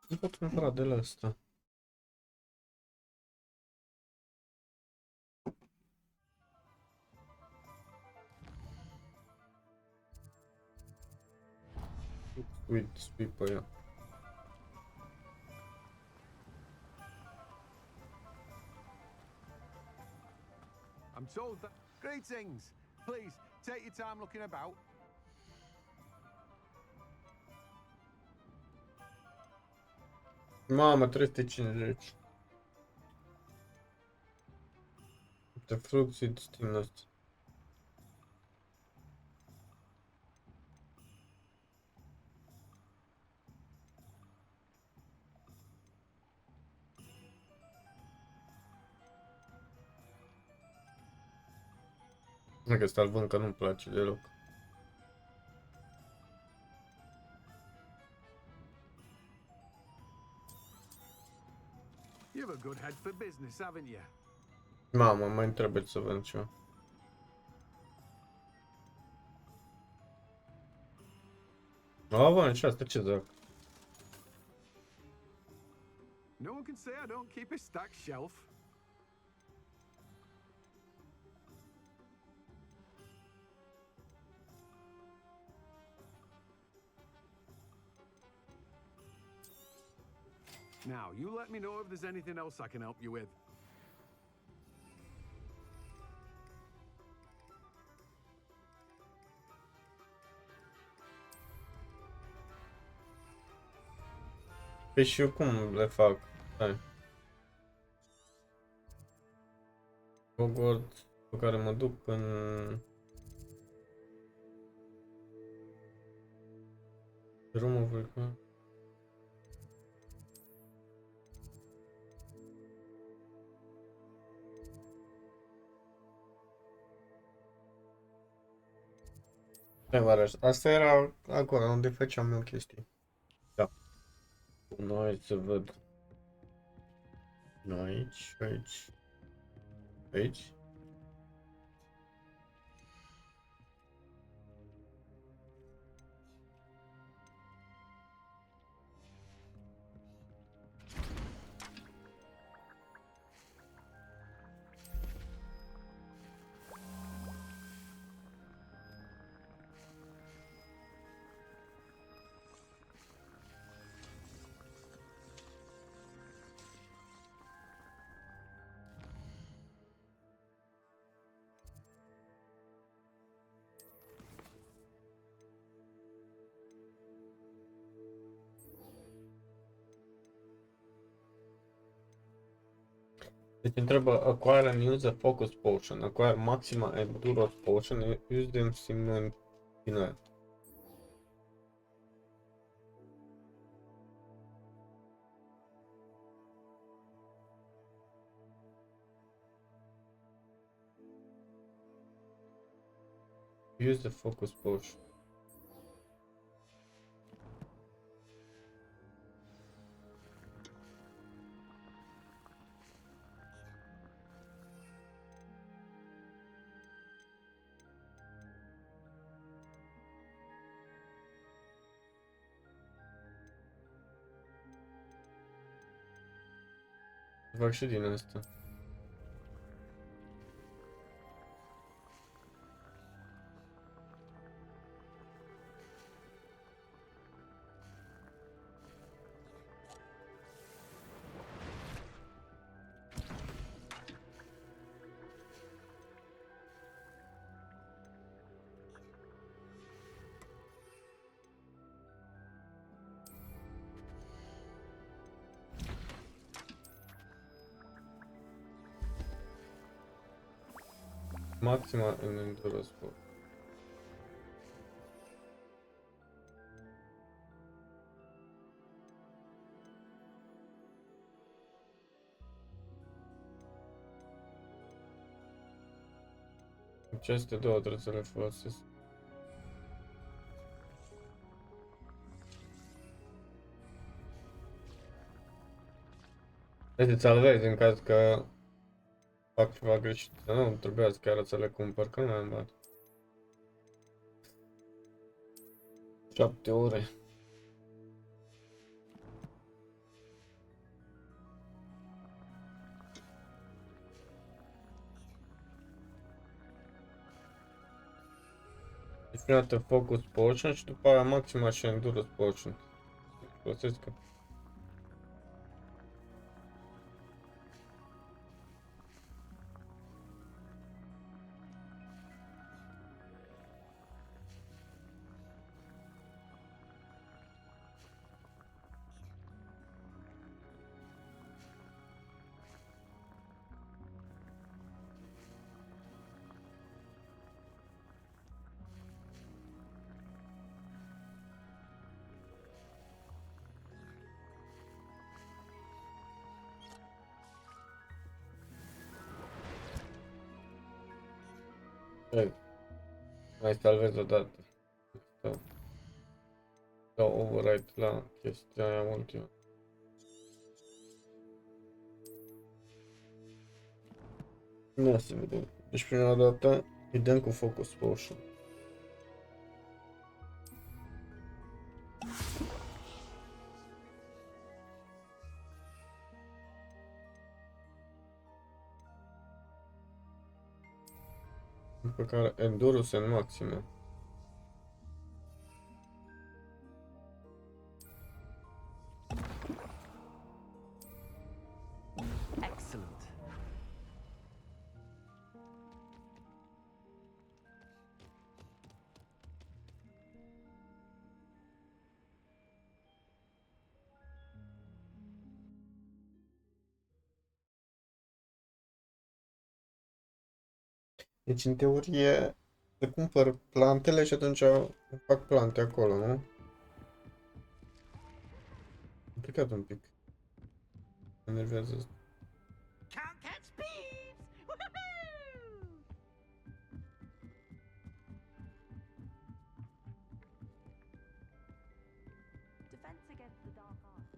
Nu pot cumpăra de la asta. Uite, spui pe ea. I'm told that. Greetings. Please take your time looking about. Mamă, 350. Uite, frucții din ăsta. Nu că ăsta-l vând, că nu-mi place deloc. You have a good head for business, haven't you? Mamă, mai trebuie să vând ceva. Bă, și asta ce zac? No one can say I don't keep a stacked shelf. Now, you let me know if there's anything else I can help you with. Păi și eu cum le fac? Hai. Hogwarts, pe care mă duc în... Drumul vulcan. Asta era acolo unde făceam eu chestii. Da. Noi să văd. Aici, aici. Aici. Deci întreabă, acquire and use a focus potion, acquire maxima endurance potion, use them simultaneously. Din aia. Use the focus potion. Fac și din asta. Maxima în endurance potion. Aceste două trebuie să le folosesc. Trebuie să salvezi în caz că fac ceva greșit. Nu, trebuia chiar să le cumpăr, că nu mai am bani. 7 ore. Deci prima dată Focus Potion și după aia Maxima și Endurance Potion. Folosesc că mai salvez o dată. Dau override la chestia aia ultimă. Ia să vedem. Deci prima dată îi dăm cu Focus Potion. După care Endurance în maximă. Excellent. Deci în teorie să cumpăr plantele și atunci fac plante acolo, nu? Am plecat un pic. Mă enervează asta. Defense against the dark arts.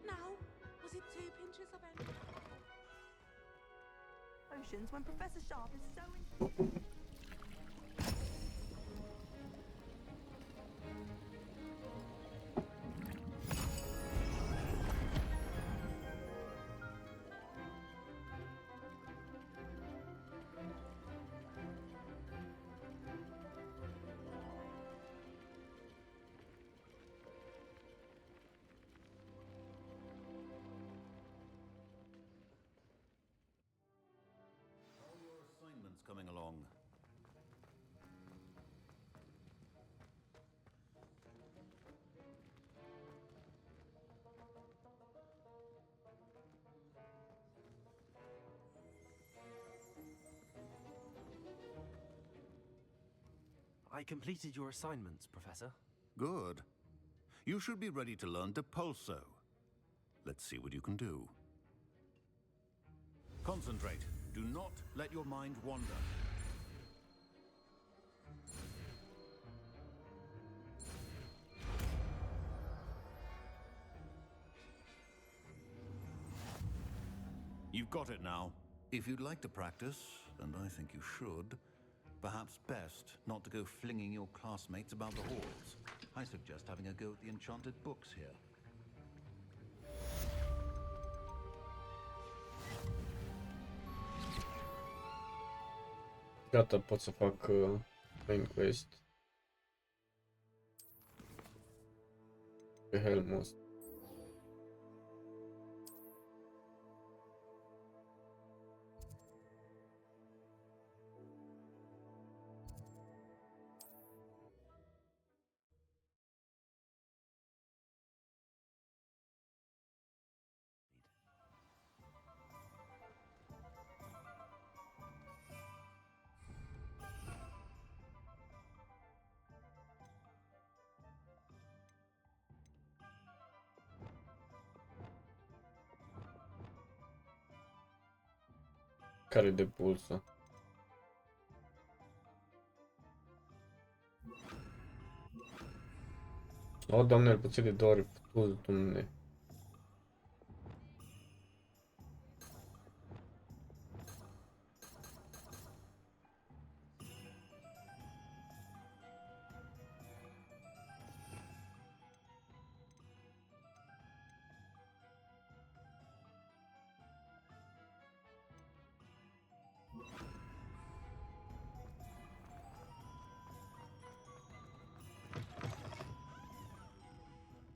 Now, was it 2 pinches of any? Potions when Professor Sharp is so Assignments coming along. I completed your assignments, Professor. Good. You should be ready to learn Depulso. Let's see what you can do. Concentrate. Do not let your mind wander. You've got it now. If you'd like to practice, and I think you should, perhaps best not to go flinging your classmates about the halls. I suggest having a go at the enchanted books here. Gata, pot să fac main quest. pe helmul ăsta. Care de pulsă. O, Doamne, îl puțin de 2 ori pus, Doamne.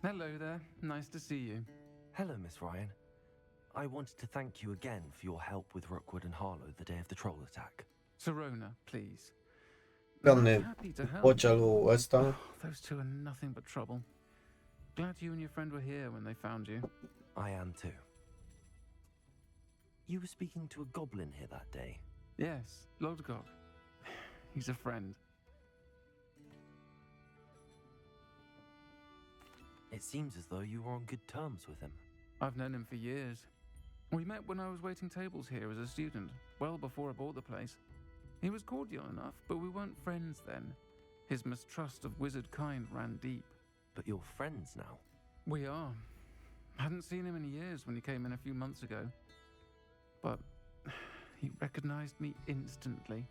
Hello there. Nice to see you. Hello, Miss Ryan. I wanted to thank you again for your help with Rookwood and Harlow the day of the troll attack. Sirona, please. Doamne, Happy to help. vocea lui ăsta. Those two are nothing but trouble. Glad you and your friend were here when they found you. I am too. You were speaking to a goblin here that day. Yes, Lodgok. He's a friend. It seems as though you were on good terms with him. I've known him for years. We met when I was waiting tables here as a student, well before I bought the place. He was cordial enough, but we weren't friends then. His mistrust of wizard kind ran deep. But you're friends now? We are. Hadn't seen him in years when he came in a few months ago. But he recognized me instantly,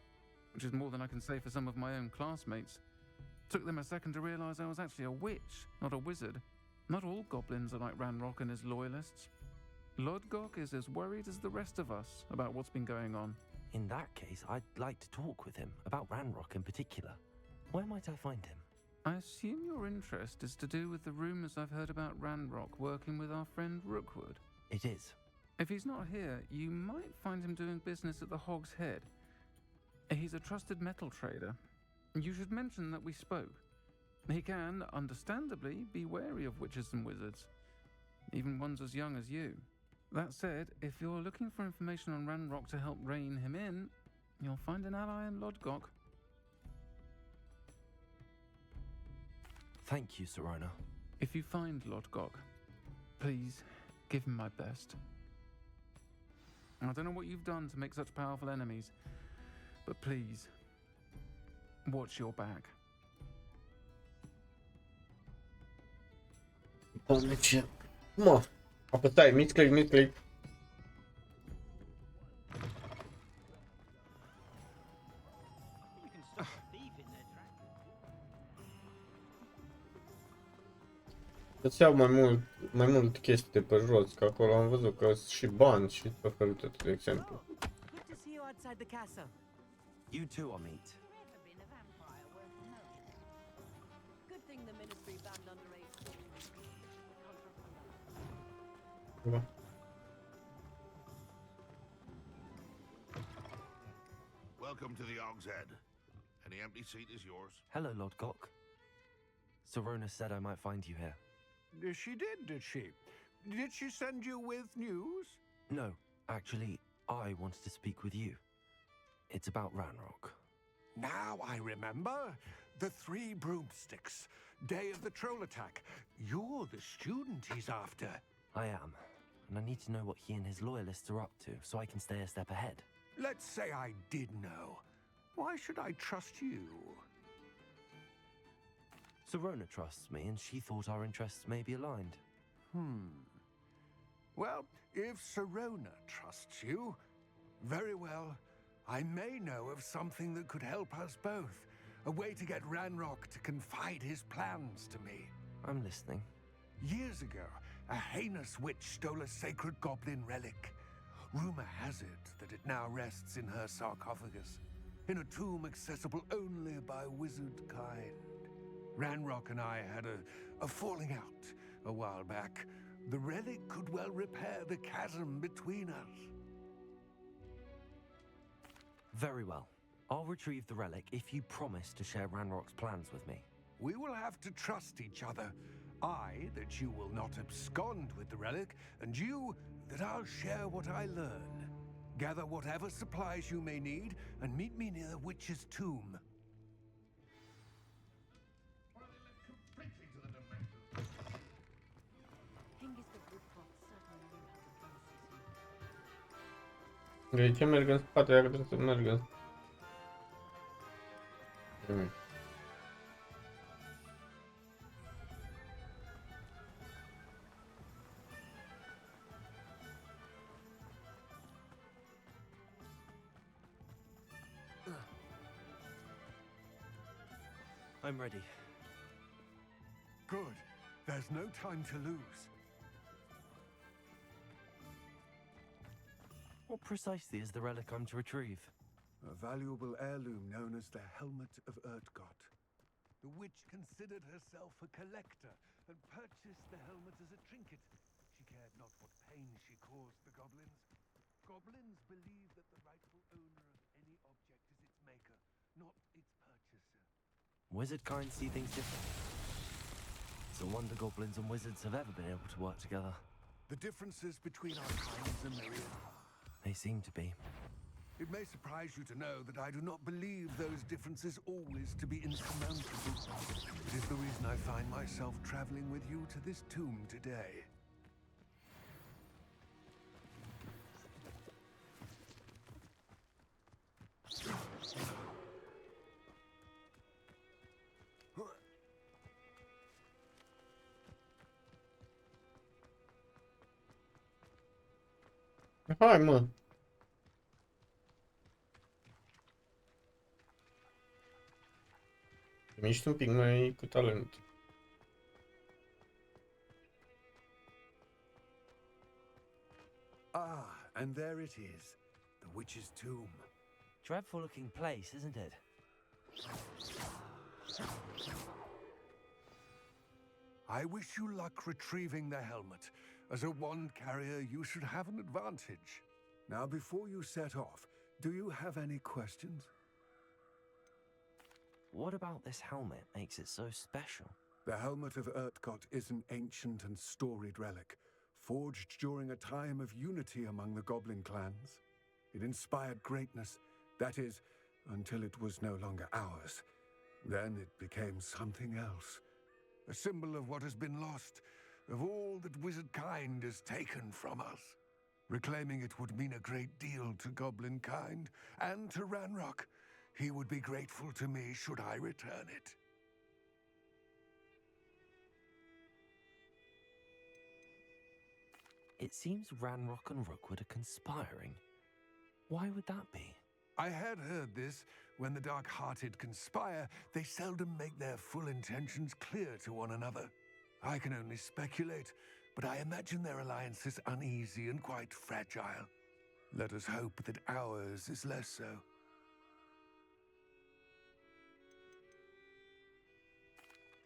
which is more than I can say for some of my own classmates. Took them a second to realize I was actually a witch, not a wizard. Not all goblins are like Ranrock and his loyalists. Lodgok is as worried as the rest of us about what's been going on. In that case, I'd like to talk with him, about Ranrock in particular. Where might I find him? I assume your interest is to do with the rumors I've heard about Ranrock working with our friend Rookwood. It is. If he's not here, you might find him doing business at the Hog's Head. He's a trusted metal trader. You should mention that we spoke. He can, understandably, be wary of witches and wizards, even ones as young as you. That said, if you're looking for information on Ranrock to help rein him in, you'll find an ally in Lodgok. Thank you, Sirona. If you find Lodgok, please give him my best. I don't know what you've done to make such powerful enemies, but please, watch your back. Doamne, ce... Mă, apăsai, misclick, misclick. Îți iau mai mult chestii de pe jos, că acolo am văzut că sunt și bani și tot felul tot, de exemplu. Good to see you outside the castle. You too, Amit. Good thing the ministry banned underage. Da. Welcome to the Hog's Head. Any empty seat is yours. Hello, Lodgok. Sirona said I might find you here. She did she? Did she send you with news? No, actually, I wanted to speak with you. It's about Ranrock. Now I remember. The 3 broomsticks. Day of the troll attack. You're the student he's after. I am, and I need to know what he and his loyalists are up to, so I can stay a step ahead. Let's say I did know. Why should I trust you? Sirona trusts me, and she thought our interests may be aligned. Well, if Sirona trusts you, very well. I may know of something that could help us both. A way to get Ranrock to confide his plans to me. I'm listening. Years ago, a heinous witch stole a sacred goblin relic. Rumor has it that it now rests in her sarcophagus, in a tomb accessible only by wizard kind. Ranrock and I had a falling out, a while back. The relic could well repair the chasm between us. Very well. I'll retrieve the relic if you promise to share Ranrock's plans with me. We will have to trust each other. I, that you will not abscond with the relic, and you, that I'll share what I learn. Gather whatever supplies you may need, and meet me near the witch's tomb. De ce merg în spate dacă trebuie să merg în... I'm ready. Good. There's no time to lose. What precisely is the relic I'm to retrieve? A valuable heirloom known as the Helmet of Urtkot. The witch considered herself a collector and purchased the helmet as a trinket. She cared not what pain she caused the goblins. Goblins believe that the rightful owner of any object is its maker, not its purchaser. Wizard kind see things differently. It's a wonder goblins and wizards have ever been able to work together. The differences between our kinds are myriad. They seem to be. It may surprise you to know that I do not believe those differences always to be insurmountable. It is the reason I find myself traveling with you to this tomb today. Hai, mă! Miști un pic mai cu talent. Ah, and there it is, the witch's tomb. Dreadful looking place, isn't it? I wish you luck retrieving the helmet. As a wand carrier, you should have an advantage. Now, before you set off, do you have any questions? What about this helmet makes it so special? The Helmet of Urtkot is an ancient and storied relic, forged during a time of unity among the goblin clans. It inspired greatness, that is, until it was no longer ours. Then it became something else. A symbol of what has been lost, of all that wizard kind has taken from us. Reclaiming it would mean a great deal to goblin kind, and to Ranrock. He would be grateful to me should I return it. It seems Ranrock and Rookwood are conspiring. Why would that be? I had heard this. When the dark-hearted conspire, they seldom make their full intentions clear to one another. I can only speculate, but I imagine their alliance is uneasy and quite fragile. Let us hope that ours is less so.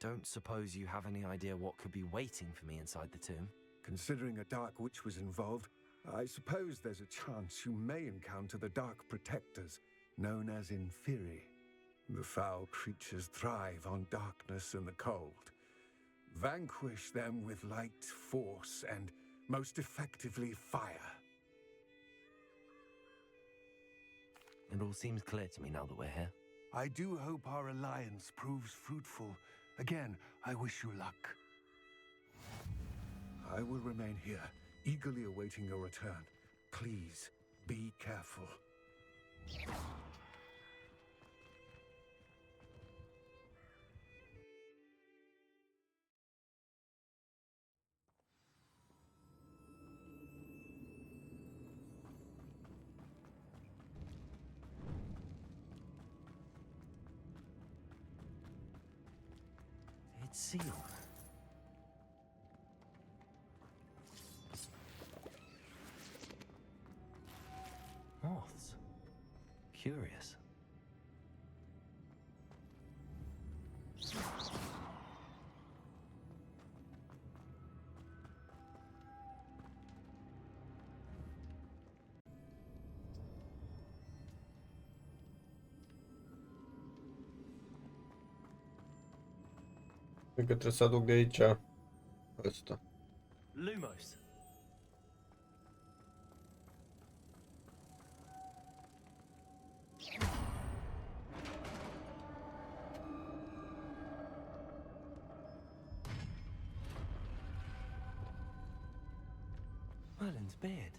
Don't suppose you have any idea what could be waiting for me inside the tomb? Considering a Dark Witch was involved, I suppose there's a chance you may encounter the Dark Protectors, known as Inferi. The foul creatures thrive on darkness and the cold. Vanquish them with light, force, and most effectively fire. It all seems clear to me now that we're here. I do hope our alliance proves fruitful. Again, I wish you luck. I will remain here, eagerly awaiting your return. Please, be careful. It's sealed. Moths. Curious. Cred că trebuie să aduc de aici ăsta. Lumos. Merlin's beard.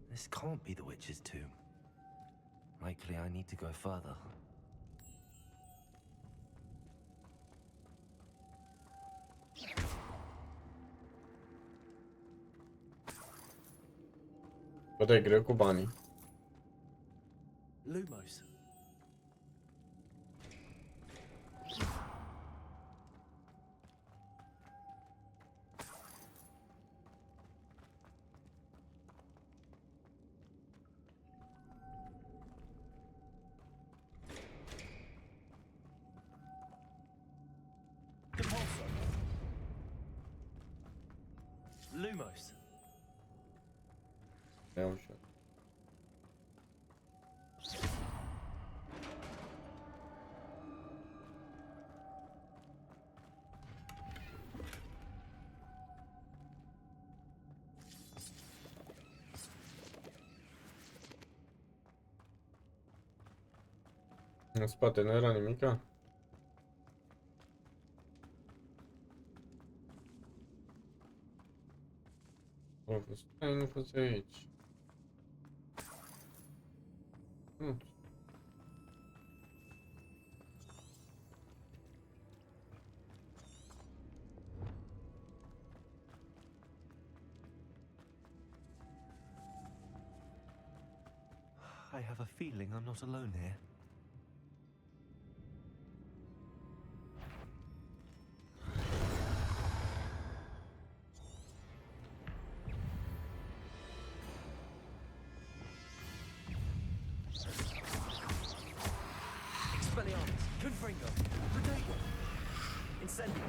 This can't be the witch's tomb. Likely I need to go further. Bă, dai greu cu banii. Lumos. Lumos. Ia ușor. În spate nu era nimica? Stai, nu fost aici. Nu. I have a feeling I'm not alone here. Expelliarmus, Confringo, Protego, Incendio.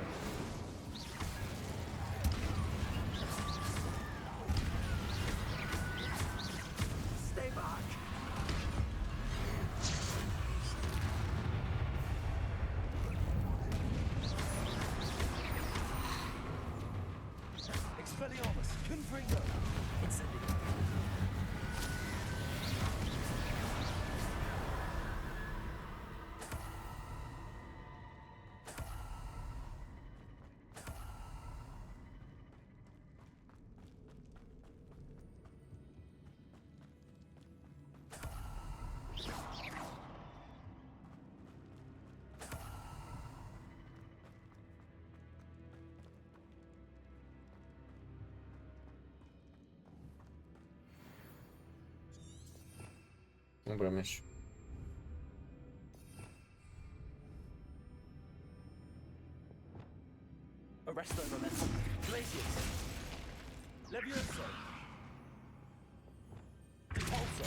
Stay back. Expelliarmus, Confringo, Incendio. Nu prea mergi. Arresto Romana. Glacius. Levioso. Repulsor.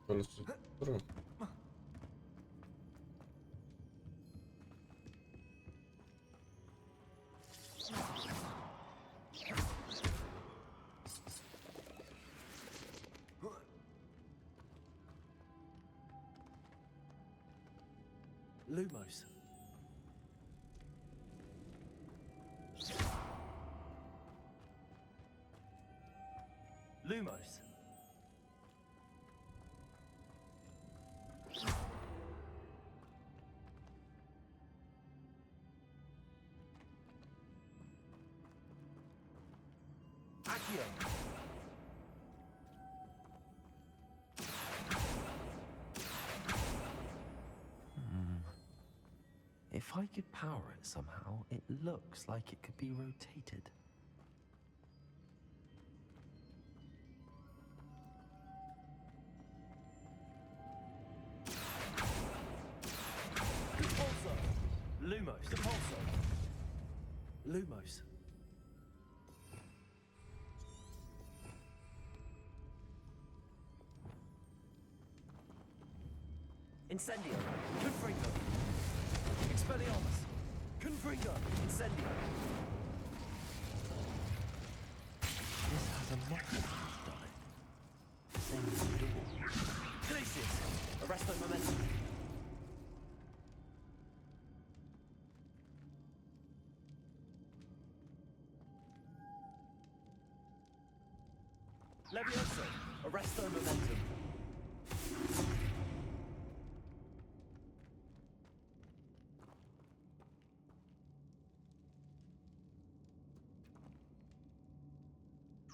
Acolo se Lumos. Lumos. Accio. If I could power it somehow, it looks like it could be rotated. Repulsor. Lumos. Repulsor. Lumos. Incendio. Confringo. Expelliarmus. Confringo. Incendio. This has a mechanism done it. Same as the door. Glacius. Arresto momentum. Levioso. Arresto momentum.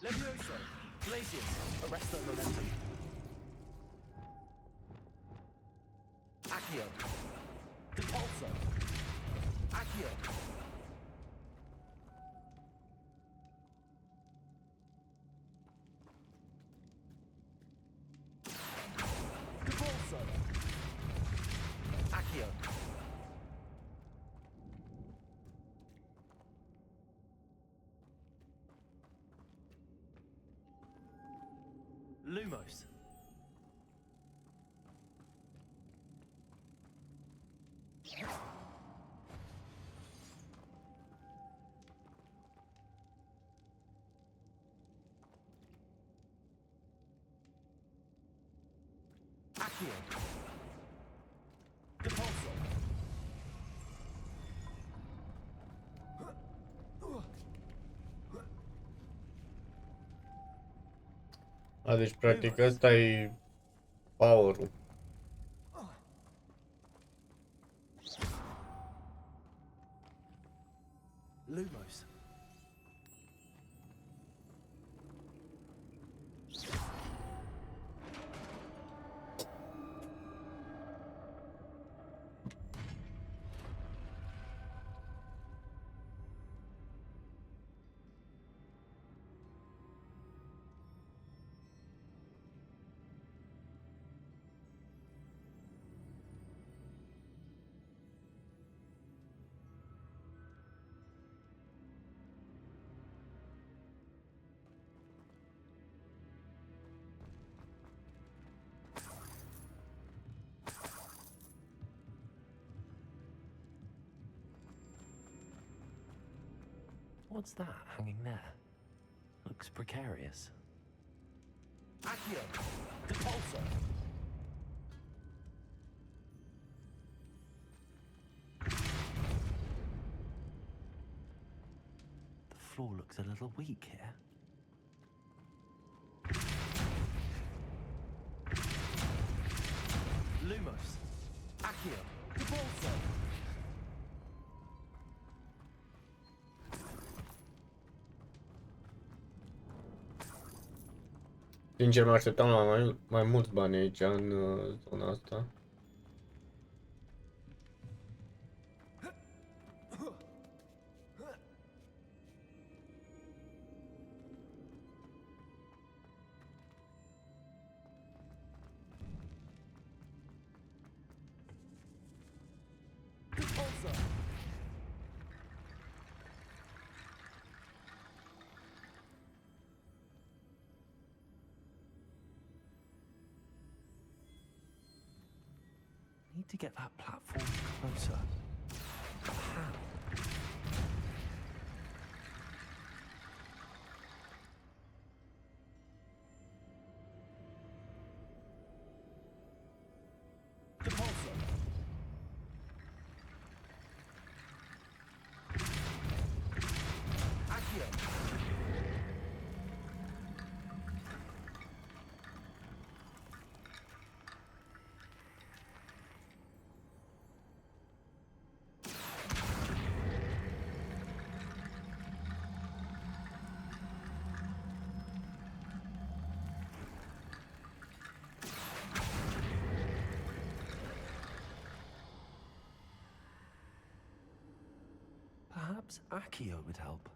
Levioso. Glacius. Arresto momentum. Accio. Depulso. Accio. Depulso. Accio. Lumos. Accio. Depulso. A, deci practic ăsta e power-ul. Lumos. What's that hanging there? Looks precarious. Accio. Depulso. The floor looks a little weak here. Lumos. Accio. Depulso. Sincer, mă așteptam la mai mulți bani aici, în zona asta. Need to get that platform closer. But how? Depulso. Accio. Perhaps Accio would help.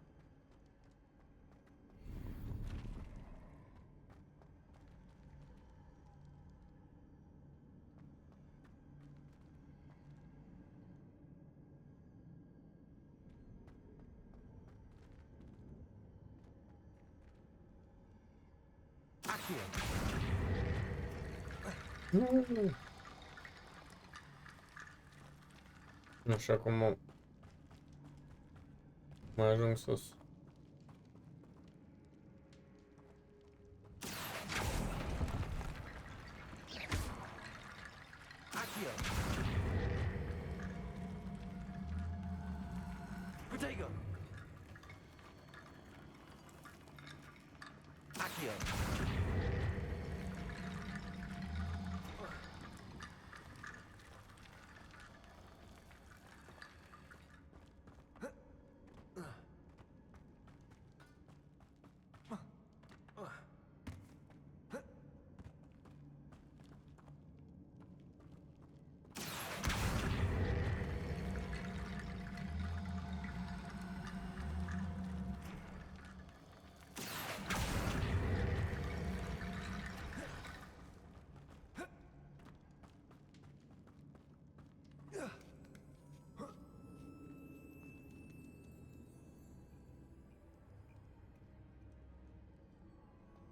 Accio. Așa cum mai ajung sus.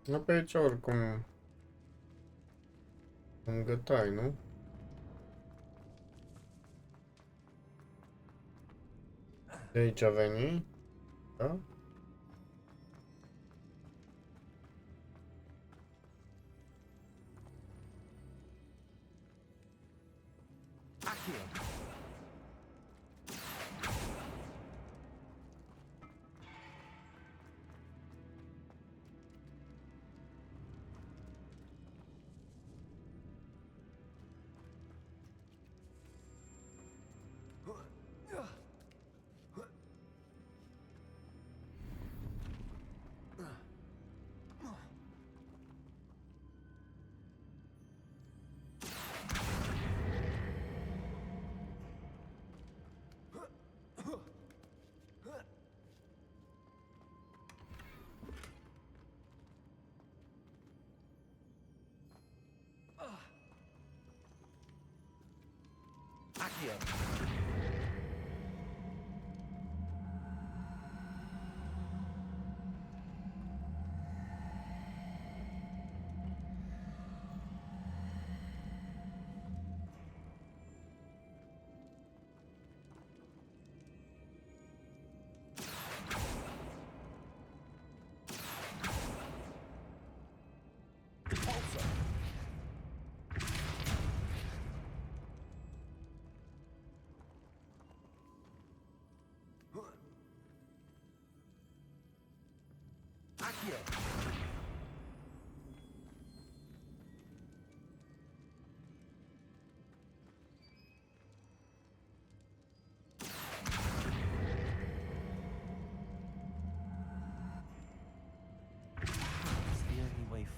Nu pe aici oricum îngătai, nu? De aici a venit, da?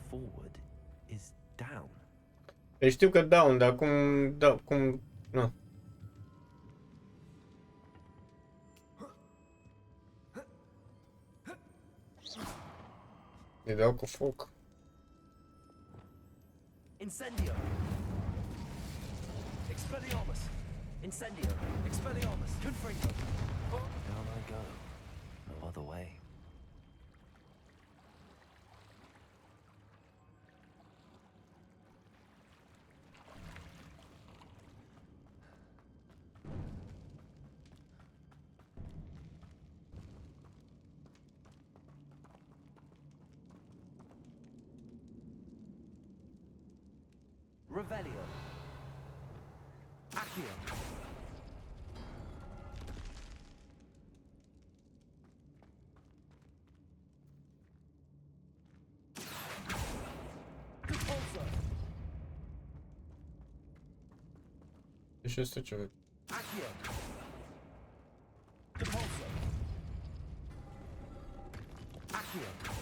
Forward is down. Deci știu că down, dar cum... Da, cum... Nu. Îi dau cu foc. Incendio! Expelliarmus! Incendio! Expelliarmus! Confringo! Down I go. No other way. Revelio. Accio. Repulsor. Deci este ceva. Accio. Repulsor. Accio.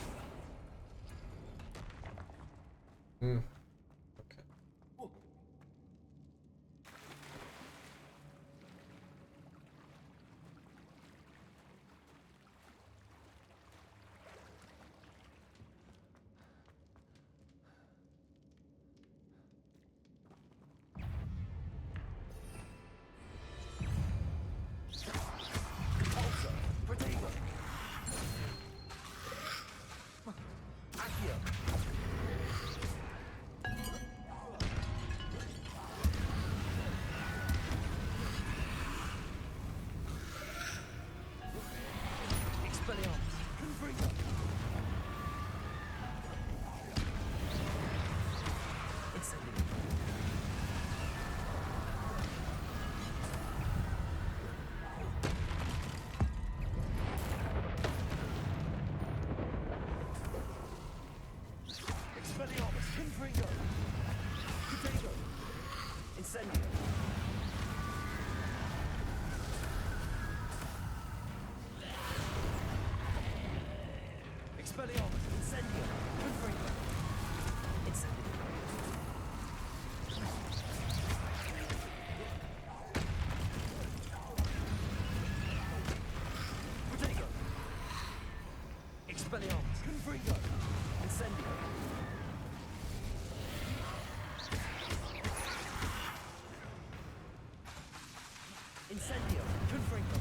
Incendio. Expelliarmus. Incendio. Confringo. Incendio. Protego. Expelliarmus. Confringo. Incendio. Incendio. Confringo.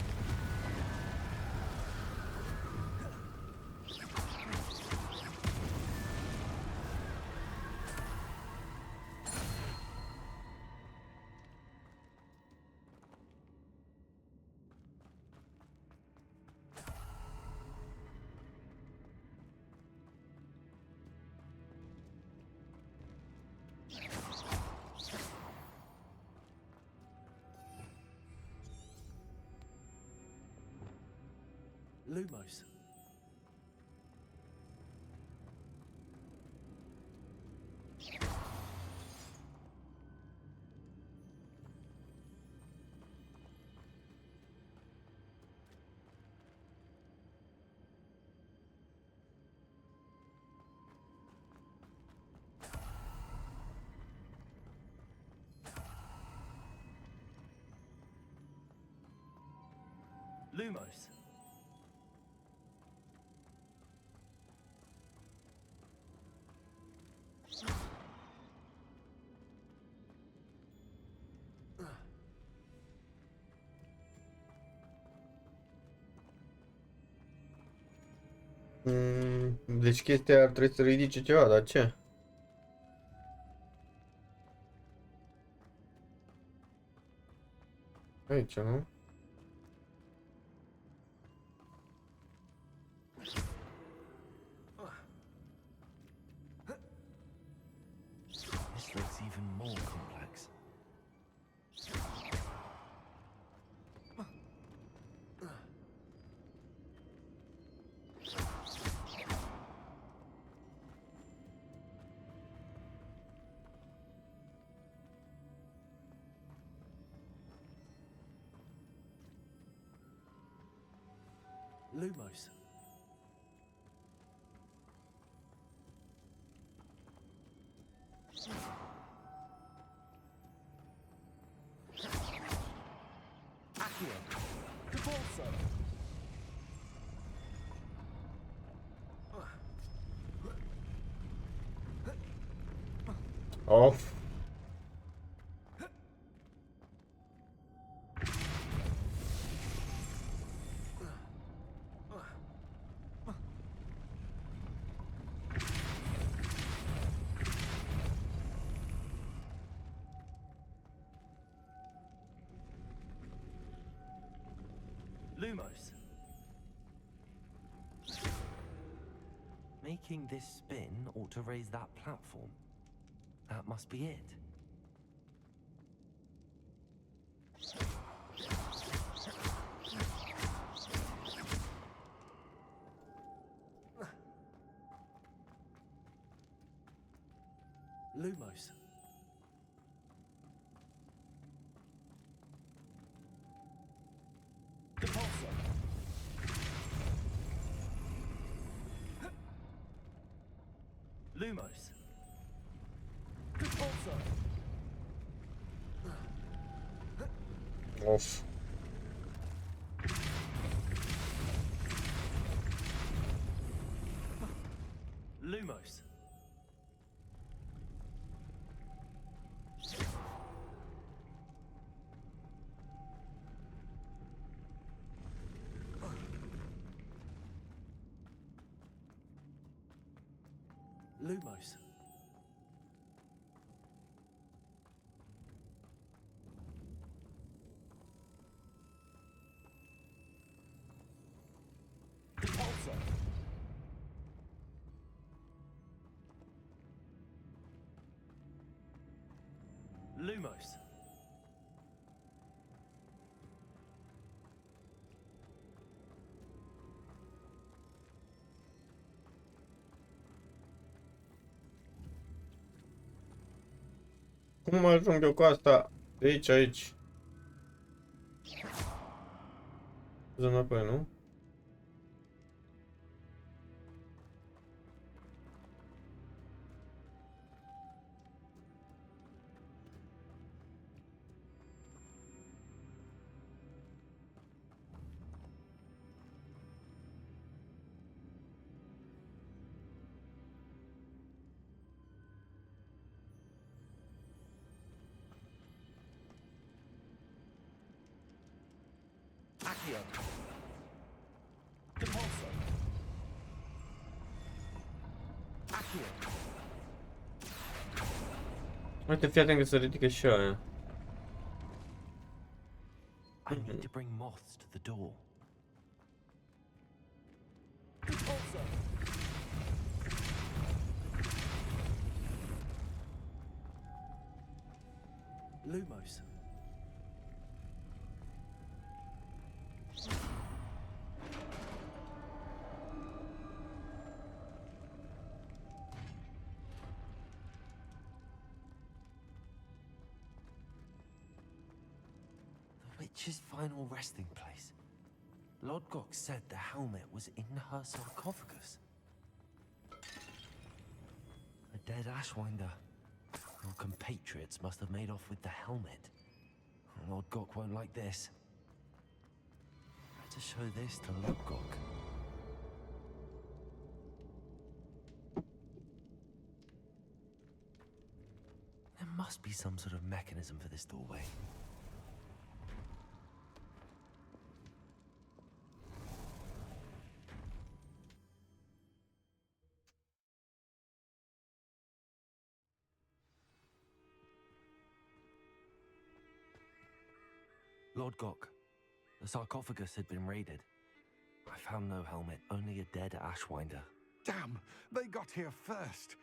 Lumos. Lumos. Deci chestia ar trebui să ridice ceva, dar ce? Aici, nu? This looks even more complex. Lumos. Accio. Devolso. Of. Lumos. Making this spin ought to raise that platform. That must be it. Lumos. Depulso. Lumos. Depulso. Of. Lumos. Lumos. Depulso. Lumos. Cum ajung eu cu asta De aici. Zona înapoi, nu? Accio. Repulsor. Accio. Uite, fii atent că se ridică și aia. I need to bring moths to the door. Repulsor. Lumos. The witch's final resting place. Lodgok said the helmet was in her sarcophagus. A dead Ashwinder. Your compatriots must have made off with the helmet. Lodgok won't like this. Better show this to Lodgok. There must be some sort of mechanism for this doorway. Lord Gok, the sarcophagus had been raided. I found no helmet, only a dead Ashwinder. Damn, they got here first.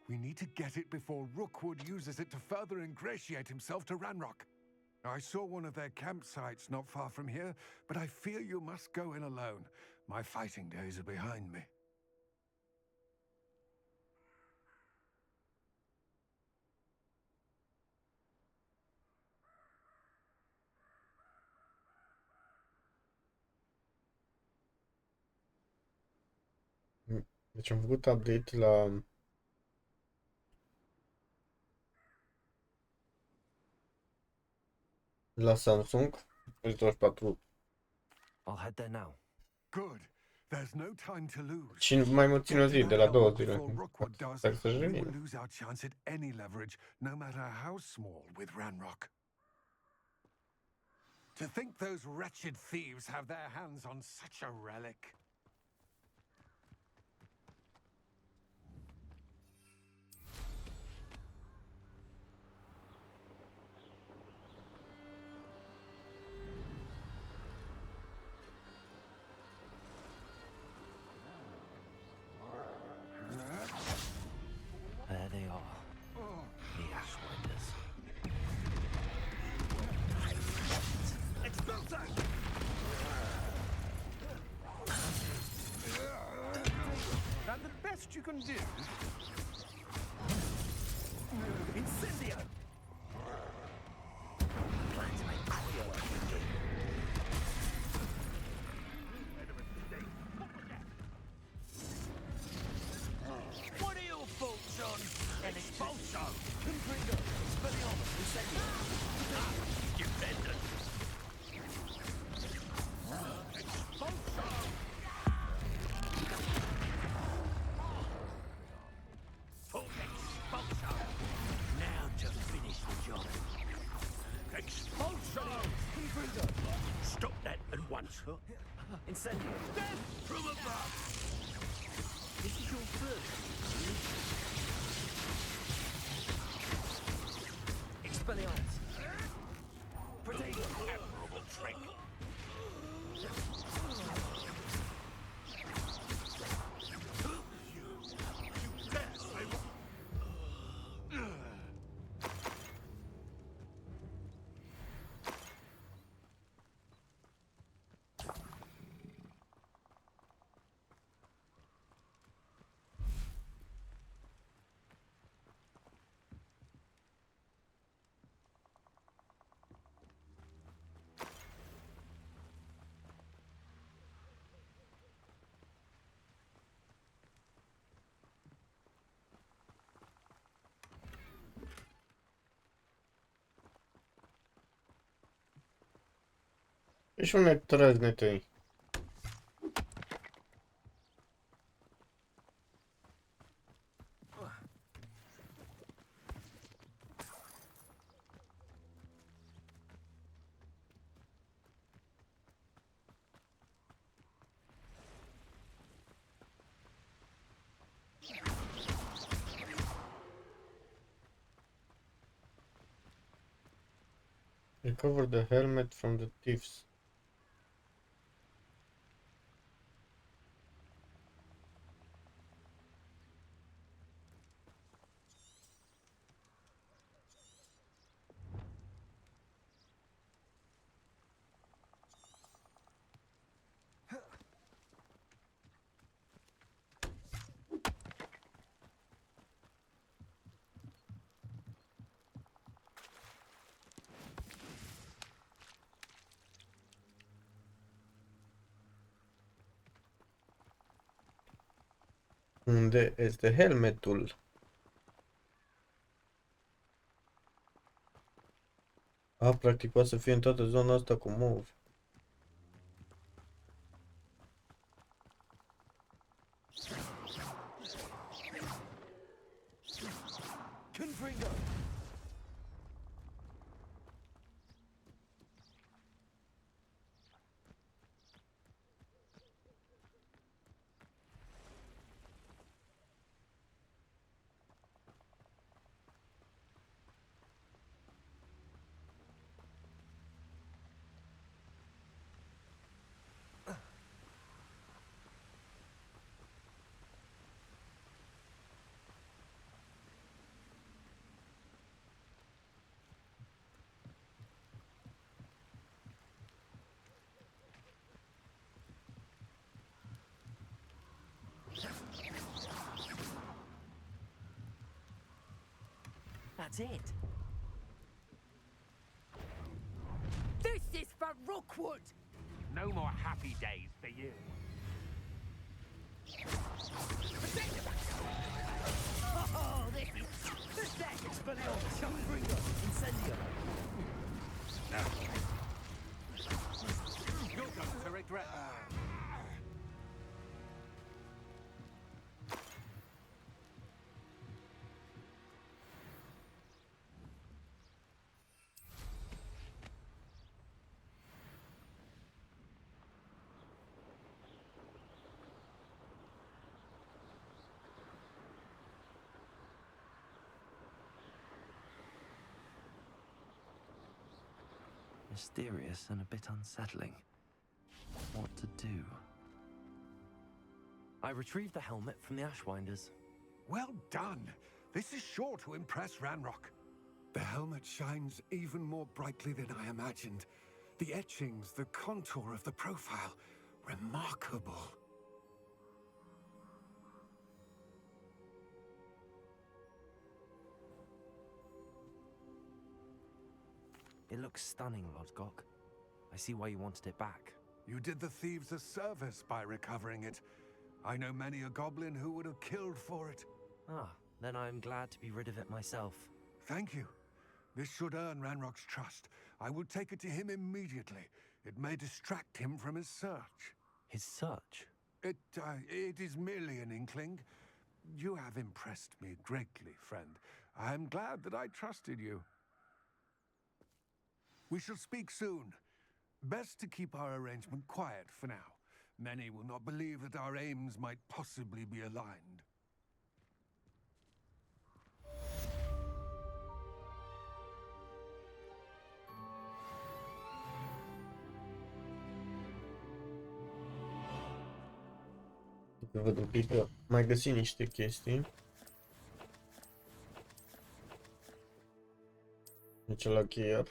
We need to get it before Rookwood uses it to further ingratiate himself to Ranrock. I saw one of their campsites not far from here, but I fear you must go in alone. My fighting days are behind me. Deci am făcut update la Samsung. 24. I'll head there now. Good. There's no time to lose. Și mai mă țin o zi, de la 2 zile. Before Rookwood does, Dacă să-și we will revină. lose our chance at any leverage, no matter how small, with Ranrock. To think those wretched thieves have their hands on such a relic. There they are. The Ashwinders. And the best you can do. Incendio! Plan to make Creo What are your thoughts on an expulso? Comprendo. Spelliamo. Incendio. Defender. Expulso! Expulso! Now to finish the job. Expulso! Comprendo. Stop that at once. Incendio. Death from above! This is your first. Expelliarmus. Protego. Admirable trick. Ești un trăznetei. Recover the helmet from the thieves. Unde este helmetul? Practic poate să fie în toată zona asta cu move. That's it. This is for Rookwood! No more happy days for you. Oh, this is that Expelliarmus! Incendio! You're going to regret that. Mysterious and a bit unsettling. What to do? I retrieved the helmet from the Ashwinders. Well done. This is sure to impress Ranrock. The helmet shines even more brightly than I imagined. The etchings, the contour of the profile, remarkable. It looks stunning, Lodgok. I see why you wanted it back. You did the thieves a service by recovering it. I know many a goblin who would have killed for it. Then I'm glad to be rid of it myself. Thank you. This should earn Ranrock's trust. I will take it to him immediately. It may distract him from his search. His search? It is merely an inkling. You have impressed me greatly, friend. I am glad that I trusted you. We shall speak soon. Best to keep our arrangement quiet for now. Many will not believe that our aims might possibly be aligned. Văd un pic că mai găsi niște chestii. Deci la cheiar.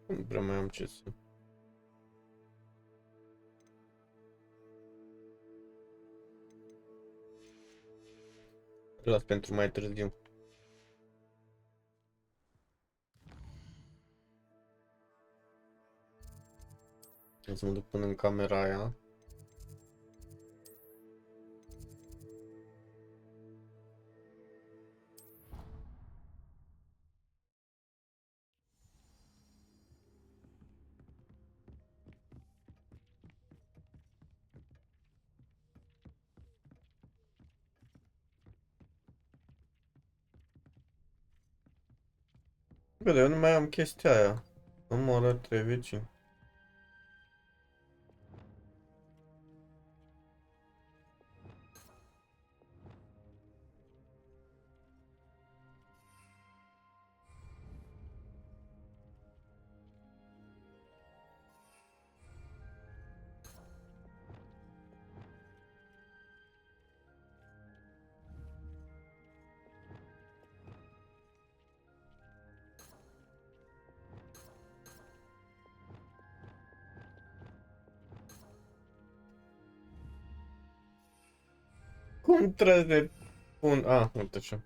Nu prea mai am ce să... Las pentru mai târziu. O să mă duc până în camera aia. Bă, dar eu nu mai am chestia aia. Nu mă arăt 3 vecini. Cum trebuie de pun... A, uite așa.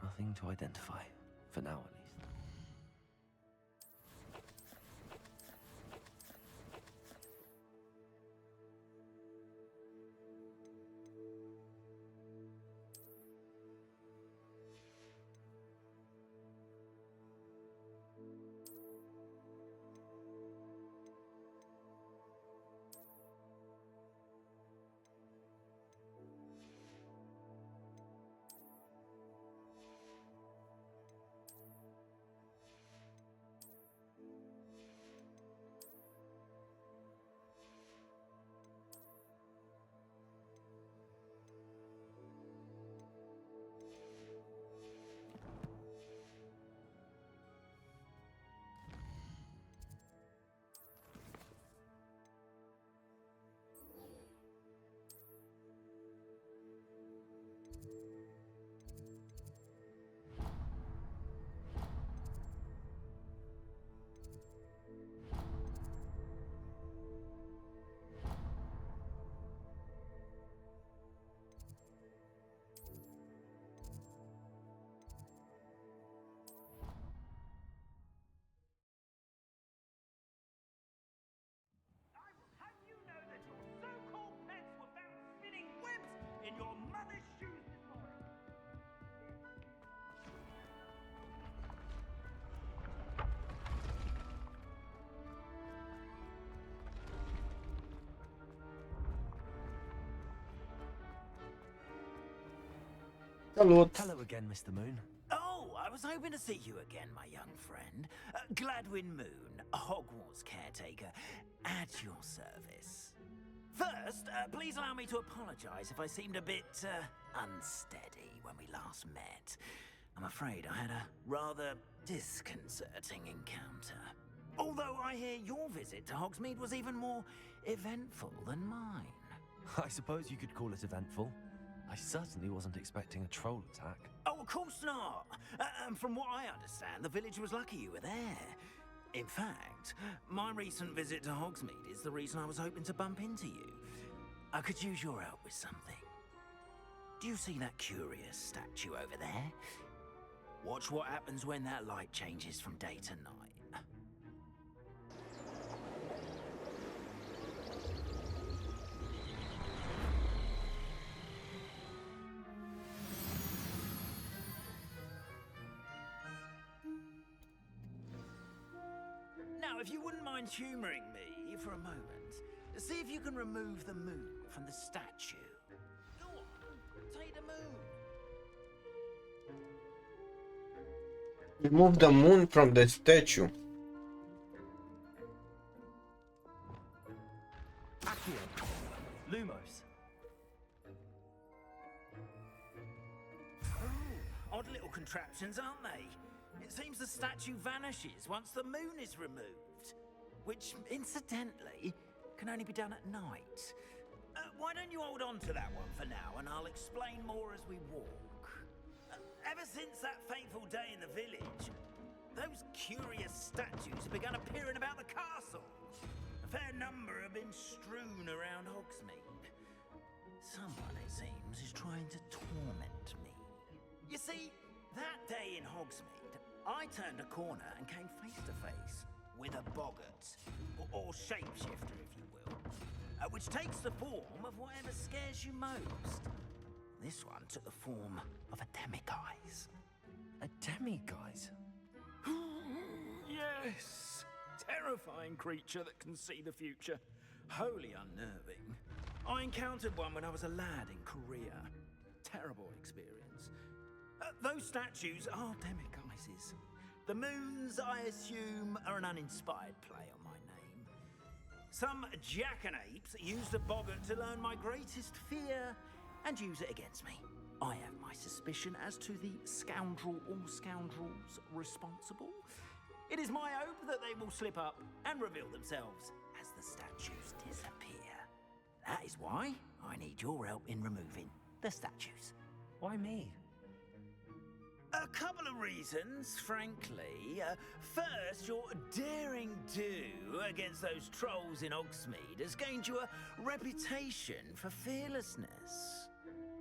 Nothing to identify, for now at least. In your mother's shoes this morning. Salut! Hello again, Mr. Moon. Oh, I was hoping to see you again, my young friend. Gladwin Moon, Hogwarts caretaker, at your service. First, please allow me to apologize if I seemed a bit unsteady when we last met. I'm afraid I had a rather disconcerting encounter. Although I hear your visit to Hogsmeade was even more eventful than mine. I suppose you could call it eventful. I certainly wasn't expecting a troll attack. Oh, of course not. And from what I understand, the village was lucky you were there. In fact, my recent visit to Hogsmeade is the reason I was hoping to bump into you. I could use your help with something. Do you see that curious statue over there? Watch what happens when that light changes from day to night. Now, if you wouldn't mind humouring me for a moment, see if you can remove the moon from the statue. Go on, take the moon. Remove the moon from the statue. Accio. Lumos. Oh, odd little contraptions, aren't they? It seems the statue vanishes once the moon is removed, which, incidentally, can only be done at night. Why don't you hold on to that one for now, and I'll explain more as we walk. Ever since that fateful day in the village, those curious statues have begun appearing about the castle. A fair number have been strewn around Hogsmeade. Someone, it seems, is trying to torment me. You see, that day in Hogsmeade, I turned a corner and came face to face with a boggart, or shapeshifter, if you will, which takes the form of whatever scares you most. This one took the form of a demiguise. A demiguise? Yes! Terrifying creature that can see the future. Wholly unnerving. I encountered one when I was a lad in Korea. Terrible experience. Those statues are demiguises. The moons, I assume, are an uninspired play on my name. Some jackanapes used a boggart to learn my greatest fear and use it against me. I have my suspicion as to the scoundrel or scoundrels responsible. It is my hope that they will slip up and reveal themselves as the statues disappear. That is why I need your help in removing the statues. Why me? A couple of reasons, frankly. First, your daring do against those trolls in Hogsmeade has gained you a reputation for fearlessness.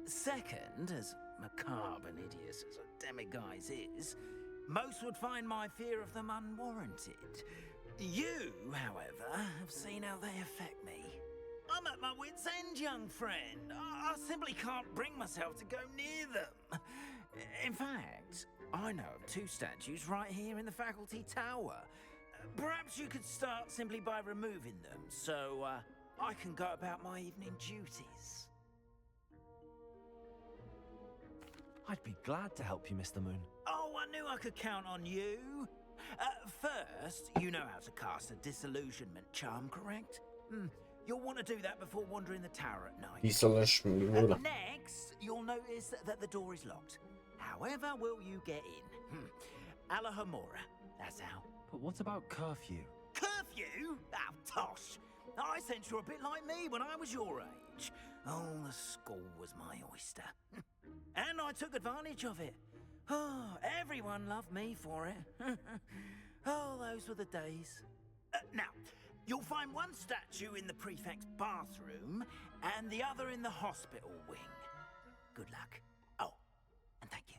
Second, as macabre and hideous as a demiguise is, most would find my fear of them unwarranted. You, however, have seen how they affect me. I'm at my wit's end, young friend. I simply can't bring myself to go near them. In fact, I know of two statues right here in the faculty tower. Perhaps you could start simply by removing them, so I can go about my evening duties. I'd be glad to help you, Mr. Moon. Oh, I knew I could count on you. First, you know how to cast a disillusionment charm, correct? You'll want to do that before wandering the tower at night. Next, you'll notice that the door is locked. However will you get in? Alahomora, that's how. But what about curfew? Curfew? Oh, tosh. I sense you're a bit like me when I was your age. Oh, the school was my oyster. And I took advantage of it. Oh, everyone loved me for it. Oh, those were the days. Now, you'll find one statue in the prefect's bathroom and the other in the hospital wing. Good luck. Oh, and thank you.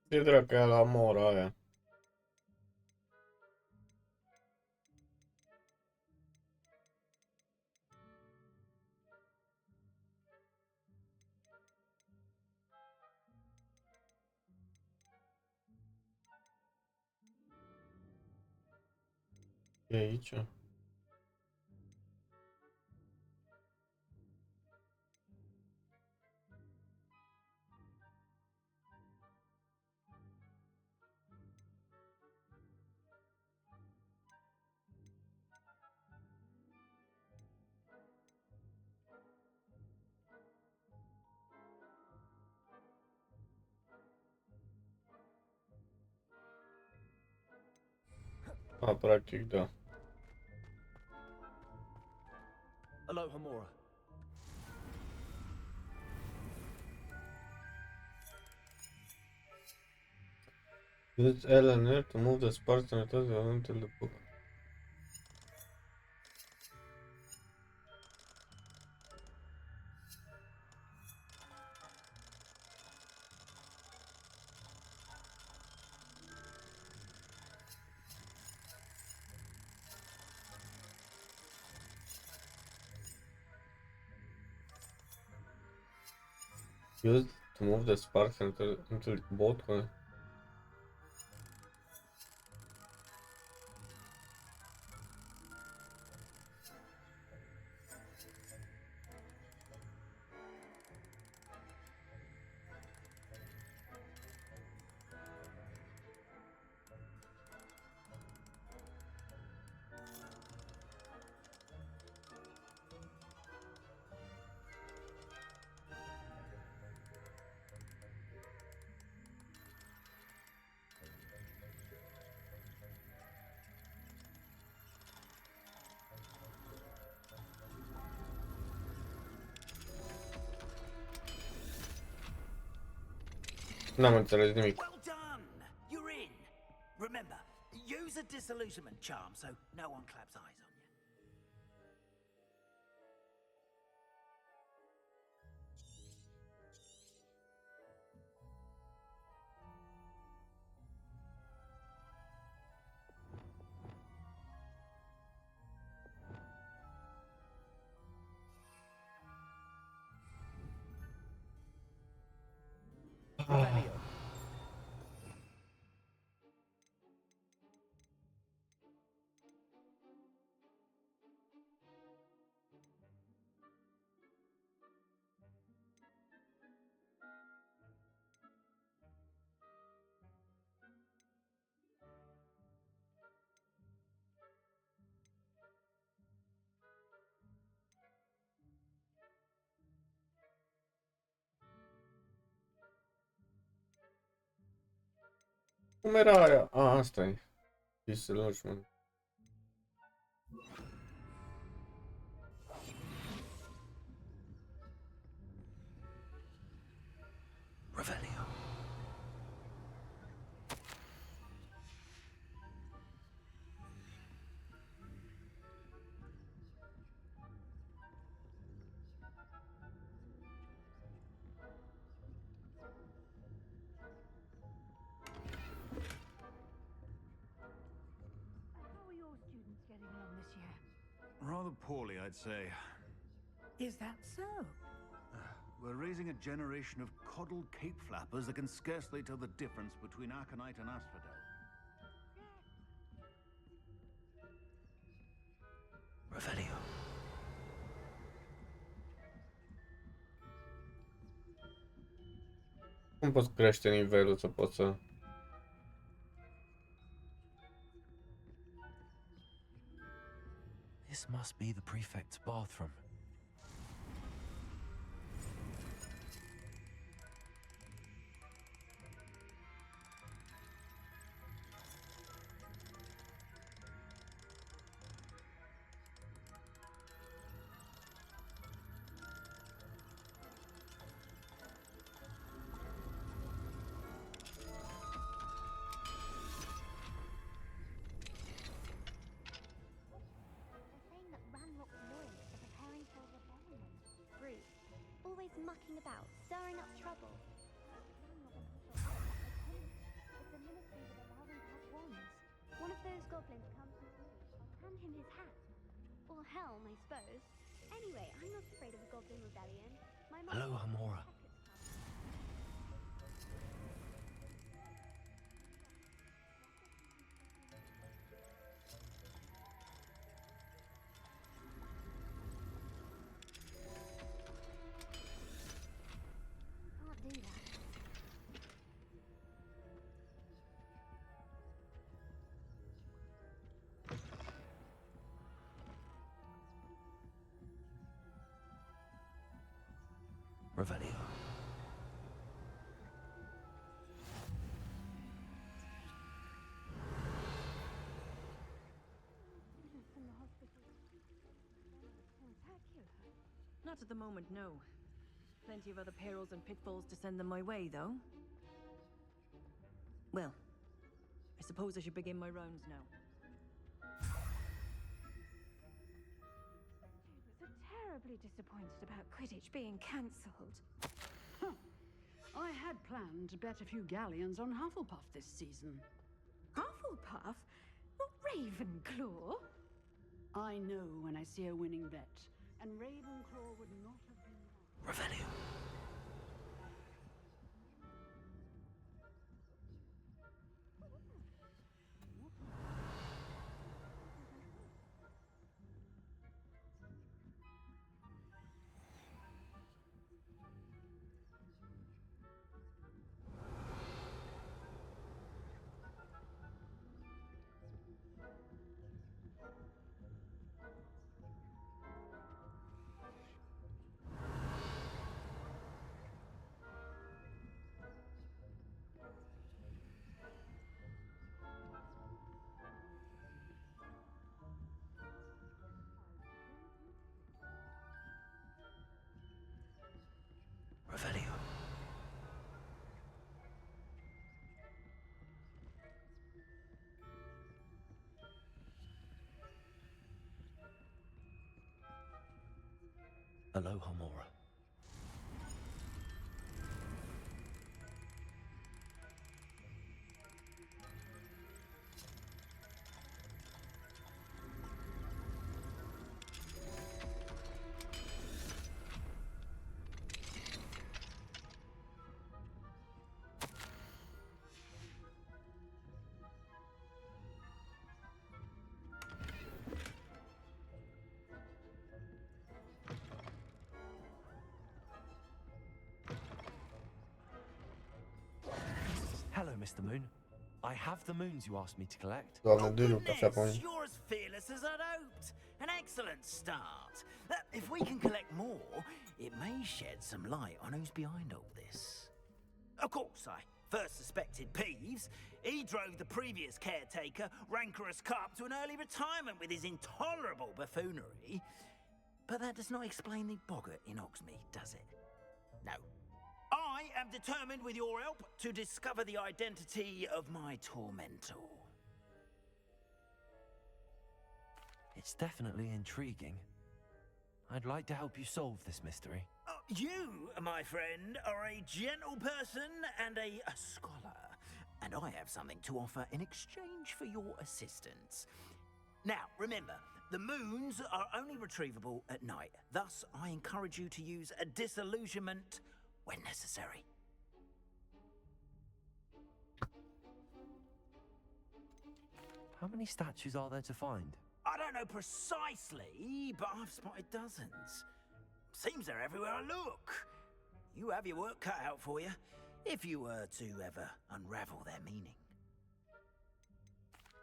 Ce dracu e la mora aia? E aici? A, practic, da. Aloha Mora. Use L and R to move the sparse and return until the book. Use to move the sparks until both. N-am înțeles nimic. Well done! You're in. Remember, use a disillusionment charm so no one claps eyes on you. Cum era aia? A, asta e. Disillusionment. Revelio. How are your students getting along this year? Rather poorly, I'd say. Is that so? We're raising a generation of coddled cape flappers that can scarcely tell the difference between aconite and asphodel. Revelio. Cum poți crește nivelul să poți să... This must be the prefect's bathroom. Always mucking about, stirring up trouble. those goblins comes with me, I'll hand him his hat. Or helm, I suppose. Anyway, I'm not afraid of a goblin rebellion. My mom... Hello, Hamora. Can't do that. Revelio. From the hospital. Spectacular. Not at the moment, no. Plenty of other perils and pitfalls to send them my way, though. Well, I suppose I should begin my rounds now. I was terribly disappointed about Quidditch being cancelled. I had planned to bet a few galleons on Hufflepuff this season. Hufflepuff? Not Ravenclaw? I know when I see a winning bet, and Ravenclaw would not have been wrong. Revelio. Revelio. Hello, Hamora. Hello, Mr. Moon. I have the moons you asked me to collect. Doamne, dă-i o cafea pe mine. You're as fearless as I'd hoped. An excellent start. If we can collect more, it may shed some light on who's behind all this. Of course, I first suspected Peeves. He drove the previous caretaker, Rancorous Carp, to an early retirement with his intolerable buffoonery. But that does not explain the boggart in Hogsmeade, does it? No. I am determined, with your help, to discover the identity of my tormentor. It's definitely intriguing. I'd like to help you solve this mystery. You, my friend, are a gentle person and a scholar, and I have something to offer in exchange for your assistance. Now, remember, the moons are only retrievable at night. Thus, I encourage you to use a disillusionment when necessary. How many statues are there to find? I don't know precisely, but I've spotted dozens. Seems they're everywhere I look. You have your work cut out for you, if you were to ever unravel their meaning.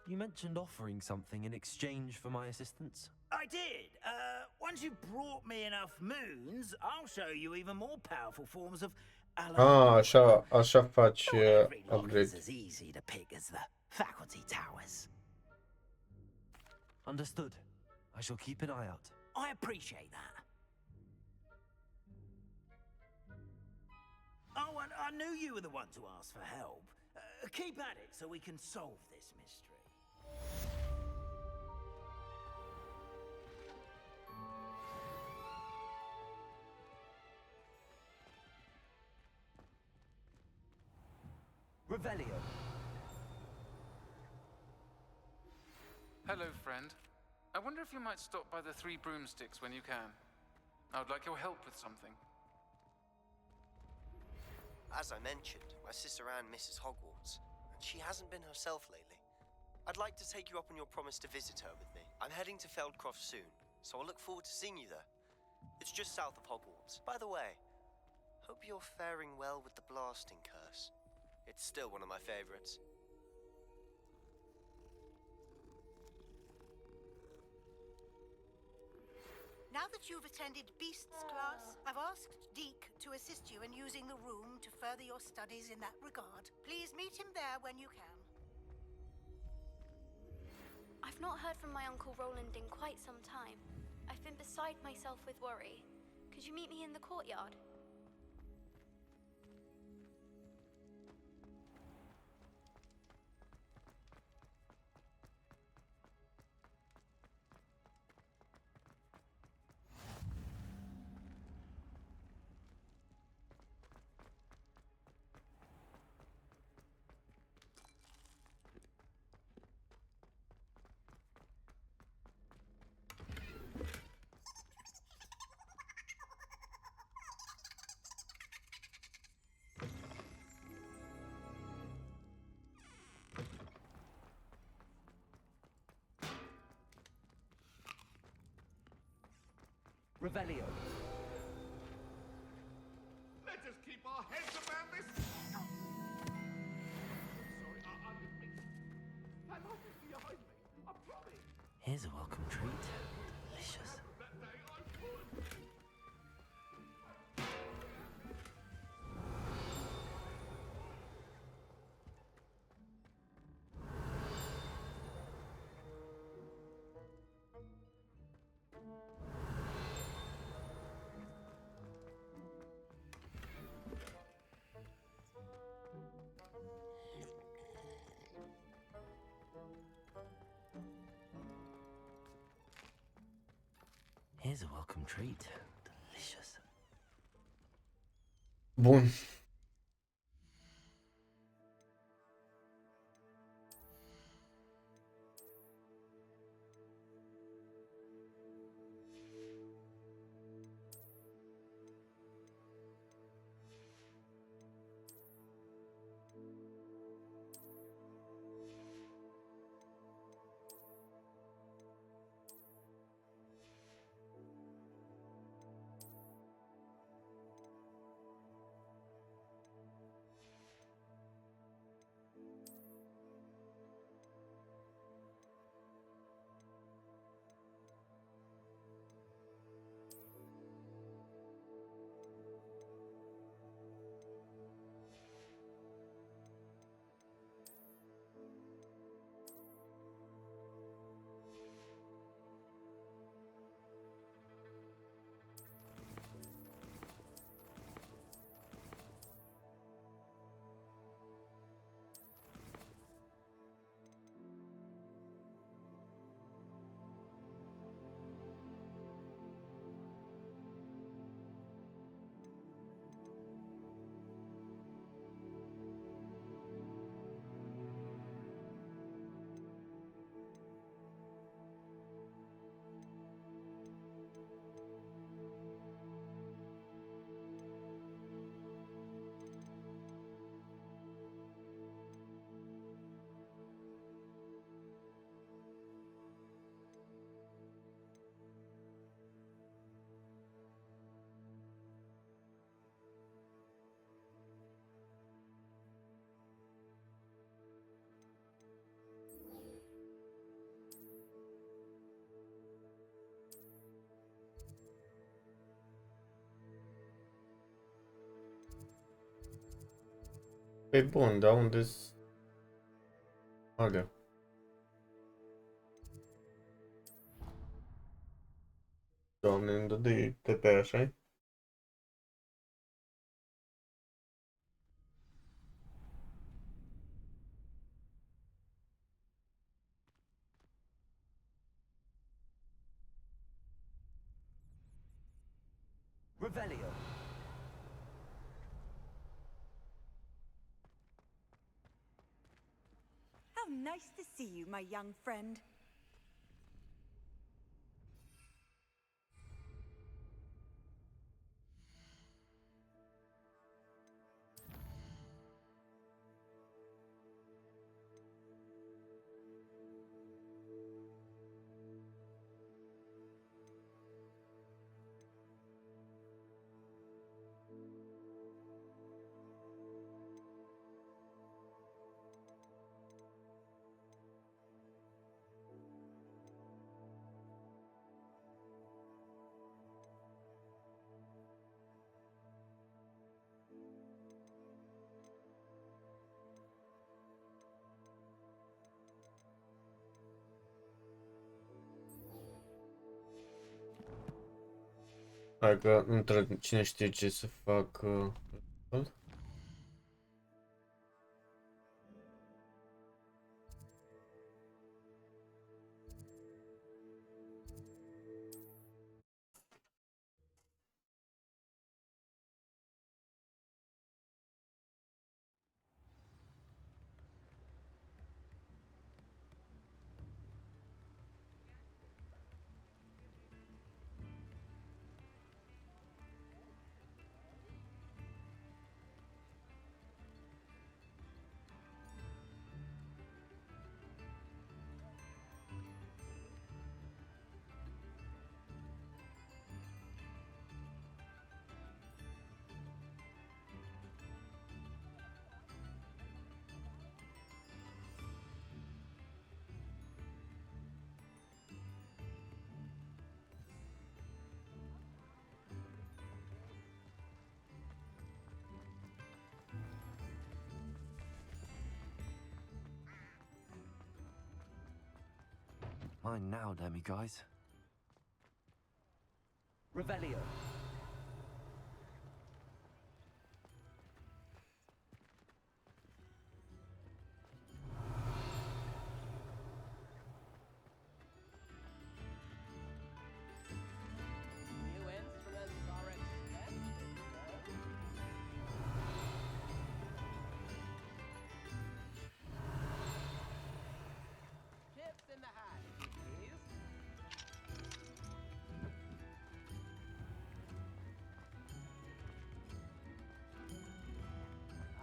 You mentioned offering something in exchange for my assistance. I did. Once you've brought me enough moons, I'll show you even more powerful forms of Așa faci upgrade. It's as easy to pick as the faculty towers. Understood. I shall keep an eye out. I appreciate that. Oh, and I knew you were the one to ask for help. Keep at it so we can solve this mystery. Revelio. Hello, friend. I wonder if you might stop by the Three Broomsticks when you can. I would like your help with something. As I mentioned, my sister Anne misses Hogwarts, and she hasn't been herself lately. I'd like to take you up on your promise to visit her with me. I'm heading to Feldcroft soon, so I'll look forward to seeing you there. It's just south of Hogwarts. By the way, hope you're faring well with the blasting curse. It's still one of my favorites. Now that you've attended Beast's class, I've asked Deke to assist you in using the room to further your studies in that regard. Please meet him there when you can. I've not heard from my Uncle Roland in quite some time. I've been beside myself with worry. Could you meet me in the courtyard? Revelio. Let us keep our heads around this. I'm sorry, I didn't mean. That office behind me. I promise. Here's a welcome treat. Delicious. That day I would. Here's a welcome treat. Delicious. Bun. Pe bun, dar unde-s alea? Doamne, îmi dădui TP, așa-i? Revelio. How nice to see you, my young friend. Hai că intră cine știe ce să fac. Mine now, Demi guys. Revelio. New instruments are expensive, Chips in the hat, please.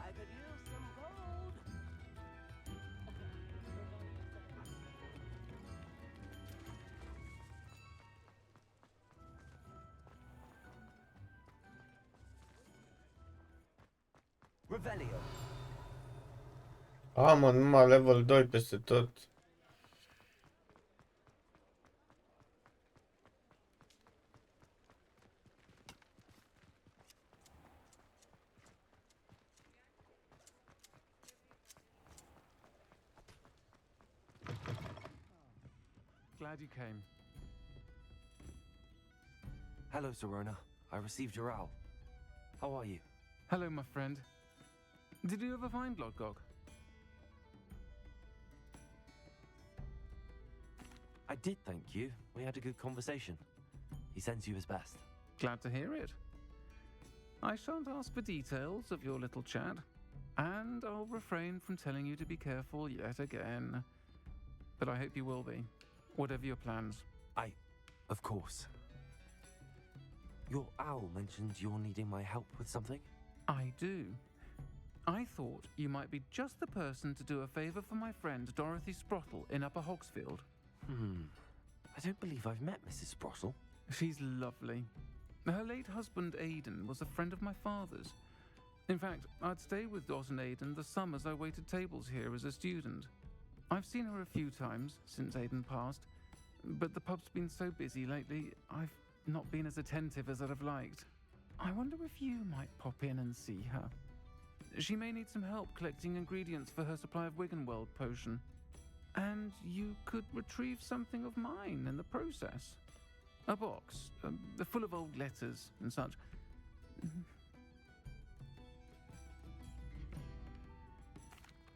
I could use some gold. Revelio. Mă, numai level 2 peste tot. Glad you came. Hello, Zorona. I received your owl. How are you? Hello, my friend. Did you ever find Lodgok? I did, thank you. We had a good conversation. He sends you his best. Glad to hear it. I shan't ask for details of your little chat, and I'll refrain from telling you to be careful yet again. But I hope you will be, whatever your plans. Of course. Your owl mentioned you're needing my help with something? I do. I thought you might be just the person to do a favor for my friend Dorothy Sprottle in Upper Hogsfield. I don't believe I've met Mrs. Sprottle. She's lovely. Her late husband Aidan was a friend of my father's. In fact, I'd stay with Dot and Aidan the summers I waited tables here as a student. I've seen her a few times since Aidan passed, but the pub's been so busy lately, I've not been as attentive as I'd have liked. I wonder if you might pop in and see her. She may need some help collecting ingredients for her supply of Wiggenweld potion. And you could retrieve something of mine in the process. A box, full of old letters and such.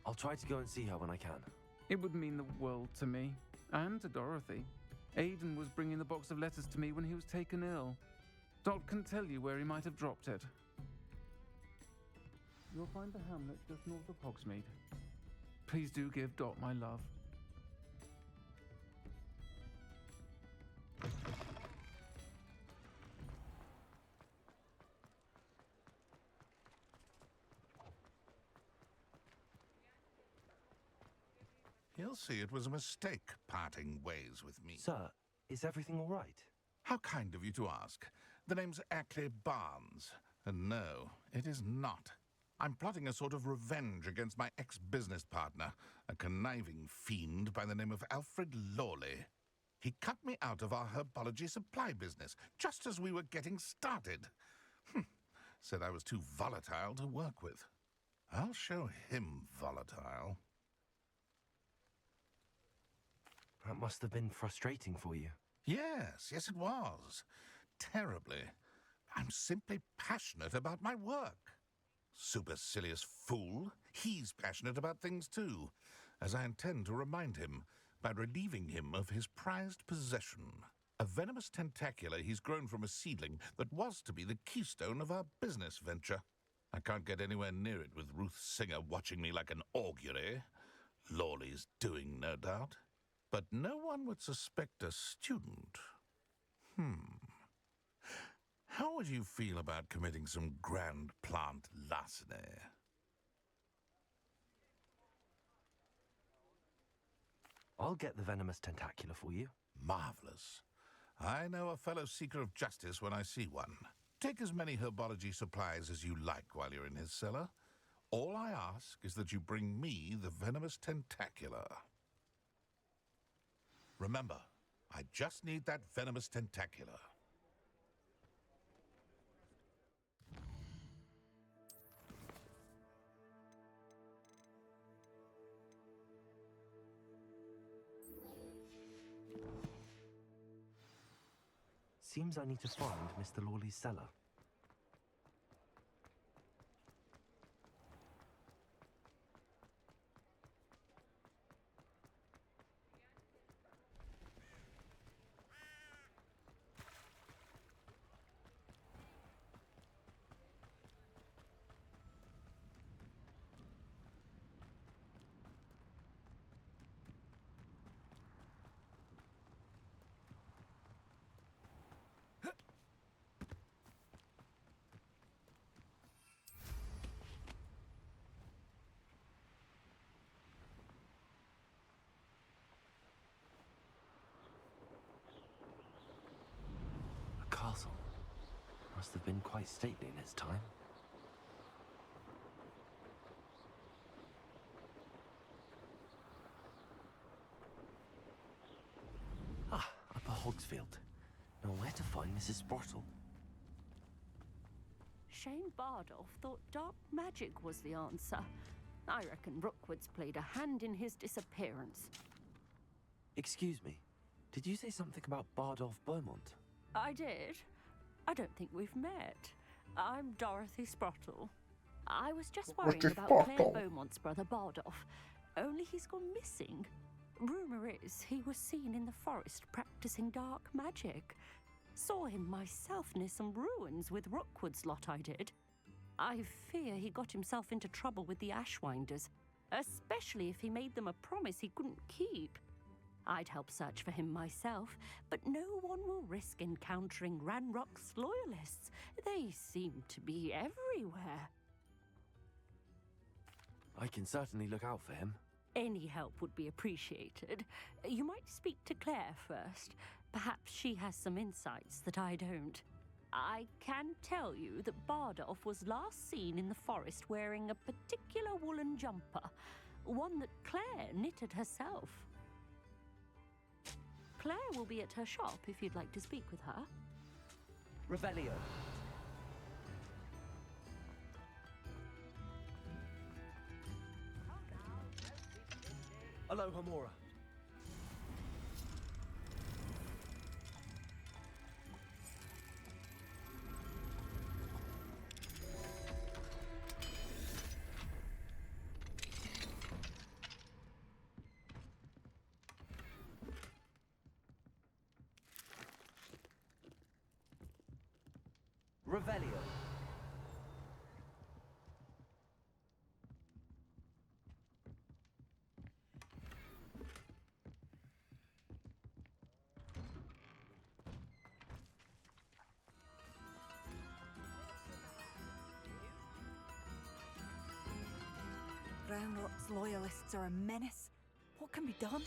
I'll try to go and see her when I can. It would mean the world to me, and to Dorothy. Aidan was bringing the box of letters to me when he was taken ill. Dot can tell you where he might have dropped it. You'll find the hamlet just north of Hogsmeade. Please do give Dot my love. He'll see it was a mistake parting ways with me. Sir, is everything all right? How kind of you to ask. The name's Ackley Barnes. And no, it is not. I'm plotting a sort of revenge against my ex-business partner, a conniving fiend by the name of Alfred Lawley. He cut me out of our herbology supply business, just as we were getting started. Said I was too volatile to work with. I'll show him volatile. That must have been frustrating for you. Yes, it was. Terribly. I'm simply passionate about my work. Supercilious fool. He's passionate about things too, as I intend to remind him by relieving him of his prized possession. A venomous tentacula he's grown from a seedling that was to be the keystone of our business venture. I can't get anywhere near it with Ruth Singer watching me like an augury. Lawley's doing, no doubt. But no one would suspect a student. How would you feel about committing some grand plant larceny? I'll get the venomous tentacula for you. Marvelous. I know a fellow seeker of justice when I see one. Take as many herbology supplies as you like while you're in his cellar. All I ask is that you bring me the venomous tentacula. Remember, I just need that venomous tentacula. Seems I need to find Mr. Lawley's cellar. Castle. Must have been quite stately in its time. Ah, Upper Hogsfield. Now where to find Mrs. Sprottle? Shane Bardolph thought dark magic was the answer. I reckon Rookwood's played a hand in his disappearance. Excuse me. Did you say something about Bardolph Beaumont? I did. I don't think we've met. I'm Dorothy Sprottle. I was just worrying about Claire Beaumont's brother Bardolph. Only he's gone missing. Rumour is he was seen in the forest practicing dark magic. Saw him myself near some ruins with Rookwood's lot I did. I fear he got himself into trouble with the Ashwinders, especially if he made them a promise he couldn't keep. I'd help search for him myself, but no one will risk encountering Ranrock's loyalists. They seem to be everywhere. I can certainly look out for him. Any help would be appreciated. You might speak to Claire first. Perhaps she has some insights that I don't. I can tell you that Bardolph was last seen in the forest wearing a particular woolen jumper, one that Claire knitted herself. Claire will be at her shop if you'd like to speak with her. Revelio. Hello, Hamora. Revelio. Ranrock's loyalists are a menace. What can be done?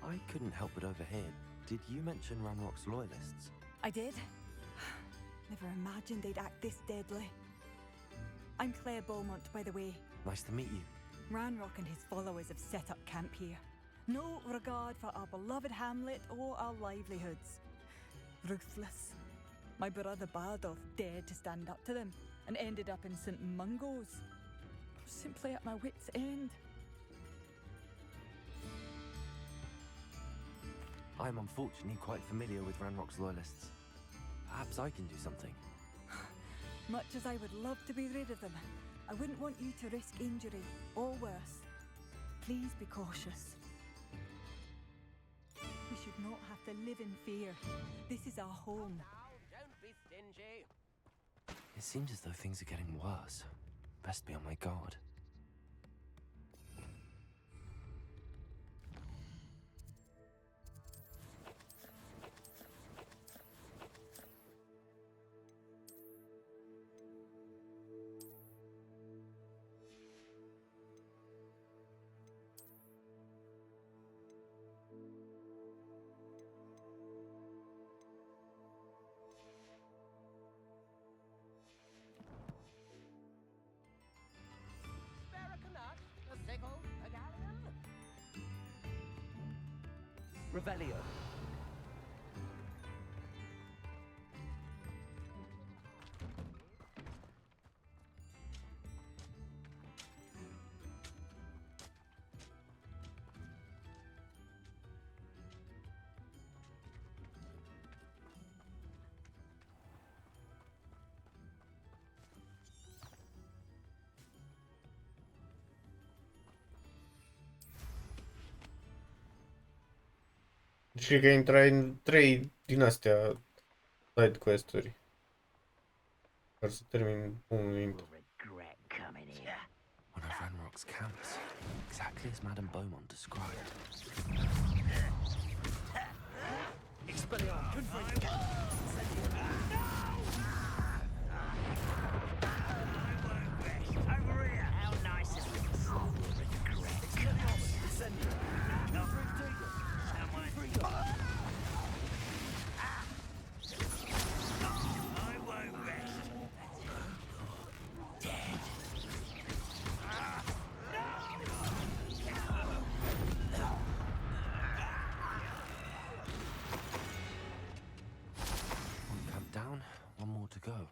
I couldn't help but overhear. Did you mention Ranrock's loyalists? I did. Never imagined they'd act this deadly. I'm Claire Beaumont, by the way. Nice to meet you. Ranrock and his followers have set up camp here. No regard for our beloved hamlet or our livelihoods. Ruthless. My brother Bardolph dared to stand up to them and ended up in St. Mungo's. Simply at my wit's end. I'm unfortunately quite familiar with Ranrock's loyalists. Perhaps I can do something. Much as I would love to be rid of them, I wouldn't want you to risk injury, or worse. Please be cautious. We should not have to live in fear. This is our home. Don't be stingy. It seems as though things are getting worse. Best be on my guard. Spare a canut, a sickle, a galleon. Revelio. Și că intrai în 3 din astea side quest-uri. Ca să termin unul dintre. One of Ranrock's camps, exactly as Madame Beaumont described. Expelliarmus. Over here. How nice of you. I won't rest. Dead. One camp down, one more to go.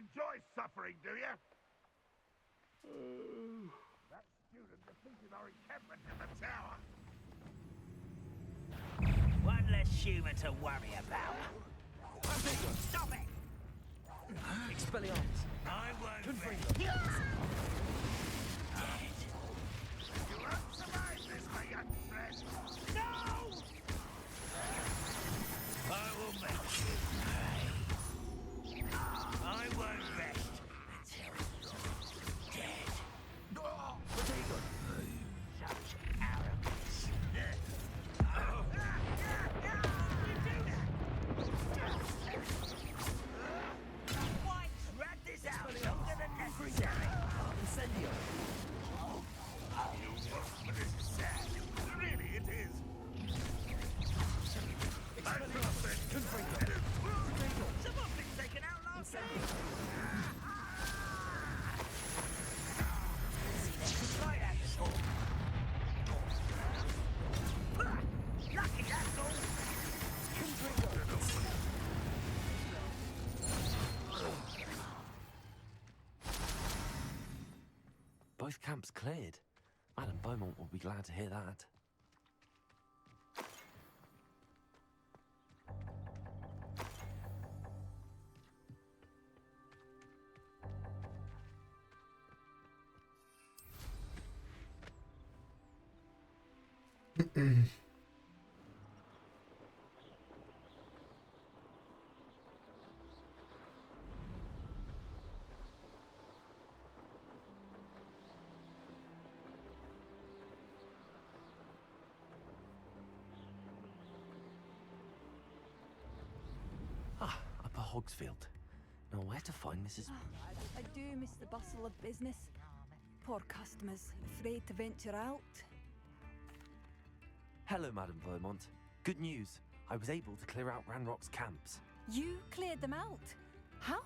Enjoy suffering, do you? That student defeated our encampment in the tower. One less human to worry about. Stop it! Expelliarmus. I won't. You won't survive this, my young friend. No! I will make you pay. I won't rest until you're dead. Such arrogance. Why drag this out longer than necessary? Incendio. You work for this is sad. Really, it is. Someone been taken out last night. Right at the door. Lucky that's all. Both camps cleared. Madame Beaumont will be glad to hear that. Upper Hogsfield. Now where to find Mrs. I do miss the bustle of business. Poor customers, afraid to venture out. Hello, Madame Beaumont. Good news. I was able to clear out Ranrock's camps. You cleared them out? How?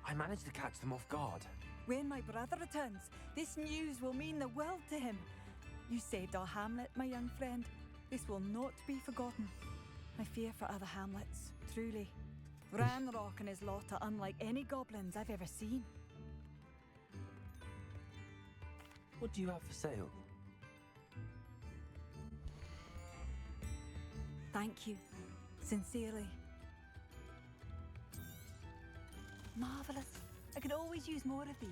I managed to catch them off guard. When my brother returns, this news will mean the world to him. You saved our hamlet, my young friend. This will not be forgotten. I fear for other hamlets, truly. Ranrock and his lot are unlike any goblins I've ever seen. What do you have for sale? Thank you. Sincerely. Marvelous. I could always use more of these.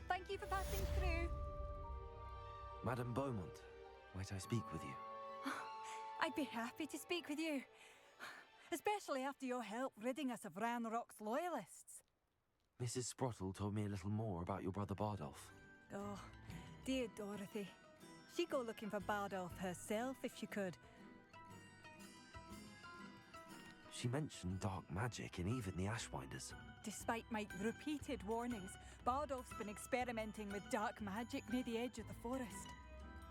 Thank you for passing through. Madame Beaumont, might I speak with you? I'd be happy to speak with you. Especially after your help ridding us of Ranrock's loyalists. Mrs. Sprottle told me a little more about your brother Bardolph. Oh, dear Dorothy. She'd go looking for Bardolph herself if she could. She mentioned dark magic and even the Ashwinders. Despite my repeated warnings, Bardolph's been experimenting with dark magic near the edge of the forest.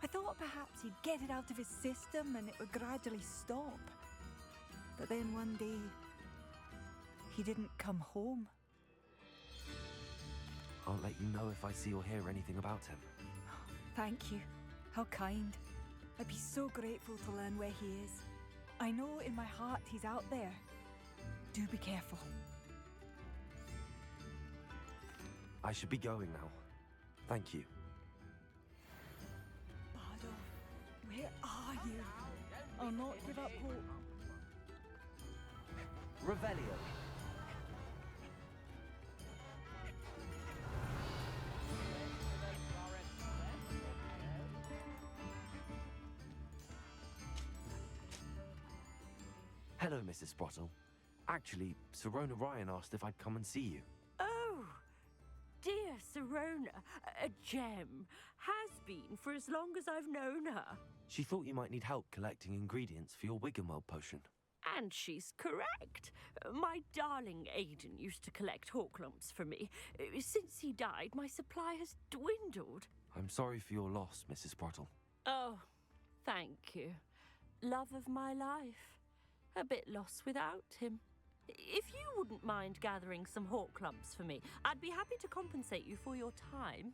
I thought perhaps he'd get it out of his system and it would gradually stop. But then one day, he didn't come home. I'll let you know if I see or hear anything about him. Thank you. How kind. I'd be so grateful to learn where he is. I know in my heart he's out there. Do be careful. I should be going now. Thank you. Bardolph, where are you? I'll not give up hope. Revelio. Hello, Mrs. Sprottle. Actually, Serona Ryan asked if I'd come and see you. Oh, dear Serona, a gem. Has been for as long as I've known her. She thought you might need help collecting ingredients for your Wiggenweld potion. And she's correct. My darling Aiden used to collect hawk lumps for me. Since he died, my supply has dwindled. I'm sorry for your loss, Mrs. Sprottle. Oh, thank you. Love of my life. A bit lost without him. If you wouldn't mind gathering some hawk lumps for me, I'd be happy to compensate you for your time.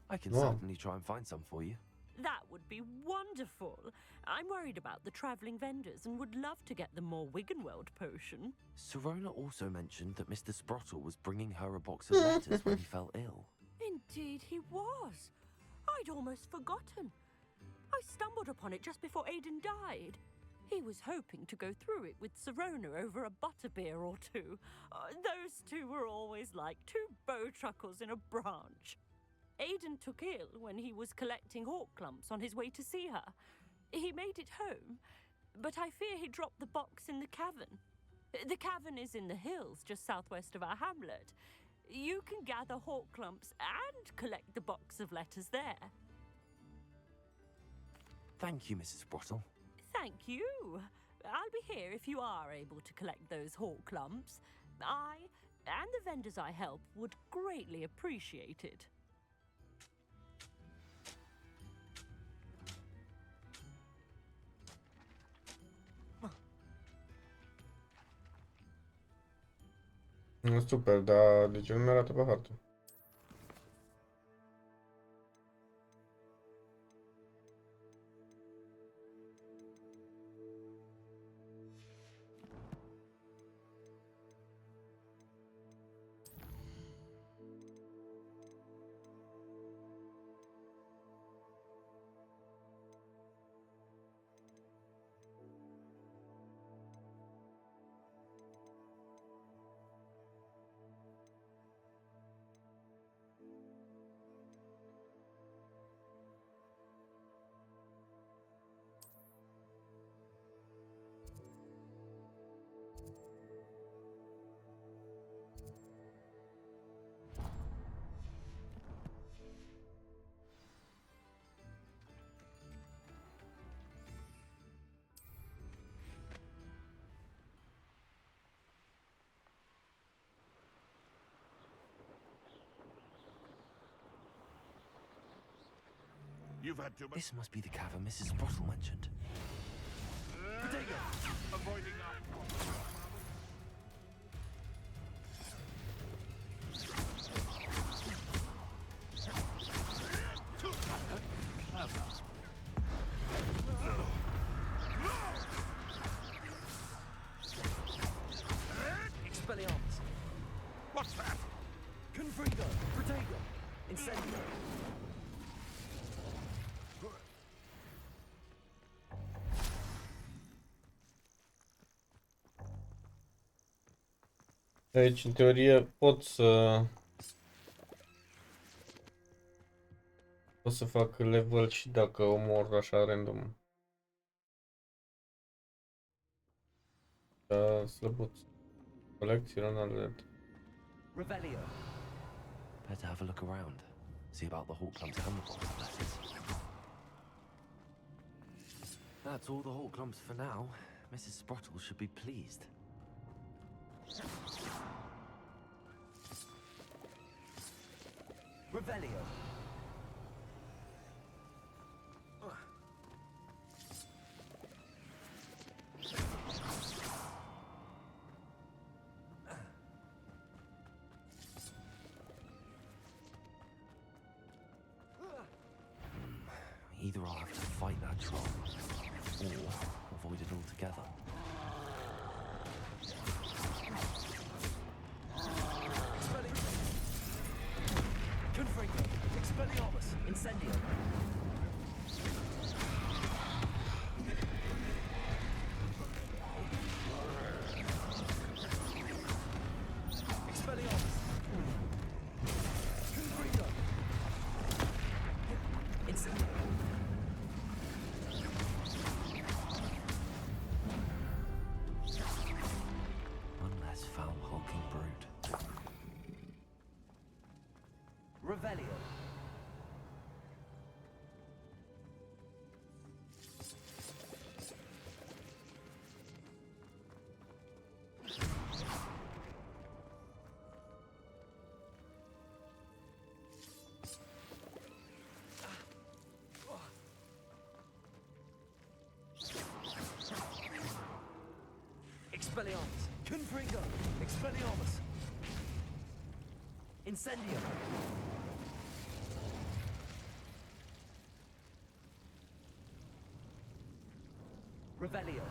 I can certainly try and find some for you. That would be wonderful. I'm worried about the travelling vendors and would love to get them more Wiggenweld potion. Serona also mentioned that Mr. Sprottle was bringing her a box of letters when he fell ill. Indeed he was. I'd almost forgotten. I stumbled upon it just before Aiden died. He was hoping to go through it with Serona over a butterbeer or two. Those two were always like two bowtruckles in a branch. Aiden took ill when he was collecting hawk lumps on his way to see her. He made it home, but I fear he dropped the box in the cavern. The cavern is in the hills just southwest of our hamlet. You can gather hawk lumps and collect the box of letters there. Thank you, Mrs. Sprottle. Thank you. I'll be here if you are able to collect those hawk lumps. I and the vendors I help would greatly appreciate it. Super, dar de ce nu mi-arată pe hartă? You've had too much. This must be the cavern Mrs. Sprottle mentioned. Potato! Avoiding that. Expelliarmus. What's that? Confringo. Protego. Incendio. Deci, în teorie, pot să fac level și dacă omor așa random. Da, slăbuț. Colecție, alert. Revelio. Better have a look around. See about the Hawklump's Thunderbolt letters. That's all the Hawklumps for now. Mrs. Sprottle should be pleased. Revelio. Either I'll have to fight that troll, or avoid it altogether. Confringo. Expelliarmus. Incendio. Expelliarmus. Confringo. Incendio. One less foul hulking brood. Revelio. Expelliarmus. Confringo. Expelliarmus. Incendio. Revelio.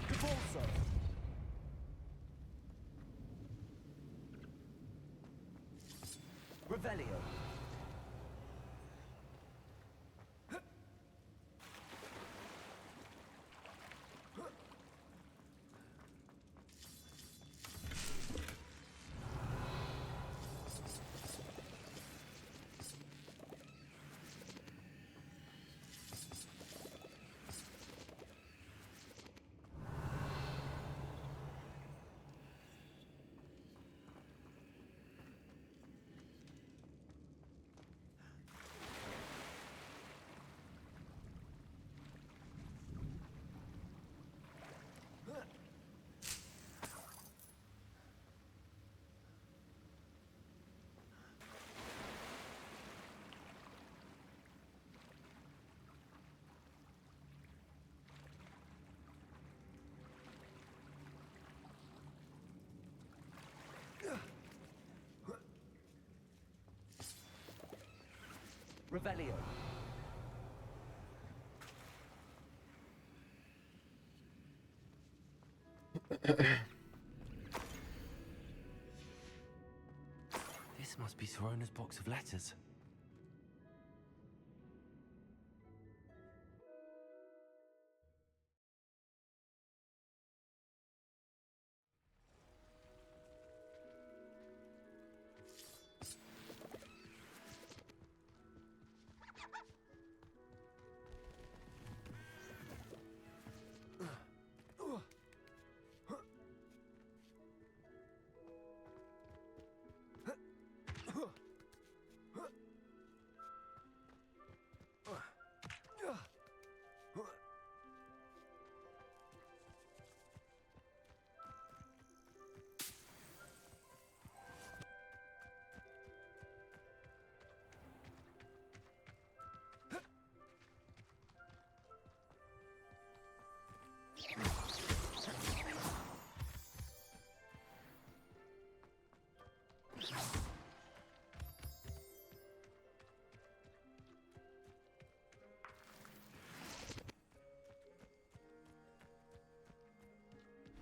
GeForce. Revelio. Revelio. This must be Sorona's box of letters.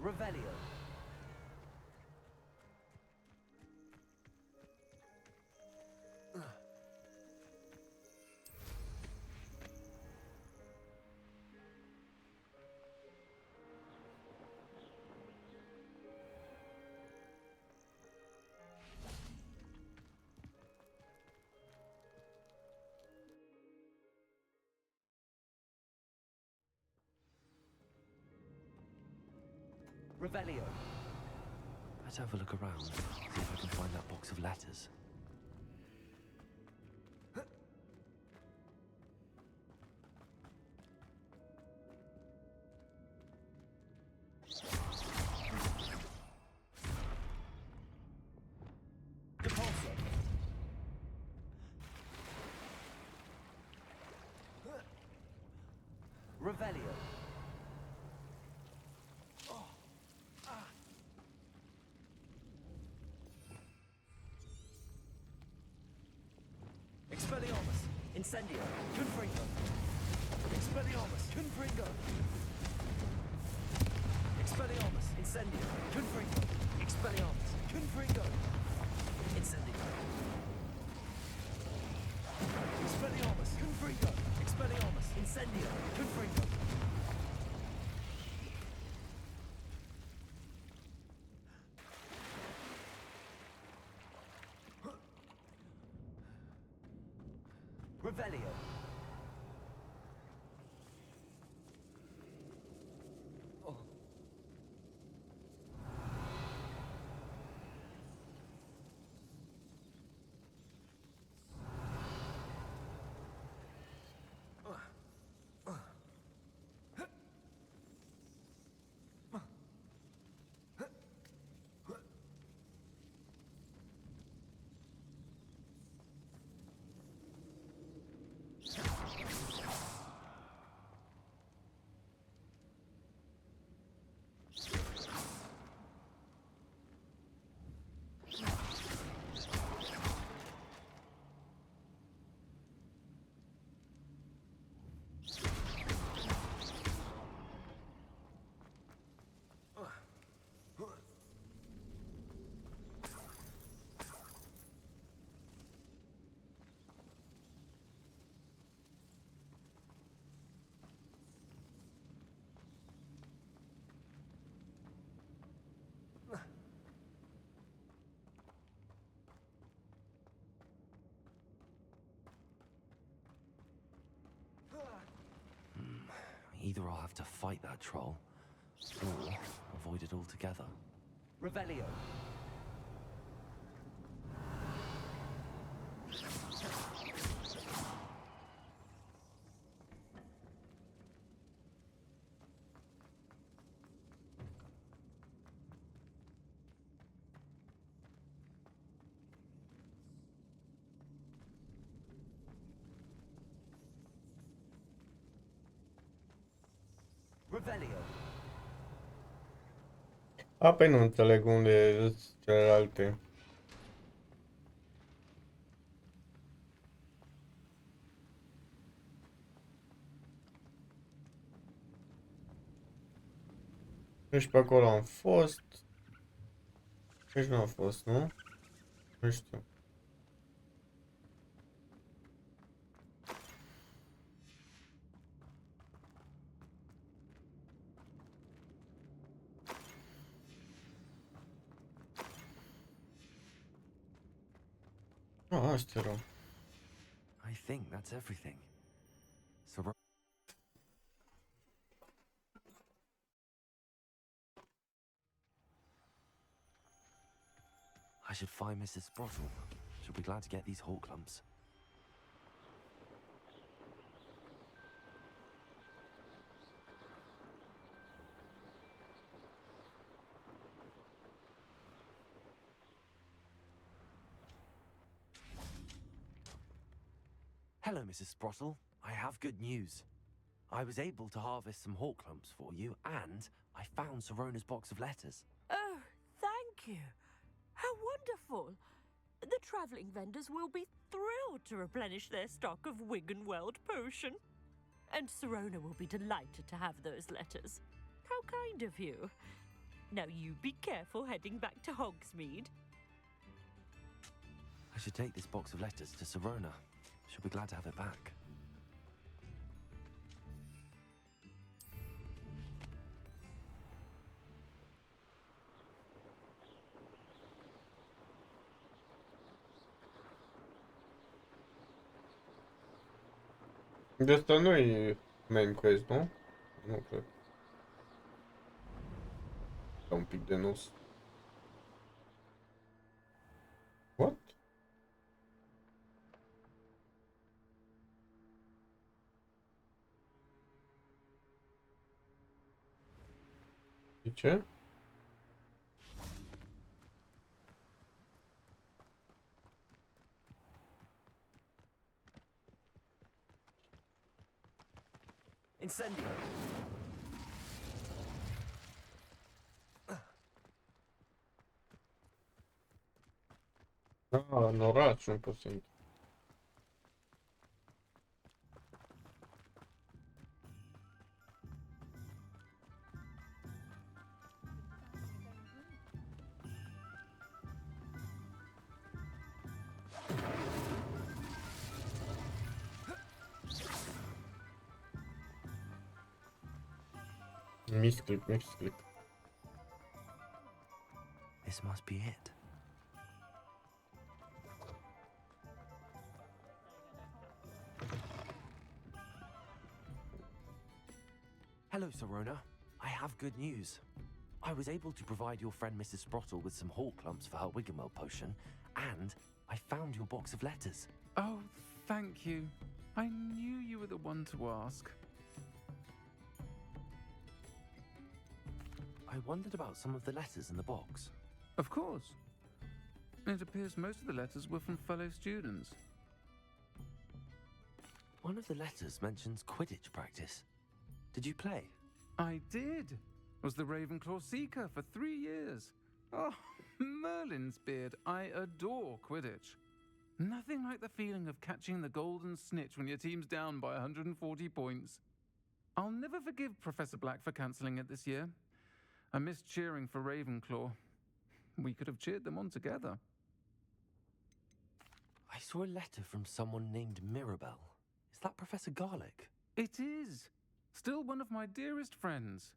Revelio. Revelio. Let's have a look around, see if I can find that box of letters. Revelio. Expelliarmus, Incendio, Confringo. Expelliarmus, Confringo. Expelliarmus, Incendio, Confringo. Expelliarmus, Confringo. Incendio. Expelliarmus, Confringo. Expelliarmus, Incendio, Confringo. Revelio. Oh. Either I'll have to fight that troll, or avoid it altogether. Revelio. Revelio. Apoi nu înțeleg unde sunt celelalte. Deci pe acolo am fost. Deci nu am fost, nu? Nu știu. Oh, asta era. I think that's everything. So I should find Mrs. Sprottle. She'll be glad to get these hawk lumps. Hello, Mrs. Sprottle. I have good news. I was able to harvest some hawk lumps for you, and I found Sirona's box of letters. Oh, thank you. How wonderful. The travelling vendors will be thrilled to replenish their stock of Wiggenweld potion. And Sirona will be delighted to have those letters. How kind of you. Now you be careful heading back to Hogsmeade. I should take this box of letters to Serona. She'll be glad to have it back. De asta nu e main quest, nu? Nu cred. E un pic de nus. What? De ce? Incendio! Ah, în oraș nu pot să intru. Misclick, misclick. This must be it. Hello, Serona. I have good news. I was able to provide your friend Mrs. Sprottle with some hall clumps for her Wiggenweld potion, and I found your box of letters. Oh, thank you. I knew you were the one to ask. I wondered about some of the letters in the box. Of course. It appears most of the letters were from fellow students. One of the letters mentions Quidditch practice. Did you play? I did. Was the Ravenclaw Seeker for 3 years. Oh, Merlin's beard. I adore Quidditch. Nothing like the feeling of catching the golden snitch when your team's down by 140 points. I'll never forgive Professor Black for cancelling it this year. I missed cheering for Ravenclaw. We could have cheered them on together. I saw a letter from someone named Mirabelle. Is that Professor Garlick? It is. Still one of my dearest friends.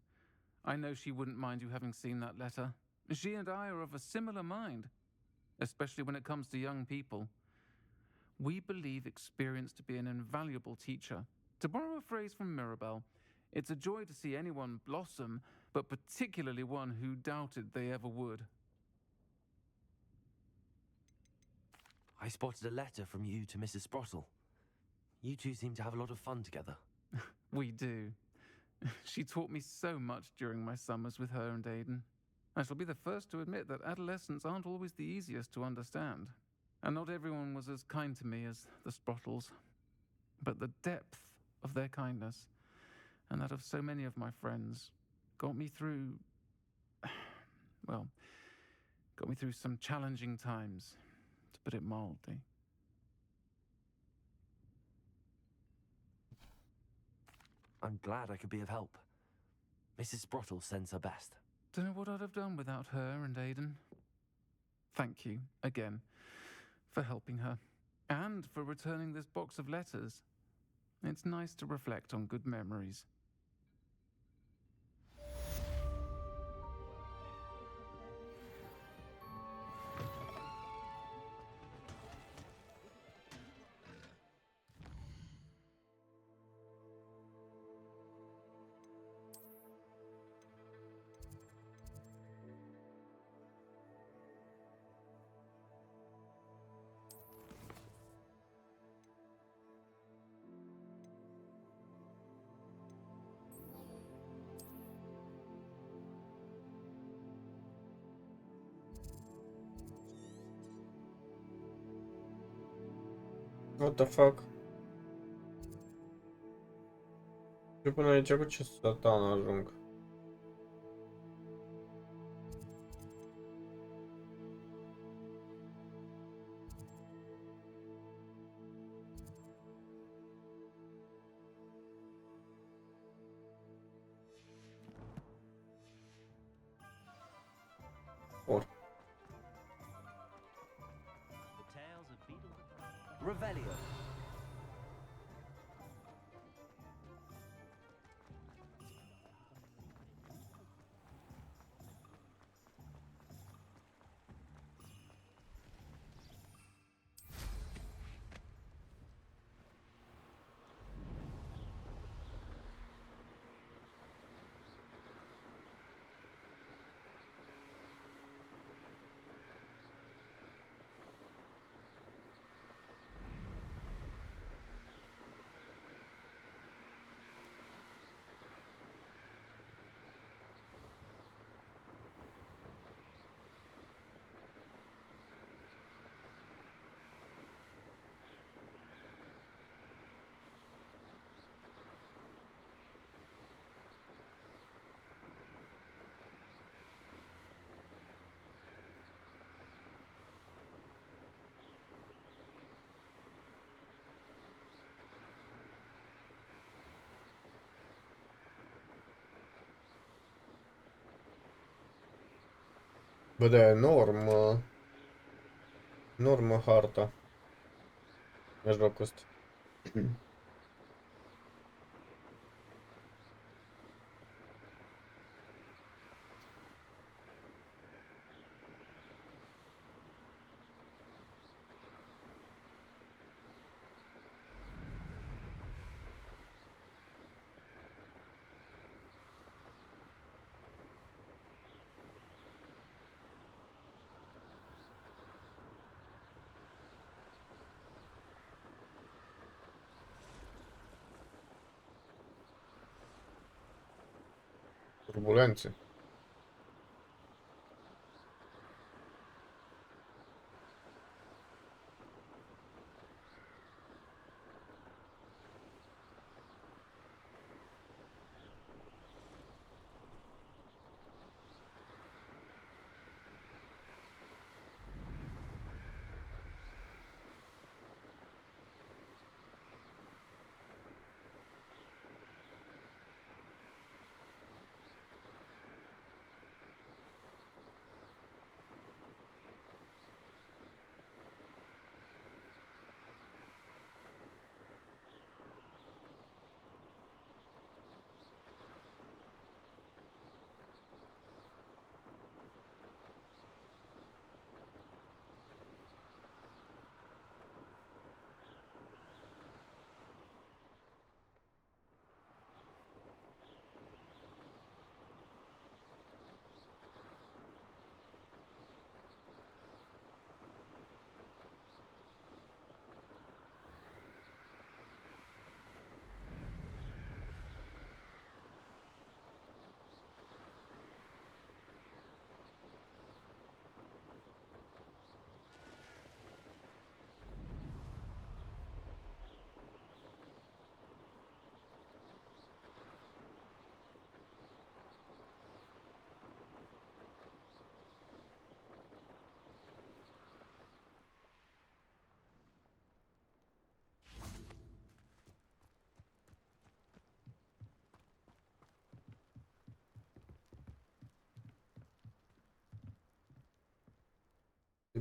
I know she wouldn't mind you having seen that letter. She and I are of a similar mind, especially when it comes to young people. We believe experience to be an invaluable teacher. To borrow a phrase from Mirabelle, it's a joy to see anyone blossom, but particularly one who doubted they ever would. I spotted a letter from you to Mrs. Sprottle. You two seem to have a lot of fun together. We do. She taught me so much during my summers with her and Aidan. I shall be the first to admit that adolescents aren't always the easiest to understand. And not everyone was as kind to me as the Sprottles. But the depth of their kindness, and that of so many of my friends, got me through... well, got me through some challenging times, to put it mildly. I'm glad I could be of help. Mrs. Sprottle sends her best. Don't know what I'd have done without her and Aidan. Thank you, again, for helping her, and for returning this box of letters. It's nice to reflect on good memories. What the fuck? Eu până aici cu ce satan ajung? Or. The tales of Beetle Revelio. Bă, de enormă. Enormă harta. Mijlocul ăsta. Turbulențe.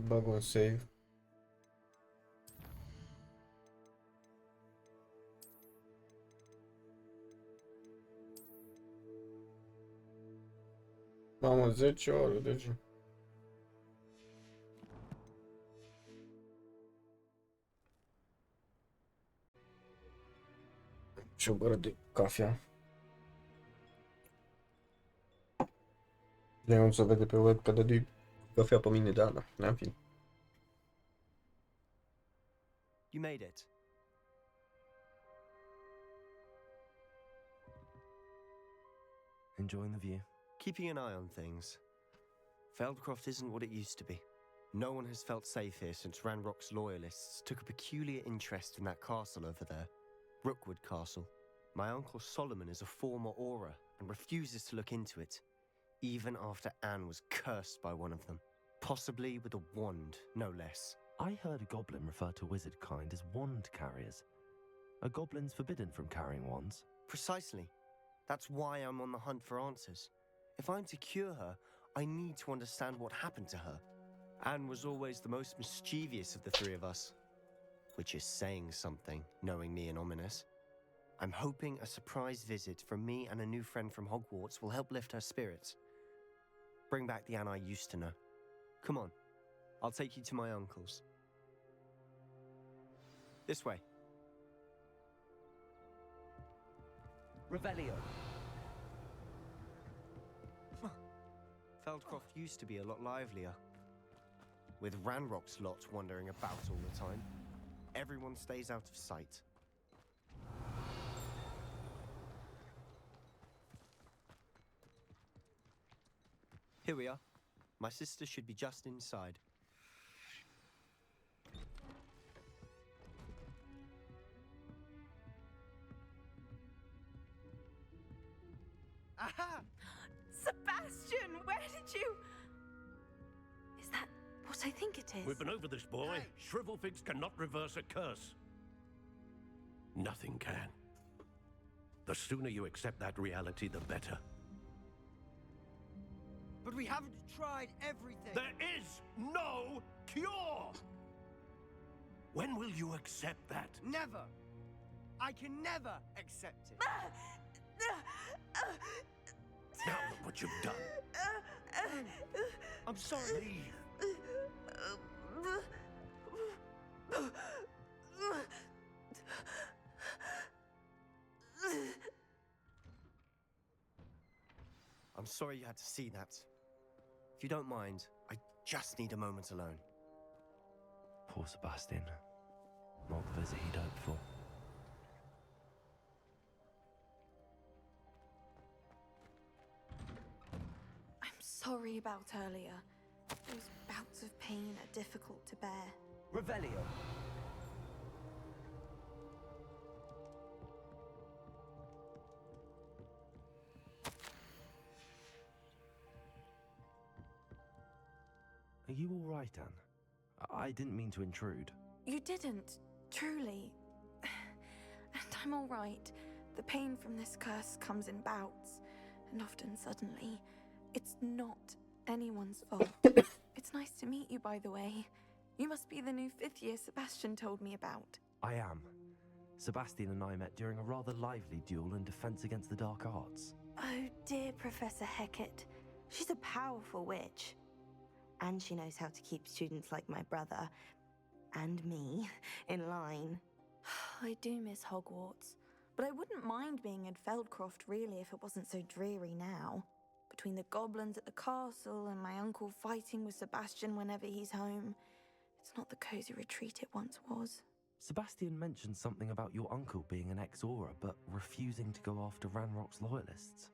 Bag un save. Mamă, 10 ore, deci. Și o gură de cafea. Nu se vede pe web că de cafea pe mine, da, n-am fi. You made it. Enjoying the view? Keeping an eye on things. Feldcroft isn't what it used to be. No one has felt safe here since Ranrock's loyalists took a peculiar interest in that castle over there. Rookwood Castle. My uncle Solomon is a former Auror and refuses to look into it, even after Anne was cursed by one of them. Possibly with a wand, no less. I heard a goblin refer to wizard kind as wand carriers. Are goblins forbidden from carrying wands? Precisely. That's why I'm on the hunt for answers. If I'm to cure her, I need to understand what happened to her. Anne was always the most mischievous of the three of us. Which is saying something, knowing me and Ominous. I'm hoping a surprise visit from me and a new friend from Hogwarts will help lift her spirits. Bring back the Anne I used to know. Come on, I'll take you to my uncle's. This way. Revelio. Feldcroft used to be a lot livelier. With Ranrock's lot wandering about all the time. Everyone stays out of sight. Here we are. My sister should be just inside. Aha! Sebastian, where did you... Is that what I think it is? We've been over this, boy. Shrivelfigs cannot reverse a curse. Nothing can. The sooner you accept that reality, the better. But we haven't tried everything. There is no cure! When will you accept that? Never. I can never accept it. Now look what you've done. I'm sorry. Leave. I'm sorry you had to see that. If you don't mind, I just need a moment alone. Poor Sebastian. Not the visit he'd hoped for. I'm sorry about earlier. Those bouts of pain are difficult to bear. Revelio. Are you all right, Anne? I didn't mean to intrude. You didn't, truly. And I'm all right. The pain from this curse comes in bouts, and often suddenly. It's not anyone's fault. It's nice to meet you, by the way. You must be the new 5th year Sebastian told me about. I am. Sebastian and I met during a rather lively duel in defense against the dark arts. Oh, dear Professor Hecat. She's a powerful witch. And she knows how to keep students like my brother, and me, in line. I do miss Hogwarts, but I wouldn't mind being in Feldcroft, really, if it wasn't so dreary now. Between the goblins at the castle and my uncle fighting with Sebastian whenever he's home, it's not the cozy retreat it once was. Sebastian mentioned something about your uncle being an ex-Aura, but refusing to go after Ranrock's loyalists.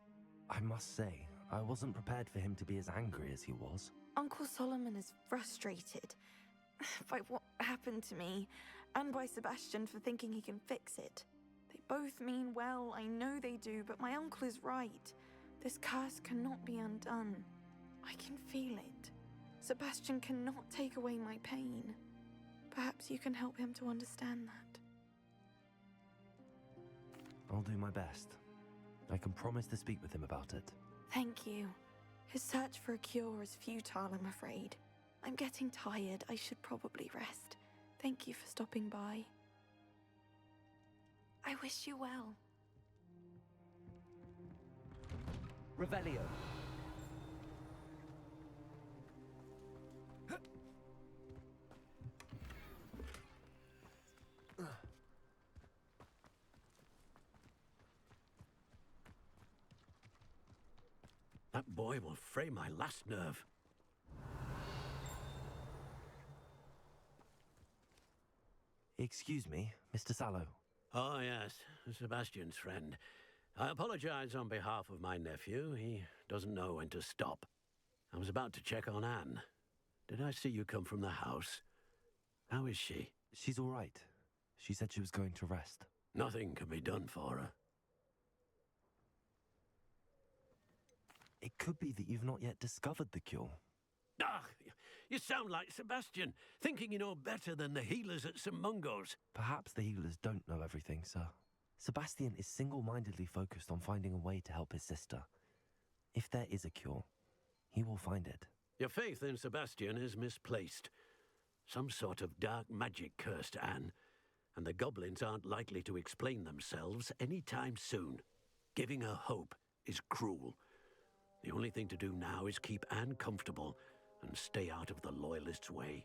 I must say, I wasn't prepared for him to be as angry as he was. Uncle Solomon is frustrated by what happened to me, and by Sebastian for thinking he can fix it. They both mean well, I know they do, but my uncle is right. This curse cannot be undone. I can feel it. Sebastian cannot take away my pain. Perhaps you can help him to understand that. I'll do my best. I can promise to speak with him about it. Thank you. His search for a cure is futile, I'm afraid. I'm getting tired. I should probably rest. Thank you for stopping by. I wish you well. Revelio. That boy will fray my last nerve. Excuse me, Mr. Sallow. Oh, yes, Sebastian's friend. I apologize on behalf of my nephew. He doesn't know when to stop. I was about to check on Anne. Did I see you come from the house? How is she? She's all right. She said she was going to rest. Nothing can be done for her. It could be that you've not yet discovered the cure. Ah, you sound like Sebastian, thinking you know better than the healers at St. Mungo's. Perhaps the healers don't know everything, sir. Sebastian is single-mindedly focused on finding a way to help his sister. If there is a cure, He will find it. Your faith in Sebastian is misplaced. Some sort of dark magic cursed Anne, and the goblins aren't likely to explain themselves anytime soon. Giving her hope is cruel. The only thing to do now is keep Anne comfortable and stay out of the Loyalists' way.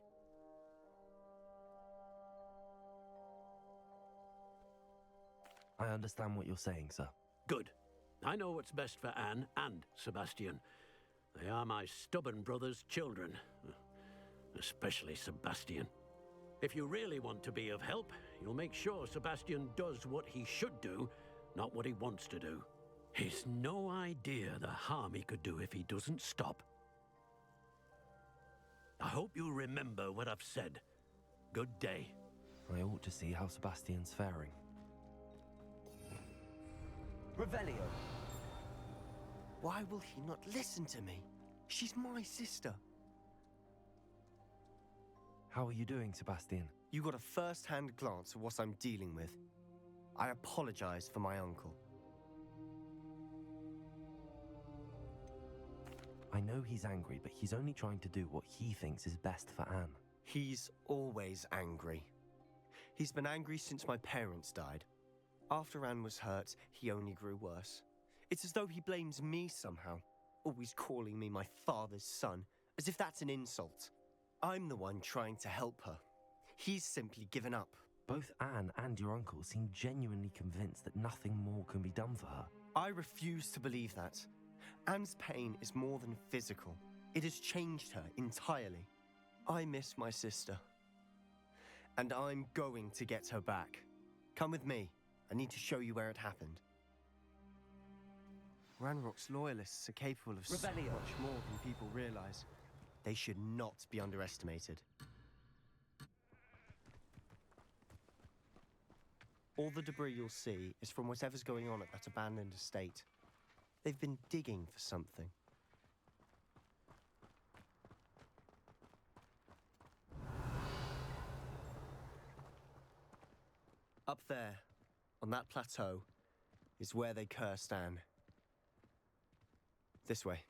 I understand what you're saying, sir. Good. I know what's best for Anne and Sebastian. They are my stubborn brother's children. Especially Sebastian. If you really want to be of help, you'll make sure Sebastian does what he should do, not what he wants to do. He's no idea the harm he could do if he doesn't stop. I hope you remember what I've said. Good day. I ought to see how Sebastian's faring. Revelio. Why will he not listen to me? She's my sister. How are you doing, Sebastian? You got a first-hand glance at what I'm dealing with. I apologize for my uncle. I know he's angry, but he's only trying to do what he thinks is best for Anne. He's always angry. He's been angry since my parents died. After Anne was hurt, he only grew worse. It's as though he blames me somehow, always calling me my father's son, as if that's an insult. I'm the one trying to help her. He's simply given up. Both Anne and your uncle seem genuinely convinced that nothing more can be done for her. I refuse to believe that. Anne's pain is more than physical. It has changed her entirely. I miss my sister. And I'm going to get her back. Come with me. I need to show you where it happened. Ranrock's loyalists are capable of so much more than people realize. They should not be underestimated. All the debris you'll see is from whatever's going on at that abandoned estate. They've been digging for something. Up there, on that plateau, is where they cursed Anne. This way.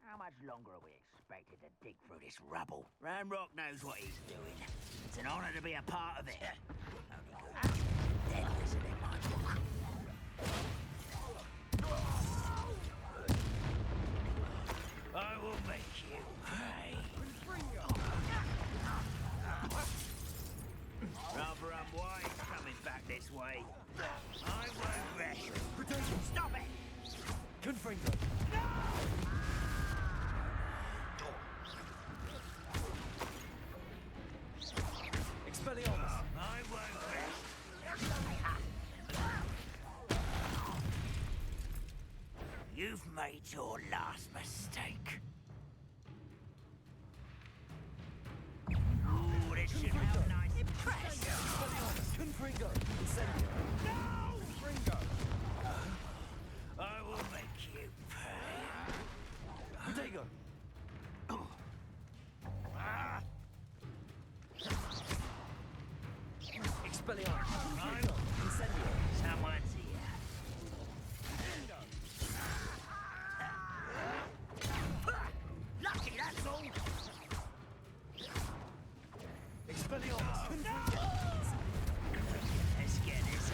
How much longer are we expected to dig through this rubble? Ranrock knows what he's doing. It's an honor to be a part of it. Only good dead wizard in my book. I will make you pay. Rather unwise coming back this way. I won't rest. Stop it! Confringo! Expelliarmus! I won't rest. You've made your last mistake. Ooh, this should help nice and press. Confringo! Incendio! No! Confringo! I will make you pay. Protego! Expelliarmus! Confringo! Incendio! Someone's here. Lucky, that's all. Expelliarmus! Confringo! Let's get this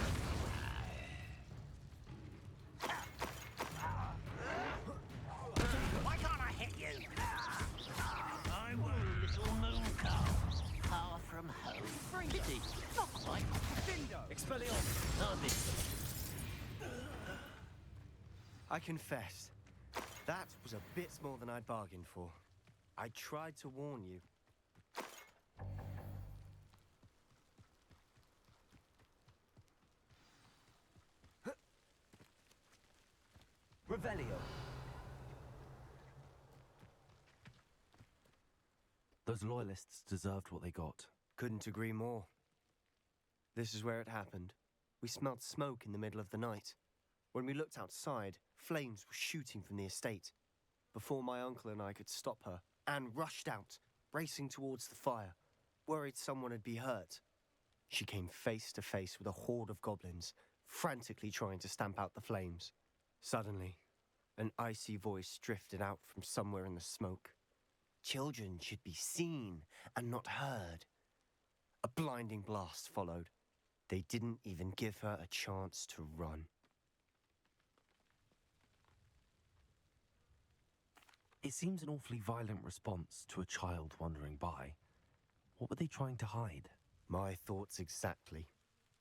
Why can't I hit you? I will, little moon cow. Far from home. Pity. Not quite. Expelliarmus! I missed them. I confess, that was a bit more than I'd bargained for. I tried to warn you. Revelio. Those loyalists deserved what they got. Couldn't agree more. This is where it happened. We smelled smoke in the middle of the night. When we looked outside, flames were shooting from the estate. Before my uncle and I could stop her, Anne rushed out, racing towards the fire, worried someone would be hurt. she came face to face with a horde of goblins, frantically trying to stamp out the flames. Suddenly, an icy voice drifted out from somewhere in the smoke. Children should be seen and not heard. A blinding blast followed. They didn't even give her a chance to run. It seems an awfully violent response to a child wandering by. What were they trying to hide? My thoughts exactly.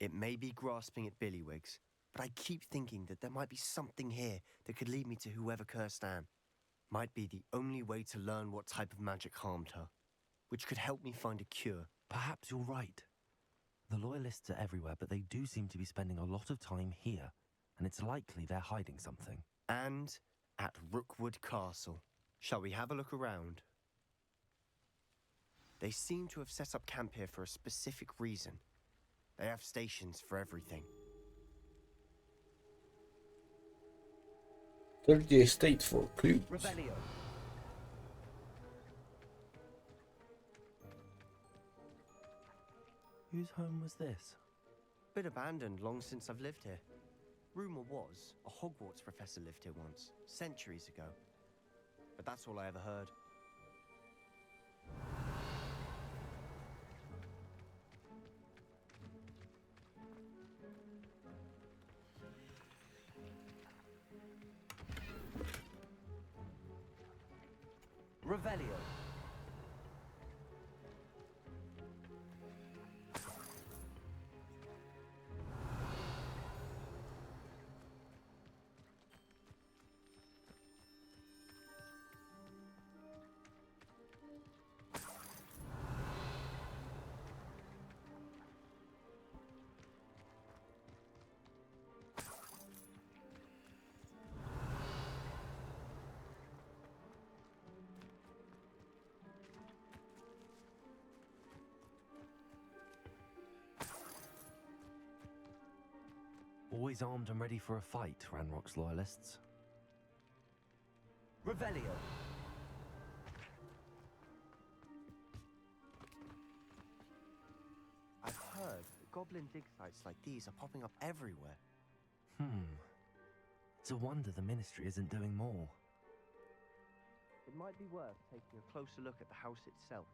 It may be grasping at Billywigs, but I keep thinking that there might be something here that could lead me to whoever cursed Anne. Might be the only way to learn what type of magic harmed her, which could help me find a cure. Perhaps you're right. The Loyalists are everywhere, but they do seem to be spending a lot of time here, and it's likely they're hiding something. And at Rookwood Castle. Shall we have a look around? They seem to have set up camp here for a specific reason. They have stations for everything. Search the estate for clues. Revelio. Whose home was this? Been abandoned long since I've lived here. Rumour was a Hogwarts professor lived here once, centuries ago. But that's all I ever heard. Revelio. Always armed and ready for a fight, Ranrock's Loyalists. Revelio. I've heard that goblin dig sites like these are popping up everywhere. It's a wonder the Ministry isn't doing more. It might be worth taking a closer look at the house itself.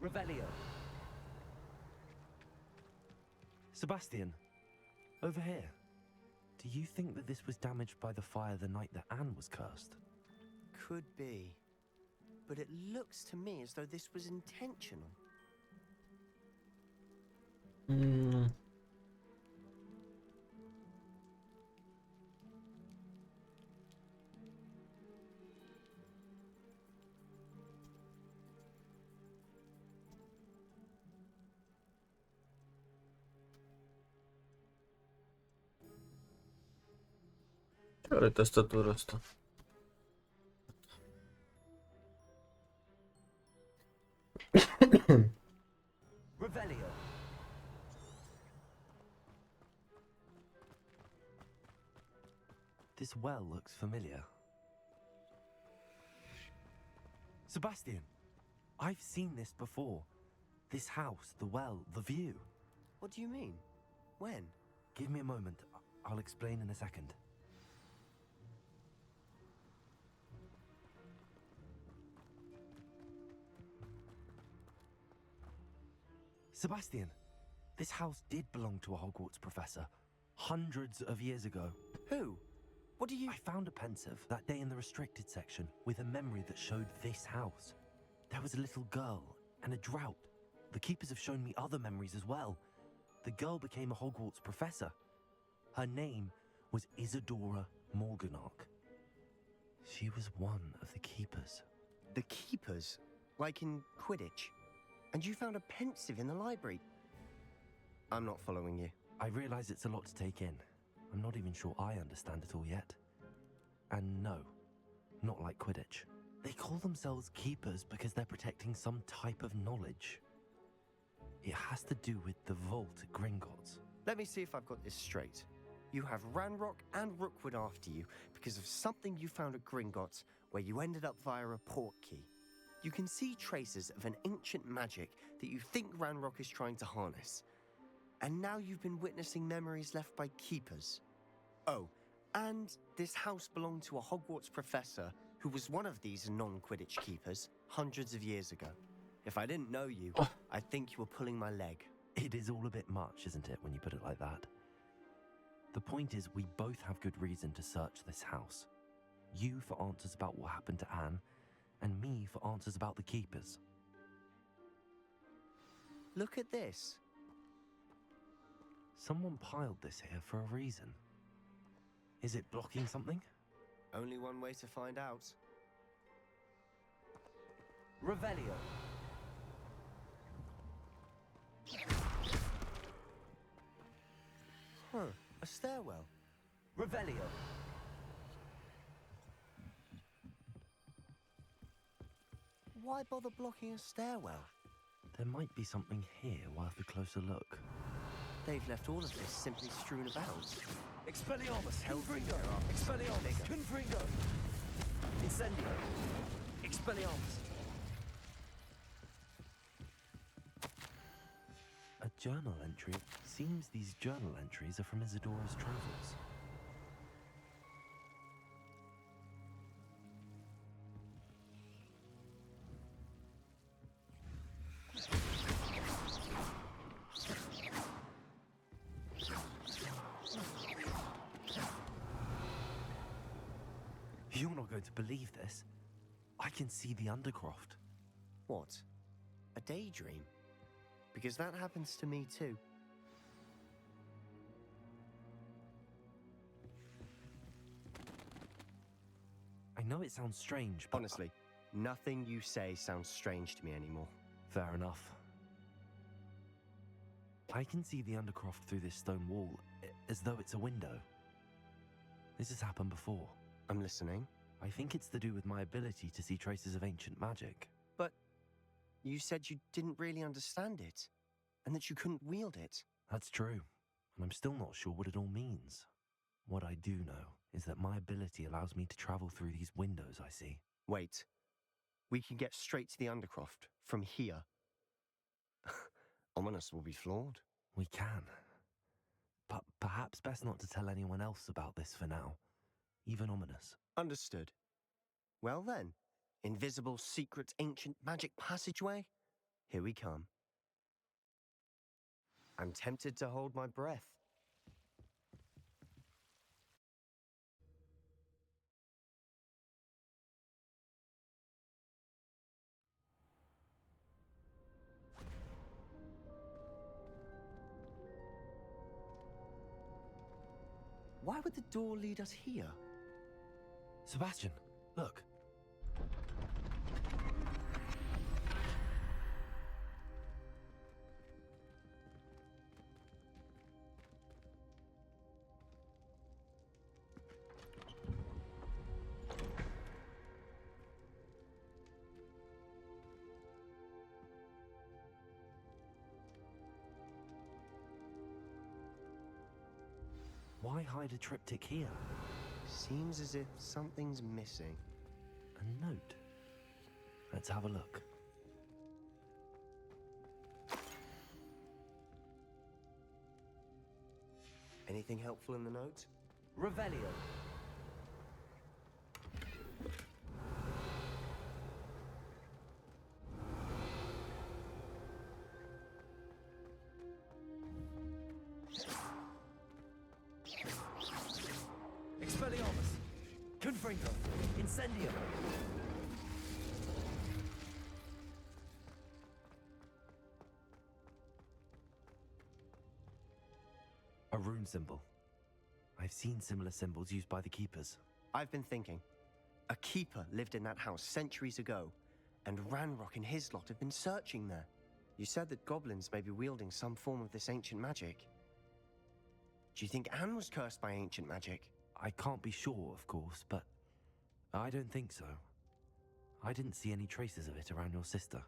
Revelio. Sebastian, over here. Do you think that this was damaged by the fire the night that Anne was cursed? Could be. But it looks to me as though this was intentional. Ce are tastatura asta? Revelio. This well looks familiar. Sebastian, I've seen this before. This house, the well, the view. What do you mean? When? Give me a moment. I'll explain in a second. Sebastian, this house did belong to a Hogwarts professor, hundreds of years ago. Who? What do you... I found a pensive that day in the restricted section with a memory that showed this house. There was a little girl and a drought. The keepers have shown me other memories as well. The girl became a Hogwarts professor. Her name was Isadora Morganach. She was one of the keepers. The keepers? Like in Quidditch? And you found a pensive in the library? I'm not following you. I realize it's a lot to take in. I'm not even sure I understand it all yet. And no, not like Quidditch. They call themselves keepers because they're protecting some type of knowledge. It has to do with the vault at Gringotts. Let me see if I've got this straight. You have Ranrock and Rookwood after you because of something you found at Gringotts where you ended up via a port key. You can see traces of an ancient magic that you think Ranrock is trying to harness. And now you've been witnessing memories left by keepers. Oh, and this house belonged to a Hogwarts professor who was one of these non-Quidditch keepers hundreds of years ago. If I didn't know you, I'd think you were pulling my leg. It is all a bit much, isn't it, when you put it like that? The point is, we both have good reason to search this house. You for answers about what happened to Anne, and me for answers about the keepers. Look at this. Someone piled this here for a reason. Is it blocking something? Only one way to find out. Revelio. Huh, a stairwell. Revelio. Why bother blocking a stairwell? There might be something here worth a closer look. They've left all of this simply strewn about. Expelliarmus, Confringo, Expelliarmus, Confringo, Incendio, Expelliarmus. A journal entry. Seems these journal entries are from Isadora's travels. You're not going to believe this. I can see the Undercroft. What? A daydream? Because that happens to me too. I know it sounds strange, but... Honestly, nothing you say sounds strange to me anymore. Fair enough. I can see the Undercroft through this stone wall, as though it's a window. This has happened before. I'm listening. I think it's to do with my ability to see traces of ancient magic. But you said you didn't really understand it, and that you couldn't wield it. That's true, and I'm still not sure what it all means. What I do know is that my ability allows me to travel through these windows I see. Wait. We can get straight to the Undercroft from here. Ominous will be floored. We can. But perhaps best not to tell anyone else about this for now. Even Ominous. Understood. Well then, invisible, secret, ancient magic passageway? Here we come. I'm tempted to hold my breath. Why would the door lead us here? Sebastian, look. Why hide a triptych here? Seems as if something's missing. A note. Let's have a look. Anything helpful in the note? Revelio. Expelliarmus. Confringo. Incendio. A rune symbol. I've seen similar symbols used by the keepers. I've been thinking. A keeper lived in that house centuries ago, and Ranrock and his lot have been searching there. You said that goblins may be wielding some form of this ancient magic. Do you think Anne was cursed by ancient magic? I can't be sure, of course, but I don't think so. I didn't see any traces of it around your sister.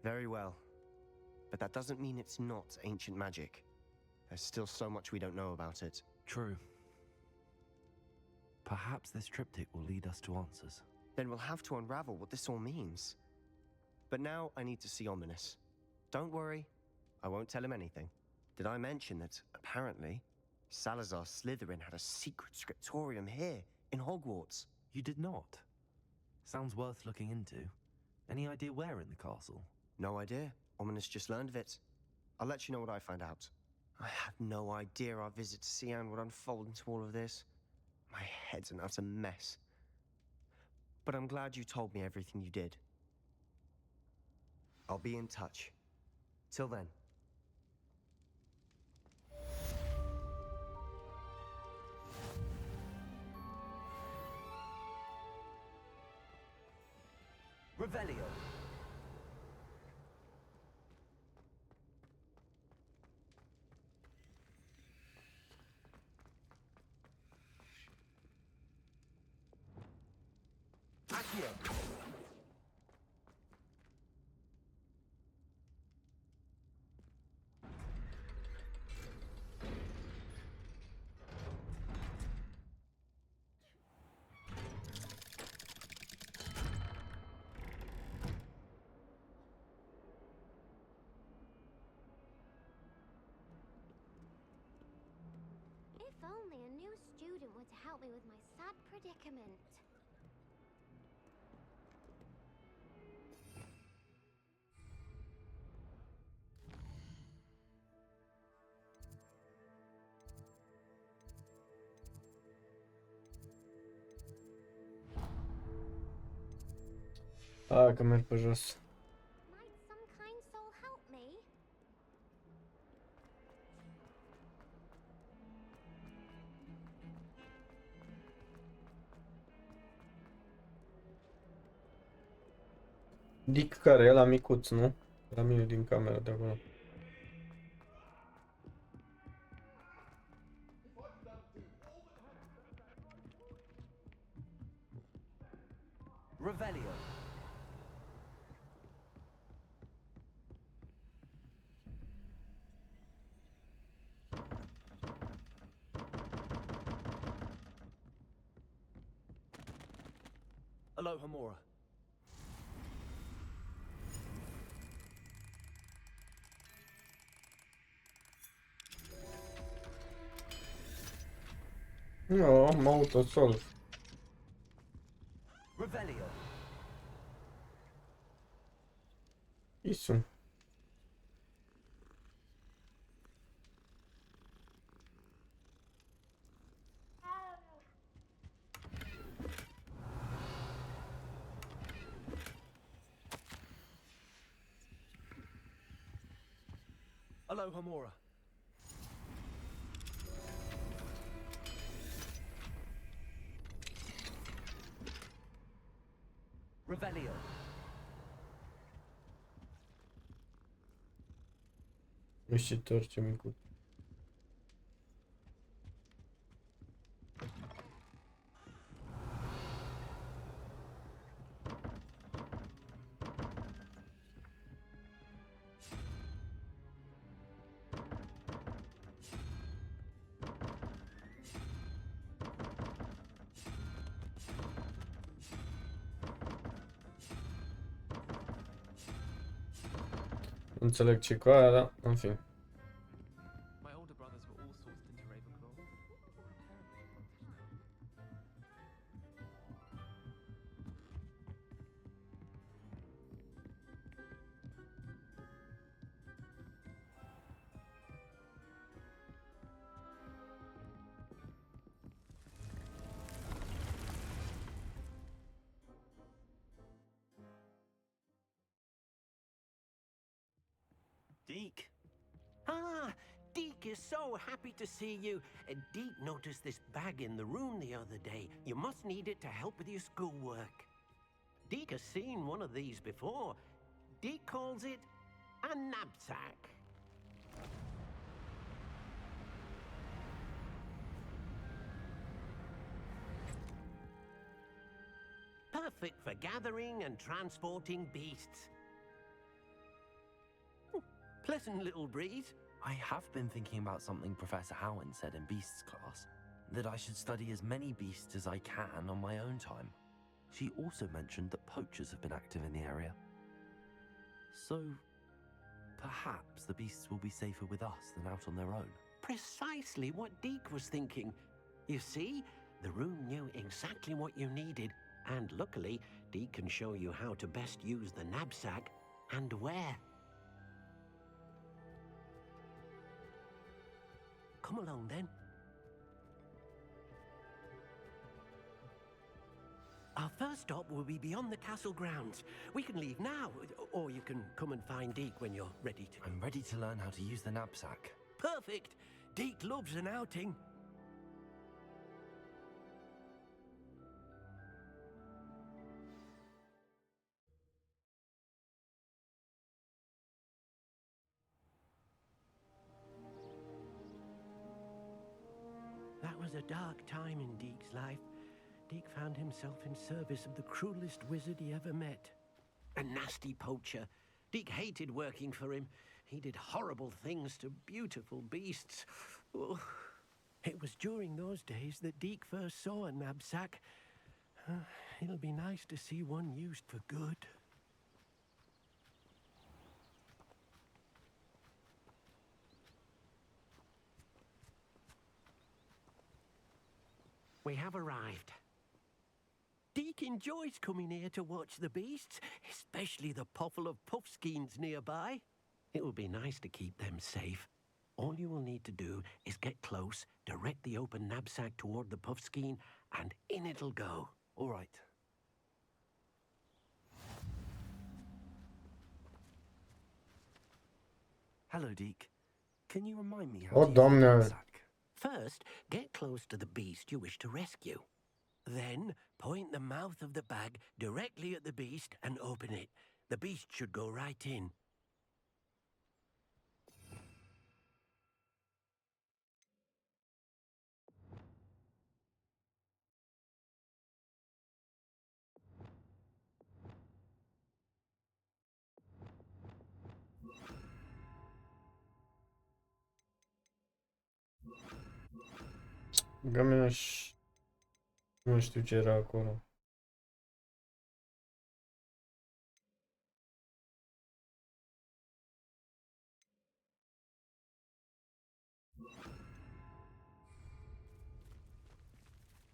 Very well. but that doesn't mean it's not ancient magic. There's still so much we don't know about it. True. Perhaps this triptych will lead us to answers. Then we'll have to unravel what this all means. But now I need to see Ominous. Don't worry, I won't tell him anything. Did I mention that, apparently, Salazar Slytherin had a secret scriptorium here, in Hogwarts? You did not? Sounds worth looking into. Any idea where in the castle? No idea. Ominous just learned of it. I'll let you know what I find out. I had no idea our visit to Sian would unfold into all of this. My head's an utter mess. But I'm glad you told me everything you did. I'll be in touch. Till then. Revelio. Accio. If only a new student were to help me with my sad predicament. Că merg pe jos. Might some kind soul help me? Dick care e la micuț, nu? La mine din camera de acolo. Revelio. Alohomora. No, mă autosolv. Revelio. Isu. Alohomora. Revelio. Mișitor, ce micuț. Nu înțeleg ce cu aia, dar în fin. My older brothers were all sourced into Ravenclaw. Deke. Ah, Deke is so happy to see you. Deke noticed this bag in the room the other day. You must need it to help with your schoolwork. Deke has seen one of these before. Deke calls it a knapsack. Perfect for gathering and transporting beasts. pleasant little breeze. I have been thinking about something Professor Howland said in Beasts class, that I should study as many beasts as I can on my own time. She also mentioned that poachers have been active in the area. So, perhaps the beasts will be safer with us than out on their own. Precisely what Deke was thinking. You see, the room knew exactly what you needed, and luckily, Deke can show you how to best use the knapsack and where. Come along then. Our first stop will be beyond the castle grounds. We can leave now, or you can come and find Deke when you're ready to. I'm ready to learn how to use the knapsack. Perfect! Deke loves an outing. That was a dark time in Deke's life. Deke found himself in service of the cruelest wizard he ever met. A nasty poacher. Deke hated working for him. He did horrible things to beautiful beasts. Oh. It was during those days that Deke first saw a knapsack. It'll be nice to see one used for good. We have arrived. Deke enjoys coming here to watch the beasts, especially the puffle of puffskeins nearby. It will be nice to keep them safe. All you will need to do is get close, direct the open knapsack toward the puffskein, and in it'll go. All right. Hello, Deke. Can you remind me how to use the knapsack? First, get close to the beast you wish to rescue. Then, point the mouth of the bag directly at the beast and open it. The beast should go right in. Nu știu ce era acolo.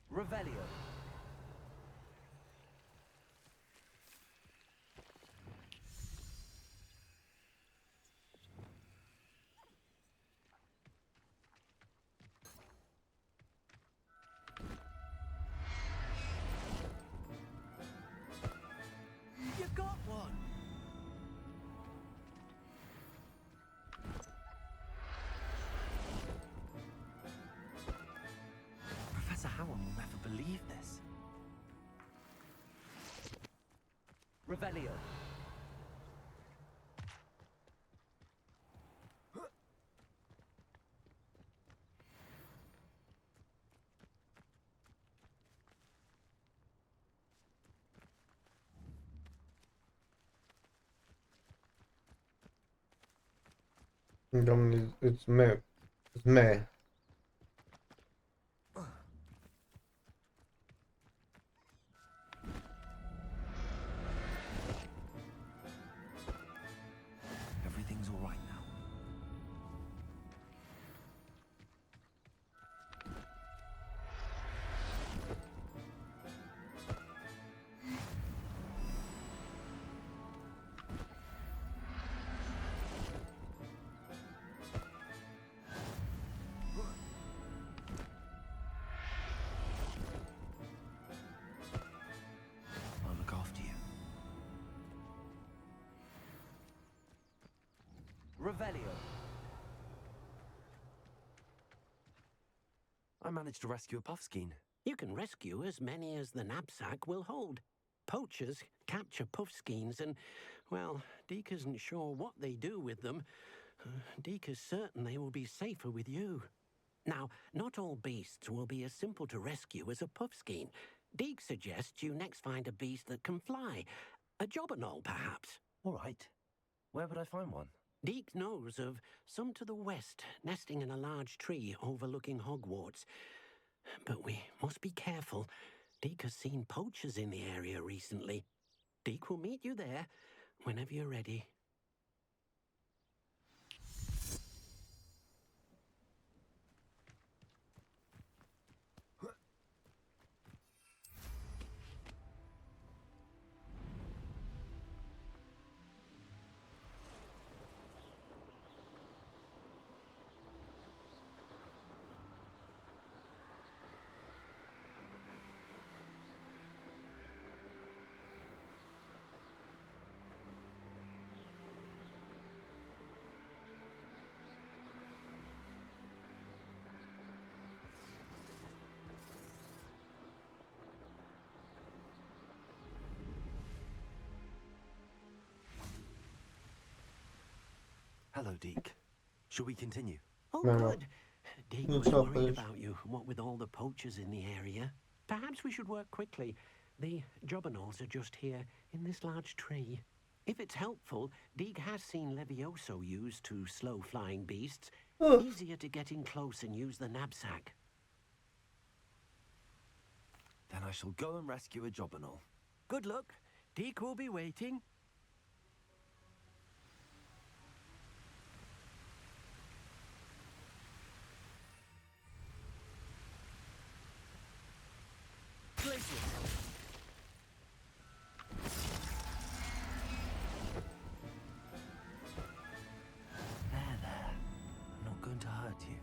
Revelio. You got one! Professor Howland will never believe this. Revelio. Domnule, it's me. Everything's all right now. I'll look after you. Revelio. I managed to rescue a puffskein. You can rescue as many as the knapsack will hold. Poachers capture puffskeins and, well, Deke isn't sure what they do with them. Deke is certain they will be safer with you. Now, not all beasts will be as simple to rescue as a puffskein. Deke suggests you next find a beast that can fly. A jobberknoll, perhaps. All right. Where would I find one? Deke knows of some to the west, nesting in a large tree overlooking Hogwarts. But we must be careful. Deke has seen poachers in the area recently. Deke will meet you there whenever you're ready. Hello, Deke. Shall we continue? Oh, No. good. Deke was worried about you, what with all the poachers in the area. Perhaps we should work quickly. The jobberknolls are just here, in this large tree. If it's helpful, Deke has seen Levioso used to slow flying beasts. Easier to get in close and use the knapsack. Then I shall go and rescue a jobberknoll. Good luck. Deke will be waiting. There. I'm not going to hurt you.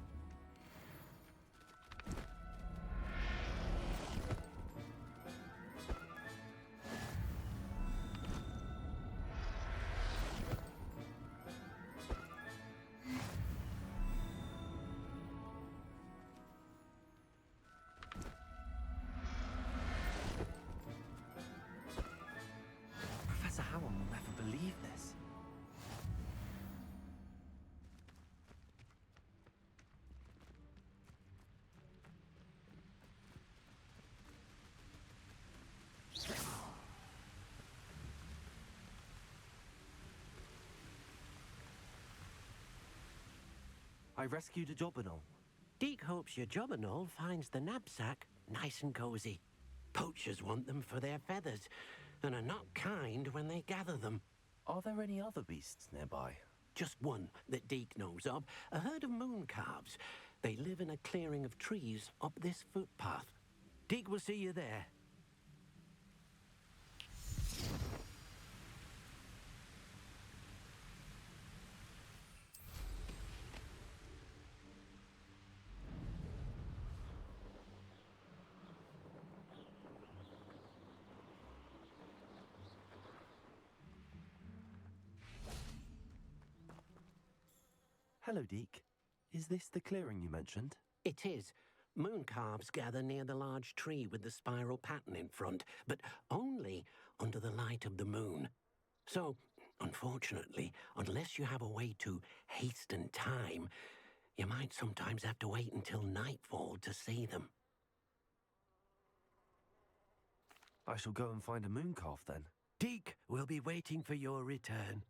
Professor Howard will never believe this. I rescued a jobberknoll. Deke hopes your jobberknoll finds the knapsack nice and cozy. Poachers want them for their feathers, and are not kind when they gather them. Are there any other beasts nearby? Just one that Deke knows of, a herd of moon calves. They live in a clearing of trees up this footpath. Deke will see you there. Hello, Deke. Is this the clearing you mentioned? It is. Moon calves gather near the large tree with the spiral pattern in front, but only under the light of the moon. So, unfortunately, unless you have a way to hasten time, you might sometimes have to wait until nightfall to see them. I shall go and find a moon calf then. Deke will be waiting for your return.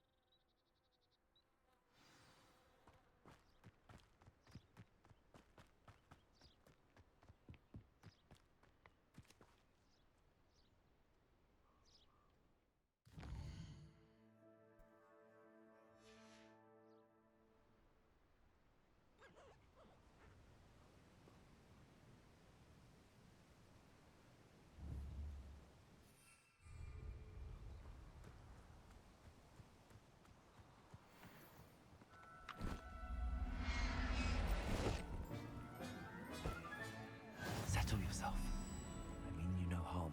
Settle yourself. I mean you no harm.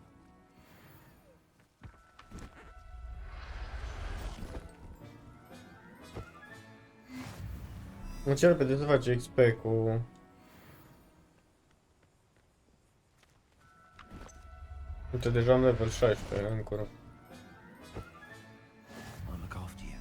Încerc pe de să face XP cu... Uite, deja am level 16, încură. I'll look after you.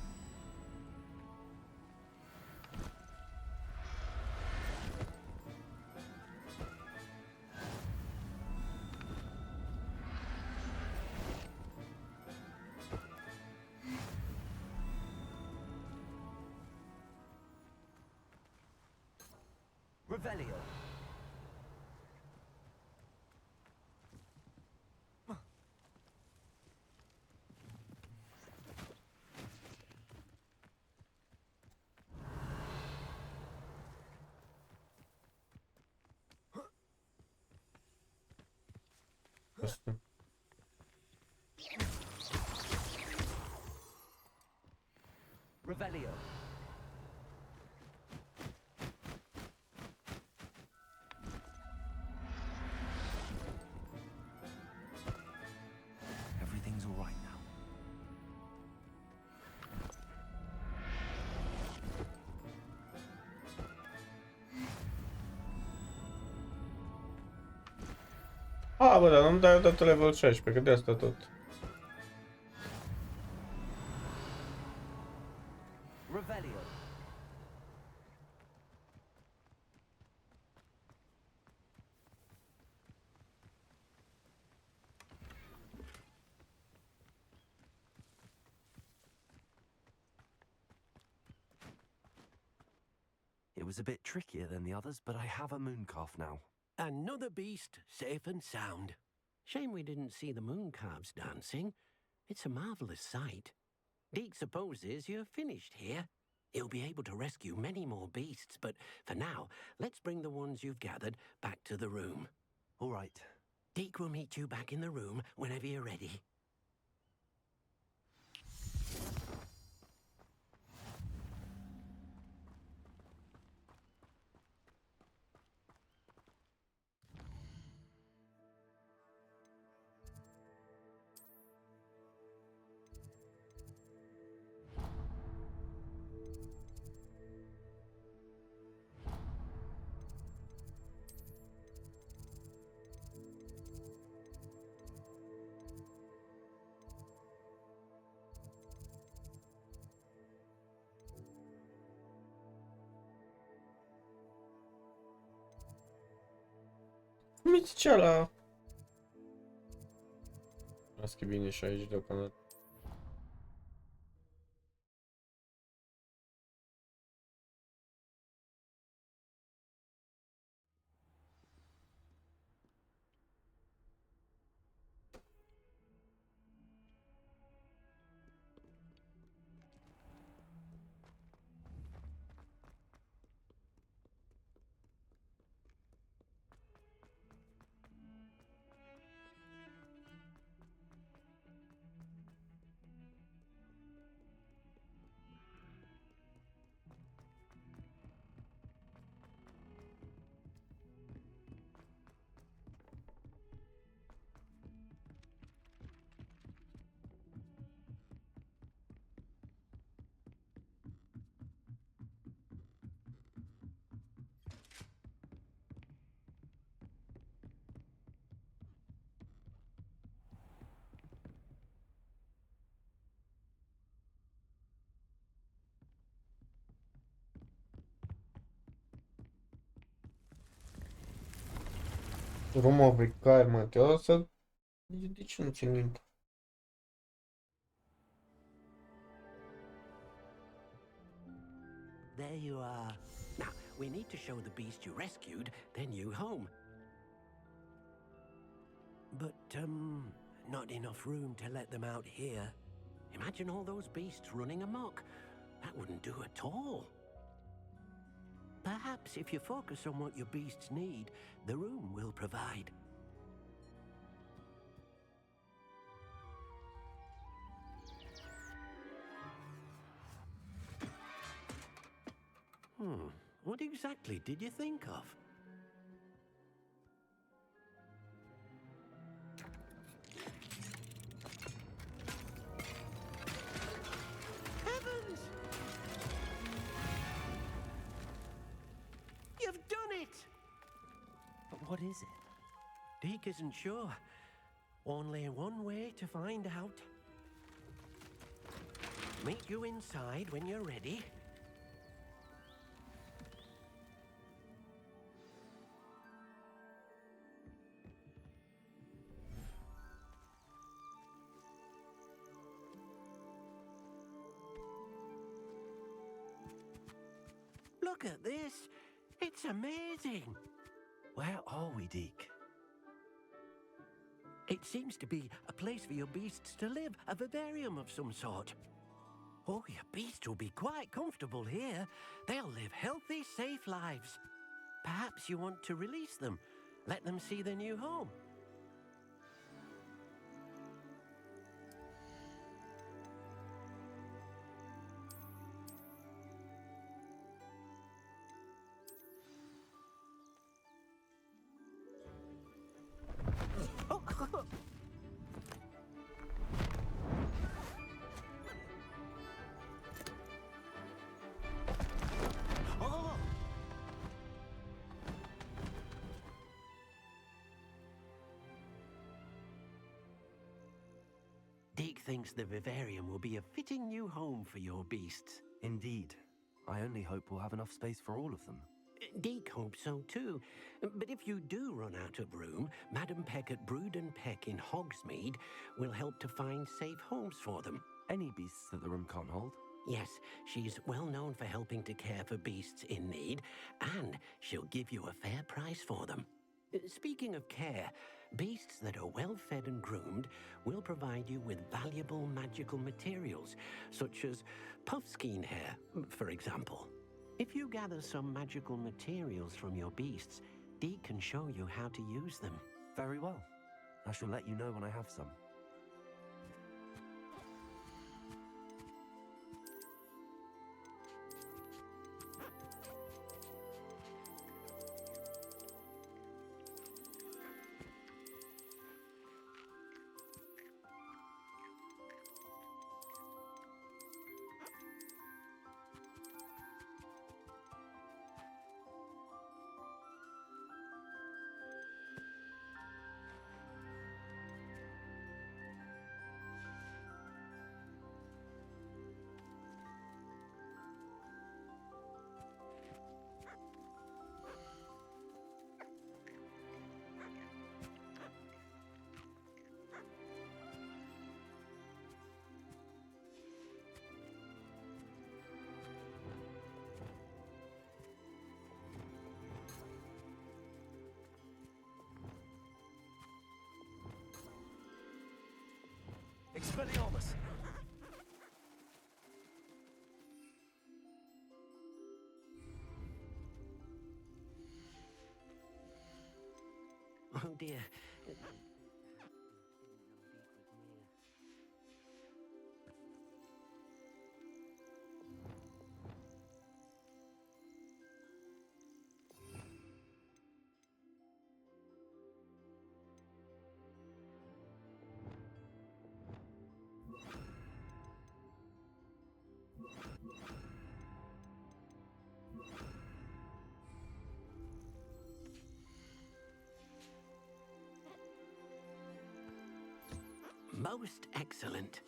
Revelio. Asta. Revelio. Everything's all right now. A, bă, dar nu-mi dai odată level 16, că de asta tot. Revelio. It was a bit trickier than the others, but I have a moon calf now. Another beast, safe and sound. Shame we didn't see the moon calves dancing. It's a marvelous sight. Deke supposes you're finished here. He'll be able to rescue many more beasts, but for now, let's bring the ones you've gathered back to the room. All right. Deke will meet you back in the room whenever you're ready. Mi zicea la... Las că e bine și aici deocamdată. Room of requirement. O să... De ce nu țin minte? There you are. Now, we need to show the beast you rescued their new home. But, not enough room to let them out here. Imagine all those beasts running amok. That wouldn't do at all. Perhaps if you focus on what your beasts need, the room will provide. What exactly did you think of? Heavens! You've done it! But what is it? Deke isn't sure. Only one way to find out. Meet you inside when you're ready. Look at this. It's amazing. Where are we, Deke? It seems to be a place for your beasts to live, a vivarium of some sort. Oh, your beasts will be quite comfortable here. They'll live healthy, safe lives. Perhaps you want to release them, let them see their new home. Deke thinks the vivarium will be a fitting new home for your beasts. Indeed. I only hope we'll have enough space for all of them. Deke hopes so too. But if you do run out of room, Madam Peck at Brood and Peck in Hogsmeade will help to find safe homes for them. Any beasts that the room can't hold? Yes, she's well known for helping to care for beasts in need, and she'll give you a fair price for them. Speaking of care, beasts that are well fed and groomed will provide you with valuable magical materials, such as puffskein hair, for example. If you gather some magical materials from your beasts, Deke can show you how to use them. Very well. I shall let you know when I have some. Expelliarmus! Oh dear. Most excellent.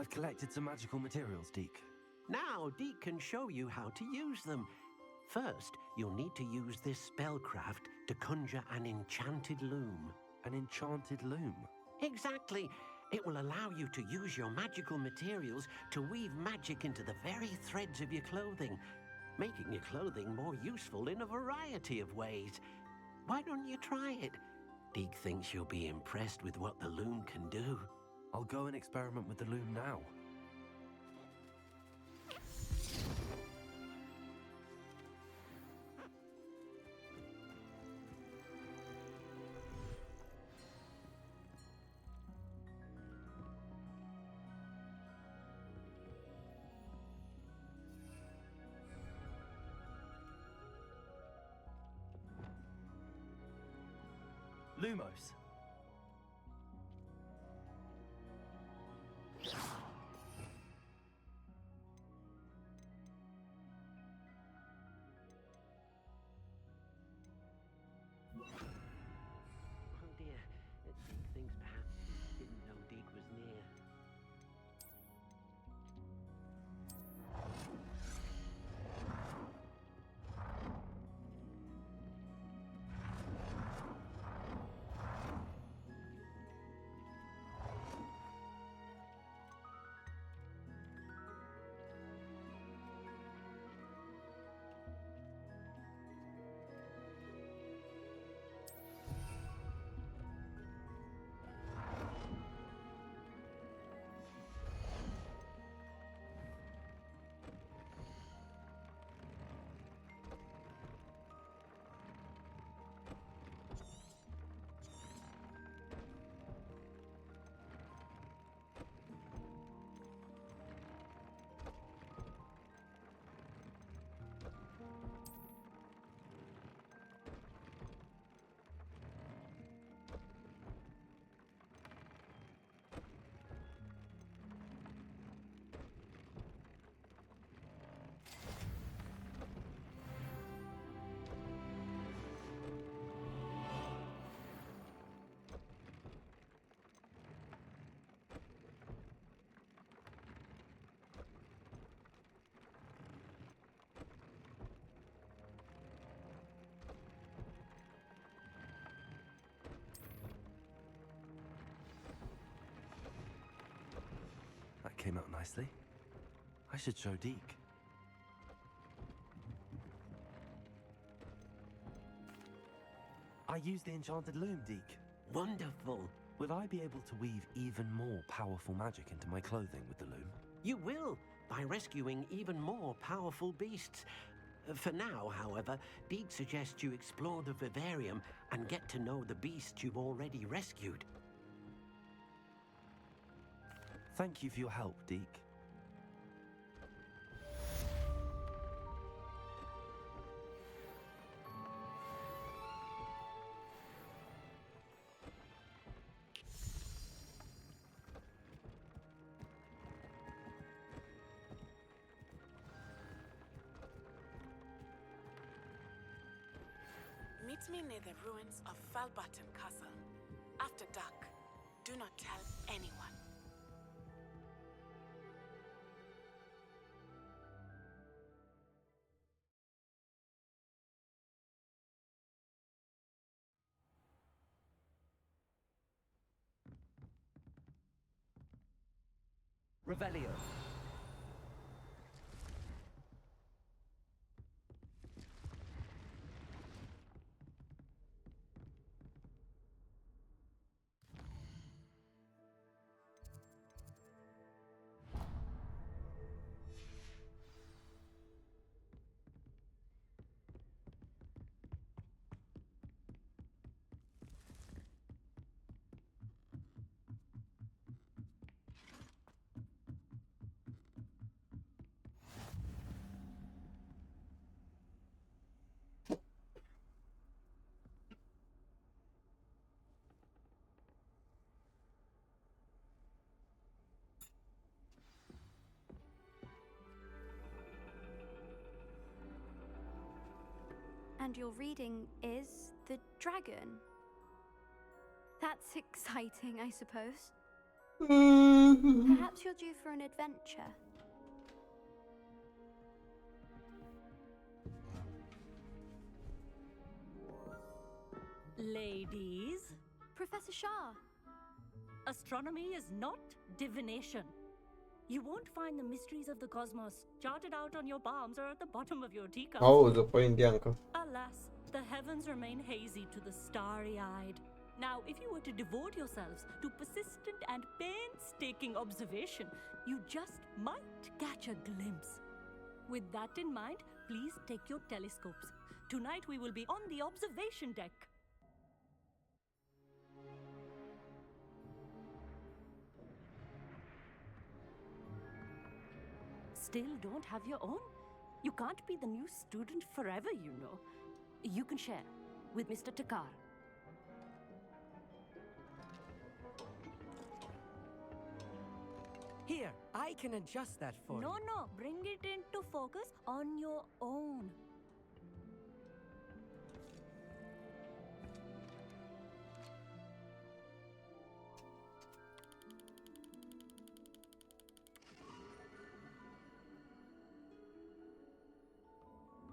I've collected some magical materials, Deke. Now, Deke can show you how to use them. First, you'll need to use this spellcraft to conjure an enchanted loom. An enchanted loom? Exactly. It will allow you to use your magical materials to weave magic into the very threads of your clothing, making your clothing more useful in a variety of ways. Why don't you try it? Deke thinks you'll be impressed with what the loom can do. I'll go and experiment with the loom now. Lumos. Oh dear, Deke thinks perhaps he didn't know Deke was near. That came out nicely. I should show Deke. I used the enchanted loom, Deke. Wonderful. Will I be able to weave even more powerful magic into my clothing with the loom? You will, by rescuing even more powerful beasts. For now, however, Deke suggests you explore the vivarium and get to know the beasts you've already rescued. Thank you for your help, Deke. Meet me near the ruins of Falbutton Castle. After dark. Do not tell anyone. Revelio. And your reading is the dragon. That's exciting, I suppose. Perhaps you're due for an adventure. Ladies, Professor Shah. astronomy is not divination. You won't find the mysteries of the cosmos charted out on your palms or at the bottom of your teacup. Auzi, pe indiancă. Alas, the heavens remain hazy to the starry-eyed. Now, if you were to devote yourselves to persistent and painstaking observation, you just might catch a glimpse. With that in mind, please take your telescopes. Tonight we will be on the observation deck. Still don't have your own? You can't be the new student forever, you know. You can share with Mr. Takar. Here, I can adjust that for you. No, bring it into focus on your own.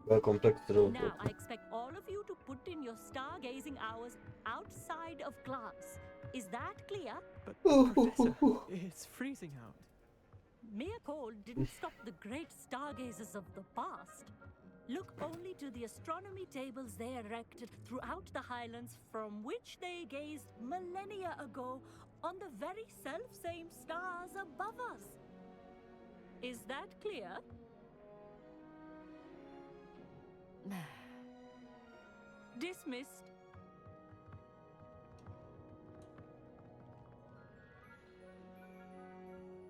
Now, I expect all of you to put in your stargazing hours outside of class. Is that clear? But, Professor, it's freezing out. Mere cold didn't stop the great stargazers of the past. Look only to the astronomy tables they erected throughout the highlands from which they gazed millennia ago on the very self-same stars above us. Is that clear? Dismissed.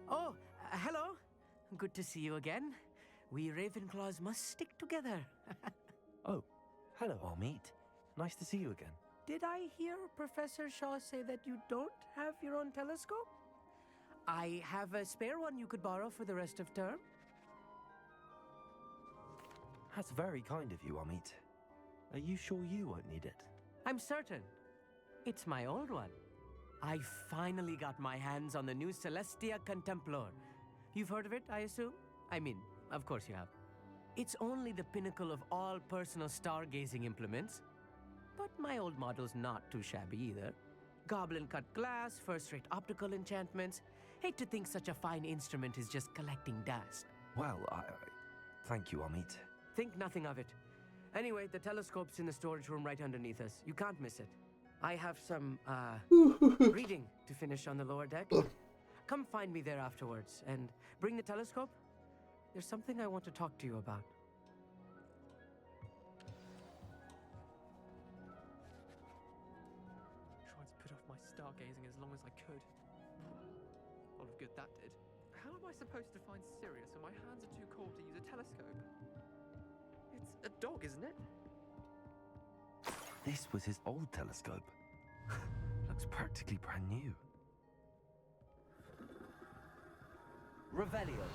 Oh, hello. Good to see you again. We Ravenclaws must stick together. Oh, hello, Amit. Nice to see you again. Did I hear Professor Shaw say that you don't have your own telescope? I have a spare one you could borrow for the rest of term. That's very kind of you, Amit. Are you sure you won't need it? I'm certain. It's my old one. I finally got my hands on the new Celestia Contemplor. You've heard of it, I assume? I mean, of course you have. It's only the pinnacle of all personal stargazing implements. But my old model's not too shabby either. Goblin-cut glass, first-rate optical enchantments. Hate to think such a fine instrument is just collecting dust. Well, thank you, Amit. Think nothing of it. Anyway, the telescope's in the storage room right underneath us. You can't miss it. I have some, reading to finish on the lower deck. Come find me there afterwards, and bring the telescope. There's something I want to talk to you about. Tried to put off my stargazing as long as I could. A lot of good that did. How am I supposed to find Sirius when my hands are too cold to use a telescope? It's a dog, isn't it? This was his old telescope. Looks practically brand new. Revelio.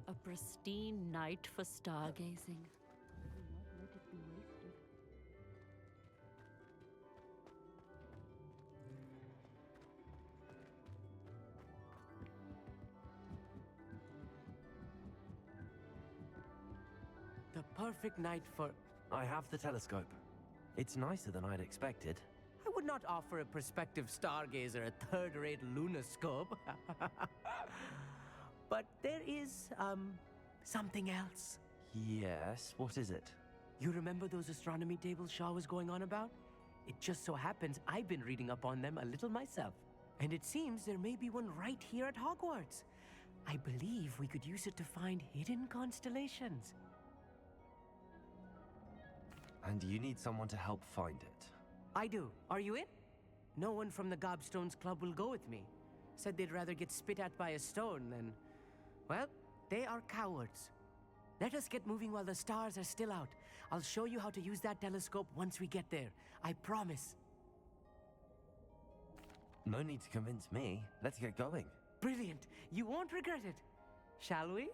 A pristine night for stargazing. Let it be wasted. The perfect night for... I have the telescope. It's nicer than I'd expected. I would not offer a prospective stargazer a third-rate lunoscope. But there is, something else. Yes, what is it? You remember those astronomy tables Shaw was going on about? It just so happens I've been reading up on them a little myself. And it seems there may be one right here at Hogwarts. I believe we could use it to find hidden constellations. And you need someone to help find it. I do. Are you in? No one from the Gobstones Club will go with me. Said they'd rather get spit at by a stone than... Well, they are cowards. Let us get moving while the stars are still out. I'll show you how to use that telescope once we get there. I promise. No need to convince me. Let's get going. Brilliant. You won't regret it. Shall we?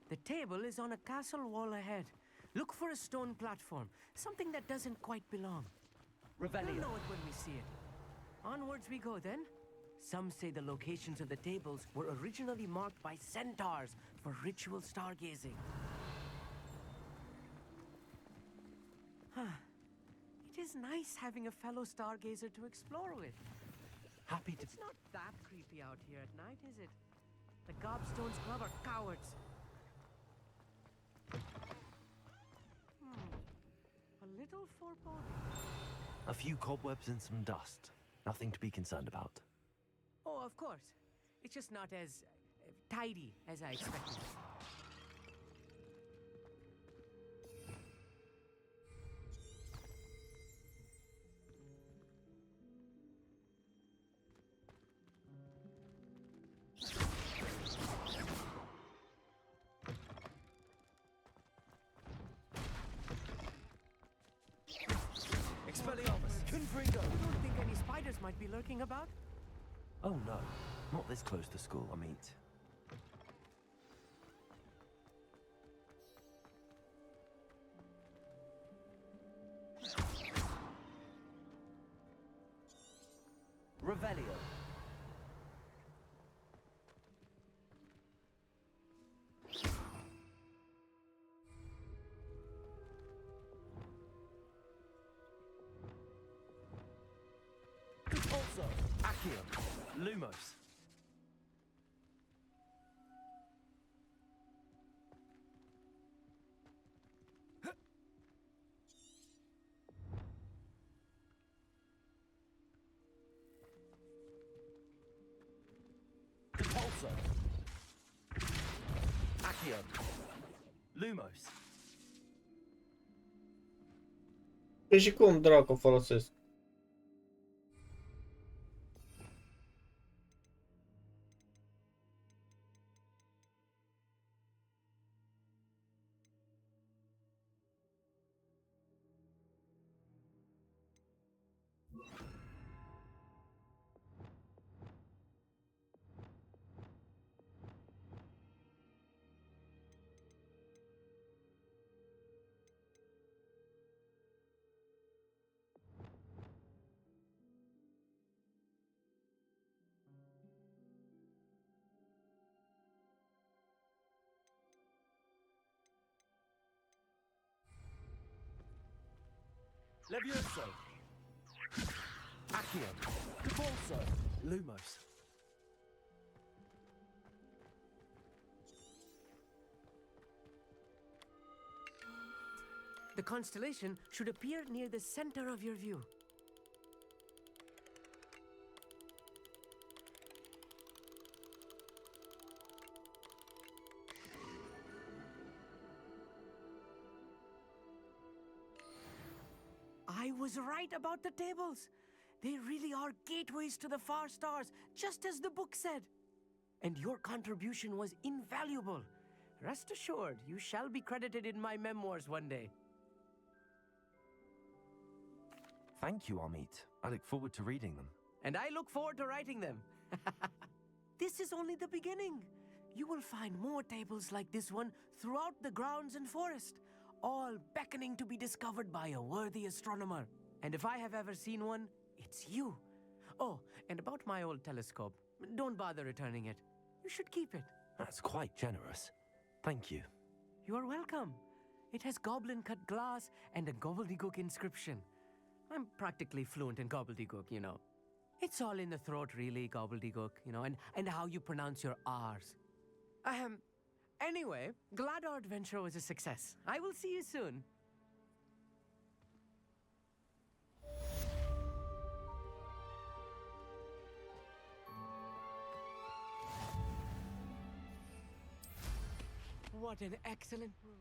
The table is on a castle wall ahead. Look for a stone platform, something that doesn't quite belong. We'll know it when we see it. Onwards we go then. Some say the locations of the tables were originally marked by centaurs for ritual stargazing. It is nice having a fellow stargazer to explore with. Happy to... It's not that creepy out here at night, is it? The Gobstones Club are cowards. A little foreboding. A few cobwebs and some dust. Nothing to be concerned about. Oh, of course. It's just not as tidy as I expected. You don't think any spiders might be lurking about? Oh no, not this close to school, I mean. Revelio. Also, Accio, Lumos. Repulsor. Accio. Lumos. Păi și cum dracu folosesc? Levioso. Accio. Repulsor. Lumos. The constellation should appear near the center of your view. I was right about the tables. They really are gateways to the far stars, just as the book said. And your contribution was invaluable. Rest assured, you shall be credited in my memoirs one day. Thank you, Amit. I look forward to reading them. And I look forward to writing them. This is only the beginning. You will find more tables like this one throughout the grounds and forest, all beckoning to be discovered by a worthy astronomer. And if I have ever seen one, it's you. Oh, and about my old telescope, don't bother returning it. You should keep it. That's quite generous. Thank you. You are welcome. It has goblin-cut glass and a gobbledygook inscription. I'm practically fluent in gobbledygook, you know. It's all in the throat, really, gobbledygook, you know, and how you pronounce your R's. Anyway, glad our adventure was a success. I will see you soon. What an excellent room.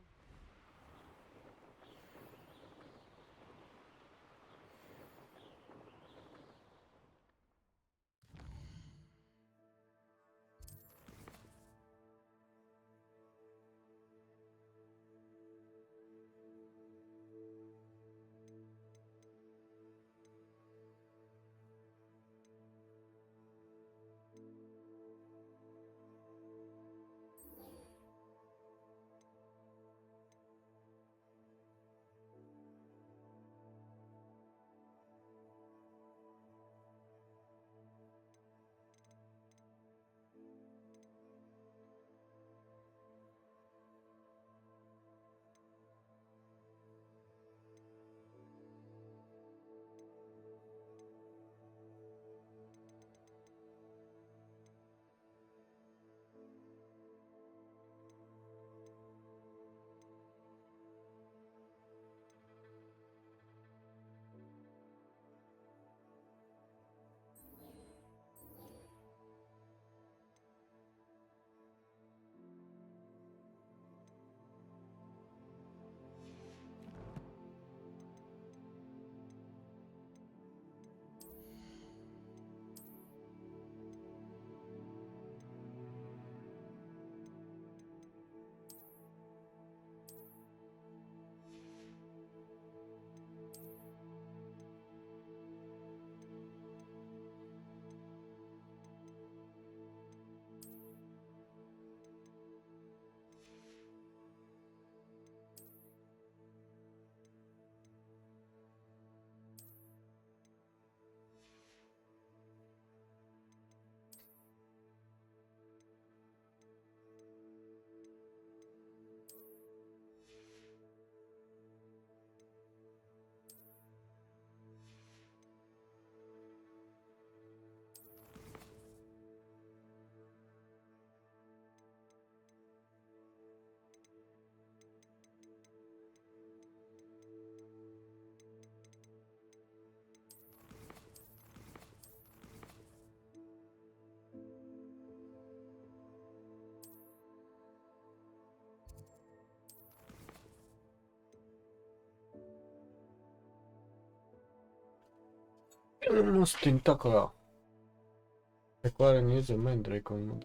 Nu stinta ăla. Require an user mandate command.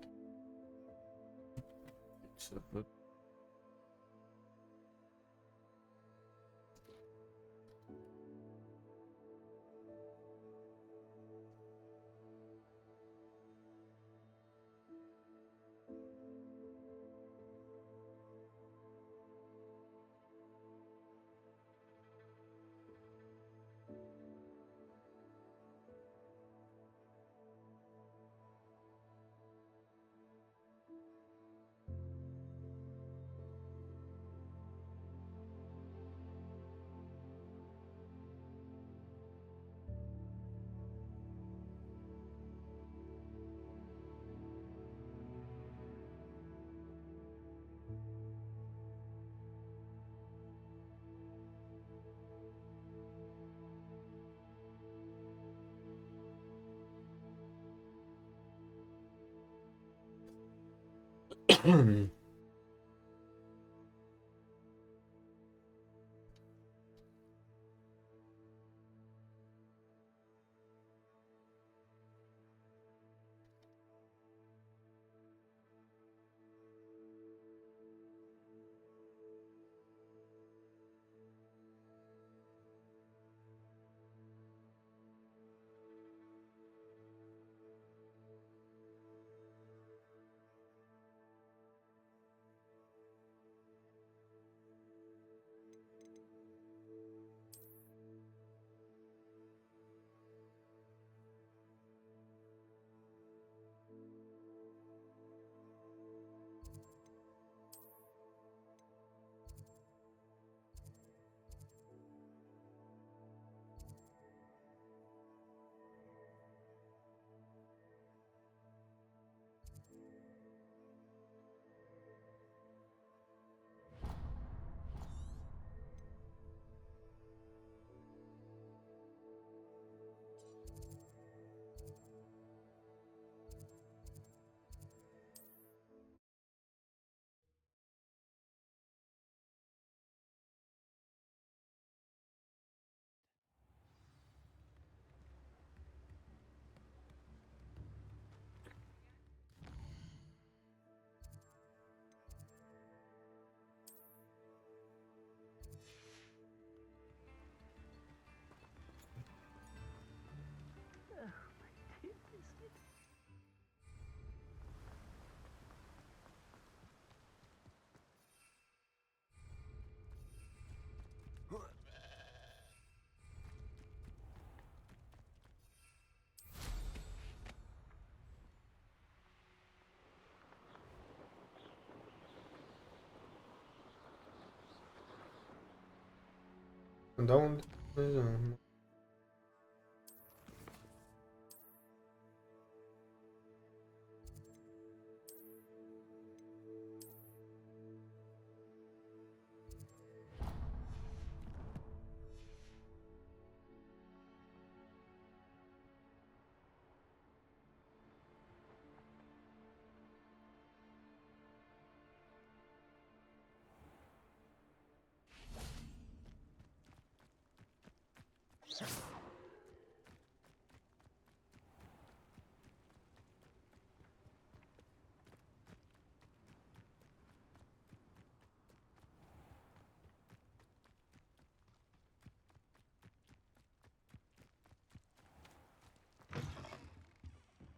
Da unde?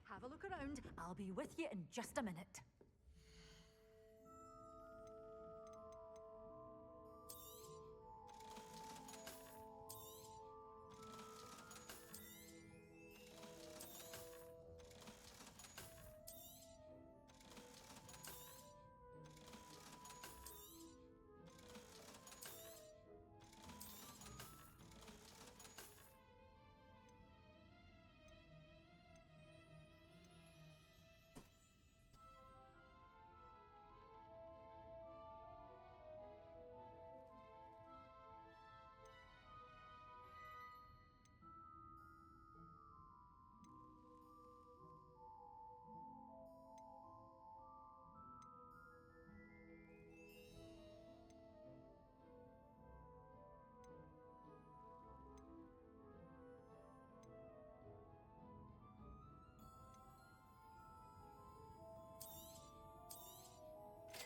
Have a look around. I'll be with you in just a minute.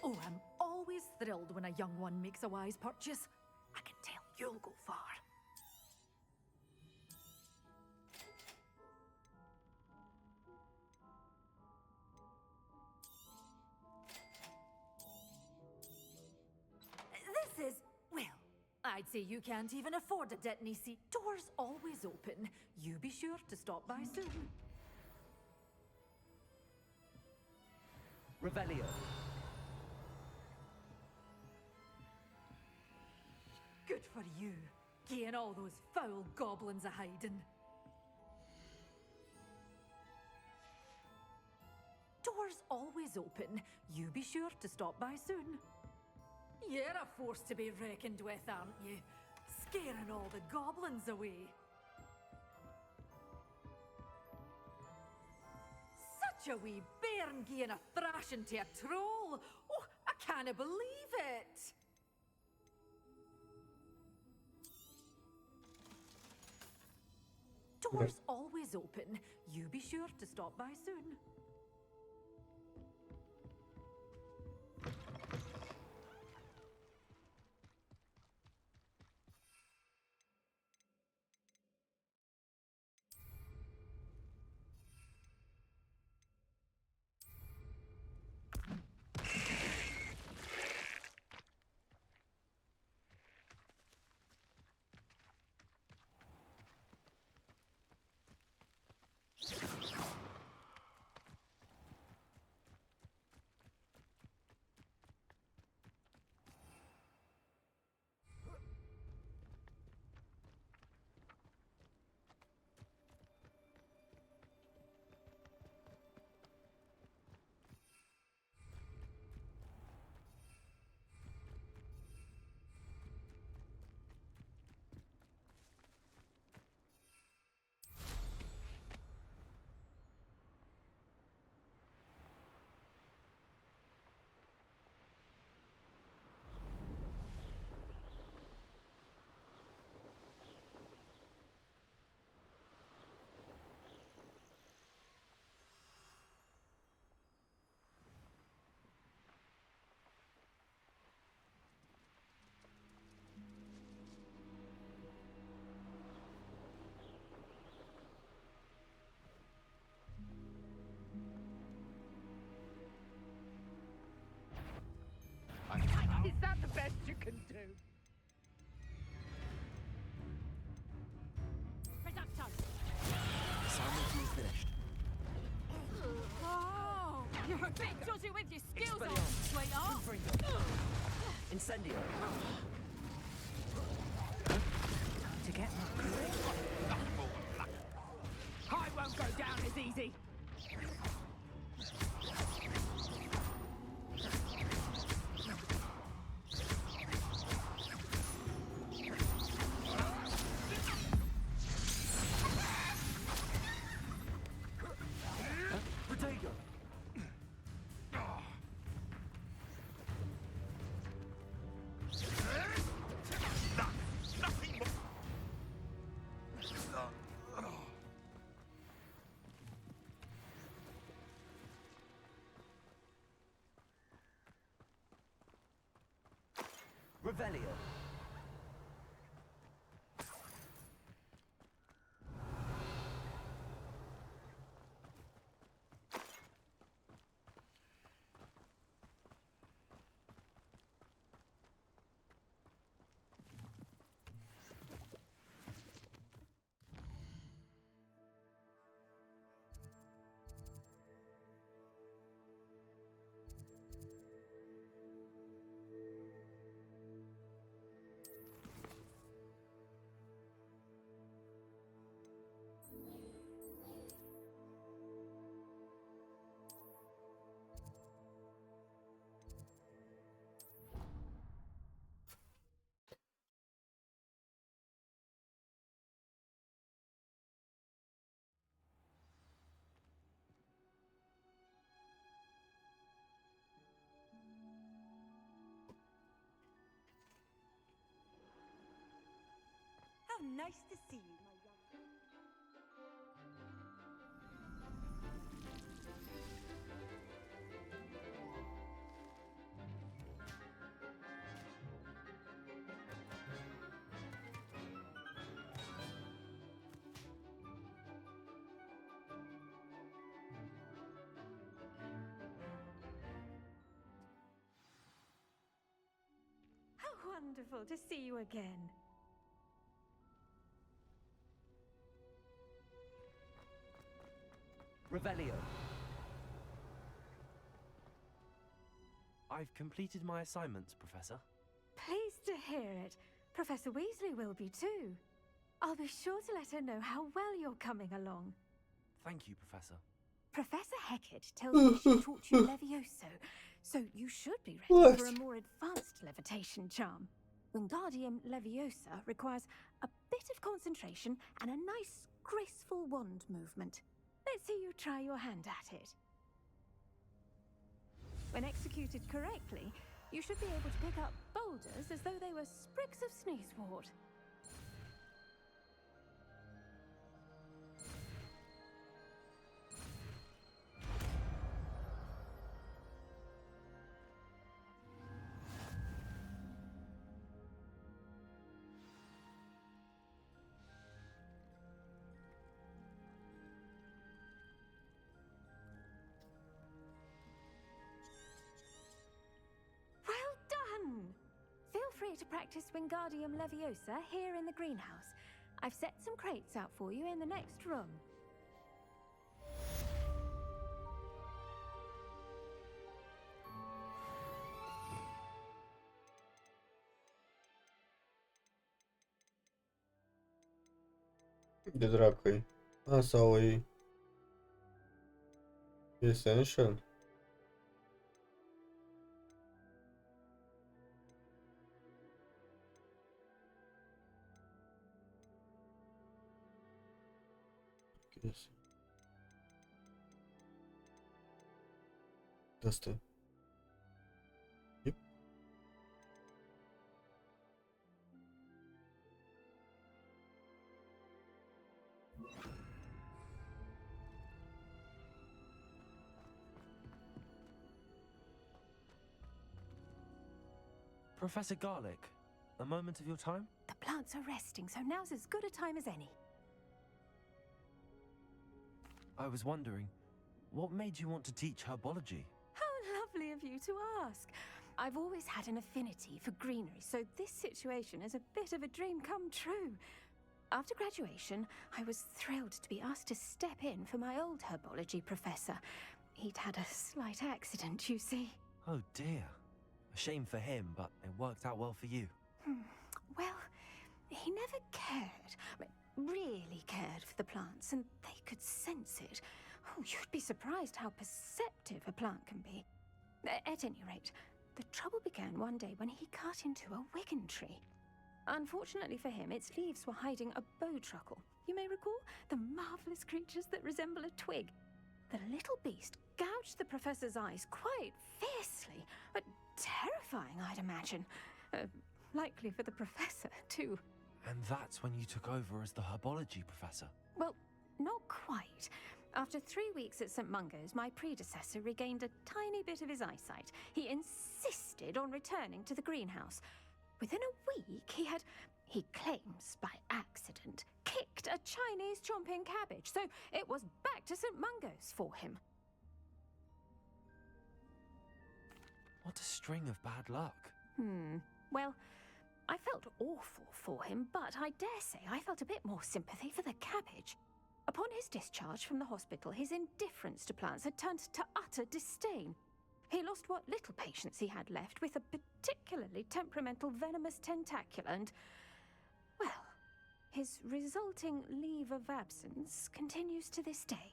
Oh, I'm always thrilled when a young one makes a wise purchase. I can tell you'll go far. This is, well, I'd say you can't even afford it, Nisi. Doors always open. You be sure to stop by soon. Revelio. Good for you, getting all those foul goblins a hiding. Doors always open. You be sure to stop by soon. You're a force to be reckoned with, aren't you? Scaring all the goblins away. Such a wee bairn giving a thrashing to a troll. Oh, I can't believe it. Doors always open. You be sure to stop by soon. Is that the best you can do? Assignment is finished. Oh, you're a bit dodgy with your skills on, Expelliarmus. sweetheart. Incendio. To get I won't go down as easy. Protego. Revelio. How nice to see you, my young... wonderful to see you again. Revelio. I've completed my assignments, Professor. Pleased to hear it. Professor Weasley will be too. I'll be sure to let her know how well you're coming along. Thank you, Professor. Professor Hecat tells me she taught you Levioso, so you should be ready for a more advanced levitation charm. Wingardium Leviosa requires a bit of concentration and a nice, graceful wand movement. Let's see you try your hand at it. When executed correctly, you should be able to pick up boulders as though they were sprigs of sneezewort. Feel free to practice Wingardium Leviosa here in the greenhouse. I've set some crates out for you in the next room. De dracu-i. Sau e Essential? Yes. Asta. Yep. Professor Garlick, a moment of your time? The plants are resting, so now's as good a time as any. I was wondering, what made you want to teach herbology? How lovely of you to ask. I've always had an affinity for greenery, so this situation is a bit of a dream come true. After graduation, I was thrilled to be asked to step in for my old herbology professor. He'd had a slight accident, you see. Oh dear. A shame for him, but it worked out well for you. Well, he never cared, really cared for the plants, and they could sense it. Oh, you'd be surprised how perceptive a plant can be. At any rate, the trouble began one day when he cut into a wigan tree. Unfortunately for him, its leaves were hiding a bowtruckle. You may recall the marvelous creatures that resemble a twig. The little beast gouged the professor's eyes quite fiercely, but terrifying, I'd imagine. Likely for the professor, too. And that's when you took over as the herbology professor? Well, not quite. After 3 weeks at St. Mungo's, my predecessor regained a tiny bit of his eyesight. He insisted on returning to the greenhouse. Within a week, he claims by accident, kicked a Chinese chomping cabbage, so it was back to St. Mungo's for him. What a string of bad luck. Well, I felt awful for him, but I dare say I felt a bit more sympathy for the cabbage. Upon his discharge from the hospital, his indifference to plants had turned to utter disdain. He lost what little patience he had left with a particularly temperamental venomous tentacula and, well, his resulting leave of absence continues to this day.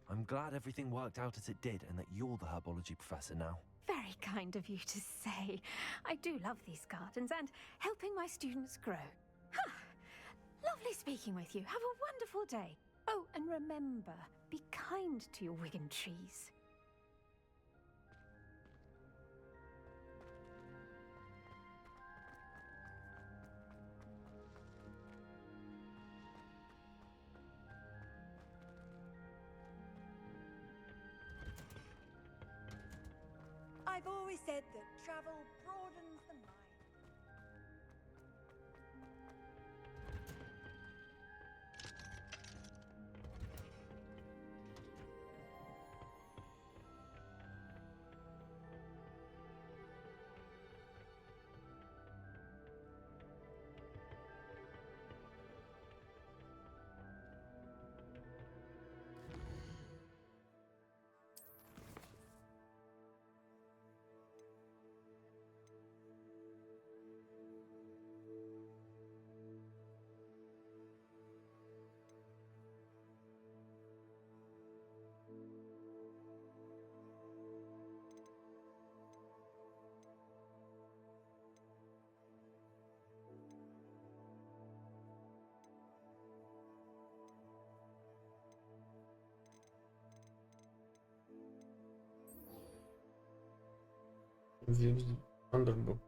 I'm glad everything worked out as it did and that you're the herbology professor now. Very kind of you to say. I do love these gardens and helping my students grow. Lovely speaking with you. Have a wonderful day. Oh, and remember, be kind to your wigan trees. I've always said that travel broadens the mind. Thunderbolt.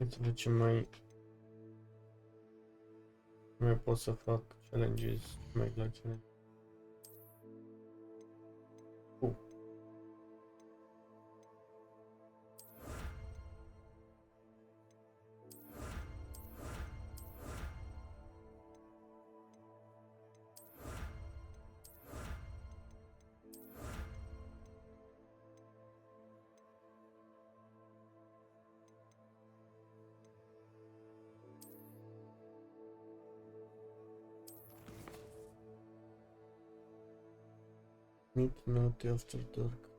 Să vedem ce mai pot să fac challenges, mai la challenge. Midnight after dark.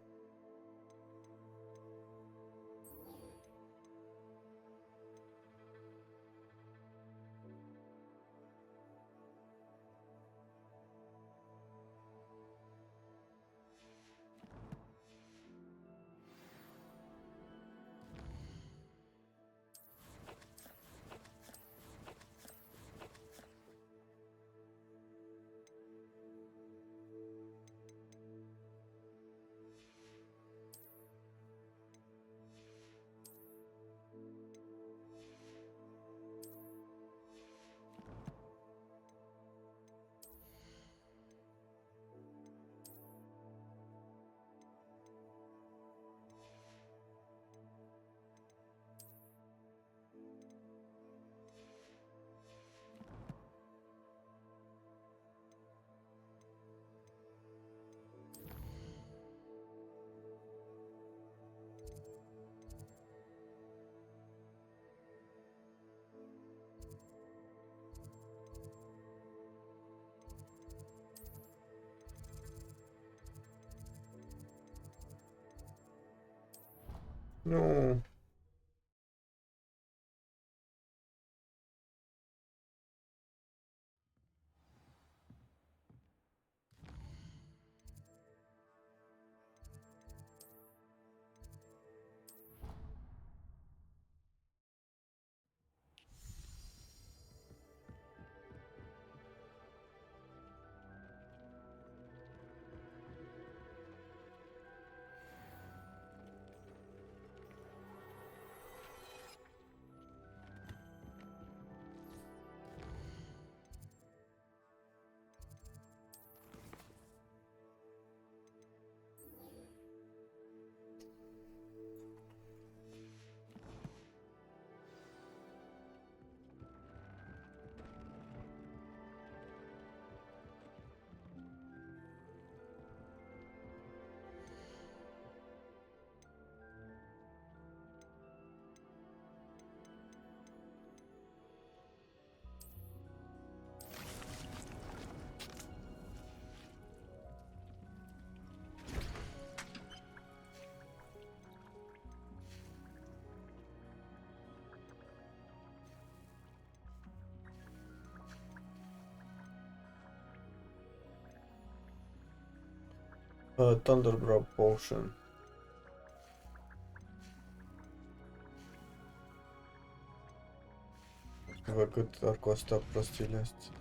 Nu. Thundergrab Potion. Văd cât ar costa prostiile astea.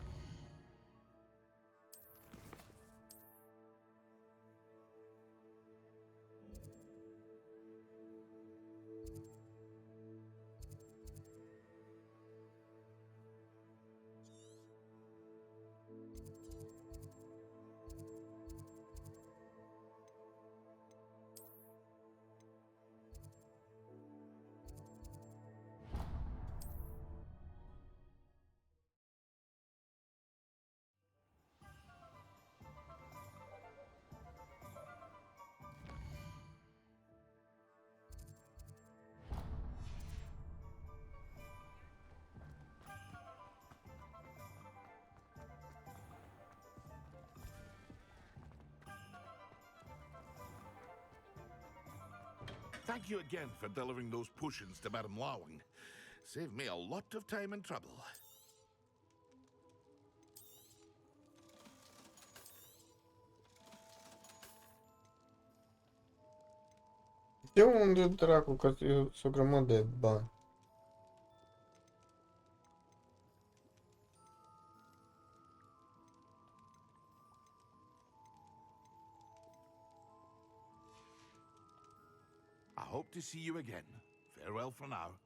Thank you again for delivering those potions to Madame Lawing. Saved me a lot of time and trouble. De unde dracu, că sunt o grămadă de bani. I hope to see you again. Farewell for now.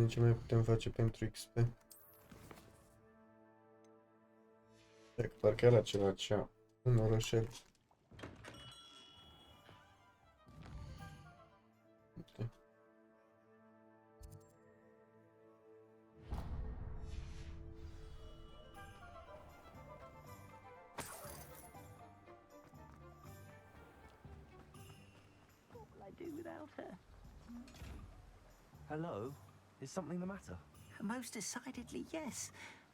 Ce mai putem face pentru XP? Parcă era ceva ce un orășel. Uite. What will I do without her? Hello? Is something the matter? Most decidedly, yes.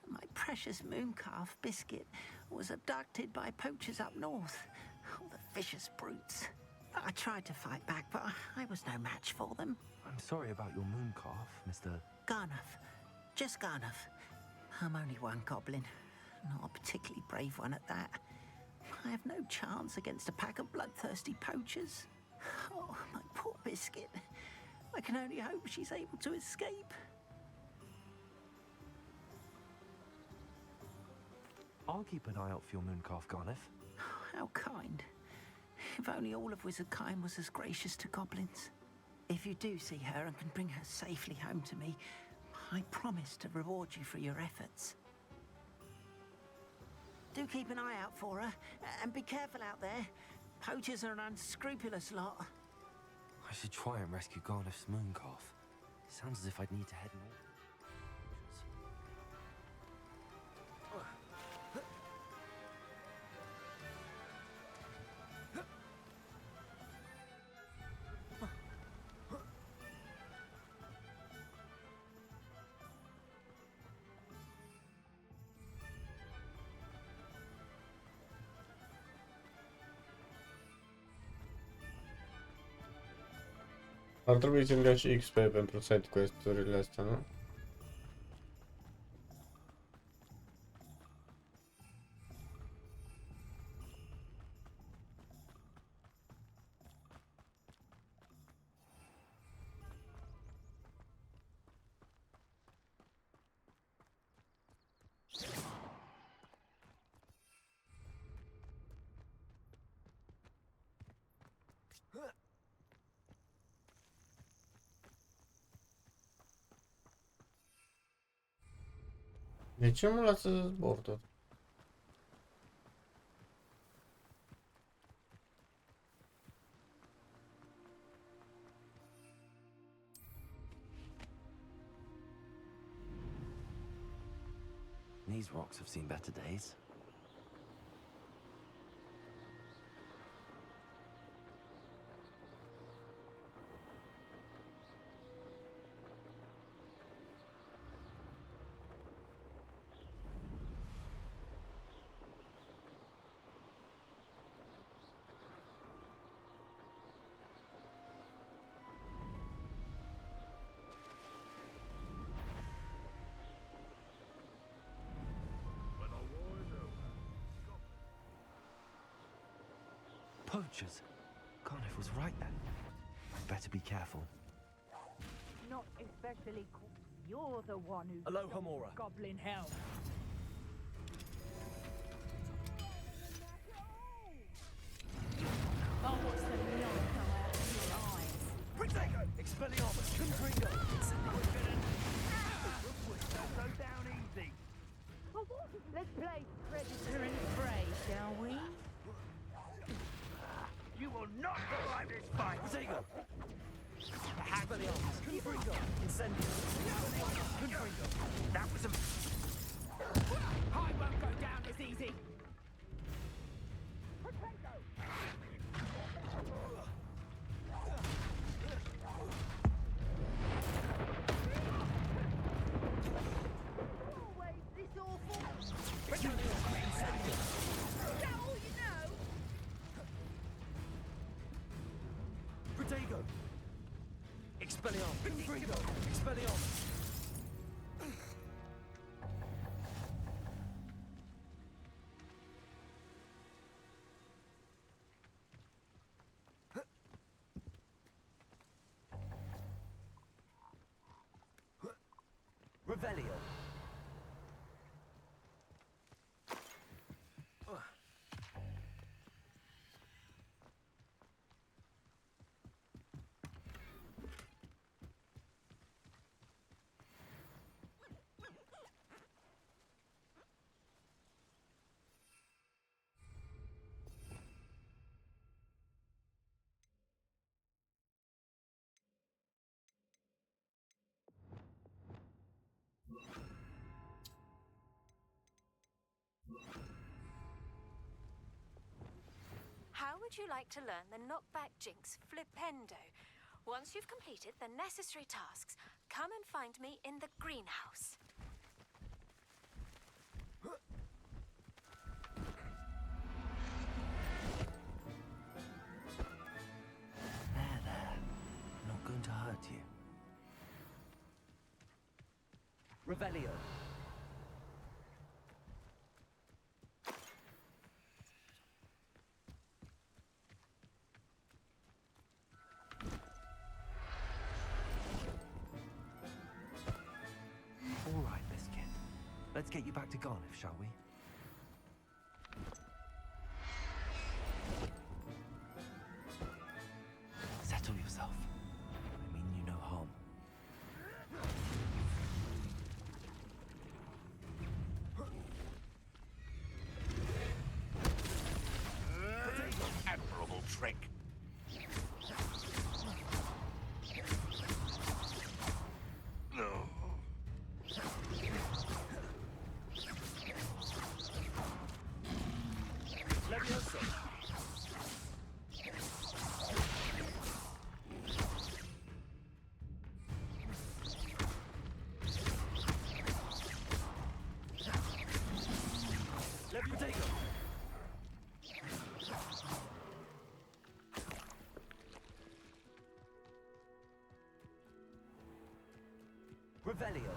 My precious mooncalf biscuit was abducted by poachers up north. Oh, the vicious brutes. I tried to fight back, but I was no match for them. I'm sorry about your mooncalf, Mr. Garnuff. Just Garnuff. I'm only one goblin. Not a particularly brave one at that. I have no chance against a pack of bloodthirsty poachers. Oh, my poor biscuit. I can only hope she's able to escape. I'll keep an eye out for your mooncalf, Garniff. How kind. If only all of Wizardkind was as gracious to goblins. If you do see her and can bring her safely home to me, I promise to reward you for your efforts. Do keep an eye out for her, and be careful out there. Poachers are an unscrupulous lot. I should try and rescue Garniff's mooncalf. Sounds as if I'd need to head north. Ar trebui să-mi dea și XP pentru side quest-urile astea, nu? De ce mă lasă să zbor tot? These rocks have seen better days. Poachers. Garniff was right then. Better be careful. Not especially cool. You're the one who... Hello, Homora. Goblin hell. Oh, what's the light come out of your eyes? Protego! Expelliarmus! Confringo! Go down easy. Let's play predator and prey, shall we? You will not survive this fight! Protego! Expelliarmus! Confringo! Incendio! Confringo! That was a... I won't go down as easy! Expelliarmus! Expelliarmus! Revelio. How would you like to learn the knockback jinx flipendo? Once you've completed the necessary tasks, come and find me in the greenhouse. There. Not going to hurt you. Revelio. All right, Biscuit. Let's get you back to Garniff, shall we? Settle yourself. I mean you no harm. Admirable trick. No. Leviosa. Leviosa. Revelio.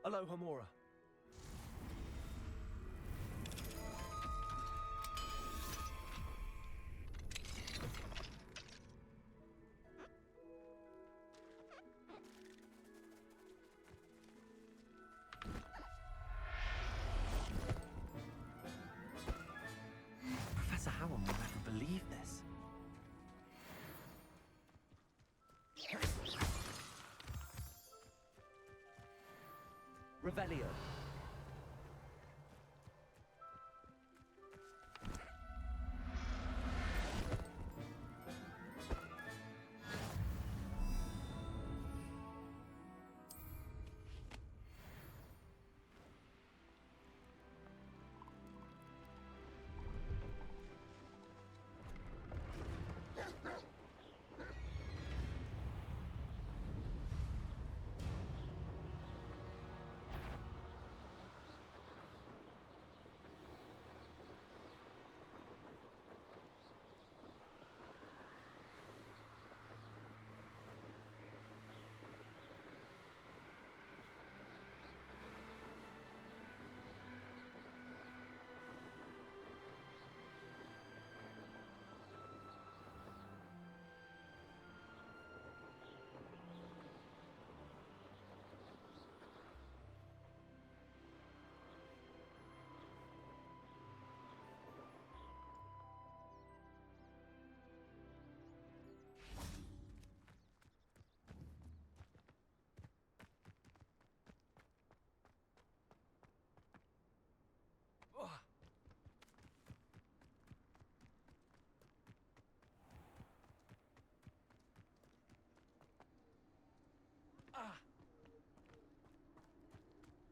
Aloha Mora. Professor Howard will never believe this. Revelio.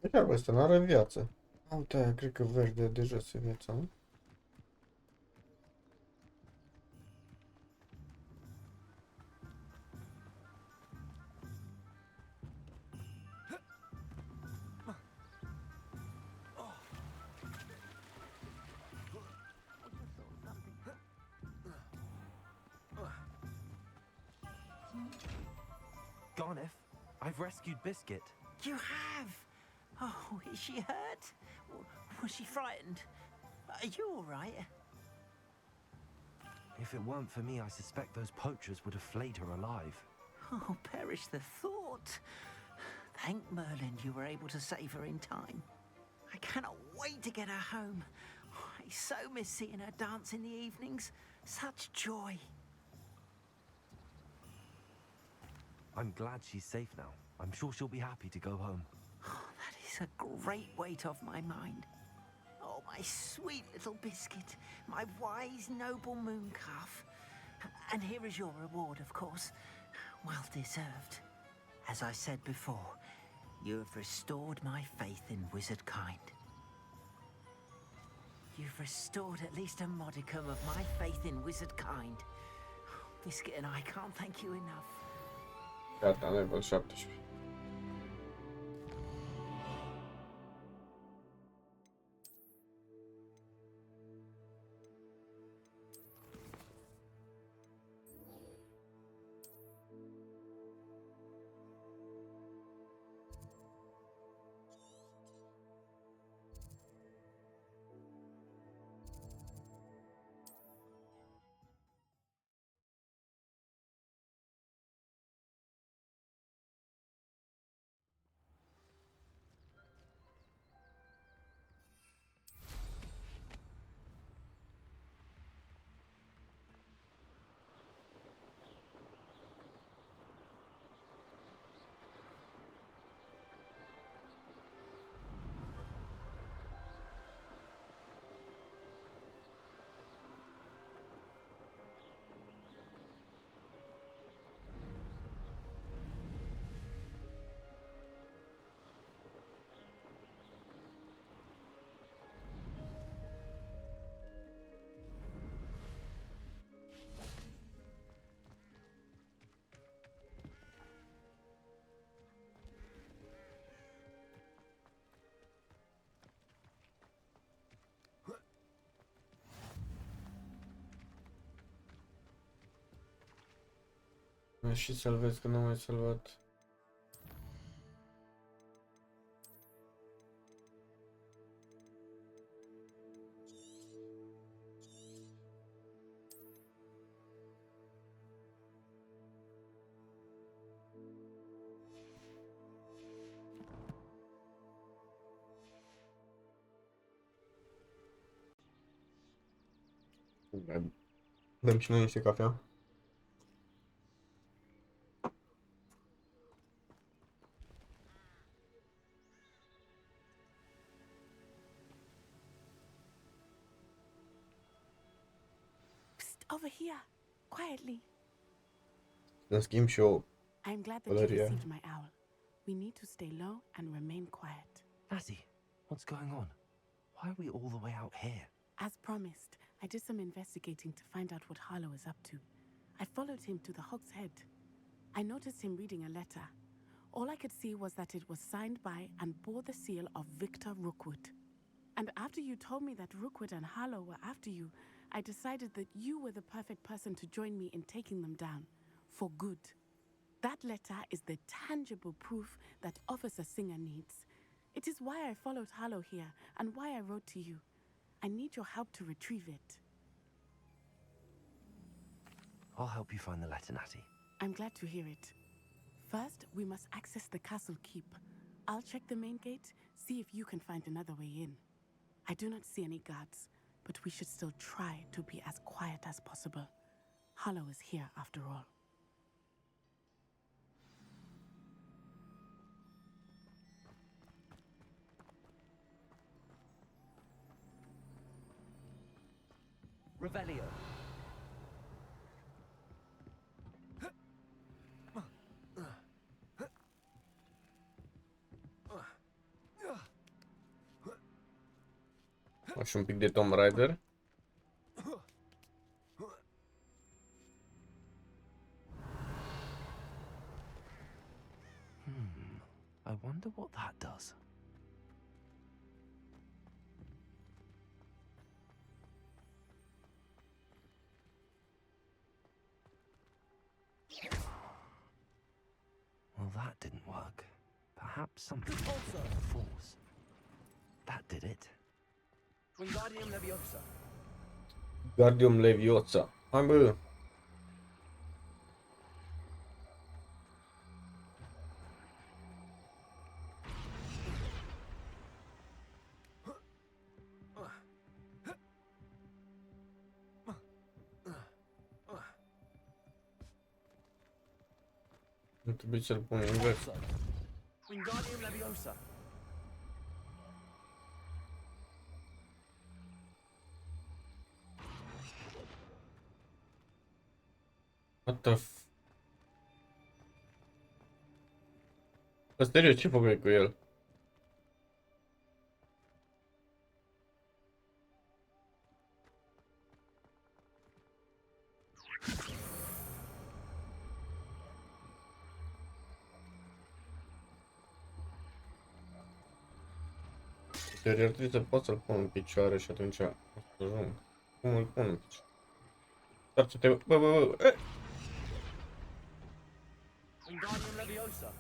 E chiar, ăsta n-are viață. Uite aia, cred că verde de jos e viața, nu? Garniff, I've rescued Biscuit. You have? Oh, is she hurt? Was she frightened? Are you all right? If it weren't for me, I suspect those poachers would have flayed her alive. Oh, perish the thought. Thank Merlin you were able to save her in time. I cannot wait to get her home. I so miss seeing her dance in the evenings. Such joy. I'm glad she's safe now. I'm sure she'll be happy to go home. Oh, that is a great weight off my mind. Oh, my sweet little Biscuit, my wise, noble moon calf. And here is your reward, of course. Well deserved. As I said before, you have restored my faith in wizard kind. You've restored at least a modicum of my faith in wizard kind. Biscuit and I can't thank you enough. Gata, level 17. Și salvez că nu am mai salvat. Dăm și noi niște cafea. Over here, quietly. În schimb și eu I'm glad that you received my owl. We need to stay low and remain quiet. Natty, what's going on? Why are we all the way out here? As promised, I did some investigating to find out what Harlow is up to. I followed him to the Hog's Head. I noticed him reading a letter. All I could see was that it was signed by and bore the seal of Victor Rookwood. And after you told me that Rookwood and Harlow were after you, I decided that you were the perfect person to join me in taking them down, for good. That letter is the tangible proof that Officer Singer needs. It is why I followed Harlow here and why I wrote to you. I need your help to retrieve it. I'll help you find the letter, Natty. I'm glad to hear it. First, we must access the castle keep. I'll check the main gate, see if you can find another way in. I do not see any guards, but we should still try to be as quiet as possible. Harlow is here after all. Revelio. Și un pic de Tomb Raider. I wonder what that does. that didn't work. Perhaps something with more force. That did it. Wingardium Leviosa. Guardium Leviosa. Hai bă. Nu trebuie să-l pun invers. Wingardium Leviosa. What the f... Serios, ce făcai cu el? Deci ar trebui să pot să-l pun în picioare și atunci o să ajung. Cum îl pun în picioare? Întoarce-te, bă. Wingardium Leviosa.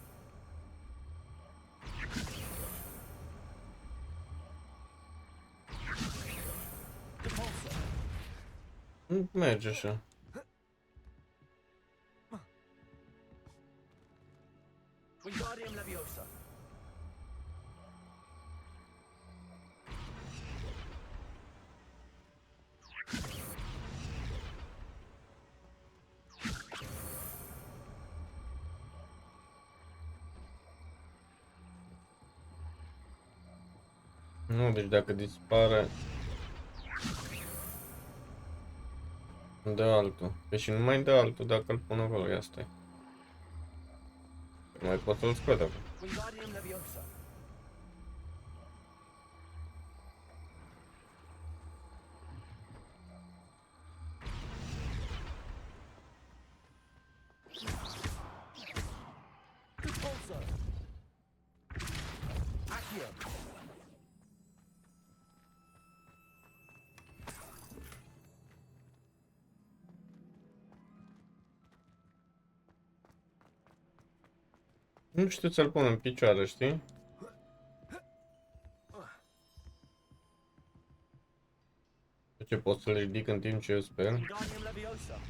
Nu merge așa. Wingardium Leviosa. Nu, deci dacă dispare... Îmi dă altul. Păi și nu mai dă altul dacă îl pun acolo, ia stai. Nu mai pot să-l scot acum. Wingardium Leviosa. GeForce. Accio. Nu știu să-l pun în picioare, știi? De ce pot să-l ridic în timp ce eu sper? Wingardium Leviosa.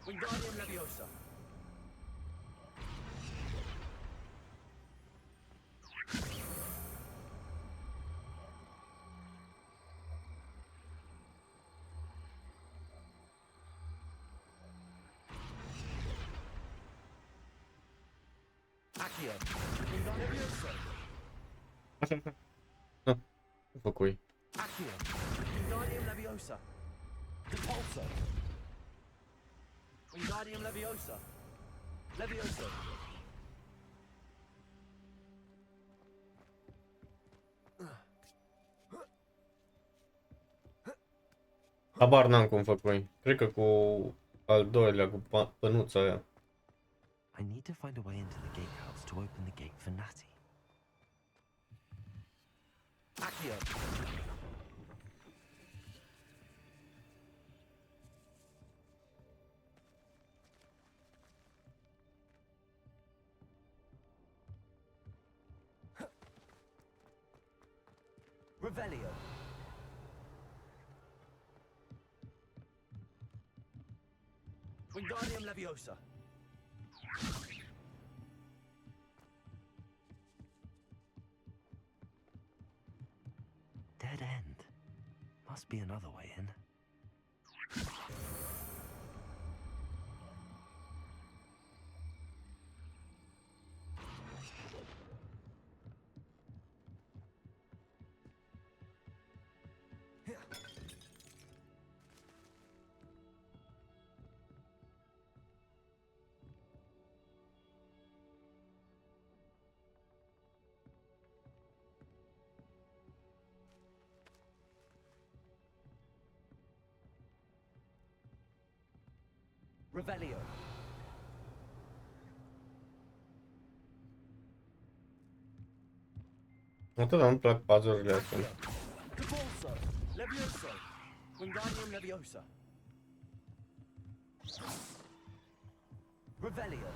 Wingardium Leviosa. Accio. Wingardium Leviosa. Ce făcui? Accio. Wingardium Leviosa. GeForce. Wingardium Leviosa. Leviosa. Habar n-am cum făcui. Cred că cu al doilea, cu pănuța aia. I need to find a way into the gatehouse to open the gate for Natty. Accio. Revelio. Wingardium Leviosa. Dead end. Must be another way in. Revelio. Întotdeauna îmi plac puzzle-urile astea. GeForce. Leviosa. Wingardium Leviosa. Revelio.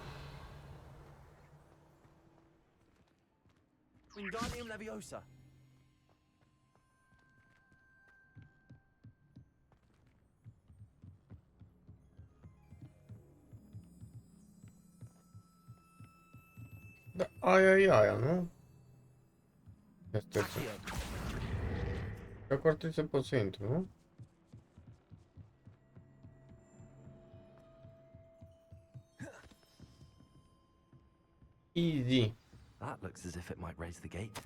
Wingardium Leviosa. Da, aia e aia, nu? Este asta. Cred că ar trebui să pot să intru, nu? Easy. That looks as if it might raise the gate.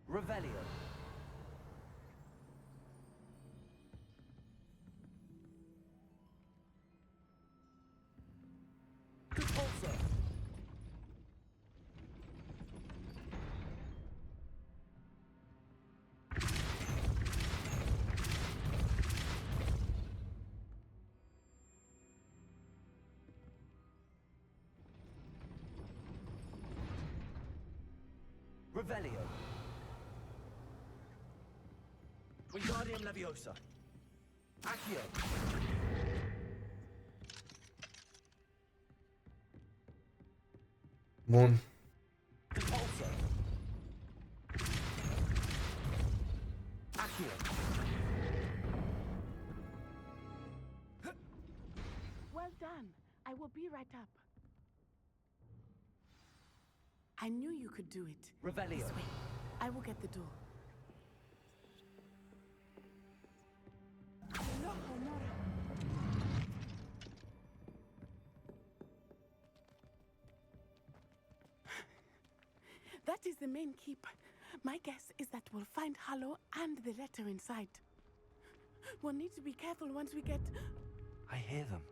Revelio. Repulsor. Revelio. Wingardium Leviosa. Accio. Bun. Repulsor. Accio. Well done. I will be right up. I knew you could do it. Revelio. This way. I will get the door. No, Romana. That is the main keep. My guess is that we'll find Hollow and the letter inside. We'll need to be careful once we get... I hear them.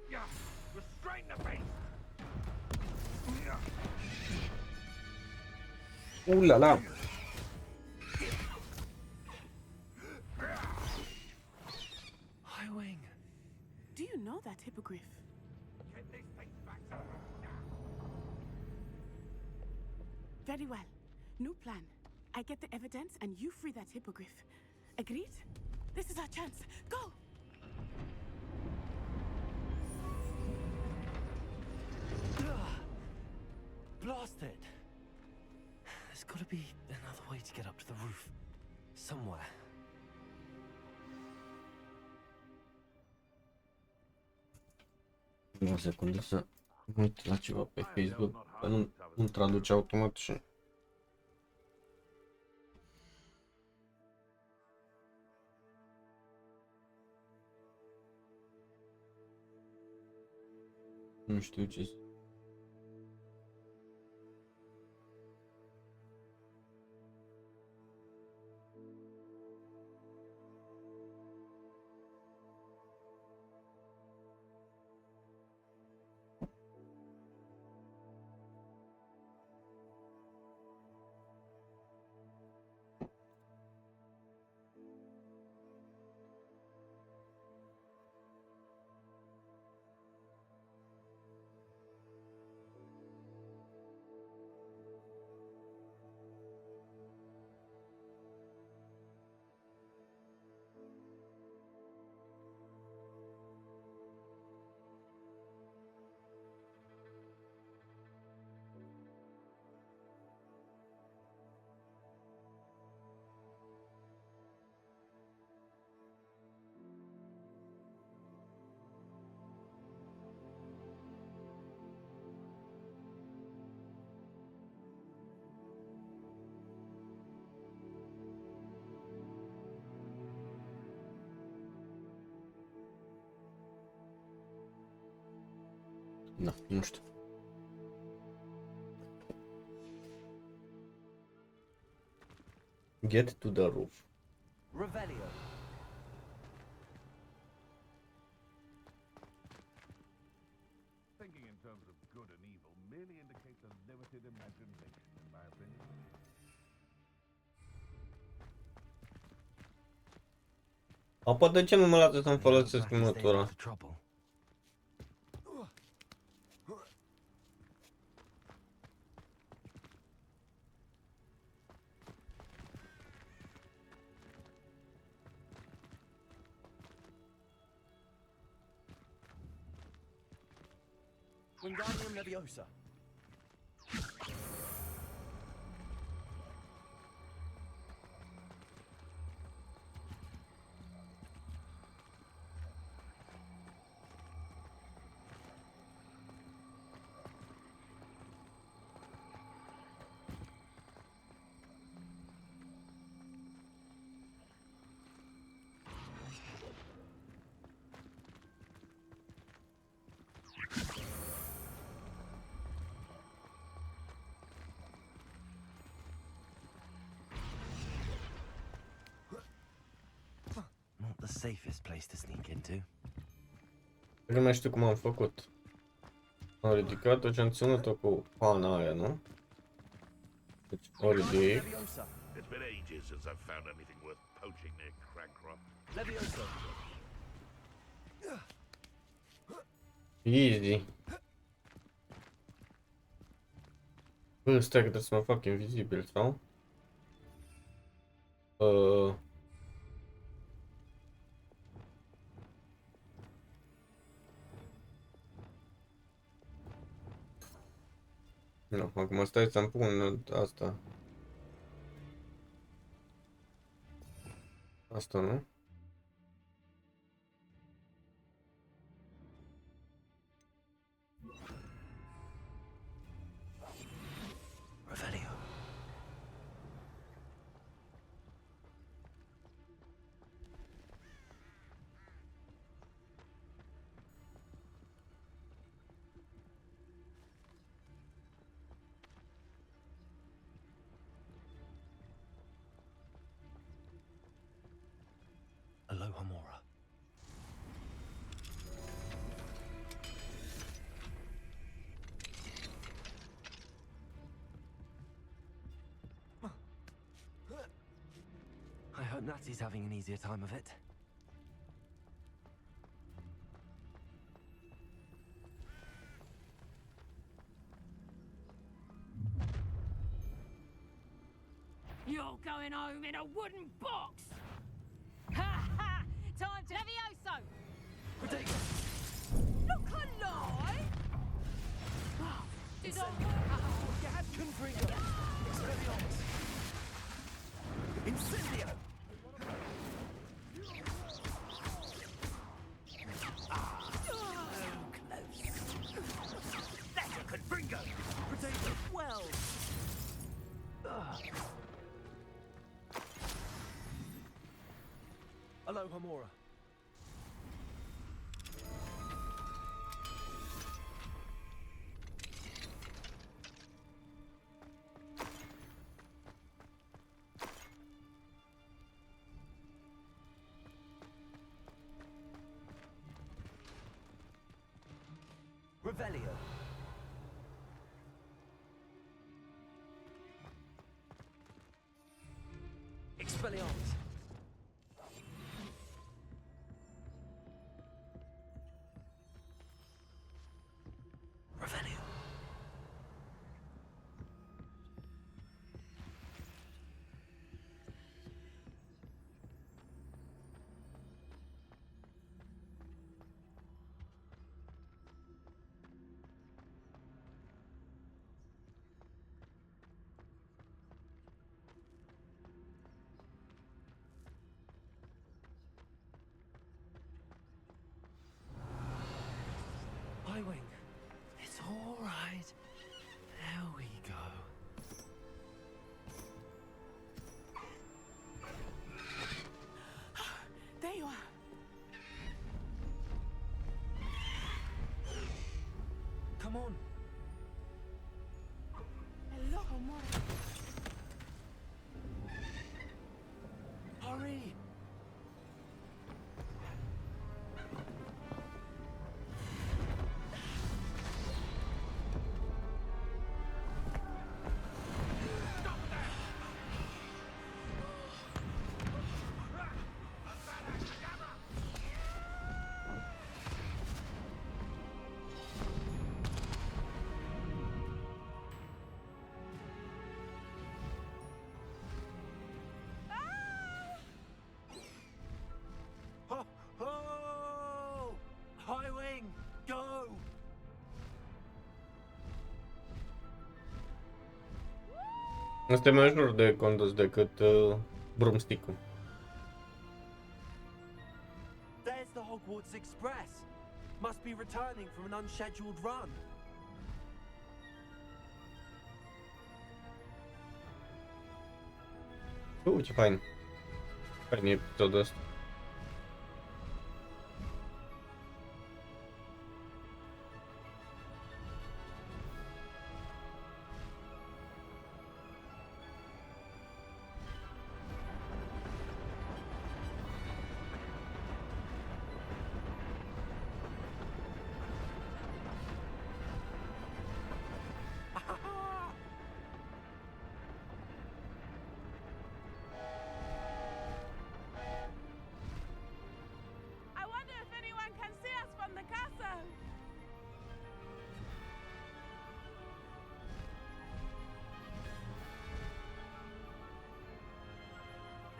Yeah, restrain the beast. Ooh la la. Highwing. Do you know that hippogriff? Get this thing back. Very well. New plan. I get the evidence and you free that hippogriff. Agreed? This is our chance. Go! Blasted! There's gotta be another way to get up to the roof. Somewhere. O secundă să mă uit la ceva pe Facebook, că nu traduce automat și... Nu știu ce... Da, nu știu. Get to the roof. Revelio. Thinking in terms of good and evil merely indicates a limited imagination, in my opinion. Apoi de ce nu mă lasă să-mi folosesc Black is staying mătura? out of trouble. Wingardium Leviosa. Not the safest place to sneak into. Nu mai știu cum am făcut. Am ridicat-o și am ținut-o cu pana aia, nu? Deci o ridic. It's been ages since I've found anything worth poaching near Crancroft. Leviosa. Easy. Bă, stai că trebuie să mă fac invizibil, sau? Nu, acum stai să-mi pun asta. Asta, nu? Revelio. Aloha Mora. I hope Natty's having an easier time of it. You're going home in a wooden box! Ha ha! Time to Levioso! Look alive! Oh, did I You had Confringo. Expelliarmus. Incendio. That's a Confringo! Potato. Well, Aloha Mora. Revelio. Expelliarmus. Revelio. Este mai ușor de condus decât broomstick-ul. There's the Hogwarts Express. Must be returning from an unscheduled run. Ce fain. Fain e episodul ăsta. I wonder if anyone can see us from the castle.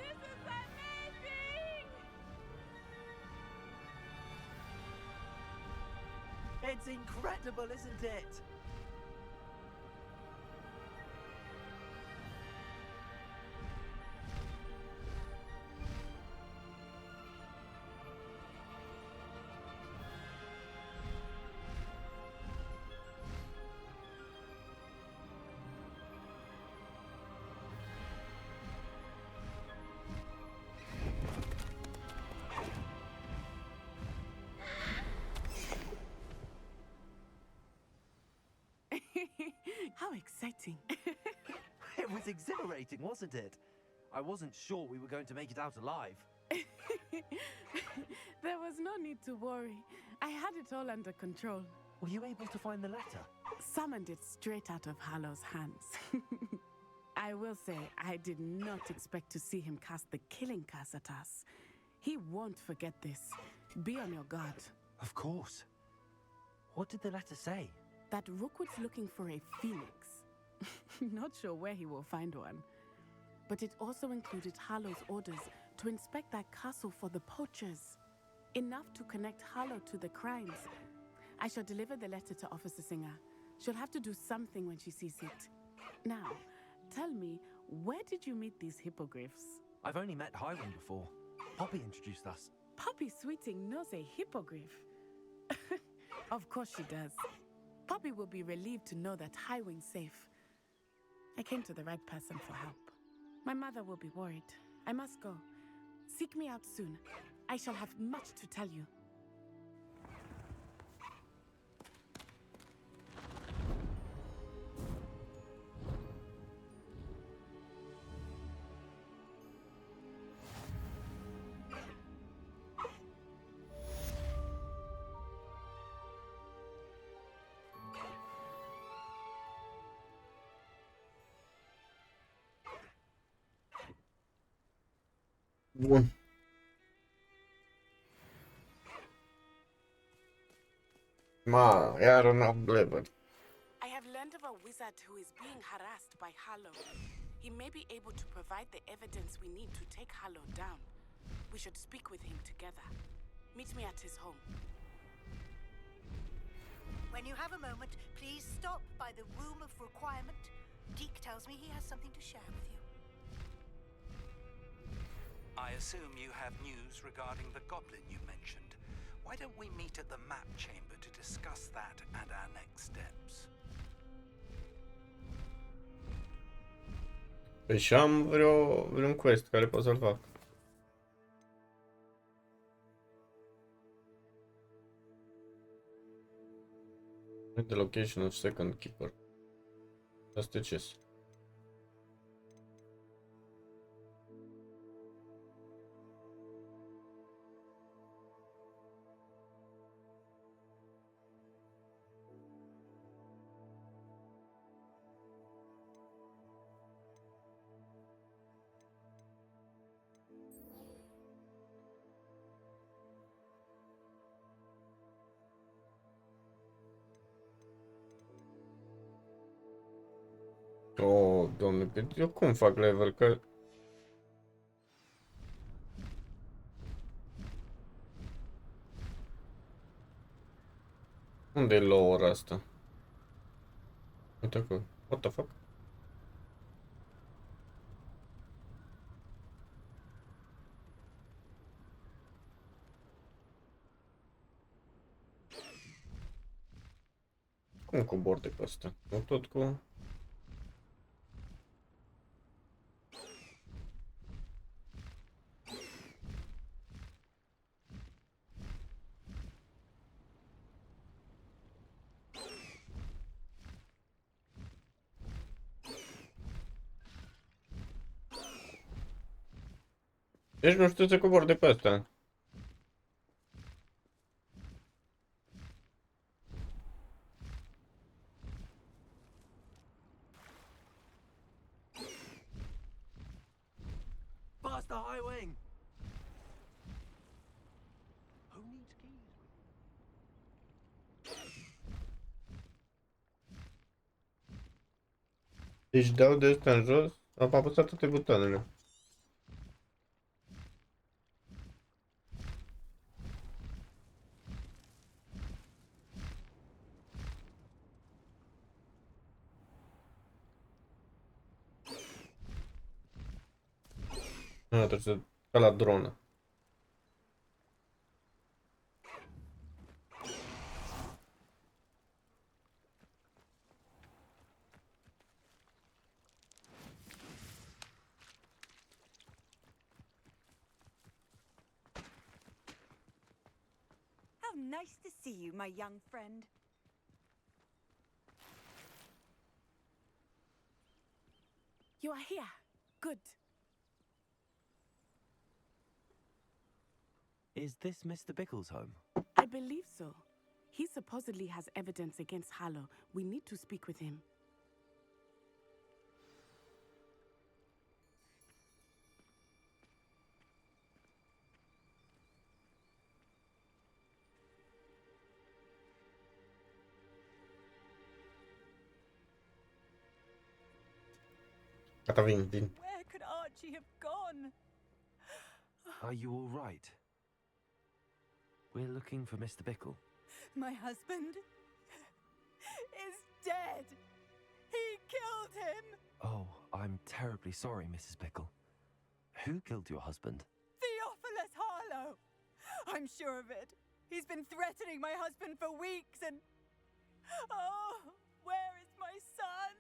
This is amazing! It's incredible, isn't it? How exciting. It was exhilarating, wasn't it? I wasn't sure we were going to make it out alive. There was no need to worry. I had it all under control. Were you able to find the letter? Summoned it straight out of Hallow's hands. I will say, I did not expect to see him cast the killing curse at us. He won't forget this. Be on your guard. Of course. What did the letter say? That Rookwood's looking for a phoenix. Not sure where he will find one. But it also included Hallow's orders to inspect that castle for the poachers. Enough to connect Hallow to the crimes. I shall deliver the letter to Officer Singer. She'll have to do something when she sees it. Now, tell me, where did you meet these hippogriffs? I've only met Highwind before. Poppy introduced us. Poppy Sweeting knows a hippogriff. Of course she does. Poppy will be relieved to know that Highwing's safe. I came to the right person for help. My mother will be worried. I must go. Seek me out soon. I shall have much to tell you. Bun. Iar un uplevel. I have learned of a wizard who is being harassed by Hallow. He may be able to provide the evidence we need to take Hallow down. We should speak with him together. Meet me at his home. When you have a moment, please stop by the Room of Requirement. Deke tells me he has something to share with you. I assume you have news regarding the goblin you mentioned. Why don't we meet at the map chamber to discuss that and our next steps? Păi și am vreun quest care pot să-l fac. The location of second keeper. Asta ce? Oh, domne, eu cum fac level? Că... Unde e lower asta? Uite acolo. What the fuck? Cum cobor de pe ăsta? Nu tot cu... Deci nu știu să cobor de pe ăsta. Faster, high wing! Who needs keys? Deci dau de ăsta în jos, am apăsat toate butoanele. Nu, trebuie să... ca la dronă. How nice to see you, my young friend. You are here. Good. Is this Mr. Bickle's home? I believe so. He supposedly has evidence against Harlow. We need to speak with him. Gata, vin. Where could Archie have gone? Are you all right? We're looking for Mr. Bickle. My husband is dead. He killed him. Oh, I'm terribly sorry, Mrs. Bickle. Who killed your husband? Theophilus Harlow. I'm sure of it. He's been threatening my husband for weeks and... Oh, where is my son?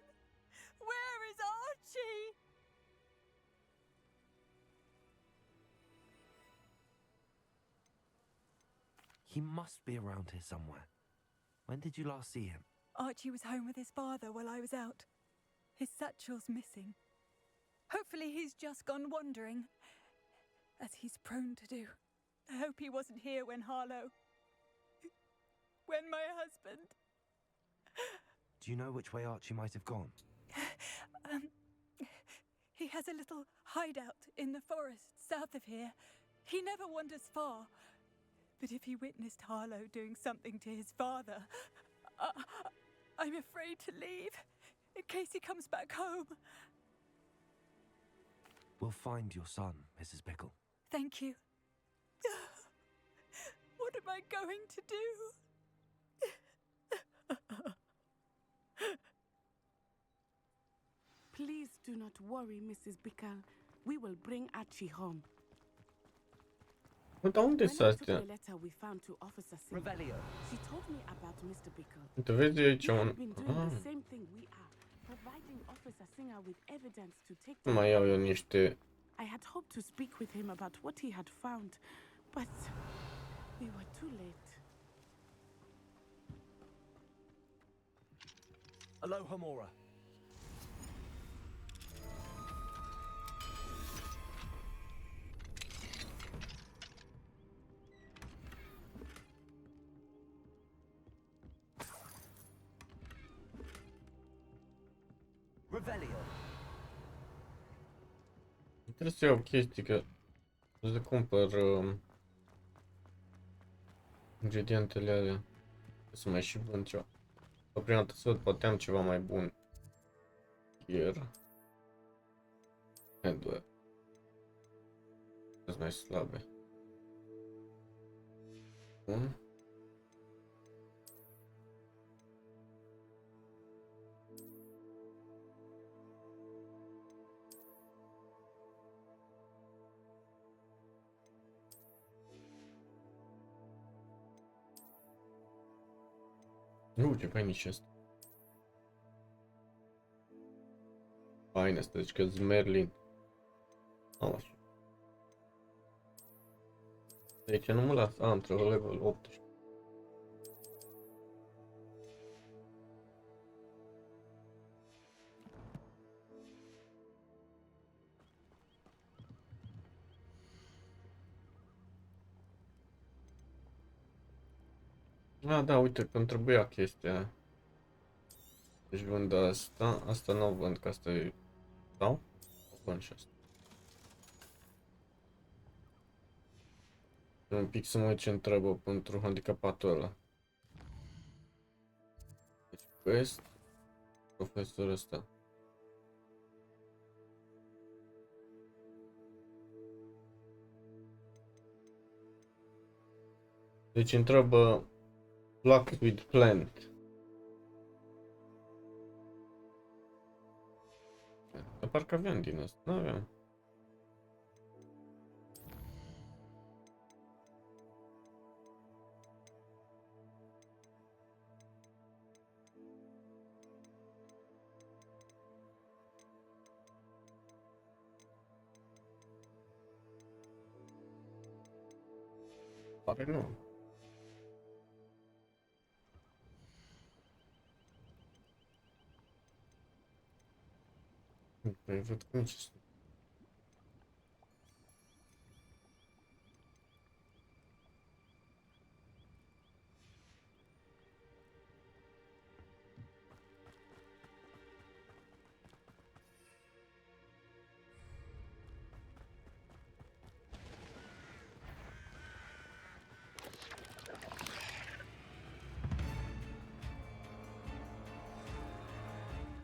Where is Archie? He must be around here somewhere. When did you last see him? Archie was home with his father while I was out. His satchel's missing. Hopefully he's just gone wandering, as he's prone to do. I hope he wasn't here when Harlow... when my husband... Do you know which way Archie might have gone? He has a little hideout in the forest south of here. He never wanders far. But if he witnessed Harlow doing something to his father, I'm afraid to leave, in case he comes back home. We'll find your son, Mrs. Bickle. Thank you. What am I going to do? Please do not worry, Mrs. Bickle. We will bring Archie home. Dar unde sunt astea? Revelio. She told me about Mr. Bickle. Uite, vezi aici They un... have been doing the same thing we are, providing Officer Singer with evidence to take. Nu mai iau eu niște... I had hoped to speak with him about what he had found, but we were too late. Aloha Mora. Revelio. Trebuie să iau chestii, că... să cumpăr... ingredientele alea. Să mai și vând ceva. O prima dată să văd, poate am ceva mai bun. Gear. Hardware. Sunt mai slabe. Bun. Ce fain nici asta. faine astea, deci că Merlin. Așa. De aici nu mă las. Între level 18. Da, uite că îmi trebuia chestia aia. Deci vând asta. Asta nu o vând, că asta e... Sau? O vând și asta. Un pic să mă uit ce întreabă pentru handicapatul ăla. Deci quest. Profesorul ăsta. Deci întreabă Black with plant. Dar parcă aveam din asta, nu aveam. Pare nu. Păi văd cum ce sunt.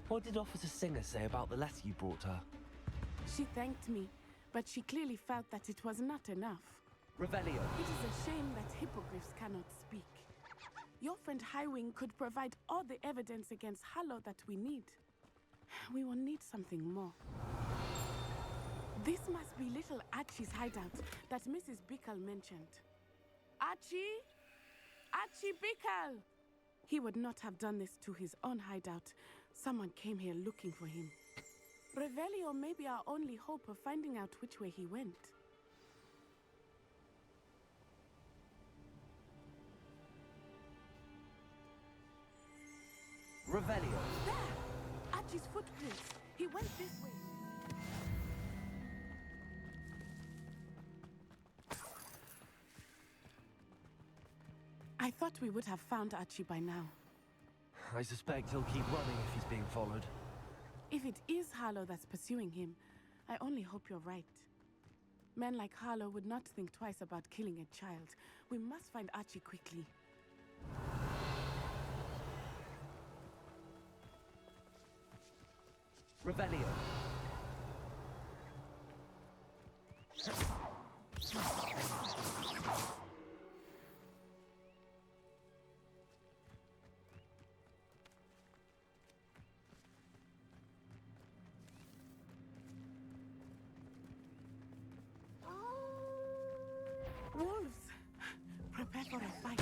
What did Officer Singer say about the letter you brought her? She thanked me, but she clearly felt that it was not enough. Revelio. It is a shame that hippogriffs cannot speak. Your friend Highwing could provide all the evidence against Harlow that we need. We will need something more. This must be little Archie's hideout that Mrs. Bickle mentioned. Archie? Archie Bickle! He would not have done this to his own hideout. Someone came here looking for him. Revelio may be our only hope of finding out which way he went. Revelio. There! Archie's footprints. He went this way. I thought we would have found Archie by now. I suspect he'll keep running if he's being followed. If it is Harlow that's pursuing him, I only hope you're right. Men like Harlow would not think twice about killing a child. We must find Archie quickly. Revelio. Wolves! Prepare for a fight.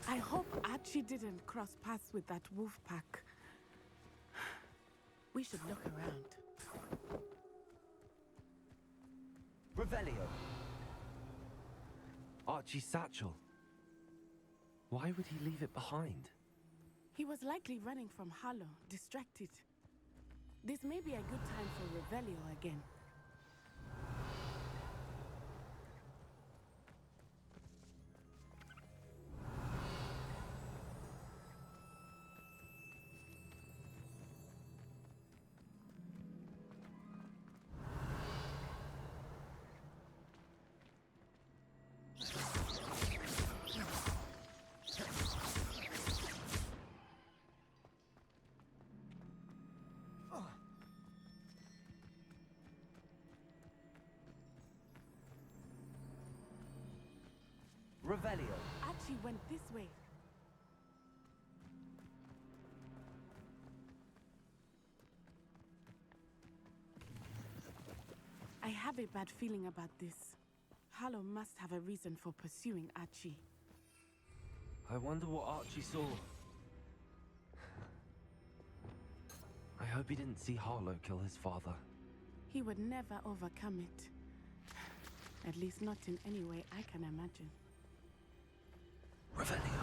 I hope Archie didn't cross paths with that wolf pack. We should look around. Revelio. Archie's satchel. Why would he leave it behind? He was likely running from Harlow, distracted. This may be a good time for Revelio again. Revelio. Archie went this way. I have a bad feeling about this. Harlow must have a reason for pursuing Archie. I wonder what Archie saw. I hope he didn't see Harlow kill his father. He would never overcome it. At least not in any way I can imagine. Revelio.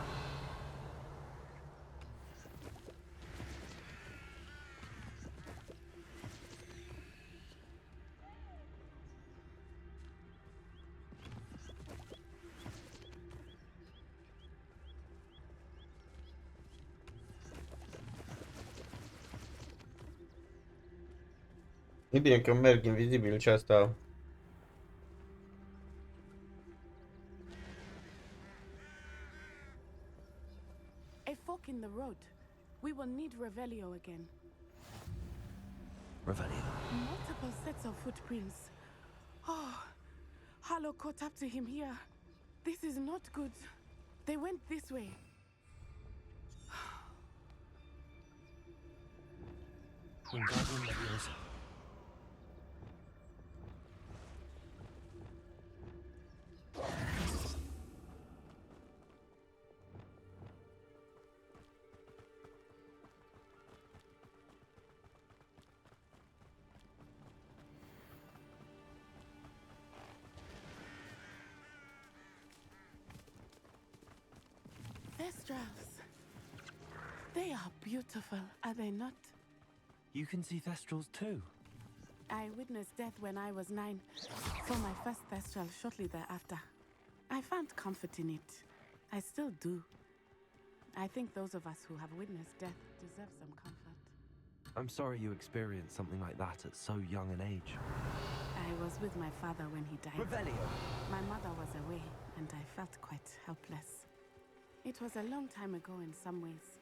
E bine că merg invizibil și asta. A fork in the road. We will need Revelio again. Revelio. Multiple sets of footprints. Oh, Harlow caught up to him here. This is not good. They went this way. Wingardium Leviosa. Thestrals. They are beautiful, are they not? You can see Thestrals too. I witnessed death when I was 9. Saw my first Thestral shortly thereafter. I found comfort in it. I still do. I think those of us who have witnessed death deserve some comfort. I'm sorry you experienced something like that at so young an age. I was with my father when he died. Revelio. My mother was away, and I felt quite helpless. It was a long time ago in some ways,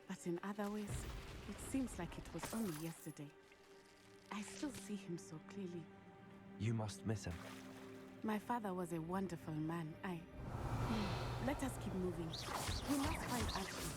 but in other ways, it seems like it was only yesterday. I still see him so clearly. You must miss him. My father was a wonderful man. Let us keep moving. We must find Archie.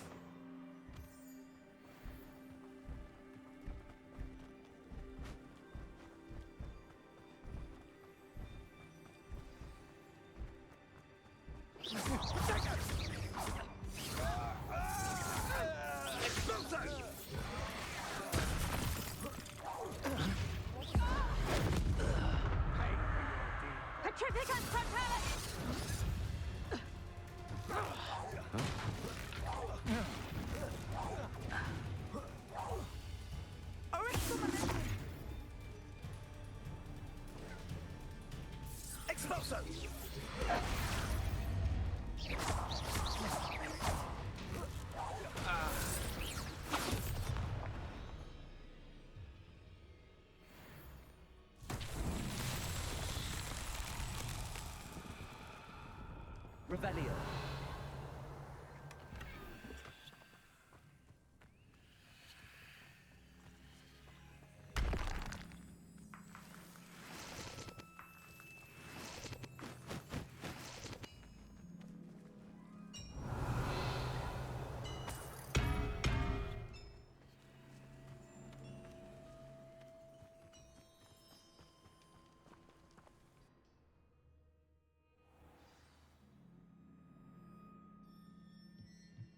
Revelio.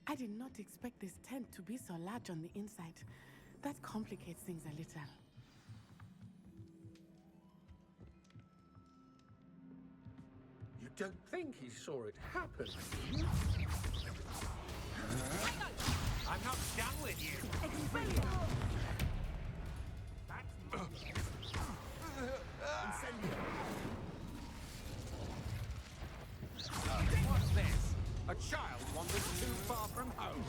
I did not expect this tent to be so large on the inside. That complicates things a little. You don't think he saw it happen, do you? I'm not done with you. What's this? A child wanders too far from home.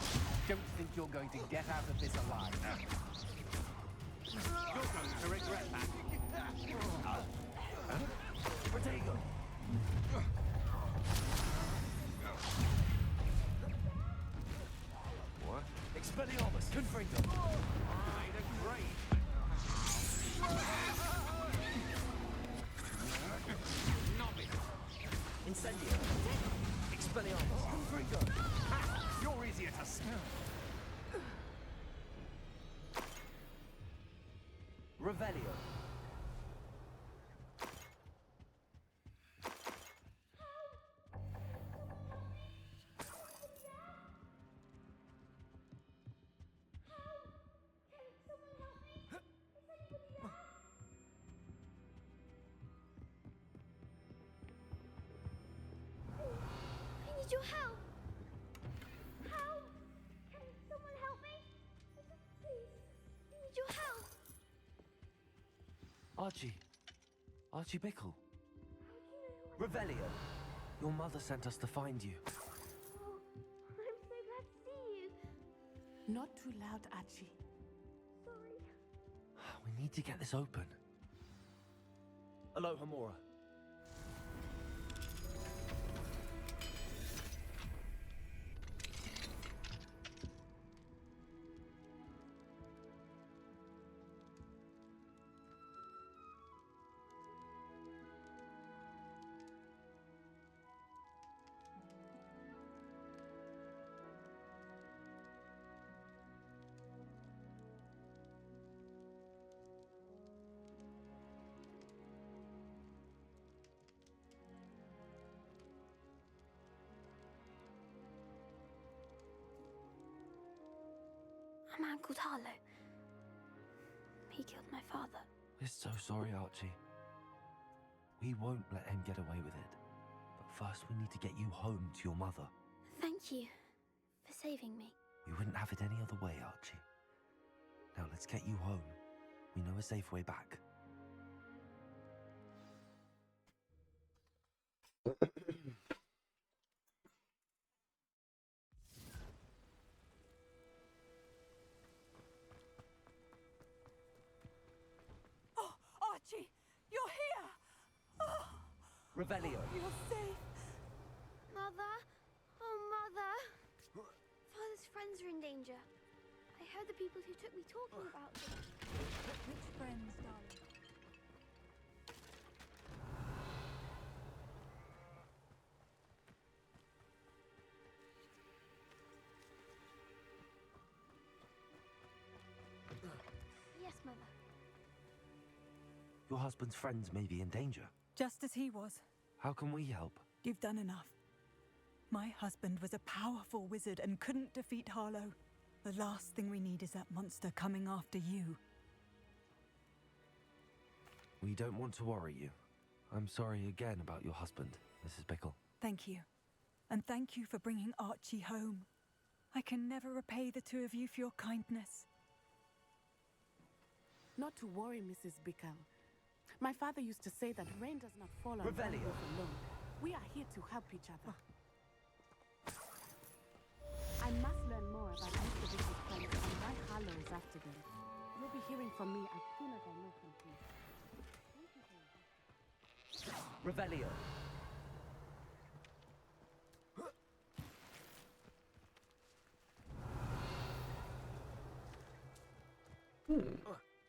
Don't think you're going to get out of this alive. You're going to regret that. Protego. What? Expelliarmus, Confringo. By the grave. Novice. Incendio. Expelliarmus, Confringo. You're easier to snare. Revelio. need your help. Help! Can someone help me? Please, I need your help. Archie Bickle. Revelio. Your mother sent us to find you. Oh, I'm so glad to see you. Not too loud, Archie. Sorry. We need to get this open. Aloha, Mora. A man called Harlow. He killed my father. We're so sorry, Archie. We won't let him get away with it. But first we need to get you home to your mother. Thank you for saving me. We wouldn't have it any other way, Archie. Now let's get you home. We know a safe way back. Oh, Archie, you're here! Oh, Revelio. you're safe. Mother? Oh, Mother. Father's friends are in danger. I heard the people who took me talking about them. Which friends, darling? Yes, Mother. Your husband's friends may be in danger. Just as he was. How can we help? You've done enough. My husband was a powerful wizard and couldn't defeat Harlow. The last thing we need is that monster coming after you. We don't want to worry you. I'm sorry again about your husband, Mrs. Bickle. Thank you. And thank you for bringing Archie home. I can never repay the two of you for your kindness. Not to worry, Mrs. Bickle. My father used to say that rain does not fall on Revelio. those alone. We are here to help each other. I must learn more about Mr. Bickle's friends and why Harlow is after them. You'll be hearing from me as soon as I know something. Thank you for your help. Revelio.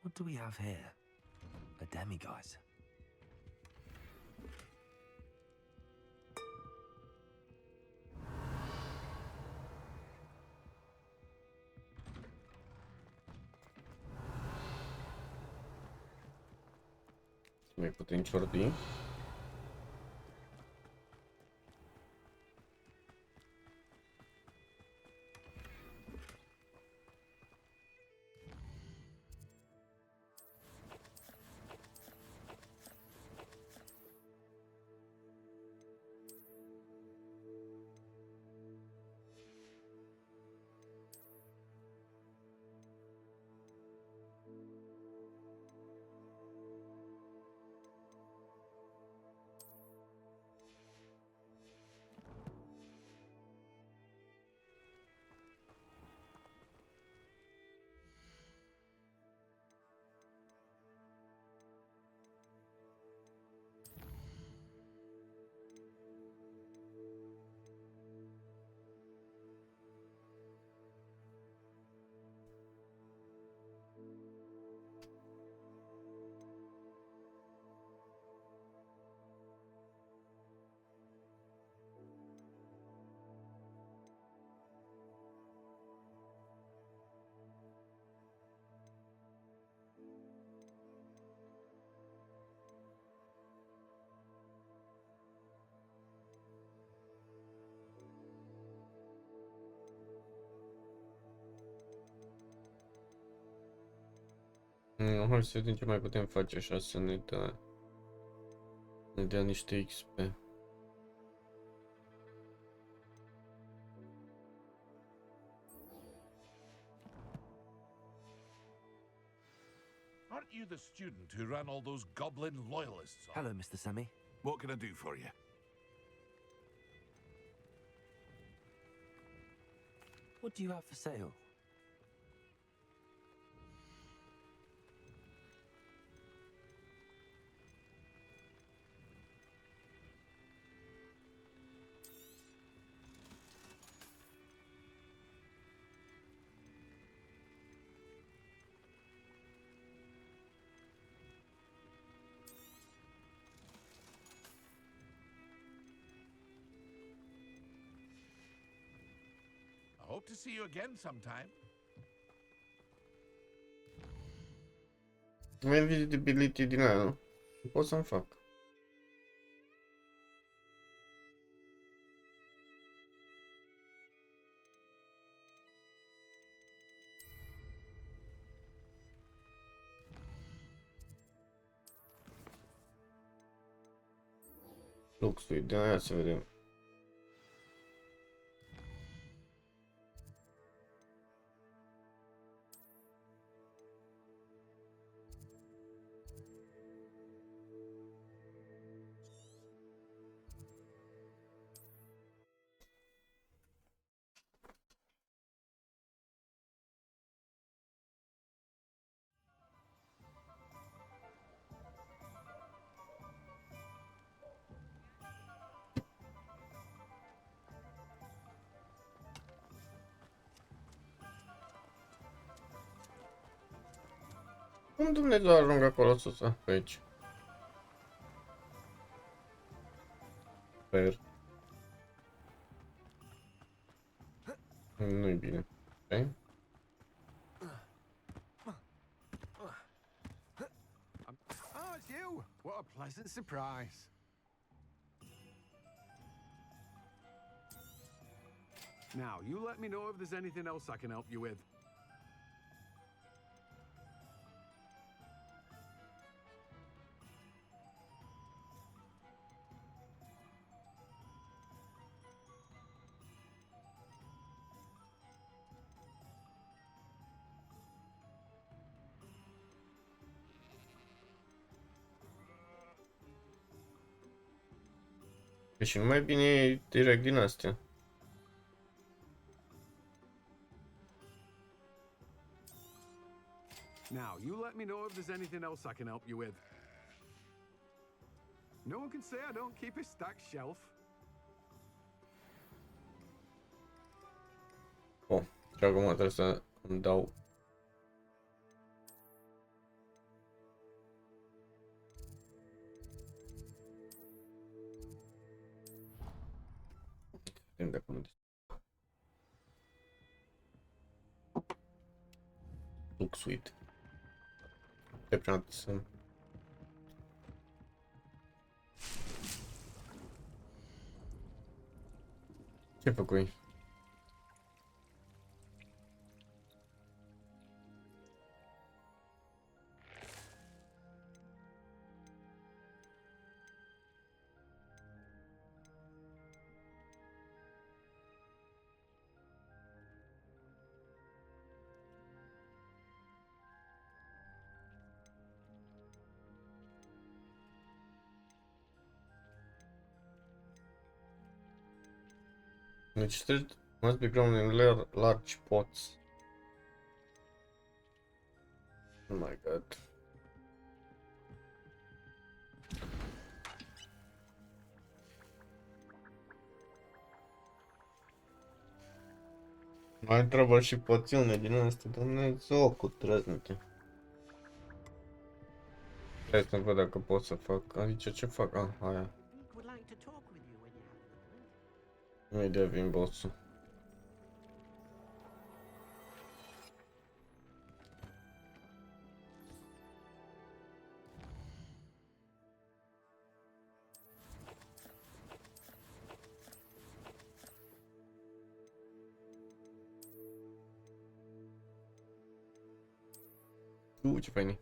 What do we have here? A demiguise. Mai putem ciordi. Hai să vedem ce mai putem face așa să ne dea niște XP. the student who ran all those goblin loyalists off. Hello, Mr. Semi. What can I do for you? What do you have for sale? I hope to see you again sometime. Mai visibility din aia, nu? Pot să-mi fac. Luxul, de aia să vedem. Cum Dumnezeu ajung acolo sus, pe aici? Sper. Nu-i bine. Okay. Oh, it's you! What a pleasant surprise. Now, you let me know if there's anything else I can help you with. Și nu mai bine direct din astea. Now, you let me know if there's anything else I can help you with. No one can say I don't keep a stacked shelf. Oh, și acum trebuie să îmi dau. De acum. Look sweet. Ce prea să... Ce făcui? Necessary must be grown in large pots. Oh my god. Mai trebuie și poțiune din astea, Dumnezeu cu trăznite. Hai să văd dacă pot să fac, adică ce fac, aia. Imediat vin bossul. Ce fain.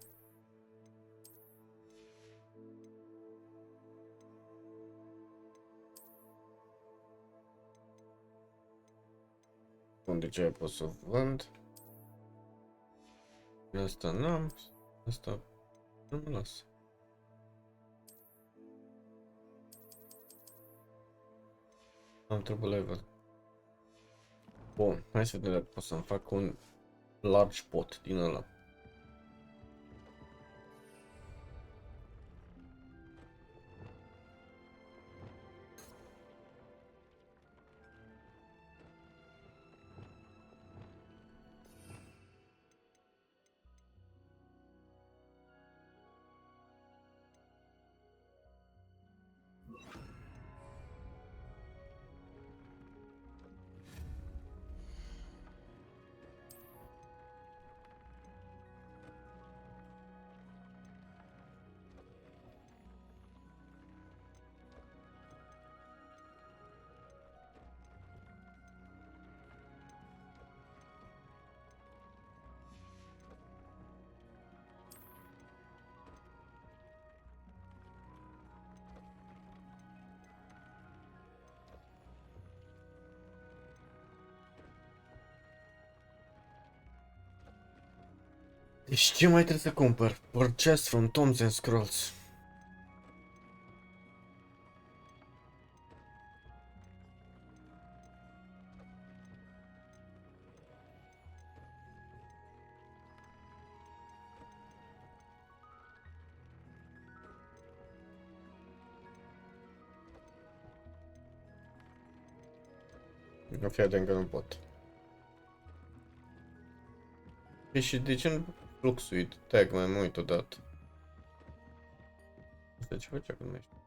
De ce pot să vând? Asta n-am. Asta Nu mă las. Am triple level. Bun, hai să vedem dacă pot să-mi fac un large pot din ăla. Deci ce mai trebuie să cumpăr? Purchase from Tomes and Scrolls. Fii atent că nu pot. Păi și de ce nu fluxuit? Tag mai mă uit odată. Asta ce făcea când mai știu?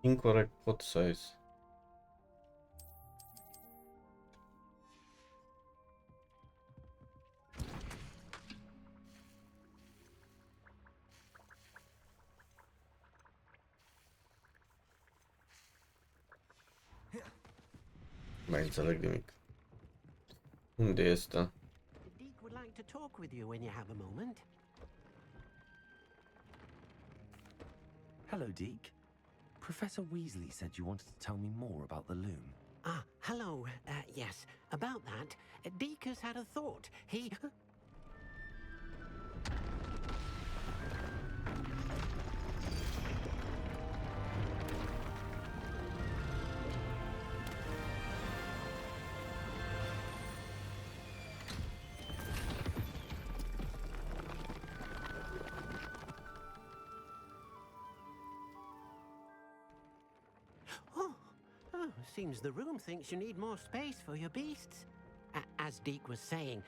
Incorrect pot size. Mai înțeleg nimic. Unde este? Deke would like to talk with you when you have a moment. Hello, Deke. Professor Weasley said you wanted to tell me more about the loom. Ah, hello. Yes, about that. Deke has had a thought. He... Seems the room thinks you need more space for your beasts. As Deke was saying,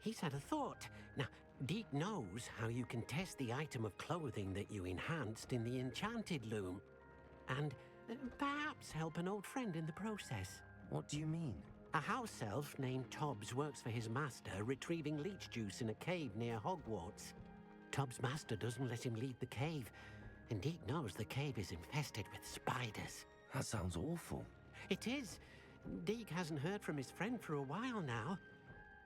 he's had a thought. Now, Deke knows how you can test the item of clothing that you enhanced in the enchanted loom. And perhaps help an old friend in the process. What do you mean? A house elf named Tobbs works for his master, retrieving leech juice in a cave near Hogwarts. Tobbs' master doesn't let him leave the cave, and Deke knows the cave is infested with spiders. That sounds awful. It is. Deke hasn't heard from his friend for a while now.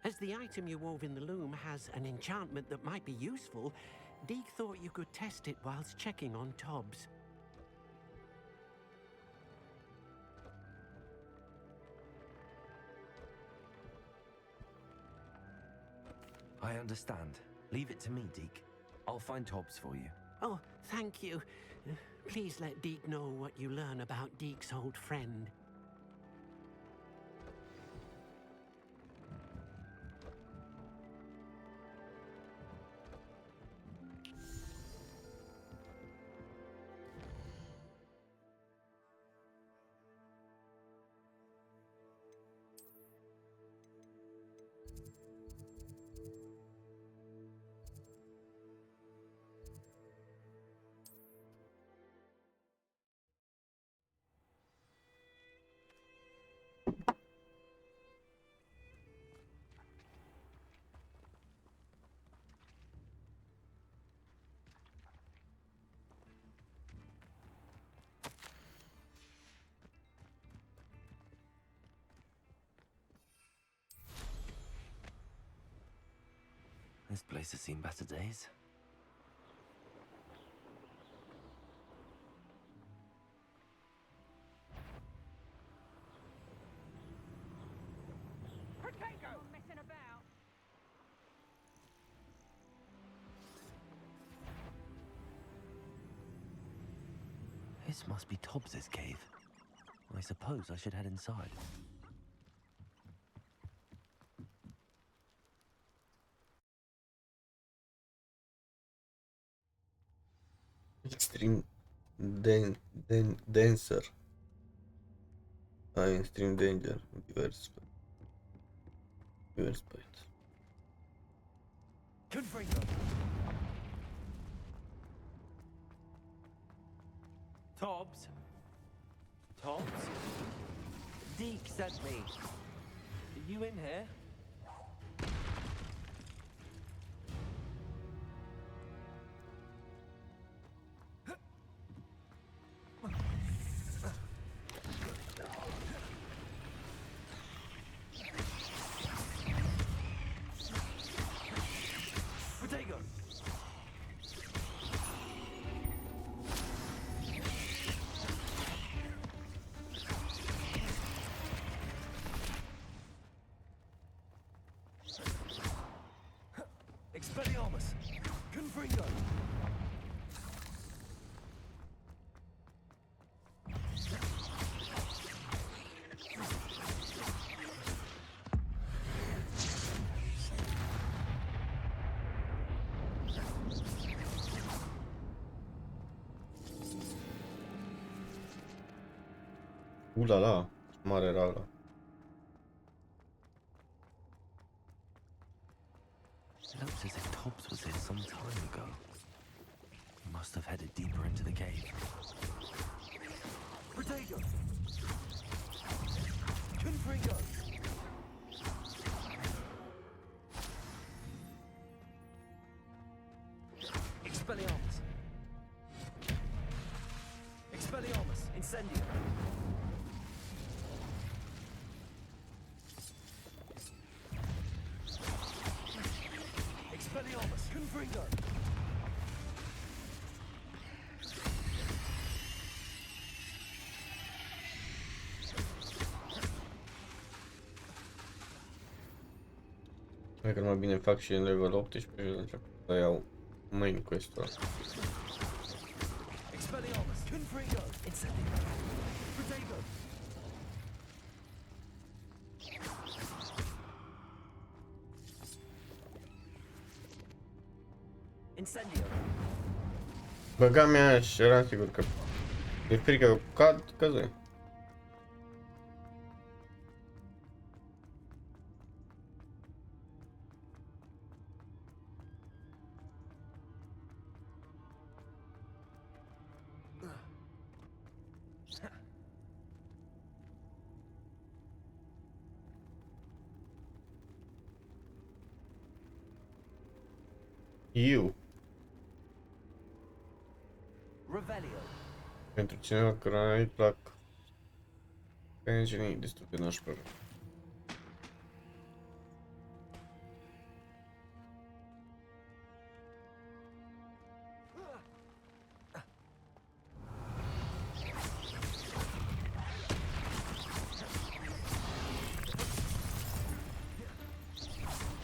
As the item you wove in the loom has an enchantment that might be useful, Deke thought you could test it whilst checking on Tobbs. I understand. Leave it to me, Deke. I'll find Tobbs for you. Oh, thank you. Please let Deke know what you learn about Deke's old friend. This place has seen better days. Potato! Messing about. This must be Tobbs's cave. I suppose I should head inside. Extreme denser. Extreme danger. Diverse bite. Confringo. Tobbs? Tobbs? Deke sent me. Are you in here? Potato! Expelliarmus! Confringo! La la, mare era ăla. Looks as if Tobbs was here some time ago. He must have headed deeper into the cave. Potato! Confringo! Expelliarmus! Expelliarmus! Incendio! Expelliarmus! Confringo! Cred că mai bine fac și în level 18 și încep să iau main quest-ul ăsta. Expelliarmus! Confringo! Incendio! Potato! Incendio! Băga mea și eram sigur că e frică că căzui. Eu. Revelio. Pentru cineva care îi plac enginii destul de nașpa.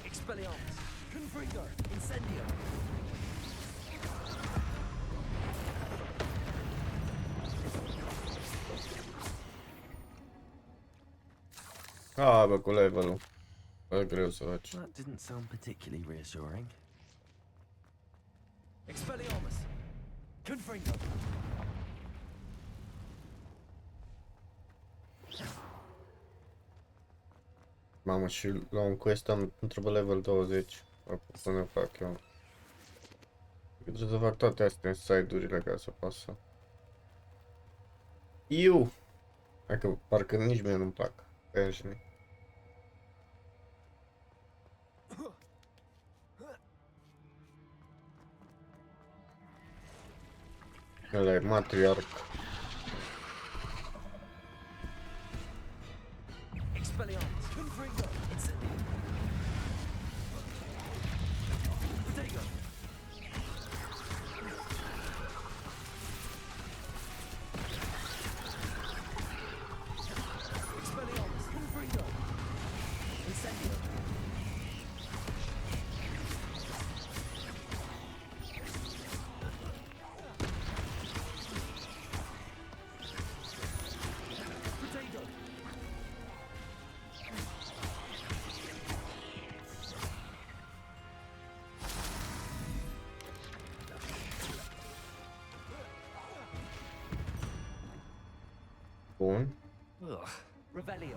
Expelliarmus! Confringo! Incendio! Ah, bă, cu level-ul. E greu să faci. That didn't sound particularly reassuring. Expelliarmus! Confringo! Mamă, și la un quest am într-o level 20. Până fac eu. Trebuie să fac toate astea în side-urile ca să pasă. Eu! Hai că parcă nici mie nu-mi plac enginii. Ăla e matriarc. Expelliarmus! Confringo! Incendio! Bun. Ugh. Revelio.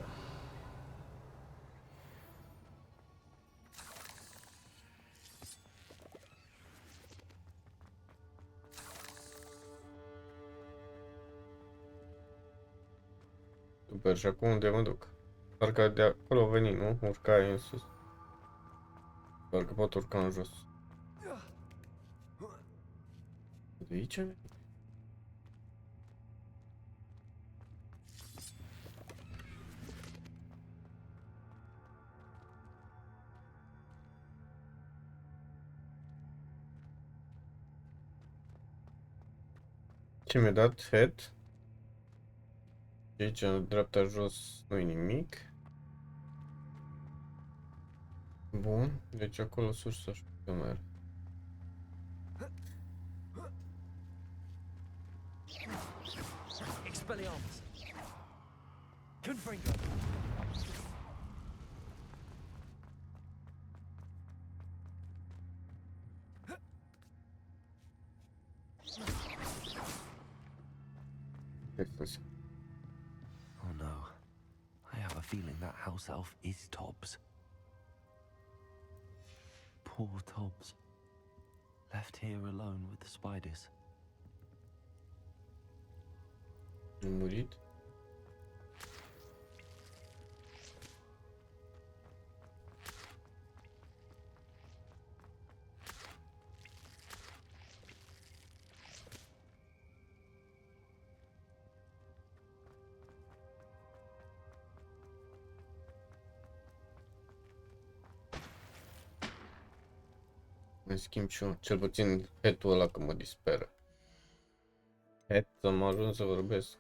Super, și acum unde mă duc? Parcă de acolo veni, nu? Urcai în sus. Parcă pot urca în jos. De aici? Ce mi-a dat? Head. Și aici, în dreapta jos, nu-i nimic. Bun, deci acolo sus să știu că merg. Expelliarmus. Confringo. Oh no. I have a feeling that house elf is Tobbs. Poor Tobbs. Left here alone with the spiders. Murit. Îmi schimb și eu, cel puțin head-ul ăla că mă disperă. Head să mă ajung să vorbesc.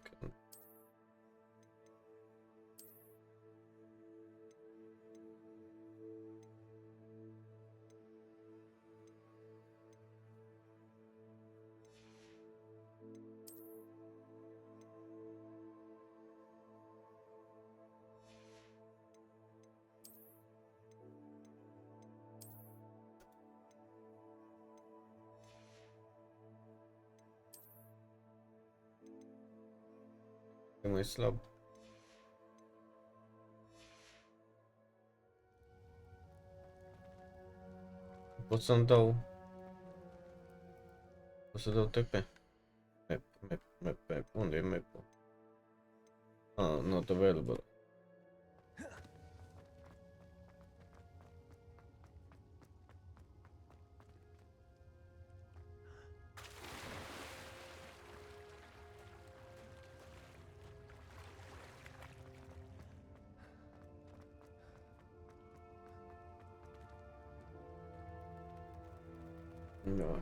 E mai slab. Pot să-mi dau... Pot să dau TP. Map. Unde e map-ul? Ah, not available. No.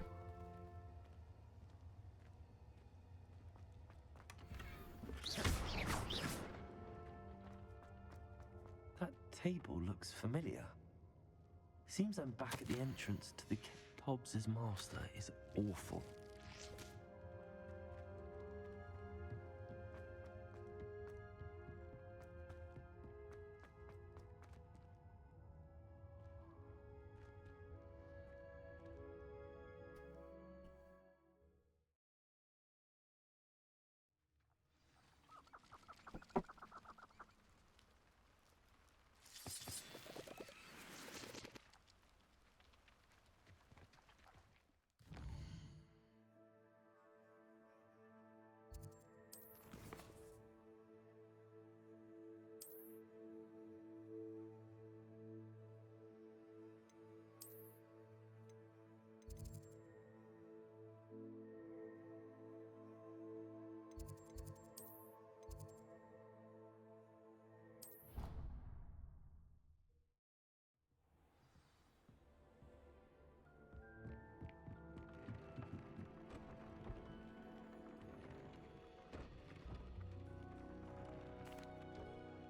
That table looks familiar. Seems I'm back at the entrance to the cave. Tobbs' master is awful.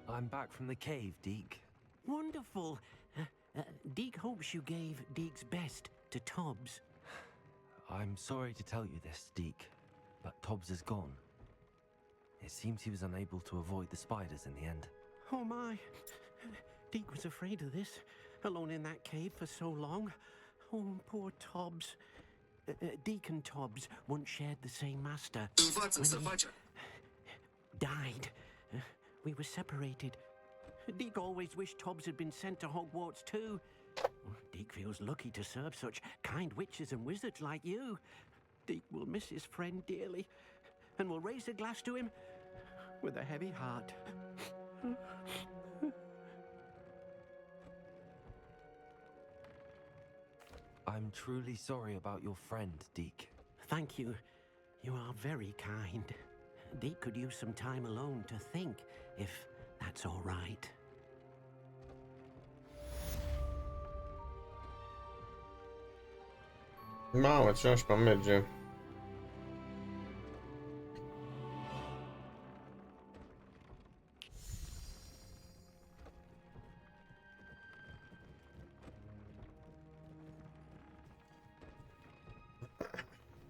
I'm back from the cave, Deke. Wonderful. Deke hopes you gave Deke's best to Tobbs. I'm sorry to tell you this, Deke, but Tobbs is gone. It seems he was unable to avoid the spiders in the end. Oh my. Deke was afraid of this, alone in that cave for so long. Oh, poor Tobbs. Deke and Tobbs once shared the same master. died. We were separated. Deke always wished Tobbs had been sent to Hogwarts too. Deke feels lucky to serve such kind witches and wizards like you. Deke will miss his friend dearly, and will raise a glass to him with a heavy heart. I'm truly sorry about your friend, Deke. Thank you. You are very kind. Deke could use some time alone to think, if that's all right. Mamă, ce nașpa merge.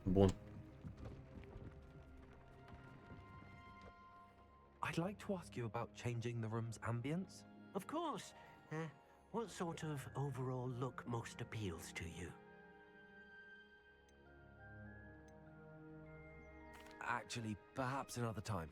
Bun. I'd like to ask you about changing the room's ambience. Of course. What sort of overall look most appeals to you? Actually, perhaps another time.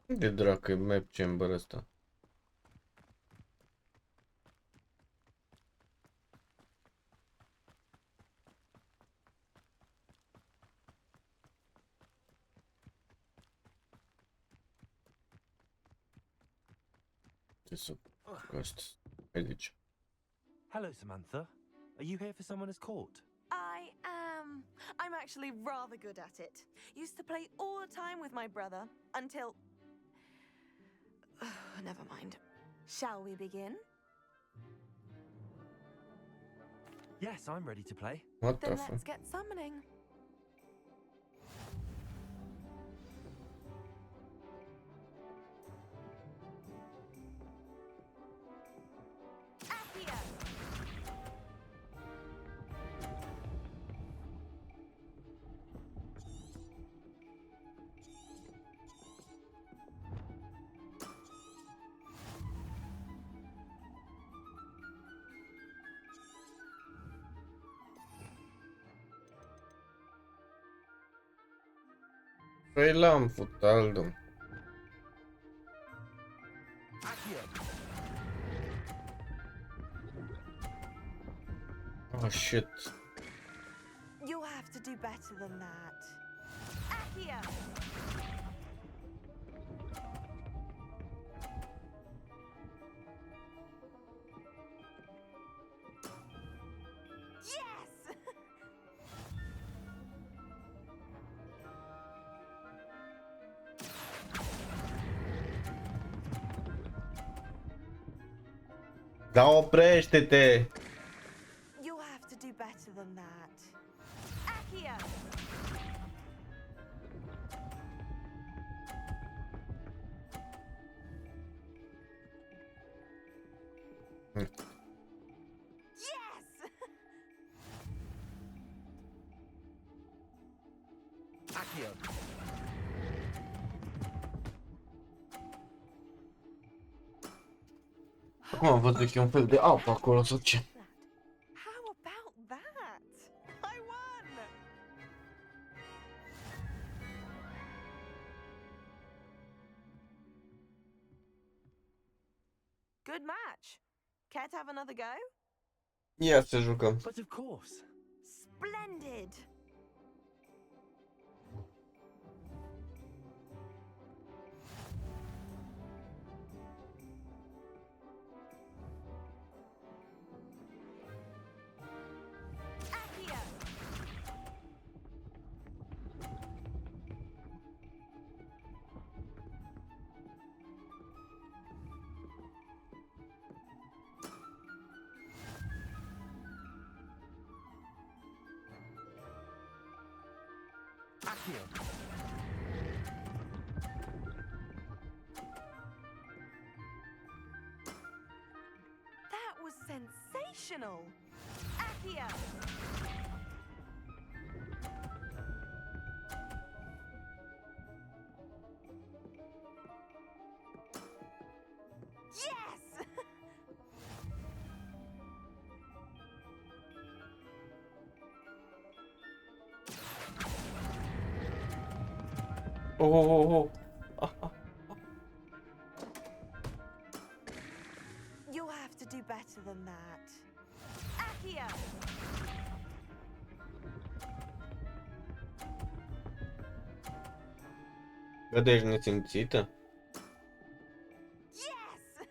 De dracu e map chamber ăsta? Ce să cost aici? Hello, Samantha. Are you here for someone as court? I am. I'm actually rather good at it. Used to play all the time with my brother until... Never mind. Shall we begin? Yes, I'm ready to play. What Then the fuck? let's get summoning. Păi l-am făcut, Aldo. Oh shit. You'll have to do better than that. Accio! Yes! Da, oprește-te! You'll have to do better than that. Accio! Yes! Accio. Acum am văzut că e un fel de apă acolo sau ce. How about that? I won! Good match. Care to have another go? Ia să jucăm. But of course. Splendid! Accio! That was sensational! Accio! Yes! Oh. You'll have to do better than that. Accio! Bă, deci nesimțită? Yes!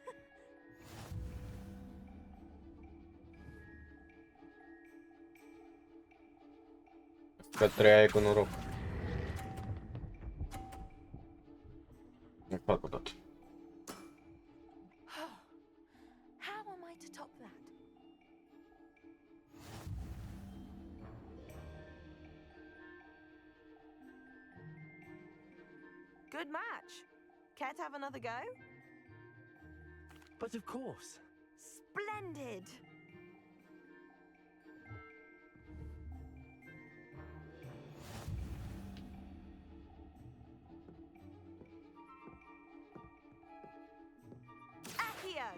Că treia e cu noroc. Nu fac o dată. How am I to top that? Good match. Care to have another go? But of course. Splendid! Accio!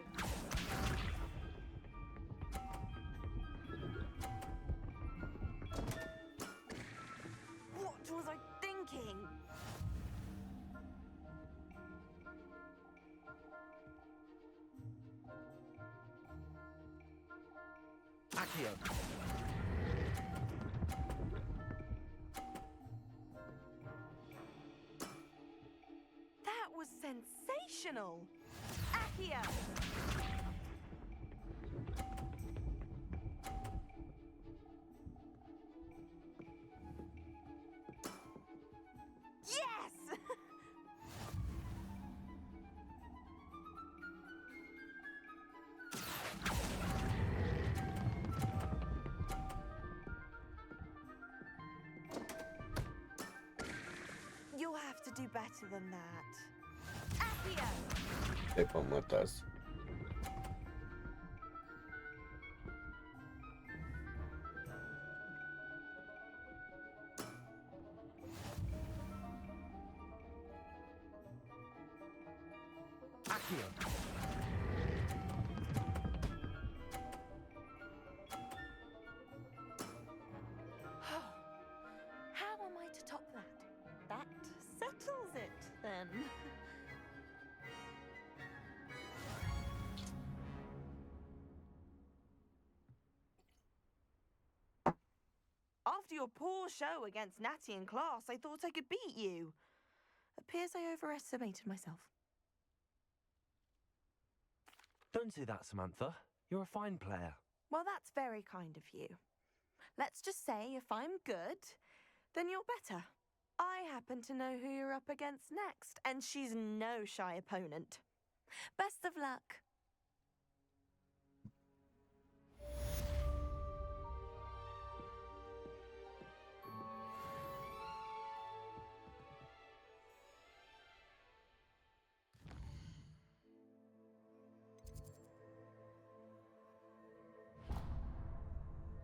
What was I thinking? Accio. That was sensational! Accio! Yes! You'll have to do better than that. Accio! Te pămătați. Accio. How am I to top that? That settles it, then. After your poor show against Natty in class, I thought I could beat you. Appears I overestimated myself. Don't say that, Samantha. You're a fine player. Well, that's very kind of you. Let's just say if I'm good, then you're better. I happen to know who you're up against next, and she's no shy opponent. Best of luck.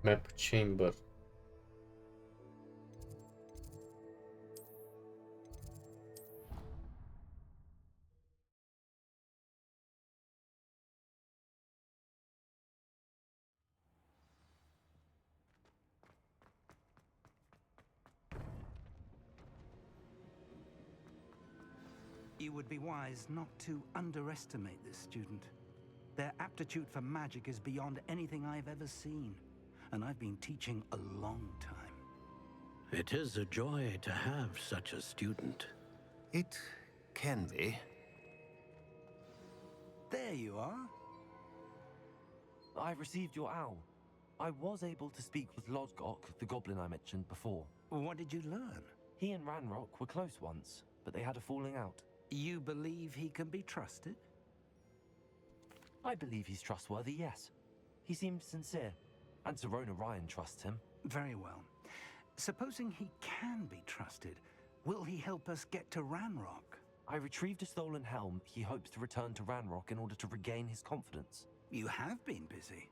Map chamber. You would be wise not to underestimate this student. Their aptitude for magic is beyond anything I've ever seen, and I've been teaching a long time. It is a joy to have such a student. It can be. There you are. I received your owl. I was able to speak with Lodgok, the goblin I mentioned before. What did you learn? He and Ranrock were close once, but they had a falling out. You believe he can be trusted? I believe he's trustworthy, yes. He seems sincere, and Sir Rona Ryan trusts him. Very well. Supposing he can be trusted, will he help us get to Ranrock? I retrieved a stolen helm. He hopes to return to Ranrock in order to regain his confidence. You have been busy.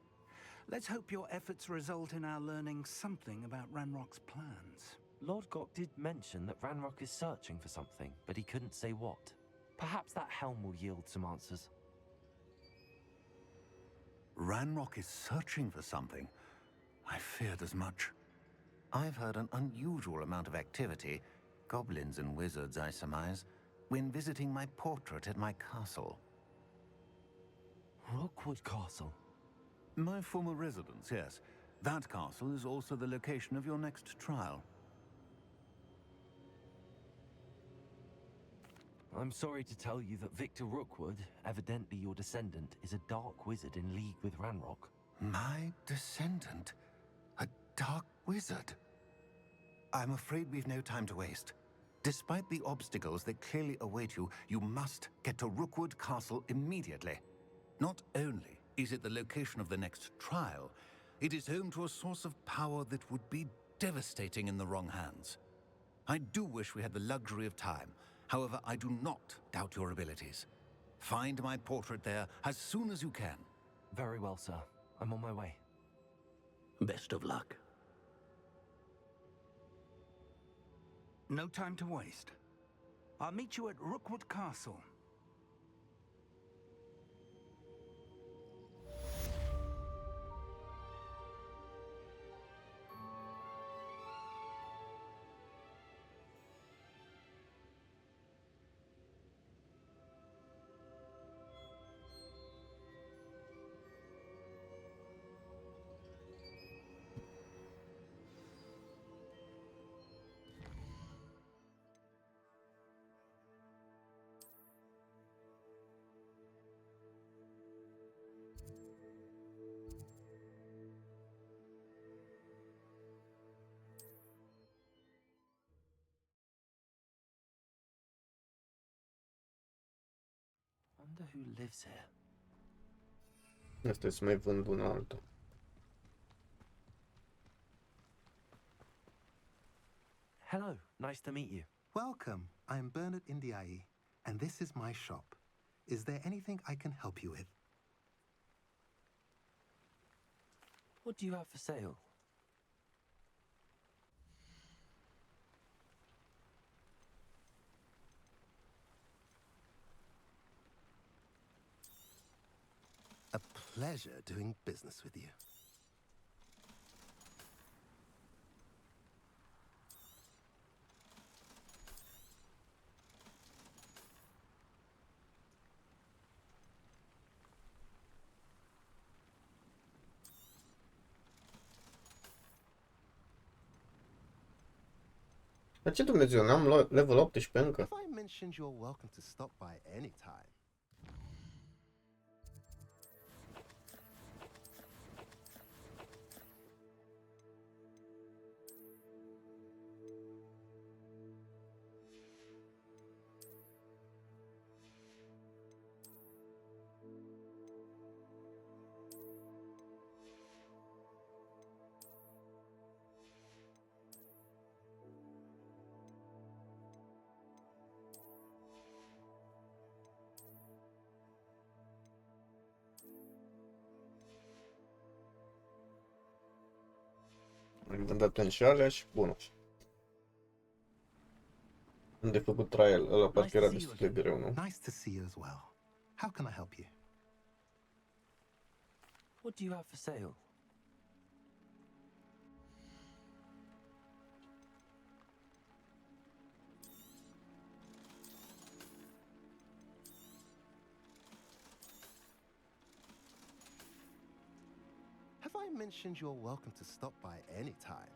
Let's hope your efforts result in our learning something about Ranrock's plans. Lord Gok did mention that Ranrock is searching for something, but he couldn't say what. Perhaps that helm will yield some answers. Ranrock is searching for something? I feared as much. I've heard an unusual amount of activity, goblins and wizards, I surmise, when visiting my portrait at my castle. Rookwood Castle? My former residence, yes. That castle is also the location of your next trial. I'm sorry to tell you that Victor Rookwood, evidently your descendant, is a dark wizard in league with Ranrock. My descendant? A dark wizard? I'm afraid we've no time to waste. Despite the obstacles that clearly await you, you must get to Rookwood Castle immediately. Not only is it the location of the next trial, it is home to a source of power that would be devastating in the wrong hands. I do wish we had the luxury of time. However, I do not doubt your abilities. Find my portrait there as soon as you can. Very well, sir. I'm on my way. Best of luck. No time to waste. I'll meet you at Rookwood Castle. Wonder who lives here. Asta să mai vând una alta. Hello, nice to meet you. Welcome. I am Bernard Indiai, and this is my shop. Is there anything I can help you with? What do you have for sale? A pleasure doing business with you. Dar ce Dumnezeu, n-am level 18 încă. If I mentioned you're welcome to stop by anytime. Am dat înșelarea și bonus. Am de făcut trial, ăla parcă era destul de greu, nu? Nice to see you as well. How can I help you? What do you have for sale? Have I mentioned you're welcome to stop by anytime?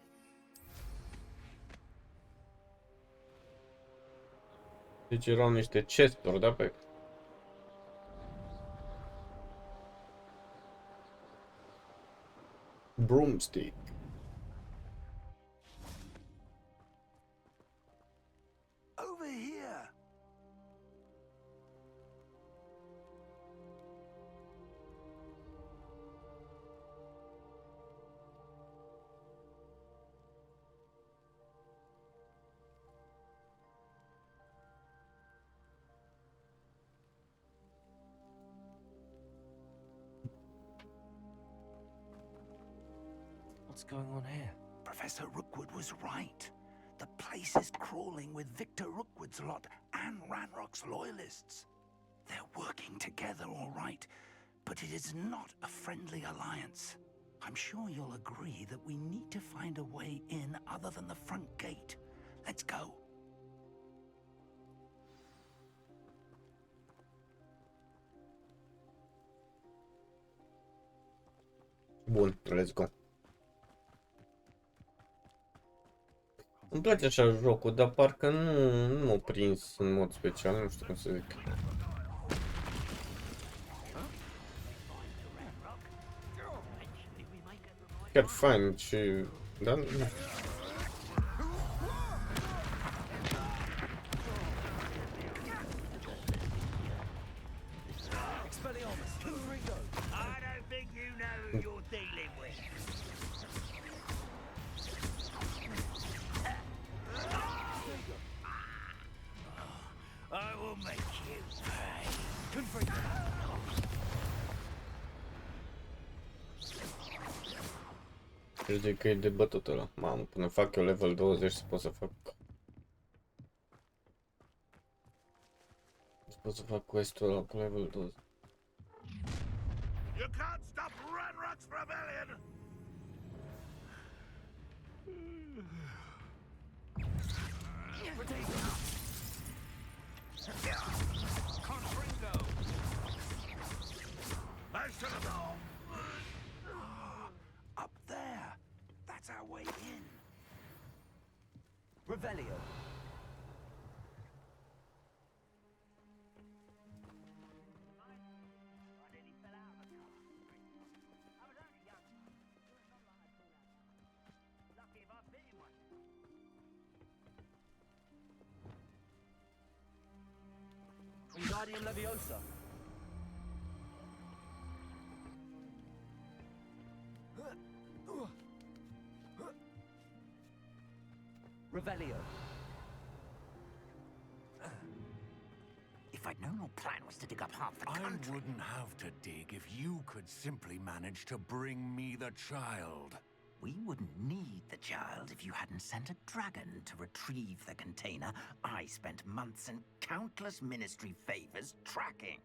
Deci erau niște chesturi, da, pe... Broomstick. Over here! What's going on here? Professor Rookwood was right. The place is crawling with Victor Rookwood's lot and Ranrock's loyalists. They're working together, all right, but it is not a friendly alliance. I'm sure you'll agree that we need to find a way in other than the front gate. Let's go. Bun, let's go. Îmi place așa jocul, dar parcă nu m-a prins în mod special, nu știu cum să zic. Chiar fain și... da, nu știu. Crede că e de bătut ăla. Mamă, până fac eu level 20 să pot să fac... să pot să fac quest-ul ăla cu level 20. You can't stop Ranrock's rebellion! I should have known! Up there. That's our way in. Revelio. Wingardium Leviosa. Revelio. If I'd known your plan was to dig up half the country... I wouldn't have to dig if you could simply manage to bring me the child. We wouldn't need the child if you hadn't sent a dragon to retrieve the container I spent months and countless ministry favors tracking.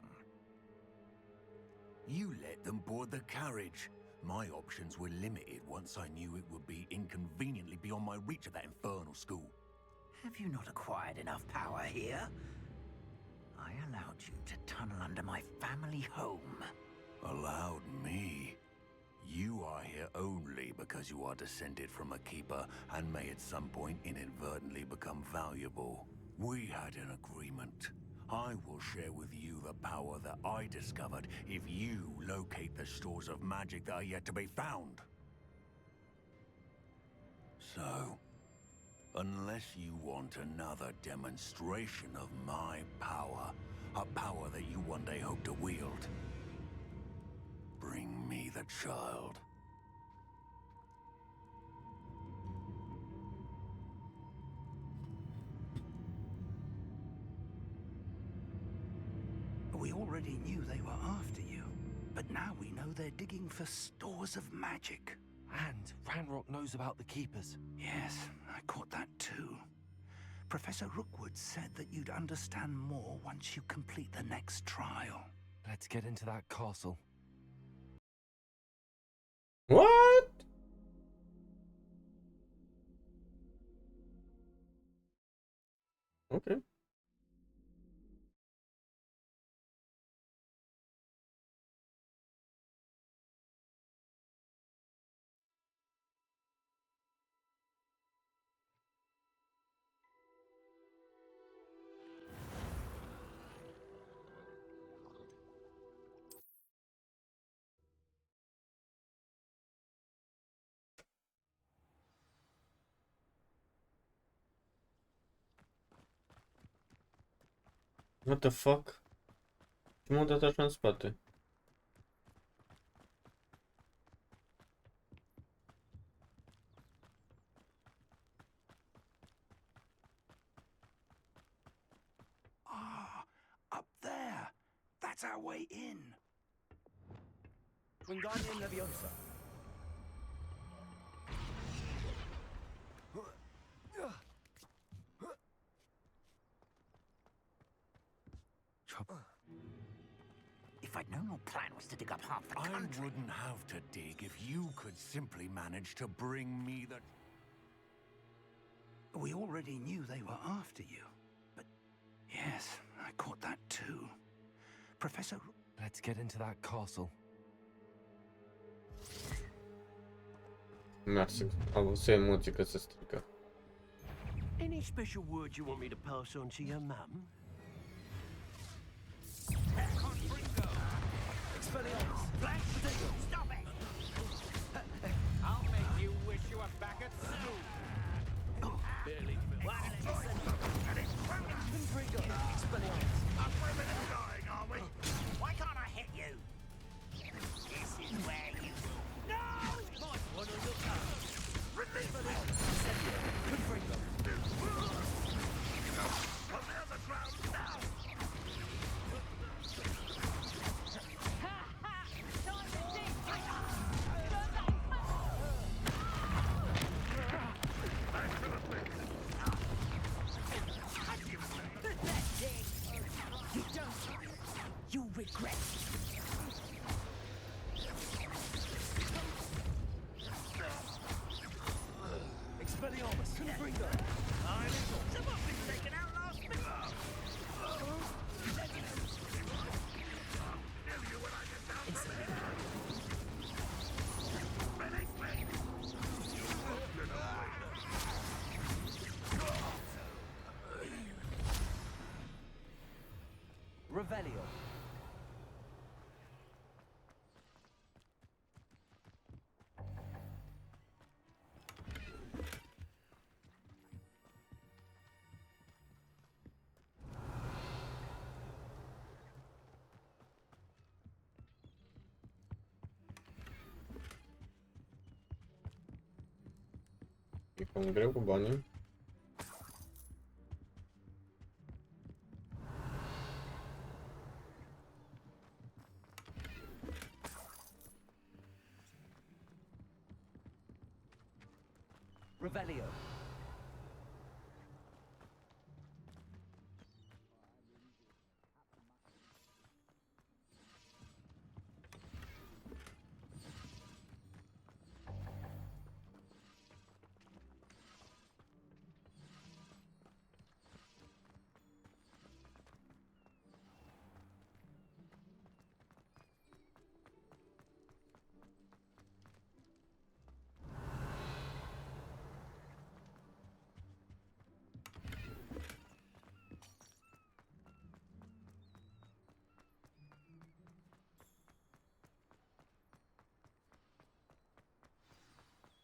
You let them board the carriage. My options were limited once I knew it would be inconveniently beyond my reach at that infernal school. Have you not acquired enough power here? I allowed you to tunnel under my family home. Allowed me? You are here only because you are descended from a keeper and may at some point inadvertently become valuable. We had an agreement. I will share with you the power that I discovered if you locate the stores of magic that are yet to be found. So, unless you want another demonstration of my power, a power that you one day hope to wield, bring me the child. We already knew they were after you, but now we know they're digging for stores of magic. And Ranrock knows about the Keepers. Yes, I caught that too. Professor Rookwood said that you'd understand more once you complete the next trial. Let's get into that castle. What? Okay. What the fuck? Ce m-a dat așa în spate? Ah, up there. That's our way in. Wingardium Leviosa. If I'd known your plan was to dig up half the country... I wouldn't have to dig if you could simply manage to bring me the... We already knew they were after you. But yes, I caught that too. Professor... Let's get into that castle. Mersi. Am avut să emoții că se strică. Any special word you want me to pass on to your mum? Expelliarmus! Black potato! Stop it! I'll make you wish you were back at school. Barely. Expelliarmus! I'm women and dying, are we? Why can't I hit you? This is where you... No! Might want to look up. Release me! Confringo! On the other ground now! You don't. You regret. Expelliarmus, Confringo! Someone's been taken out last minute! Revelio. E cam greu cu banii. Revelio.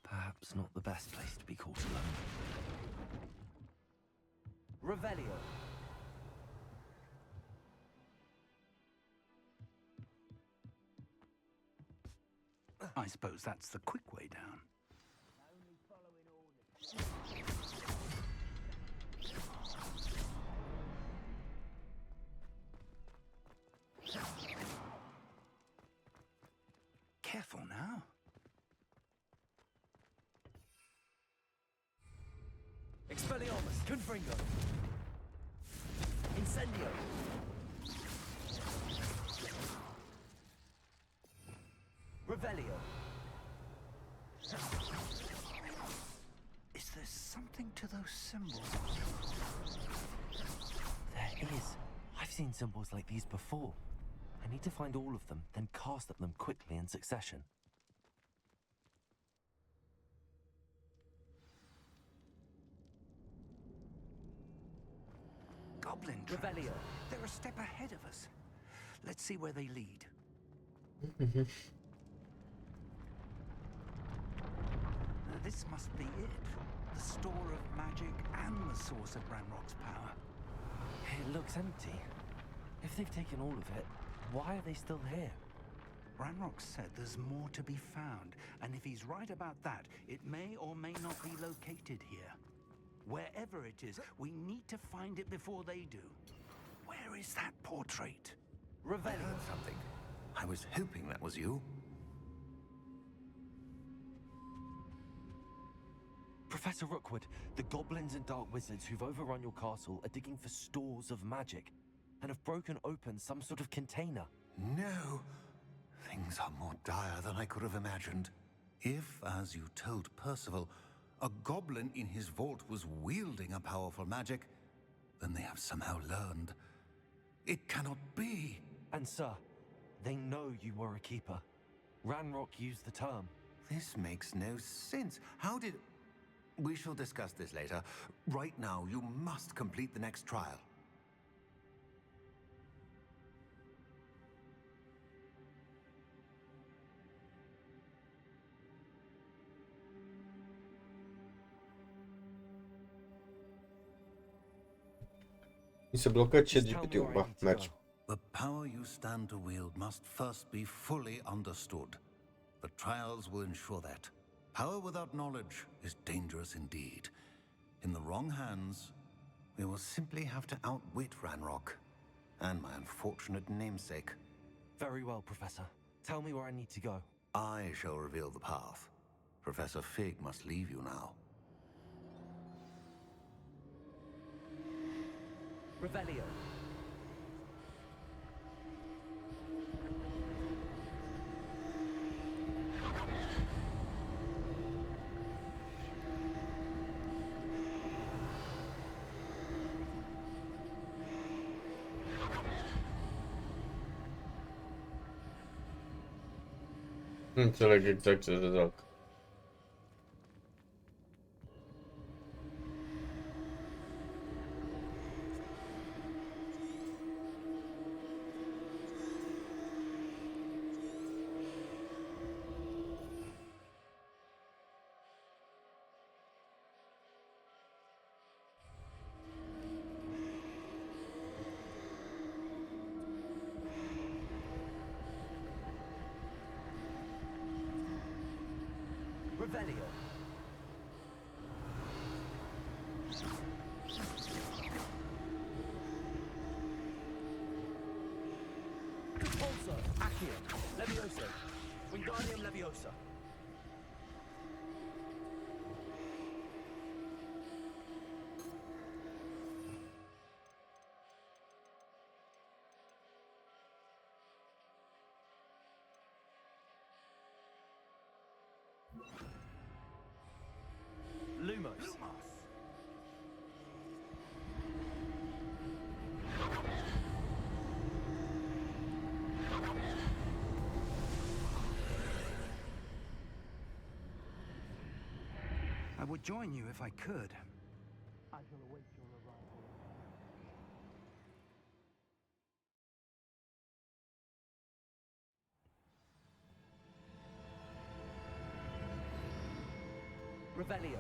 Perhaps not the best place to be caught alone. Revelio. I suppose that's the quick way down. Careful now. Expelliarmus. Confringo. Incendio. Revelio. Is there something to those symbols? There is. I've seen symbols like these before. I need to find all of them, then cast at them quickly in succession. Goblin traps. Revelio. They're a step ahead of us. Let's see where they lead. Now, this must be it. The store of magic and the source of Ranrock's power. It looks empty. If they've taken all of it, why are they still here? Ranrock said there's more to be found, and if he's right about that, it may or may not be located here. Wherever it is, we need to find it before they do. Where is that portrait? I heard something. I was hoping that was you. Professor Rookwood, the goblins and dark wizards who've overrun your castle are digging for stores of magic. and have broken open some sort of container. No! Things are more dire than I could have imagined. If, as you told Percival, a goblin in his vault was wielding a powerful magic, then they have somehow learned. It cannot be! And sir, they know you were a keeper. Ranrock used the term. This makes no sense. How did... We shall discuss this later. Right now, you must complete the next trial. Mi se blocă ChatGPT-ul. Ba, mergi. The power you stand to wield must first be fully understood. The trials will ensure that. Power without knowledge is dangerous indeed. In the wrong hands, we will simply have to outwit Ranrock and my unfortunate namesake. Very well, Professor. Tell me where I need to go. I shall reveal the path. Professor Fig must leave you now. Revelio. Nu înțeleg exact ce se joacă. Revelio. Repulsor, Accio, Levioso, Wingardium Leviosa. Lumos. I would join you if I could. I shall await your arrival. Revelio.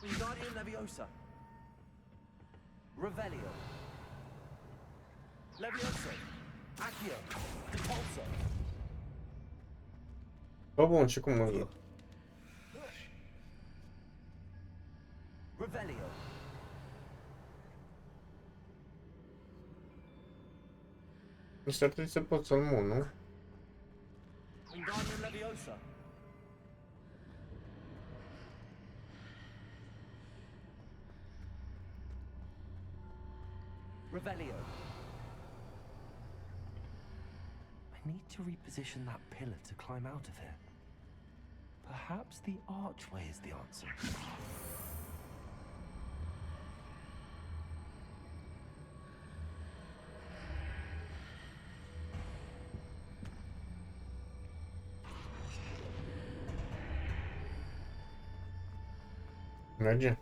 Wingardium Leviosa. Revelio. Levioso. Accio. Repulsor. Bă, bun, și cum mă joc? Revelio. Ăsta trebuie să pot să-l mut, nu? Wingardium Leviosa. Revelio. I need to reposition that pillar to climb out of here. Perhaps the archway is the answer. Merge.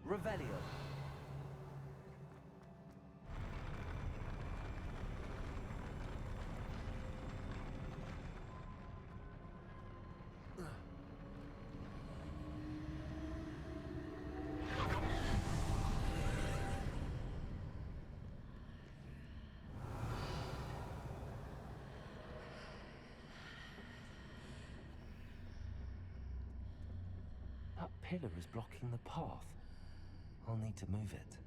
Revelio. That pillar is blocking the path. I'll need to move it.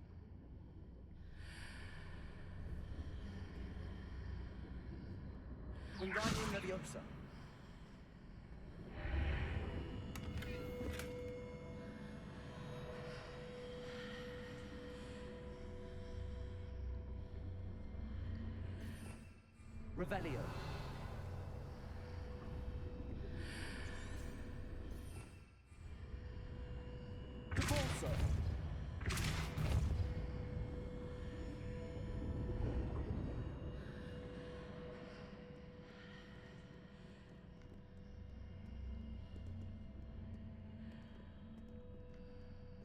Wingardium Leviosa. Revelio. GeForce.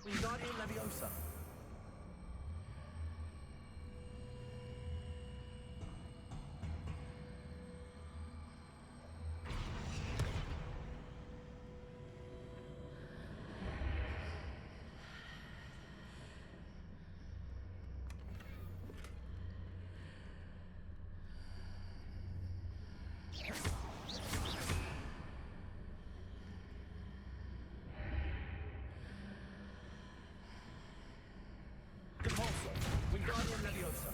Wingardium Leviosa. GeForce. Wingardium Leviosa.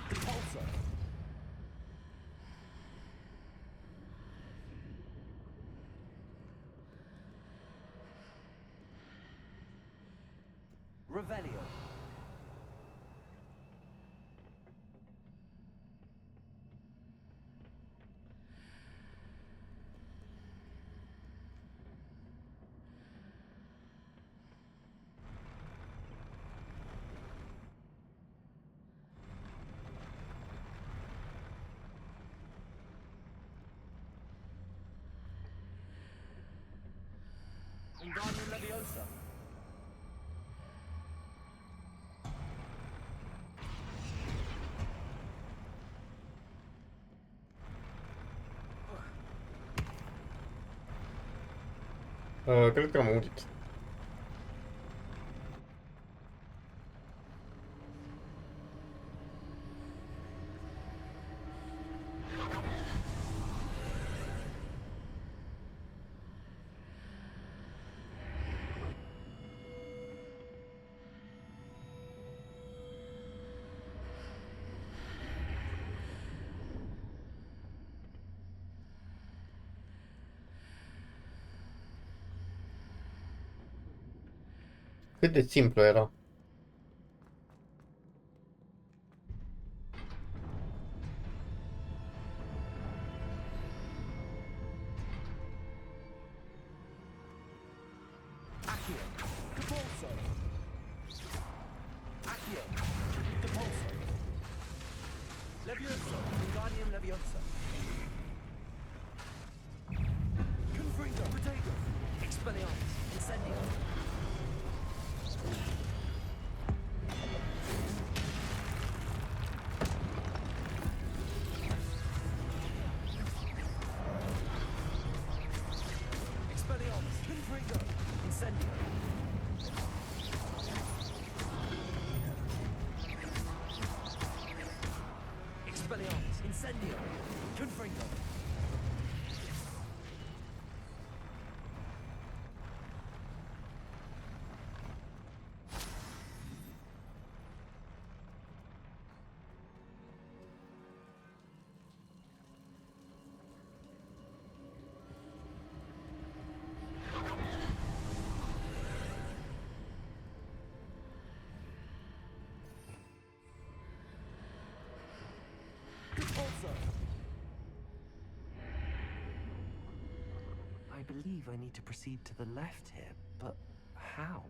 GeForce. Revelio. Wingardium Leviosa. Cred că am murit. Cât de simplu era. Accio. GeForce. Accio. GeForce. Leviosa. Wingardium Leviosa. Confringo. Potato. Expelliarmus. Incendio. Expelliarmus. Confringo. Incendio. Expelliarmus. Incendio. Confringo. I believe I need to proceed to the left here, but how?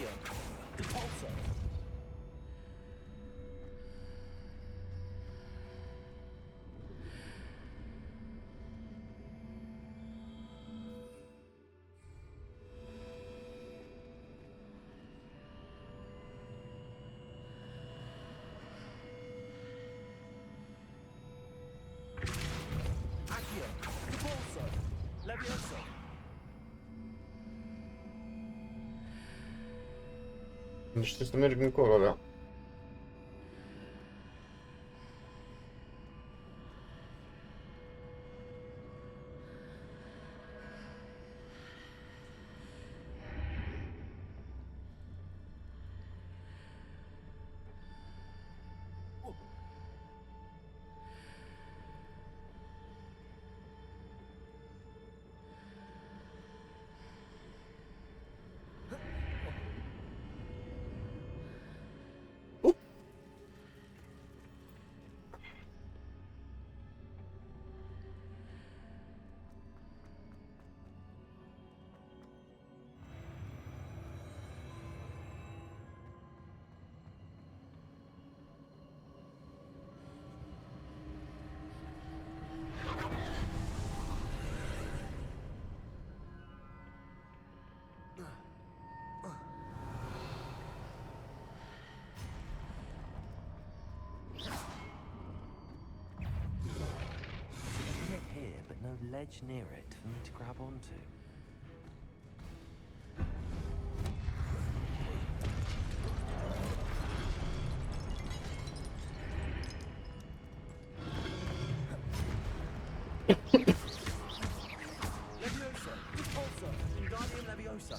Accio. Depulso. Accio. Depulso. Levioso. Deci trebuie să merg încolo, da. No ledge near it for me to grab onto. Leviosa, Repulsa, Wingardium Leviosa.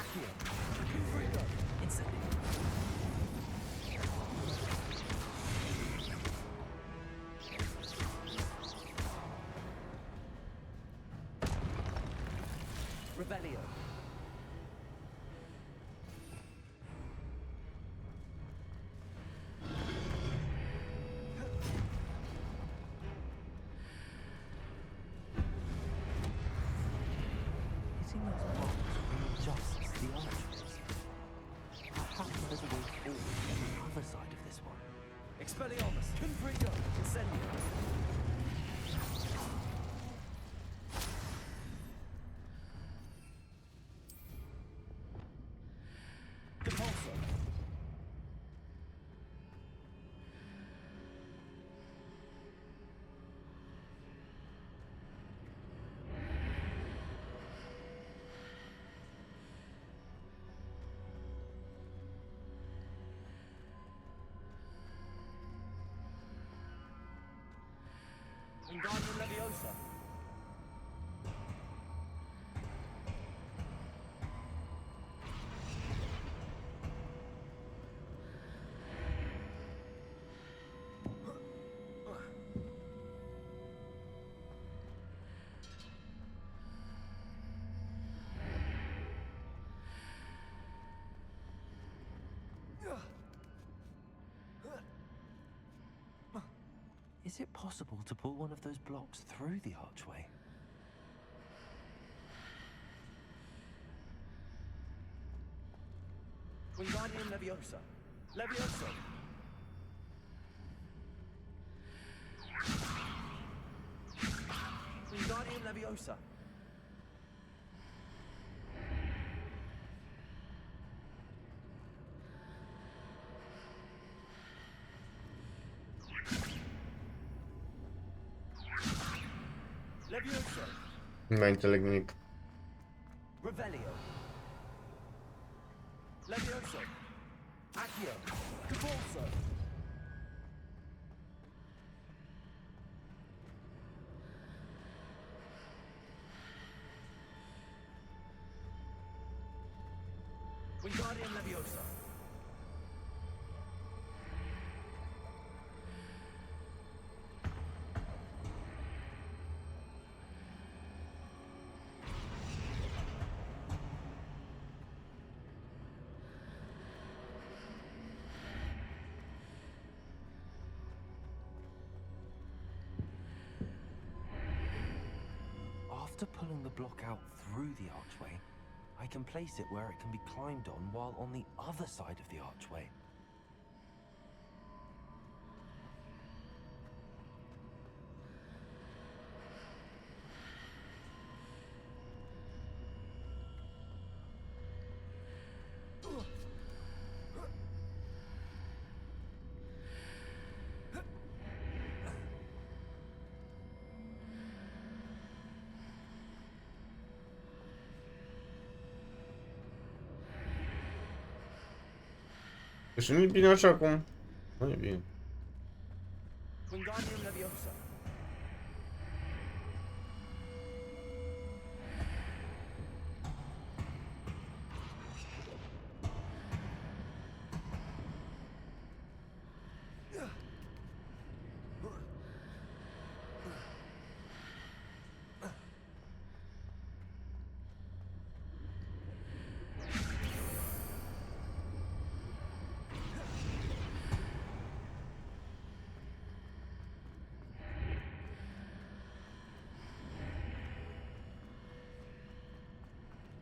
Accio, Freedom, Incendio. Revelio. Hitting those blocks readjusts the archways. Perhaps there's a way forward on the other side of this one. Expelliarmus, Confrigo, Incendio. Wingardium Leviosa. Is it possible to pull one of those blocks through the archway? Wingardium Leviosa. Leviosa. Wingardium Leviosa. Leviosa. Nu mai înțeleg nimic. Revelio. Leviosa. Accio. Depulso. Wingardium Leviosa. After pulling the block out through the archway, I can place it where it can be climbed on while on the other side of the archway. Deci nu e bine așa cum... Nu e bine. Wingardium Leviosa.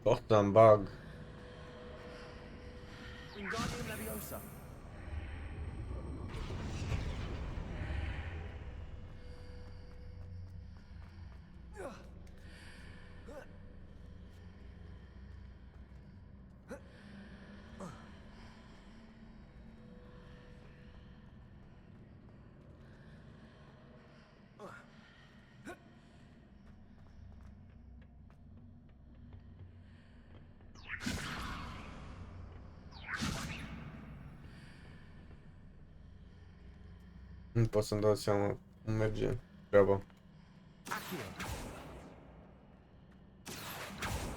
Porta în bug. Wingardium Leviosa. Nu pot să-mi dau seama cum merge treaba. Accio.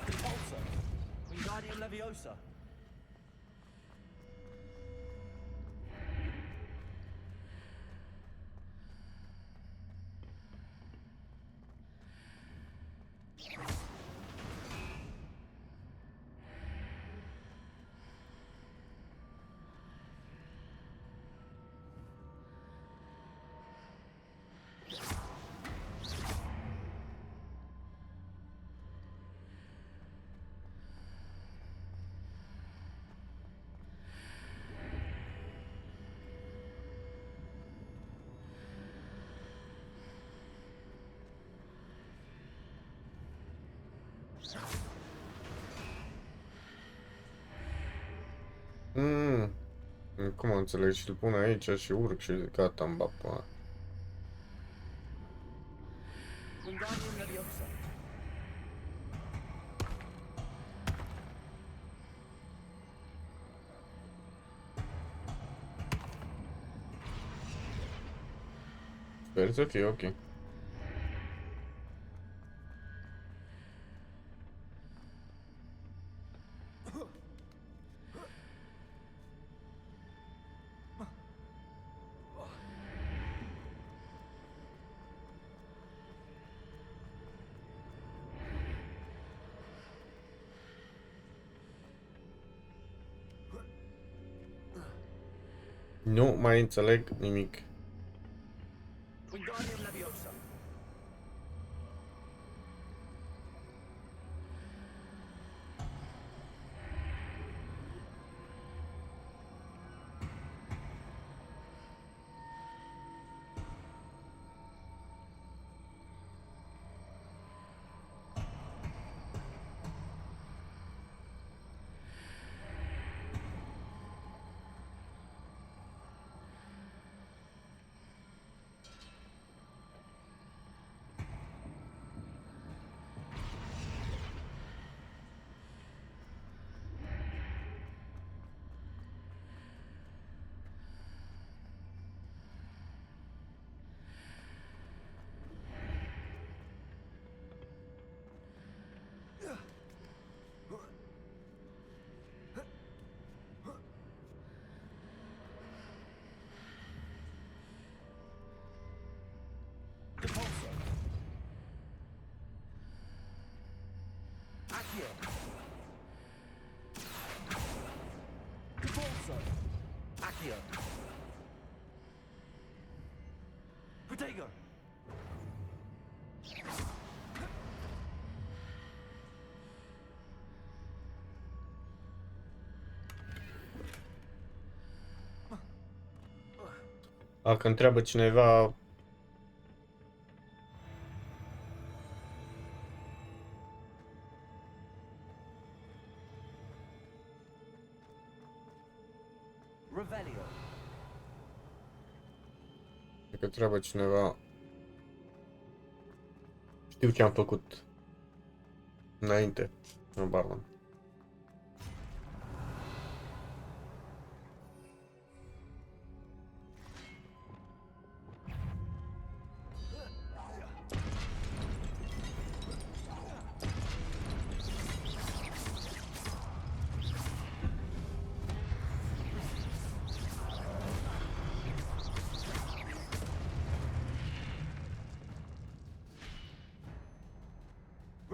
Repulsor. Wingardium Leviosa. Cum înțeleg? Și îl pun aici și urc și gata, îmi bag pe. Wingardium Leviosa. Sper să fie ok. Nu mai înțeleg nimic. Wingardium Leviosa. Accio. Repulsor. Accio. Protego. Dacă întreabă cineva, Revelio. dacă întreabă cineva, știu ce am făcut înainte, în barman.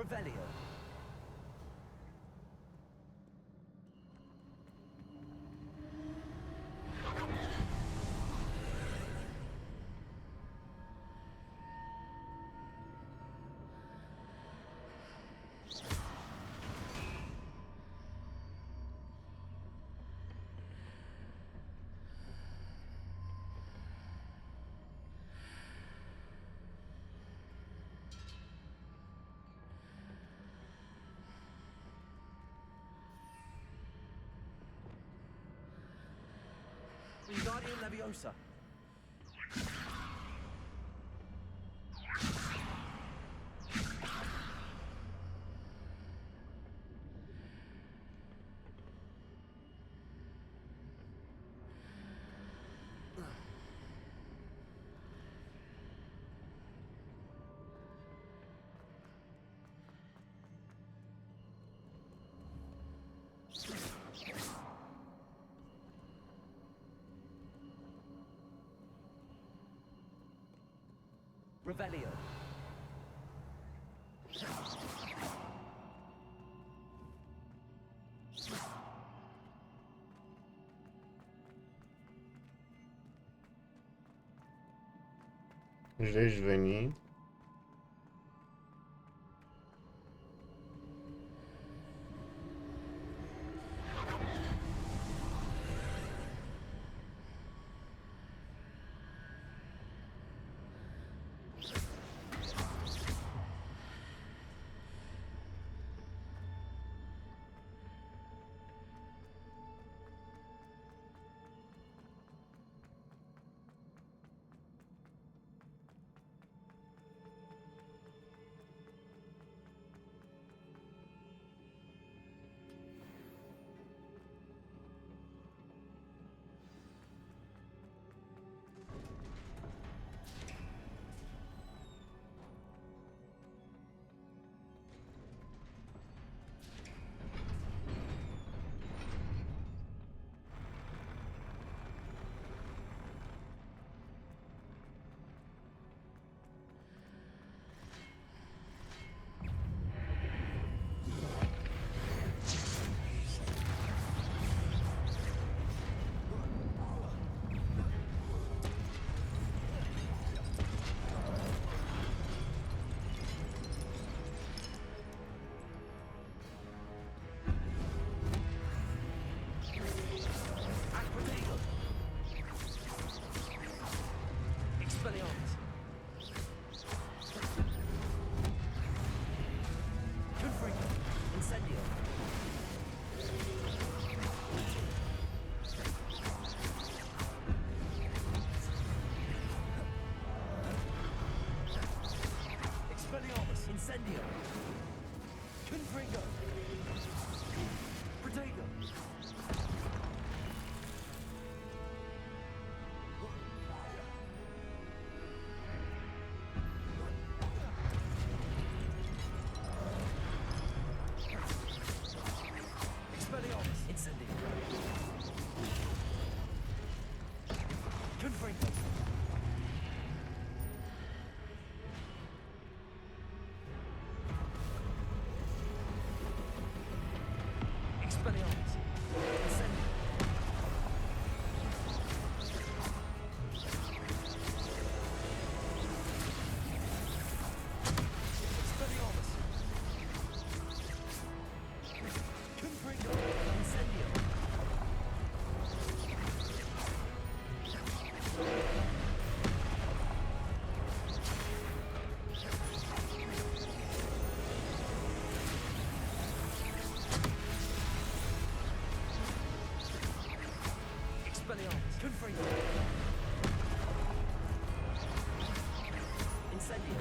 Revelio. Wingardium Leviosa. Revelio. Deci de aici veni. Incendio. Confringo. Protego. Expelliarmus. Incendio. Confringo. Expelliarmus. Incendio. Expelliarmus. Confringo. Incendio. free. Incendio.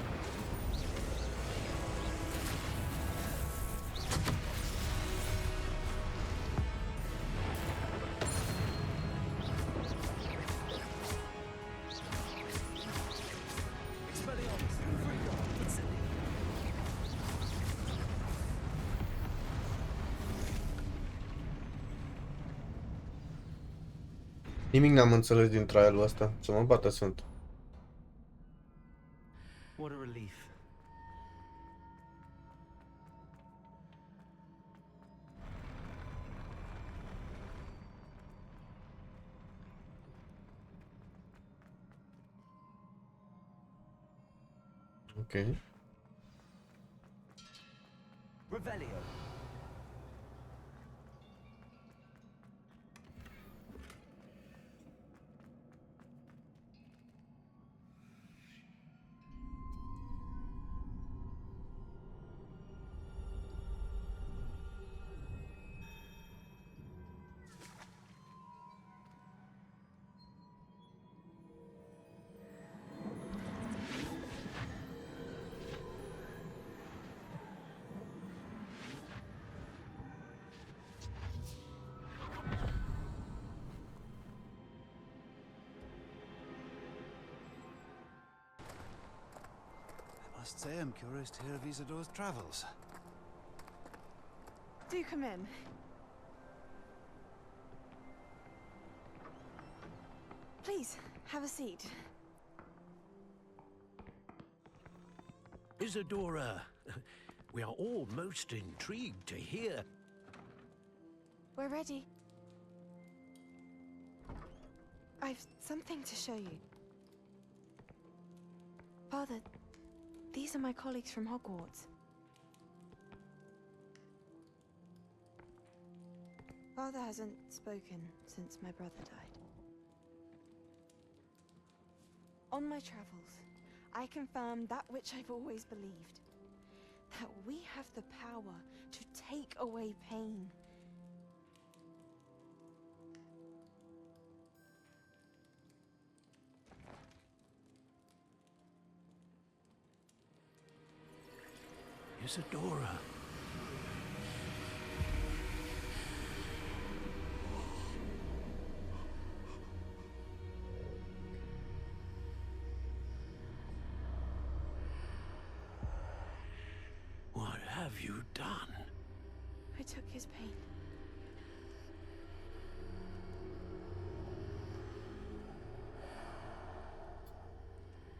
Nimic n-am înțeles din trial-ul ăsta. Să mă bată sunt. What a relief. Ok. Revelio. I must say I'm curious to hear of Isadore's travels. Do come in. Please, have a seat. Isadora, we are all most intrigued to hear. We're ready. I've something to show you. Father, these are my colleagues from Hogwarts. Father hasn't spoken since my brother died. On my travels, I confirmed that which I've always believed. That we have the power to take away pain. Isadora. What have you done? I took his pain.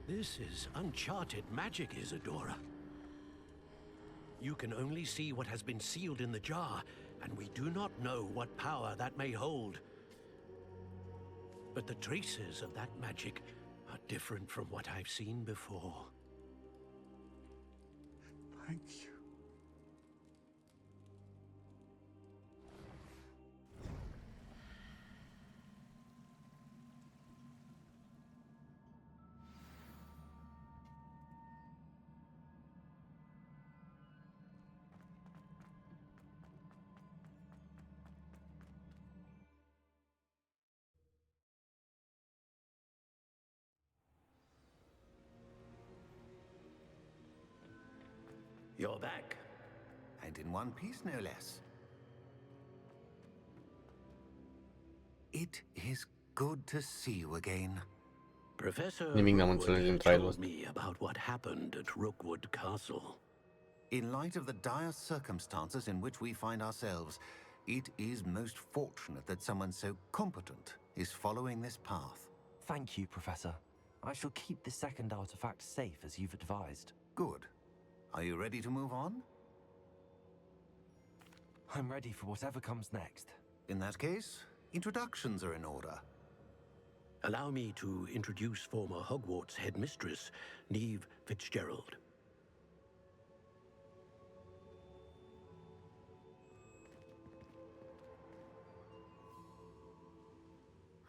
This is uncharted magic, Isadora. You can only see what has been sealed in the jar, and we do not know what power that may hold. But the traces of that magic are different from what I've seen before. Thank you. You're back. And in one piece, no less. It is good to see you again. Professor Nimic n-am înțeles din trial-ul told ăsta. me about what happened at Rookwood Castle. In light of the dire circumstances in which we find ourselves, it is most fortunate that someone so competent is following this path. Thank you, Professor. I shall keep the second artifact safe as you've advised. Good. Are you ready to move on? I'm ready for whatever comes next. In that case, introductions are in order. Allow me to introduce former Hogwarts headmistress, Neve Fitzgerald.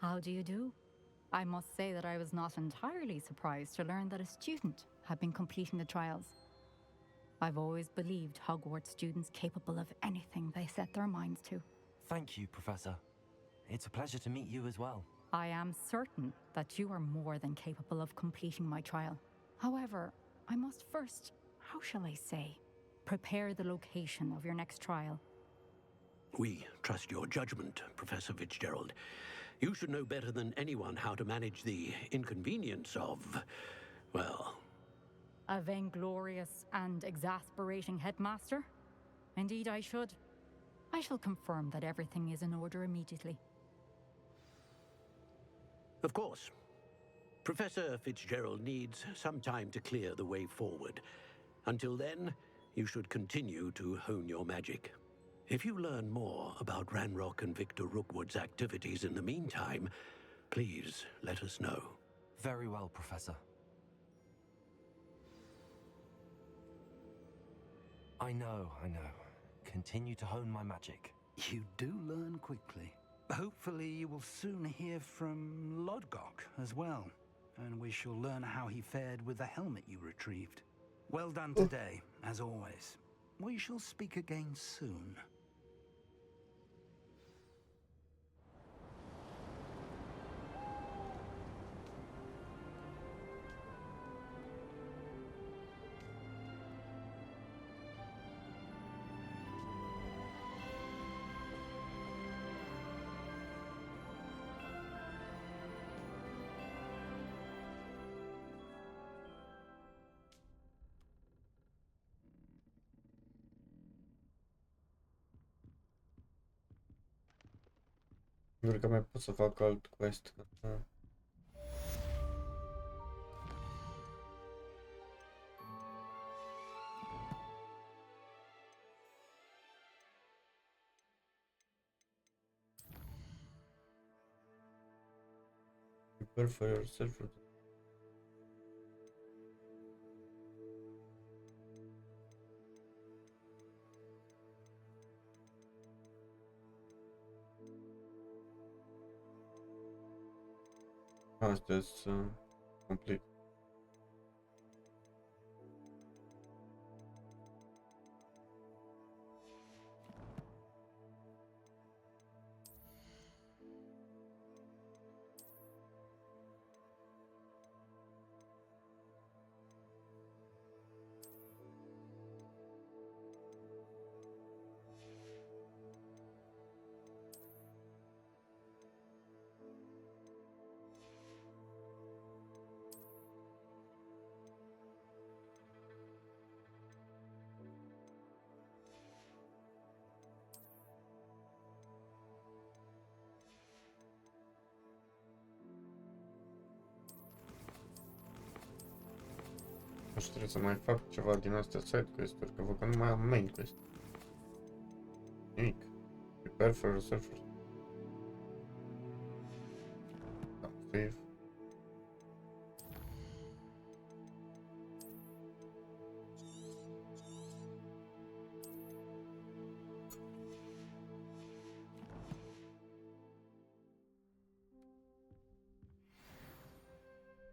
How do you do? I must say that I was not entirely surprised to learn that a student had been completing the trials. I've always believed Hogwarts students capable of anything they set their minds to. Thank you, Professor. It's a pleasure to meet you as well. I am certain that you are more than capable of completing my trial. However, I must first, how shall I say, prepare the location of your next trial. We trust your judgment, Professor Fitzgerald. You should know better than anyone how to manage the inconvenience of, well... A vainglorious and exasperating headmaster? Indeed I should. I shall confirm that everything is in order immediately. Of course. Professor Fitzgerald needs some time to clear the way forward. Until then, you should continue to hone your magic. If you learn more about Ranrock and Victor Rookwood's activities in the meantime, please let us know. Very well, Professor. I know. Continue to hone my magic. You do learn quickly. Hopefully you will soon hear from Lodgok as well, and we shall learn how he fared with the helmet you retrieved. Well done today, as always. We shall speak again soon. Cred că mai pot să fac alt quest. Prepare for yourself. Asta este complete. Și trebuie să mai fac ceva din astea side quest-uri, că văd că nu mai am main quest. Nimic. Prepare for yourself. Da, save.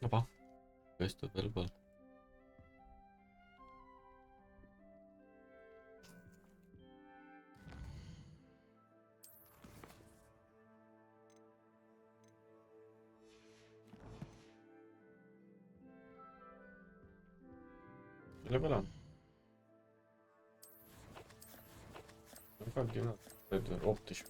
Opa. Quest available. Level am. Îmi fac din asta de 18.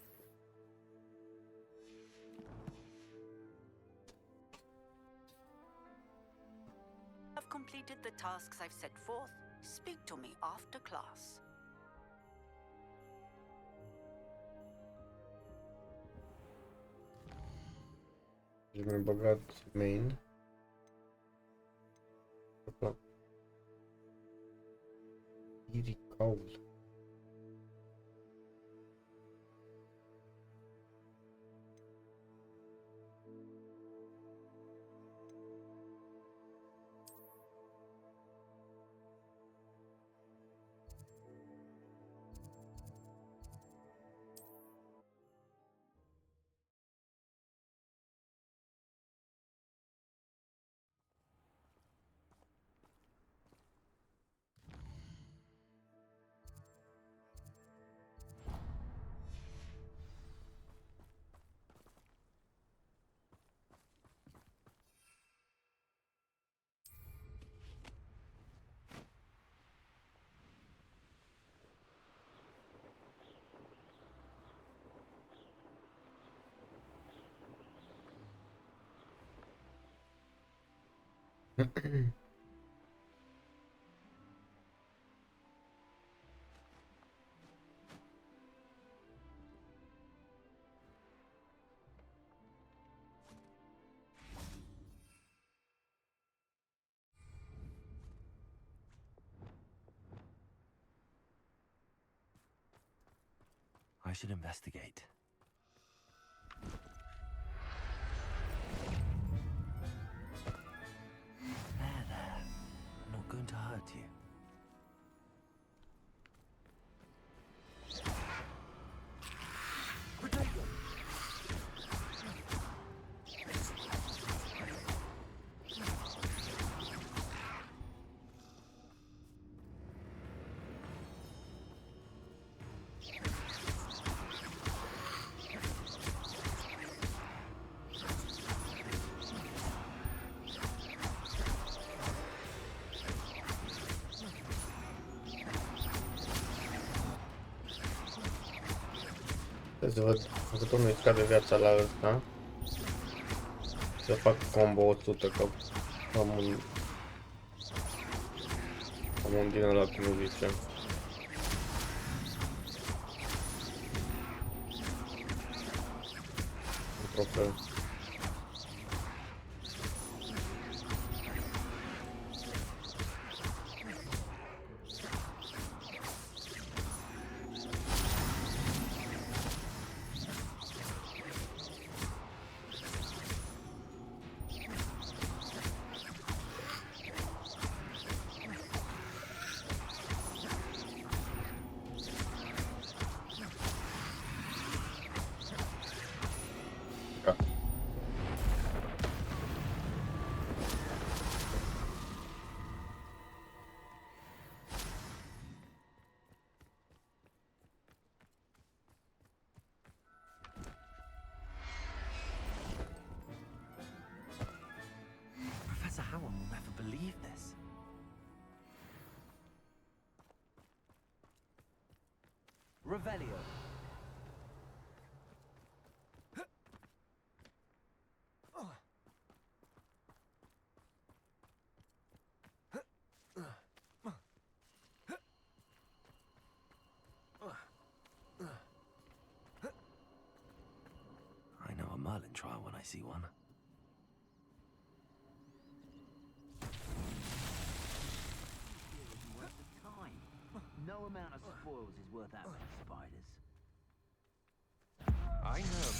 I've completed the tasks I've set forth. Speak to me after class. Și mi-am băgat main. Iricaul. I should investigate. There. I'm not going to hurt you. Să văd cât nu-i scade viața la ăsta. Să fac combo 100 că am un din ăla, cum zice. Un trofeu. Professor Howard will never believe this. Revelio. I know a Merlin trial when I see one. No amount of spoils is worth that many spiders. I know.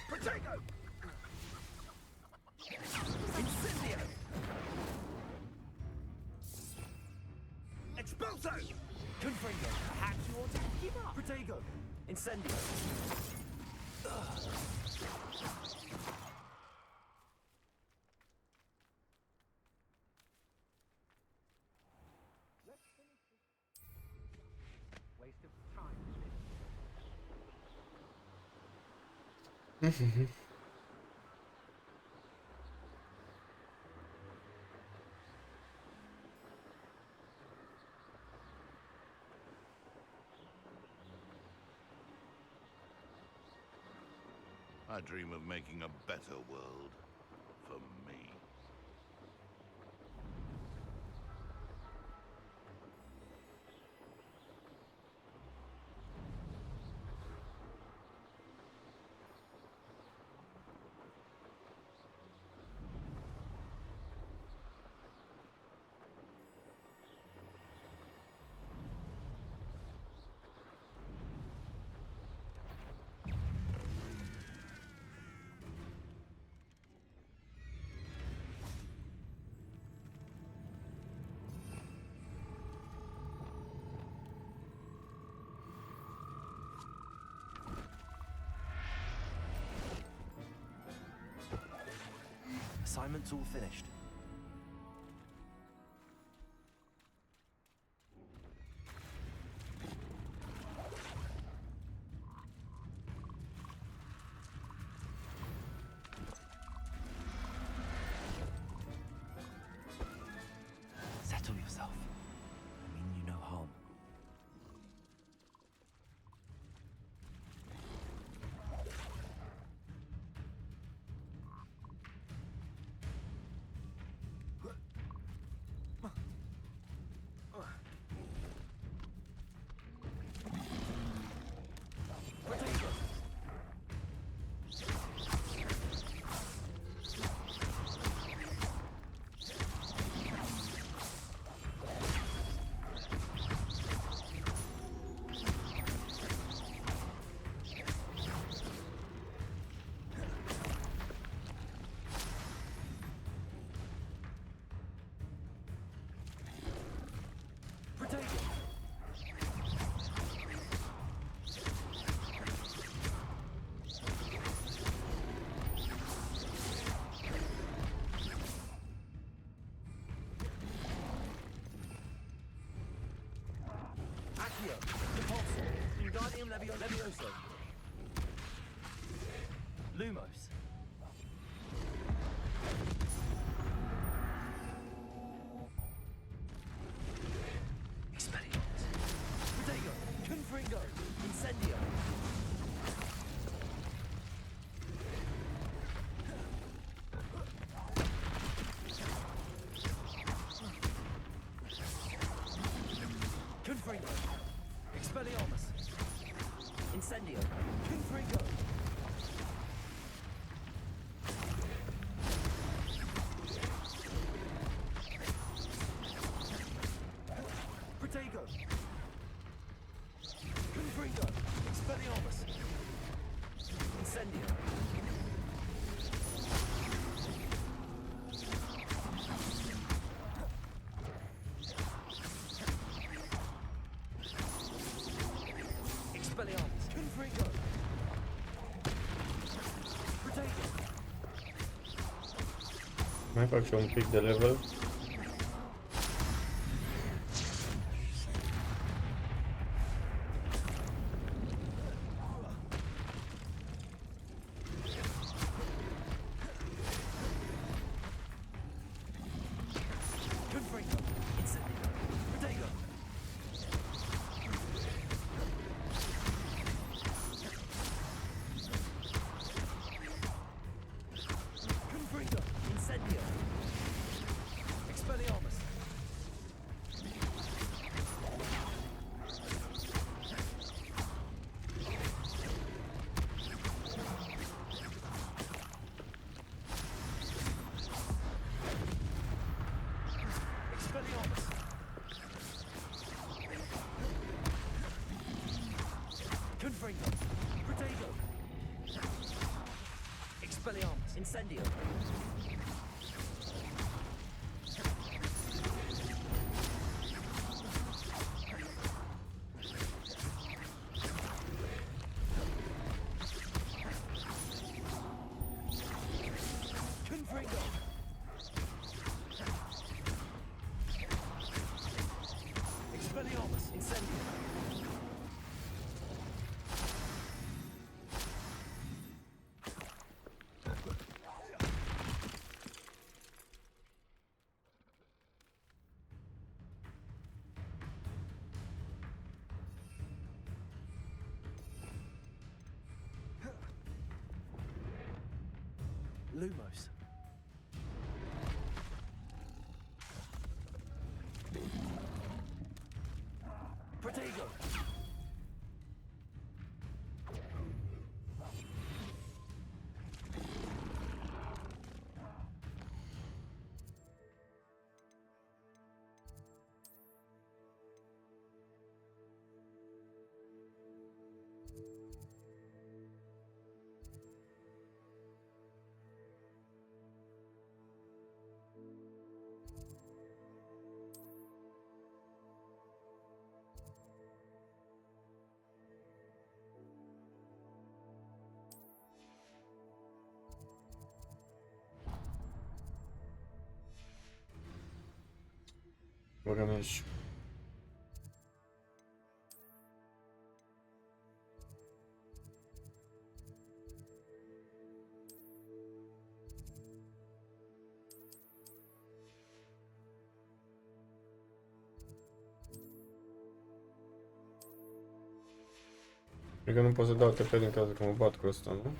Potato! Incendio! Expulso! Confringo. Perhaps you ought to give up. Protego. Incendio. Waste of time. I dream of making a better world for me. Assignment's all finished. Settle yourself. I mean you no harm. Levioso. Lumos. Expelliarmus. Protego. Confringo. Incendio. Confringo. Expelliarmus. Incendio. Confringo. Protego. Confringo. Expelliarmus. Incendio. Expelliarmus. Confringo. Protego. Mai fac și un pic de level. Confringo. Incendio. Protego. Confringo. Incendio. Expelliarmus. Expelliarmus. Confringo. Protego. Expelliarmus. Incendio. Confringo. Expelliarmus. Incendio. Lumos. Protego. Băgăm aici. Cred că nu pot să dau TP din cauza că mă bat cu ăsta, nu?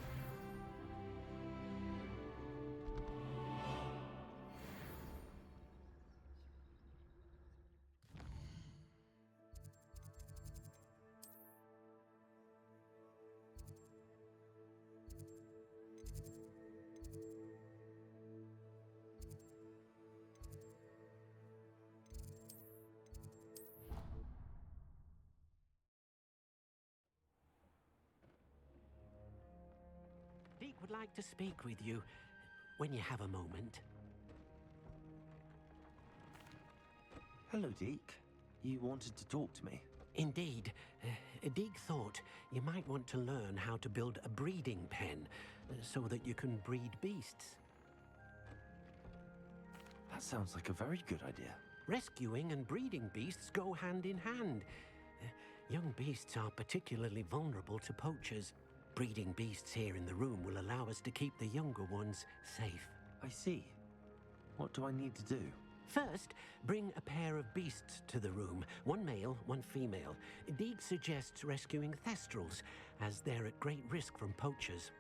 Deke would like to speak with you when you have a moment. Hello, Deke. You wanted to talk to me? Indeed. Deke thought you might want to learn how to build a breeding pen so that you can breed beasts. That sounds like a very good idea. Rescuing and breeding beasts go hand in hand. Young beasts are particularly vulnerable to poachers. Breeding beasts here in the room will allow us to keep the younger ones safe. I see. What do I need to do? First, bring a pair of beasts to the room. One male, one female. Deeg suggests rescuing thestrals, as they're at great risk from poachers.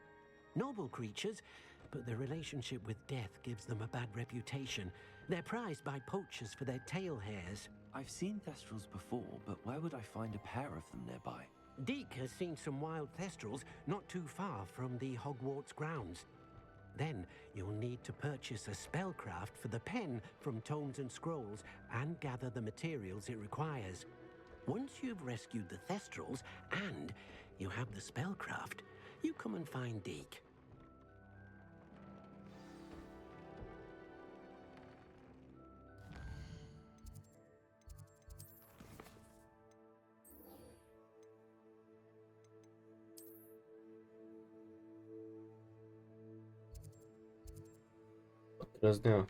Noble creatures, but their relationship with death gives them a bad reputation. They're prized by poachers for their tail hairs. I've seen thestrals before, but where would I find a pair of them nearby? Deek has seen some wild thestrals not too far from the Hogwarts grounds. Then you'll need to purchase a spellcraft for the pen from Tomes and Scrolls and gather the materials it requires. Once you've rescued the thestrals and you have the spellcraft, you come and find Deek. Răznea.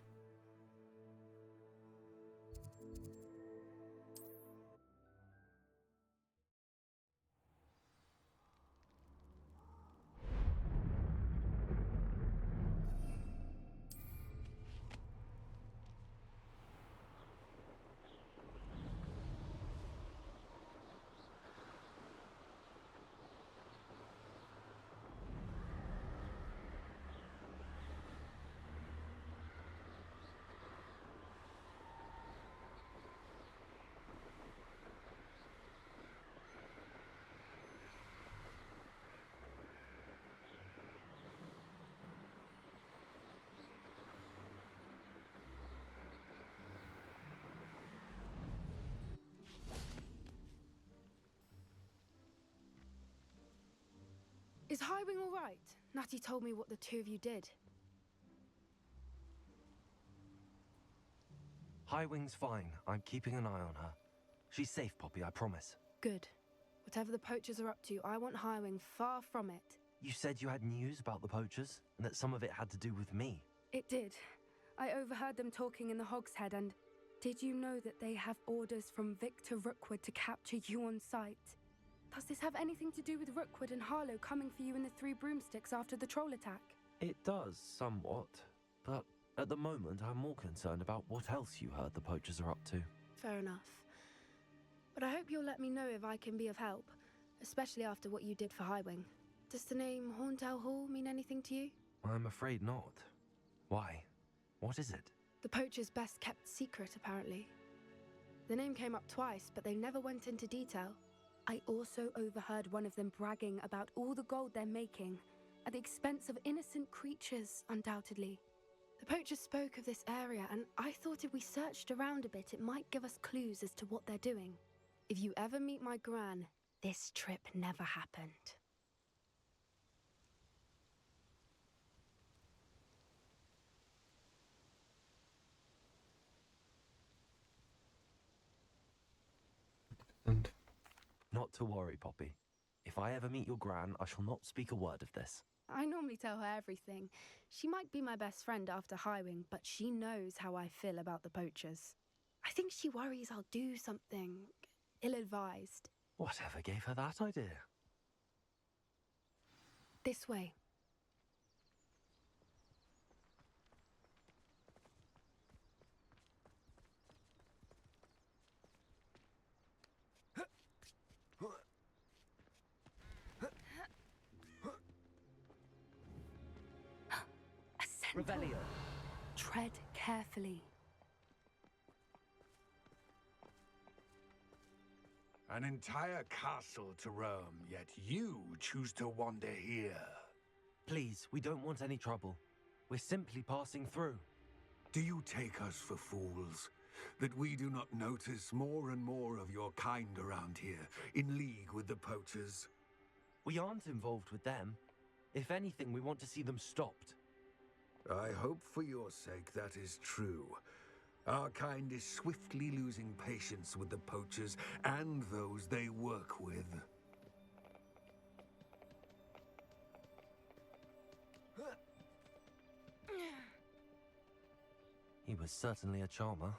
Is Highwing all right? Natty told me what the two of you did. Highwing's fine. I'm keeping an eye on her. She's safe, Poppy, I promise. Good. Whatever the poachers are up to, I want Highwing far from it. You said you had news about the poachers, and that some of it had to do with me. It did. I overheard them talking in the Hogshead, and did you know that they have orders from Victor Rookwood to capture you on sight? Does this have anything to do with Rookwood and Harlow coming for you in the Three Broomsticks after the troll attack? It does, somewhat. But at the moment, I'm more concerned about what else you heard the poachers are up to. Fair enough. But I hope you'll let me know if I can be of help, especially after what you did for Highwing. Does the name Horntail Hall mean anything to you? I'm afraid not. Why? What is it? The poachers' best kept secret, apparently. The name came up twice, but they never went into detail. I also overheard one of them bragging about all the gold they're making, at the expense of innocent creatures, undoubtedly. The poachers spoke of this area, and I thought if we searched around a bit, it might give us clues as to what they're doing. If you ever meet my gran, this trip never happened. Not to worry, Poppy. If I ever meet your gran, I shall not speak a word of this. I normally tell her everything. She might be my best friend after Highwing, but she knows how I feel about the poachers. I think she worries I'll do something ill-advised. Whatever gave her that idea? This way. Revelio. Tread carefully. An entire castle to roam, yet you choose to wander here. Please, we don't want any trouble. We're simply passing through. Do you take us for fools? That we do not notice more and more of your kind around here, in league with the poachers? We aren't involved with them. If anything, we want to see them stopped. I hope for your sake that is true. Our kind is swiftly losing patience with the poachers and those they work with. He was certainly a charmer.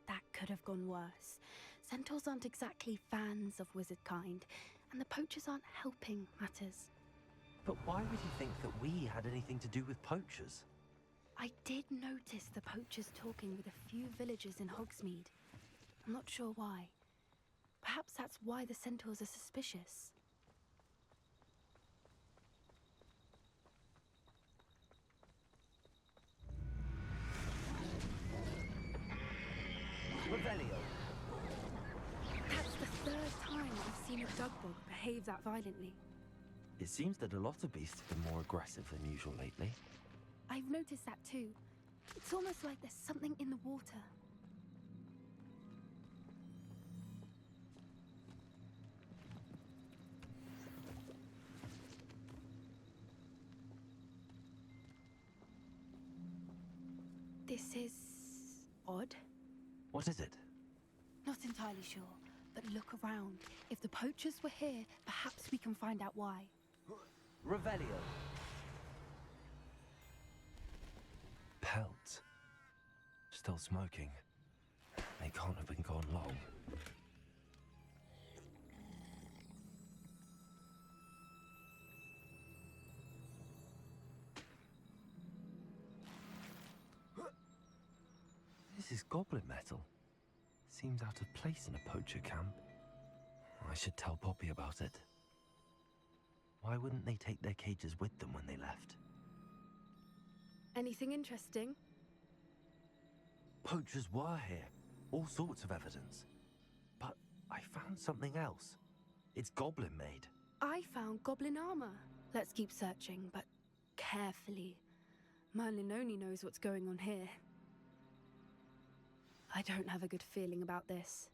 That could have gone worse. Centaurs aren't exactly fans of wizard kind, and the poachers aren't helping matters. But why would you think that we had anything to do with poachers? I did notice the poachers talking with a few villagers in Hogsmeade. I'm not sure why. Perhaps that's why the centaurs are suspicious. Revelio. That's the third time I've seen a dugbog behave that violently. It seems that a lot of beasts have been more aggressive than usual lately. I've noticed that too. It's almost like there's something in the water. This is odd. What is it? Not entirely sure, but look around. If the poachers were here, perhaps we can find out why. Revelio. Pelt. Still smoking. They can't have been gone long. This is goblin metal. Seems out of place in a poacher camp. I should tell Poppy about it. Why wouldn't they take their cages with them when they left? Anything interesting? Poachers were here. All sorts of evidence. But I found something else. It's goblin made. I found goblin armor. Let's keep searching, but carefully. Merlin only knows what's going on here. I don't have a good feeling about this.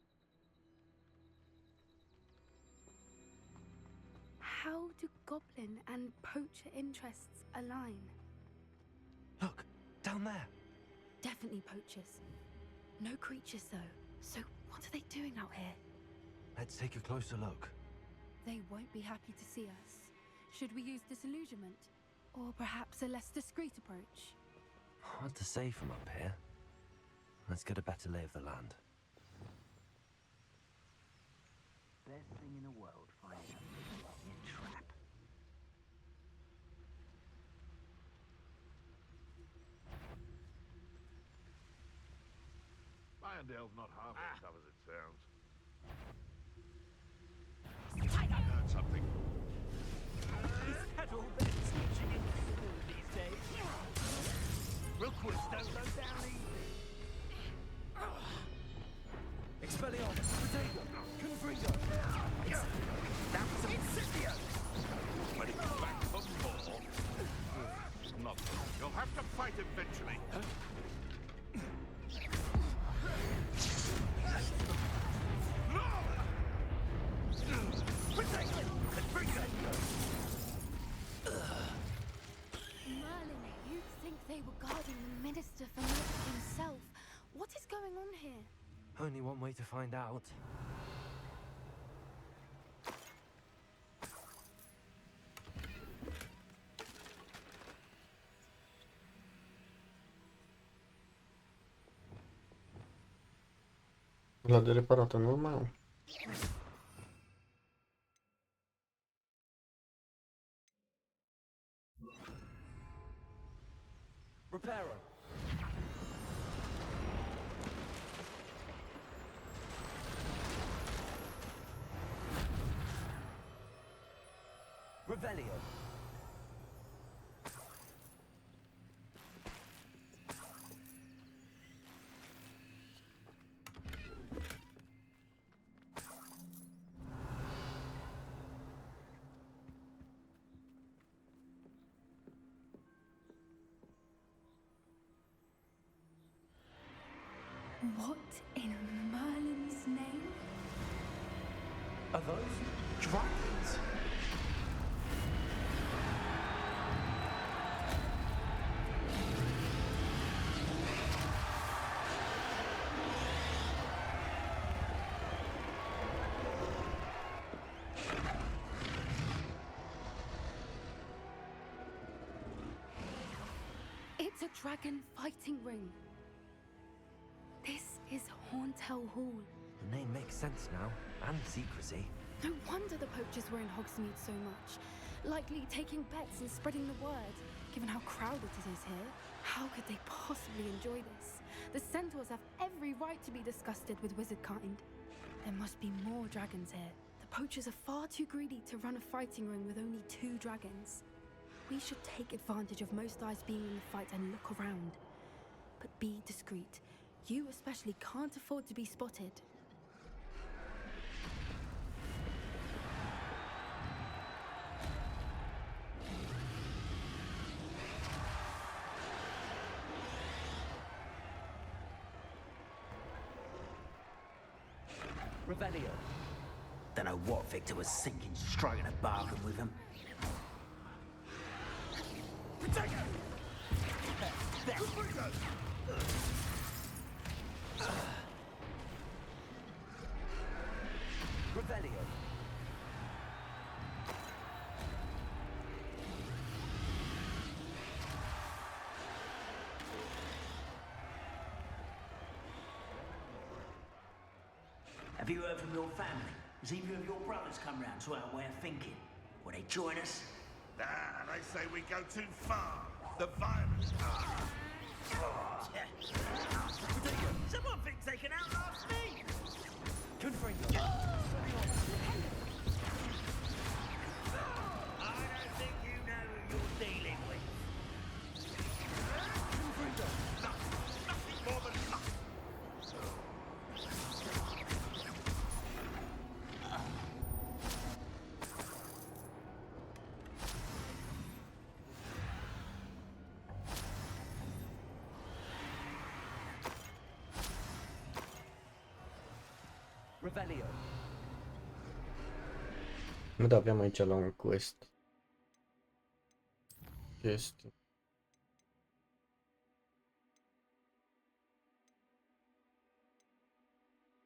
How do goblin and poacher interests align? Look, down there. Definitely poachers. No creatures though. So what are they doing out here? Let's take a closer look. They won't be happy to see us. Should we use disillusionment? Or perhaps a less discreet approach? Hard to say from up here. Let's get a better lay of the land. Best thing in the world, finding a trap. Irondale's not half as tough as it sounds. Tiger! Heard something. Is that all they're teaching in school these days? Rookwoods don't go down easy. Expelliarmus, Potato, Confringo. That's Incendio! When it's back for more. Not. You'll have to fight eventually. Merlin, you'd think they were guarding the Minister for Magic himself. What is going on here? Only one way to find out. L-a de reparat în urmă. Reparo. Revelio. What in Merlin's name? Are those dragons? It's a dragon fighting ring. This is Hauntel Hall. The name makes sense now, and the secrecy. No wonder the poachers were in Hogsmeade so much. Likely taking bets and spreading the word, given how crowded it is here. How could they possibly enjoy this? The centaurs have every right to be disgusted with wizard kind. There must be more dragons here. The poachers are far too greedy to run a fighting ring with only 2 dragons. We should take advantage of most eyes being in the fight and look around. But be discreet. You especially can't afford to be spotted. Revelio. Don't know what Victor was thinking, striking a bargain with him. Revelio. Have you heard from your family? Has either of your brothers come round to our way of thinking? Will they join us? Nah, they say we go too far. The violence. Someone thinks they can outlast me! Confringo. I don't think you know who you're dealing with. Nothing more than luck. Revelio. Da, aveam aici la un quest. Chestii.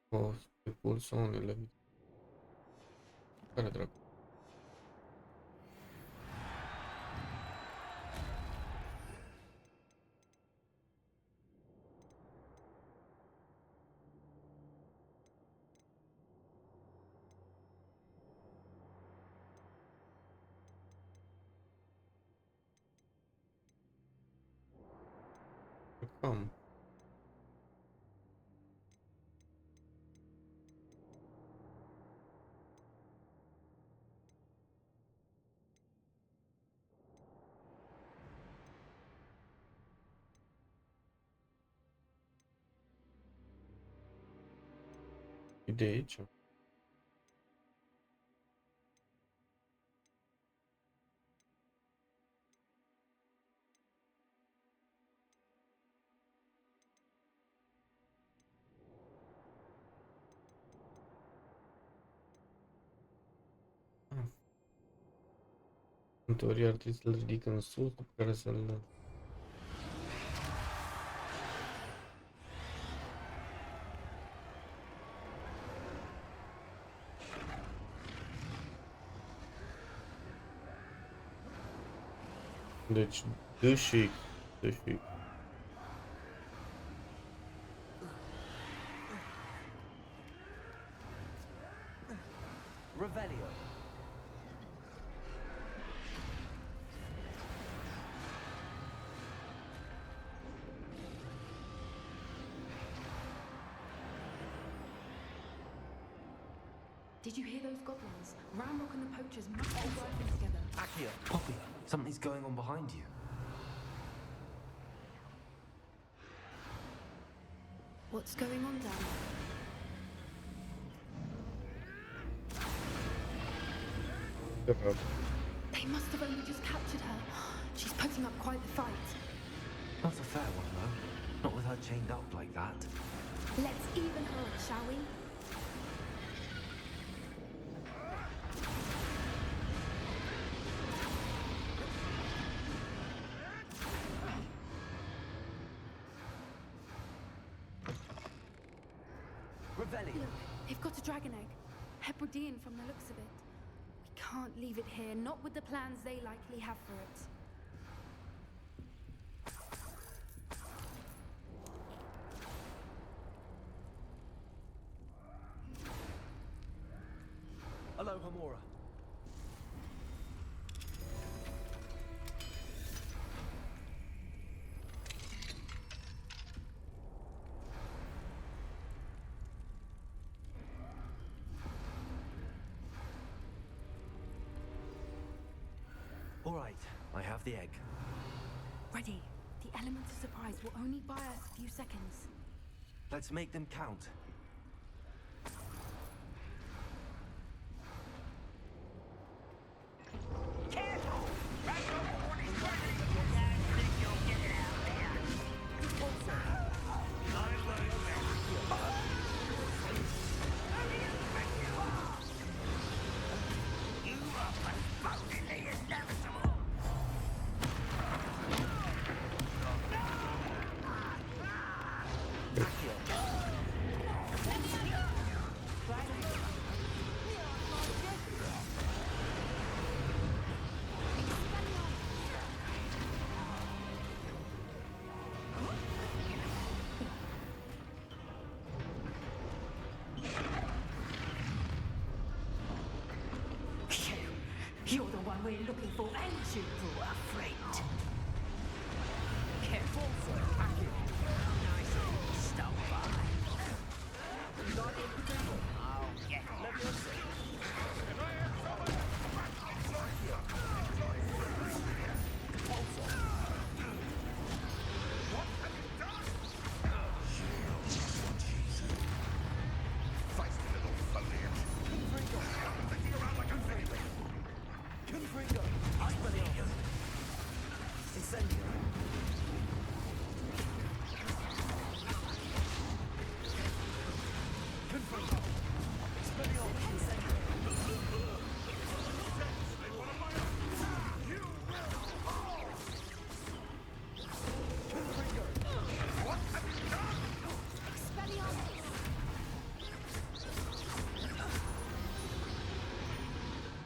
O, pe pulsoanele. Care dracu? Cam. E de aici? În teorie ar trebui să-l ridic în sus, după care să-l... Deci, D și Revelio. Did you hear those goblins? Ramrock and the poachers must be working together. Accio, Poppy, something's going on behind you. What's going on down there? They must have only just captured her. She's putting up quite the fight. Not a fair one, though. Not with her chained up like that. Let's even her, shall we? Look, they've got a dragon egg. Hebridean from the looks of it. We can't leave it here, not with the plans they likely have for it. Right, I have the egg. Ready. The elements of surprise will only buy us a few seconds. Let's make them count. Careful! Razzleborn is running! You don't think you'll get it out there! I'm going back. You are postponing the inevitable! You're the one we're looking for, ain't you, poor friend? Careful, sir. Nice little stop by. Oh, yeah. Let me see.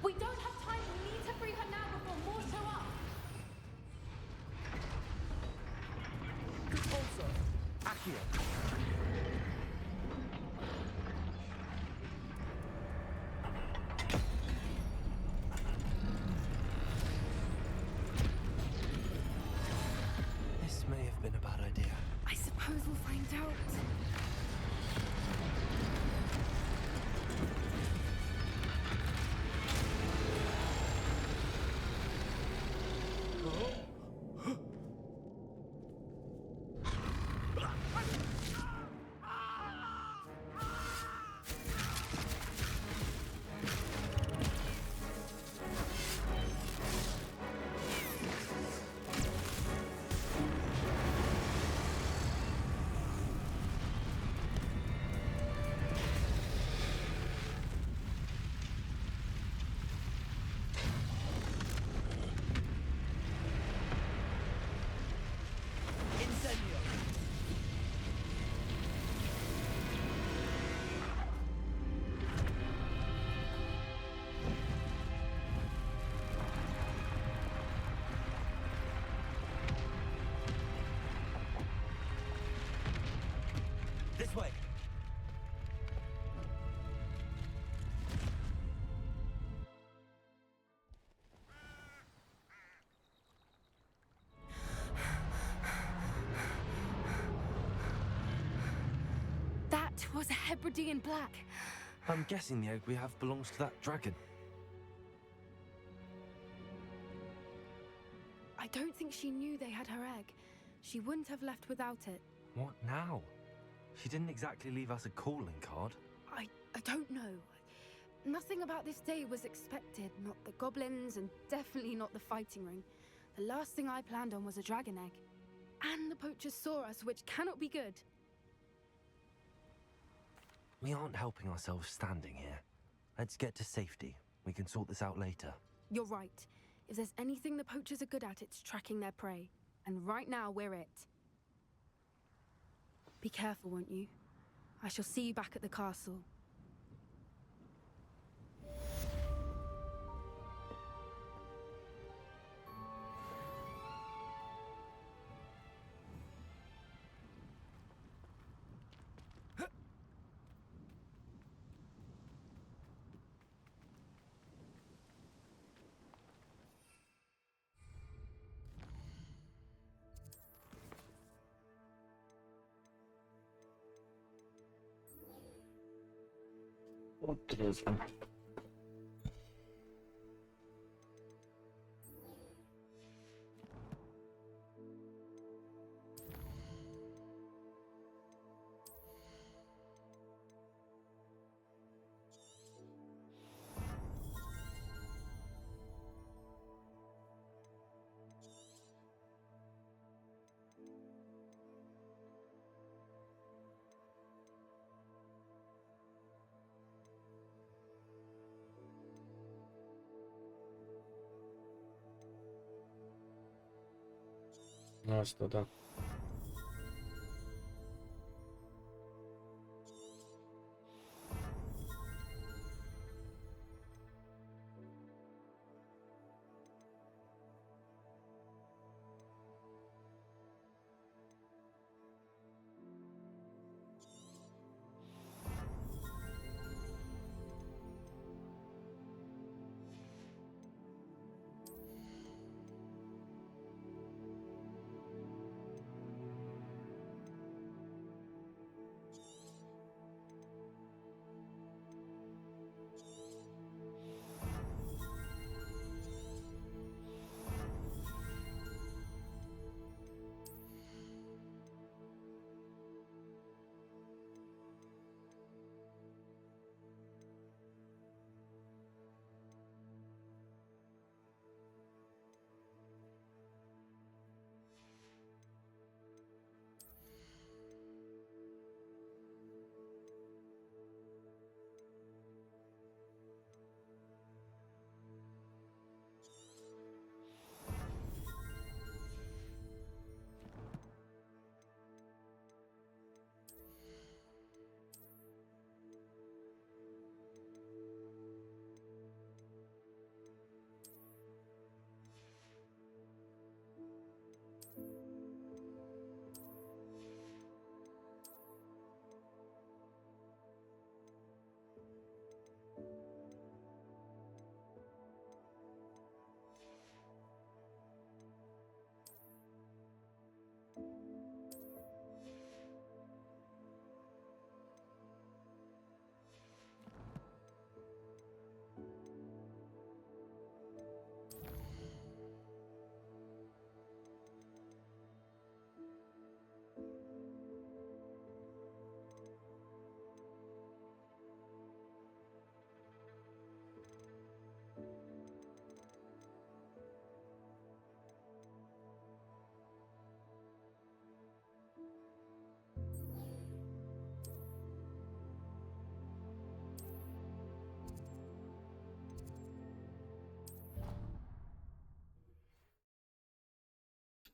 We don't have time. We need to free her now before more show up. This may have been a bad idea. I suppose we'll find out. This way. That was a Hebridean Black. I'm guessing the egg we have belongs to that dragon. I don't think she knew they had her egg. She wouldn't have left without it. What now? She didn't exactly leave us a calling card. I don't know. Nothing about this day was expected. Not the goblins, and definitely not the fighting ring. The last thing I planned on was a dragon egg. And the poachers saw us, which cannot be good. We aren't helping ourselves standing here. Let's get to safety. We can sort this out later. You're right. If there's anything the poachers are good at, it's tracking their prey. And right now, we're it. Be careful, won't you? I shall see you back at the castle. Asta, da.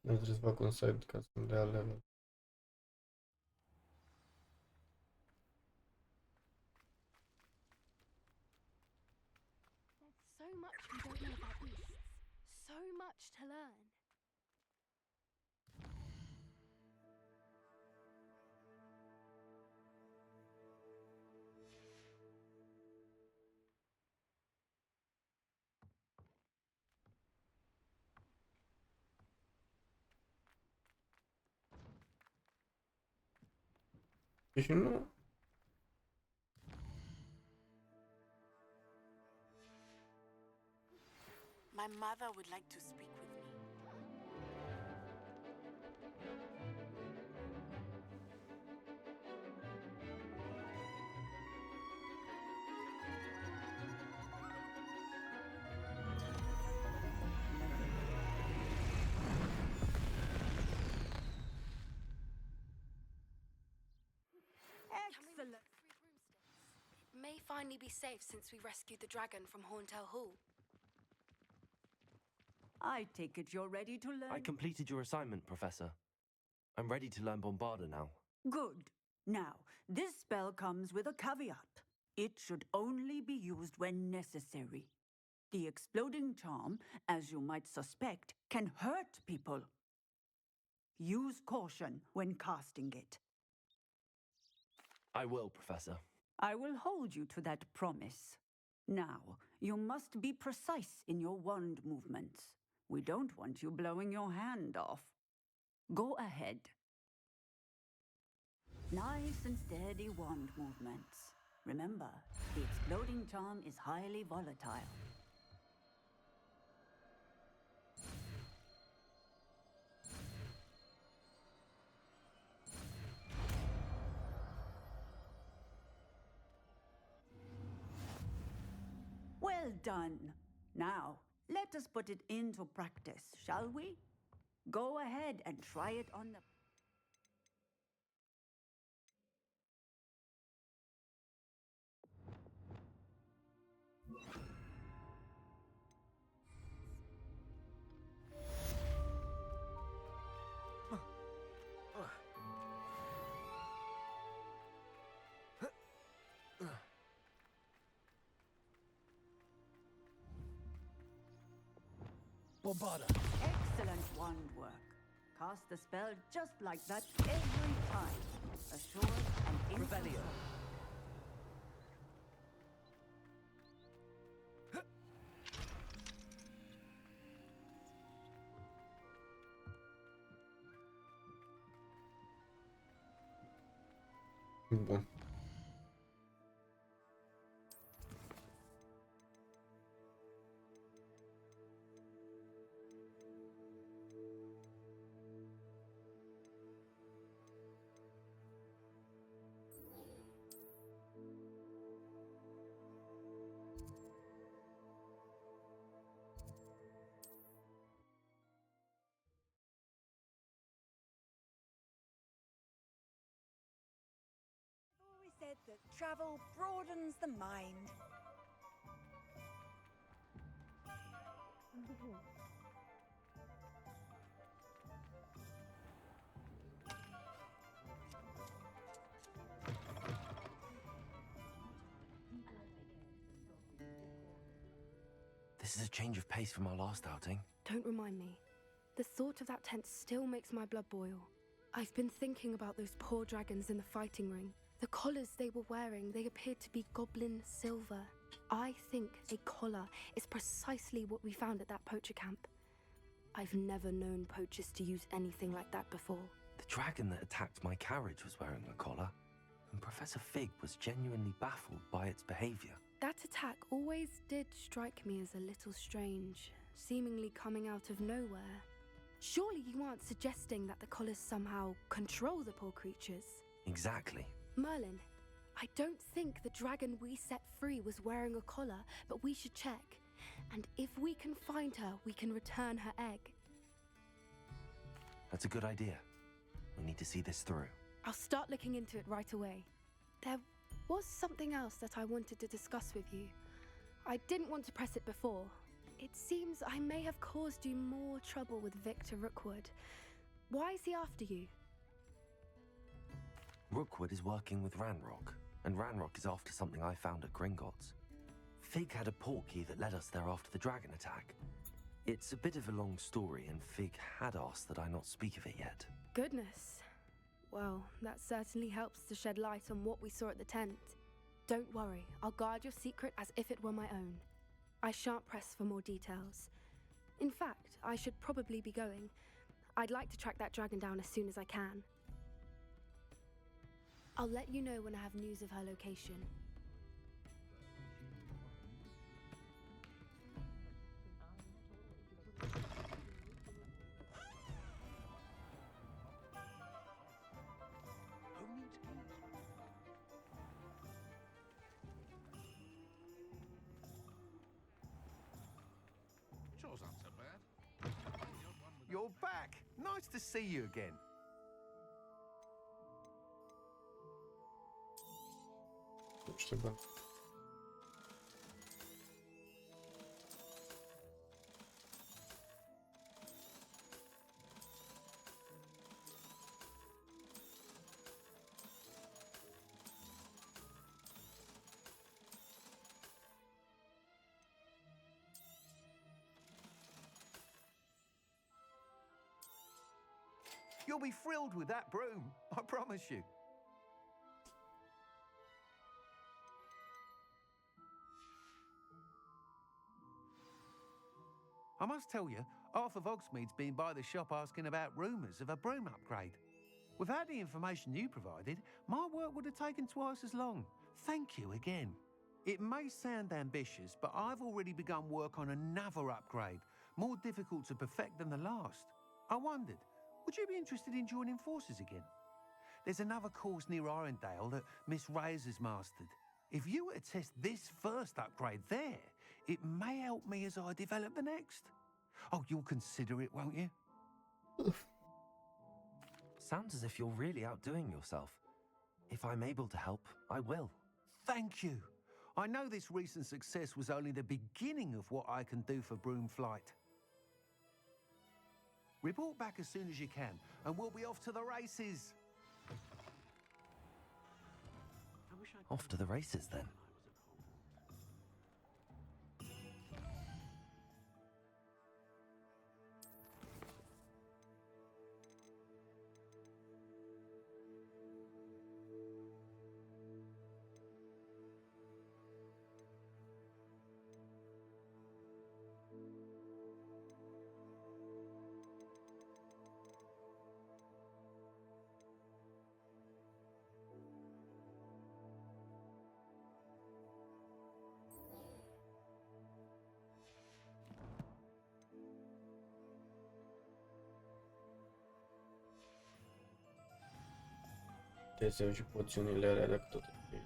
Nu trebuie să fac un site ca să-mi dea level. There's so much we don't know about beasts. So much to learn. Și nu... My mother would like to speak with me. Excellent. It may finally be safe since we rescued the dragon from Horntail Hall. I take it you're ready to learn? I completed your assignment, Professor. I'm ready to learn Bombarder now. Good. Now, this spell comes with a caveat. It should only be used when necessary. The exploding charm, as you might suspect, can hurt people. Use caution when casting it. I will, Professor. I will hold you to that promise. Now, you must be precise in your wand movements. We don't want you blowing your hand off. Go ahead. Nice and steady wand movements. Remember, the exploding charm is highly volatile. Well done. Now, let us put it into practice, shall we? Go ahead and try it on the... Excellent wand work. Cast the spell just like that every time. Assured and Revelio. Bun. Always said that travel broadens the mind. This is a change of pace from our last outing. Don't remind me. The thought of that tent still makes my blood boil. I've been thinking about those poor dragons in the fighting ring. The collars they were wearing, they appeared to be goblin silver. I think a collar is precisely what we found at that poacher camp. I've never known poachers to use anything like that before. The dragon that attacked my carriage was wearing a collar, and Professor Fig was genuinely baffled by its behavior. That attack always did strike me as a little strange, seemingly coming out of nowhere. Surely you aren't suggesting that the collars somehow control the poor creatures? Exactly. Merlin, I don't think the dragon we set free was wearing a collar, but we should check. And if we can find her, we can return her egg. That's a good idea. We need to see this through. I'll start looking into it right away. There was something else that I wanted to discuss with you. I didn't want to press it before. It seems I may have caused you more trouble with Victor Rookwood. Why is he after you? Rookwood is working with Ranrock, and Ranrock is after something I found at Gringotts. Fig had a port key that led us there after the dragon attack. It's a bit of a long story, and Fig had asked that I not speak of it yet. Goodness. Well, that certainly helps to shed light on what we saw at the tent. Don't worry, I'll guard your secret as if it were my own. I shan't press for more details. In fact, I should probably be going. I'd like to track that dragon down as soon as I can. I'll let you know when I have news of her location. Chores aren't so bad. You're back! Nice to see you again. Trzeba. You'll be thrilled with that broom, I promise you. I must tell you, Arthur Vogsmead's been by the shop asking about rumours of a broom upgrade. Without the information you provided, my work would have taken twice as long. Thank you again. It may sound ambitious, but I've already begun work on another upgrade, more difficult to perfect than the last. I wondered, would you be interested in joining forces again? There's another course near Arendale that Miss Razer's mastered. If you were to test this first upgrade there, it may help me as I develop the next. Oh, you'll consider it, won't you? Sounds as if you're really outdoing yourself. If I'm able to help, I will. Thank you. I know this recent success was only the beginning of what I can do for Broom Flight. Report back as soon as you can, and we'll be off to the races. Off to the races, then. Deseu și poțiunile alea dacă tot e aici.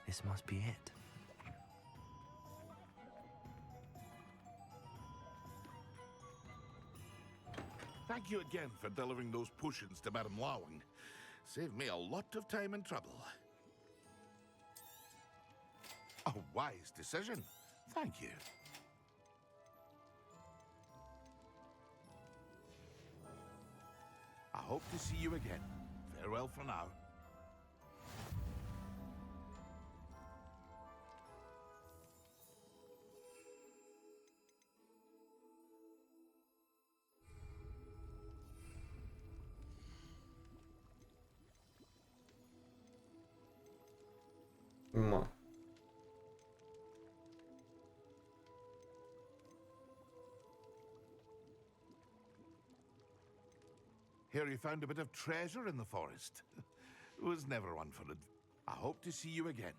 This must be it. Thank you again for delivering those potions to Madame Lowing. Saved me a lot of time and trouble. A wise decision. Thank you. I hope to see you again. Farewell for now. Ma. Here you found a bit of treasure in the forest. Was never one for it. I hope to see you again.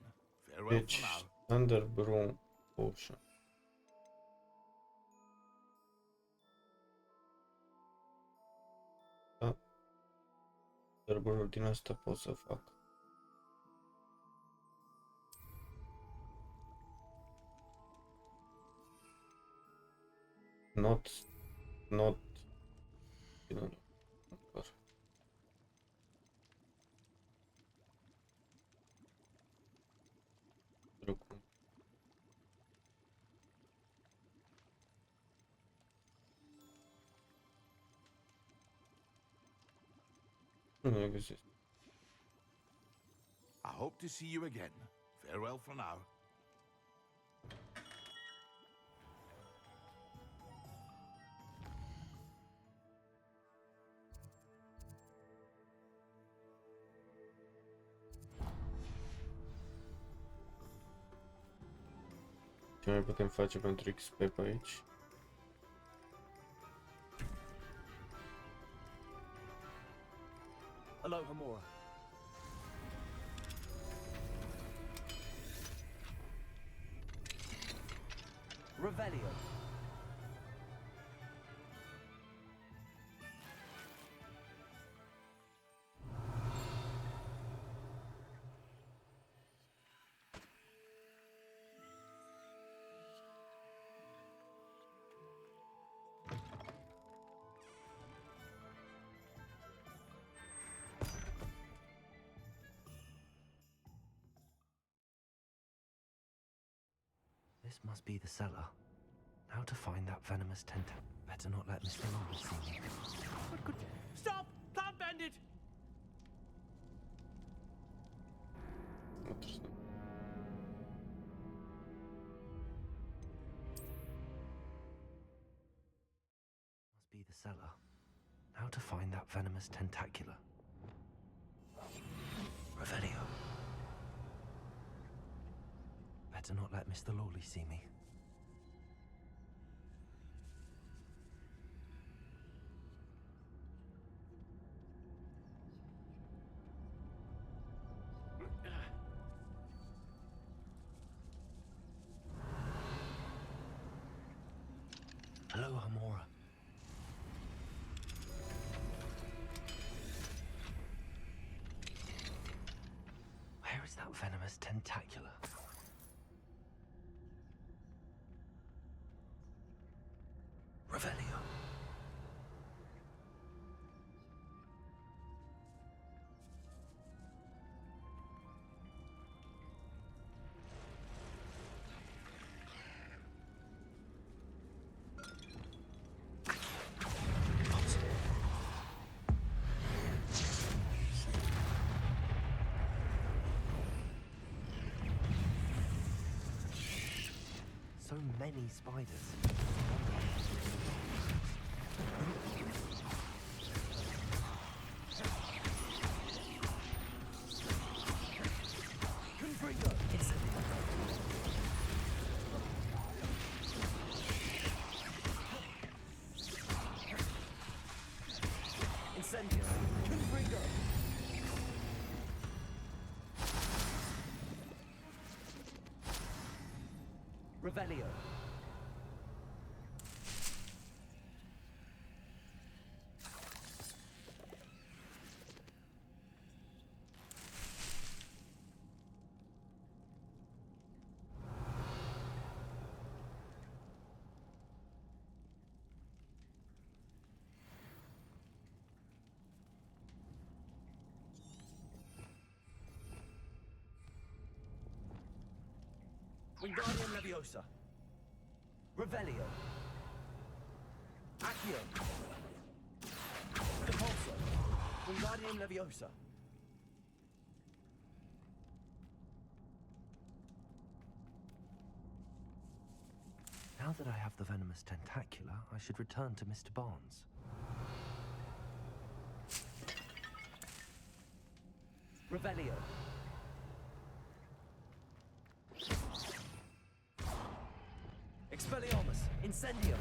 Farewell Deci, for now. Thunderbrew Potion. Da. Thunderbrew din asta pot să fac. Not. Nu. Măcar. Drucu. Nu mai găsesc. I hope to see you again. Farewell for now. Ce mai putem face pentru XP pe aici? Hello, Homura. Revelio. This must be the cellar. How to find that venomous tentacle? Better not let Mr. Long see me. What could... Stop! Plant bandit! Must be the cellar. How to find that venomous tentacular? Revelio. Better not let Mr. Lawley see me. Hello, Homura. Where is that venomous tentacular? Revelio. So many spiders. Revelio. Wingardium Leviosa. Revelio. Accio. Repulsor. Wingardium Leviosa. Now that I have the venomous tentacula, I should return to Mr. Barnes. Revelio. Expelliarmus. Incendio.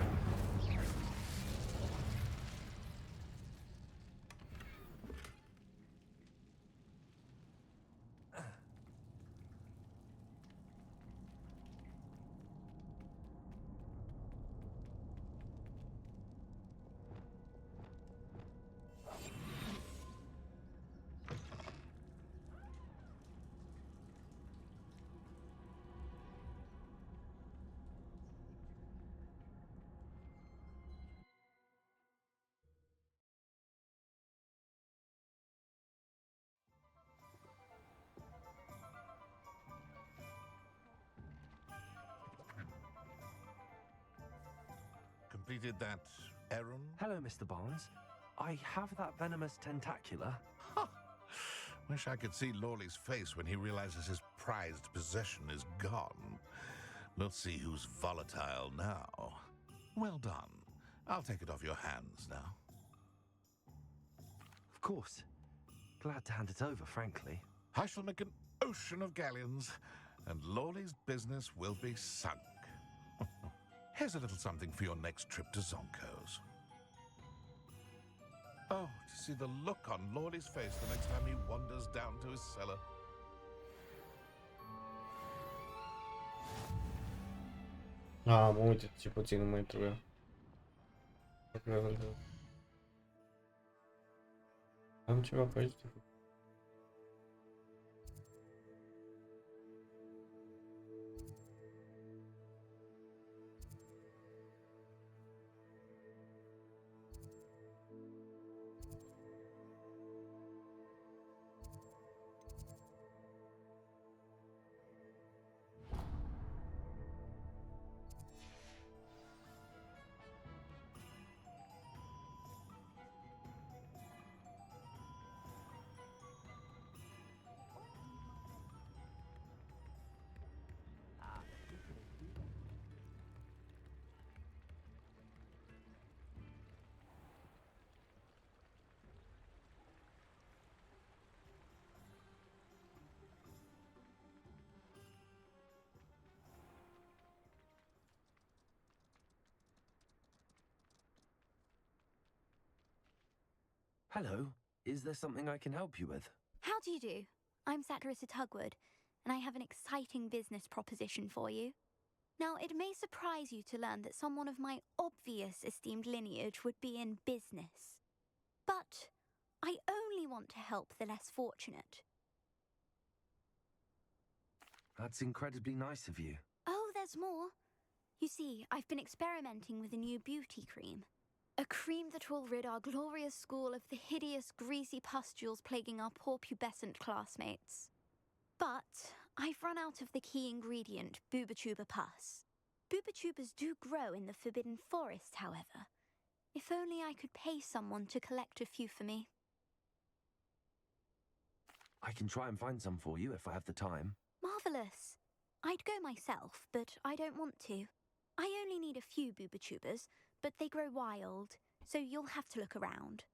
Completed that errand? Hello, Mr. Barnes. I have that venomous tentacula. Wish I could see Lawley's face when he realizes his prized possession is gone. We'll see who's volatile now. Well done. I'll take it off your hands now. Of course. Glad to hand it over, frankly. I shall make an ocean of galleons, and Lawley's business will be sunk. Here's a little something for your next trip to Zonko's. Oh, to see the look on Lawley's face the next time he wanders down to his cellar. Mă uite ce puțin nu mai trebuia. Am ceva pe aici de făcut. Hello. Is there something I can help you with? How do you do? I'm Satirissa Tugwood, and I have an exciting business proposition for you. Now, it may surprise you to learn that someone of my obvious esteemed lineage would be in business. But I only want to help the less fortunate. That's incredibly nice of you. Oh, there's more. You see, I've been experimenting with a new beauty cream. A cream that will rid our glorious school of the hideous, greasy pustules plaguing our poor pubescent classmates. But I've run out of the key ingredient, boobotuber pus. Boobotubers do grow in the Forbidden Forest, however. If only I could pay someone to collect a few for me. I can try and find some for you if I have the time. Marvellous. I'd go myself, but I don't want to. I only need a few boobotubers, but they grow wild, so you'll have to look around.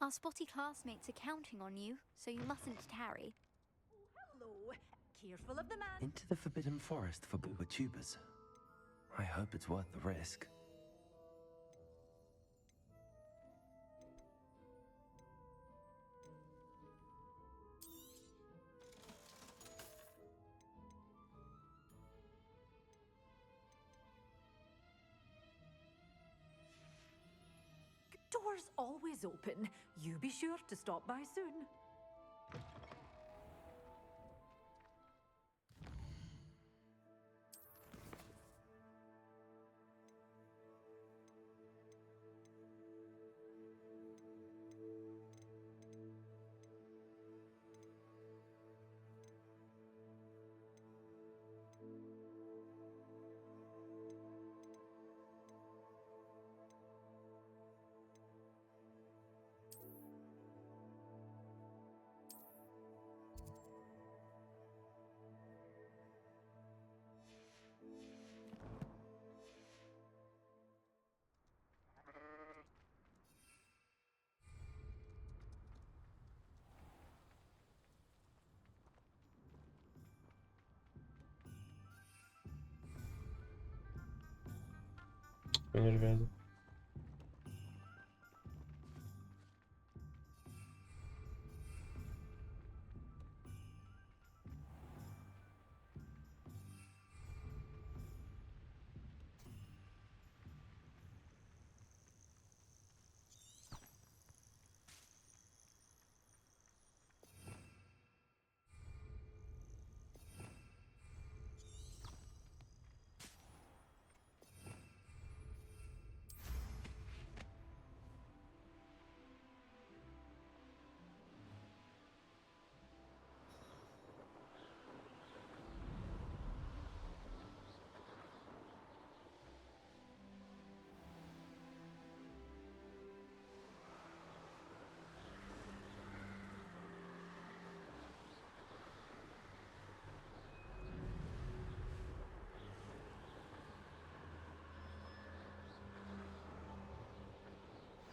Our spotty classmates are counting on you, so you mustn't tarry. Hello. Careful of the man. Into the Forbidden Forest for boobotubers. I hope it's worth the risk. door's always open. You be sure to stop by soon. Mă enervează.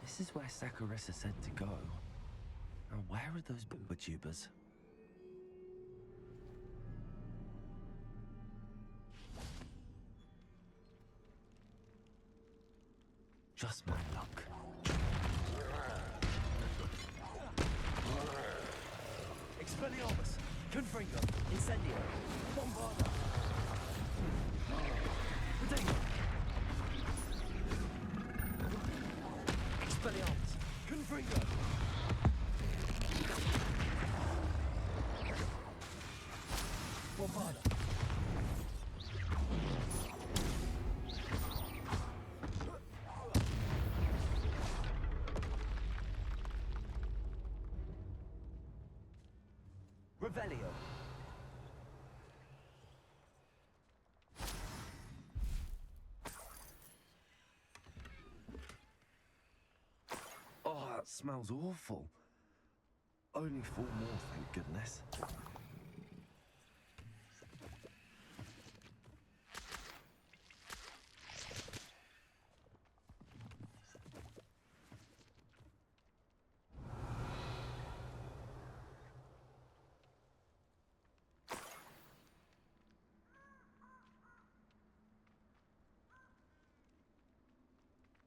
This is where Saccharissa said to go. Now, where are those booba tubers? Just my luck. Expelliarmus! Confringo! Incendio! Bombarda! Potato! Expelliarmus! Confringo! Bombarda! Revelio! Oh, that smells awful. Only 4 more, thank goodness.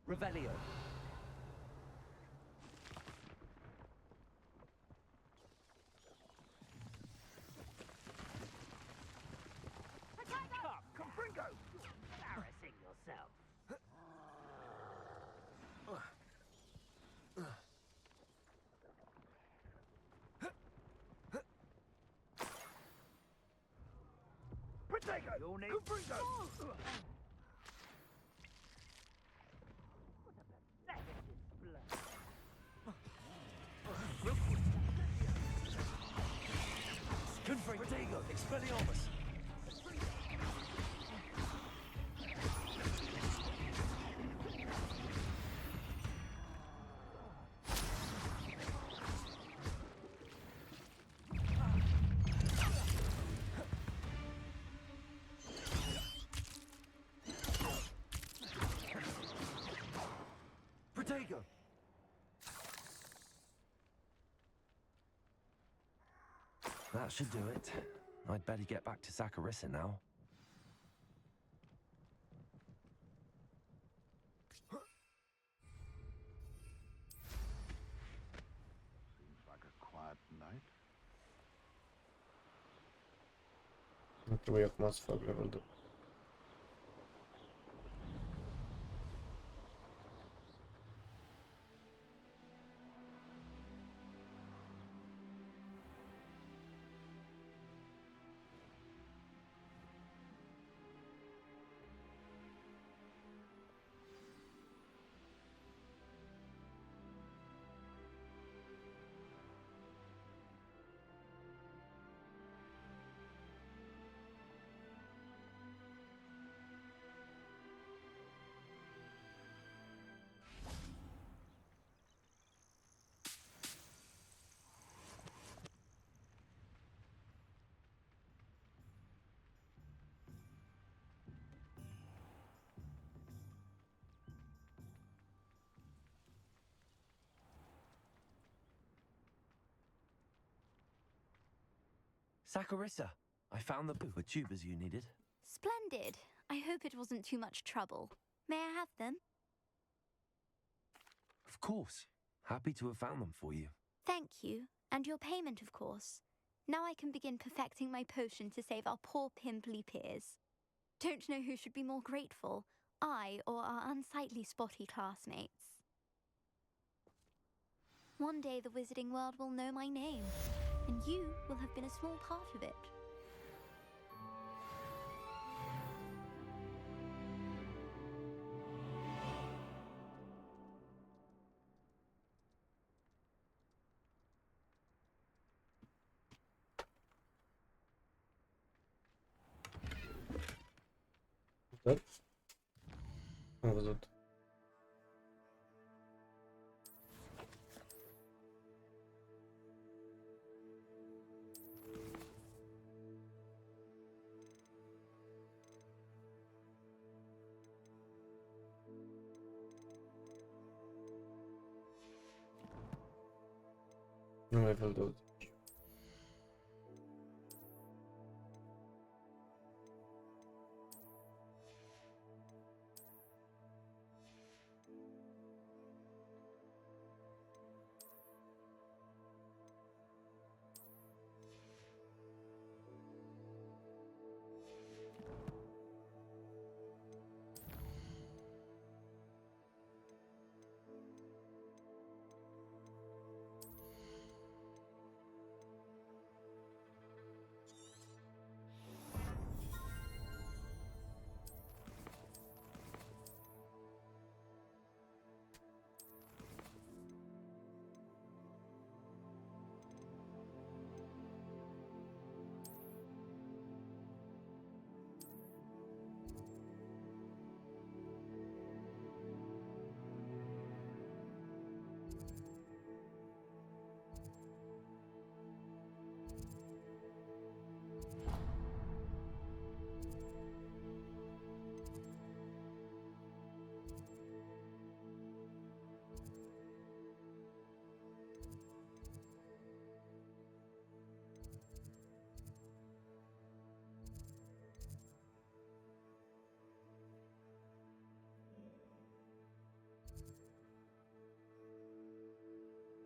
Revelio! Confringo! Embarrassing yourself. Potato! You'll need Confringo! What a pathetic display. Confringo! Potato! Expelliarmus! Protego! That should do it. I'd better get back to Saccharissa now. Seems like a quiet night. Nu trebuie acum să fac level 2. Saccharissa, I found the tubers you needed. Splendid. I hope it wasn't too much trouble. May I have them? Of course. Happy to have found them for you. Thank you. And your payment, of course. Now I can begin perfecting my potion to save our poor pimply peers. Don't know who should be more grateful, I or our unsightly spotty classmates. One day the wizarding world will know my name, and you will have been a small part of it. Am văzut. Nu mai vreau 20.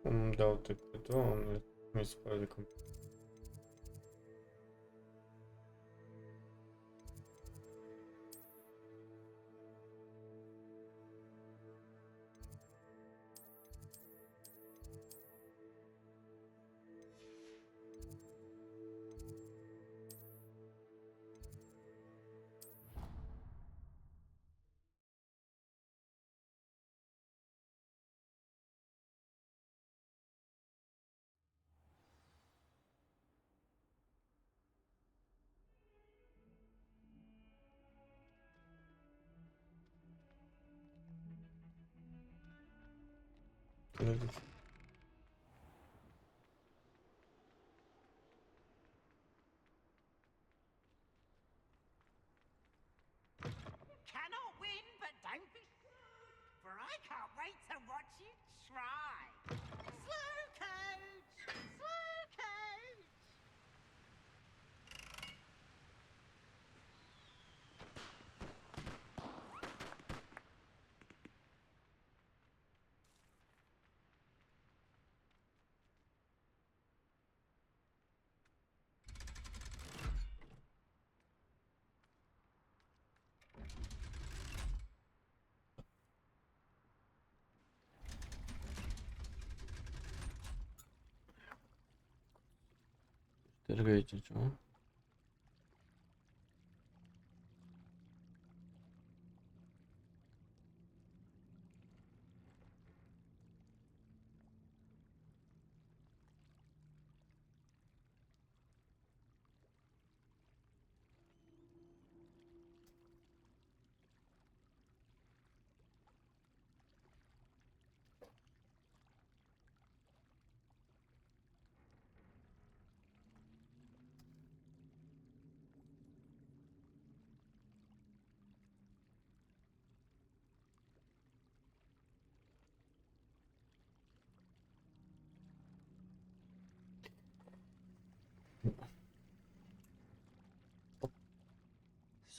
Îmi dau trecutul, mi se pare de cum. Cannot win, but don't be for I can't wait to watch you try. Slow coach! Slow coach! Șterg aici ceva.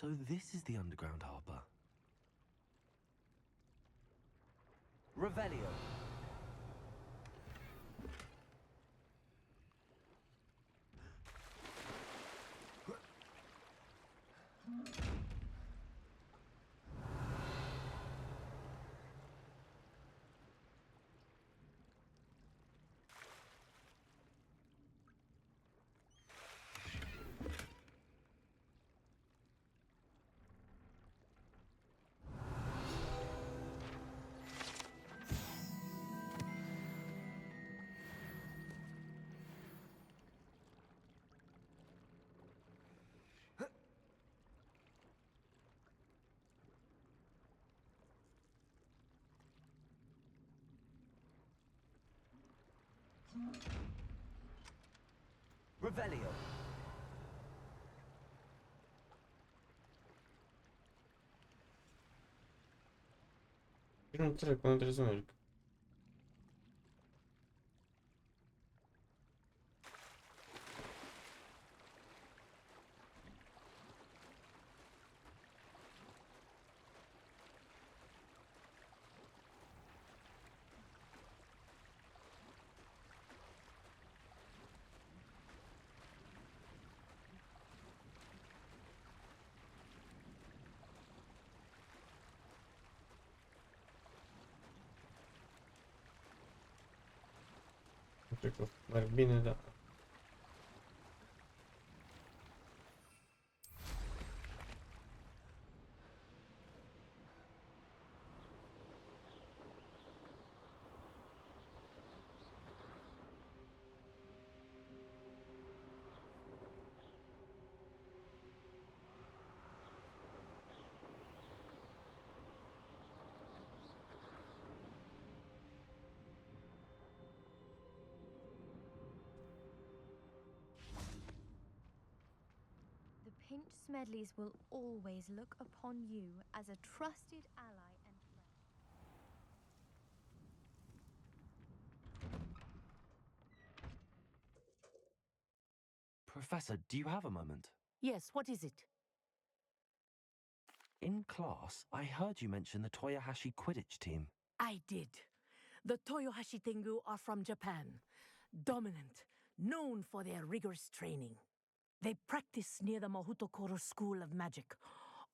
So this is the underground harbor. Revelio. Revelio. Nu înțeleg până trebuie să merg. Nu cred că merg bine, dar... The Pinch Smedleys will always look upon you as a trusted ally and friend. Professor, do you have a moment? Yes, what is it? In class, I heard you mention the Toyohashi Quidditch team. I did. The Toyohashi Tengu are from Japan. Dominant, known for their rigorous training. They practice near the Mahutokoro School of Magic,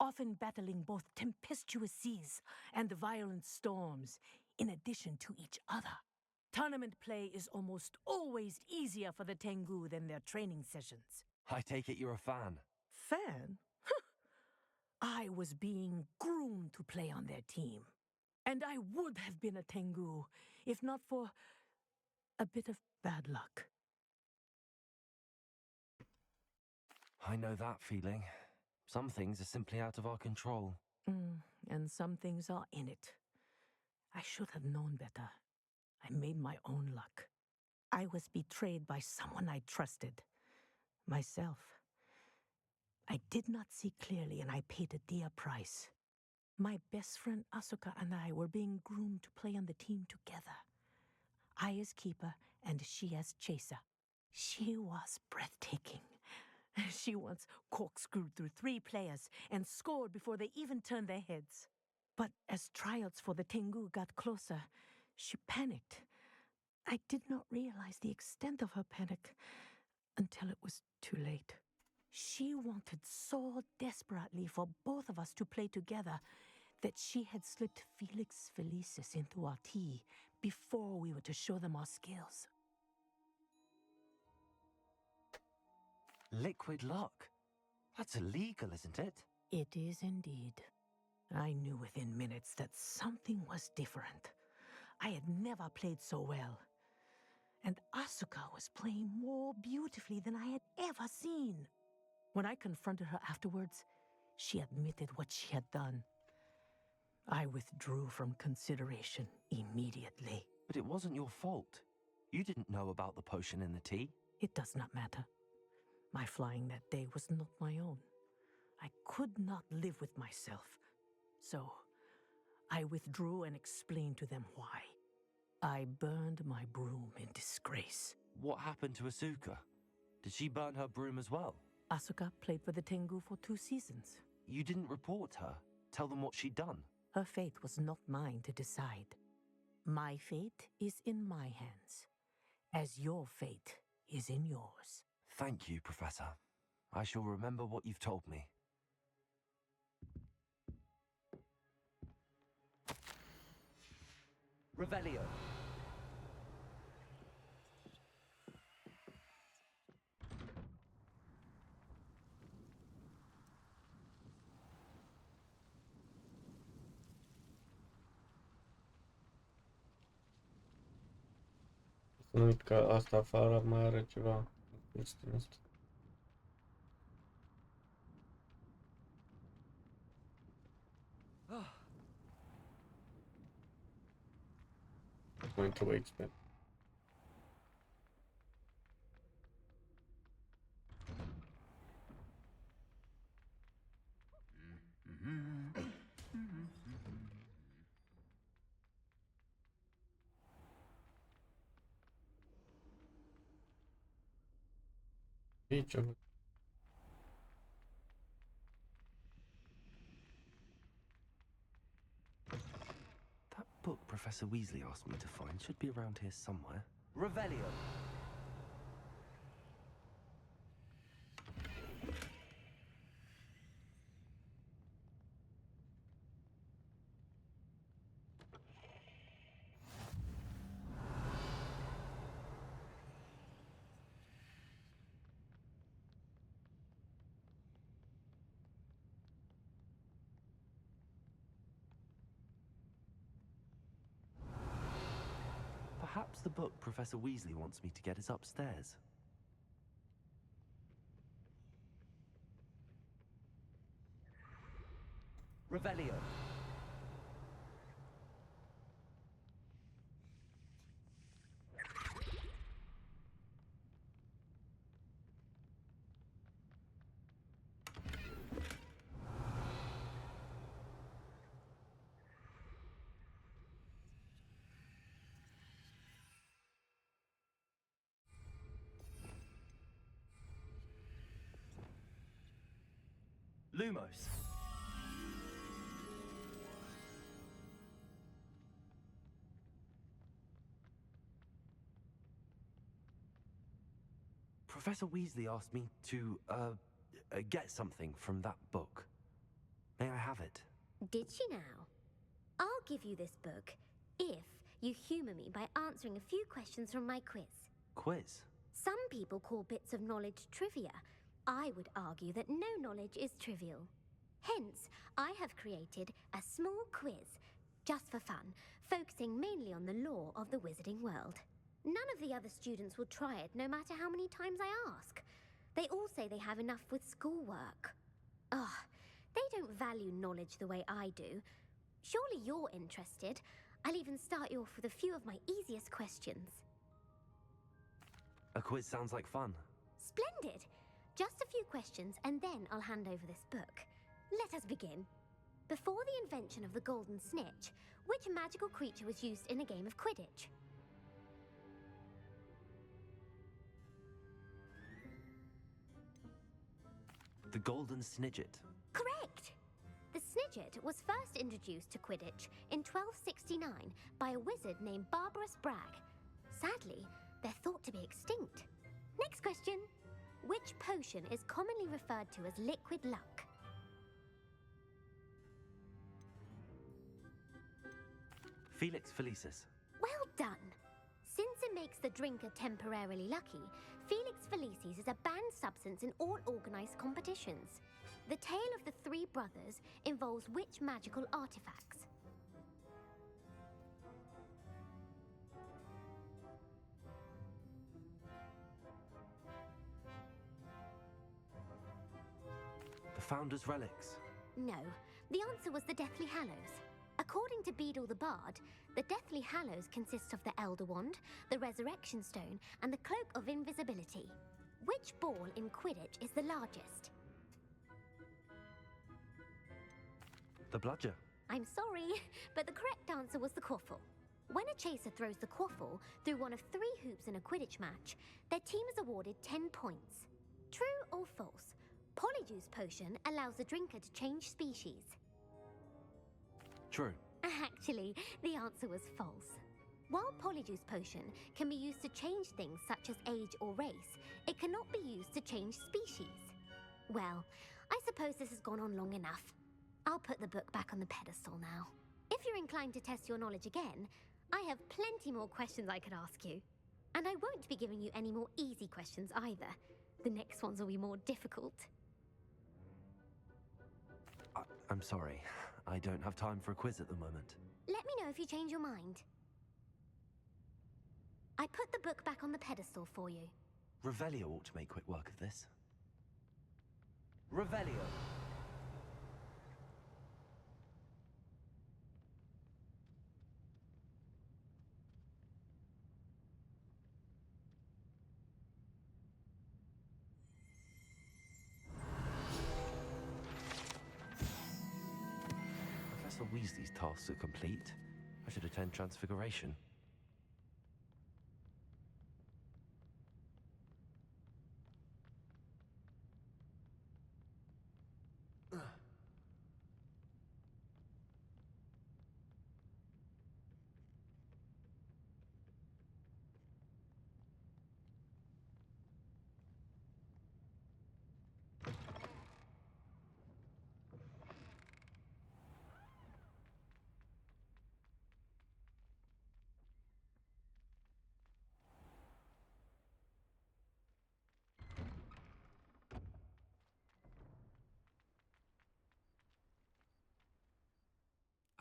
often battling both tempestuous seas and violent storms, in addition to each other. Tournament play is almost always easier for the Tengu than their training sessions. I take it you're a fan. Fan? I was being groomed to play on their team. And I would have been a Tengu, if not for a bit of bad luck. I know that feeling. Some things are simply out of our control. And some things are in it. I should have known better. I made my own luck. I was betrayed by someone I trusted. Myself. I did not see clearly, and I paid a dear price. My best friend Asuka and I were being groomed to play on the team together. I as keeper, and she as chaser. She was breathtaking. She once corkscrewed through 3 players and scored before they even turned their heads. But as trials for the Tengu got closer, she panicked. I did not realize the extent of her panic until it was too late. She wanted so desperately for both of us to play together that she had slipped Felix Felicis into our tea before we were to show them our skills. Liquid luck? That's illegal, isn't it? It is indeed. I knew within minutes that something was different. I had never played so well. And Asuka was playing more beautifully than I had ever seen. When I confronted her afterwards, she admitted what she had done. I withdrew from consideration immediately. But it wasn't your fault. You didn't know about the potion in the tea. It does not matter. My flying that day was not my own. I could not live with myself. So, I withdrew and explained to them why. I burned my broom in disgrace. What happened to Asuka? Did she burn her broom as well? Asuka played for the Tengu for 2 seasons. you didn't report her? Tell them what she'd done? Her fate was not mine to decide. My fate is in my hands, as your fate is in yours. Thank you, Professor. I shall remember what you've told me. Revelio. Să nu uit că asta afară mai are ceva din asta. Going to wait, man. Each of That book Professor Weasley asked me to find should be around here somewhere. Revelio. Perhaps the book Professor Weasley wants me to get is upstairs. Revelio. Lumos. Professor Weasley asked me to, get something from that book. May I have it? Did she now? I'll give you this book if you humour me by answering a few questions from my quiz. Quiz? Some people call bits of knowledge trivia. I would argue that no knowledge is trivial. Hence, I have created a small quiz, just for fun, focusing mainly on the lore of the wizarding world. None of the other students will try it, no matter how many times I ask. They all say they have enough with schoolwork. Ugh, they don't value knowledge the way I do. Surely you're interested. I'll even start you off with a few of my easiest questions. A quiz sounds like fun. Splendid! Just a few questions, and then I'll hand over this book. Let us begin. Before the invention of the golden snitch, which magical creature was used in a game of Quidditch? The Golden Snidget. Correct! The Snidget was first introduced to Quidditch in 1269 by a wizard named Barbarous Bragg. Sadly, they're thought to be extinct. Next question. Which potion is commonly referred to as liquid luck? Felix Felicis. Well done! Since it makes the drinker temporarily lucky, Felix Felicis is a banned substance in all organised competitions. The tale of the three brothers involves which magical artifacts? The Founder's Relics. No, the answer was the Deathly Hallows. According to Beadle the Bard, the Deathly Hallows consists of the Elder Wand, the Resurrection Stone, and the Cloak of Invisibility. Which ball in Quidditch is the largest? The Bludger. I'm sorry, but the correct answer was the Quaffle. When a chaser throws the Quaffle through one of 3 hoops in a Quidditch match, their team is awarded 10 points. True or false? Polyjuice potion allows the drinker to change species. True. Actually, the answer was false. While Polyjuice potion can be used to change things such as age or race, it cannot be used to change species. Well, I suppose this has gone on long enough. I'll put the book back on the pedestal now. If you're inclined to test your knowledge again, I have plenty more questions I could ask you. And I won't be giving you any more easy questions either. The next ones will be more difficult. I'm sorry. I don't have time for a quiz at the moment. Let me know if you change your mind. I put the book back on the pedestal for you. Revelio ought to make quick work of this. Revelio! Professor Weasley's tasks are complete. I should attend Transfiguration.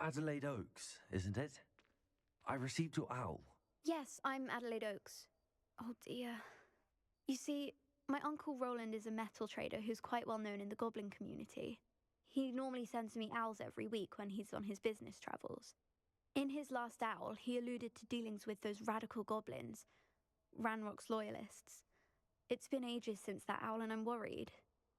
Adelaide Oaks, isn't it? I received your owl. Yes, I'm Adelaide Oaks. Oh dear. You see, my Uncle Roland is a metal trader who's quite well known in the goblin community. He normally sends me owls every week when he's on his business travels. In his last owl, he alluded to dealings with those radical goblins, Ranrock's loyalists. It's been ages since that owl and I'm worried.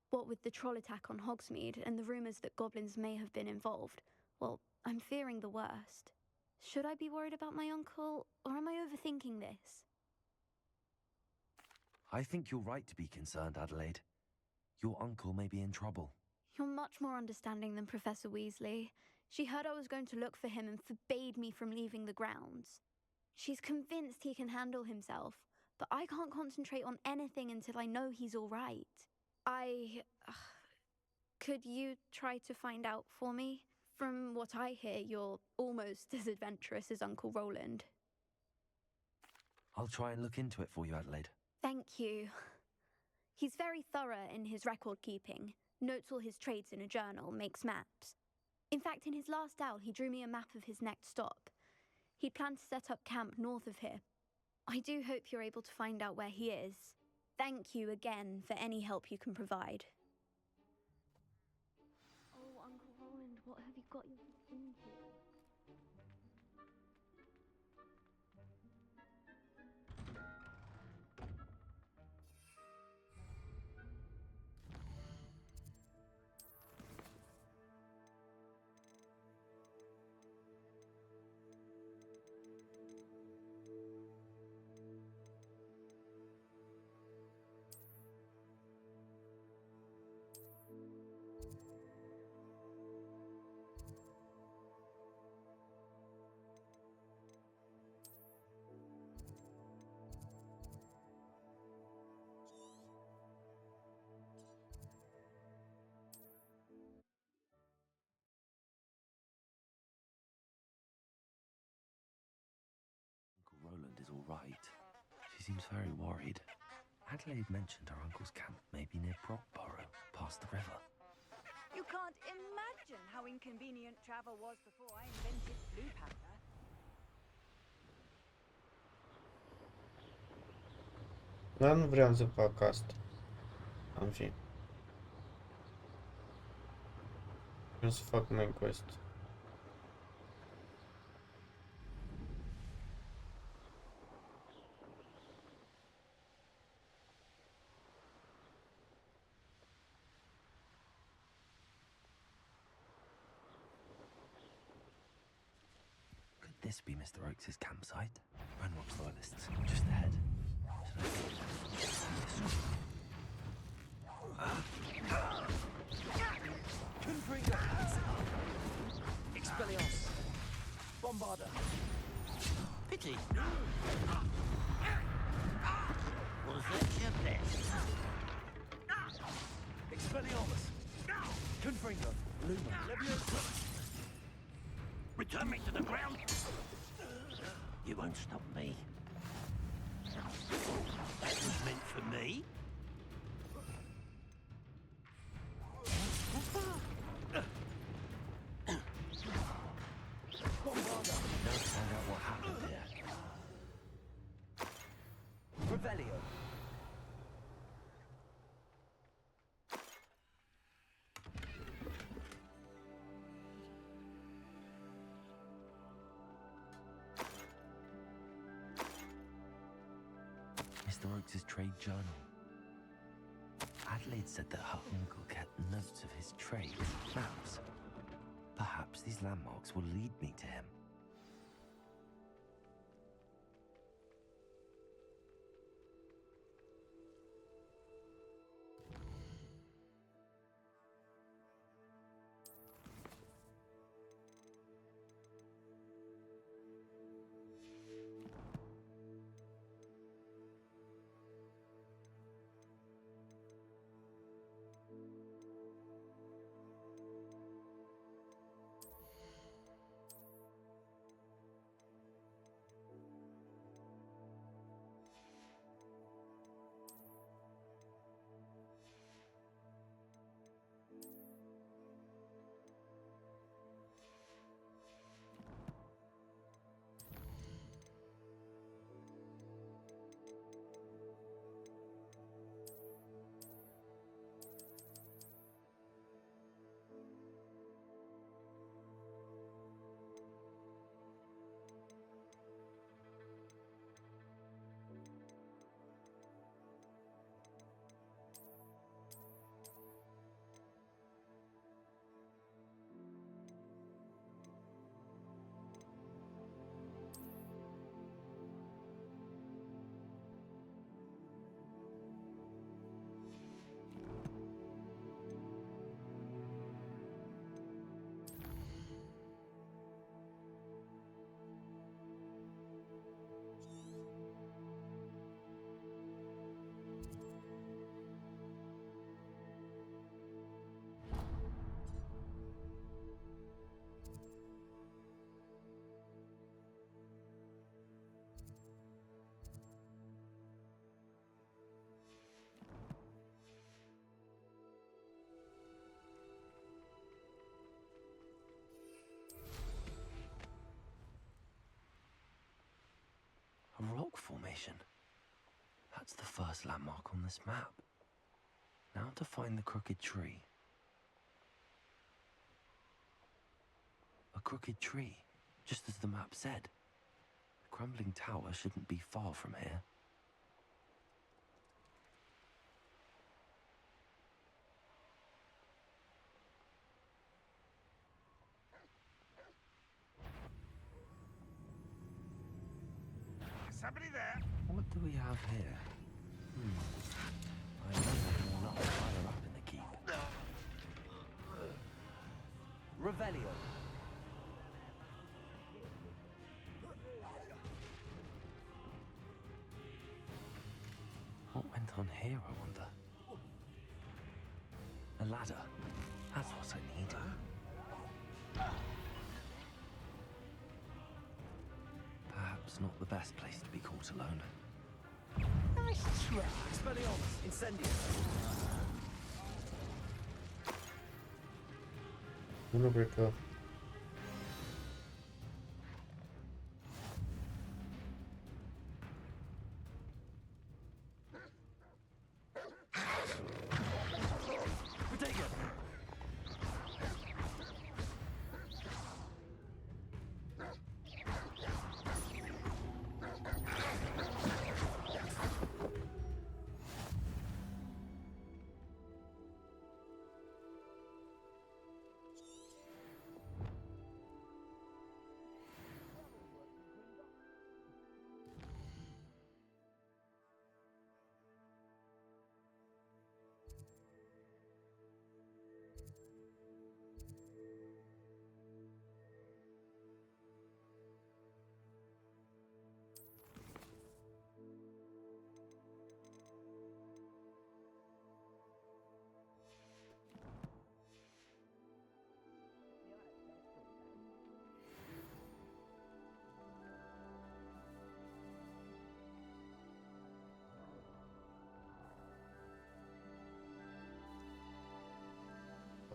What with the troll attack on Hogsmeade and the rumours that goblins may have been involved, well, I'm fearing the worst. Should I be worried about my uncle, or am I overthinking this? I think you're right to be concerned, Adelaide. Your uncle may be in trouble. You're much more understanding than Professor Weasley. She heard I was going to look for him and forbade me from leaving the grounds. She's convinced he can handle himself, but I can't concentrate on anything until I know he's all right. Could you try to find out for me? From what I hear, you're almost as adventurous as Uncle Roland. I'll try and look into it for you, Adelaide. Thank you. He's very thorough in his record keeping, notes all his trades in a journal, makes maps. In fact, in his last owl, he drew me a map of his next stop. He'd planned to set up camp north of here. I do hope you're able to find out where he is. Thank you again for any help you can provide. Oh, Uncle Roland, what have you got yourself into? Uncle Roland is all right. She seems very worried. Adelaide mentioned her uncle's camp may be near Brockborough, past the river. You can't imagine how inconvenient travel was before I invented blue powder. Dar nu vreau să fac asta. În fine. Vreau să fac main quest. Could this be Mr. Oakes' campsite? Ranrock's loyalists, just ahead. Confringo. Expelliarmus. Bombarder. Pity. Was that your best? Expelliarmus. Confringo. Luma. Leviosa. Return me to the ground. You won't stop me. That was meant for me. Bombarder. Now to find out what happened here. Revelio. Mr. Oakes' trade journal. Adelaide said that her uncle kept notes of his trade, maps. Perhaps these landmarks will lead me to him. A rock formation. That's the first landmark on this map. Now to find the crooked tree. A crooked tree, just as the map said. The crumbling tower shouldn't be far from here. Somebody there? What do we have here? I know there's one up higher up in the keep. Revelio. What went on here, I wonder? A ladder. That's what I need. Perhaps not the best place to be caught alone. Nice try. Expelliarmus. Incendio. Nu cred că...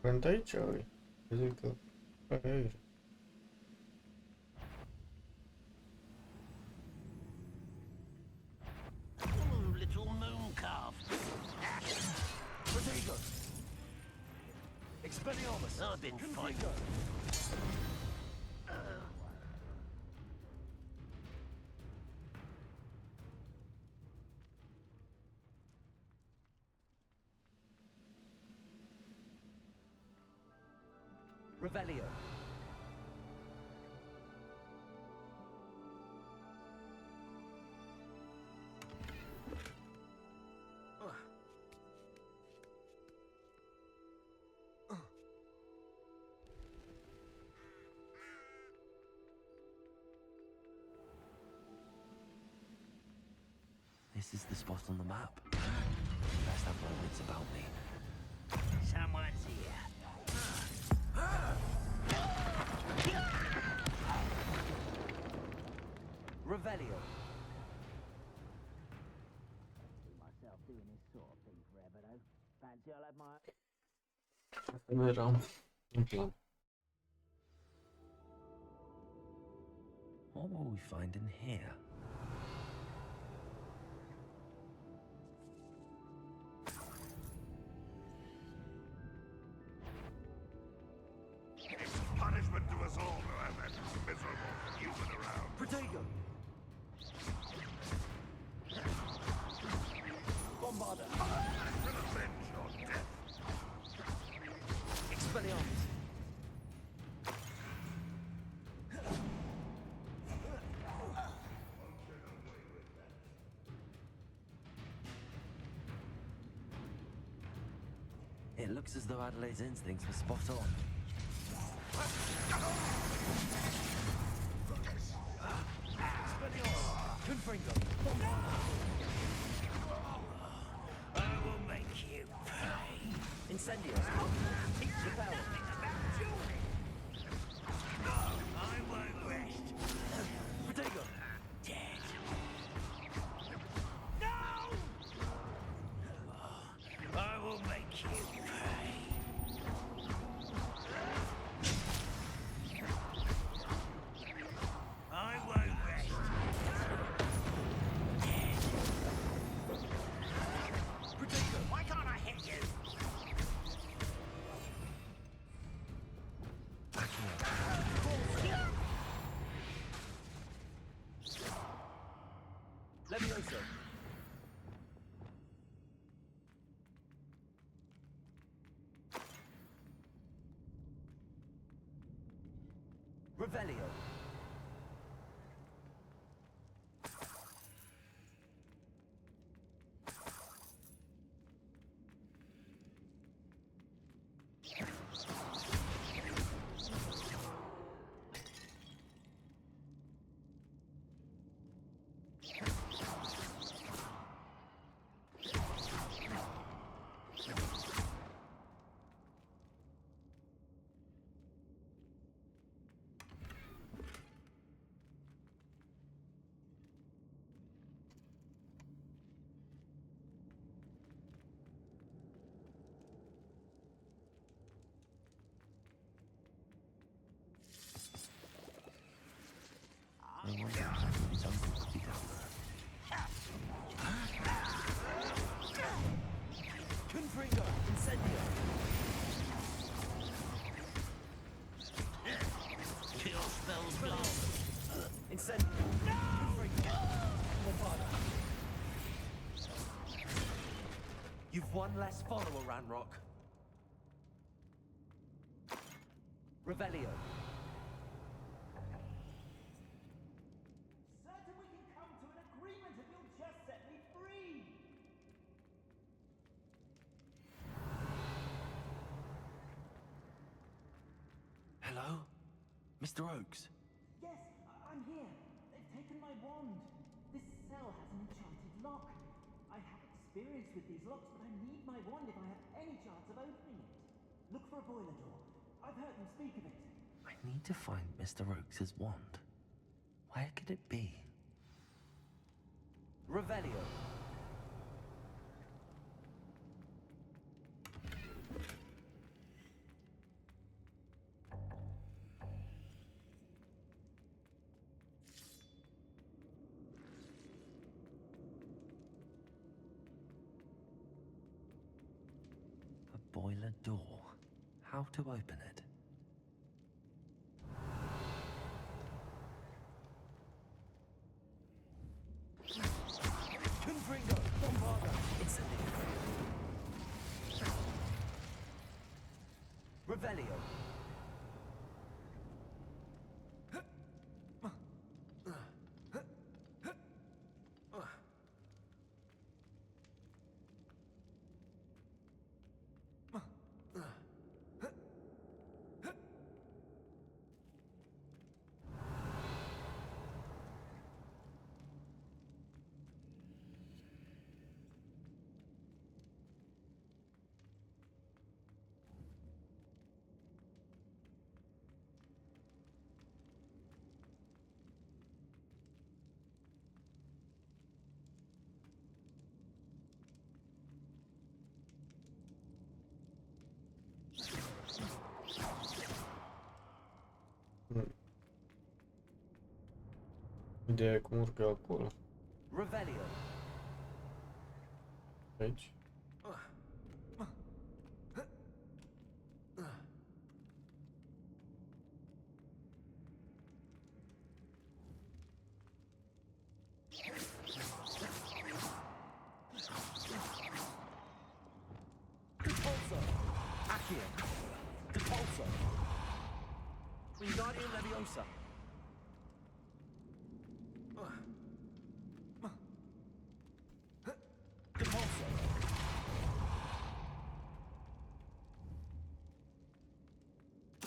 Curent aici, ui. Zic că... Aici. Little moon calf. Rodrigo! Expelliarmus! I've been fighting. Revelio. This is the spot on the map. Best have my wits about me. Someone's here. Revelio. See myself doing this sort of thing forever, though. Fancy I'll have my... Asta nu era un plan. What will we find in here? Punishment to us all who have that miserable human around. Protego! Bombarda! To avenge your death. Expelliarmus! It looks as though Adelaide's instincts were spot on. Confringo! I will make you pay. Incendio! Repel! I won't rest. Protego! Dead. No! I will make you pay. I won't rest. Dead. Protego! Why can't I hit you? Levioso! Revelio! I wonder if something could be done there. Confringo! Incendio! Kill spells blow. Incendio! Confringo! Bombarda! You've one less follower, Ranrock. Revelio! Certain we can come to an agreement if you'll just set me free! Hello? Mr. Oakes? Yes, I'm here. They've taken my wand. This cell has an enchanted lock. I have experience with these locks, but I need my wand if I have any chance of opening it. Look for a boiler door. I've heard them speak of it. I need to find Mr. Oakes' wand. Where could it be? Revelio! boiler door. How to open it? Confringo, Bombarda, incendio. Revelio. Ideea cum urcă acolo. Revelio. Aici. Repulso. Accio. Repulso. Wingardium Leviosa. Repulso.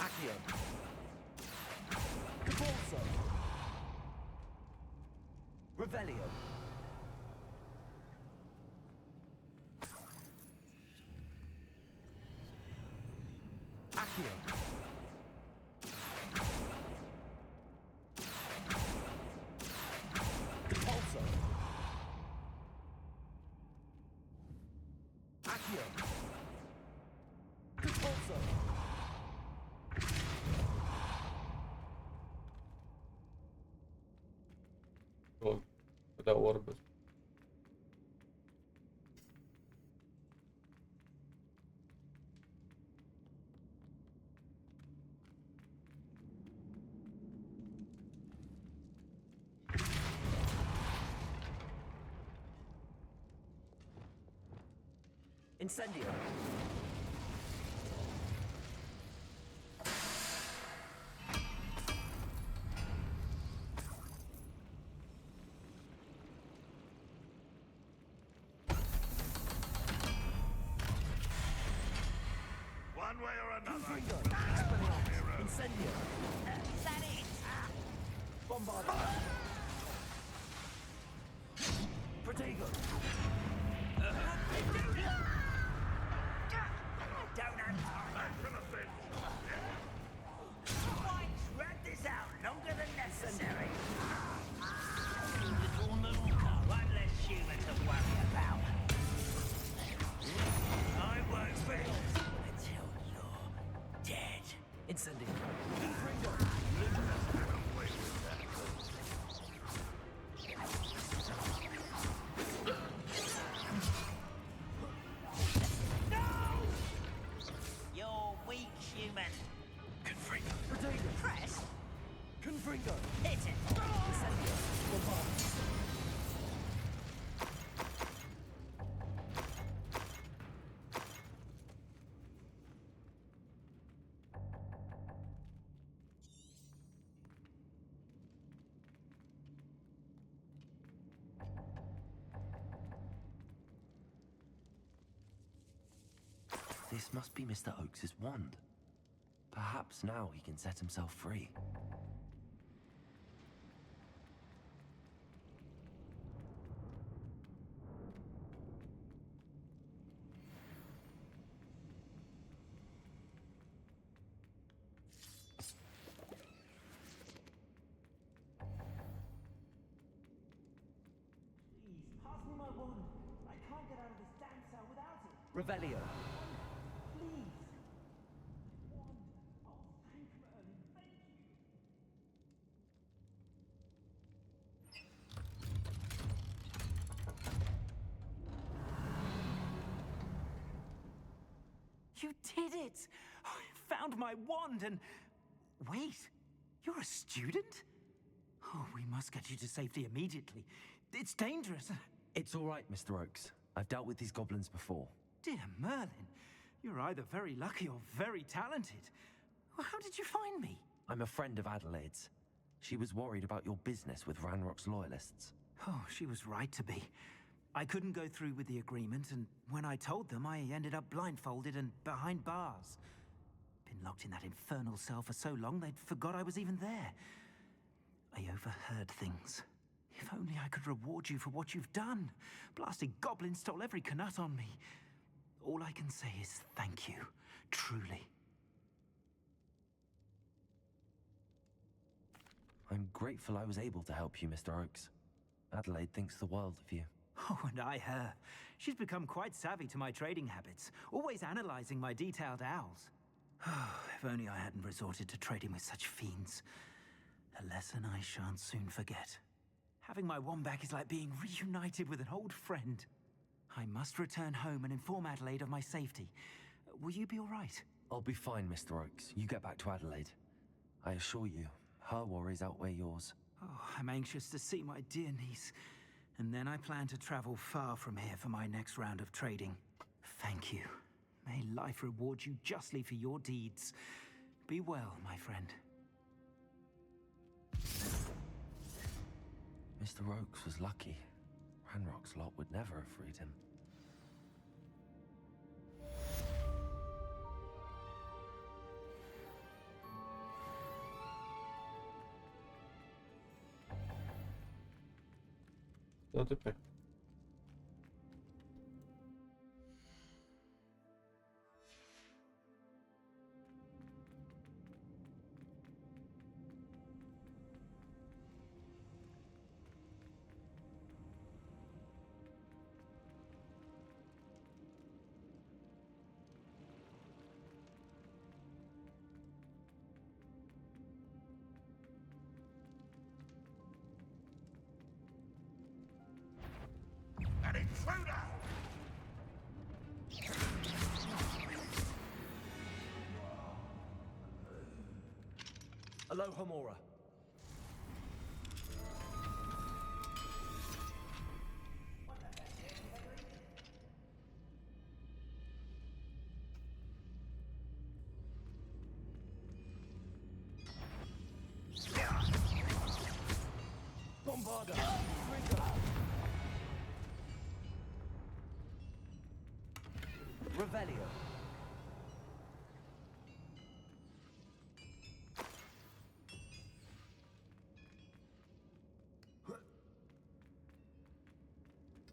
Accio. Repulso. Revelio. Accio. Repulso. Accio. Repulso. O, da orbe. Incendio. One way or another. Confringo. Expelliarmus. Incendio. Is that it? Bombarda. Protego. Don't have time. Right, drag this out longer than necessary. Little Luca, one less human to worry about. I won't fail until you're dead. Incendio. You're weak, human. Confringo. Protego. Press. Confringo. Hit it. Incendio. Bombarda. This must be Mr. Oakes's wand. Perhaps now he can set himself free. Please, pass me my wand. I can't get out of this damn cell without it. Revelio. Please. Wand. Oh, thank Merlin. Thank you. You did it! I found my wand and... Wait, you're a student? Oh, we must get you to safety immediately. It's dangerous. It's all right, Mr. Oakes. I've dealt with these goblins before. Dear Merlin, you're either very lucky or very talented. Well, how did you find me? I'm a friend of Adelaide's. She was worried about your business with Ranrock's loyalists. Oh, she was right to be. I couldn't go through with the agreement, and when I told them, I ended up blindfolded and behind bars. Been locked in that infernal cell for so long, they'd forgot I was even there. I overheard things. If only I could reward you for what you've done. Blasted goblin stole every Knut on me. All I can say is thank you, truly. I'm grateful I was able to help you, Mr. Oakes. Adelaide thinks the world of you. Oh, and I her. She's become quite savvy to my trading habits, always analyzing my detailed owls. If only I hadn't resorted to trading with such fiends. A lesson I shan't soon forget. Having my wand back is like being reunited with an old friend. I must return home and inform Adelaide of my safety. Will you be all right? I'll be fine, Mr. Oakes. You get back to Adelaide. I assure you, her worries outweigh yours. Oh, I'm anxious to see my dear niece. And then I plan to travel far from here for my next round of trading. Thank you. May life reward you justly for your deeds. Be well, my friend. Mr. Oakes was lucky. Ranrock's lot would never have freed him. Dă-te pe. An intruder! Aloha, Mora. Bombarda! Revelio.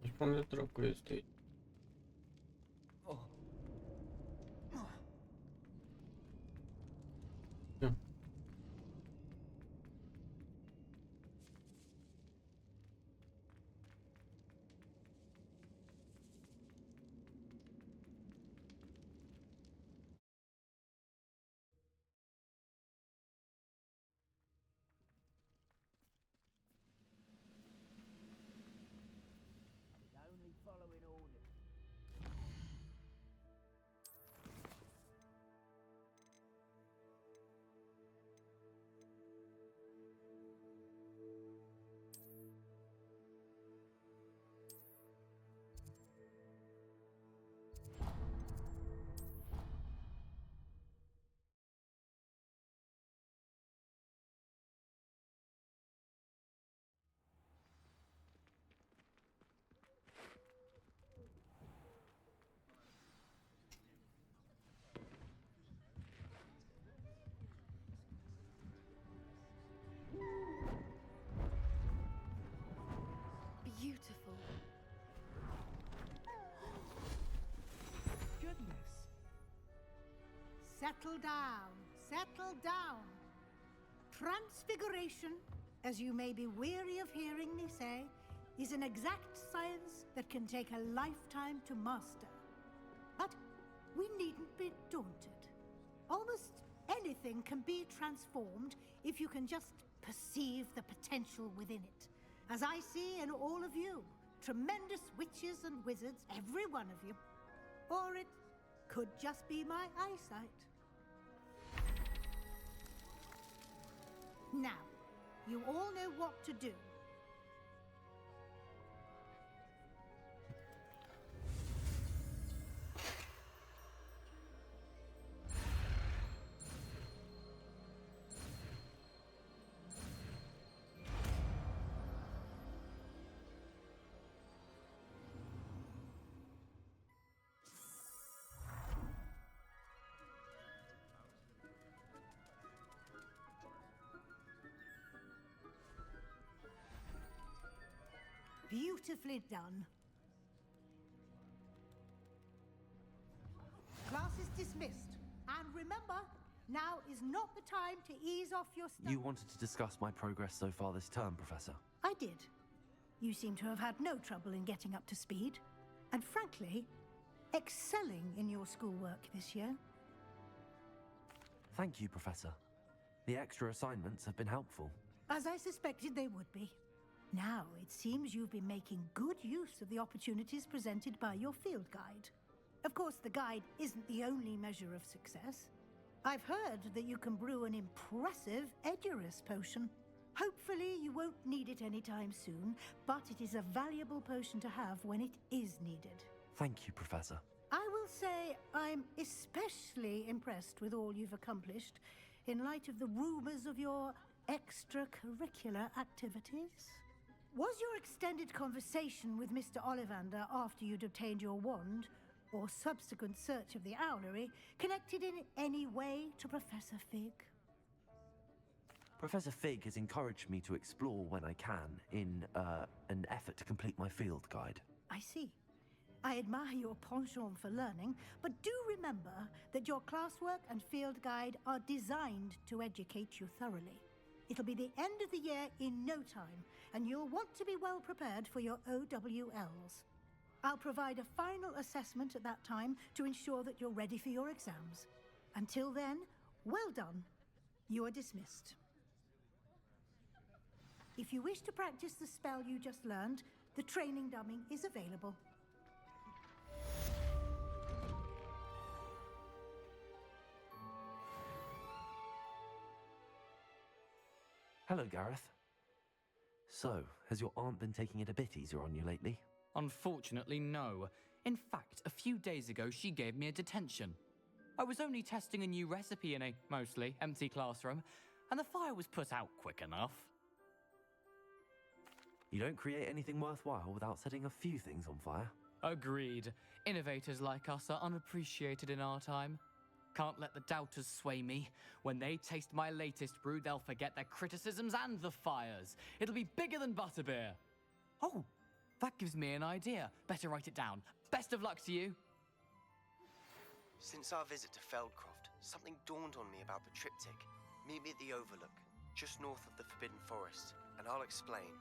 Deci unde dracu este aici? Ia. Only following orders. Beautiful. Goodness. Settle down. Settle down. Transfiguration, as you may be weary of hearing me say, is an exact science that can take a lifetime to master. But we needn't be daunted. Almost anything can be transformed if you can just perceive the potential within it. As I see in all of you, tremendous witches and wizards, every one of you. Or it Could just be my eyesight. Now, you all know what to do. Beautifully done. Class is dismissed. And remember, now is not the time to ease off your stuff. You wanted to discuss my progress so far this term, Professor. I did. You seem to have had no trouble in getting up to speed. And frankly, excelling in your schoolwork this year. Thank you, Professor. The extra assignments have been helpful. As I suspected they would be. Now, it seems you've been making good use of the opportunities presented by your field guide. Of course, the guide isn't the only measure of success. I've heard that you can brew an impressive Edurus potion. Hopefully, you won't need it anytime soon, but it is a valuable potion to have when it is needed. Thank you, Professor. I will say I'm especially impressed with all you've accomplished in light of the rumors of your extracurricular activities. Was your extended conversation with Mr. Ollivander after you'd obtained your wand, or subsequent search of the owlery, connected in any way to Professor Fig? Professor Fig has encouraged me to explore when I can in an effort to complete my field guide. I see. I admire your penchant for learning, but do remember that your classwork and field guide are designed to educate you thoroughly. It'll be the end of the year in no time, and you'll want to be well prepared for your OWLs. I'll provide a final assessment at that time to ensure that you're ready for your exams. Until then, well done. You are dismissed. If you wish to practice the spell you just learned, the training dummy is available. Hello, Gareth. So, has your aunt been taking it a bit easier on you lately? Unfortunately, no. In fact, a few days ago, she gave me a detention. I was only testing a new recipe in a mostly empty classroom, and the fire was put out quick enough. You don't create anything worthwhile without setting a few things on fire. Agreed. Innovators like us are unappreciated in our time. Can't let the doubters sway me. When they taste my latest brew, they'll forget their criticisms and the fires. It'll be bigger than butterbeer. Oh, that gives me an idea. Better write it down. Best of luck to you. Since our visit to Feldcroft, something dawned on me about the triptych. Meet me at the Overlook, just north of the Forbidden Forest, and I'll explain.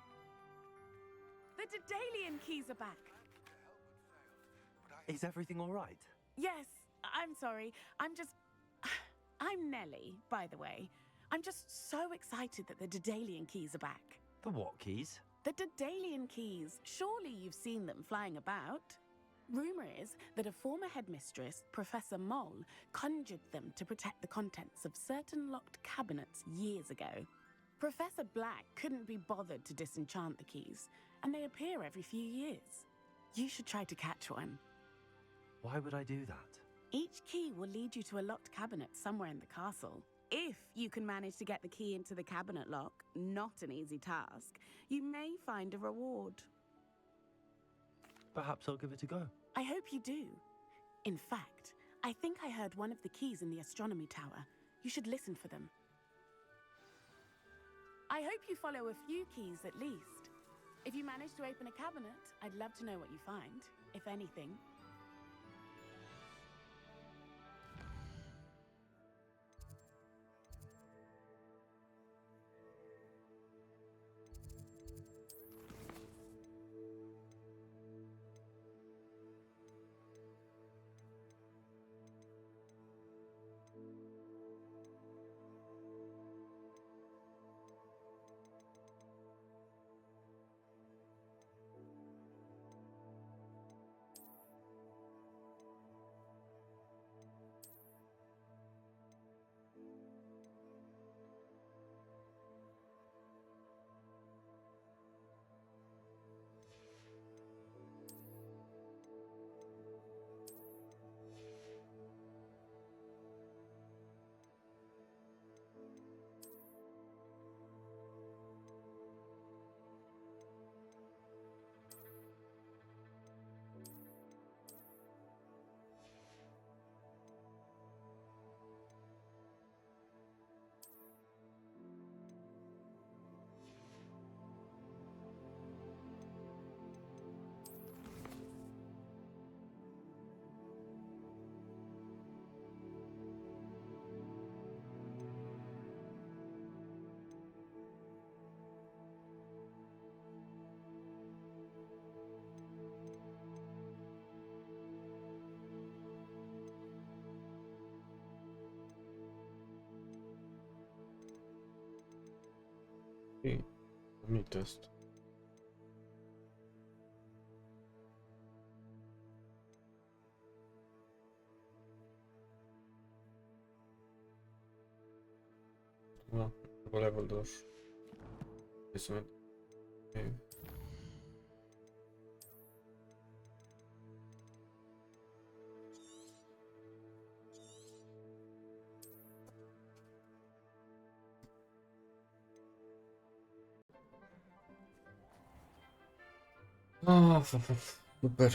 The Daedalian keys are back. Is everything all right? Yes, I'm sorry. I'm Nellie, by the way. I'm just so excited that the Daedalian keys are back. The what keys? The Daedalian keys. Surely you've seen them flying about. Rumor is that a former headmistress, Professor Moll, conjured them to protect the contents of certain locked cabinets years ago. Professor Black couldn't be bothered to disenchant the keys, and they appear every few years. You should try to catch one. Why would I do that? Each key will lead you to a locked cabinet somewhere in the castle. If you can manage to get the key into the cabinet lock, not an easy task, you may find a reward. Perhaps I'll give it a go. I hope you do. In fact, I think I heard one of the keys in the astronomy tower. You should listen for them. I hope you follow a few keys at least. If you manage to open a cabinet, I'd love to know what you find, if anything. Unit asta. Da, pe level 20. Hai să vedem. Okay. Super.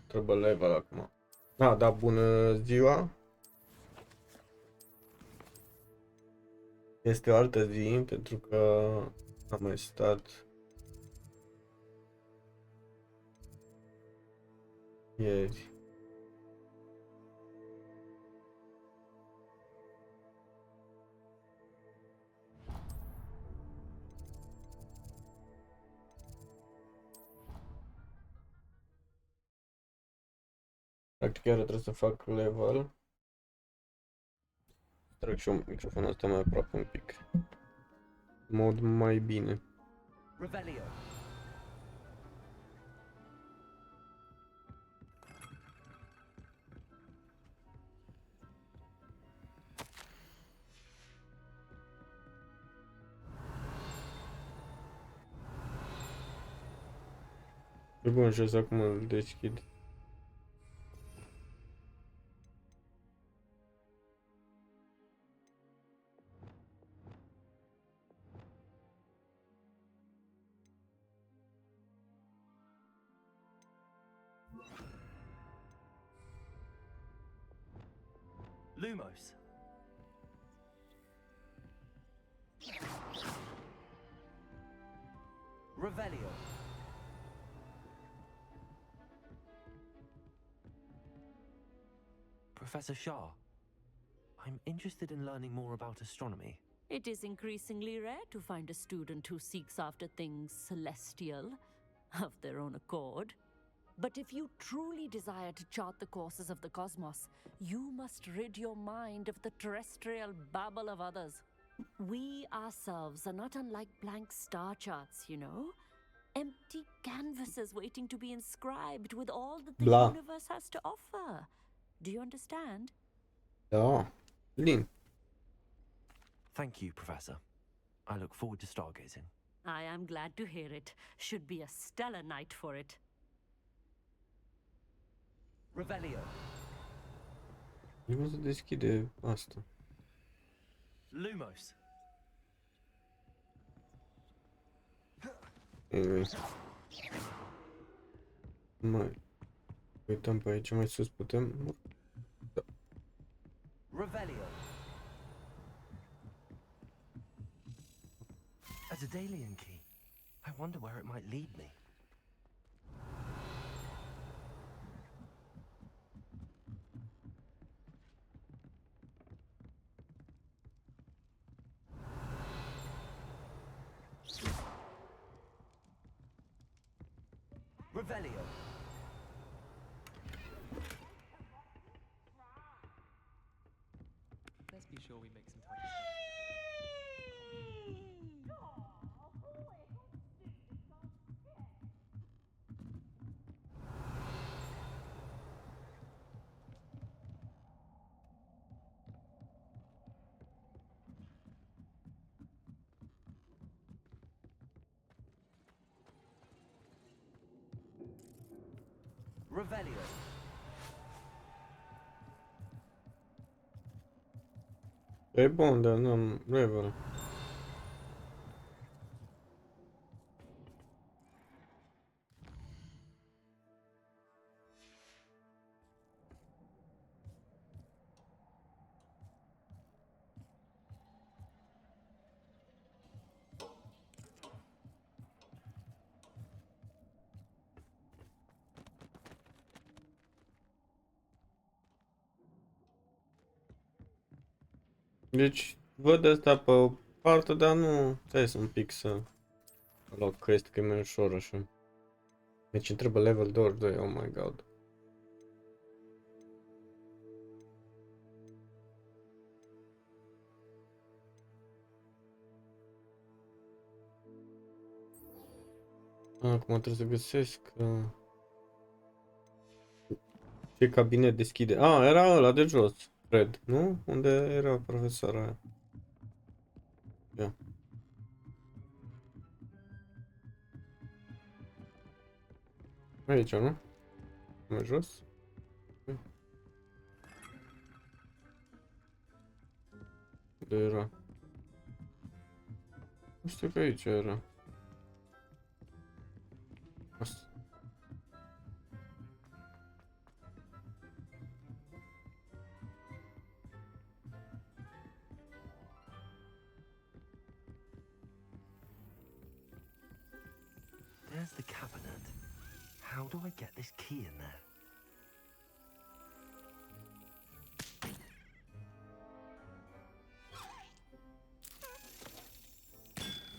Trebuie level acum. Da, bună ziua. Este o altă zi pentru că am mai stat ieri. Practic chiar trebuie să fac level. Trag și eu microfonul ăsta mai aproape un pic. Mod mai bine. Revelio. E bun, și asta acum îl deschid. Lumos. Revelio. Professor Shah, I'm interested in learning more about astronomy. It is increasingly rare to find a student who seeks after things celestial, of their own accord. But if you truly desire to chart the courses of the cosmos, you must rid your mind of the terrestrial babble of others. We ourselves are not unlike blank star charts, you know? Empty canvases waiting to be inscribed with all that the universe has to offer. Do you understand? Da. Lin. Thank you, Professor. I look forward to stargazing. I am glad to hear it. Should be a stellar night for it. Revelio. Nu se deschide asta. Lumos. Anyway. Mai uităm pe aici, mai sus putem. Da. Revelio. A Daedalian key. I wonder where it might lead me. Revelio. Let's be sure we make some time. Revelio. E bun, dar n-am level. Deci, văd asta pe o parte, dar nu... Stai să un pic să... Loc quest, că e mai ușor așa. Deci îmi trebuie level 22, oh my god. Acum trebuie să găsesc ce cabinet deschide. Era ăla de jos, cred, nu? Unde era profesoara aia? Ia. Aici, nu? Mai jos? Unde era? Nu știu că aici era. Asta. There's the cabinet. How do I get this key in there?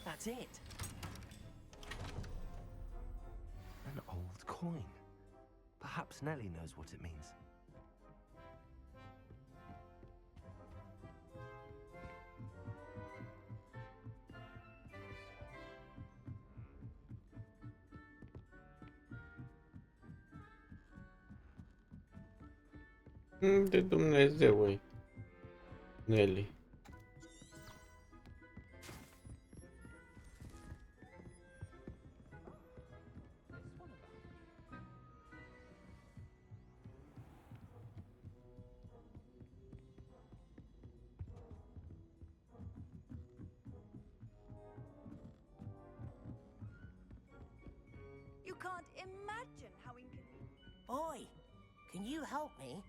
That's it. An old coin. Perhaps Nellie knows what it means. De Dumnezeu, Nelly. You can't imagine how inconvenient. Boy, can you help me?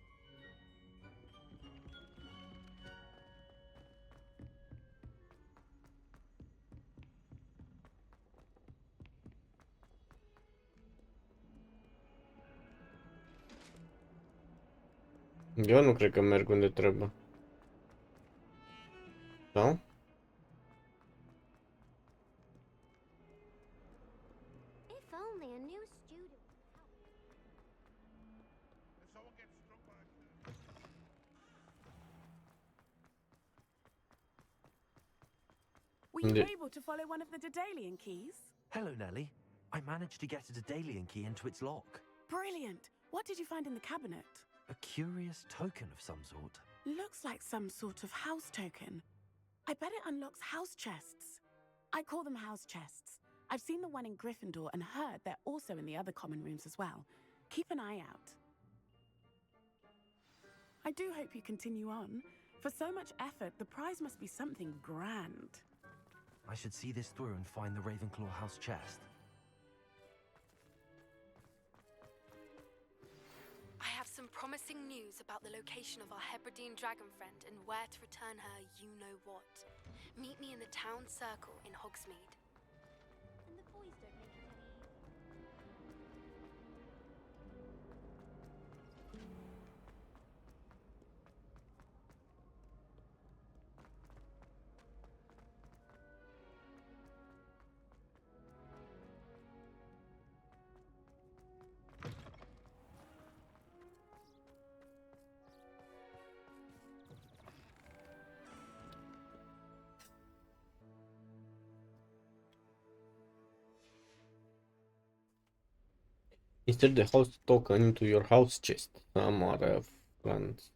Eu nu cred că merg unde trebuie. Sau? If only a new student. Were you able to follow one of the Daedalian keys? Hello, Nellie. I managed to get a Daedalian key into its lock. Brilliant. What did you find in the cabinet? A curious token of some sort. Looks like some sort of house token. I bet it unlocks house chests. I call them house chests. I've seen the one in Gryffindor and heard they're also in the other common rooms as well. Keep an eye out. I do hope you continue on. For so much effort, the prize must be something grand. I should see this through and find the Ravenclaw house chest. I have some promising news about the location of our Hebridean dragon friend and where to return her you-know-what. Meet me in the town circle in Hogsmeade. And the boys don't make it any Insert the house token into your house chest. Some are plans.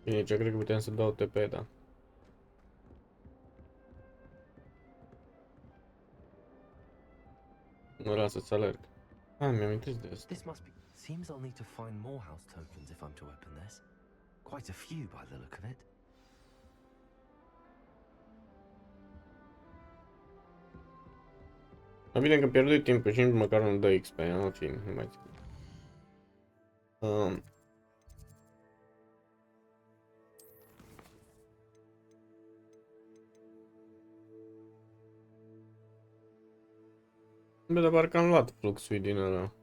Bine, aici cred că puteam să dau TP, da. Nu lasă să alerg. Mi-am inteles de asta. This must be... Seems I'll need to find more house tokens if I'm to open this. Quite a few by the look of it. Dar bine că pierdui timpul și nici măcar nu dă XP, în fin, nu mai zic. Bă, dar parcă am luat fluxul din ăla.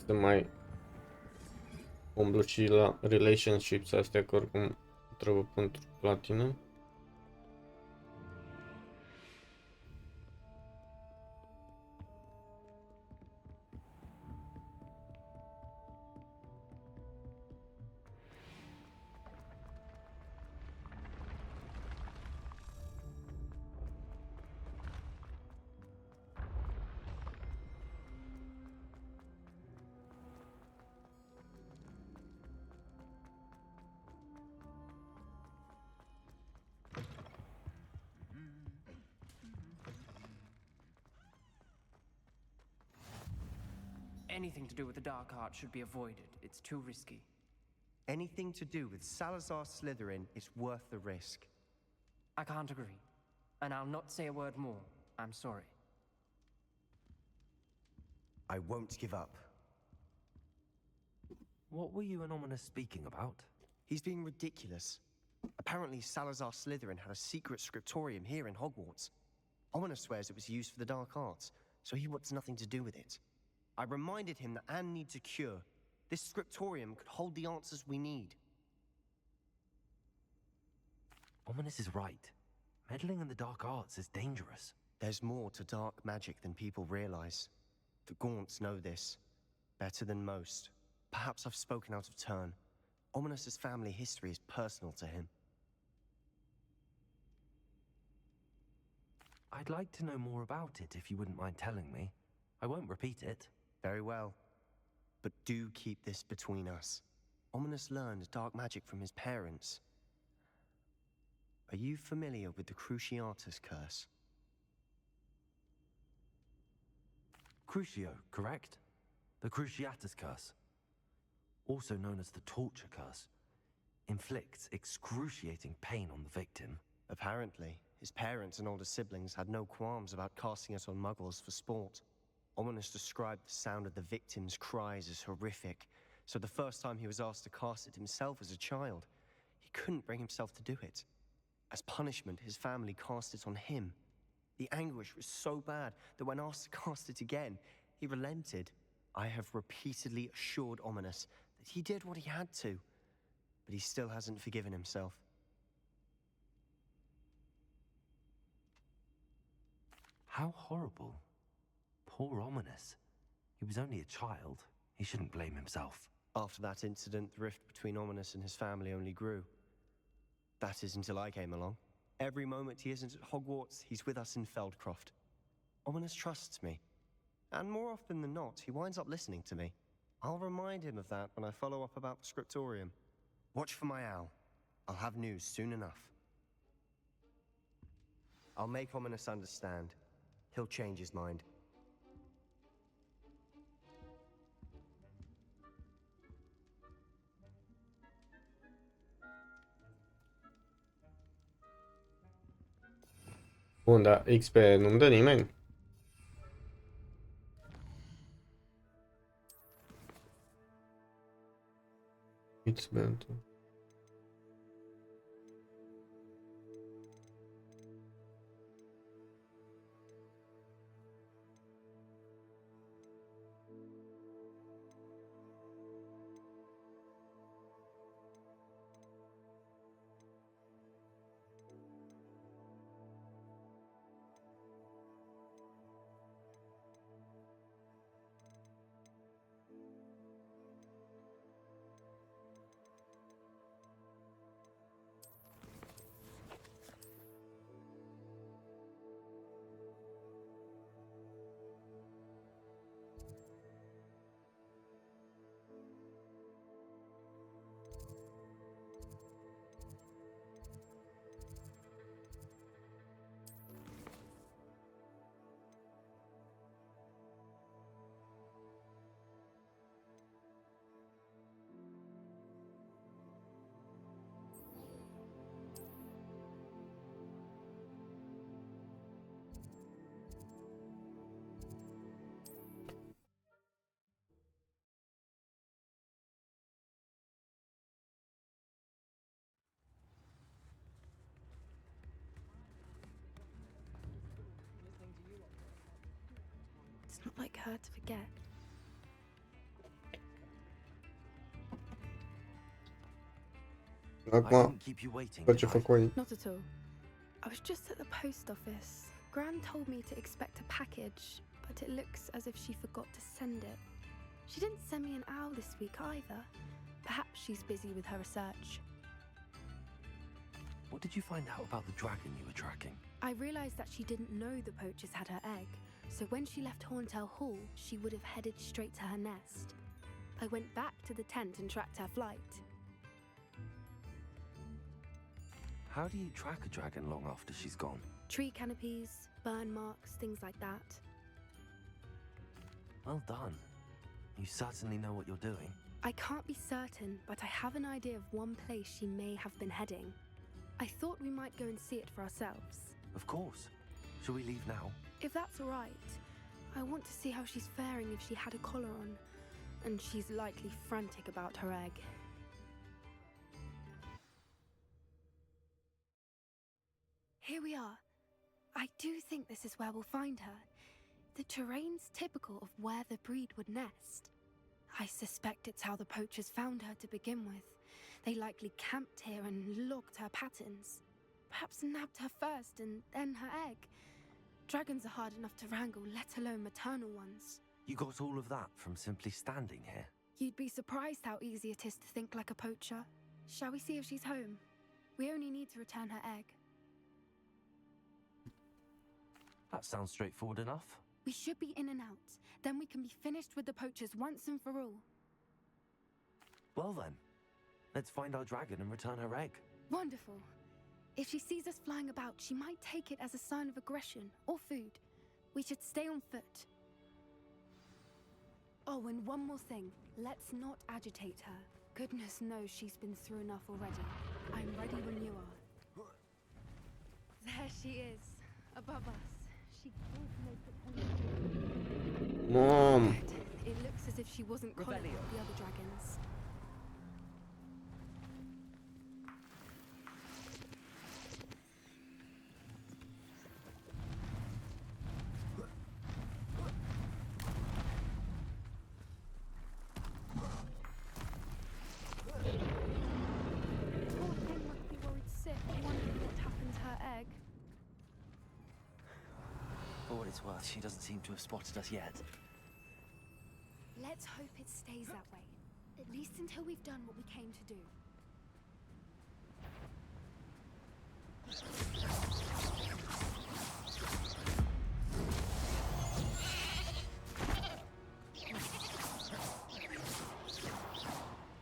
să mai umblu și la relationships astea, că oricum trebuie pentru platină. Anything to do with the dark art should be avoided. It's too risky. Anything to do with Salazar Slytherin is worth the risk. I can't agree. And I'll not say a word more. I'm sorry. I won't give up. What were you and Ominous speaking about? He's being ridiculous. Apparently Salazar Slytherin had a secret scriptorium here in Hogwarts. Ominous swears it was used for the dark arts, so he wants nothing to do with it. I reminded him that Anne needs a cure. This scriptorium could hold the answers we need. Ominous is right. Meddling in the dark arts is dangerous. There's more to dark magic than people realize. The Gaunts know this better than most. Perhaps I've spoken out of turn. Ominous's family history is personal to him. I'd like to know more about it if you wouldn't mind telling me. I won't repeat it. Very well. But do keep this between us. Ominous learned dark magic from his parents. Are you familiar with the Cruciatus curse? Crucio, correct? The Cruciatus curse, also known as the torture curse, inflicts excruciating pain on the victim. Apparently, his parents and older siblings had no qualms about casting it on muggles for sport. Ominous described the sound of the victim's cries as horrific, so the first time he was asked to cast it himself as a child, he couldn't bring himself to do it. As punishment, his family cast it on him. The anguish was so bad that when asked to cast it again, he relented. I have repeatedly assured Ominous that he did what he had to, but he still hasn't forgiven himself. How horrible. Poor Ominous. He was only a child. He shouldn't blame himself. After that incident, the rift between Ominous and his family only grew. That is until I came along. Every moment he isn't at Hogwarts, he's with us in Feldcroft. Ominous trusts me. And more often than not, he winds up listening to me. I'll remind him of that when I follow up about the scriptorium. Watch for my owl. I'll have news soon enough. I'll make Ominous understand. He'll change his mind. Bun, dar XP nu-mi dă nimeni. It's mental. It's not like her to forget. Acum, keep you waiting, tot ce did I? făcui. Not at all. I was just at the post office. Gran told me to expect a package, but it looks as if she forgot to send it. She didn't send me an owl this week either. Perhaps she's busy with her research. What did you find out about the dragon you were tracking? I realized that she didn't know the poachers had her egg, so when she left Horntail Hall, she would have headed straight to her nest. I went back to the tent and tracked her flight. How do you track a dragon long after she's gone? Tree canopies, burn marks, things like that. Well done. You certainly know what you're doing. I can't be certain, but I have an idea of one place she may have been heading. I thought we might go and see it for ourselves. Of course. Shall we leave now? If that's all right. I want to see how she's faring if she had a collar on. And she's likely frantic about her egg. Here we are. I do think this is where we'll find her. The terrain's typical of where the breed would nest. I suspect it's how the poachers found her to begin with. They likely camped here and logged her patterns. Perhaps nabbed her first and then her egg. Dragons are hard enough to wrangle, let alone maternal ones. You got all of that from simply standing here? You'd be surprised how easy it is to think like a poacher. Shall we see if she's home? We only need to return her egg. That sounds straightforward enough. We should be in and out. Then we can be finished with the poachers once and for all. Well then, let's find our dragon and return her egg. Wonderful. If she sees us flying about, she might take it as a sign of aggression or food. We should stay on foot. Oh, and one more thing. Let's not agitate her. Goodness knows she's been through enough already. I'm ready when you are. There she is, above us. She can't make it. Mom. Good. It looks as if she wasn't collared with the other dragons. For what it's worth, she doesn't seem to have spotted us yet. Let's hope it stays that way. At least until we've done what we came to do.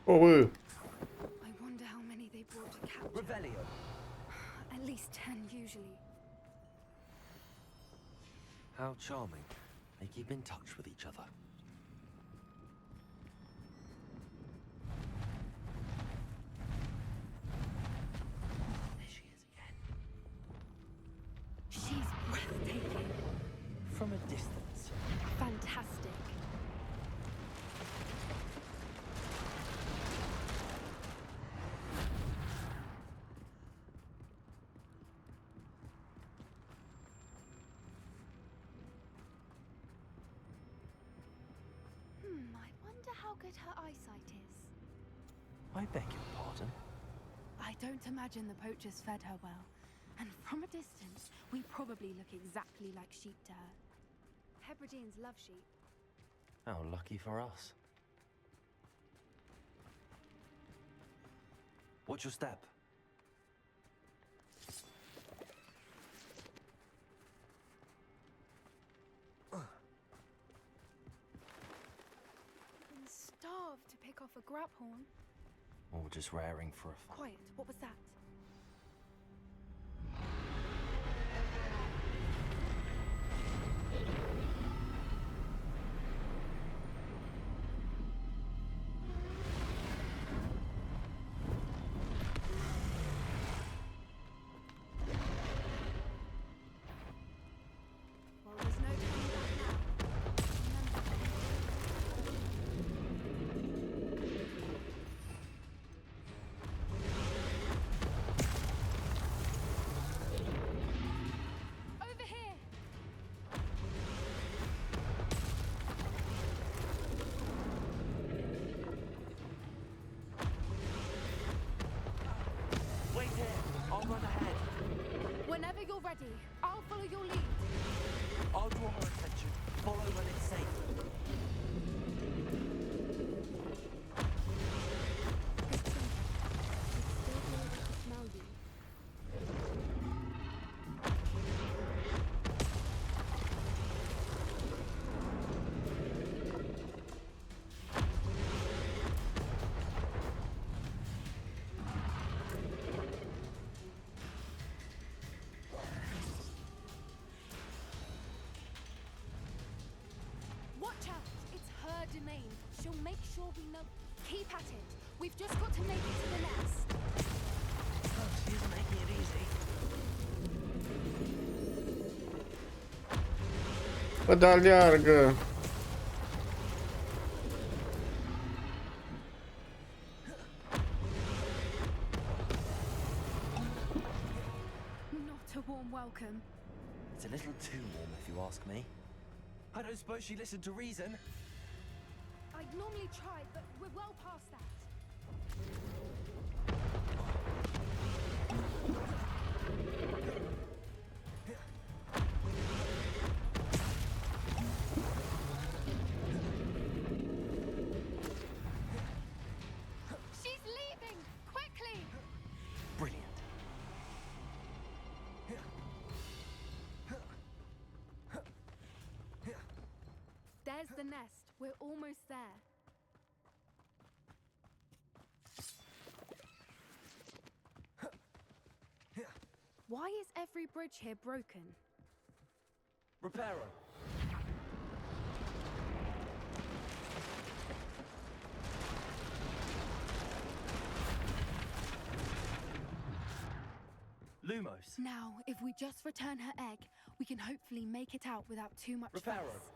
Oh, wait. I wonder how many they brought to capture. Revelio. At least 10 usually. How charming. They keep in touch with each other. There she is again. She's breathtaking. From a distance. Fantastic. I wonder how good her eyesight is. I beg your pardon? I don't imagine the poachers fed her well. And from a distance, we probably look exactly like sheep to her. Hebrideans love sheep. How lucky for us. Watch your step. Been starved to pick off a graphorn. Or just raring for a fight. Quiet, what was that? Well, there's no turning back now. ready. I'll follow your lead. I'll draw her attention. Follow when it's safe. Smell you. Watch out! It's her domain. She'll make sure we know. Keep at it. We've just got to make it to the nest. Oh, she's making it easy. Pădal largă! Not a warm welcome. It's a little too warm, if you ask me. I don't suppose she listened to reason. I'd normally try, but we're well past that. She's leaving! Quickly! Brilliant. There's the nest. We're almost there. Why is every bridge here broken? Repair her. Lumos. Now, if we just return her egg, we can hopefully make it out without too much Repair her. fuss.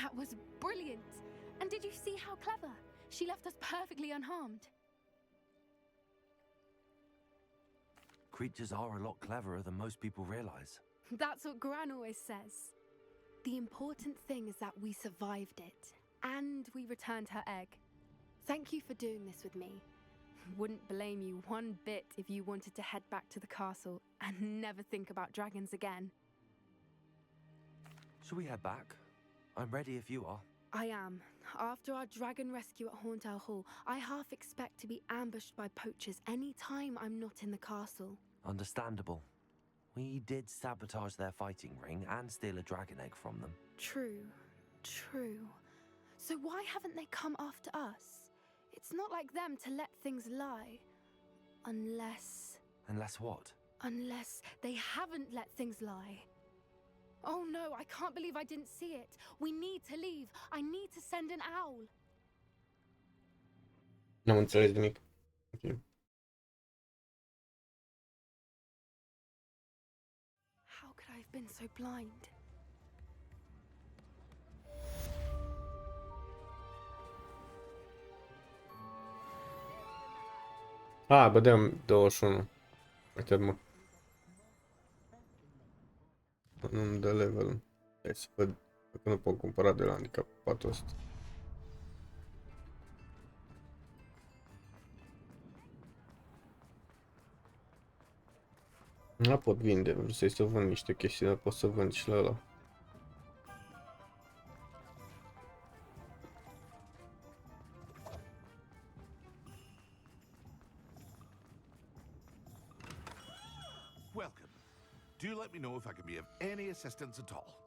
That was brilliant! And did you see how clever? She left us perfectly unharmed. Creatures are a lot cleverer than most people realize. That's what Gran always says. The important thing is that we survived it, and we returned her egg. Thank you for doing this with me. Wouldn't blame you one bit if you wanted to head back to the castle and never think about dragons again. Shall we head back? I'm ready if you are. I am. After our dragon rescue at Hauntel Hall, I half expect to be ambushed by poachers any time I'm not in the castle. Understandable. We did sabotage their fighting ring and steal a dragon egg from them. True. So why haven't they come after us? It's not like them to let things lie. Unless what? Unless they haven't let things lie. Oh no, I can't believe I didn't see it. We need to leave. I need to send an owl. N-am înțeles nimic. Okay. How could I have been so blind? Bădeam 21. Uite-mă. Nu-mi dă level. Hai să văd dacă nu pot cumpăra de la handicapatul ăsta. Nu pot vinde, vreau să-i vând niște chestii, dar pot să vând și la ăla. me know if I can be of any assistance at all.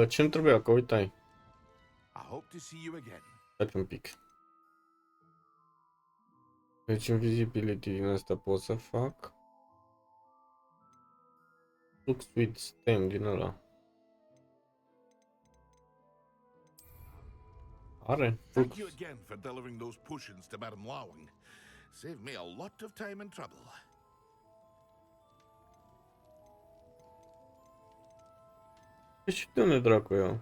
Ce-mi trebuia? Că uitai. I hope to see you again. Stați un pic. Deci invisibility din asta pot să fac. Flux with stem din ăla. Are? Thank you again for delivering those potions to Madame Lawing. Saved me a lot of time and trouble. Și de unde dracu eu?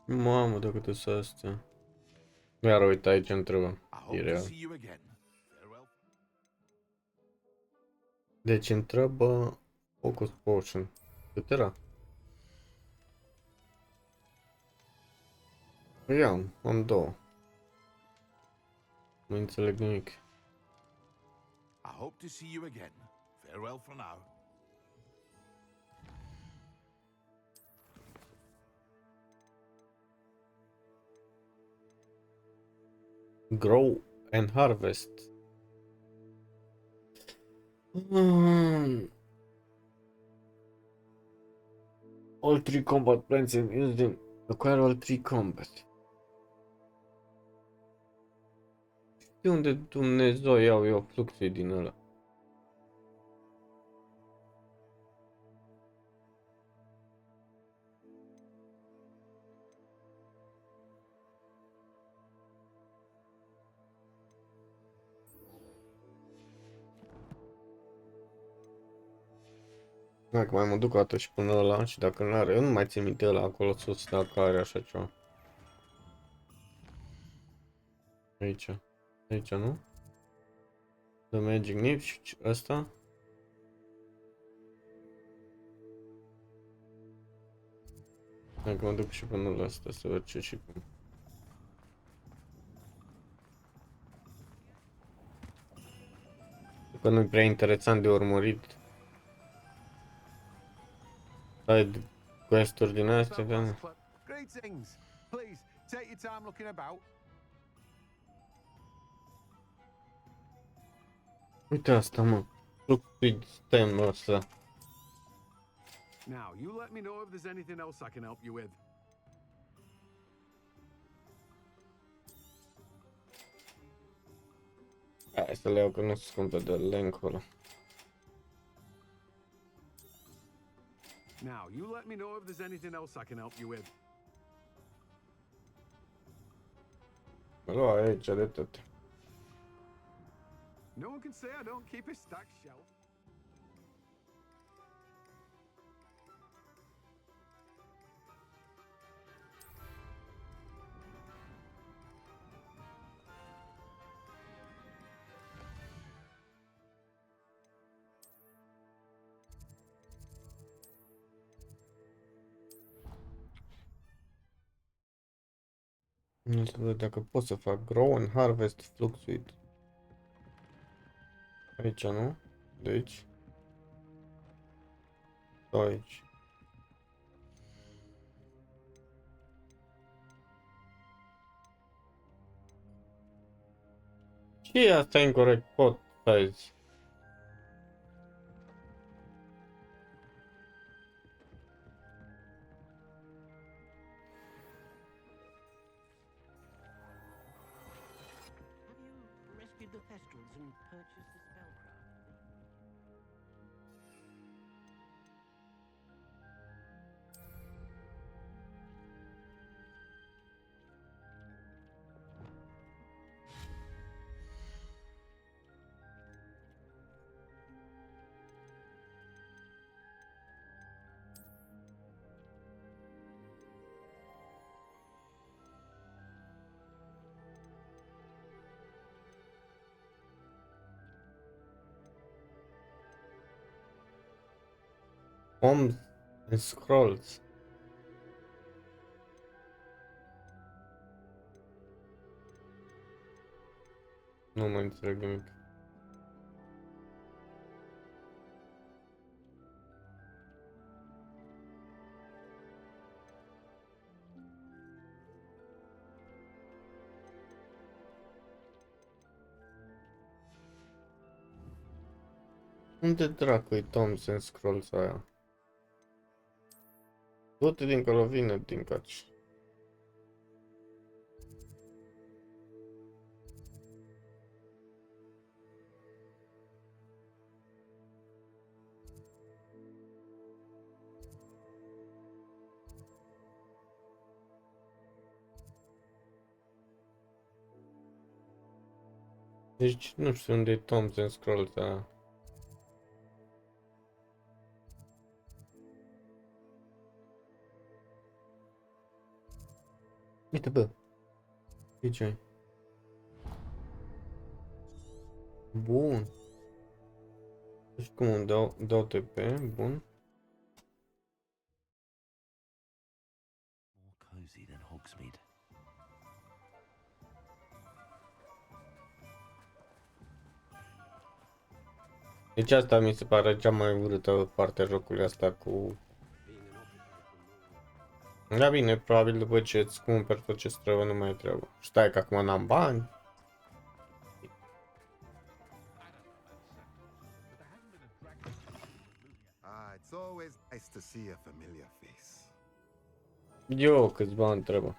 Mamă, de câte sunt astea. Iar uite aici îmi trebuie. E real. Deci îmi trebuie Focus Potion. Cât era? Ia, am două. Nu înțeleg nimic. I hope to see you again. Farewell for now. Grow and harvest. All three combat plants and use them. Acquire all three combat. De unde Dumnezeu iau eu fluxul din ăla? Dacă mai mă duc o dată și până ăla și dacă nu are, eu nu mai țin minte ăla acolo sus dacă are așa ceva. Aici. Aici, nu? The Magic Nip și ăsta. Dacă mă duc și până la asta să văd ce și cum. Că nu-i prea interesant de urmărit. Side quest-uri din astea, da? Greetings. Please, take your time looking about. Uite asta, mă. Fluxid stem ăsta. Now, you let me know if there's anything else I can help you with. Hai să le iau că nu sunt scumpe de link-ul. Now, you let me know if there's anything else I can help you with. Mă lua aici de tot. No one can say I don't keep a stacked shelf. Nu să văd dacă pot să fac Grow and Harvest Fluxuit. Aici, nu? De aici. Sau aici. Și asta e incorrect. Pot size. Rescued the Thestrals and purchased the spellcraft. Toms and Scrolls. Nu mai înțeleg nimic. Unde dracu-i Toms and Scrolls aia? Du-te dincolo, vine din caci. Deci nu știu unde e Toms and Scrolls aia. Uite, bă. Ce ai? Bun. Deci cum îmi dau TP, bun. More cozy than Hogsmeade. Deci asta mi se pare cea mai urâtă parte a jocului asta cu... Da bine, probabil după ce îți cumperi tot ce trebuie nu mai trebuie. Stai că acum n-am bani. It's always nice to see a familiar face. Eu câți bani trebuie.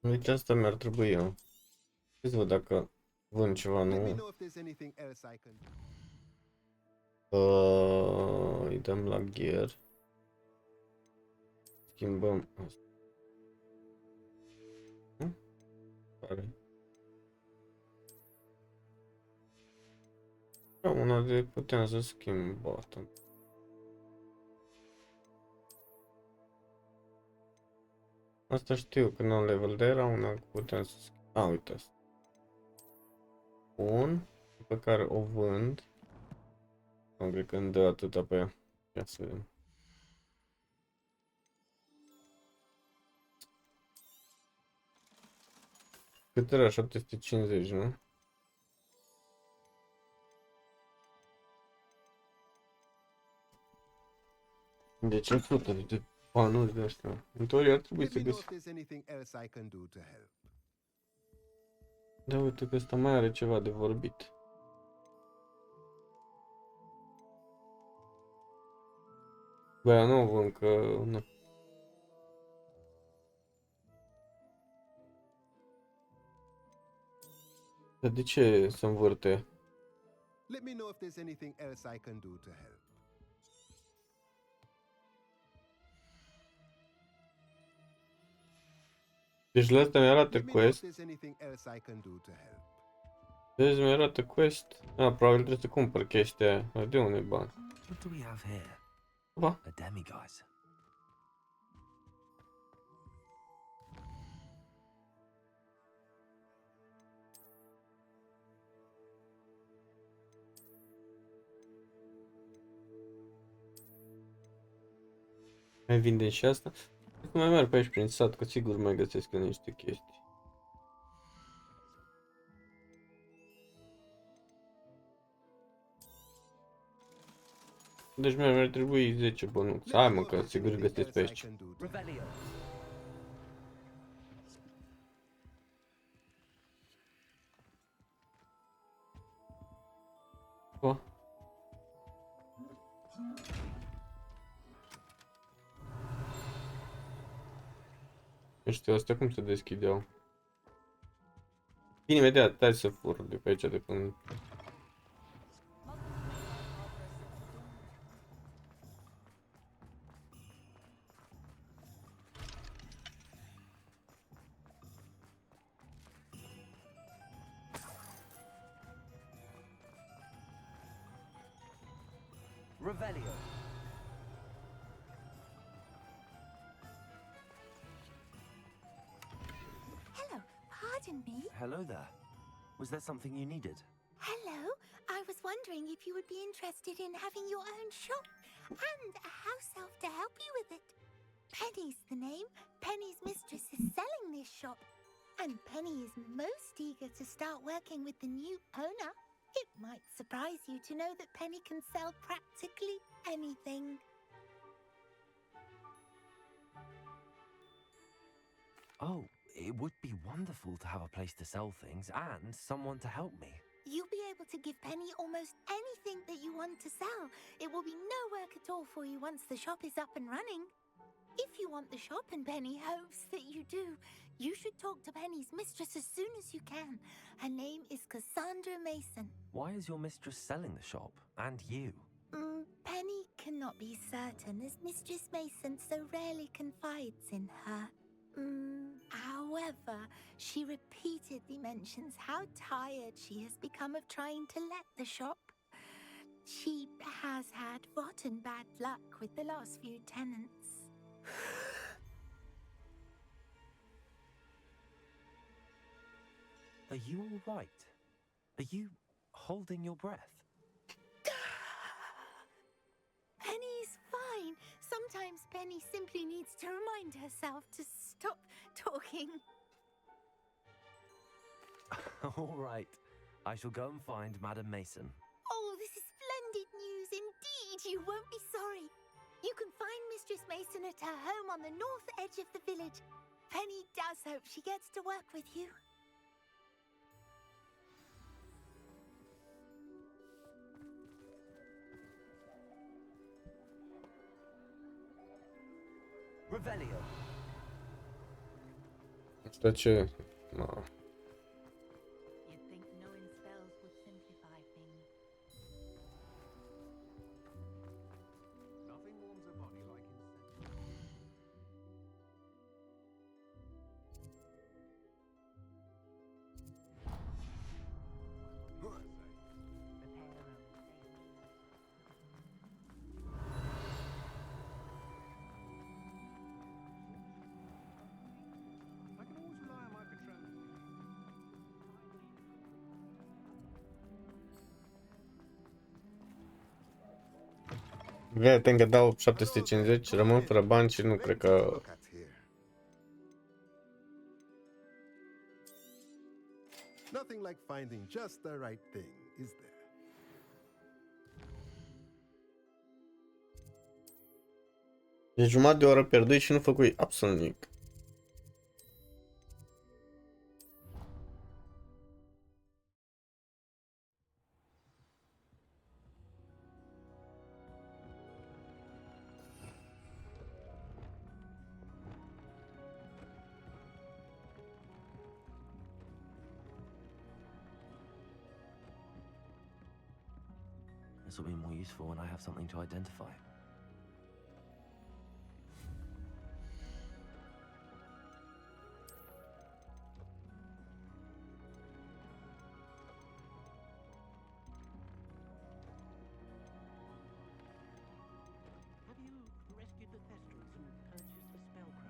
Deci asta mi-ar trebui eu. Să văd dacă vând ceva nou. Îi dăm la gear. Schimbăm asta. Pare. Una de putem să schimb button. Asta știu că n-am level, dar era una că putem să schimb. A, uite asta. Bun. Pe care o vând. Nu cred că îmi dă atâta pe ea. Ia să vedem. Cât era? 750, nu? Deci în frutele de panuri de astea. În teorie ar trebui să găsim. Da, uite că ăsta mai are ceva de vorbit. Bă, nu vând că... Nu. Dar de ce se învârte? Let me know if there's anything else I can do to help. Deci la asta mi-arată quest. Deci mi-arată quest. Ah, probabil trebuie să cumpăr chestia aia. De unde bani? What do we have here? Ba. A demiguise. Mai vindem și asta? Cum mai merg pe aici prin sat, că sigur mai găsesc niște chestii. Deci mi-ar trebui 10 bănuți. Hai mă, că sigur găsesc pe aici. Revelio. Oh. Nu știu, astea cum se deschideau. Bine, imediat, hai să fur de pe aici de până. Revelio. Hello, pardon me. Hello there. Was there something you needed? Hello, I was wondering if you would be interested in having your own shop and a house elf to help you with it. Penny's the name. Penny's mistress is selling this shop, and Penny is most eager to start working with the new owner. It might surprise you to know that Penny can sell practically anything. Oh, it would be wonderful to have a place to sell things and someone to help me. You'll be able to give Penny almost anything that you want to sell. It will be no work at all for you once the shop is up and running. If you want the shop and Penny hopes that you do, you should talk to Penny's mistress as soon as you can. Her name is Cassandra Mason. Why is your mistress selling the shop? And you? Penny cannot be certain, as Mistress Mason so rarely confides in her. However, she repeatedly mentions how tired she has become of trying to let the shop. She has had rotten bad luck with the last few tenants. Are you all right? Are you holding your breath? Penny's fine. Sometimes Penny simply needs to remind herself to stop talking. All right. I shall go and find Madam Mason. Oh, this is splendid news indeed. You won't be sorry. You can find Mistress Mason at her home on the north edge of the village. Penny does hope she gets to work with you. Revelio. Asta ce? No. You'd think knowing spells would simplify things. Nothing warms a body like incense. I can always rely on my betrothed. Vei că dau 750, rămân fără bani și nu cred că... Nothing like finding just the right thing, is there? Deci jumătate de oră pierduit și nu făcui absolut nimic. This will be more useful when I have something to identify. Have you rescued the Thestrals and purchased the spellcraft?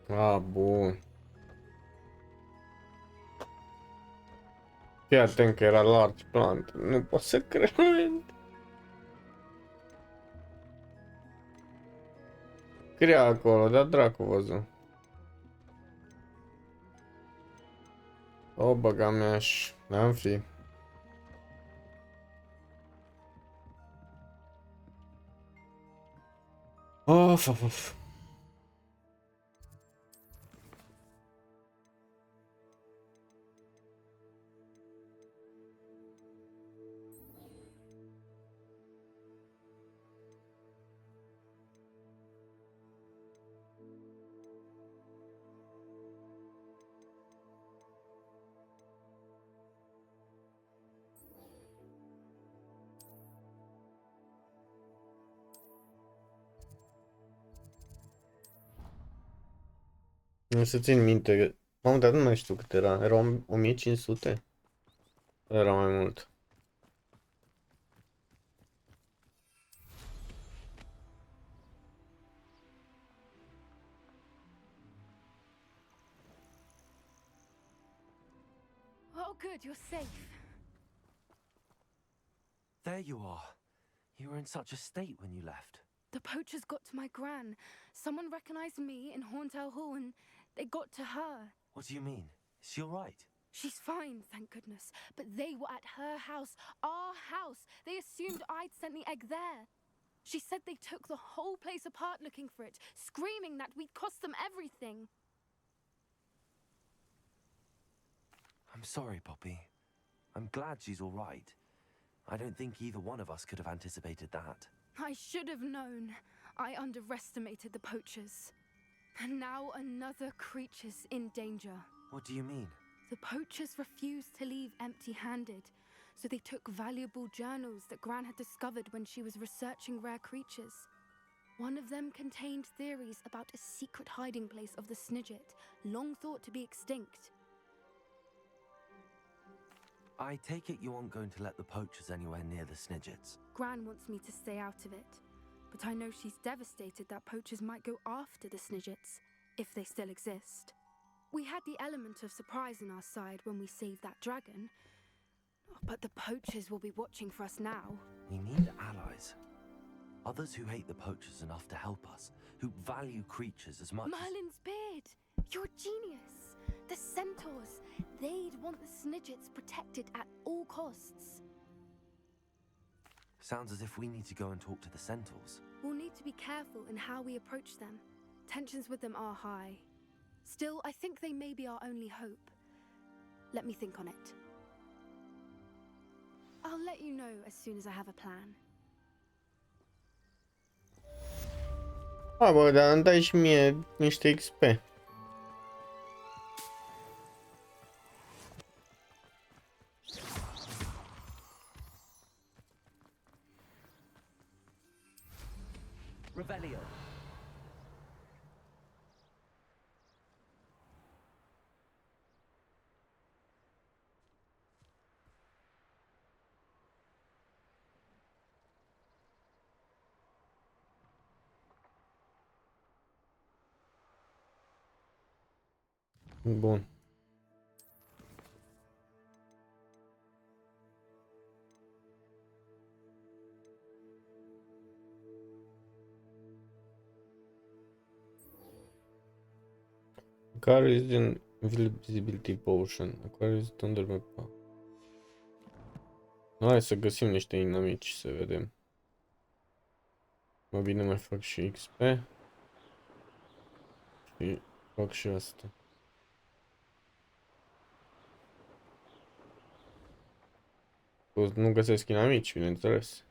Ah, bun. Fii atent că era large plant. Nu pot să cred. Scria acolo, dar dracu văzut. O, băga mea și n-am fi. Of. Nu să țin minte. Mamă, dar nu mai știu cât era. Era 1500? Era mai mult. Oh, good, you're safe. There you are. You were in such a state when you left. The poachers got to my gran. Someone recognized me in Horntail Hall and they got to her. What do you mean? Is she all right? She's fine, thank goodness. But they were at her house, our house. They assumed I'd sent the egg there. She said they took the whole place apart looking for it, screaming that we'd cost them everything. I'm sorry, Poppy. I'm glad she's all right. I don't think either one of us could have anticipated that. I should have known. I underestimated the poachers. And now another creature's in danger. What do you mean? The poachers refused to leave empty-handed, so they took valuable journals that Gran had discovered when she was researching rare creatures. One of them contained theories about a secret hiding place of the Snidget, long thought to be extinct. I take it you aren't going to let the poachers anywhere near the Snidgets. Gran wants me to stay out of it, but I know she's devastated that poachers might go after the Snidgets, if they still exist. We had the element of surprise on our side when we saved that dragon, but the poachers will be watching for us now. We need allies. Others who hate the poachers enough to help us, who value creatures as much Merlin's beard! You're a genius! The centaurs! They'd want the Snidgets protected at all costs. Sounds as if we need to go and talk to the centaurs. We'll need to be careful in how we approach them. Tensions with them are high. Still, I think they may be our only hope. Let me think on it. I'll let you know as soon as I have a plan. Bă, dar îmi dai și mie niște XP. Revelio. Bun. Care is din Visibility Potion. Care is Thunder Map. Hai să găsim niște inamici să vedem. Mă bine mai fac și XP. Și fac și asta. Nu găsesc inamici, bineînțeles.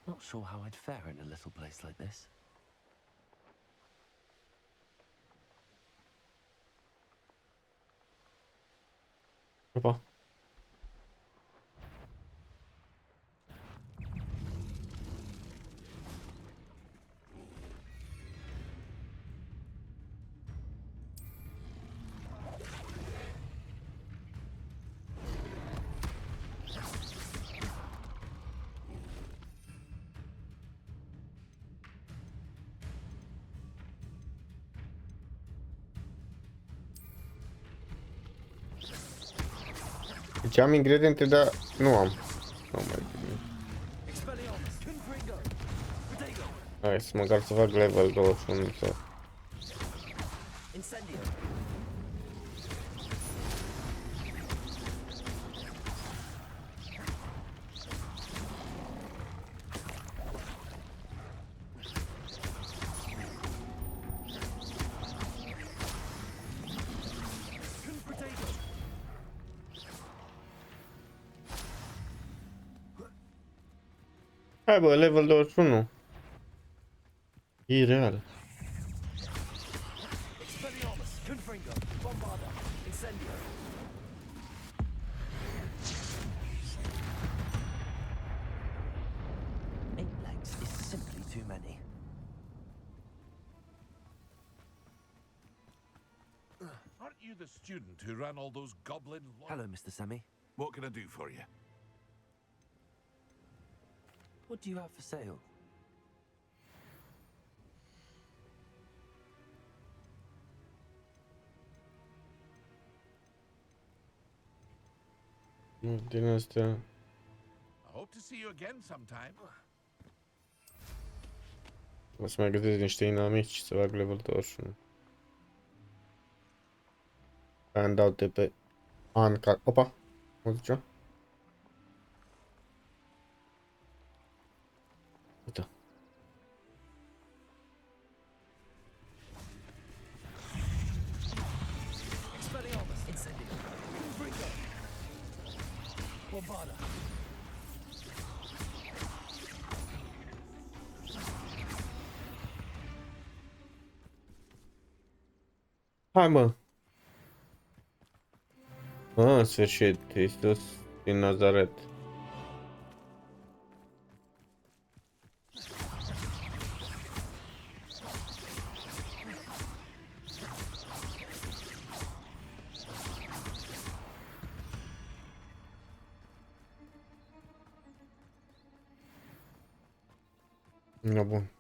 Not sure how I'd fare in a little place like this. Opa. Deci am ingrediente, dar nu am. Nu mai bine. Hai să măcar să fac level 21 sau... Hai bă, level 21. E real. Aren't you the student who ran all those goblin... Hello, Mr. Sammy. What can I do for you? What do you have for sale? Din astea. I hope to see you again sometime. O să mai găsesc niște inamici și să fac level 21. Îmi dau TP. Anca. Opa! Cum zicea? Uite. Hai mă! În sfârșit, Iisus din Nazaret. Da, bun.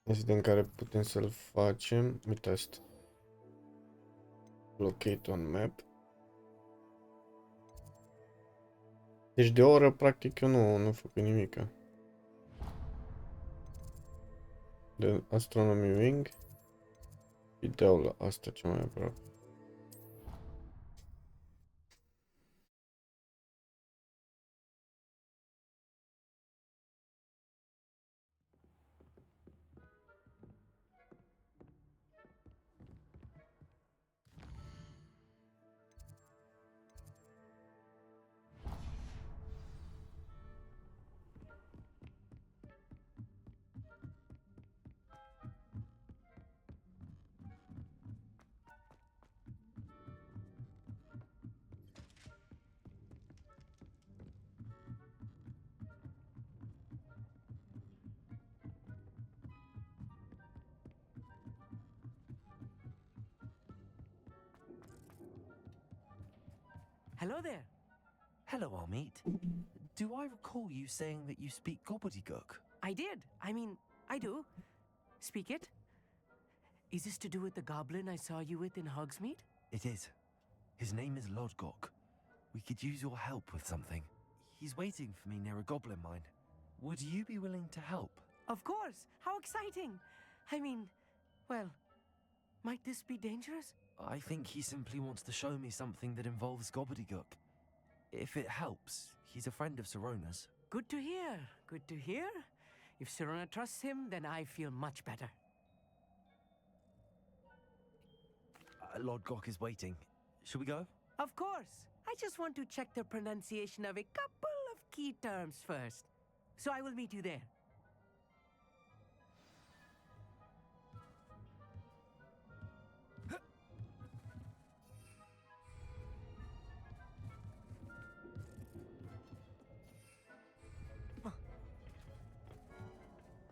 Este în care putem să-l facem. Uite asta. Locate on map. Deci de o oră, practic, eu nu fac nimic. De Astronomy Wing. Și dau la asta cea mai aproape. Hello there. Hello, Amit. Do I recall you saying that you speak gobbledygook? I did. I mean, I do. Speak it. Is this to do with the goblin I saw you with in Hogsmeade? It is. His name is Lodgok. We could use your help with something. He's waiting for me near a goblin mine. Would you be willing to help? Of course. How exciting. I mean, well, might this be dangerous? I think he simply wants to show me something that involves gobbledygook. If it helps, he's a friend of Sirona's. Good to hear. Good to hear. If Sirona trusts him, then I feel much better. Lodgok is waiting. Should we go? Of course. I just want to check the pronunciation of a couple of key terms first. So I will meet you there.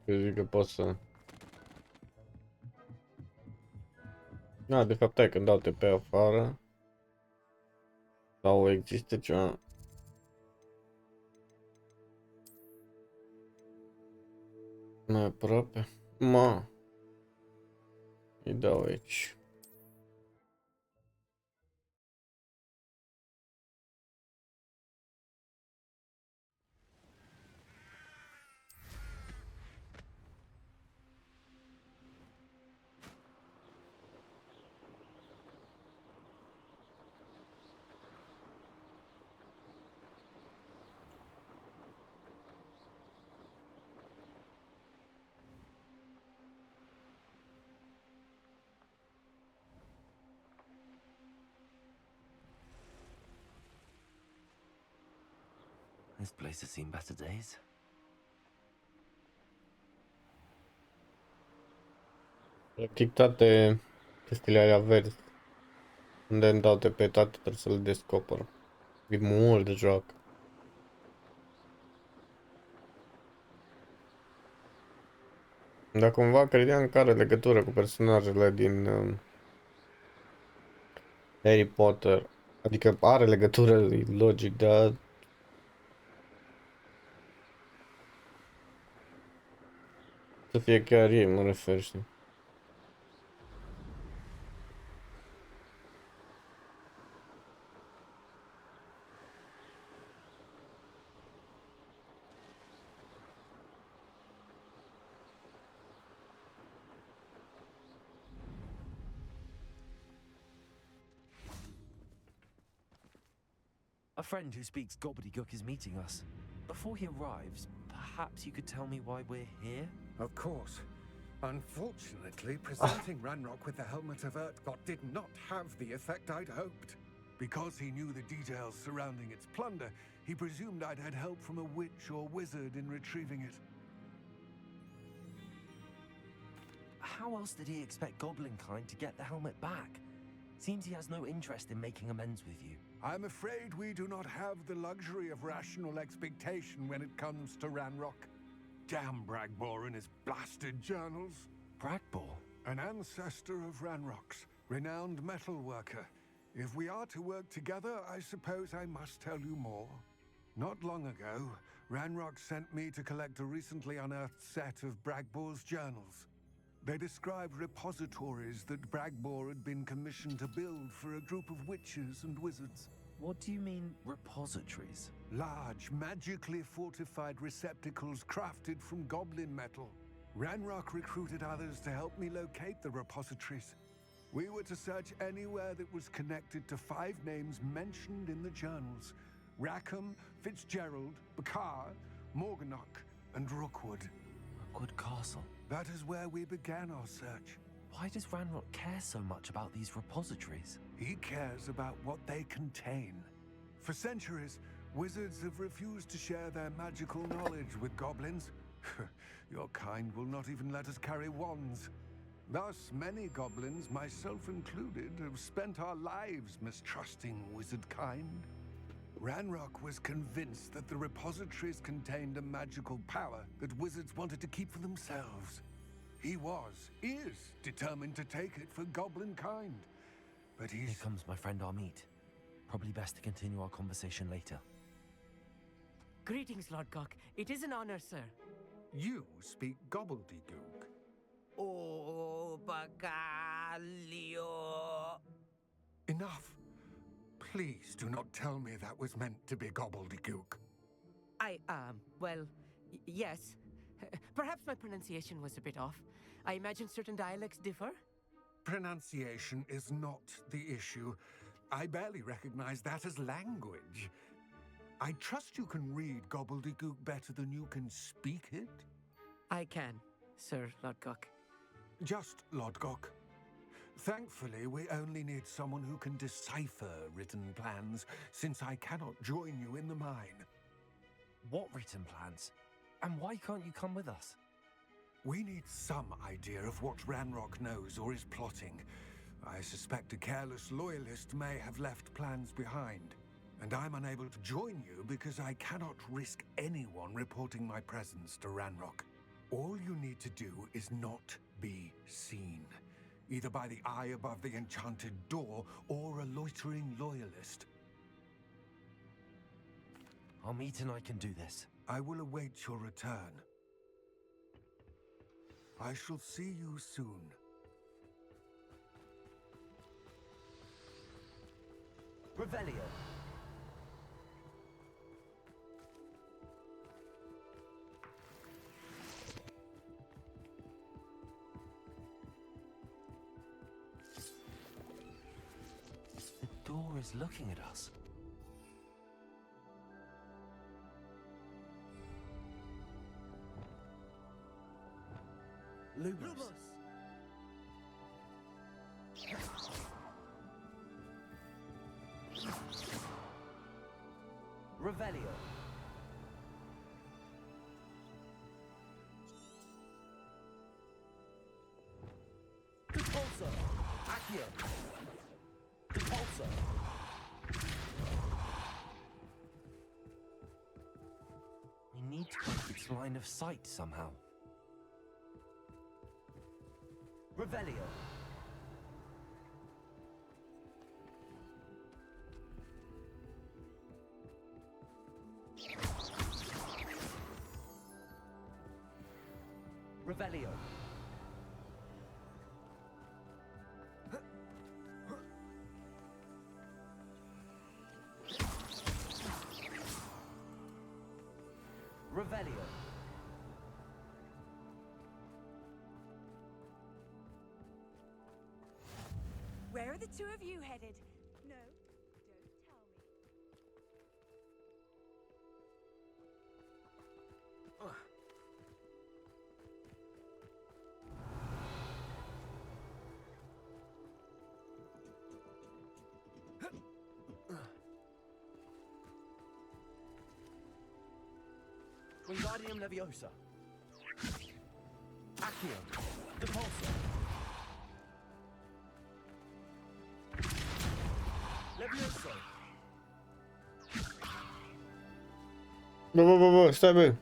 Eu zic că pot să... Da, de fapt, hai când dau TP afară. Sau există ceva... mai aproape. Îi dau aici. This place has seen better days. Practic toate chestiile alea verzi. Unde îmi dau pe toate trebuie să le descoper. E mult de joc. Dar cumva credeam că are legătură cu personajele din Harry Potter. Adică are legătură, e logic, dar să fie chiar ei, mă refer, știi? A friend who speaks gobbledygook is meeting us. Before he arrives, perhaps you could tell me why we're here? Of course. Unfortunately, presenting Ranrock with the Helmet of Urtkot did not have the effect I'd hoped. Because he knew the details surrounding its plunder, he presumed I'd had help from a witch or wizard in retrieving it. How else did he expect Goblinkind to get the helmet back? Seems he has no interest in making amends with you. I'm afraid we do not have the luxury of rational expectation when it comes to Ranrock. Damn Bragbor and his blasted journals. Bragbor? An ancestor of Ranrock's, renowned metalworker. If we are to work together, I suppose I must tell you more. Not long ago, Ranrock sent me to collect a recently unearthed set of Bragbor's journals. They described repositories that Bragbor had been commissioned to build for a group of witches and wizards. What do you mean, repositories? Large, magically fortified receptacles crafted from goblin metal. Ranrock recruited others to help me locate the repositories. We were to search anywhere that was connected to 5 names mentioned in the journals: Rackham, Fitzgerald, Bakar, Morganach, and Rookwood. Rookwood Castle. That is where we began our search. Why does Ranrock care so much about these repositories? He cares about what they contain. For centuries, wizards have refused to share their magical knowledge with goblins. Your kind will not even let us carry wands. Thus, many goblins, myself included, have spent our lives mistrusting wizard kind. Ranrock was convinced that the repositories contained a magical power that wizards wanted to keep for themselves. He is determined to take it for goblin kind. But he's... Here comes my friend Amit. Probably best to continue our conversation later. Greetings, Lord Cock. It is an honor, sir. You speak gobbledygook. Oh, Bacalio. Enough. Please do not tell me that was meant to be gobbledygook. Well, yes. Perhaps my pronunciation was a bit off. I imagine certain dialects differ? Pronunciation is not the issue. I barely recognize that as language. I trust you can read gobbledygook better than you can speak it? I can, Sir Lodgok. Just Lodgok. Thankfully, we only need someone who can decipher written plans, since I cannot join you in the mine. What written plans? And why can't you come with us? We need some idea of what Ranrock knows or is plotting. I suspect a careless loyalist may have left plans behind. And I'm unable to join you because I cannot risk anyone reporting my presence to Ranrock. All you need to do is not be seen, either by the eye above the enchanted door or a loitering loyalist. Amit and I can do this. I will await your return. I shall see you soon. Revelio. The door is looking at us. Lumos. Revelio. Depulsor! Accio! Depulsor! We need to break its line of sight somehow. Revelio! Revelio! Revelio! Where are the two of you headed? No, don't tell me. Wingardium Leviosa! Accio! Depulsor! Levioso! Bă, stai bă.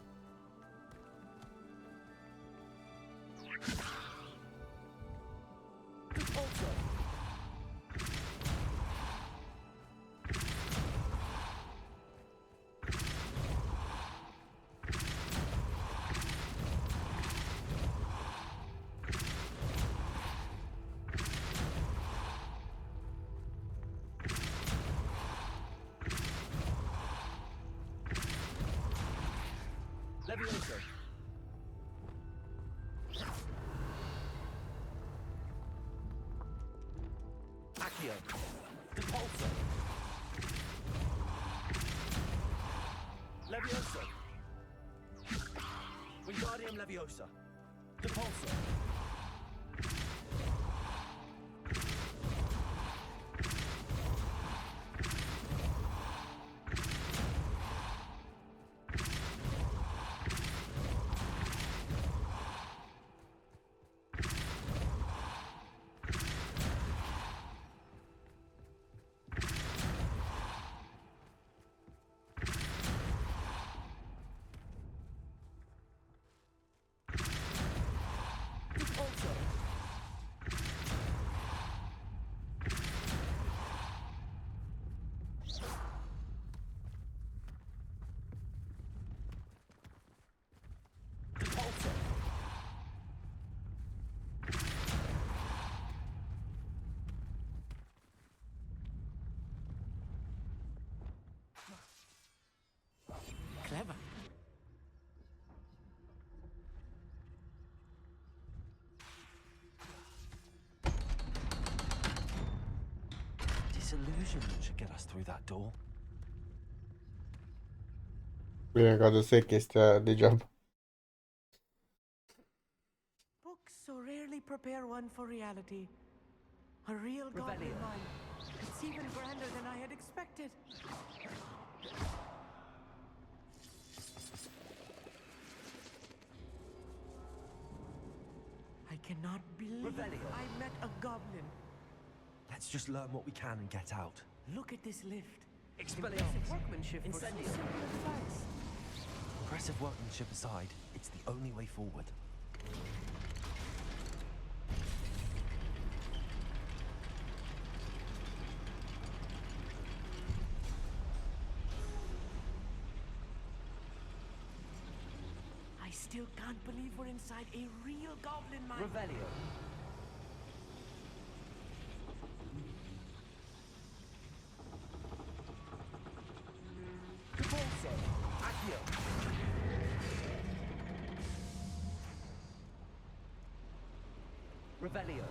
Depulsor! Levioso! Accio! Depulsor! Levioso! Wingardium Leviosa! Depulsor! Clever. Disillusionment should get us through that door. Bine că a adus chestia degeaba. Books so rarely prepare one for reality. A real goblin mine. It's even grander than I had expected. I cannot believe I met a goblin. Let's just learn what we can and get out. Look at this lift. Expelliarmus. Impressive workmanship for so Incendium. simple a device. Impressive workmanship aside, it's the only way forward. I still can't believe we're inside a real goblin mine. Revelio. Depulsor. Accio. Revelio.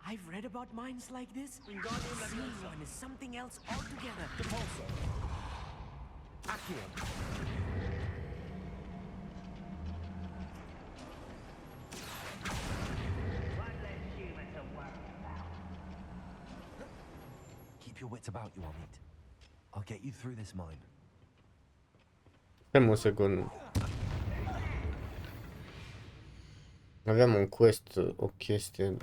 I've read about mines like this. Seeing one is something else altogether. Depulsor. Accio. Keep your wits about you, Omid. I'll get you through this mine. Stai un secund. Aveam un quest, o chestie.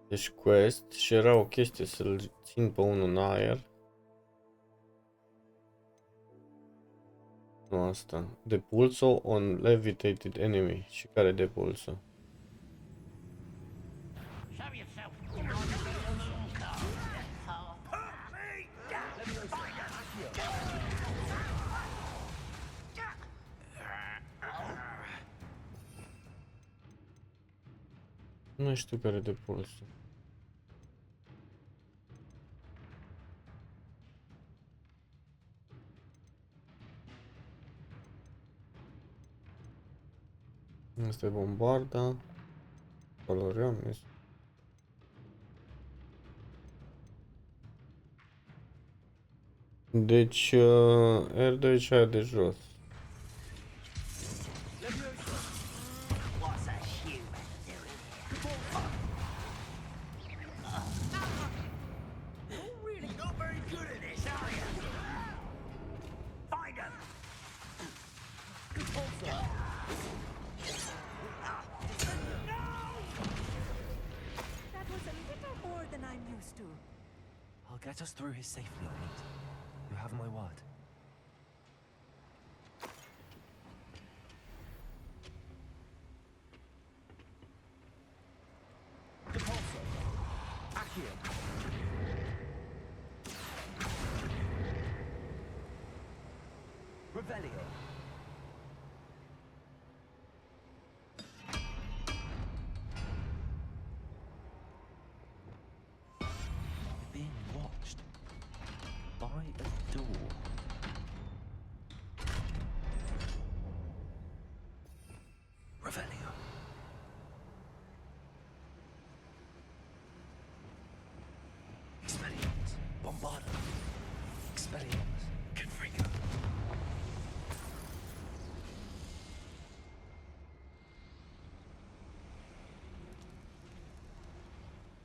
Deci quest și era o chestie să-l țin pe unul în aer. Nu asta. Depulso on levitated enemy. Și care depulso? Nu știu care depulso. Asta e bombarda. Coloream. Deci, R2 și aia de jos. I'll get us through his safely, mate. You have my word. Depulso. Accio. Revelio.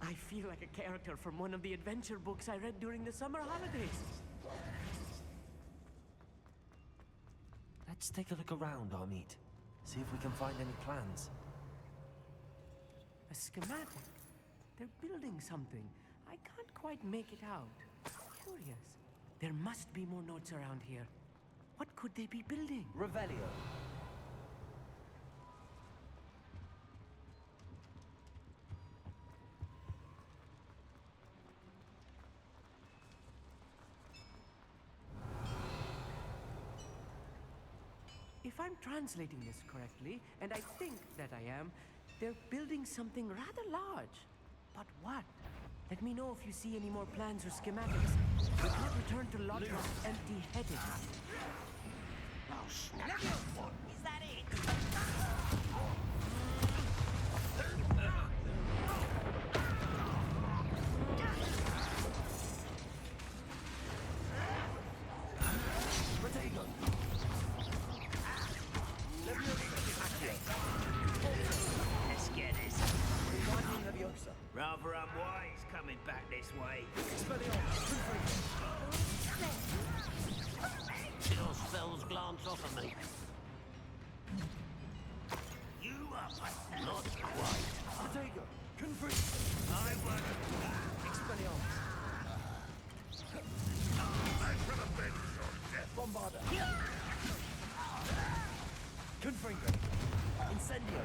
I feel like a character from one of the adventure books I read during the summer holidays. Let's take a look around, Amit. See if we can find any plans. A schematic. They're building something. I can't quite make it out. Curious. There must be more notes around here. What could they be building? Revelio. If I'm translating this correctly, and I think that I am, they're building something rather large. But what? Let me know if you see any more plans or schematics. We can't return to Lodros empty-headed. Oh, snap. Is that it? Rather unwise coming back this way. Your spells glance off of me. You up? Not quite. Ortega, confront. I won't. Expelliarmus. I shall avenge your death. Bombarda. Confringo. Incendio.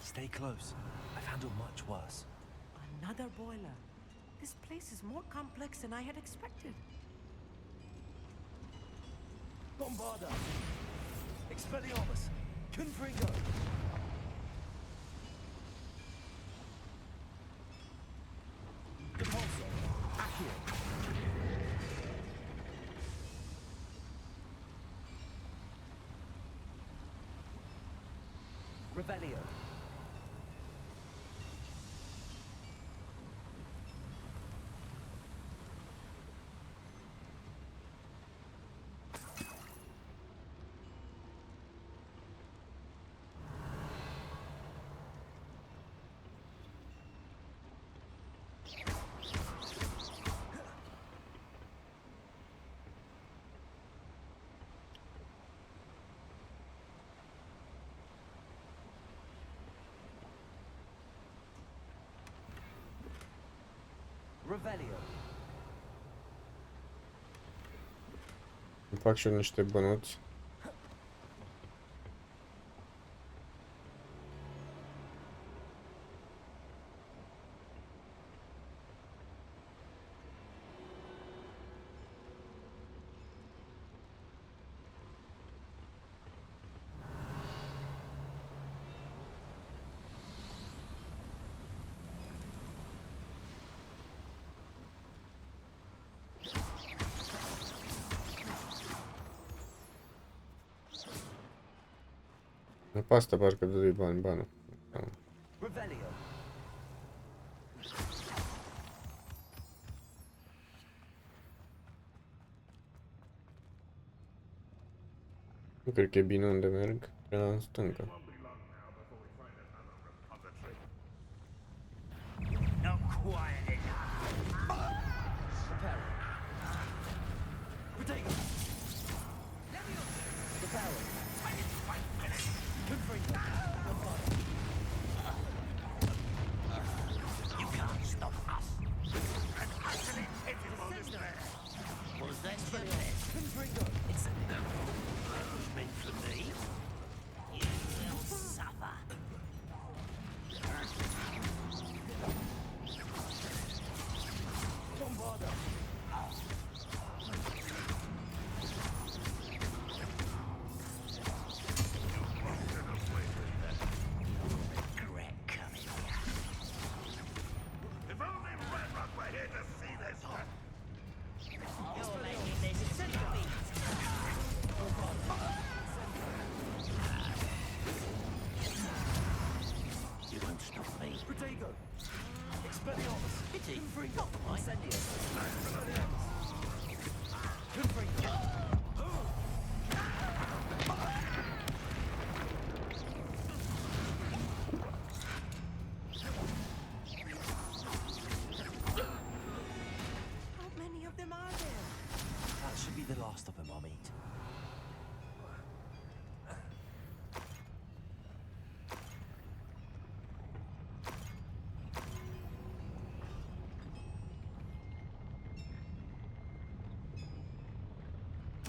Stay close. I've handled much worse. Another boiler. This place is more complex than I had expected. Bombarda. Expelliarmus. Confringo. Depulso. Accio. Revelio. Revelio. Îmi fac și eu niște bănuți. Pe asta parcă dă bani, banul. Revelio. Nu cred că e bine unde merg, pe la în stânga. Not quiet enough. Potato. The barrel. You can't stop us. An utterly pitiful despair. Was that your best? It's a punishment for me. You will suffer. Bombarda. The last of them I'll meet.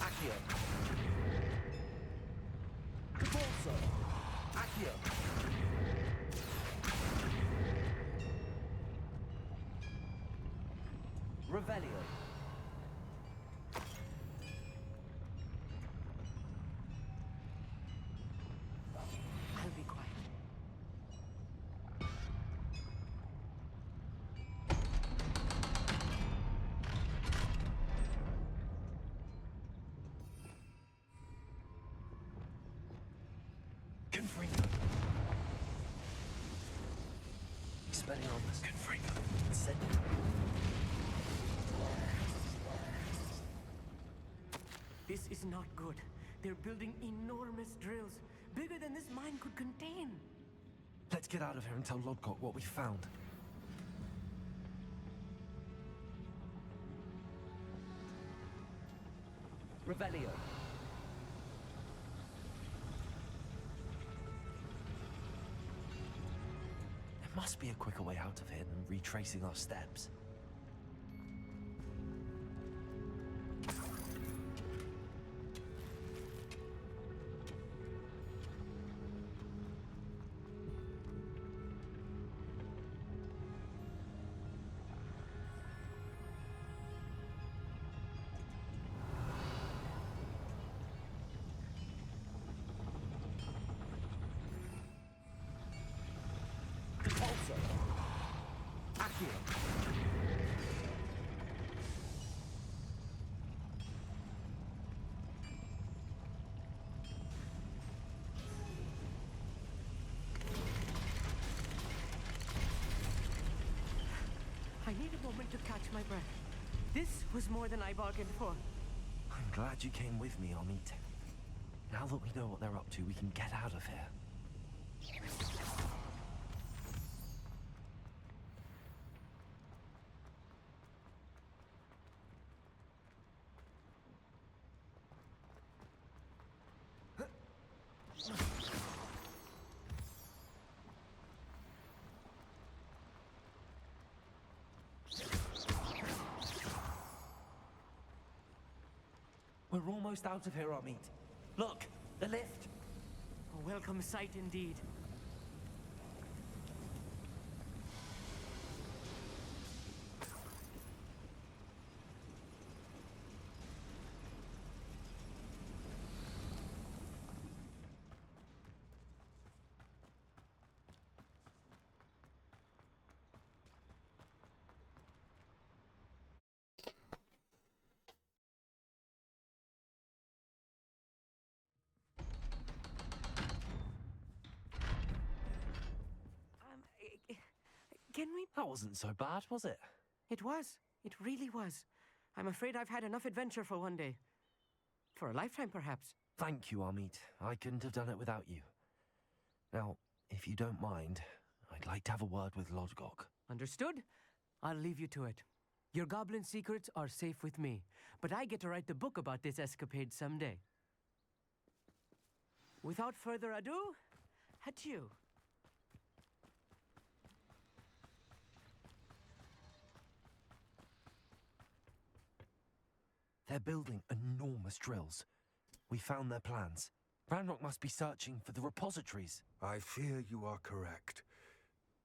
Accio. Cabalso. Accio. Revelio. Expelliarmus. Confringo. Send it. This is not good. They're building enormous drills, bigger than this mine could contain. Let's get out of here and tell Lodgok what we found. Revelio. There must be a quicker way out of here than retracing our steps. Accio. my breath. This was more than I bargained for. I'm glad you came with me, Amit. Now that we know what they're up to, we can get out of here. We're almost out of here, Amit. Look, the lift. A welcome sight indeed. Can we... That wasn't so bad, was it? It was. It really was. I'm afraid I've had enough adventure for one day. For a lifetime, perhaps. Thank you, Amit. I couldn't have done it without you. Now, if you don't mind, I'd like to have a word with Lodgok. Understood? I'll leave you to it. Your goblin secrets are safe with me, but I get to write the book about this escapade someday. Without further ado, adieu. They're building enormous drills. We found their plans. Ranrock must be searching for the repositories. I fear you are correct.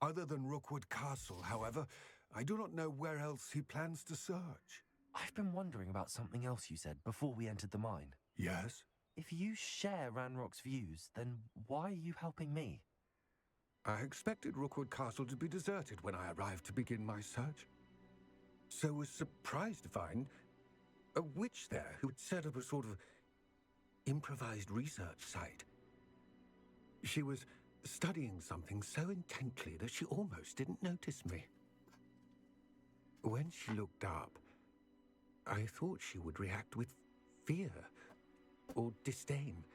Other than Rookwood Castle, however, I do not know where else he plans to search. I've been wondering about something else you said before we entered the mine. Yes? If you share Ranrock's views, then why are you helping me? I expected Rookwood Castle to be deserted when I arrived to begin my search. So was surprised to find a witch there who had set up a sort of improvised research site. She was studying something so intently that she almost didn't notice me. When she looked up, I thought she would react with fear or disdain.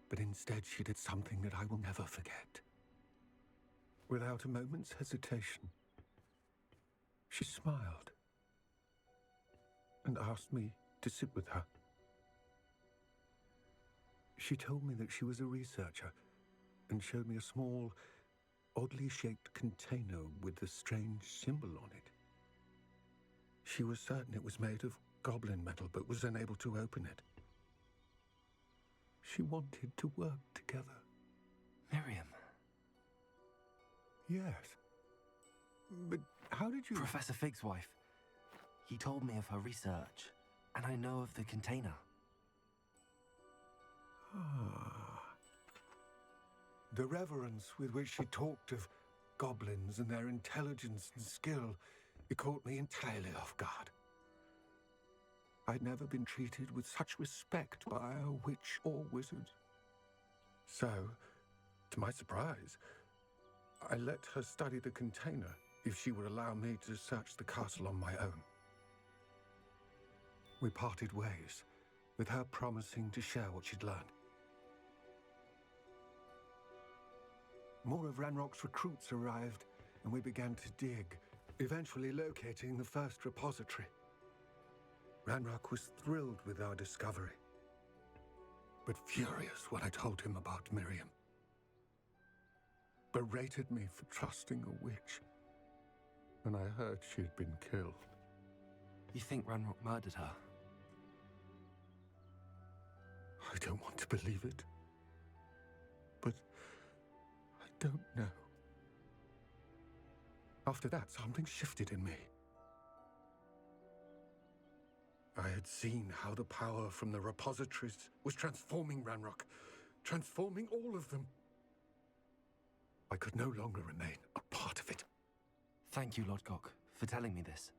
But instead she did something that I will never forget. Without a moment's hesitation, she smiled and asked me to sit with her. She told me that she was a researcher and showed me a small, oddly shaped container with a strange symbol on it. She was certain it was made of goblin metal, but was unable to open it. She wanted to work together. Miriam. Yes. But how did you... Professor Fig's wife. He told me of her research, and I know of the container. Ah. The reverence with which she talked of goblins and their intelligence and skill, it caught me entirely off guard. I'd never been treated with such respect by a witch or wizard. So, to my surprise, I let her study the container if she would allow me to search the castle on my own. We parted ways, with her promising to share what she'd learned. More of Ranrock's recruits arrived, and we began to dig, eventually locating the first repository. Ranrock was thrilled with our discovery, but furious when I told him about Miriam. Berated me for trusting a witch, and I heard she had been killed. You think Ranrock murdered her? I don't want to believe it, but I don't know. After that, something shifted in me. I had seen how the power from the repositories was transforming Ranrock, transforming all of them. I could no longer remain a part of it. Thank you, Lodgok, for telling me this.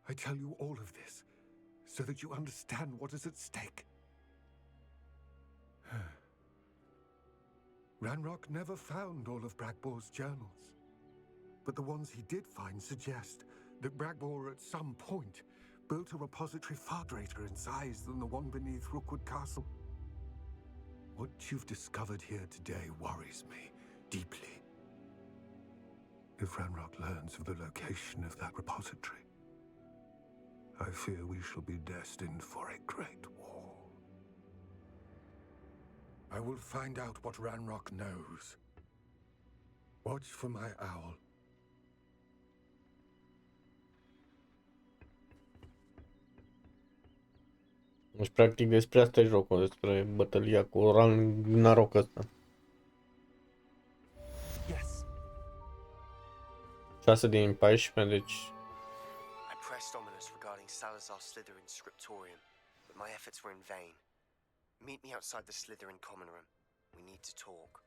I tell you all of this so that you understand what is at stake. Ranrock never found all of Bragbor's journals, but the ones he did find suggest that Bragbor at some point built a repository far greater in size than the one beneath Rookwood Castle. What you've discovered here today worries me deeply. If Ranrock learns of the location of that repository, I fear we shall be destined for a great war. I will find out what Ranrock knows. Watch for my owl. Deci, practic, despre asta e jocul, despre bătălia cu Ragnarok ăsta. Yes. 6 din 14, deci... I pressed Ominous regarding Salazar Slytherin's scriptorium, but my efforts were in vain. Meet me outside the Slytherin common room. We need to talk.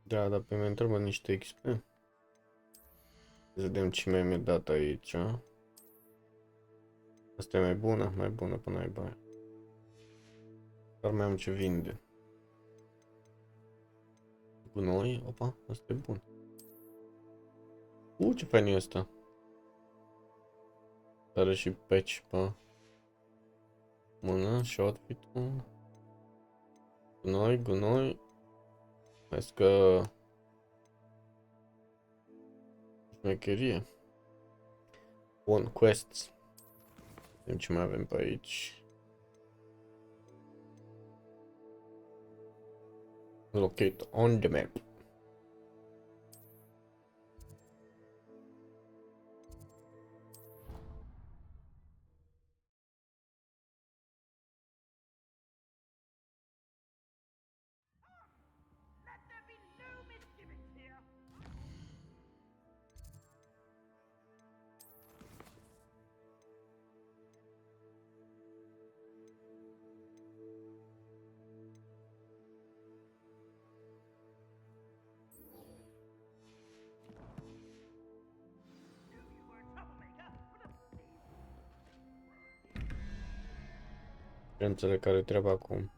Da, dar pe mine întrebă niște XP. Să vedem ce mi-a dat aici. Asta e mai bună până ai bani. Dar mai am ce vinde. Gunoi, opa, asta e bun. Ce fain e ăsta. Are și patch pe mână și outfit-ul. Gunoi. Hai că... șmecherie. Bun, quests. Vedem ce mai avem pe aici. Locate on the map. Înțeleg care treaba acum.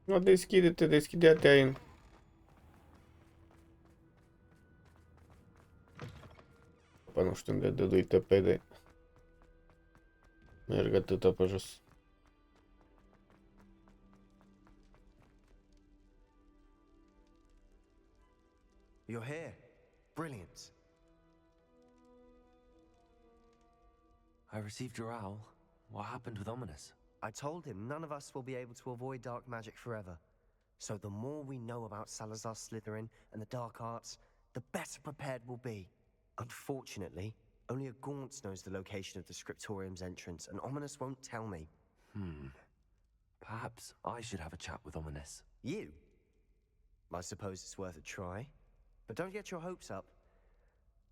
No, deschide-te, deschide-te aici. Păi nu știu unde dădui TPD. Merg atâta pe jos. You're here. Brilliant. I received your owl. What happened with Ominous? I told him none of us will be able to avoid dark magic forever. So the more we know about Salazar Slytherin and the dark arts, the better prepared we'll be. Unfortunately, only a Gaunt knows the location of the scriptorium's entrance, and Ominous won't tell me. Perhaps I should have a chat with Ominous. You? I suppose it's worth a try. But don't get your hopes up.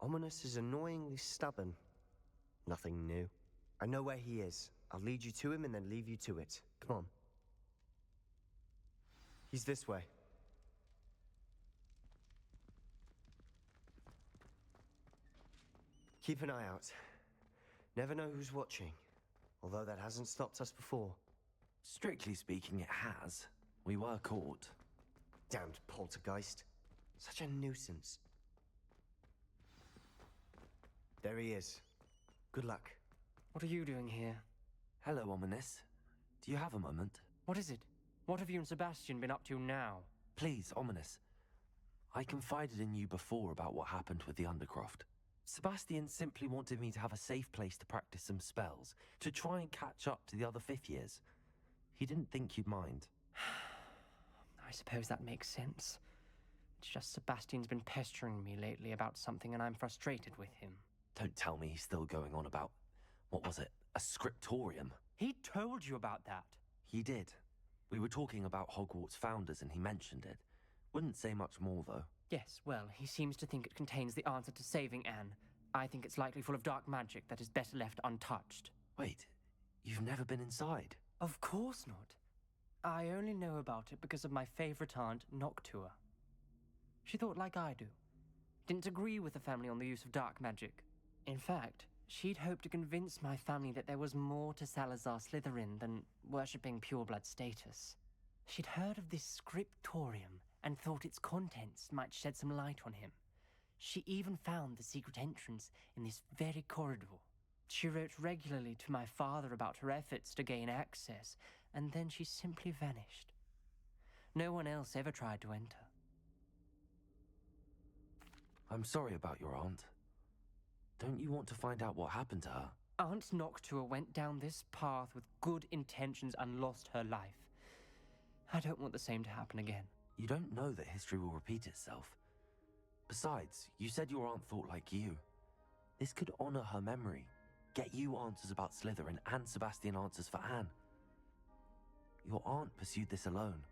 Ominous is annoyingly stubborn. Nothing new. I know where he is. I'll lead you to him and then leave you to it. Come on. He's this way. Keep an eye out. Never know who's watching. Although that hasn't stopped us before. Strictly speaking, it has. We were caught. Damned poltergeist. Such a nuisance. There he is. Good luck. What are you doing here? Hello, Ominous. Do you have a moment? What is it? What have you and Sebastian been up to now? Please, Ominous. I confided in you before about what happened with the Undercroft. Sebastian simply wanted me to have a safe place to practice some spells, to try and catch up to the other fifth years. He didn't think you'd mind. I suppose that makes sense. It's just Sebastian's been pestering me lately about something and I'm frustrated with him. Don't tell me he's still going on about, what was it, a scriptorium? He told you about that. He did. We were talking about Hogwarts founders and he mentioned it. Wouldn't say much more though. Yes, well, he seems to think it contains the answer to saving Anne. I think it's likely full of dark magic that is better left untouched. Wait, you've never been inside? Of course not. I only know about it because of my favorite aunt, Noctua. She thought like I do. Didn't agree with the family on the use of dark magic. In fact, she'd hoped to convince my family that there was more to Salazar Slytherin than worshipping pureblood status. She'd heard of this scriptorium and thought its contents might shed some light on him. She even found the secret entrance in this very corridor. She wrote regularly to my father about her efforts to gain access, and then she simply vanished. No one else ever tried to enter. I'm sorry about your aunt. Don't you want to find out what happened to her? Aunt Noctua went down this path with good intentions and lost her life. I don't want the same to happen again. You don't know that history will repeat itself. Besides, you said your aunt thought like you. This could honor her memory, get you answers about Slytherin and Sebastian answers for Anne. Your aunt pursued this alone.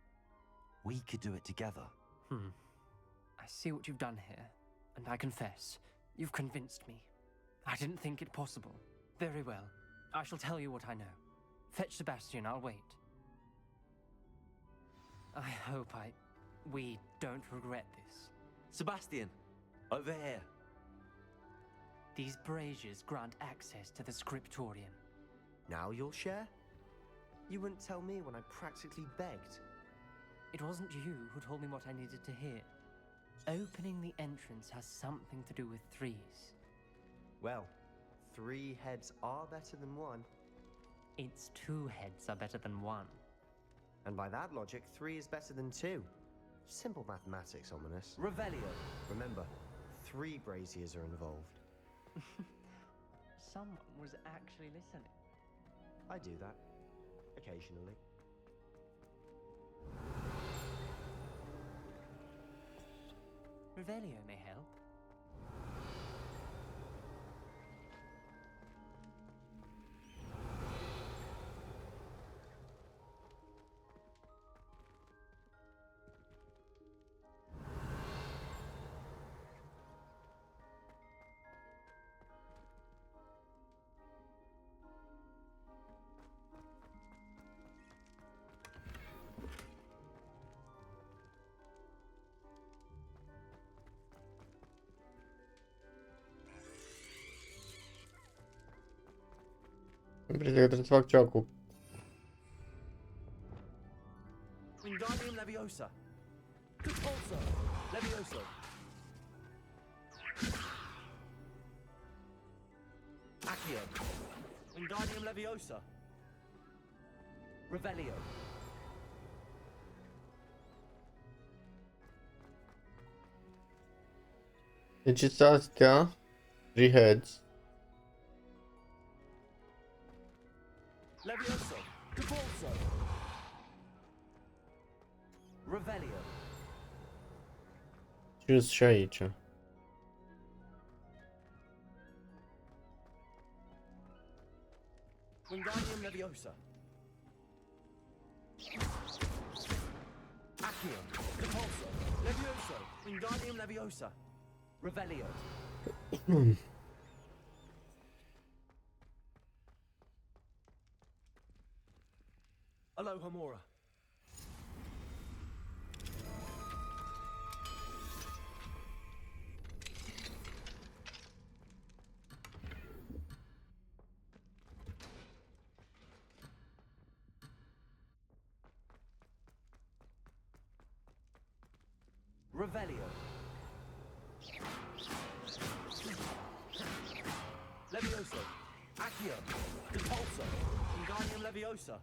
We could do it together. I see what you've done here, and I confess, you've convinced me. I didn't think it possible. Very well. I shall tell you what I know. Fetch Sebastian, I'll wait. I hope we don't regret this. Sebastian, over here. These braziers grant access to the scriptorium. Now you'll share? You wouldn't tell me when I practically begged. It wasn't you who told me what I needed to hear. Opening the entrance has something to do with threes. Well, 3 heads are better than 1. It's 2 heads are better than 1. And by that logic, 3 is better than 2. Simple mathematics, Ominous. Revelio. Remember, 3 braziers are involved. Someone was actually listening. I do that. Occasionally. Revelio may help. Impresia că trebuie să fac ceva cu... Wingardium Leviosa. Repulso. Levioso. Accio. Wingardium Leviosa. Revelio. Deci sunt astea 3 heads. Levioso. Repulso. Revelio. Și sunt și aici. Wingardium Leviosa. Accio. Repulso. Levioso. Wingardium Leviosa. Revelio. Alohomora. Revelio. Levioso. Accio. Repulso. Wingardium Leviosa.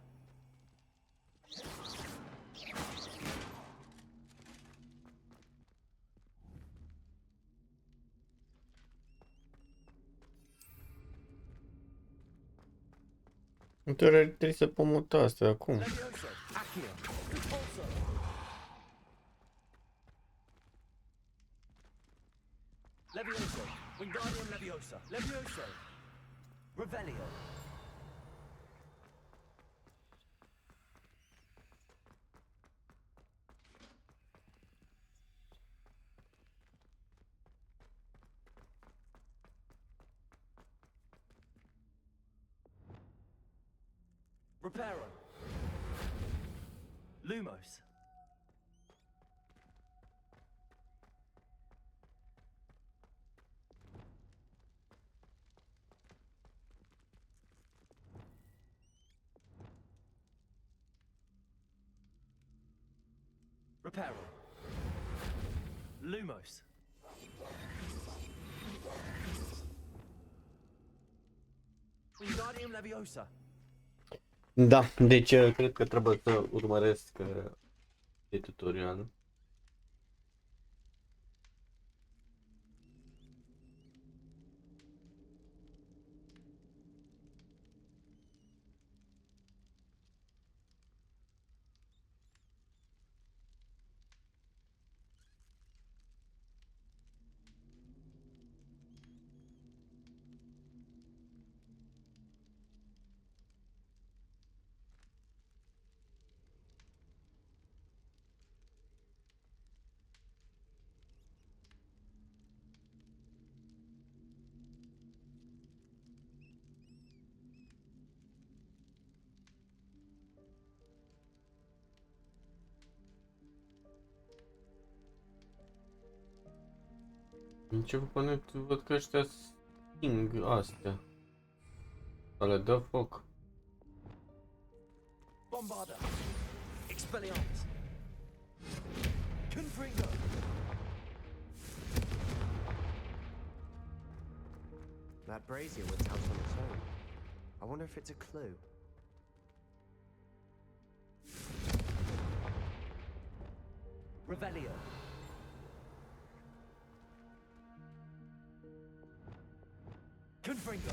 În teorie trebuie să pot muta asta acum. Levioso. Accio. Repulso. Levioso. Wingardium Leviosa. Levioso. Revelio. Reparo. Lumos. Reparo. Lumos. Wingardium Leviosa. Da, deci cred că trebuie să urmăresc de tutorial. În ce component văd că ăștia sting astea. Sau le dă foc. Bombarda. Expelliarmus. Confringo. That brazier went out on its own. I wonder if it's a clue. Revelio. Confringo.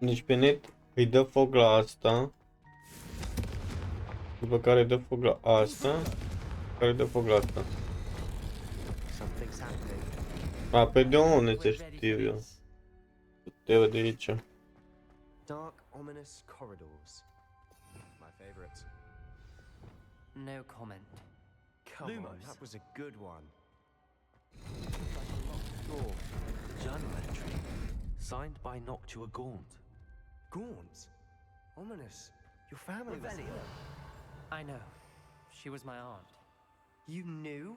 Deci pe net îi dă foc la asta. După care dă foc la asta. Care dă foc la asta. Something's happening. A, pe de unde să știu eu. Puteau de aici. Dark, ominous corridors. My favorites. No comment. Come on, Lumos. that was a good one. Door. Journal entry. Signed by Noctua Gaunt. Gaunt? Ominous. Your family was... Revelio. I know. She was my aunt. You knew?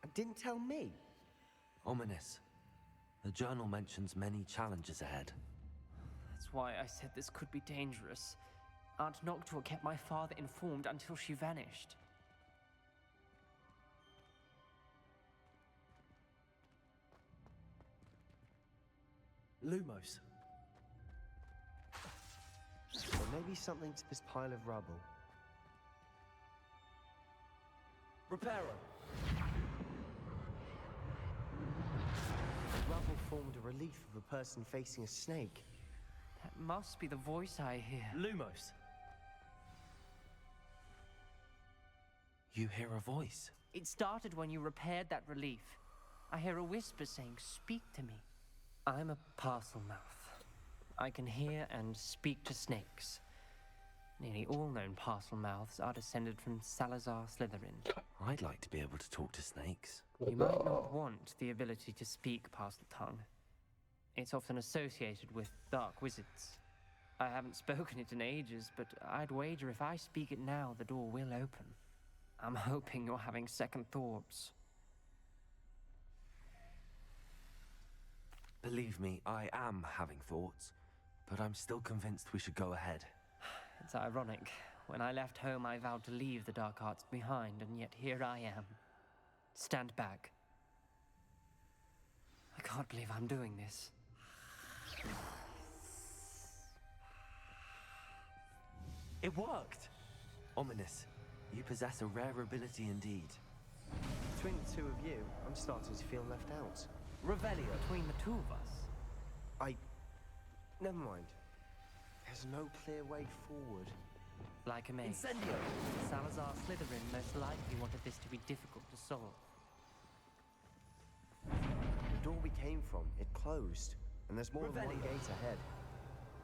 And didn't tell me? Ominous. The journal mentions many challenges ahead. That's why I said this could be dangerous. Aunt Noctua kept my father informed until she vanished. Lumos. There may be something to this pile of rubble. Reparo. The rubble formed a relief of a person facing a snake. That must be the voice I hear. Lumos. You hear a voice. It started when you repaired that relief. I hear a whisper saying, "Speak to me." I'm a parcel mouth. I can hear and speak to snakes. Nearly all known parcel mouths are descended from Salazar Slytherin. I'd like to be able to talk to snakes. You might not want the ability to speak parcel tongue. It's often associated with dark wizards. I haven't spoken it in ages, but I'd wager if I speak it now, the door will open. I'm hoping you're having second thoughts. Believe me, I am having thoughts, but I'm still convinced we should go ahead. It's ironic. When I left home, I vowed to leave the dark arts behind, and yet here I am. Stand back. I can't believe I'm doing this. It worked! Ominous. You possess a rare ability indeed. Between the two of you, I'm starting to feel left out. Revelio. Between the two of us. Never mind. There's no clear way forward. Like a maze. Incendio! Salazar Slytherin most likely wanted this to be difficult to solve. door we came from, it closed. And there's more than one gate ahead.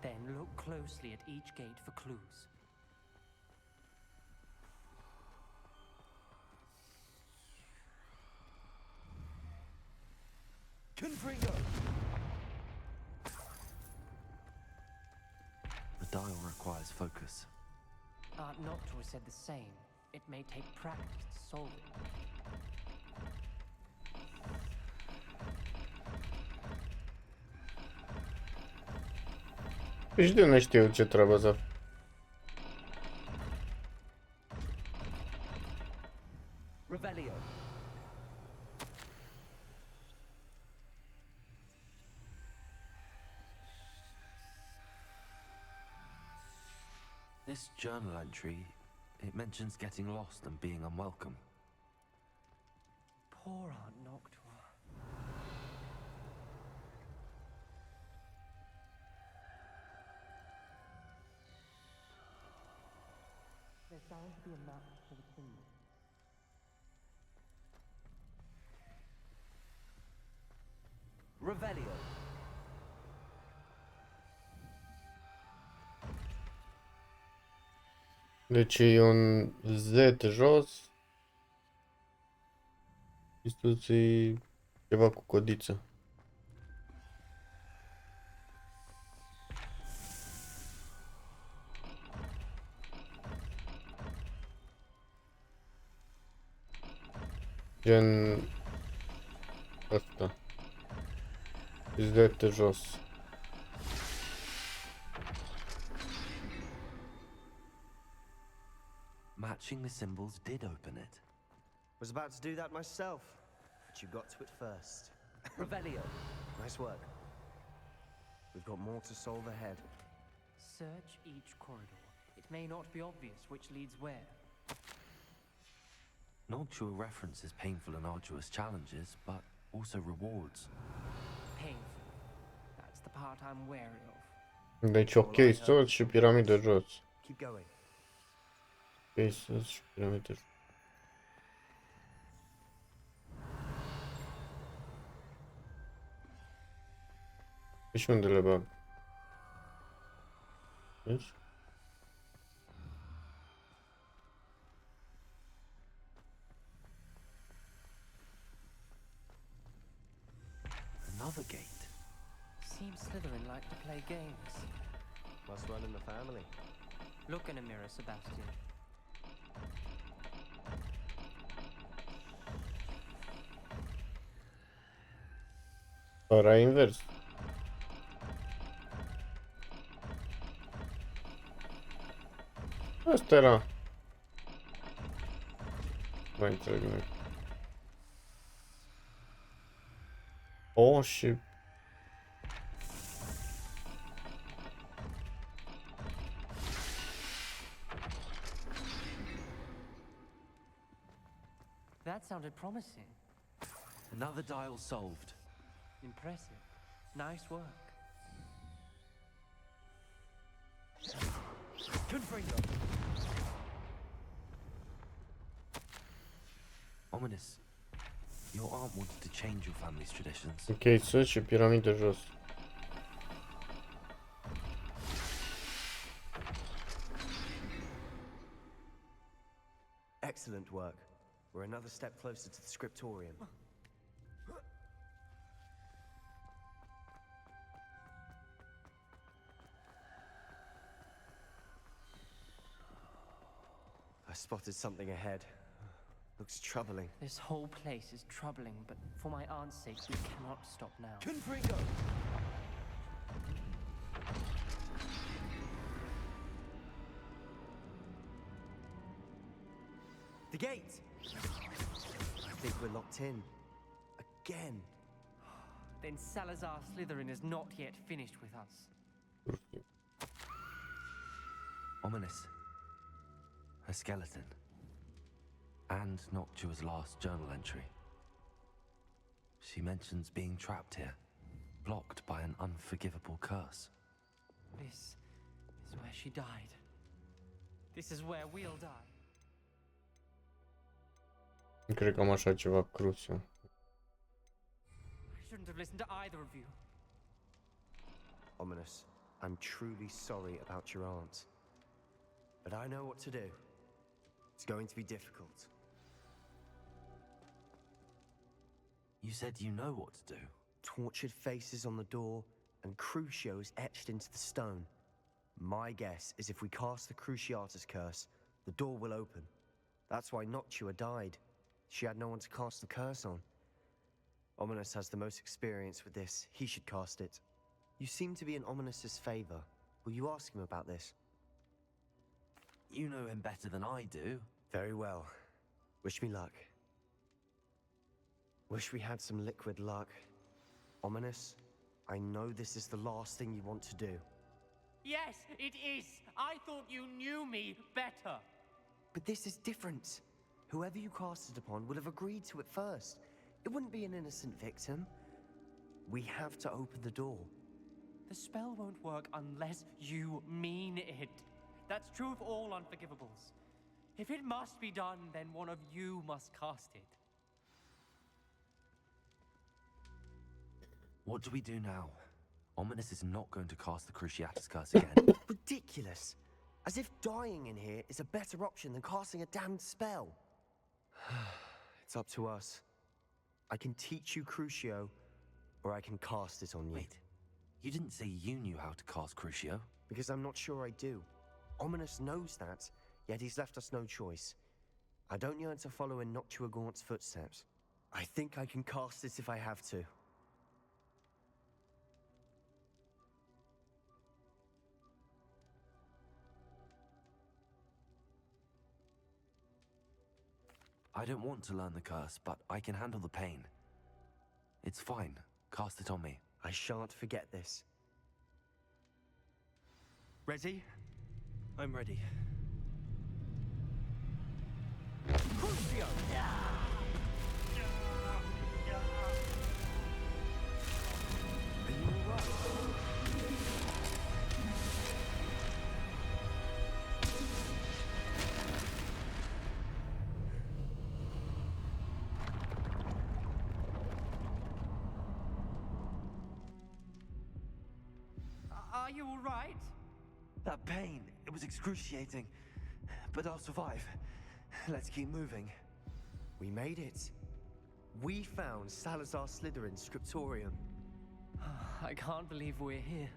Then look closely at each gate for clues. Confringo! The dial requires focus. Aunt Noctua said the same. It may take practice to solve it. Nici de nu știu ce treabă să... Revelio. This journal entry, it mentions getting lost and being unwelcome. Poor Aunt Noctua. There's bound to be a map for the symbol. Revelio. Deci e un Z jos. Instituții ceva cu codiță. Gen asta. Z jos. Matching the symbols did open it. Was about to do that myself, but you got to it first. Revelio. Nice work. We've got more to solve ahead. Search each corridor. It may not be obvious which leads where. Noctua references painful and arduous challenges, but also rewards. Painful. That's the part I'm wary of. Deci ok, sus și piramidă jos. Keep going. Ok, sus și piramidă jos. Și unde le bag? Deci? Another gate. Seems Slytherin like to play games. Must run in the family. Look in a mirror, Sebastian. Ora invers. Asta era. Mai înțeleg noi. Oh, și... That sounded promising. Another dial solved. Impressive. Nice work. Confringo. Ominous. Your aunt wanted to change your family's traditions. Ok, sus și piramidă jos. Excellent work. We're another step closer to the scriptorium. I spotted something ahead. Looks troubling. This whole place is troubling, but for my aunt's sake, we cannot stop now. Confringo. The gate! I think we're locked in. Again. Then Salazar Slytherin is not yet finished with us. Ominous. A skeleton. And Noctua's last journal entry. She mentions being trapped here, blocked by an unforgivable curse. This is where she died. This is where we'll die. Cred că am așa ceva crucial. I shouldn't have have listened to either of you. Ominous, I'm truly sorry about your aunt. But I know what to do. It's going to be difficult. You said you know what to do. Tortured faces on the door and Crucios etched into the stone. My guess is if we cast the Cruciatus curse, the door will open. That's why Noctua died. She had no one to cast the curse on. Ominous has the most experience with this. He should cast it. You seem to be in Ominous's favor. Will you ask him about this? You know him better than I do. Very well. Wish me luck. Wish we had some liquid luck. Ominous, I know this is the last thing you want to do. Yes, it is. I thought you knew me better. But this is different. Whoever you cast it upon would have agreed to it first. It wouldn't be an innocent victim. We have to open the door. The spell won't work unless you mean it. That's true of all unforgivables. If it must be done, then one of you must cast it. What do we do now? Ominous is not going to cast the Cruciatus curse again. Ridiculous. As if dying in here is a better option than casting a damned spell. It's up to us. I can teach you Crucio, or I can cast it on you. Wait, you didn't say you knew how to cast Crucio? Because I'm not sure I do. Ominous knows that, yet he's left us no choice. I don't yearn to follow in Noctua Gaunt's footsteps. I think I can cast it if I have to. I don't want to learn the curse, but I can handle the pain. It's fine. Cast it on me. I shan't forget this. Ready? I'm ready. Crucio! Are you alright? Are you all right? That pain, it was excruciating. But I'll survive. Let's keep moving. We made it. We found Salazar Slytherin's scriptorium. I can't believe we're here.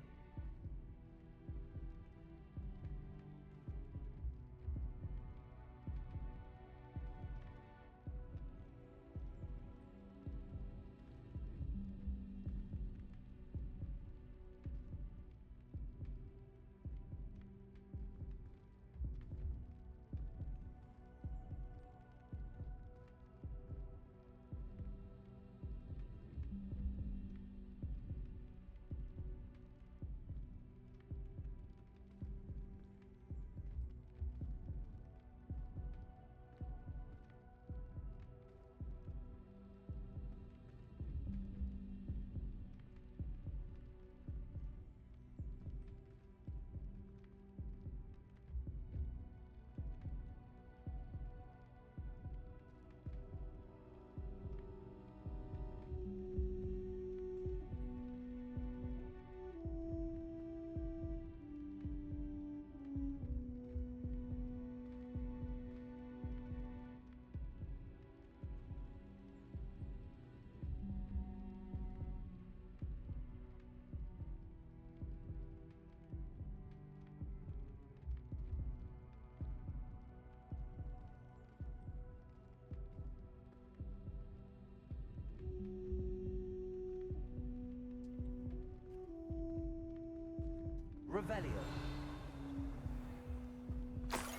Revelio.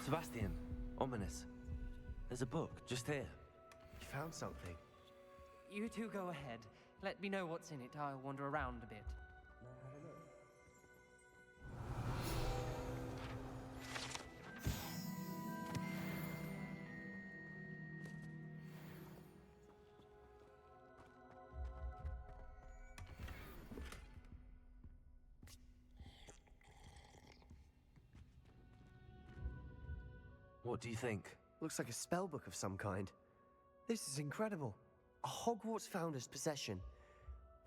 Sebastian, Ominous. There's a book just here. You found something. You two go ahead. Let me know what's in it. I'll wander around a bit. What do you think? Looks like a spellbook of some kind. This is incredible. A Hogwarts founder's possession.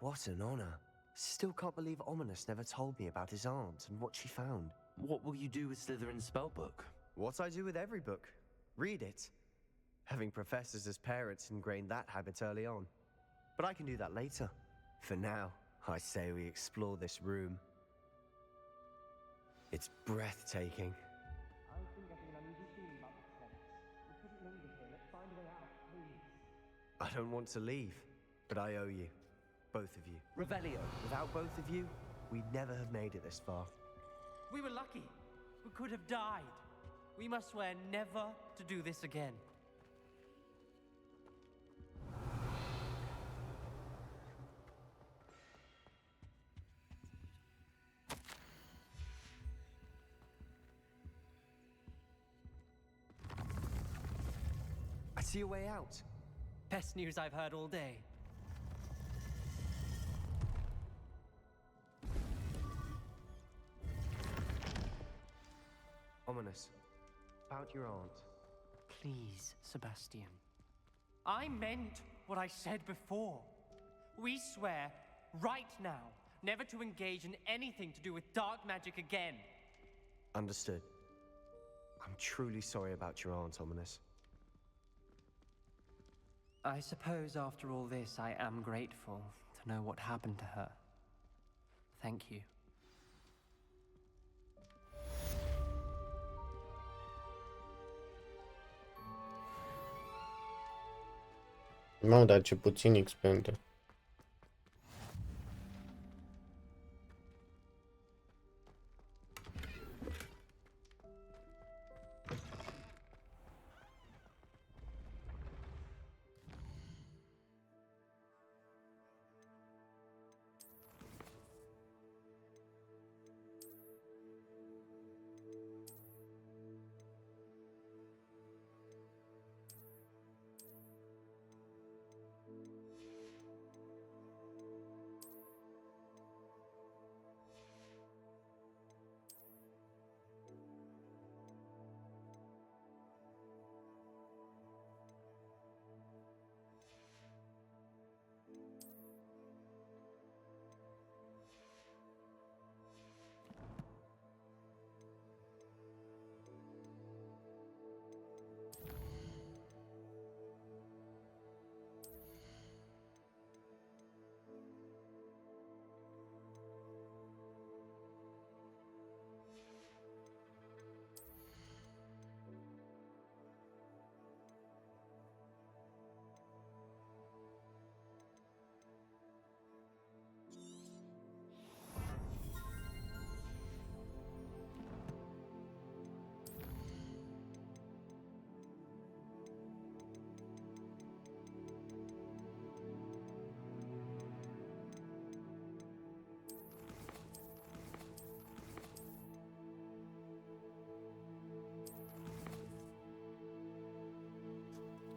What an honor. Still can't believe Ominous never told me about his aunt and what she found. What will you do with Slytherin's spellbook? What I do with every book. Read it. Having professors as parents ingrained that habit early on. But I can do that later. For now, I say we explore this room. It's breathtaking. I've been getting an uneasy feeling about this place. We couldn't linger here. Let's find a way out, please. I don't want to leave, but I owe you. Both of you. Revelio. Without both of you, we'd never have made it this far. We were lucky. We could have died. We must swear never to do this again. I see a way out. Best news I've heard all day. Ominous. About your aunt. Please, Sebastian. I meant what I said before. We swear, right now, never to engage in anything to do with dark magic again. Understood. I'm truly sorry about your aunt, Ominous. I suppose after all this, I am grateful to know what happened to her. Thank you. Mamă, dar ce puțin XP între.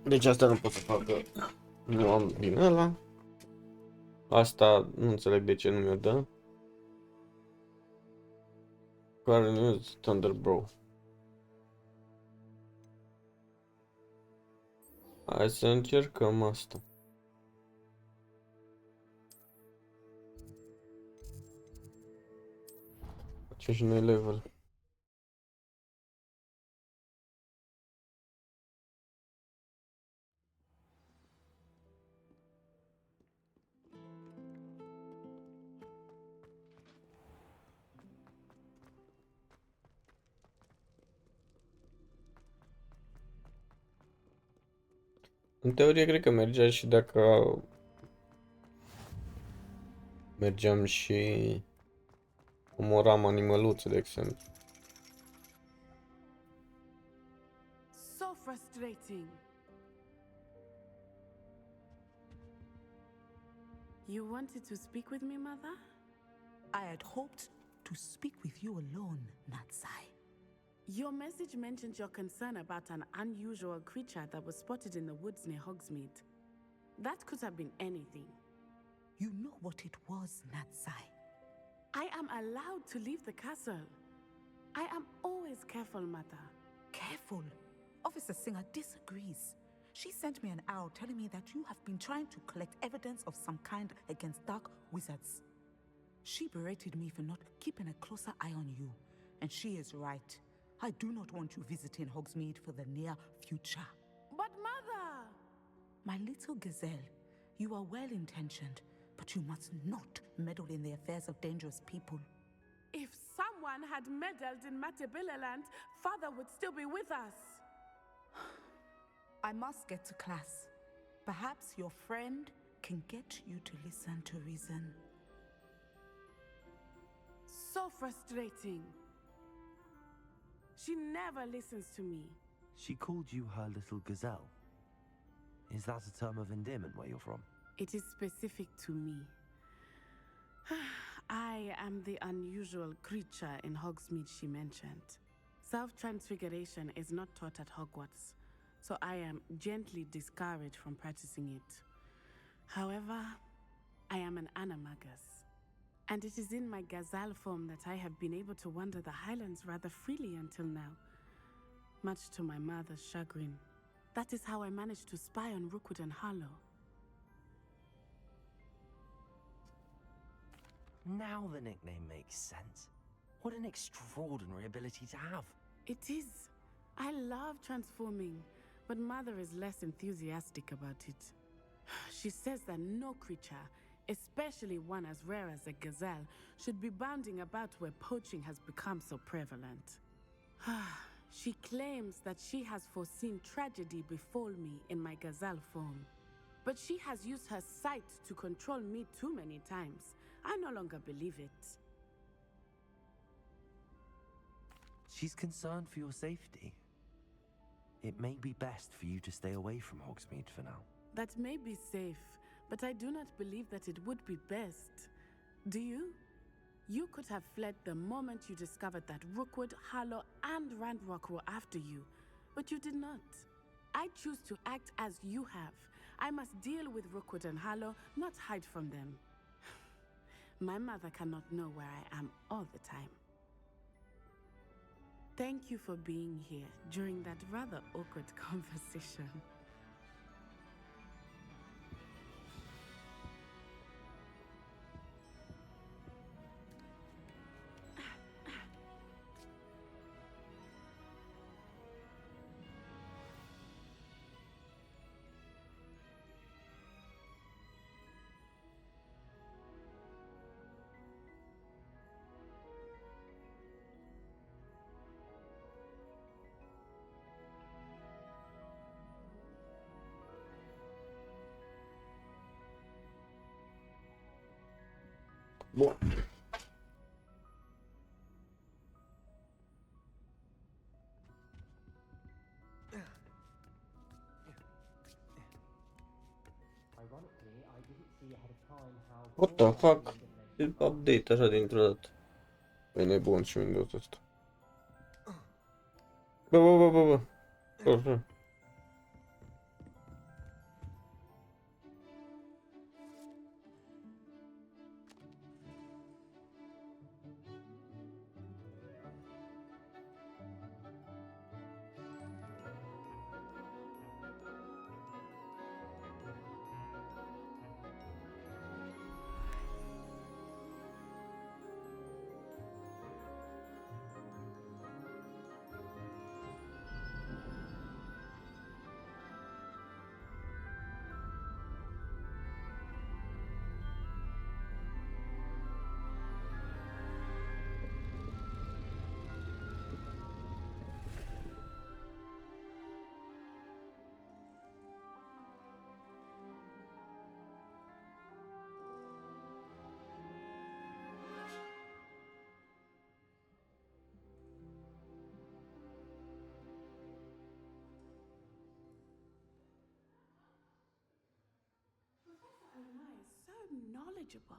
Deci asta nu pot să fac, că nu am din ăla. Asta nu înțeleg de ce nu mi-o dă. Care news Thunder Bro. Hai să încercăm asta. Facem și noi level. În teorie cred că mergea și dacă mergeam și omoram animăluțe, de exemplu. So frustrating. You wanted to speak with me, Mother? I had hoped to speak with you alone, Natsai. Your message mentioned your concern about an unusual creature that was spotted in the woods near Hogsmeade. That could have been anything. You know what it was, Natsai. I am allowed to leave the castle. I am always careful, Mother. Careful. Officer Singer disagrees. She sent me an owl telling me that you have been trying to collect evidence of some kind against dark wizards. She berated me for not keeping a closer eye on you, and she is right. I do not want you visiting Hogsmeade for the near future. But Mother! My little gazelle, you are well-intentioned, but you must not meddle in the affairs of dangerous people. If someone had meddled in Matabeleland, Father would still be with us. I must get to class. Perhaps your friend can get you to listen to reason. So frustrating. She never listens to me. She called you her little gazelle. Is that a term of endearment where you're from? It is specific to me. I am the unusual creature in Hogsmeade she mentioned. Self-transfiguration is not taught at Hogwarts, so I am gently discouraged from practicing it. However, I am an animagus, and it is in my gazelle form that I have been able to wander the Highlands rather freely until now, much to my mother's chagrin. That is how I managed to spy on Rookwood and Harlow. Now the nickname makes sense. What an extraordinary ability to have. It is. I love transforming, but Mother is less enthusiastic about it. She says that no creature, especially one as rare as a gazelle, should be bounding about where poaching has become so prevalent. She claims that she has foreseen tragedy befall me in my gazelle form. But she has used her sight to control me too many times. I no longer believe it. She's concerned for your safety. It may be best for you to stay away from Hogsmeade for now. That may be safe, but I do not believe that it would be best. Do you? You could have fled the moment you discovered that Rookwood, Harlow, and Randrock were after you, but you did not. I choose to act as you have. I must deal with Rookwood and Harlow, not hide from them. My mother cannot know where I am all the time. Thank you for being here during that rather awkward conversation. Bun. What the fuck? Ce update așa dintr-o dată. E nebun și Windows ăsta. Bă. Knowledgeable.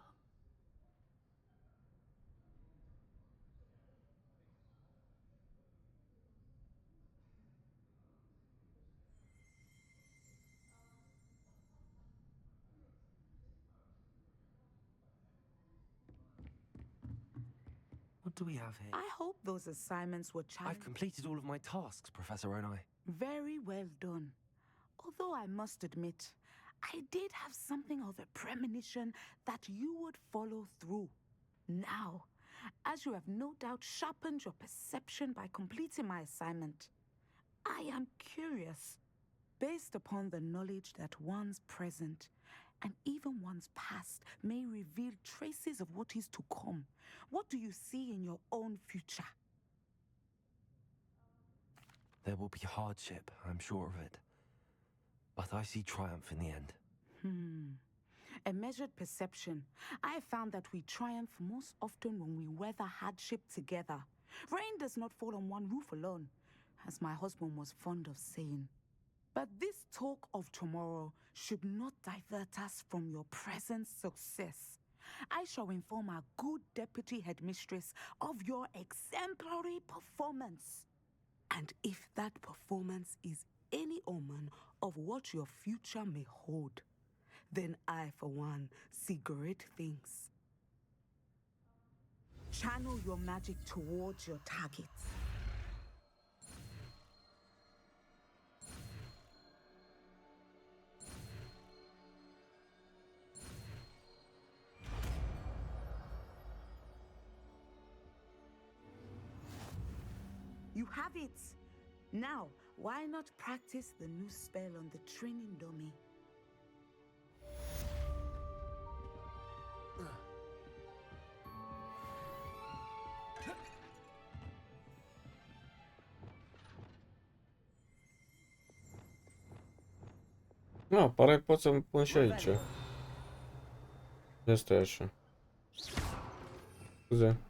What do we have here? I hope those assignments were challenging. I've completed all of my tasks, Professor Onai. Very well done. Although I must admit, I did have something of a premonition that you would follow through. Now, as you have no doubt sharpened your perception by completing my assignment, I am curious, based upon the knowledge that one's present and even one's past may reveal traces of what is to come. What do you see in your own future? There will be hardship, I'm sure of it. But I see triumph in the end. A measured perception. I have found that we triumph most often when we weather hardship together. Rain does not fall on one roof alone, as my husband was fond of saying. But this talk of tomorrow should not divert us from your present success. I shall inform our good deputy headmistress of your exemplary performance. And if that performance is any omen of what your future may hold, then I, for one, see great things. Channel your magic towards your targets. You have it! Now, why not practice the new spell on the training dummy? Nu, pare că pot să-mi pun și aici. Asta e așa. Scuze.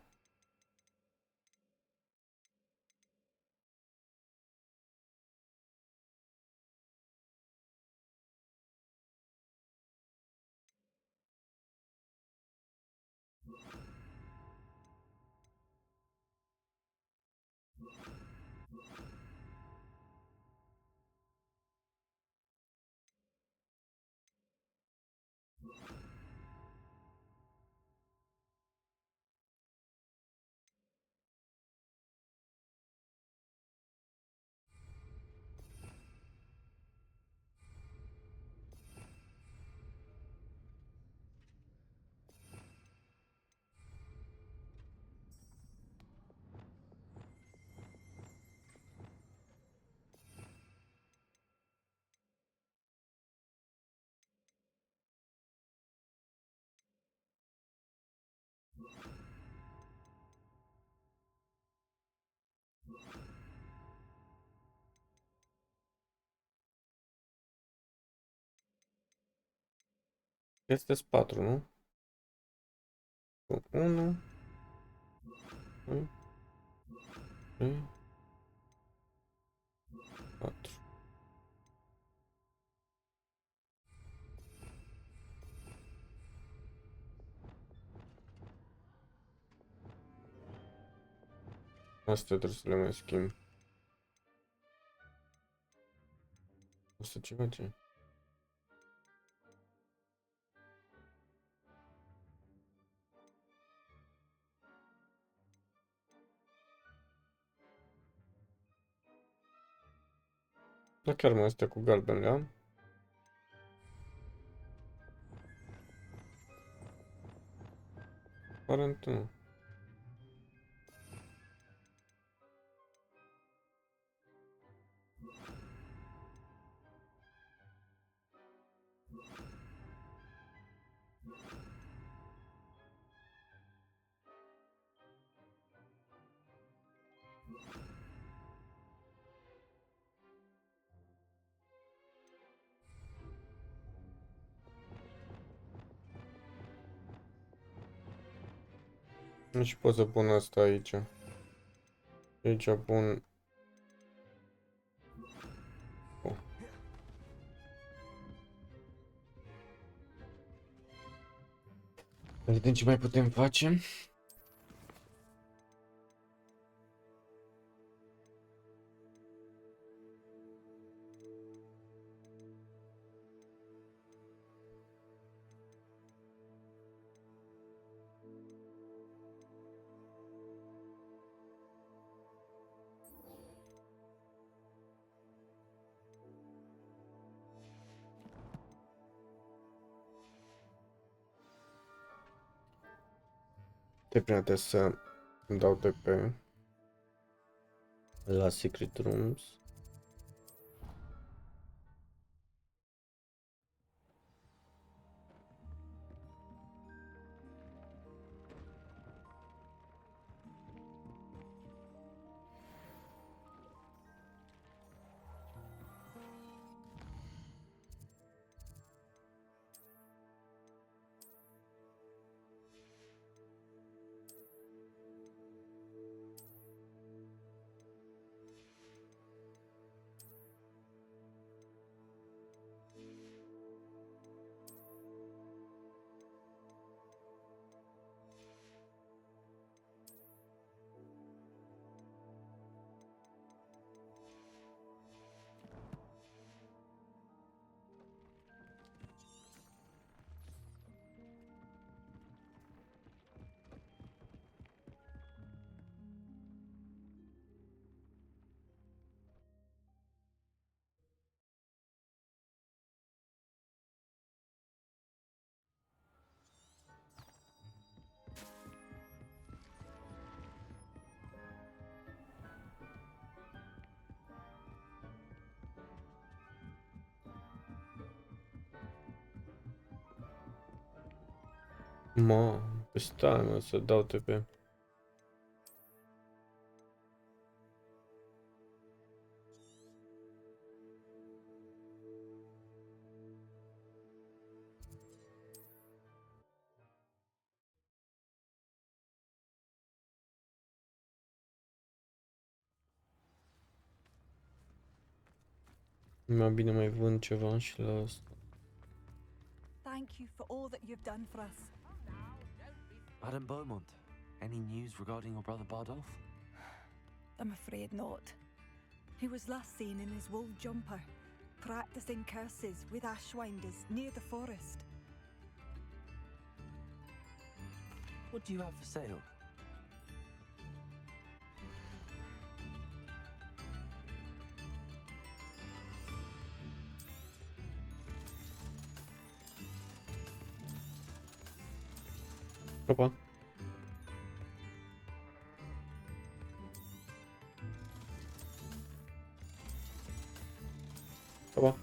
Este 4, nu? 1, 2, 3, 4. Astea trebuie să le mai schimb. Asta ce face? Da, chiar mai astea cu galben le am. Aparent nu. Nu și pot să pun asta aici. Aici pun... Oh. Vedem ce mai putem face. Trebuie să dau TP la Secret Rooms. Mă, stai mă să dau TP. Mai bine mai vând ceva și la asta. Thank you for all that you've done for us. Madam Beaumont, any news regarding your brother Bardolph? I'm afraid not. He was last seen in his wool jumper, practicing curses with ashwinders near the forest. What do you have for sale? Opa. Opa.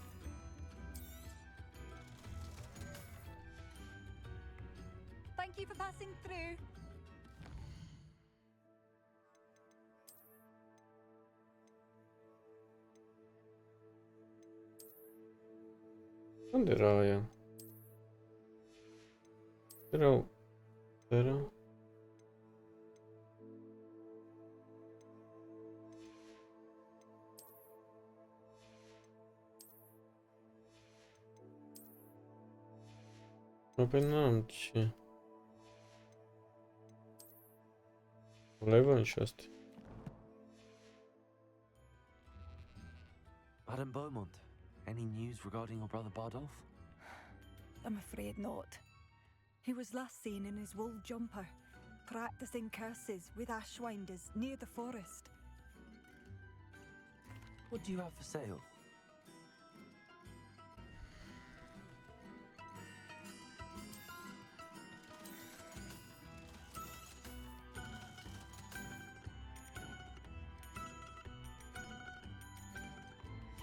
Thank you for passing through. Unde era aia? Era... Păi n-am ce. Le vând și astea. Madam Beaumont, any news regarding your brother Bardolph? I'm afraid not. He was last seen in his wool jumper, practicing curses with ashwinders near the forest. What do you have for sale?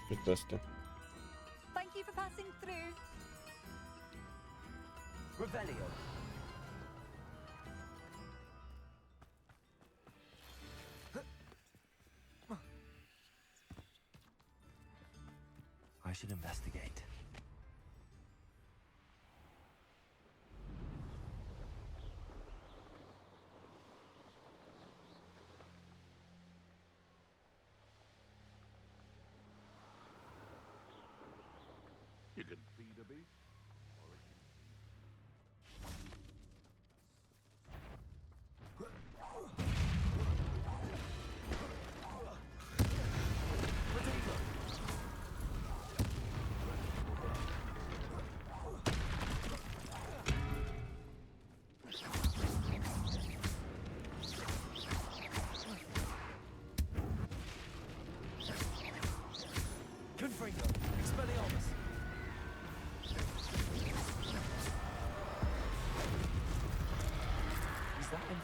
Uite astea. Thank you for passing through. Revelio. I should investigate. You can feed a beast.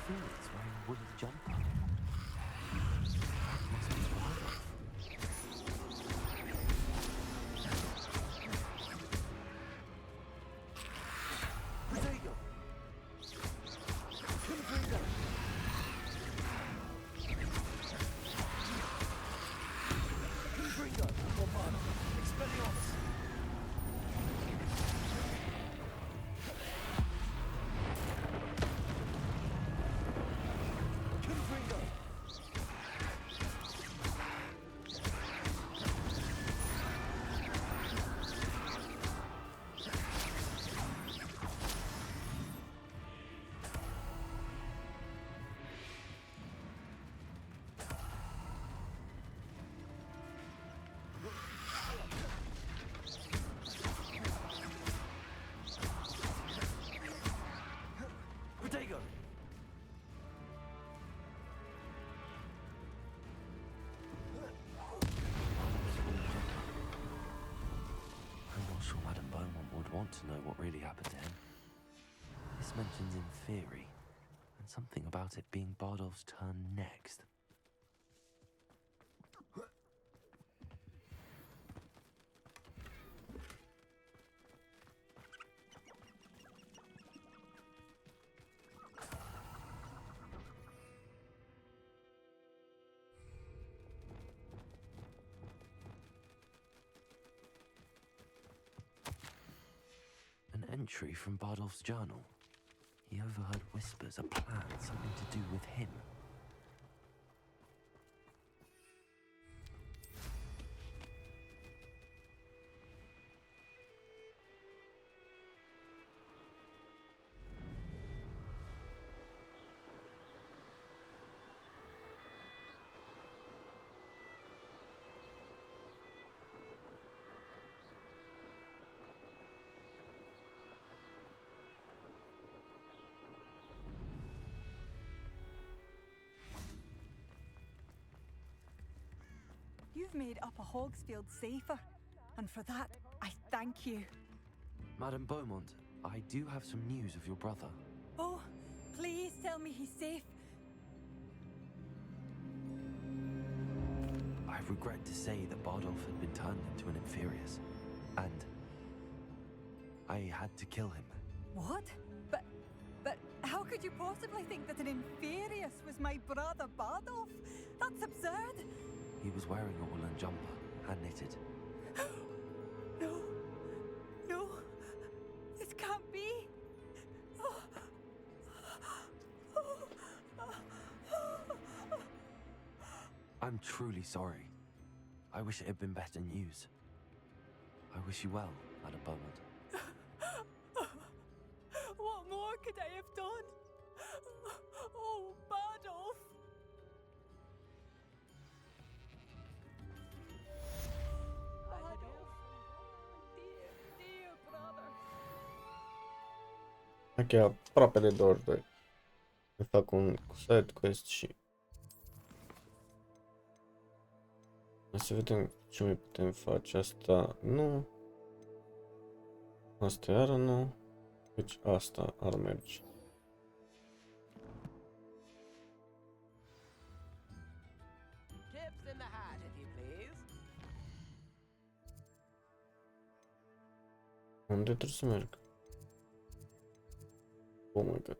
Phoenix wearing a woolly jumper. That must be Bardolph. Protego! Confringo! Confringo! Romana! Expelliarmus! Confringo! Protego! I'm not sure Madame Beaumont would want to know what really happened to him. This mentions in theory, and something about it being Bardolph's turn next. An entry from Bardolph's journal. He overheard whispers, a plan, something to do with him. You've made Upper Hogsfield safer, and for that, I thank you. Madame Beaumont, I do have some news of your brother. Oh, please tell me he's safe. I regret to say that Bardolph had been turned into an Inferius, and I had to kill him. What? But how could you possibly think that an Inferius was my brother Bardolph? That's absurd. He was wearing a woolen jumper, hand-knitted. No, this can't be. I'm truly sorry. I wish it had been better news. I wish you well, Madame Beaumont. What more could I have done? Oh, Bardolph. Dear brother. Ok, aproape de 22. Să fac un side quest și... Să vedem ce mai putem face. Asta nu. Asta iară nu. Deci asta ar merge. Tips in the hat, if you please. Unde trebuie să merg? Oh my god.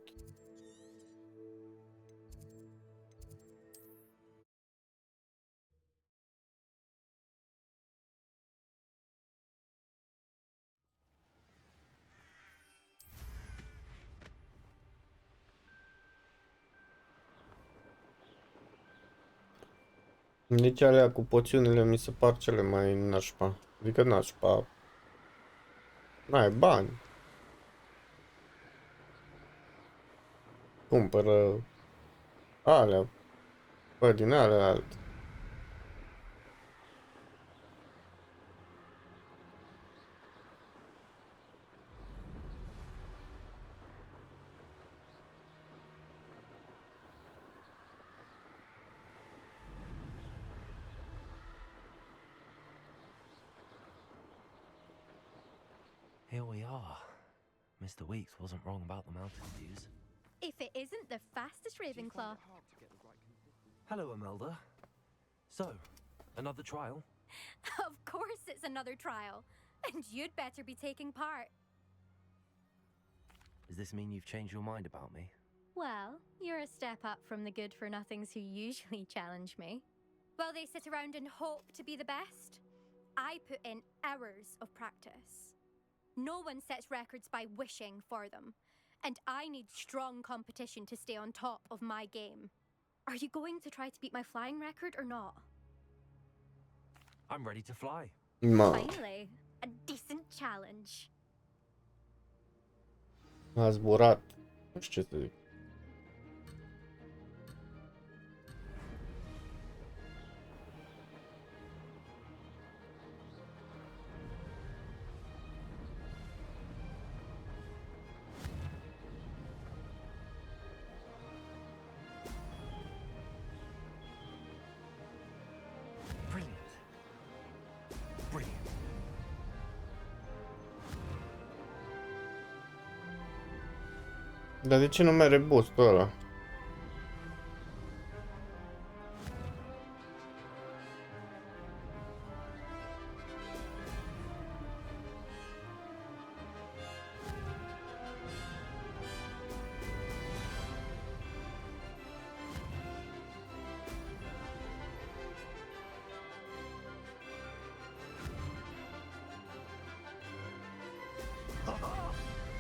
Nici alea cu poțiunile mi se par cele mai nașpa. Adică nașpa. N-ai bani. Cumpără alea. Bă, din alea alte. Here we are. Mr. Weeks wasn't wrong about the mountain views. If it isn't the fastest Ravenclaw. Hello, Imelda. So, another trial? Of course it's another trial. And you'd better be taking part. Does this mean you've changed your mind about me? Well, you're a step up from the good-for-nothings who usually challenge me. While they sit around and hope to be the best, I put in hours of practice. No one sets records by wishing for them, and I need strong competition to stay on top of my game. Are you going to try to beat my flying record or not? I'm ready to fly. Finally, a decent challenge. A zburat. Nu știu ce să zic. Brilliant. Brilliant. Dar de ce nu mere boostul ăla?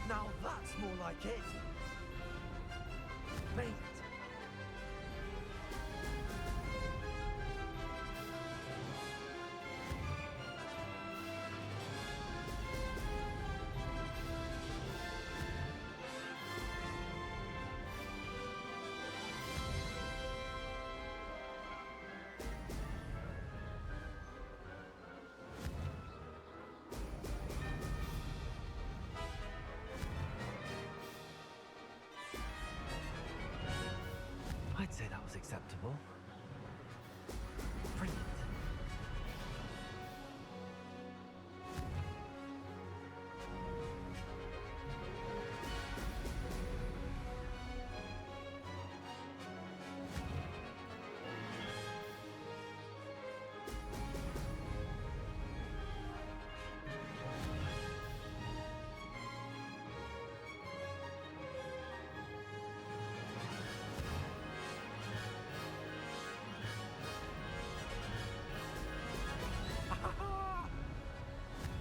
Now that's more like it. Made it. I'd say that was acceptable. Brilliant.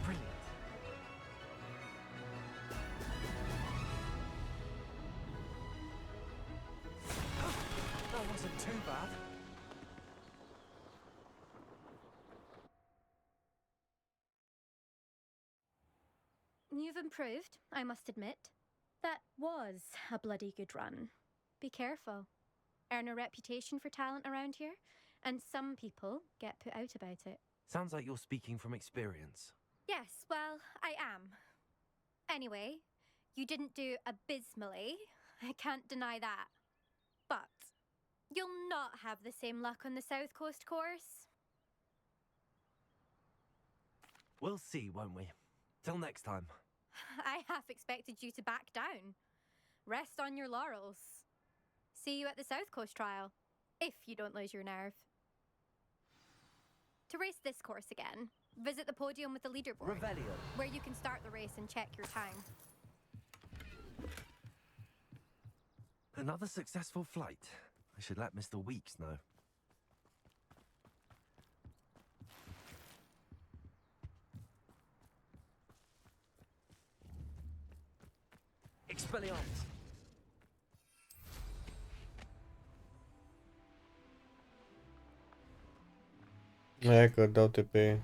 Brilliant. That wasn't too bad. You've improved, I must admit. That was a bloody good run. Be careful. Earn a reputation for talent around here, and some people get put out about it. Sounds like you're speaking from experience. Yes, well, I am. Anyway, you didn't do abysmally. I can't deny that. But you'll not have the same luck on the South Coast course. We'll see, won't we? Till next time. I half expected you to back down. Rest on your laurels. See you at the South Coast trial, if you don't lose your nerve. To race this course again, visit the podium with the leaderboard, Revelio. where you can start the race and check your time. Another successful flight. I should let Mr. Weeks know. Expelliarmus. Hai că dau-te pe...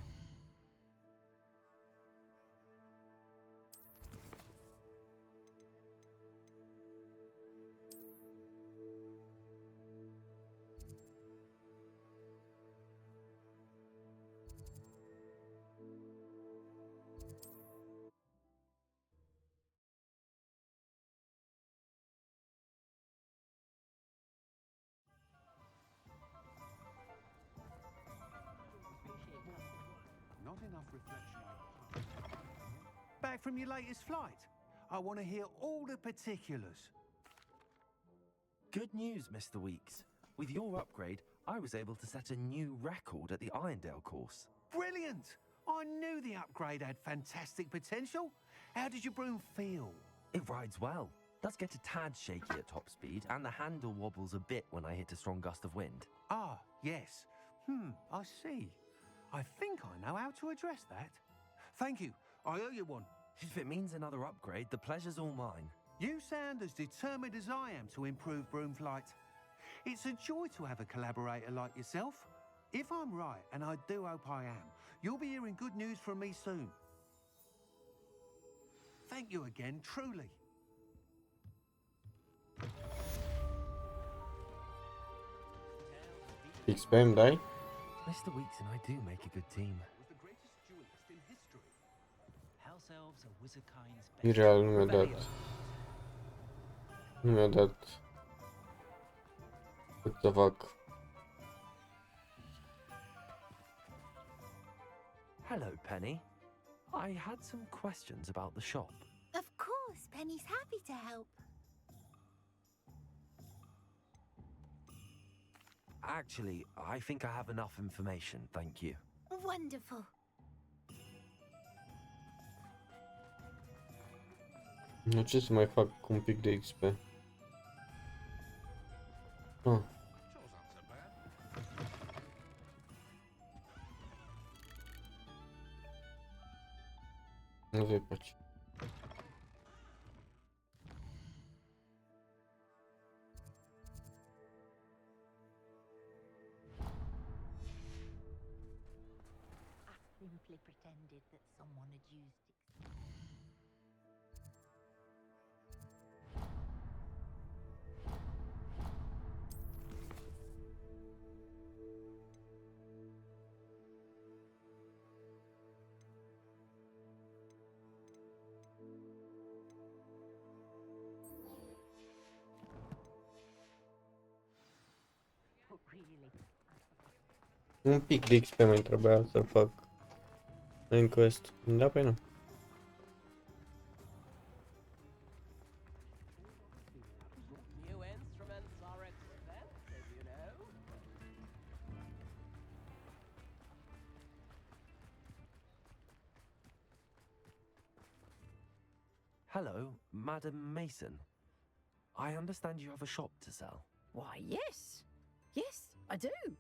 Not enough reflection. Back from your latest flight. I want to hear all the particulars. Good news, Mr. Weeks. With your upgrade, I was able to set a new record at the Irondale course. Brilliant! I knew the upgrade had fantastic potential. How did your broom feel? It rides well. Does get a tad shaky at top speed, and the handle wobbles a bit when I hit a strong gust of wind. Ah, yes. I see. I think I know how to address that. Thank you. I owe you one. If it means another upgrade, the pleasure's all mine. You sound as determined as I am to improve broom flight. It's a joy to have a collaborator like yourself. If I'm right, and I do hope I am, you'll be hearing good news from me soon. Thank you again, truly. XP îmi dai? Mr. Weeks and I do make a good team. Ireal, nu mi-a dat. Nu mi-a dat cât să fac. Hello, Penny. I had some questions about the shop. Of course, Penny's happy to help. Actually, I think I have enough information, thank you. Wonderful. Nu, ce să mai fac cu un pic de XP? Ah. Nu vei face. Simply pretended that someone had used it. Un pic de XP mai trebuia să fac în quest. Da, păi nu. New instruments are expensive, you know. Hello, Madam Mason. I understand you have a shop to sell. Why, yes. Yes, I do.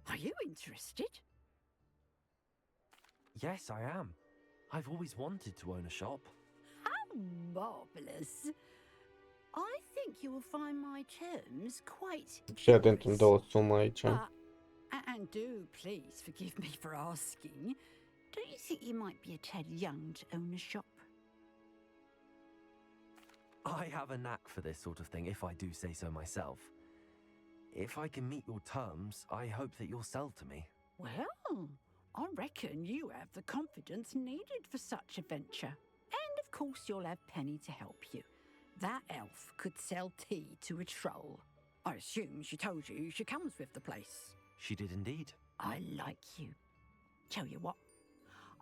Are you interested? Yes, I am. I've always wanted to own a shop. How marvellous. I think you will find my terms quite... Fii atent, îmi dau o sumă aici. And do please forgive me for asking, don't you think you might be a tad young to own a shop? I have a knack for this sort of thing, if I do say so myself. If I can meet your terms, I hope that you'll sell to me. Well, I reckon you have the confidence needed for such a venture. And of course you'll have Penny to help you. That elf could sell tea to a troll. I assume she told you she comes with the place. She did indeed. I like you. Tell you what,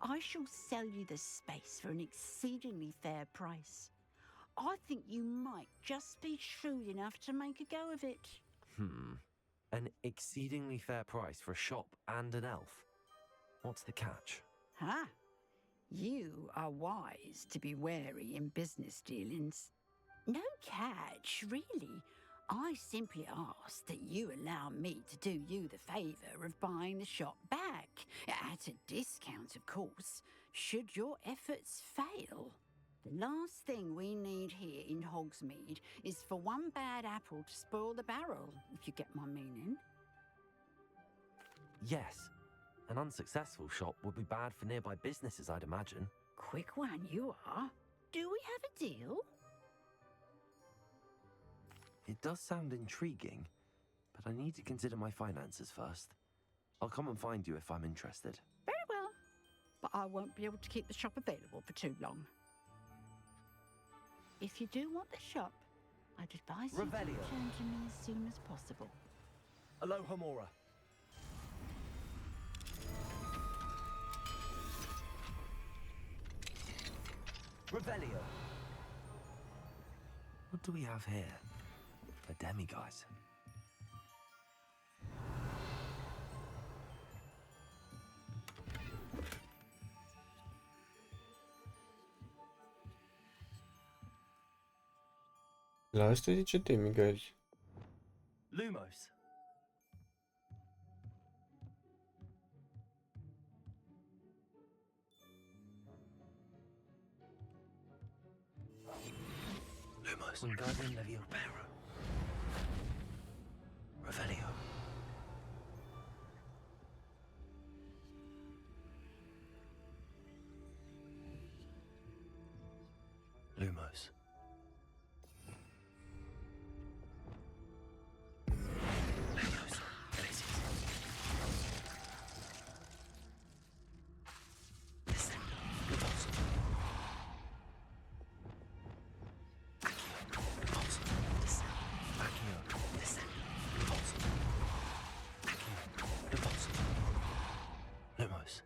I shall sell you the space for an exceedingly fair price. I think you might just be shrewd enough to make a go of it. An exceedingly fair price for a shop and an elf. What's the catch? Ah, you are wise to be wary in business dealings. No catch, really. I simply ask that you allow me to do you the favour of buying the shop back. At a discount, of course, should your efforts fail. The last thing we need here in Hogsmeade is for one bad apple to spoil the barrel, if you get my meaning. Yes. An unsuccessful shop would be bad for nearby businesses, I'd imagine. Quick one you are. Do we have a deal? It does sound intriguing, but I need to consider my finances first. I'll come and find you if I'm interested. Very well, but I won't be able to keep the shop available for too long. If you do want the shop, I'd advise you to return to me as soon as possible. Aloha Mora. Revelio. What do we have here? couple of demiguys. La asta zice demigari. Lumos. Lumos. Wingardium Leviosa. Revelio. Lumos. Leviosa. Places. Descend. Repulsor. Accio. Repulsor. Descend. Accio. Descend. Repulsor. Accio. Repulsor. Lumos.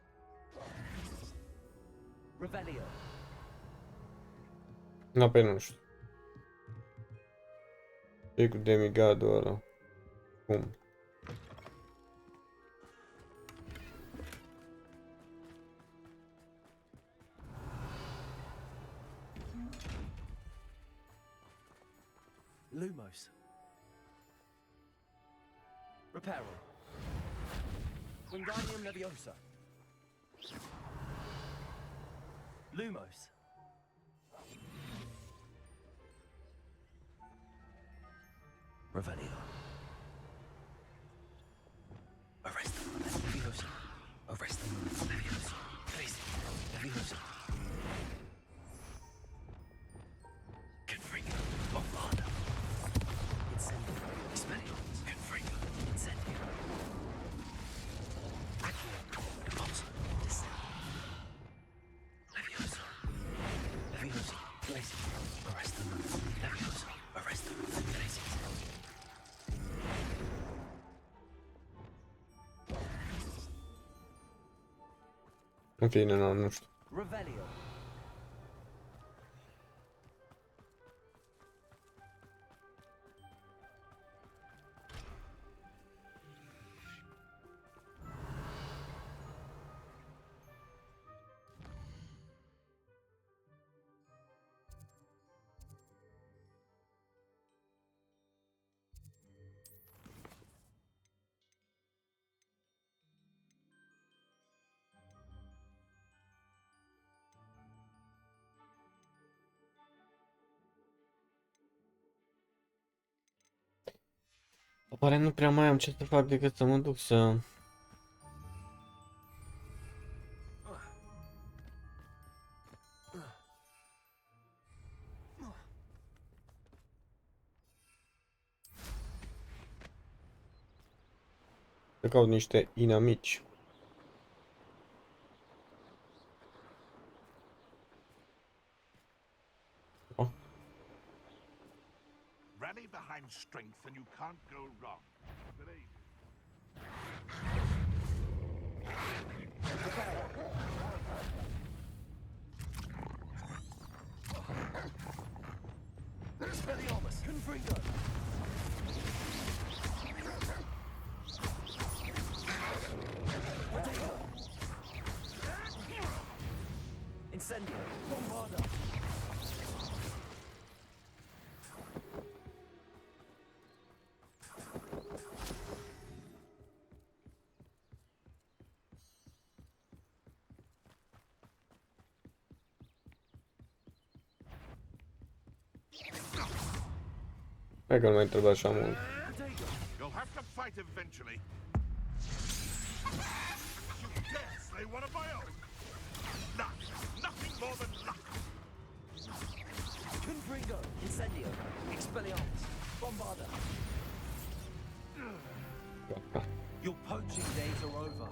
Revelio. Na, pe nu știu. Ce cu demigadul ăla? Cum? Lumos. Reparo. Wingardium Leviosa. Lumos. Revelio. Arrest them. Leviosa. Arrest them. Leviosa. Place it. Leviosa. Confringo. Ornata. Incendio. Expellium. Confringo. Incendio. Accio. Repulsor. Descend. Leviosa. Leviosa. Place it. Arrest them. Leviosa. Arrest them. Place it. În fine, nu știu. Revelio. Aparent nu prea mai am ce să fac decât să mă duc să... să caut niște inamici. Rally behind strength and you can't go wrong. Believe Expelliarmus. Confringo. Incendio. Bombarda. Hai că nu mai trebuie așa mult. you'll have to fight eventually. You dare slay one of my own? Luck. Nothing more than luck. Confringo. Incendio. Expelliarmus. Bombarda. Your poaching days are over.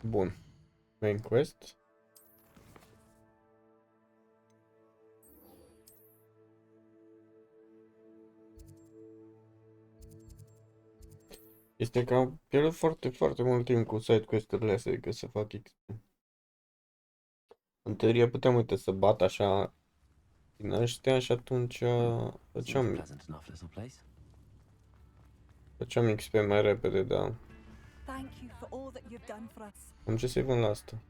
Bun. Main quest. Este că am pierdut foarte, foarte mult timp cu side quest-urile astea decât să fac XP. În teorie puteam, uite, să bat așa din ăștia și atunci făceam XP mai repede, da. Thank you for all that you've done for us. Am ce să-i vând la asta.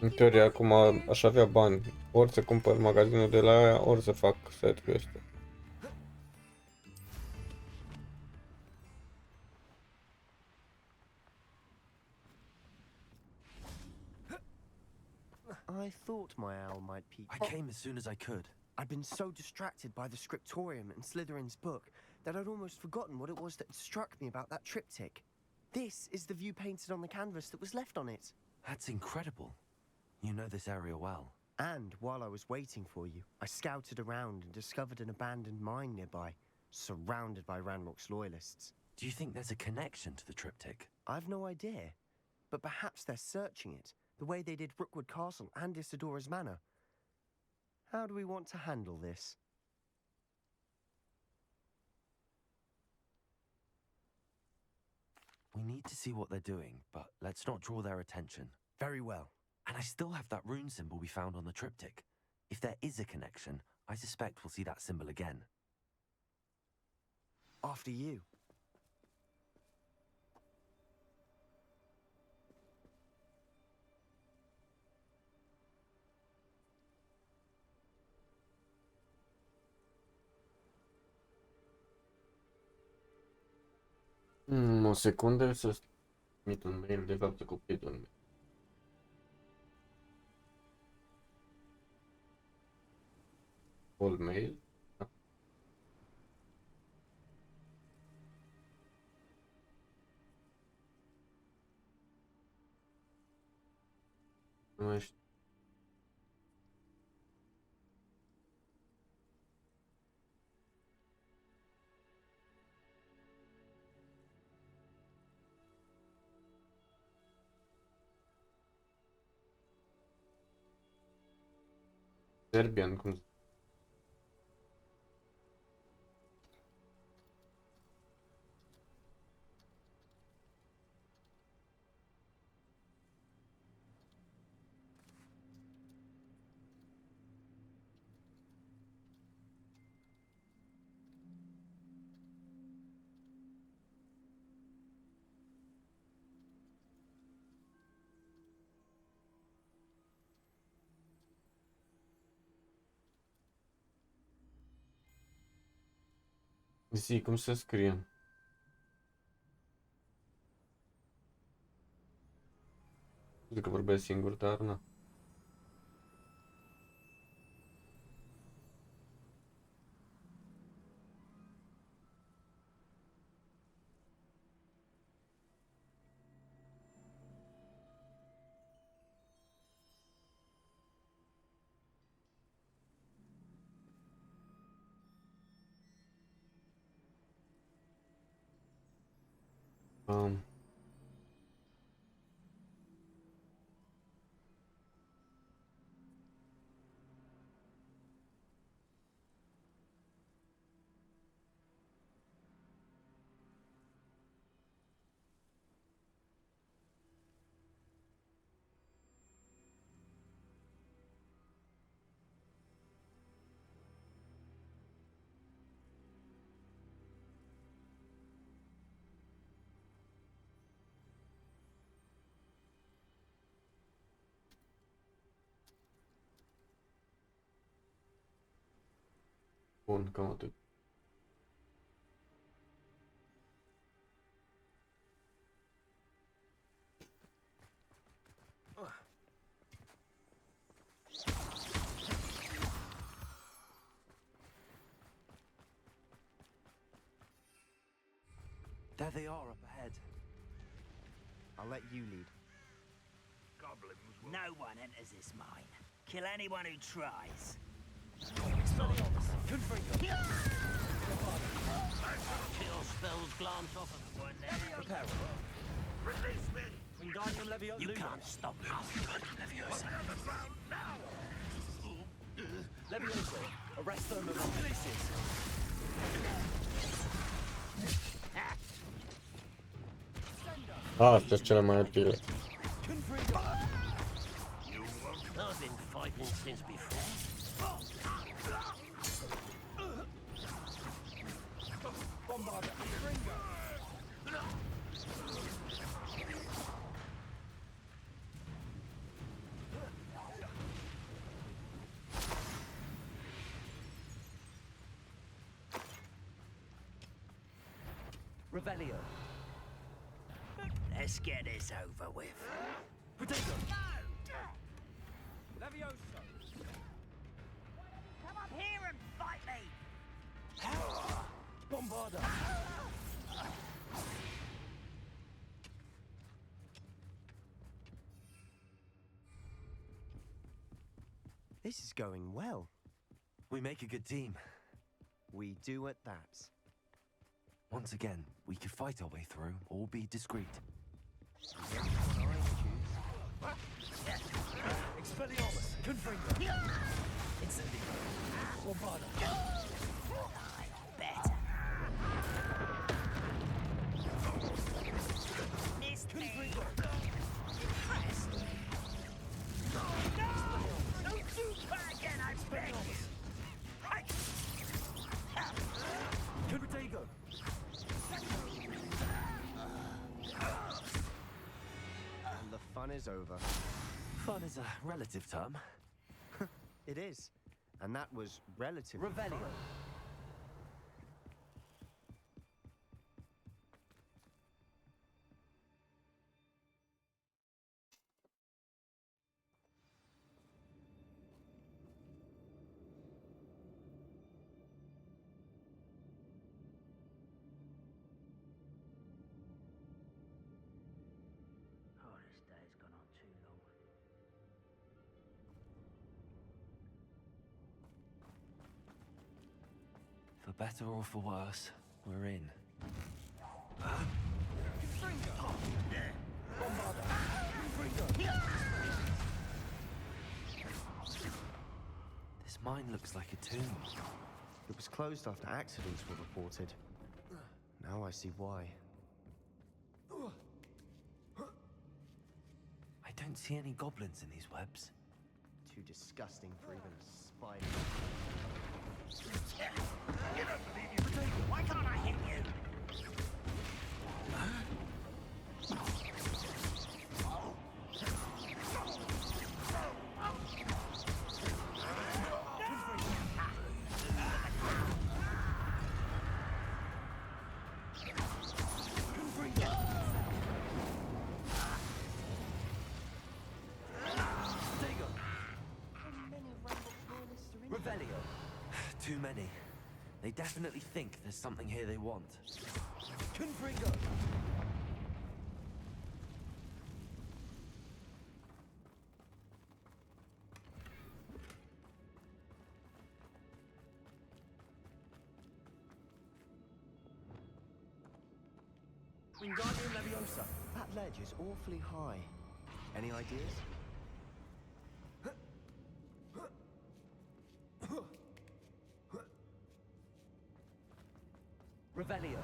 În teorie, acum aș avea bani. Ori să cumpăr magazinul de la aia, ori să fac side quest-ul. I thought my owl might peek. I came as soon as I could. I'd been so distracted by the scriptorium and Slytherin's book that I'd almost forgotten what it was that had struck me about that triptych. This is the view painted on the canvas that was left on it. That's incredible. You know this area well. And while I was waiting for you, I scouted around and discovered an abandoned mine nearby, surrounded by Ranrock's loyalists. Do you think there's a connection to the triptych? I've no idea, but perhaps they're searching it, the way they did Rookwood Castle and Isidora's Manor. How do we want to handle this? We need to see what they're doing, but let's not draw their attention. Very well. And I still have that rune symbol we found on the triptych. If there is a connection, I suspect we'll see that symbol again. After you. O secundă să trimit un mail, de fapt să copiez un mail. Old mail. Da. Nu mai știu. Serbian, cum? Zi, cum să scriem? Zic că vorbesc singur, dar na. Bun, cam atât. There they are up ahead. I'll let you lead. No one enters this mine. Kill anyone who tries. Kills alarms off of it, weren't there? Repair. Release me! Wingardium Leviosa. You can't stop me. Leviosa. On the ground now! Leviosa. Arrest them and releases. Astea sunt cele mai utile. I've been fighting since before. Bombarder. Revelio. Let's get this over with. Potato. Leviosa! Come up here and fight me! Bombarder. This is going well. We make a good team. We do at that. Once again, we could fight our way through or be discreet. Expelliarmus. Confringo. Incendio. Bombarder. Better. Missed me. Impressed. No! Don't do that again, I beg you. Right. Confringo. And the fun is over. Fun is a relative term. It is. And that was relative. Revelio. Oh, this day's gone on too long. For better or for worse, we're in. This mine looks like a tomb. It was closed after accidents were reported. Now I see why. I don't see any goblins in these webs. Too disgusting for even a spider. You don't believe you potato. Why can't I hit you? Revelio. Too many. They definitely think there's something here they want. Confringo. Wingardium Leviosa. That ledge is awfully high. Any ideas? Revelio.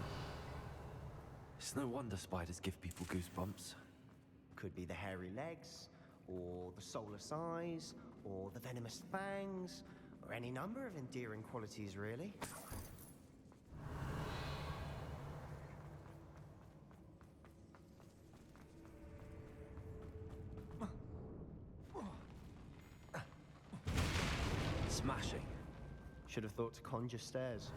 It's no wonder spiders give people goosebumps. Could be the hairy legs, or the soulless eyes, or the venomous fangs, or any number of endearing qualities, really. Smashing. Should have thought to conjure stairs.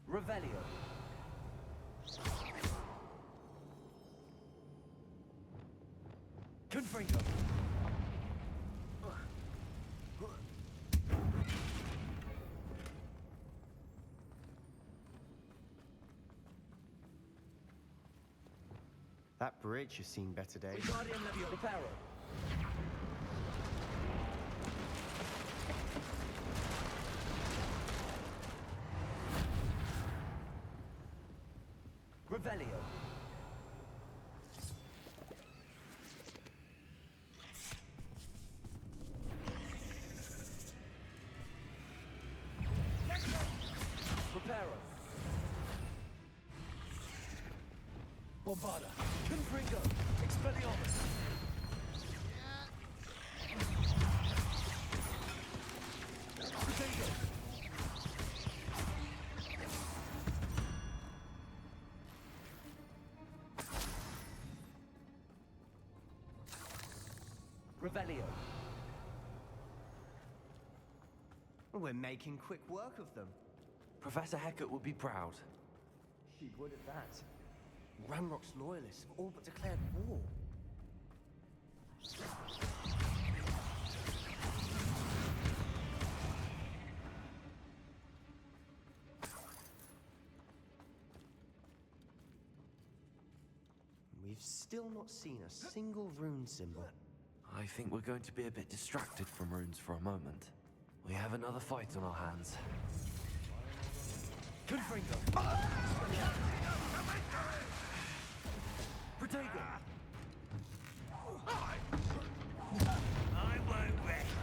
Revelio. Confringo. That bridge has seen better days. Wingardium Leviosa. Revelio. Preparo. Bombarda. Confringo. Expelliarmus. Potato. Revelio. We're making quick work of them. Professor Hecat would be proud. She would at that. Ranrock's loyalists have all but declared war. We've still not seen a single rune symbol. I think we're going to be a bit distracted from runes for a moment. We have another fight on our hands. Confringo. Protego. I won't rest.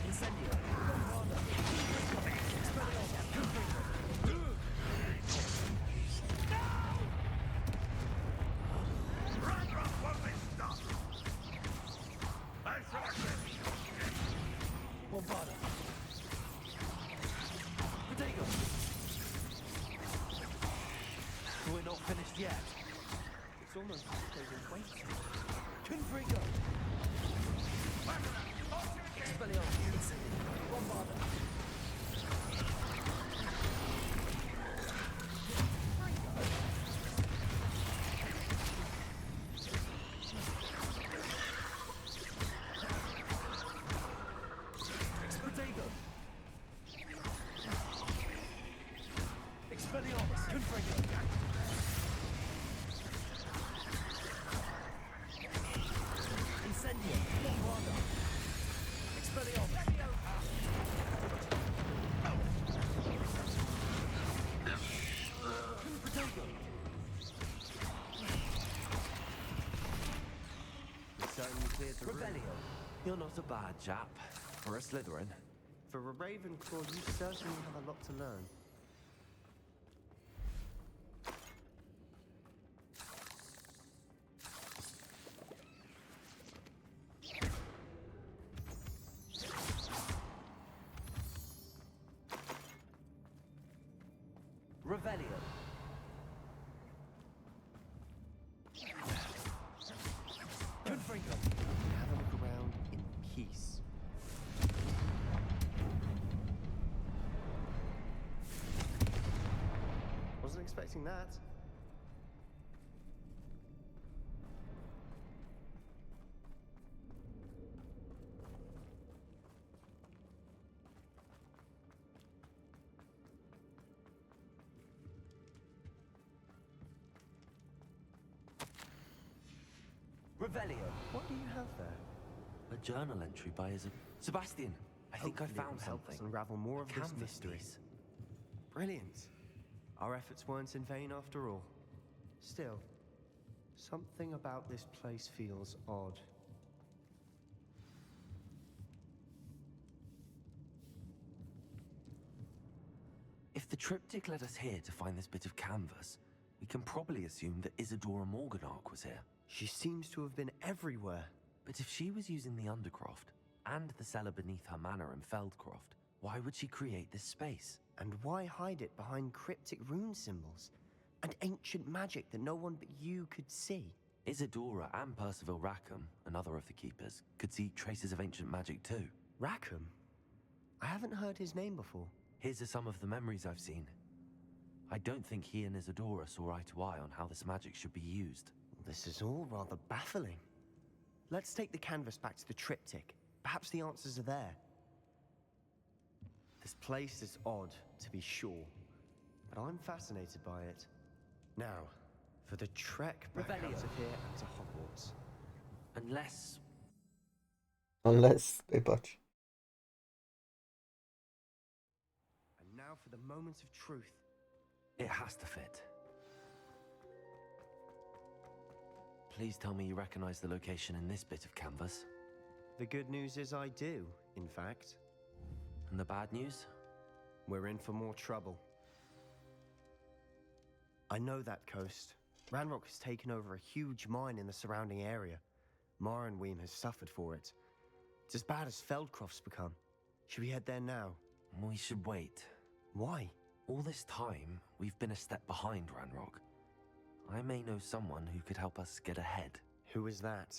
Incendio. Bombarda. Expelliarmus. Confringo. Ranrock won't be stopped! I shall Bombarda. Protego. We're not finished yet. It's almost like they've been waiting. Confringo. Expelliarmus. Bombarda. Protego. Expelliarmus. Confringo. Incendio. Bombarda. Expelliarmus. Protego. We certainly cleared the room. Revelio. You're not a bad chap. For a Slytherin. For a Ravenclaw, you certainly have a lot to learn. Revelio. Confringo. Have a look around in peace. Wasn't expecting that. Revelio. What do you have there? A journal entry by Sebastian. I think I Hopefully it found will help us something. unravel more A of this canvas mystery. piece. Brilliant. Our efforts weren't in vain after all. Still, something about this place feels odd. If the triptych led us here to find this bit of canvas, we can probably assume that Isadora Morganach was here. She seems to have been everywhere. But if she was using the Undercroft, and the cellar beneath her manor in Feldcroft, why would she create this space? And why hide it behind cryptic rune symbols? And ancient magic that no one but you could see? Isadora and Percival Rackham, another of the keepers, could see traces of ancient magic too. Rackham? I haven't heard his name before. Here's some of the memories I've seen. I don't think he and Isadora saw eye to eye on how this magic should be used. This is all rather baffling. Let's take the canvas back to the triptych. Perhaps the answers are there. This place is odd, to be sure, but I'm fascinated by it. Now, For the trek back out of here and to Hogwarts. Unless they botch. And now for the moment of truth. It has to fit. Please tell me you recognize the location in this bit of canvas. The good news is I do, in fact. And the bad news? We're in for more trouble. I know that coast. Ranrock has taken over a huge mine in the surrounding area. Marenweem has suffered for it. It's as bad as Feldcroft's become. Should we head there now? We should wait. Why? All this time, we've been a step behind Ranrock. I may know someone who could help us get ahead. Who is that?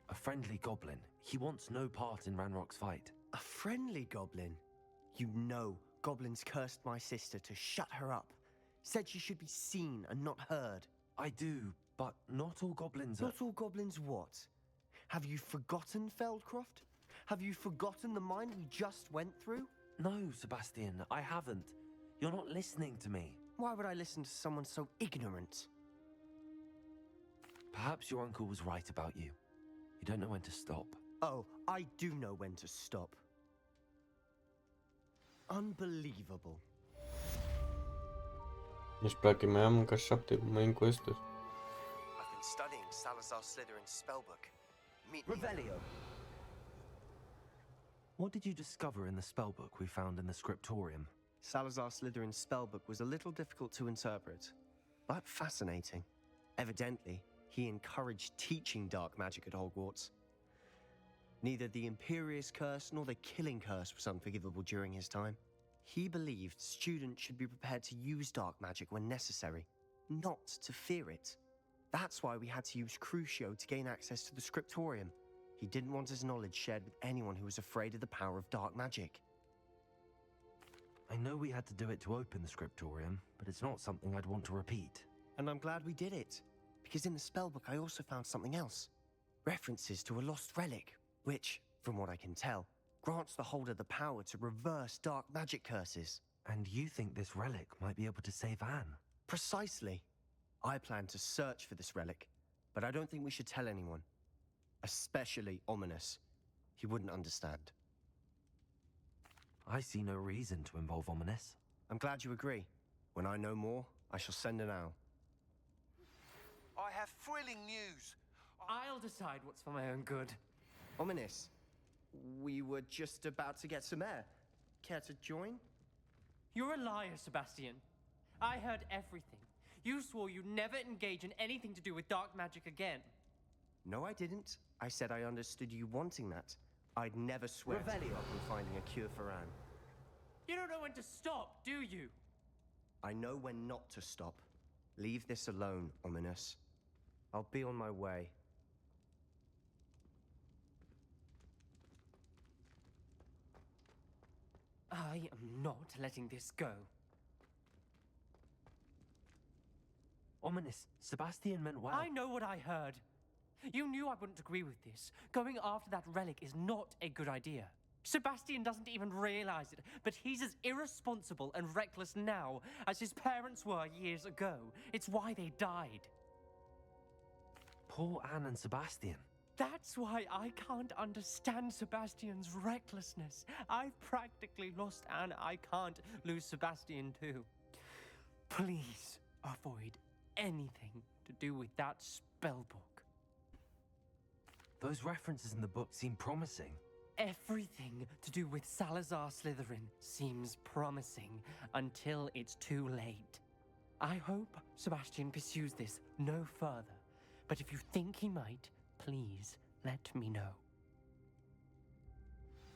A friendly goblin. He wants no part in Ranrock's fight. A friendly goblin? You know goblins cursed my sister to shut her up. Said she should be seen and not heard. I do, but not all goblins are... Not all goblins what? Have you forgotten Feldcroft? Have you forgotten the mine we just went through? No, Sebastian, I haven't. You're not listening to me. Why would I listen to someone so ignorant? Perhaps your uncle was right about you. You don't know when to stop. Oh, I do know when to stop. Unbelievable. Deci, practic, mai am încă 7 main quest-uri. I've been studying Salazar Slytherin's spellbook. Meet Revelio. What did you discover in the spellbook we found in the scriptorium? Salazar Slytherin's spellbook was a little difficult to interpret, but fascinating. Evidently, he encouraged teaching dark magic at Hogwarts. Neither the Imperious Curse nor the Killing Curse was unforgivable during his time. He believed students should be prepared to use dark magic when necessary, not to fear it. That's why we had to use Crucio to gain access to the scriptorium. He didn't want his knowledge shared with anyone who was afraid of the power of dark magic. I know we had to do it to open the scriptorium, but it's not something I'd want to repeat. And I'm glad we did it, because in the spellbook I also found something else. References to a lost relic, which, from what I can tell, grants the holder the power to reverse dark magic curses. And you think this relic might be able to save Anne? Precisely. I plan to search for this relic, but I don't think we should tell anyone. Especially Ominous. He wouldn't understand. I see no reason to involve Ominous. I'm glad you agree. When I know more, I shall send an owl. I have thrilling news. I'll decide what's for my own good. Ominous, we were just about to get some air. Care to join? You're a liar, Sebastian. I heard everything. You swore you'd never engage in anything to do with dark magic again. No, I didn't. I said I understood you wanting that. I'd never swear to give up on finding a cure for Anne. You don't know when to stop, do you? I know when not to stop. Leave this alone, Ominous. I'll be on my way. I am not letting this go. Ominous, Sebastian meant well. I know what I heard. You knew I wouldn't agree with this. Going after that relic is not a good idea. Sebastian doesn't even realize it, but he's as irresponsible and reckless now as his parents were years ago. It's why they died. Poor Anne and Sebastian. That's why I can't understand Sebastian's recklessness. I've practically lost Anne. I can't lose Sebastian too. Please avoid anything to do with that spellbook. Those references in the book seem promising. Everything to do with Salazar Slytherin seems promising until it's too late. I hope Sebastian pursues this no further, but if you think he might, please let me know.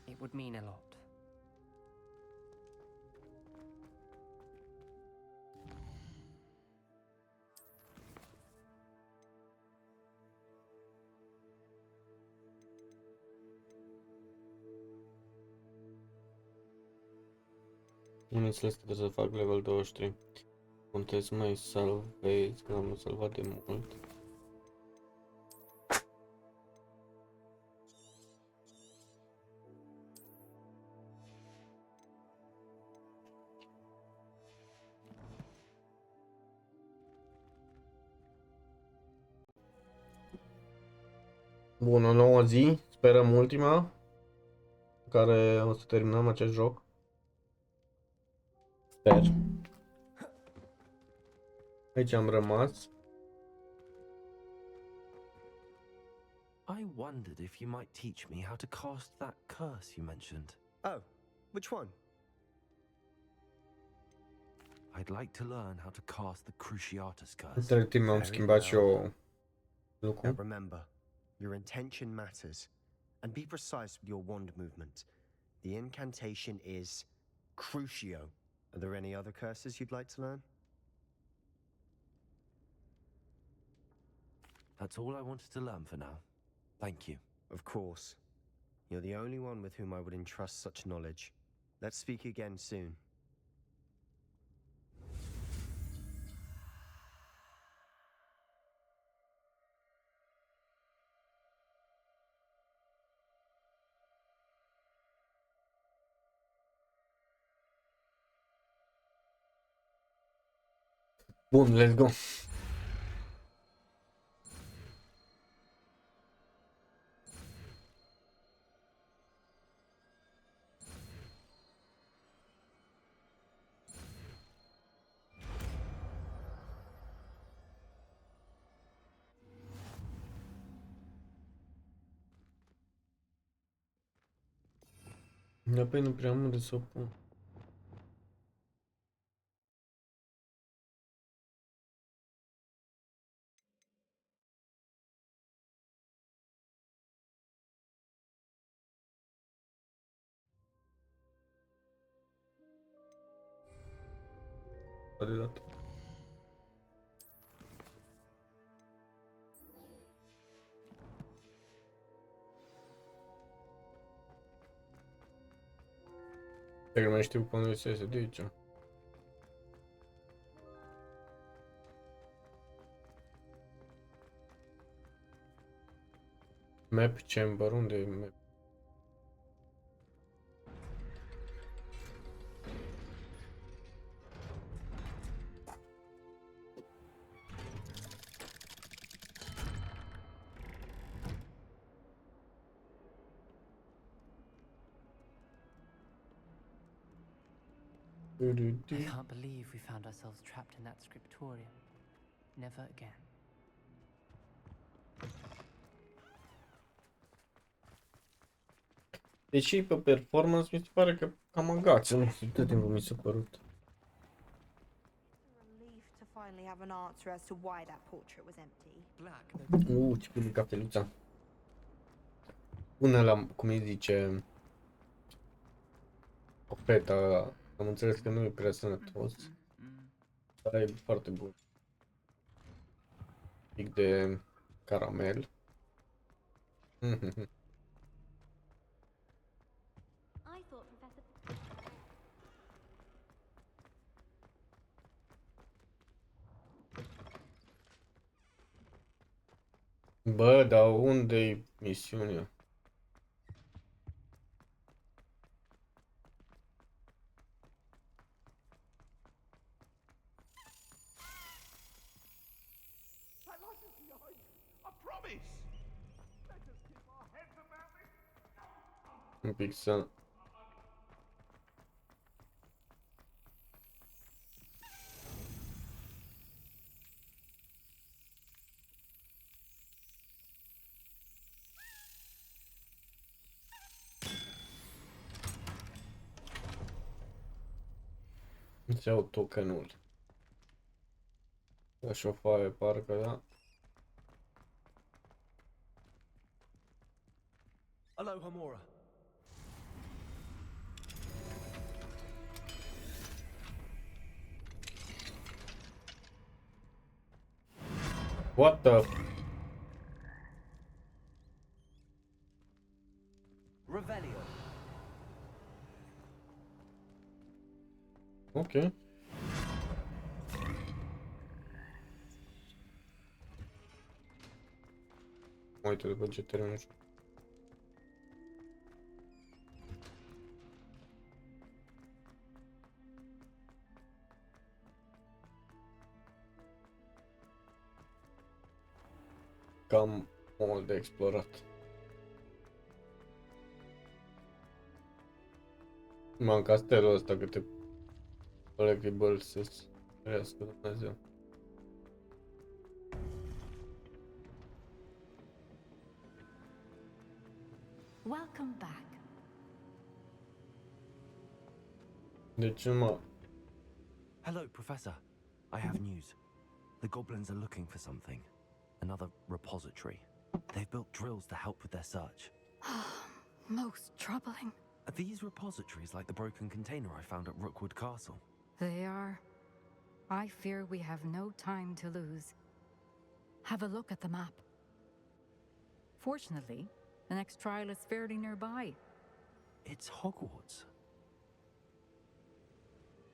It would mean a lot. Unitele astea trebuie să fac level 23. Puteți să mai salvezi, că am salvat de mult. Bun, o nouă zi, sperăm ultima, în care o să terminăm acest joc. Sper. Aici am rămas. I wondered if you might teach me how to cast that curse you mentioned. Oh, which one? I'd like to learn how to cast the Cruciatus curse. Între timp am schimbat și eu Now lucru. remember, your intention matters, and be precise with your wand movement. The incantation is Crucio. Are there any other curses you'd like to learn? That's all I wanted to learn for now. Thank you. Of course. You're the only one with whom I would entrust such knowledge. Let's speak again soon. Bun, let's go. Apoi nu prea am unde să o pun. De dată. Dacă nu mai știu până este SSD aici. Map chamber, unde e map? I can't believe we found ourselves trapped in that scriptorium. Never again. Deși pe performance mi se pare că cam agață, nu știu, tot timpul mi s-a părut. Relief to finally have an answer as to why that portrait was empty. Black. Ce bine cafeluța. Până la, cum îi zice, ofeta, am înțeles că nu e prea sănătos, dar e foarte bun. Pic de caramel. I thought Professor... Bă, dar unde-i misiunea? Un pic să... Îți iau tokenul. Așa o foaie, parcă, da? Aloha, Mora. What the... Revelio. Ok. Uite, după ce termin. Cam mult de explorat. În castelul ăsta câte collectibles să-ți crească Dumnezeu. Welcome back. Deci mă... Hello, Professor. I have news. The goblins are looking for something. Another repository. They've built drills to help with their search. Most troubling. Are these repositories like the broken container I found at Rookwood Castle? They are. I fear we have no time to lose. Have a look at the map. Fortunately, the next trial is fairly nearby. It's Hogwarts.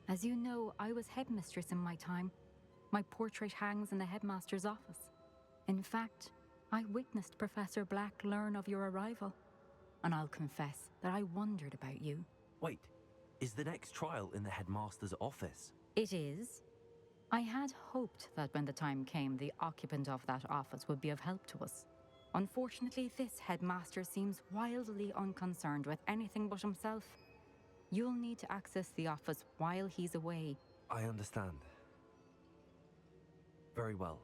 As you know, I was headmistress in my time. My portrait hangs in the headmaster's office. In fact, I witnessed Professor Black learn of your arrival. And I'll confess that I wondered about you. Wait, is the next trial in the headmaster's office? It is. I had hoped that when the time came, the occupant of that office would be of help to us. Unfortunately, this headmaster seems wildly unconcerned with anything but himself. You'll need to access the office while he's away. I understand. Very well.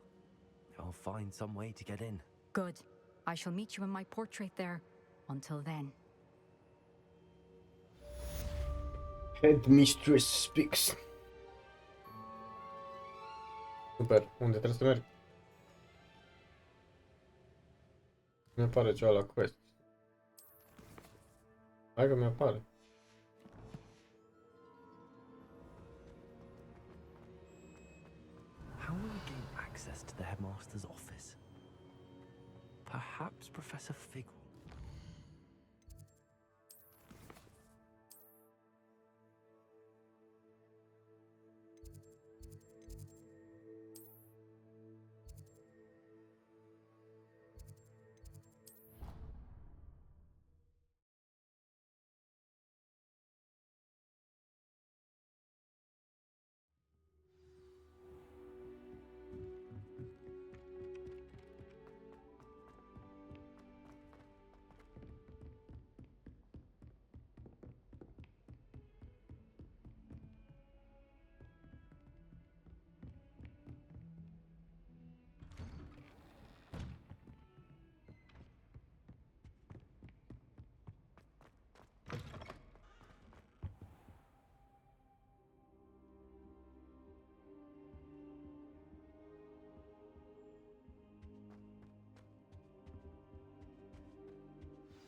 I'll find some way to get in. Good. I shall meet you in my portrait there. Until then. Headmistress speaks. Super. Unde trebuie să merg? Mi apare ceva la quest. Hai că mi apare. How will we gain access to the headmaster's office? Perhaps Professor Fig.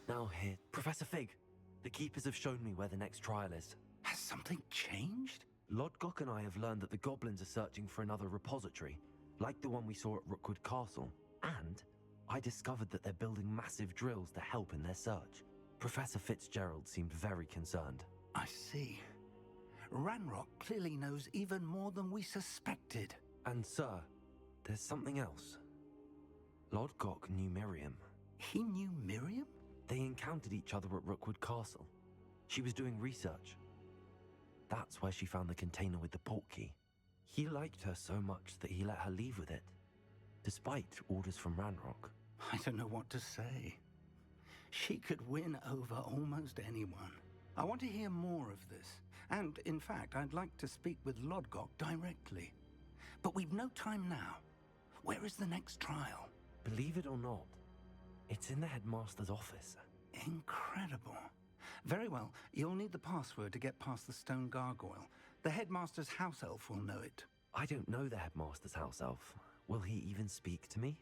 Now here, Professor Fig. The keepers have shown me where the next trial is. Has something changed? Lodgok and I have learned that the goblins are searching for another repository, like the one we saw at Rookwood Castle. And I discovered that they're building massive drills to help in their search. Professor Fitzgerald seemed very concerned. I see. Ranrock clearly knows even more than we suspected. And sir, there's something else. Lodgok knew Miriam. He knew Miriam? They encountered each other at Rookwood Castle. She was doing research. That's where she found the container with the port key. He liked her so much that he let her leave with it, despite orders from Ranrock. I don't know what to say. She could win over almost anyone. I want to hear more of this. And, in fact, I'd like to speak with Lodgok directly. But we've no time now. Where is the next trial? Believe it or not, it's in the headmaster's office. Incredible. Very well, you'll need the password to get past the stone gargoyle. The headmaster's house elf will know it. I don't know the headmaster's house elf. Will he even speak to me?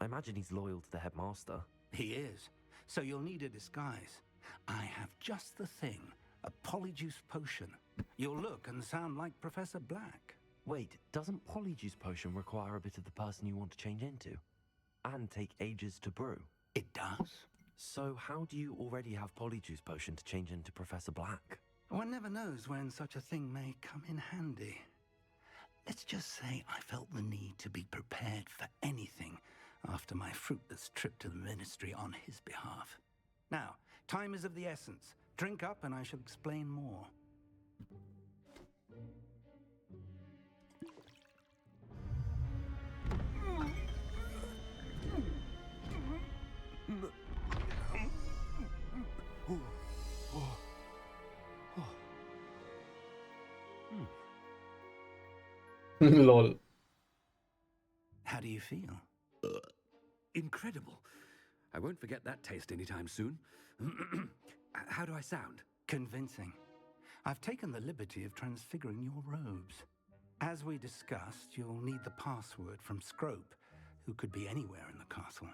I imagine he's loyal to the headmaster. He is. So you'll need a disguise. I have just the thing. A polyjuice potion. You'll look and sound like Professor Black. Wait, doesn't polyjuice potion require a bit of the person you want to change into? And take ages to brew? It does. So how do you already have polyjuice potion to change into Professor Black? One never knows when such a thing may come in handy. Let's just say I felt the need to be prepared for anything after my fruitless trip to the ministry on his behalf. Now, time is of the essence. Drink up and I shall explain more. Lol. How do you feel? Incredible. I won't forget that taste anytime soon. How do I sound? Convincing. I've taken the liberty of transfiguring your robes. As we discussed, you'll need the password from Scrope, who could be anywhere in the castle.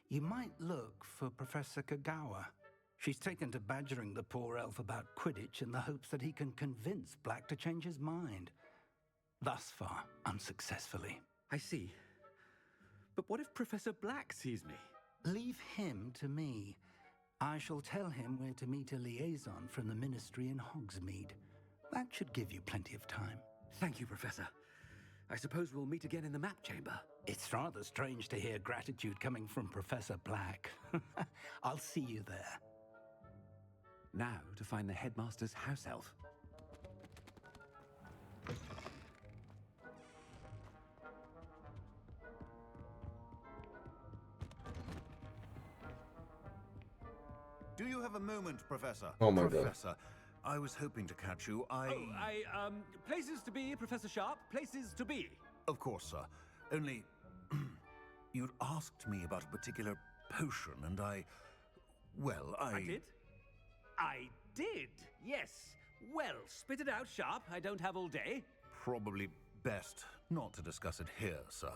You might look for Professor Kagawa. She's taken to badgering the poor elf about Quidditch in the hopes that he can convince Black to change his mind. Thus far, unsuccessfully. I see. But what if Professor Black sees me? Leave him to me. I shall tell him where to meet a liaison from the Ministry in Hogsmeade. That should give you plenty of time. Thank you, Professor. I suppose we'll meet again in the map chamber. It's rather strange to hear gratitude coming from Professor Black. I'll see you there. Now to find the headmaster's house elf. Do you have a moment, Professor? Oh my God. Professor, I was hoping to catch you. Places to be, Professor Sharp. Places to be. Of course, sir. Only, you'd asked me about a particular potion, and I did? I did, yes. Well, spit it out, Sharp. I don't have all day. Probably best not to discuss it here, sir.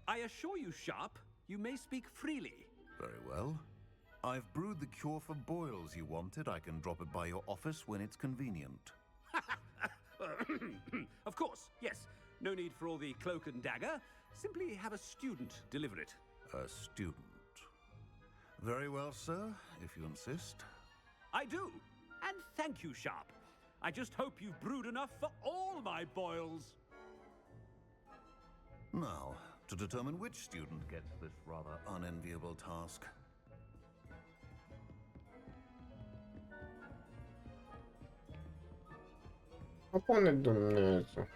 I assure you, Sharp, you may speak freely. Very well. I've brewed the cure for boils you wanted. I can drop it by your office when it's convenient. Of course, yes. No need for all the cloak and dagger. Simply have a student deliver it. A student. Very well, sir, if you insist. I do. And thank you, Sharp. I just hope you've brewed enough for all my boils. Now, to determine which student gets this rather unenviable task. Pune Dumnezeu.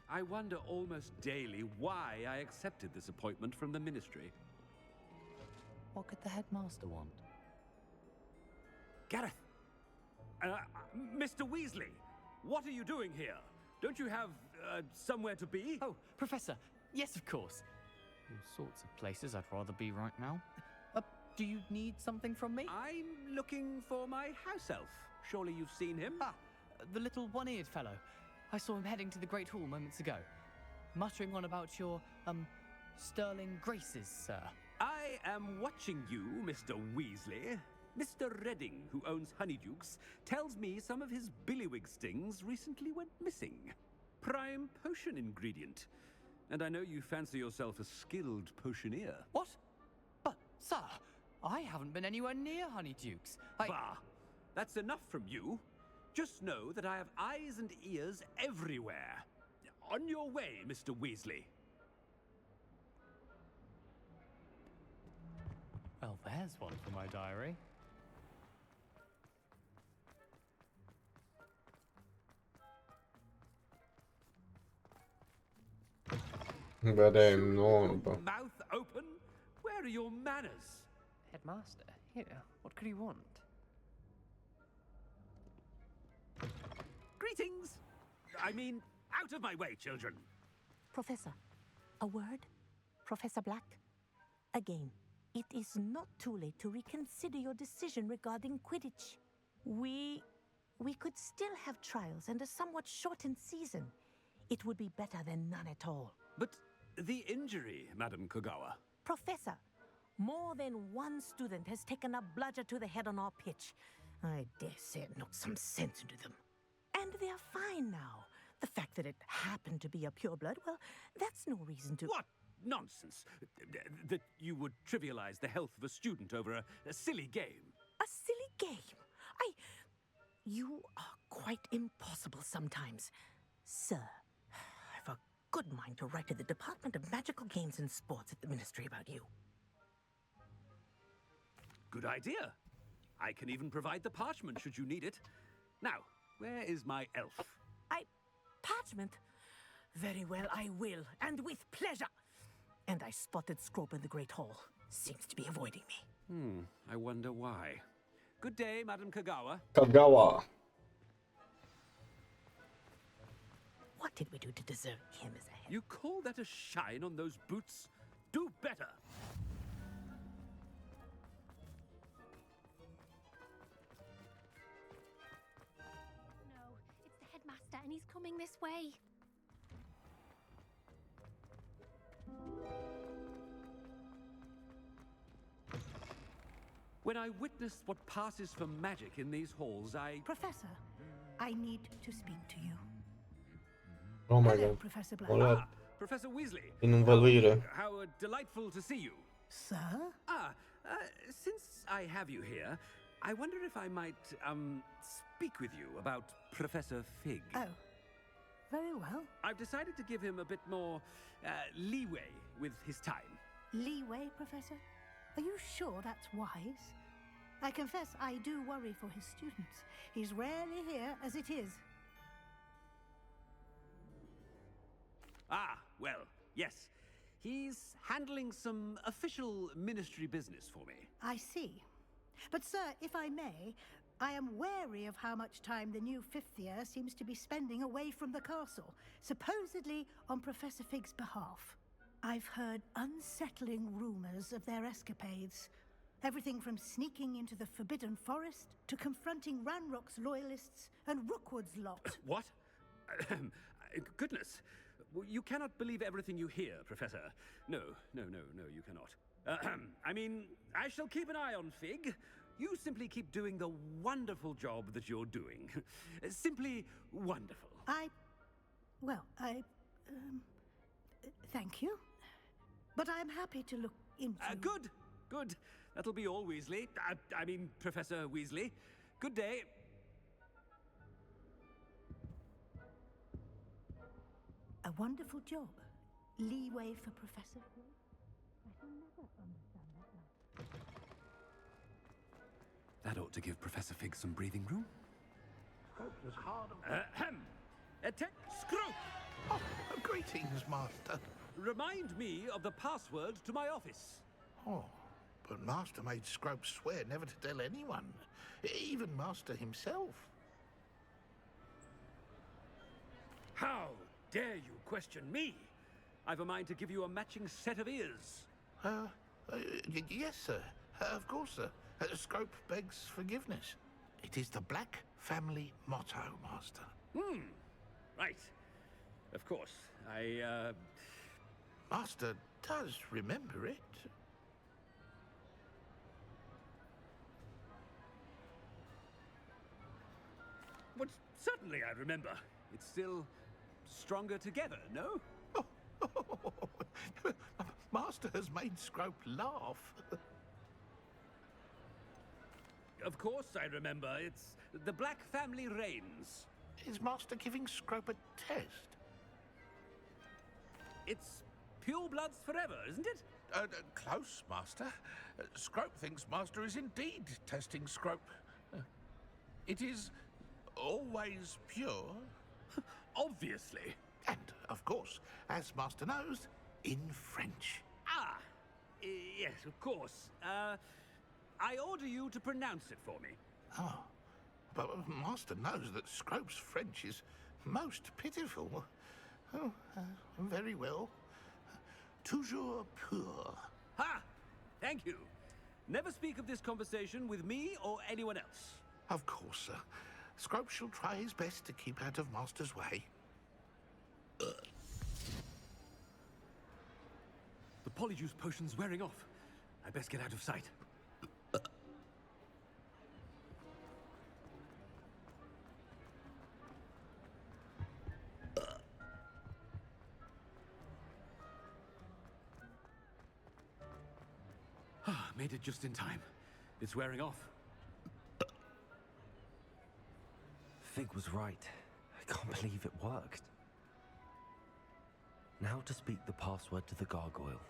I wonder almost daily why I accepted this appointment from the ministry. What could the headmaster want? Gareth! Mr. Weasley, what are you doing here? Don't you have somewhere to be? Oh, Professor, yes, of course. All sorts of places I'd rather be right now. Do you need something from me? I'm looking for my house elf. Surely you've seen him? Ah, the little one-eared fellow. I saw him heading to the Great Hall moments ago, muttering on about your, sterling graces, sir. I am watching you, Mr. Weasley. Mr. Redding, who owns Honeydukes, tells me some of his billywig stings recently went missing. Prime potion ingredient. And I know you fancy yourself a skilled potioneer. What? But, sir, I haven't been anywhere near Honeydukes. Bah! That's enough from you. Just know that I have eyes and ears everywhere. On your way, Mr. Weasley. Well, there's one for my diary. Vedem, nu, bă. Mouth open? Where are your manners? Headmaster, here, what could he want? Greetings! I mean, out of my way, children. Professor, a word? Professor Black? Again, it is not too late to reconsider your decision regarding Quidditch. We could still have trials and a somewhat shortened season. It would be better than none at all. But the injury, Madam Kogawa. Professor, more than one student has taken a bludger to the head on our pitch. I dare say it knocked some sense into them. And they're fine now. The fact that it happened to be a pureblood, well, that's no reason to... What nonsense! That you would trivialize the health of a student over a silly game. A silly game? You are quite impossible sometimes. Sir, I've a good mind to write to the Department of Magical Games and Sports at the Ministry about you. Good idea. I can even provide the parchment should you need it. Now, where is my elf? Parchment? Very well, I will, and with pleasure. And I spotted Scrope in the Great Hall. Seems to be avoiding me. I wonder why. Good day, Madam Kagawa. Kagawa. What did we do to deserve him as a head? You call that a shine on those boots? Do better! No, it's the headmaster and he's coming this way. When I witness what passes for magic in these halls, Professor, I need to speak to you. Oh my Hello, god. Professor Black. Hola. Professor Weasley. Invaluire. How delightful to see you. Sir? Since I have you here, I wonder if I might, speak with you about Professor Fig. Oh, very well. I've decided to give him a bit more, leeway with his time. Leeway, Professor? Are you sure that's wise? I confess I do worry for his students. He's rarely here as it is. Ah, well, yes. He's handling some official ministry business for me. I see. But, sir, if I may, I am wary of how much time the new fifth year seems to be spending away from the castle, supposedly on Professor Fig's behalf. I've heard unsettling rumors of their escapades. Everything from sneaking into the Forbidden Forest to confronting Ranrock's loyalists and Rookwood's lot. What? Goodness. You cannot believe everything you hear, Professor. No, you cannot. I mean, I shall keep an eye on Fig. You simply keep doing the wonderful job that you're doing. Simply wonderful. Thank you. But I'm happy to look into... Good. That'll be all, Weasley. I mean, Professor Weasley. Good day. A wonderful job. Leeway for Professor Fig. I shall never understand that life. That ought to give Professor Fig some breathing room. Was hard Scrope! Oh, greetings, Master. Remind me of the password to my office. Oh, but Master made Scrope swear never to tell anyone, even Master himself. How dare you question me? I've a mind to give you a matching set of ears. Yes, sir. Of course, sir. Scrope begs forgiveness. It is the Black family motto, Master. Right. Of course. Master does remember it. But certainly I remember. It's still stronger together, no? Master has made Scrope laugh. Of course I remember. It's the Black family reigns. Is Master giving Scrope a test? It's pure bloods forever, isn't it? Close, Master. Scrope thinks Master is indeed testing Scrope. It is always pure. Obviously. And, of course, as Master knows, in French. Yes, of course. I order you to pronounce it for me. Oh, but Master knows that Scrope's French is most pitiful. Oh, very well. Toujours pur. Ha! Thank you. Never speak of this conversation with me or anyone else. Of course, sir. Scrope shall try his best to keep out of Master's way. The polyjuice potion's wearing off. I best get out of sight. Made it just in time. It's wearing off. Fig was right. I can't believe it worked. Now to speak the password to the gargoyle.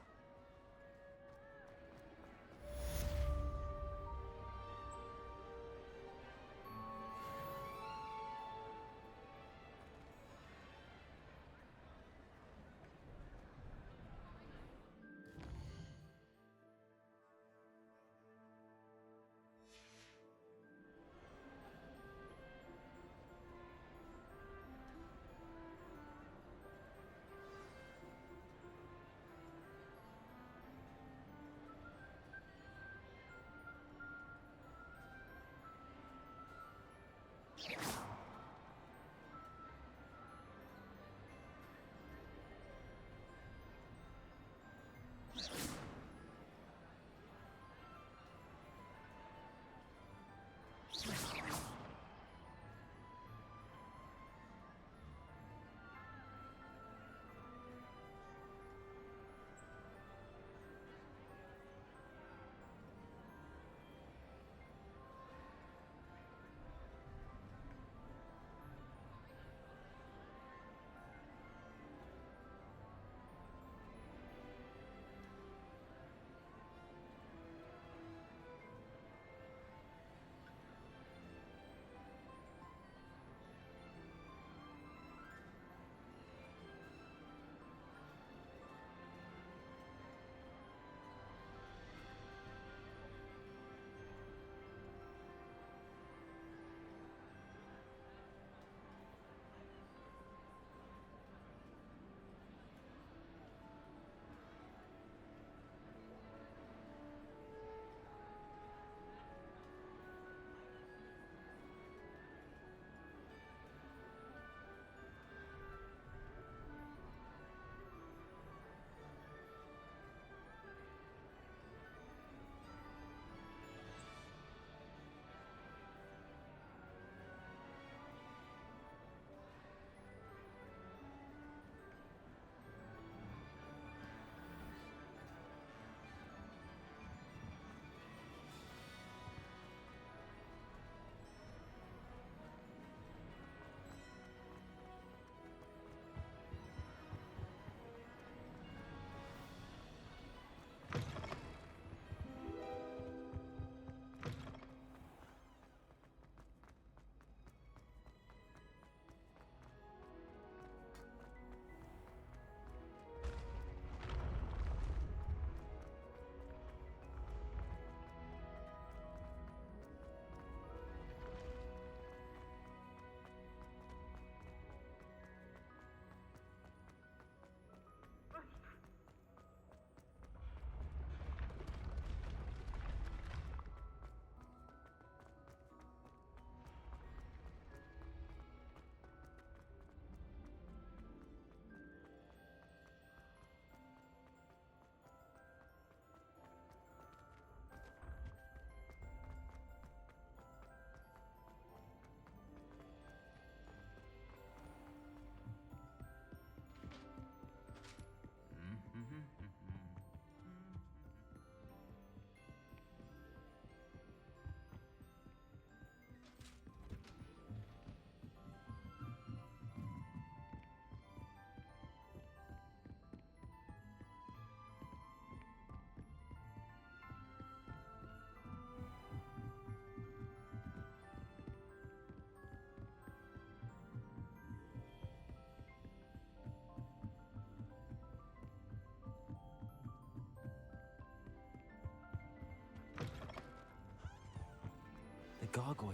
Gargoyle.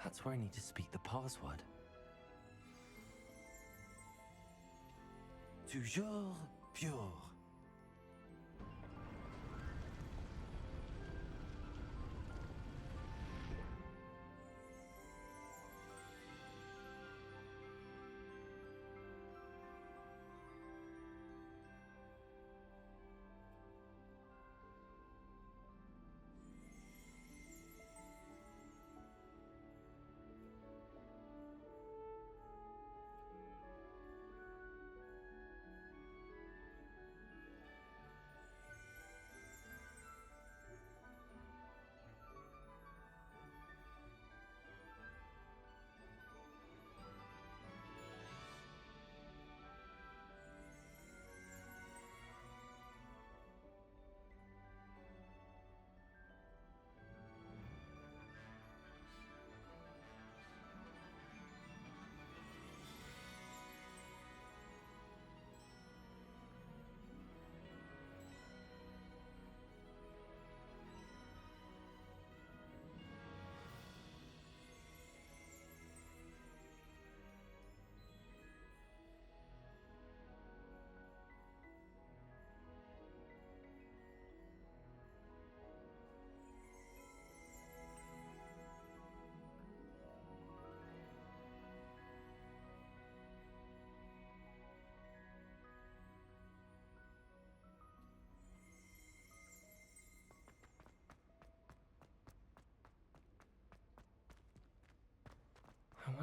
That's where I need to speak the password. Toujours pure.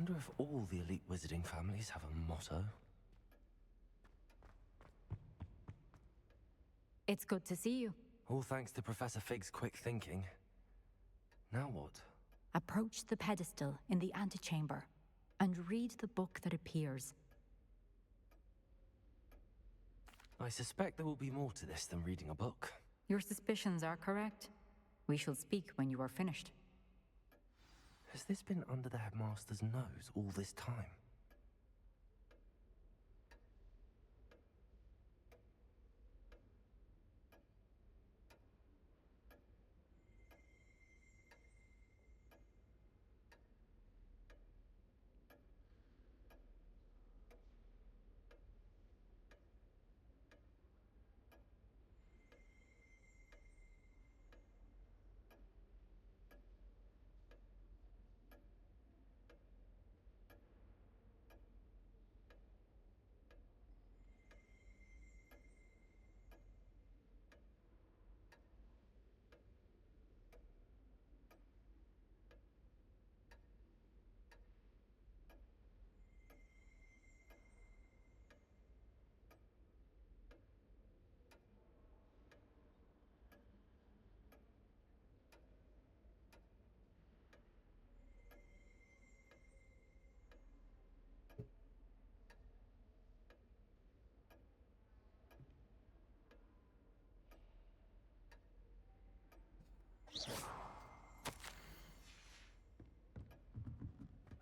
wonder if all the elite wizarding families have a motto. It's good to see you. All thanks to Professor Fig's quick thinking. Now what? Approach the pedestal in the antechamber and read the book that appears. I suspect there will be more to this than reading a book. Your suspicions are correct. We shall speak when you are finished. Has this been under the headmaster's nose all this time?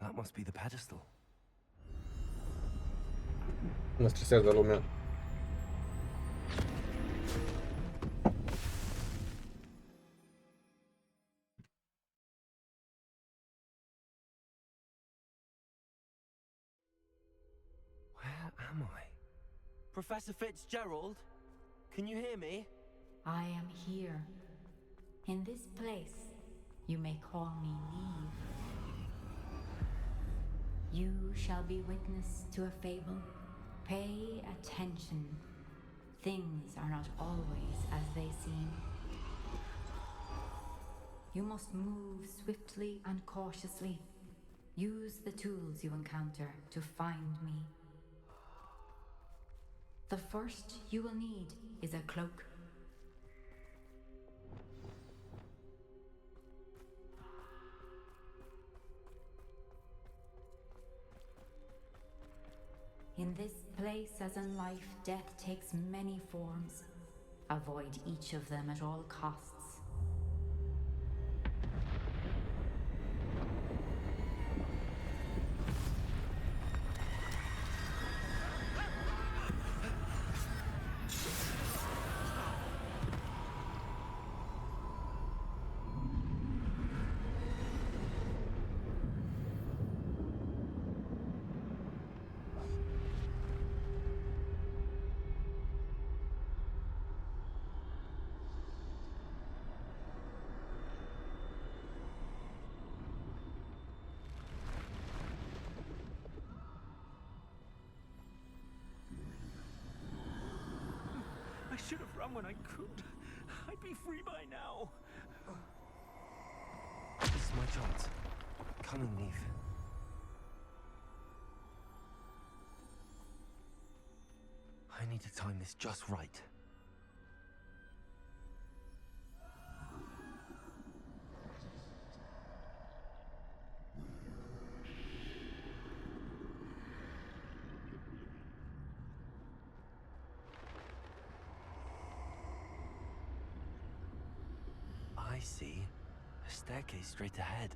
That must be the pedestal. Mă stresează lumea. Where am I? Professor Fitzgerald? Can you hear me? I am here. In this place, you may call me Neve. You shall be witness to a fable. Pay attention. Things are not always as they seem. You must move swiftly and cautiously. Use the tools you encounter to find me. The first you will need is a cloak. In this place, as in life, death takes many forms. Avoid each of them at all costs. I should have run when I could. I'd be free by now. This is my chance. Coming, Neve. I need to time this just right. I see. A staircase straight ahead.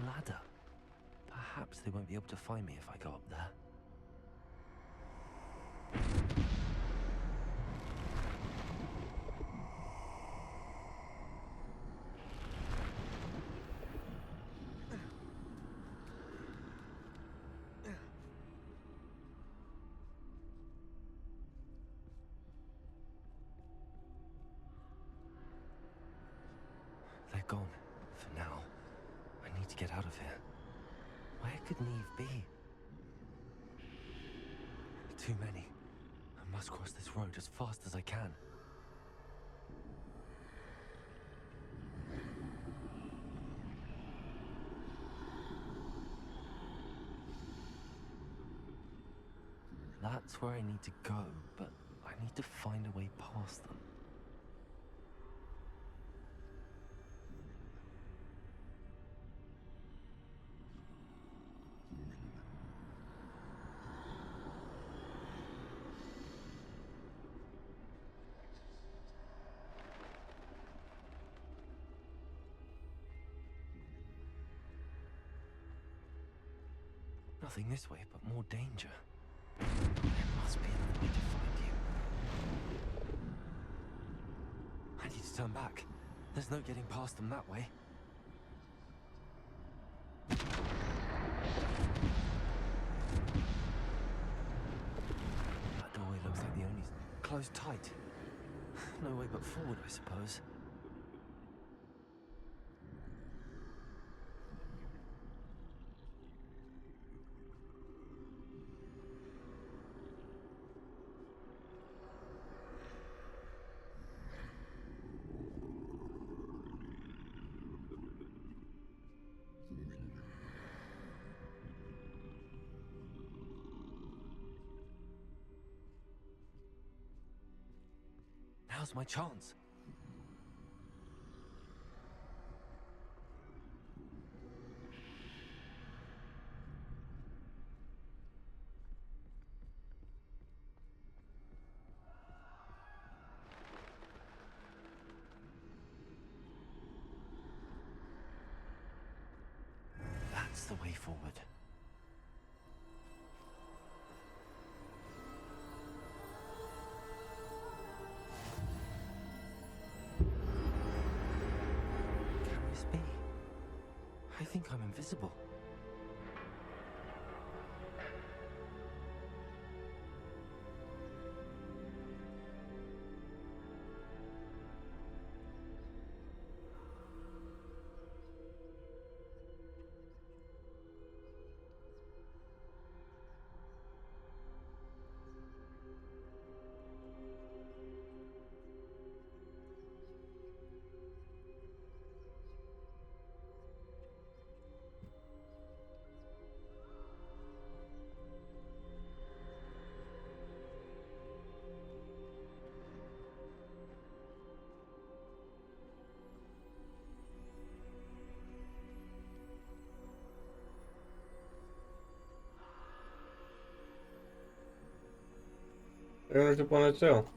Ladder. Perhaps they won't be able to find me if I go up there. gone. For now. I need to get out of here. Where could Neve be? Too many. I must cross this road as fast as I can. That's where I need to go, but I need to find a way past them. Nothing this way, but more danger. There must be another way to find you. I need to turn back. There's no getting past them that way. That doorway looks like the only... closed tight. No way but forward, I suppose. Now's my chance. That's the way forward. I think I'm invisible. Eu nu știu până ce iau.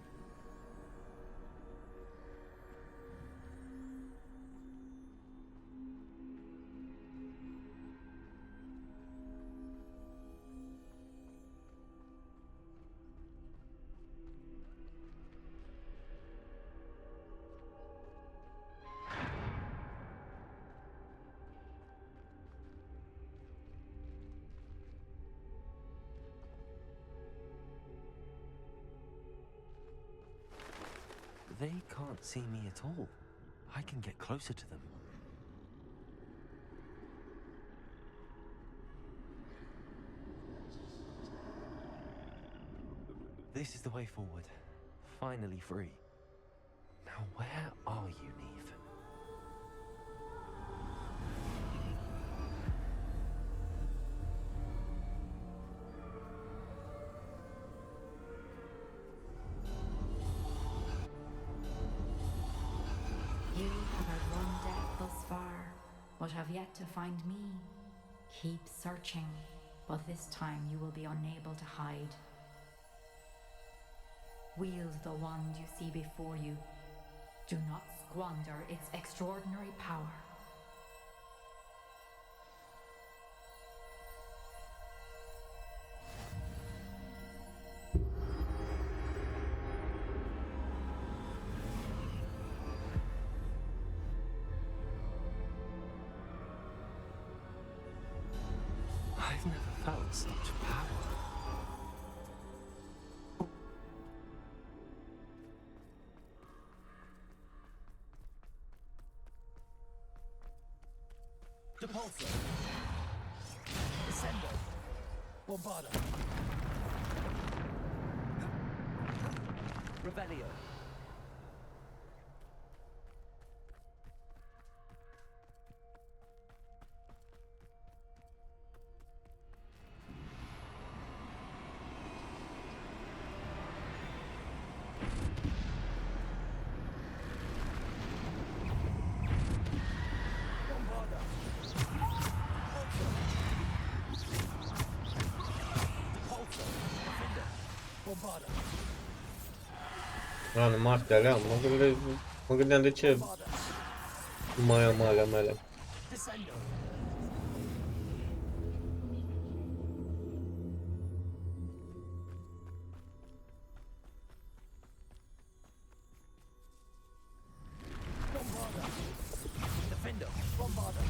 They can't see me at all. I can get closer to them. This is the way forward. Finally free. Now where are you, Neve? You have had one death thus far, but have yet to find me. Keep searching, but this time you will be unable to hide. Wield the wand you see before you. Do not squander its extraordinary power. I've never felt such power. Depulsor. Descendo. Bombarda. Revelio. Lan astea alea, mă gândeam de ce mai am alea mele. Descendo. Bombarda. Defendo. Bombarda.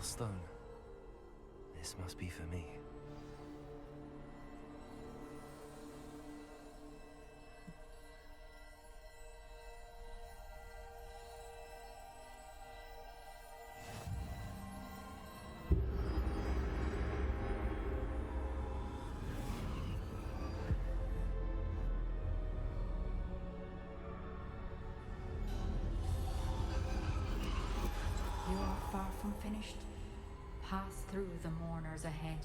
stone. This must be for me. You are far from finished. Pass through the mourners ahead.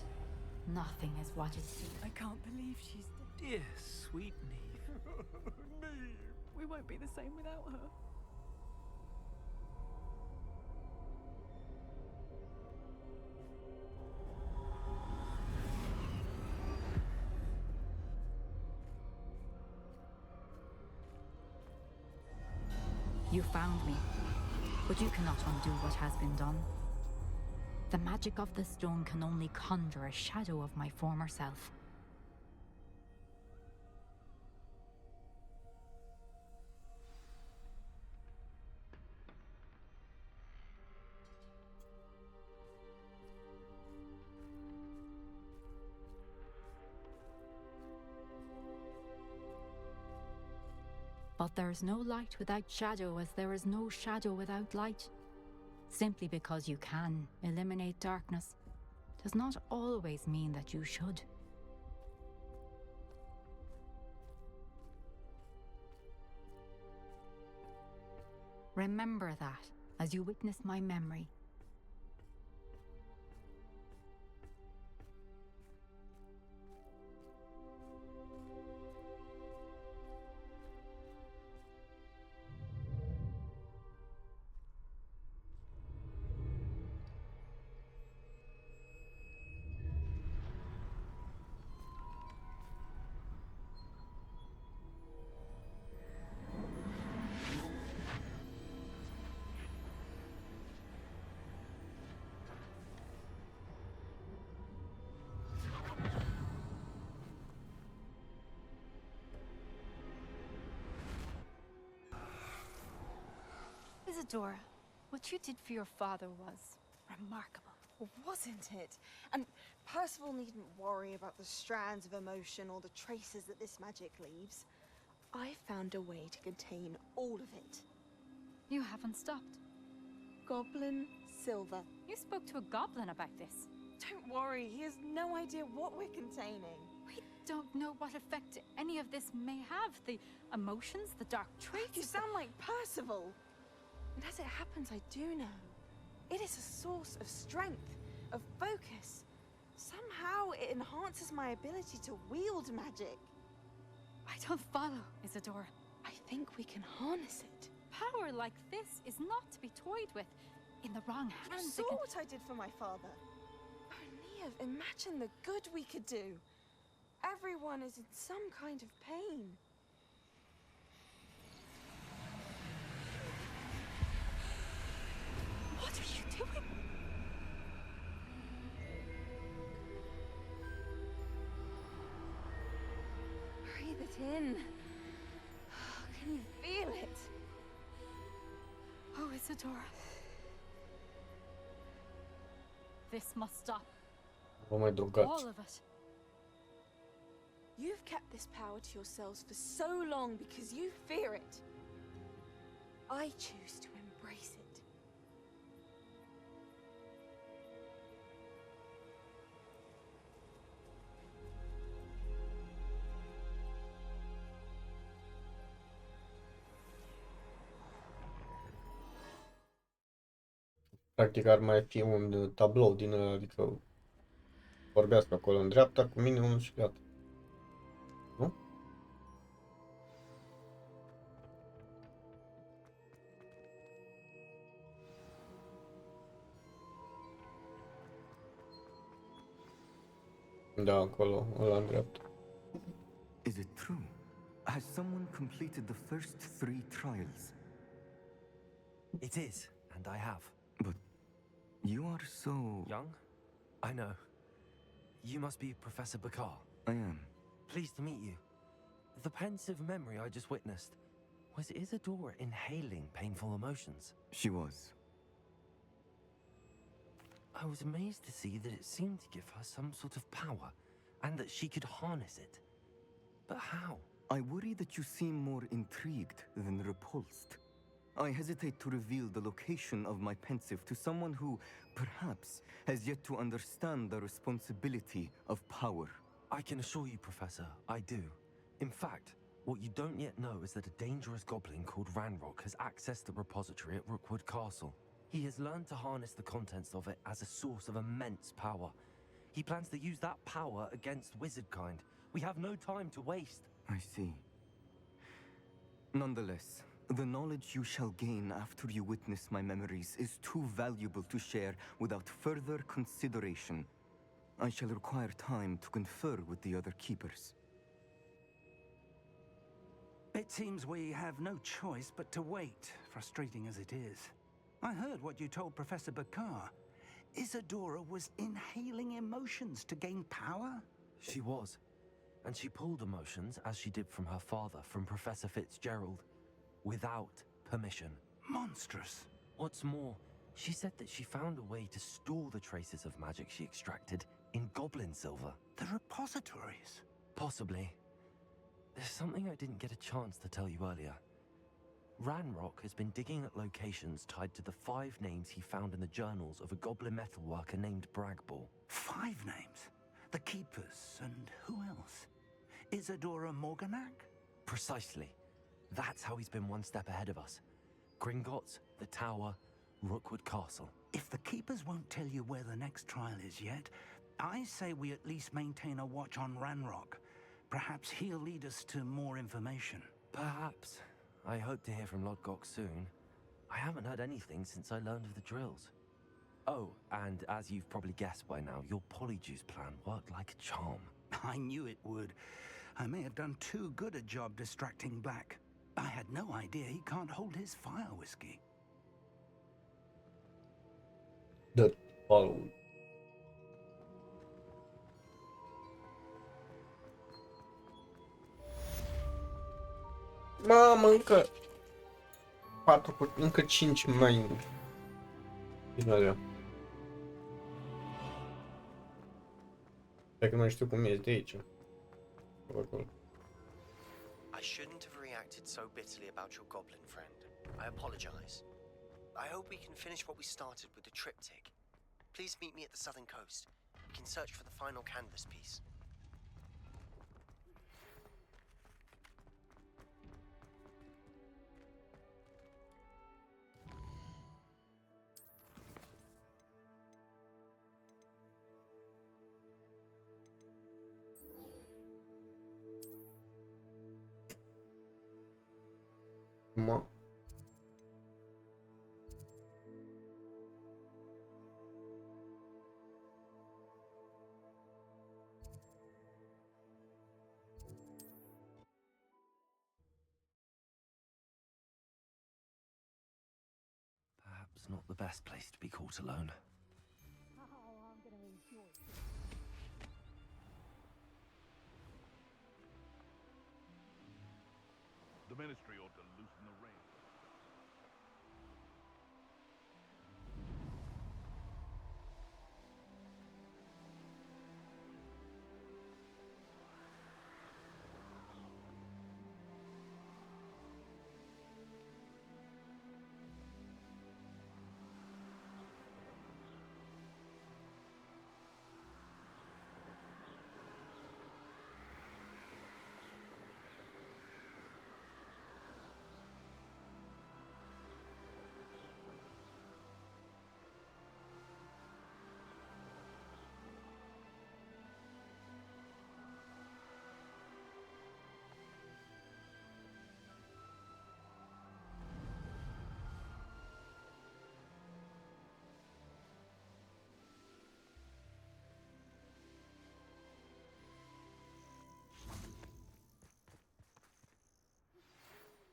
Nothing is what it seems. I can't believe she's dead. Dear sweet Neve. Neve. We won't be the same without her. You found me, but you cannot undo what has been done. The magic of the stone can only conjure a shadow of my former self. But there is no light without shadow, as there is no shadow without light. Simply because you can eliminate darkness does not always mean that you should. Remember that as you witness my memory. Isadora, what you did for your father was remarkable. Well, wasn't it? And Percival needn't worry about the strands of emotion or the traces that this magic leaves. I found a way to contain all of it. You haven't stopped. Goblin Silver. You spoke to a goblin about this. Don't worry, he has no idea what we're containing. We don't know what effect any of this may have. The emotions, the dark traits. You sound like Percival. And as it happens, I do know. It is a source of strength, of focus. Somehow it enhances my ability to wield magic. I don't follow, Isadora. I think we can harness it. Power like this is not to be toyed with. In the wrong hands, You saw what I did for my father. Oh, Neve, imagine the good we could do. Everyone is in some kind of pain. What are you doing? Breathe it in. Can you feel it? Oh, Isadora. This must stop. Vă mai drogați. All of it. You've kept this power to yourselves for so long because you fear it. I choose to embrace it. Practic ar mai fi un tablou din ăla, adică vorbească acolo în dreapta cu mine unul și gata. Nu? Da, acolo, ăla în dreapta. Is it true? Has someone completed the first 3 trials? It is, and I have. But you are so... Young? I know. You must be Professor Bakar. I am. Pleased to meet you. The pensive memory I just witnessed, was Isadora inhaling painful emotions? She was. I was amazed to see that it seemed to give her some sort of power, and that she could harness it. But how? I worry that you seem more intrigued than repulsed. I hesitate to reveal the location of my pensive to someone who, perhaps, has yet to understand the responsibility of power. I can assure you, Professor, I do. In fact, what you don't yet know is that a dangerous goblin called Ranrock has accessed the repository at Rookwood Castle. He has learned to harness the contents of it as a source of immense power. He plans to use that power against wizardkind. We have no time to waste. I see. Nonetheless, the knowledge you shall gain after you witness my memories is too valuable to share without further consideration. I shall require time to confer with the other keepers. It seems we have no choice but to wait, frustrating as it is. I heard what you told Professor Bakar. Isadora was inhaling emotions to gain power? She was. And she pulled emotions, as she did from her father, from Professor Fitzgerald, without permission. Monstrous. What's more, she said that she found a way to store the traces of magic she extracted in goblin silver. The repositories? Possibly. There's something I didn't get a chance to tell you earlier. Ranrock has been digging at locations tied to the 5 names he found in the journals of a goblin metalworker named Bragball. 5 names? The Keepers, and who else? Isadora Morganac? Precisely. That's how he's been one step ahead of us. Gringotts, the Tower, Rookwood Castle. If the Keepers won't tell you where the next trial is yet, I say we at least maintain a watch on Ranrock. Perhaps he'll lead us to more information. Perhaps. I hope to hear from Lodgok soon. I haven't heard anything since I learned of the drills. Oh, and as you've probably guessed by now, your Polyjuice plan worked like a charm. I knew it would. I may have done too good a job distracting Black. I had no idea he can't hold his fire whiskey. The follow. Mamă, încă 4, încă 5 mai din alea. Dacă mai știu cum ies de aici. Acolo. I shouldn't have reacted so bitterly about your goblin friend. I apologize. I hope we can finish what we started with the triptych. Please meet me at the southern coast. We can search for the final canvas piece. Mă. Perhaps not the best place to be caught alone. The Ministry ought to loosen the reins.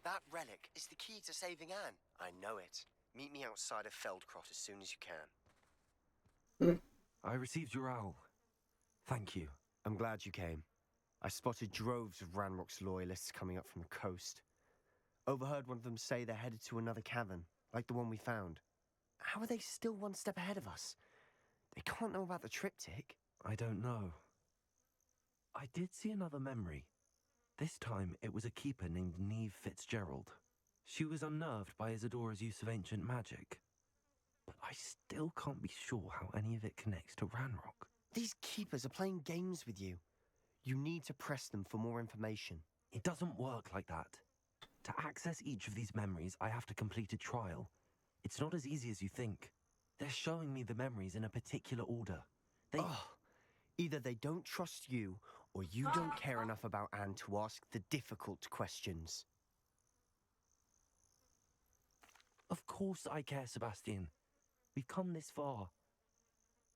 That relic is the key to saving Anne. I know it. Meet me outside of Feldcroft as soon as you can. I received your owl. Thank you. I'm glad you came. I spotted droves of Ranrock's loyalists coming up from the coast. Overheard one of them say they're headed to another cavern, like the one we found. How are they still one step ahead of us? It can't know about the triptych. I don't know. I did see another memory. This time, it was a keeper named Neve Fitzgerald. She was unnerved by Isadora's use of ancient magic. But I still can't be sure how any of it connects to Ranrock. These keepers are playing games with you. You need to press them for more information. It doesn't work like that. To access each of these memories, I have to complete a trial. It's not as easy as you think. They're showing me the memories in a particular order. Either they don't trust you, or you don't care enough about Anne to ask the difficult questions. Of course I care, Sebastian. We've come this far.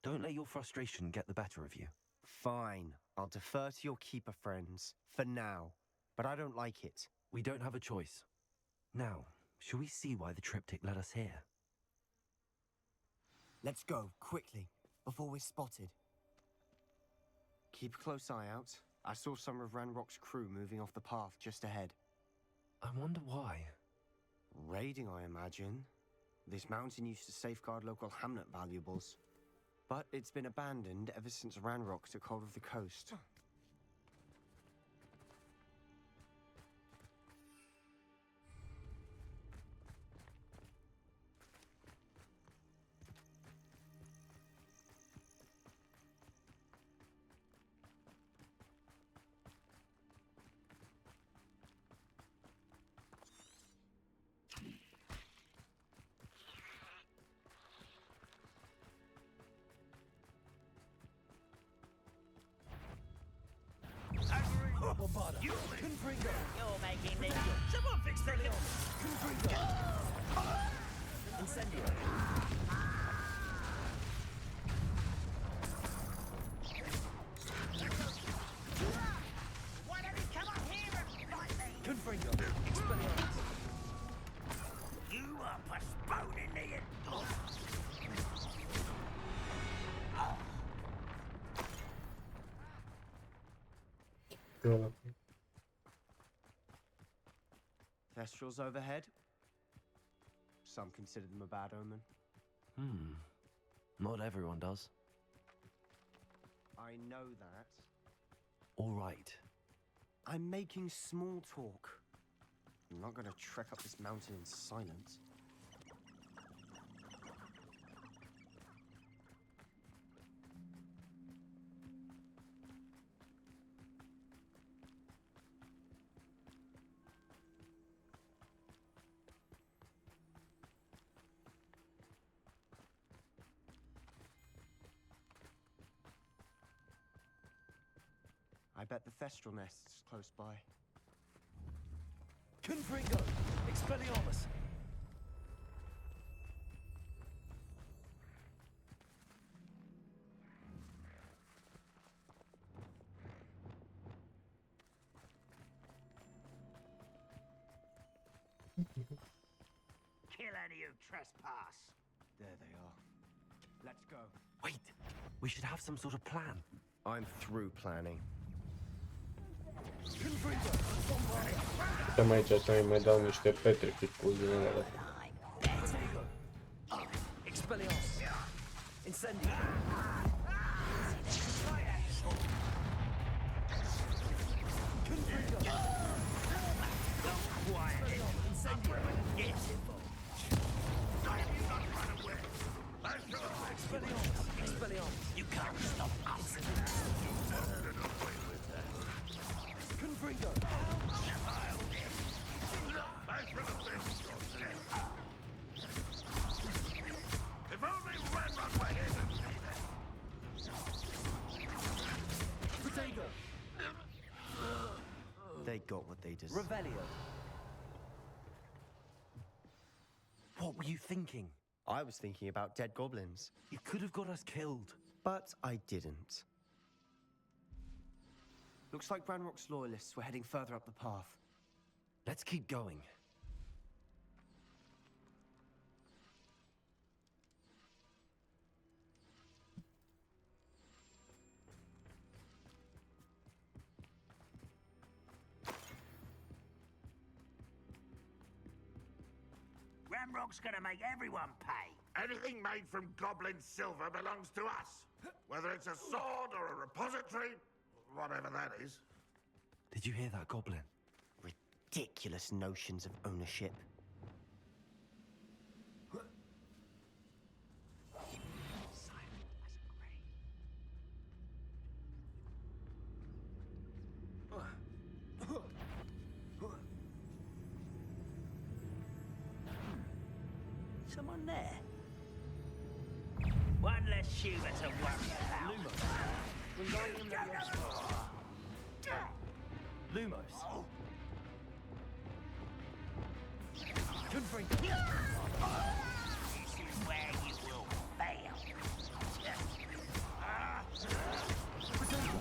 Don't let your frustration get the better of you. Fine, I'll defer to your keeper friends, for now. But I don't like it. We don't have a choice. Now, shall we see why the triptych led us here? Let's go, quickly, before we're spotted. Keep a close eye out. I saw some of Ranrock's crew moving off the path just ahead. I wonder why. Raiding, I imagine. This mountain used to safeguard local hamlet valuables. But it's been abandoned ever since Ranrock took hold of the coast. You're making this. Someone fix the Incendio. Why don't you come up here and fight me? Confringo. Expelliarmus. You are postponing the end. Thestrals overhead. Some consider them a bad omen. Not everyone does. I know that. All right. I'm making small talk. I'm not gonna trek up this mountain in silence. I bet the Thestral nest's close by. Confringo. Expelliarmus. Kill any who trespass. There they are. Let's go. Wait, we should have some sort of plan. I'm through planning. Uite-mă aici să mai dau niște petrific cu uzinele. Expelliarmus. Incendio. Confringo. Quiet. Incendio. Expelliarmus. Expelliarmus. You can't stop us. Confringo. If only Ranrock were here to see this. Protego. They got what they deserve. Revelio. What were you thinking? I was thinking about dead goblins. You could have got us killed. But I didn't. Looks like Ranrock's loyalists were heading further up the path. Let's keep going. Ranrock's gonna make everyone pay. Anything made from goblin silver belongs to us. Whether it's a sword or a repository, whatever that is. Did you hear that, Goblin? Ridiculous notions of ownership. Someone there? One less Schubert to worry about. Lumos. This is where you will fail.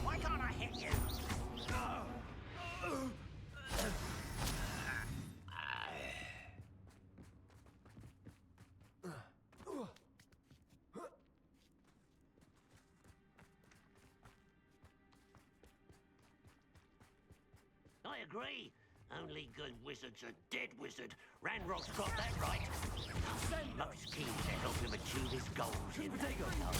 Why can't I hit you? I agree. Only good wizards are dead wizard. Ranrock's got that right. Most keen to help him achieve his goals in that regard.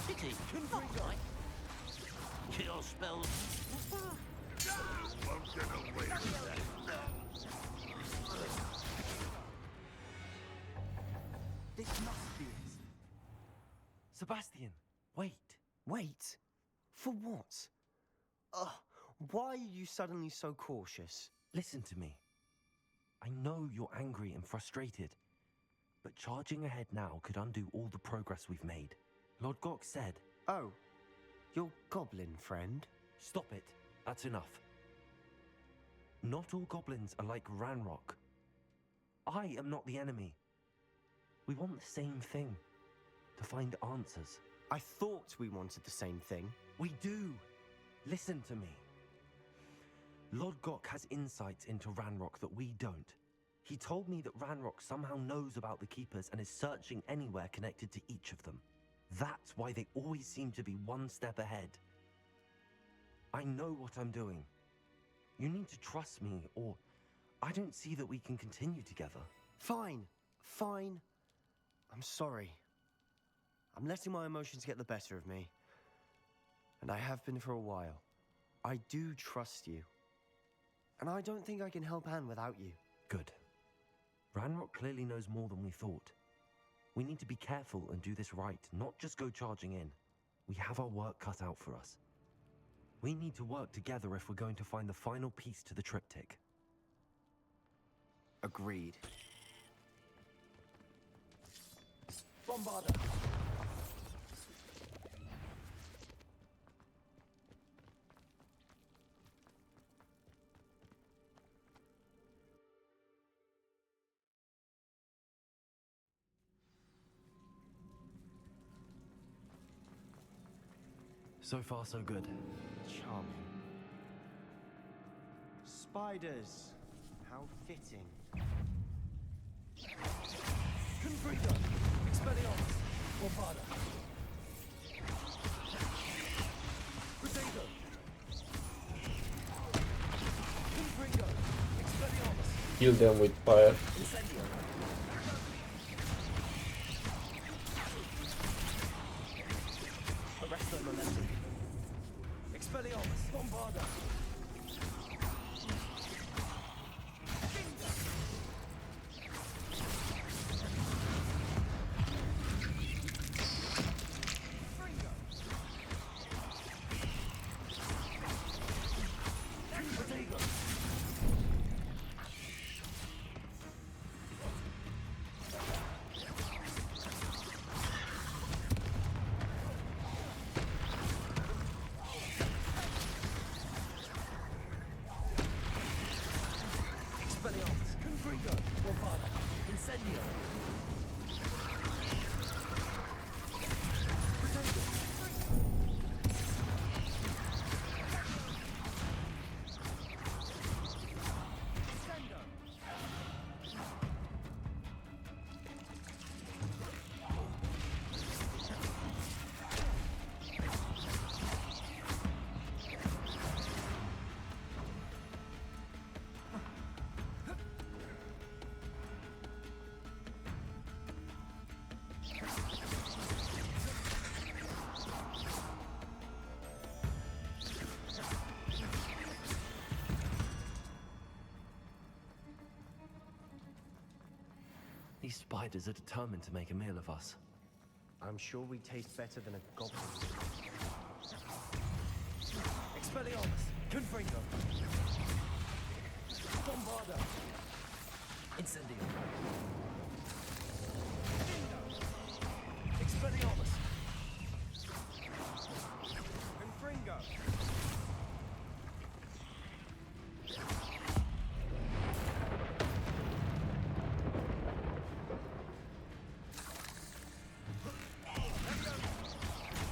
Pity, not right. Kill spells. You won't get away with that. This must be it. Sebastian, wait. Wait? For what? Why are you suddenly so cautious? Listen to me. I know you're angry and frustrated, but charging ahead now could undo all the progress we've made. Lord Gok said... Oh, your goblin friend? Stop it. That's enough. Not all goblins are like Ranrock. I am not the enemy. We want the same thing. To find answers. I thought we wanted the same thing. We do. Listen to me. Lord Gok has insights into Ranrock that we don't. He told me that Ranrock somehow knows about the Keepers and is searching anywhere connected to each of them. That's why they always seem to be one step ahead. I know what I'm doing. You need to trust me, or I don't see that we can continue together. Fine. Fine. I'm sorry. I'm letting my emotions get the better of me. And I have been for a while. I do trust you. And I don't think I can help Anne without you. Good. Ranrock clearly knows more than we thought. We need to be careful and do this right, not just go charging in. We have our work cut out for us. We need to work together if we're going to find the final piece to the triptych. Agreed. Bombarder. So far, so good. Charming. Spiders. How fitting. Confringo. Expelliarmus. Bombarder. Potato. Confringo. Expelliarmus. Kill them with fire. Incendio. Arrest the momentum. Expelliarmus. Bombarder. These spiders are determined to make a meal of us. I'm sure we taste better than a goblin. Expelliarmus! Confringo! Bombarda! Incendio! Expelliarmus! Confringo!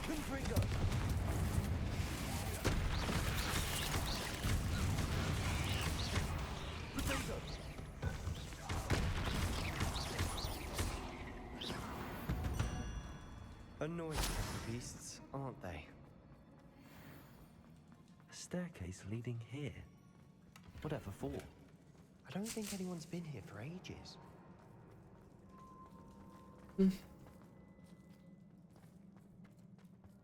Confringo! Potato! Annoying little beasts, aren't they? A staircase leading here? Whatever for? I don't think anyone's been here for ages.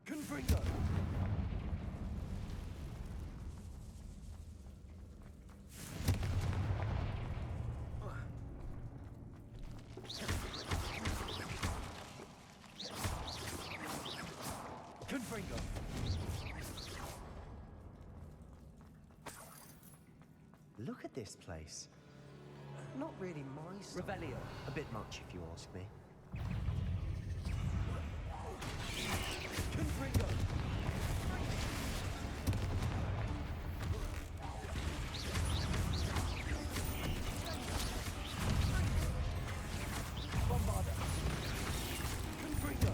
Confringo! Confringo! Look at this place. Not really my style. Revelio. A bit much, if you ask me. Confringo! Bombarda! Confringo!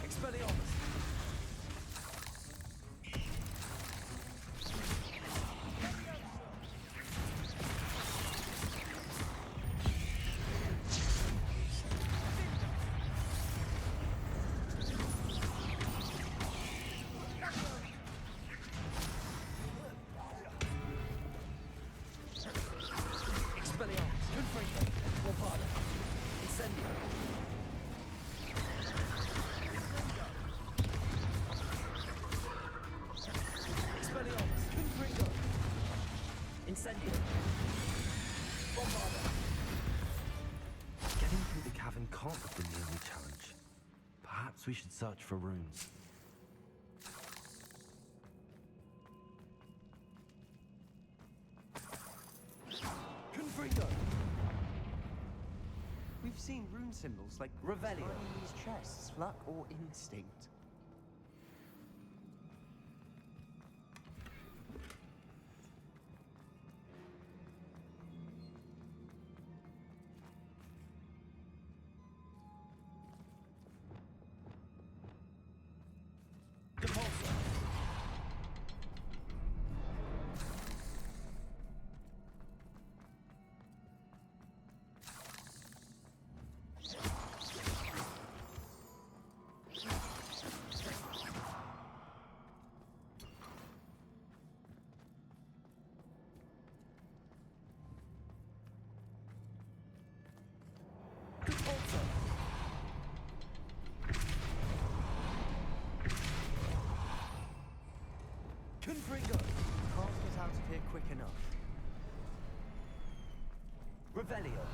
Expelliarmus! Expelliarmus! Confringo! Bombarda! Incendio! Expelliarmus! Confringo! Incendio! Bombarda! Getting through the cavern can't have been the only challenge. Perhaps we should search for runes. Confringo! We've seen rune symbols like Revelio. finding these chests, luck or instinct. Repulsor! Repulsor! Confringo! Can't get out of here quick enough. Revelio.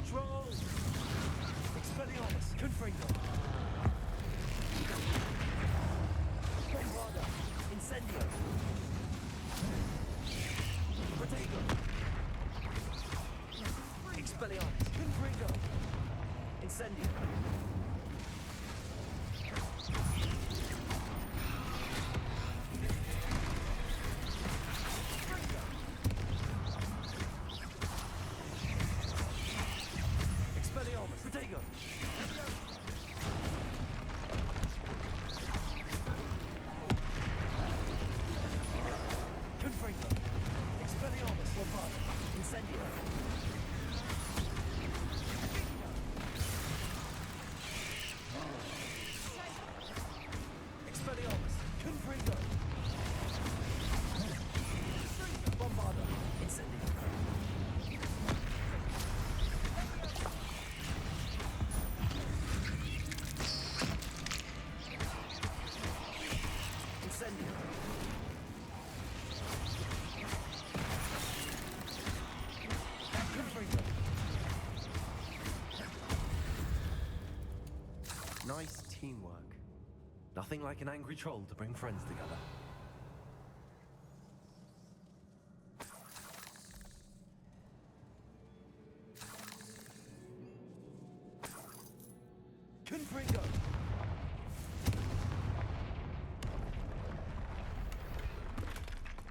Troll! Expelliarmus! Confringo! Bombarda! Incendio! Protego! Expelliarmus! Confringo! Incendio! Expelliarmus! Protego! Confringo! Expelliarmus! Bombarda! Incendio! Nice teamwork. Nothing like an angry troll to bring friends together. Confringo!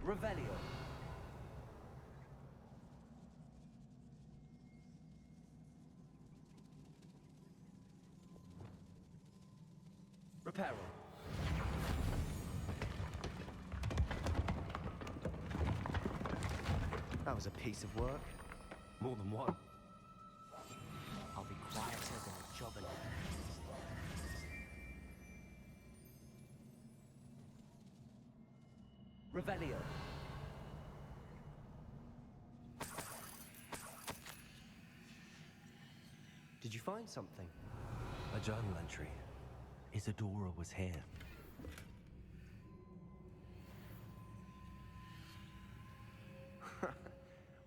Revelio. Reparo. That was a piece of work. More than one. I'll be quieter than a jobber. Revelio. Did you find something? A journal entry. Isadora was here.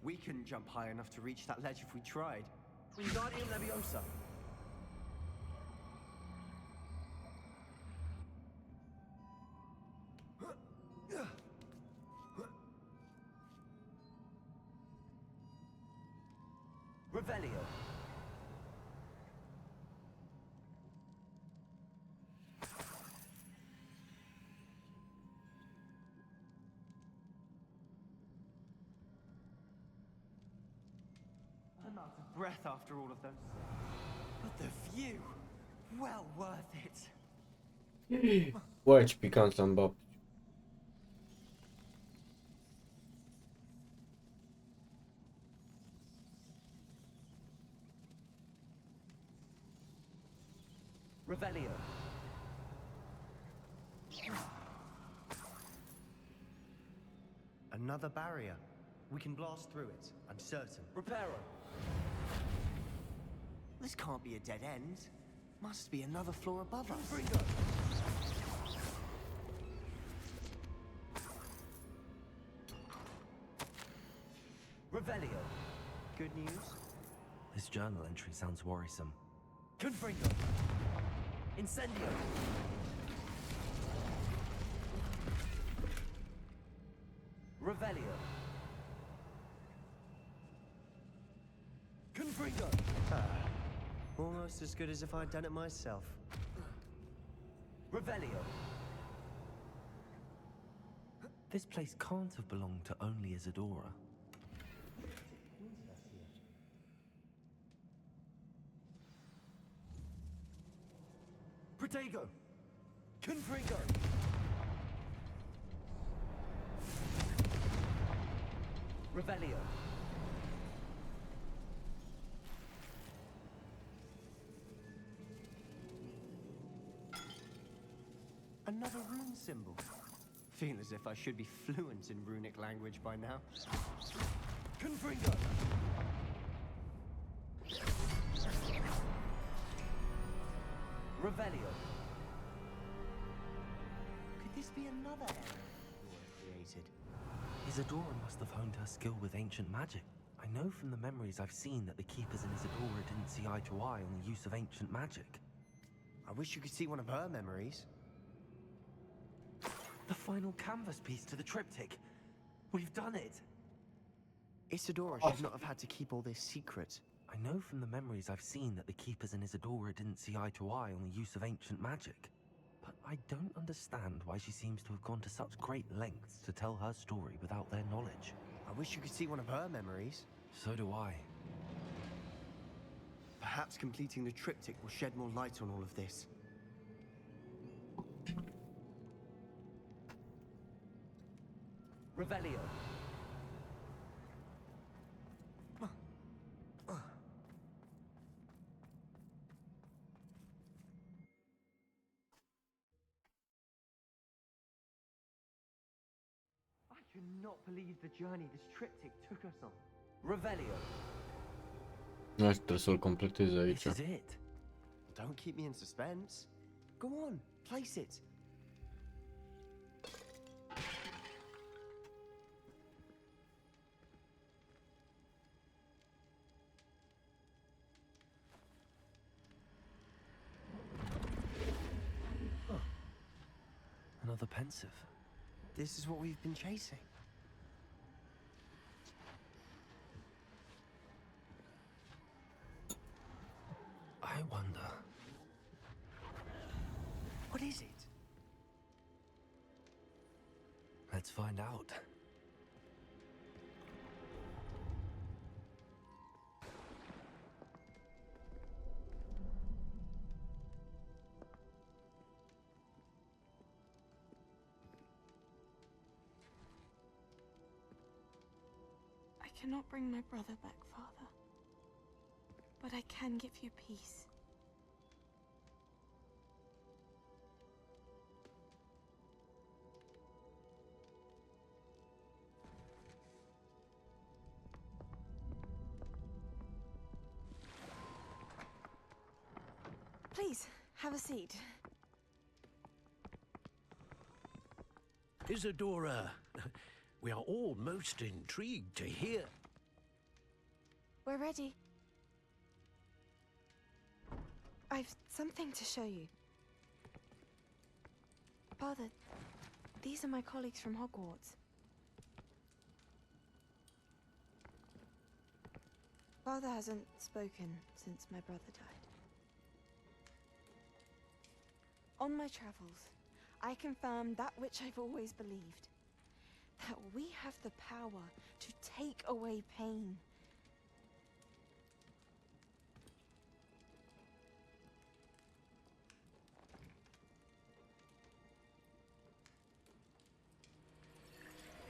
We couldn't jump high enough to reach that ledge if we tried. Wingardium Leviosa. Revelio. I'm out of breath after all of those. But the view, well worth it. Watch piquant să-mi bap. Revelio. Another barrier. We can blast through it, I'm certain. Reparo. This can't be a dead end. Must be another floor above us. Revelio. Good news? This journal entry sounds worrisome. Confringo. Incendio. Revelio. Confringo. Almost as good as if I'd done it myself. Revelio. This place can't have belonged to only Isadora. Protego. Confringo. Revelio. Another rune symbol. Feel as if I should be fluent in runic language by now. Confringo. Revelio. Could this be another area Isadora created? Isadora must have honed her skill with ancient magic. I know from the memories I've seen that the Keepers in Isadora didn't see eye to eye on the use of ancient magic. I wish you could see one of her memories. The final canvas piece to the triptych. We've done it. Isadora should not have had to keep all this secret. I know from the memories I've seen that the Keepers in Isadora didn't see eye to eye on the use of ancient magic. But I don't understand why she seems to have gone to such great lengths to tell her story without their knowledge. I wish you could see one of her memories. So do I. Perhaps completing the triptych will shed more light on all of this. Revelio. I cannot believe the journey this triptych took us on. Revelio. Nu trebuie să-l completez aici. This is it. Don't keep me in suspense. Go on, place it. another pensive. This is what we've been chasing. I wonder. What is it? Let's find out. I cannot bring my brother back, Father. But I can give you peace. Please, have a seat. Isadora, we are all most intrigued to hear. We're ready. I've something to show you. Father, these are my colleagues from Hogwarts. Father hasn't spoken since my brother died. On my travels, I confirmed that which I've always believed. That we have the power to take away pain.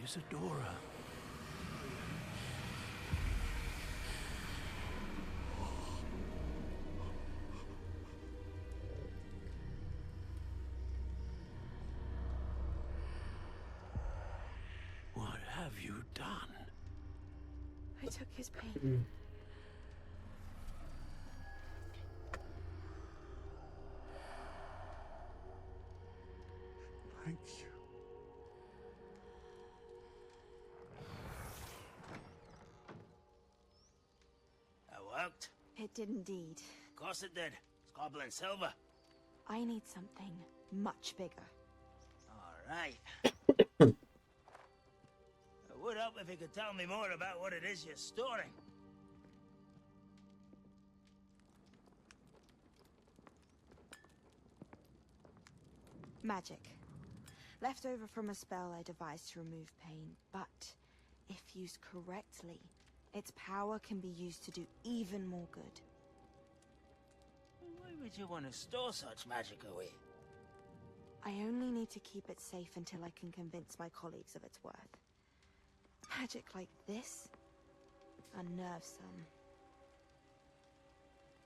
Isadora. What have you done? I took his pain. Thank you. That worked? It did indeed. Of course it did. It's goblin silver. I need something much bigger. All right. It would help if you could tell me more about what it is you're storing. Magic. Left over from a spell I devised to remove pain, but if used correctly, its power can be used to do even more good. Why would you want to store such magic away? I only need to keep it safe until I can convince my colleagues of its worth. Magic like this unnerves some.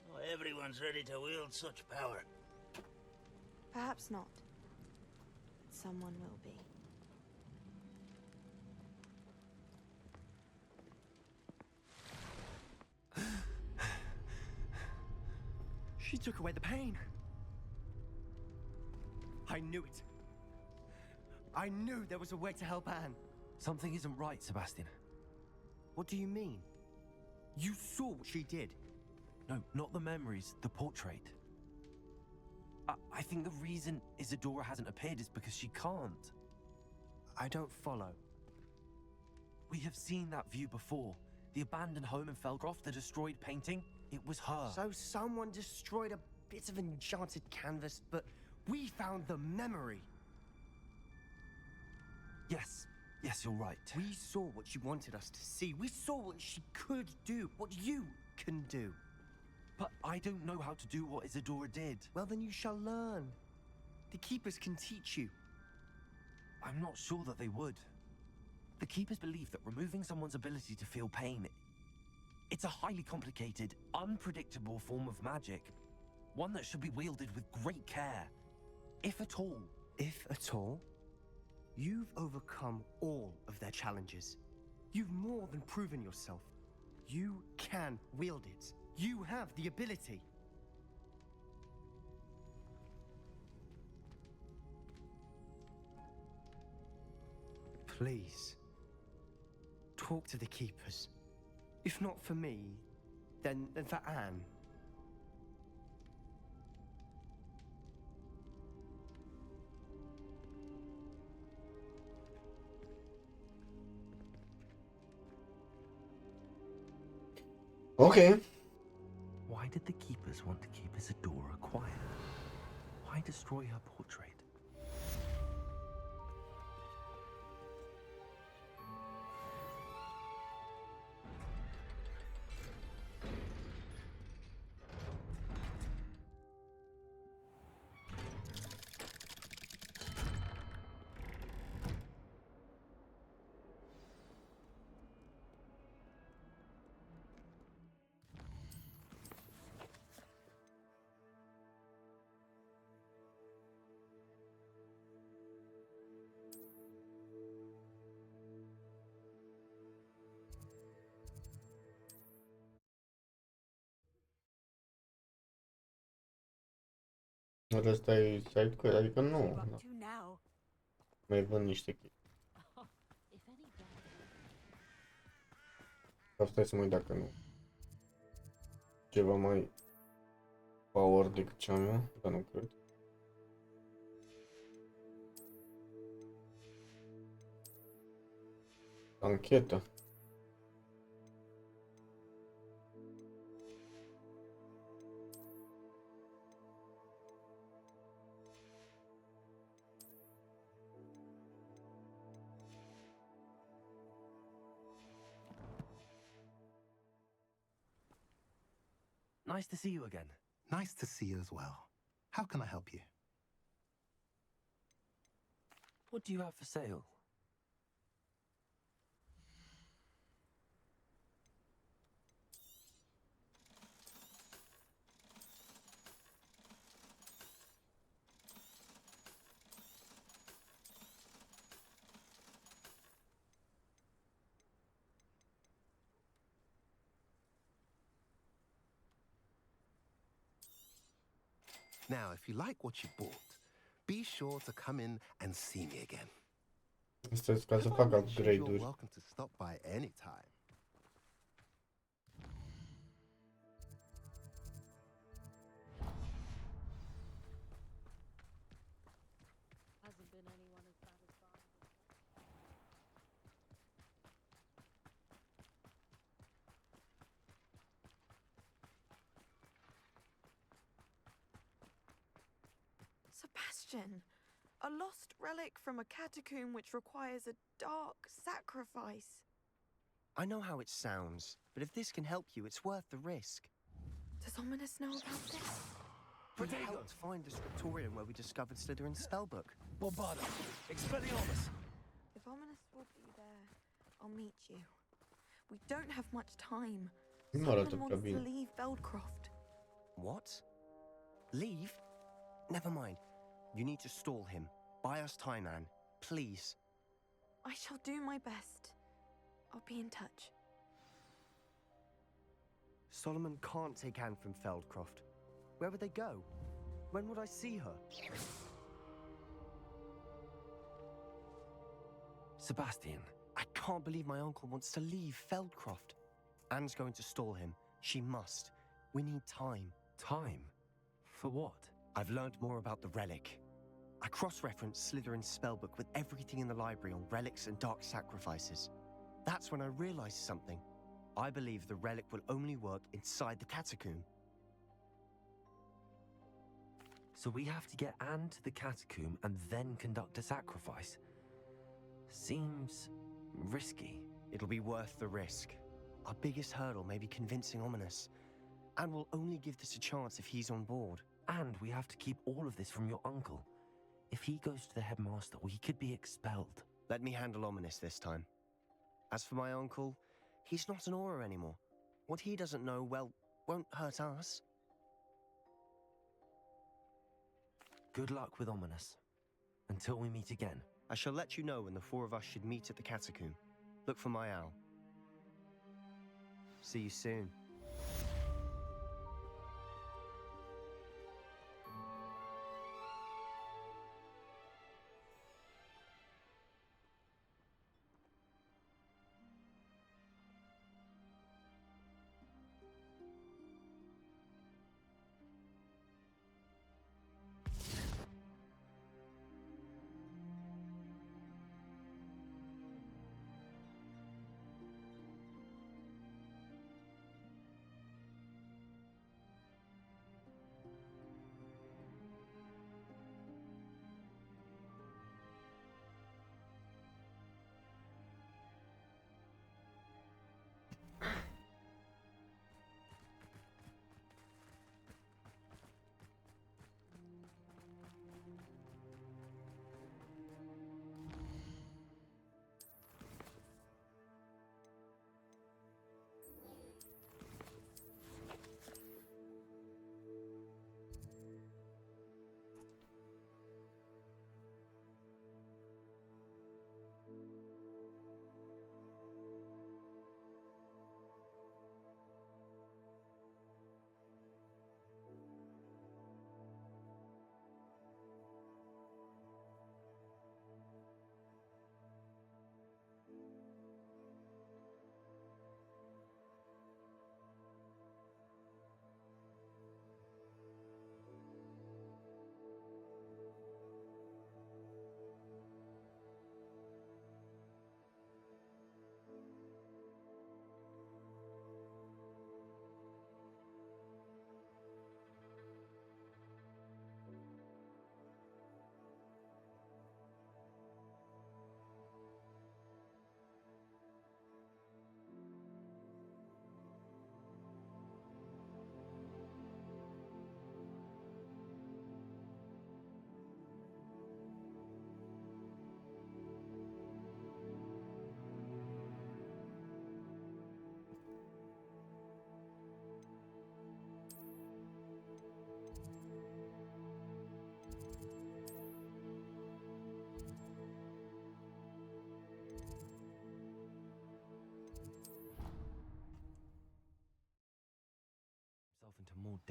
Not everyone's ready to wield such power. Perhaps not. Someone will be. She took away the pain. I knew it. I knew there was a way to help Anne. Something isn't right, Sebastian. What do you mean? You saw what she did. No, not the memories, the portrait. I think the reason Isadora hasn't appeared is because she can't. I don't follow. We have seen that view before. The abandoned home in Felgroth, the destroyed painting, it was her. So someone destroyed a bit of enchanted canvas, but we found the memory. Yes, you're right. We saw what she wanted us to see. We saw what she could do, what you can do. But I don't know how to do what Isadora did. Well, then you shall learn. The Keepers can teach you. I'm not sure that they would. The Keepers believe that removing someone's ability to feel pain, it's a highly complicated, unpredictable form of magic. One that should be wielded with great care. If at all. If at all? You've overcome all of their challenges. You've more than proven yourself. You can wield it. You have the ability. Please, talk to the Keepers. If not for me, then for Anne. Okay. Why did the keepers want to keep Isadora quiet? Why destroy her portrait? Ăsta e side quest, adică nu. Up Da. to now. Mai vând niște chestii. Dar stai să mă uit dacă nu. Ceva mai power decât ce am eu, dar nu cred. Anchetă. Nice to see you again. Nice to see you as well. How can I help you? What do you have for sale? Now, if you like what you bought, be sure to come in and see me again. Asta e ca să Have I fac mentioned you're upgrade-uri. welcome to stop by anytime. Hasn't been anyone as satisfying. Sebastian, a lost relic from a catacomb which requires a dark sacrifice. I know how it sounds, but if this can help you, it's worth the risk. Does Ominous know about this? Would it help to find the scriptorium where we discovered Slytherin's spellbook? Bombado! Expelliarmus! If Ominous will be there, I'll meet you. We don't have much time. Nu Someone arată prea wants to bine. leave Feldcroft. What? Leave? Never mind. You need to stall him. Buy us time, Anne. Please. I shall do my best. I'll be in touch. Solomon can't take Anne from Feldcroft. Where would they go? When would I see her? Sebastian. I can't believe my uncle wants to leave Feldcroft. Anne's going to stall him. She must. We need time. Time? For what? I've learned more about the relic. I cross-referenced Slytherin's spellbook with everything in the library on relics and dark sacrifices. That's when I realized something. I believe the relic will only work inside the catacomb. So we have to get Anne to the catacomb and then conduct a sacrifice. Seems risky. It'll be worth the risk. Our biggest hurdle may be convincing Ominous. And we'll only give this a chance if he's on board. And we have to keep all of this from your uncle. If he goes to the headmaster, we could be expelled. Let me handle Ominous this time. As for my uncle, he's not an Auror anymore. What he doesn't know, well, won't hurt us. Good luck with Ominous. Until we meet again. I shall let you know when the four of us should meet at the catacomb. Look for my owl. See you soon.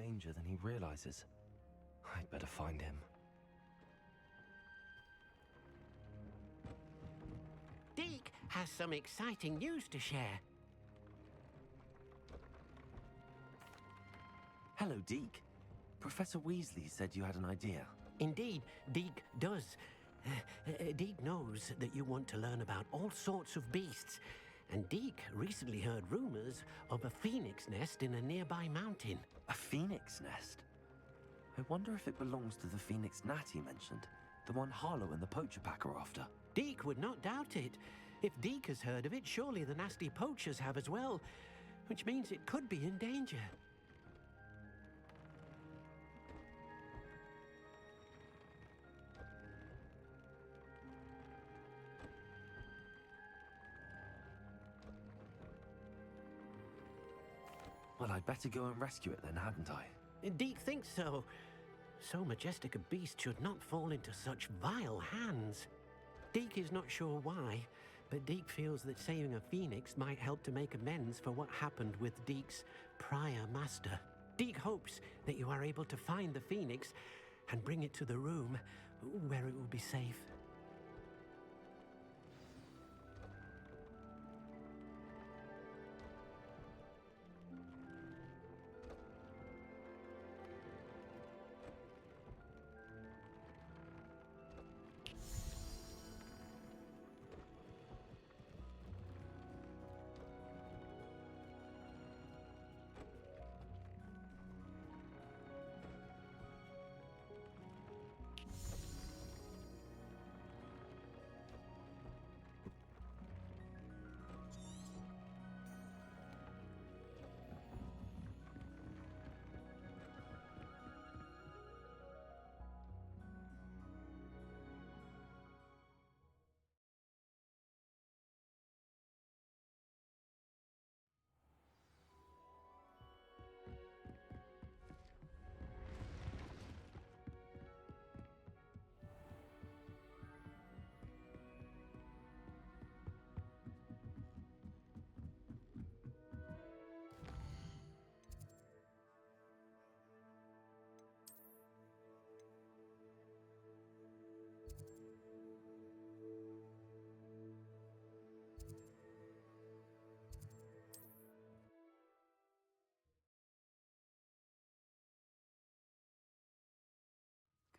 danger than he realizes. I'd better find him. Deke has some exciting news to share. Hello, Deke. Professor Weasley said you had an idea. Indeed, Deke does. Deke knows that you want to learn about all sorts of beasts, and Deke recently heard rumors of a phoenix nest in a nearby mountain. A phoenix nest? I wonder if it belongs to the phoenix gnat he mentioned, the one Harlow and the poacher pack are after. Deke would not doubt it. If Deke has heard of it, surely the nasty poachers have as well, which means it could be in danger. Well, I'd better go and rescue it then, hadn't I? Deke thinks so. So majestic a beast should not fall into such vile hands. Deke is not sure why, but Deke feels that saving a phoenix might help to make amends for what happened with Deke's prior master. Deke hopes that you are able to find the phoenix and bring it to the room where it will be safe.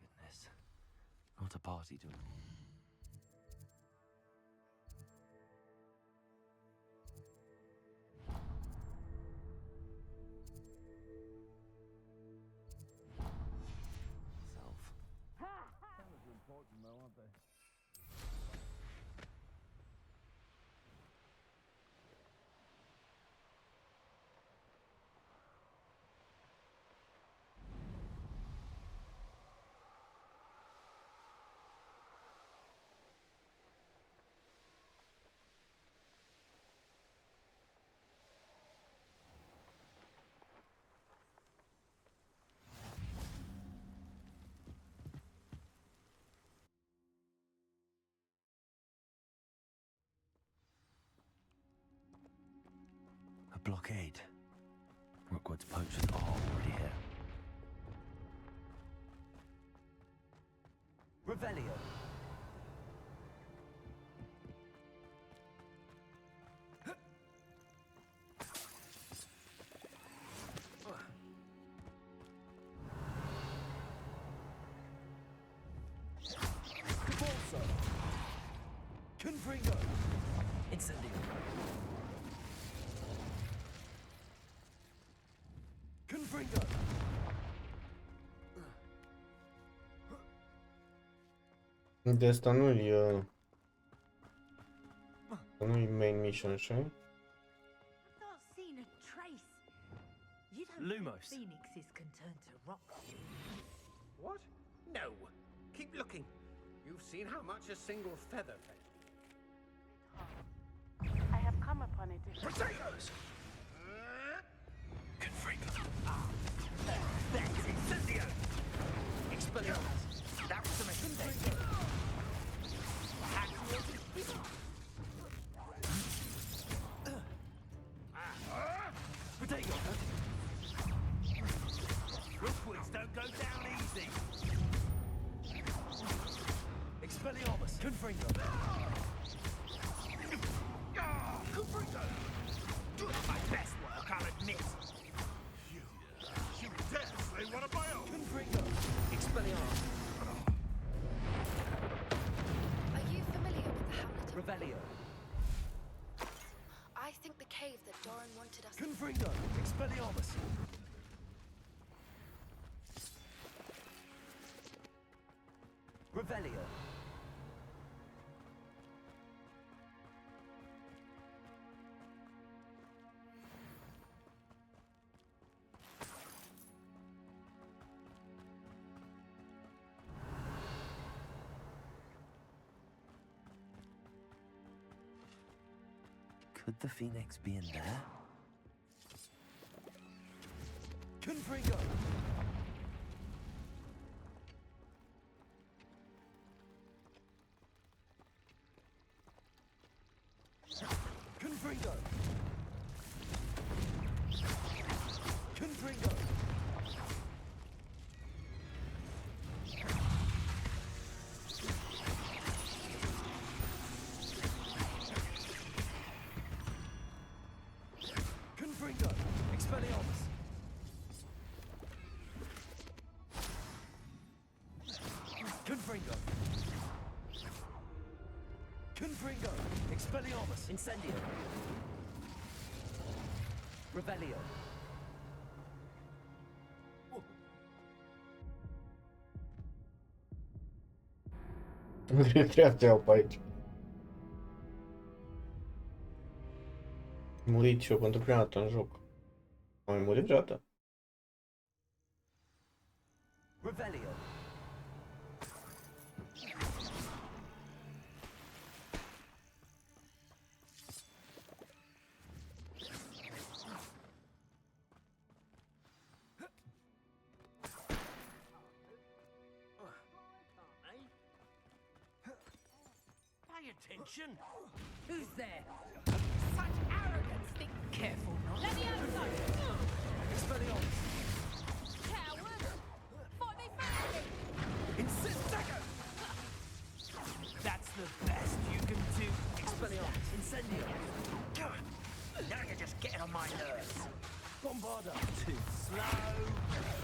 Goodness. Not a party to it. A blockade. Rookwood's poachers are already here. Revelio. GeForce. Confringo. Incendio. Confringo. De asta nu-i nu-i main mission, așa? Not seen a trace. You don't Lumos. think phoenixes can turn to rock? What? No. Keep looking. You've seen how much a single feather fetches. I have come upon it. Potatoes! Confringo. That's Incendio! Expelliarmus! That was the machine. Potato. Expelliarmus! Confringo! Confringo! Doing my best work, I'll admit. You dare slay one of my own! Confringo! Expelliarmus! Are you familiar with the hamlet of Revelio! I think the cave that Doran wanted us Confringo! Expelliarmus! Revelio! Could the Phoenix be in there? Confringo! Confringo! Confringo! Confringo! Expelliarmus! Confringo! Confringo! Expelliarmus! Incendio! Revelio! Trebuie să iau pe aici. Murit și eu pentru prima dată în joc. Am mai murit vreodată? Revelio! Pay attention! Who's there? Such arrogance! Be careful not. Let me outside! Expelliarmus! Coward! Fight me fairly! Incendio! That's the best you can do! Expelliarmus! Incendio! Now you're just getting on my nerves! Bombarda! Too slow!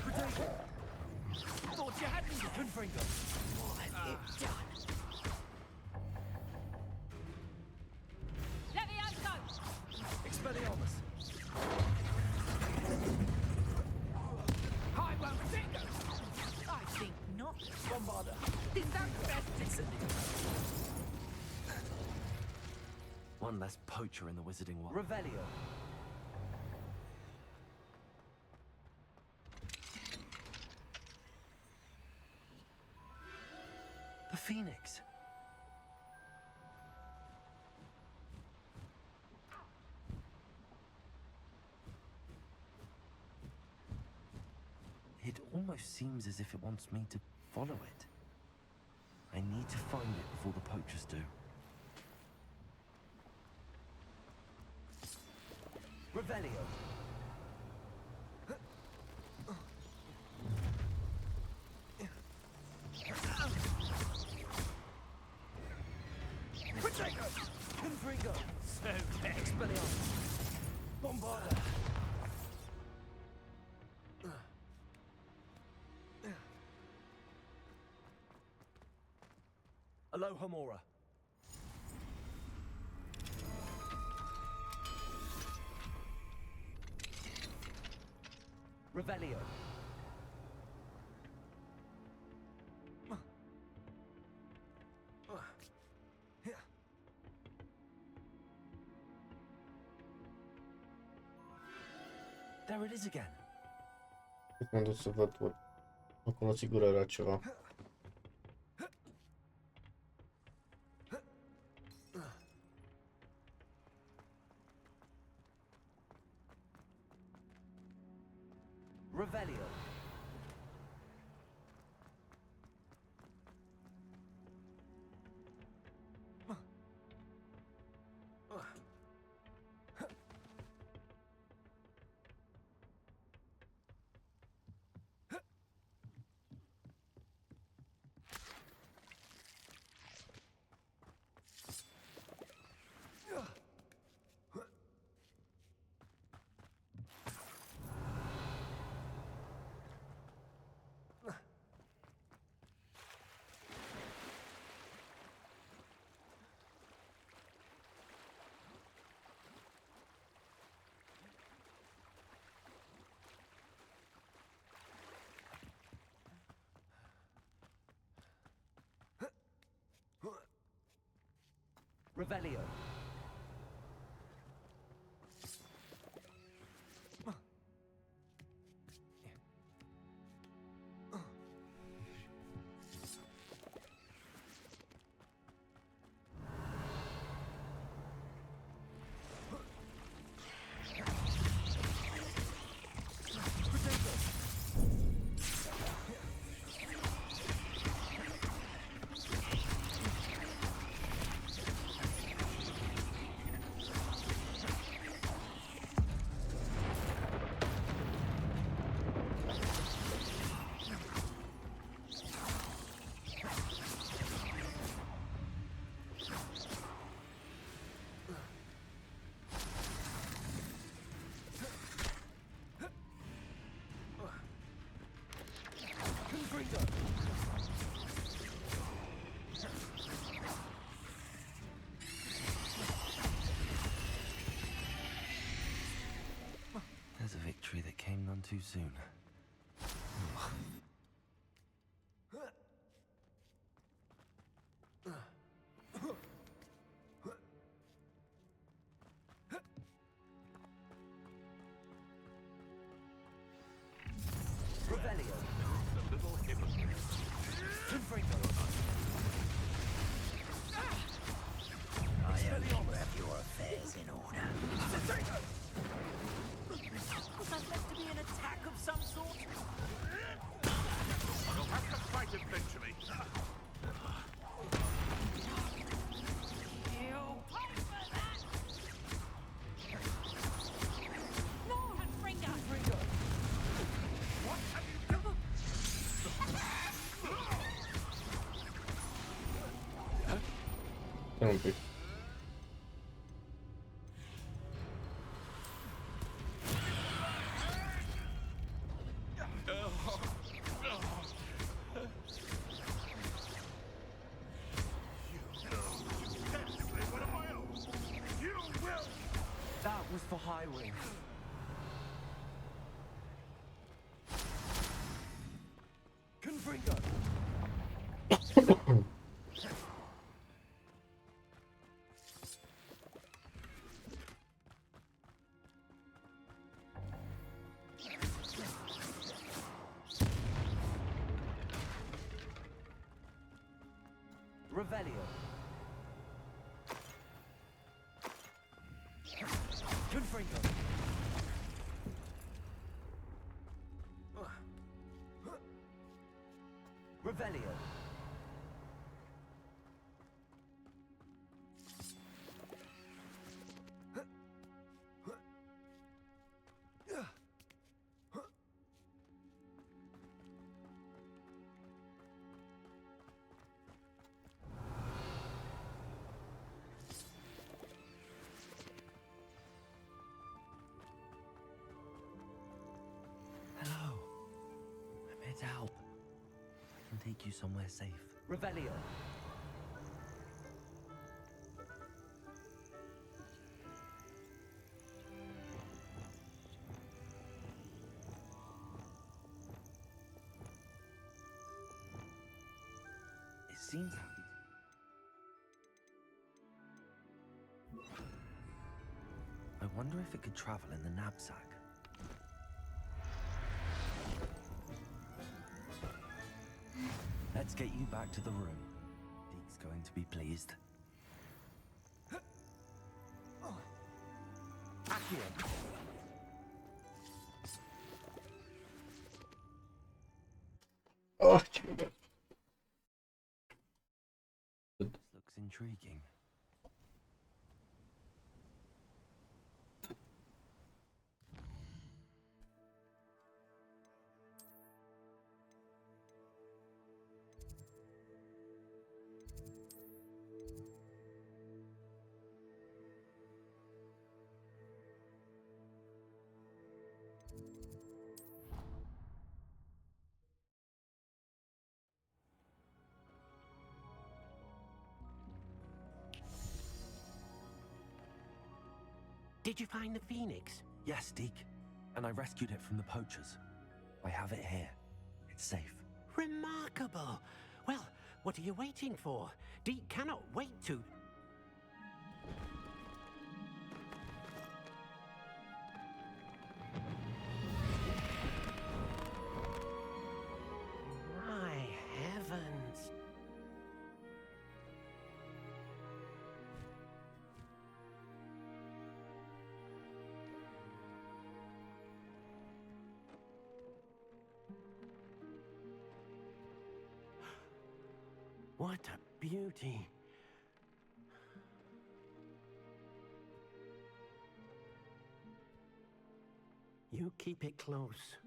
Potato! Thought you had me! Confringo! What have you done? Let me outside! Expelliarmus! I won't think of. I think not. Bombarda! Deserve best. Incendio! One less poacher in the Wizarding World. Revelio! The Phoenix! It almost seems as if it wants me to follow it. I need to find it before the poachers do. Revelio! Potato! Confringo! So Expelliarmus! Bombarda! Alohomora! Revelio! There it is again. M-am dus să văd. Acum sigur era ceva. Revelio! Revelio. There's a victory that came none too soon. Revelio. The little hypocrite. I hope you have your affairs in order. Was that meant to be an attack of some sort? We'll have to fight eventually. Stai un pic. That was for highway. Confringo. Revelio. Confringo. Revelio. Hello. I'm here to help. I can take you somewhere safe. Revelio. It seems happy. I wonder if it could travel in the knapsack. Let's get you back to the room. Deke's going to be pleased. Accio. Oh, This looks intriguing. Did you find the Phoenix? Yes, Deke. And I rescued it from the poachers. I have it here. It's safe. Remarkable. Well, what are you waiting for? Deke cannot wait to... What a beauty. You keep it close.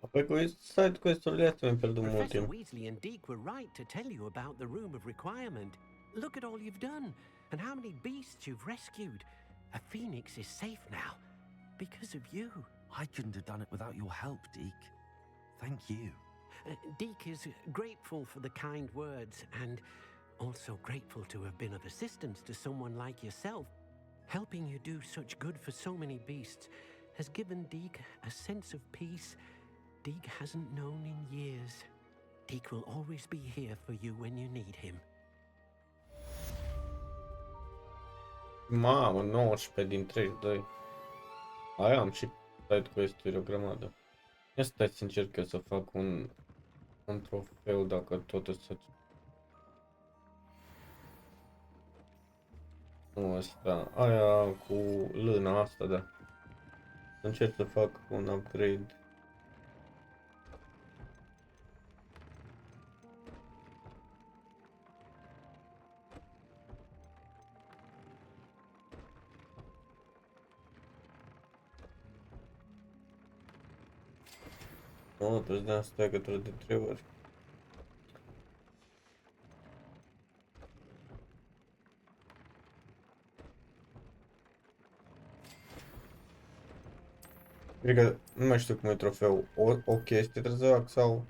Apoi cu side quest-urile astea mi-am pierdut mult Professor timp. Weasley and Deke were right to tell you about the Room of Requirement. Look at all you've done, and how many beasts you've rescued. A phoenix is safe now, because of you. I couldn't have done it without your help, Deke. Thank you. Deke is grateful for the kind words, and also grateful to have been of assistance to someone like yourself. Helping you do such good for so many beasts has given Deke a sense of peace Deke hasn't known in years. Deke will always be here for you when you need him. Mamă, 19 din 32. Aia am și side quest-uri o grămadă. Ia stai să încerc eu să fac un trofeu dacă tot ăsta. Nu ăsta, aia cu lâna asta, da. Să încerc să fac un upgrade. Nu, trebuie să dăm stagătură de 3 ori. Cred că nu mai știu cum e trofeu. O chestie trebuie să fac sau...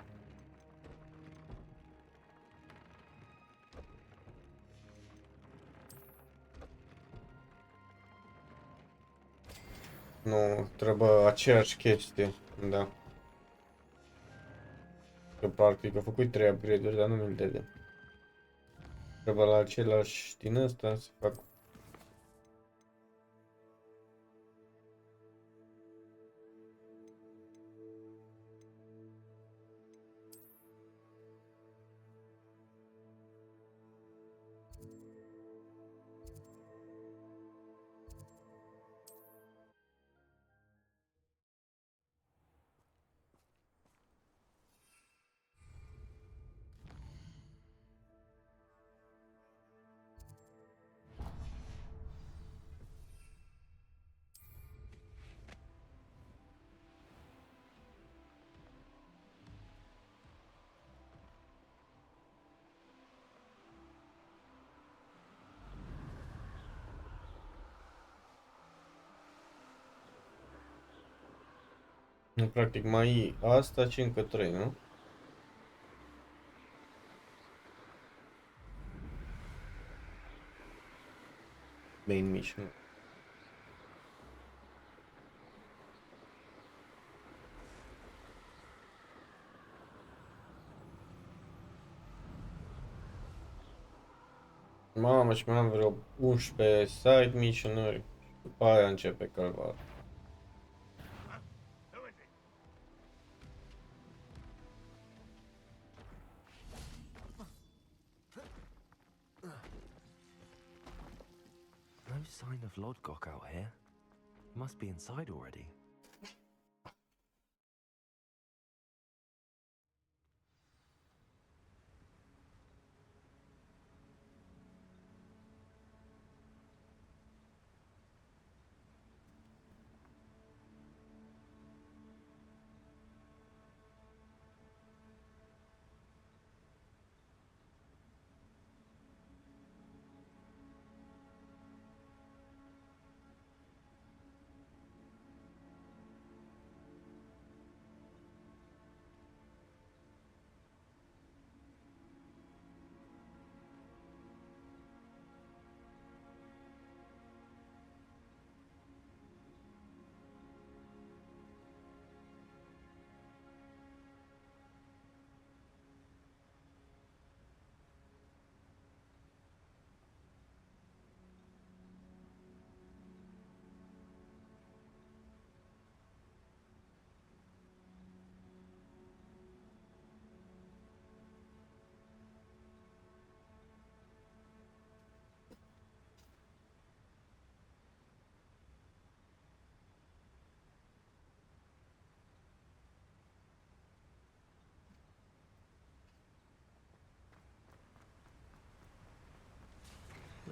Nu, trebuie aceeași chestie, da. Că practic a făcut 3 upgrade-uri, dar nu mi-l dede. Trebuie la același din ăsta să fac. Practic mai asta și încă 3, nu? Main mission. Mamă, și mai am vreo 11 side mission-uri. După aia începe calvar. No sign of Lodgok out here. He must be inside already.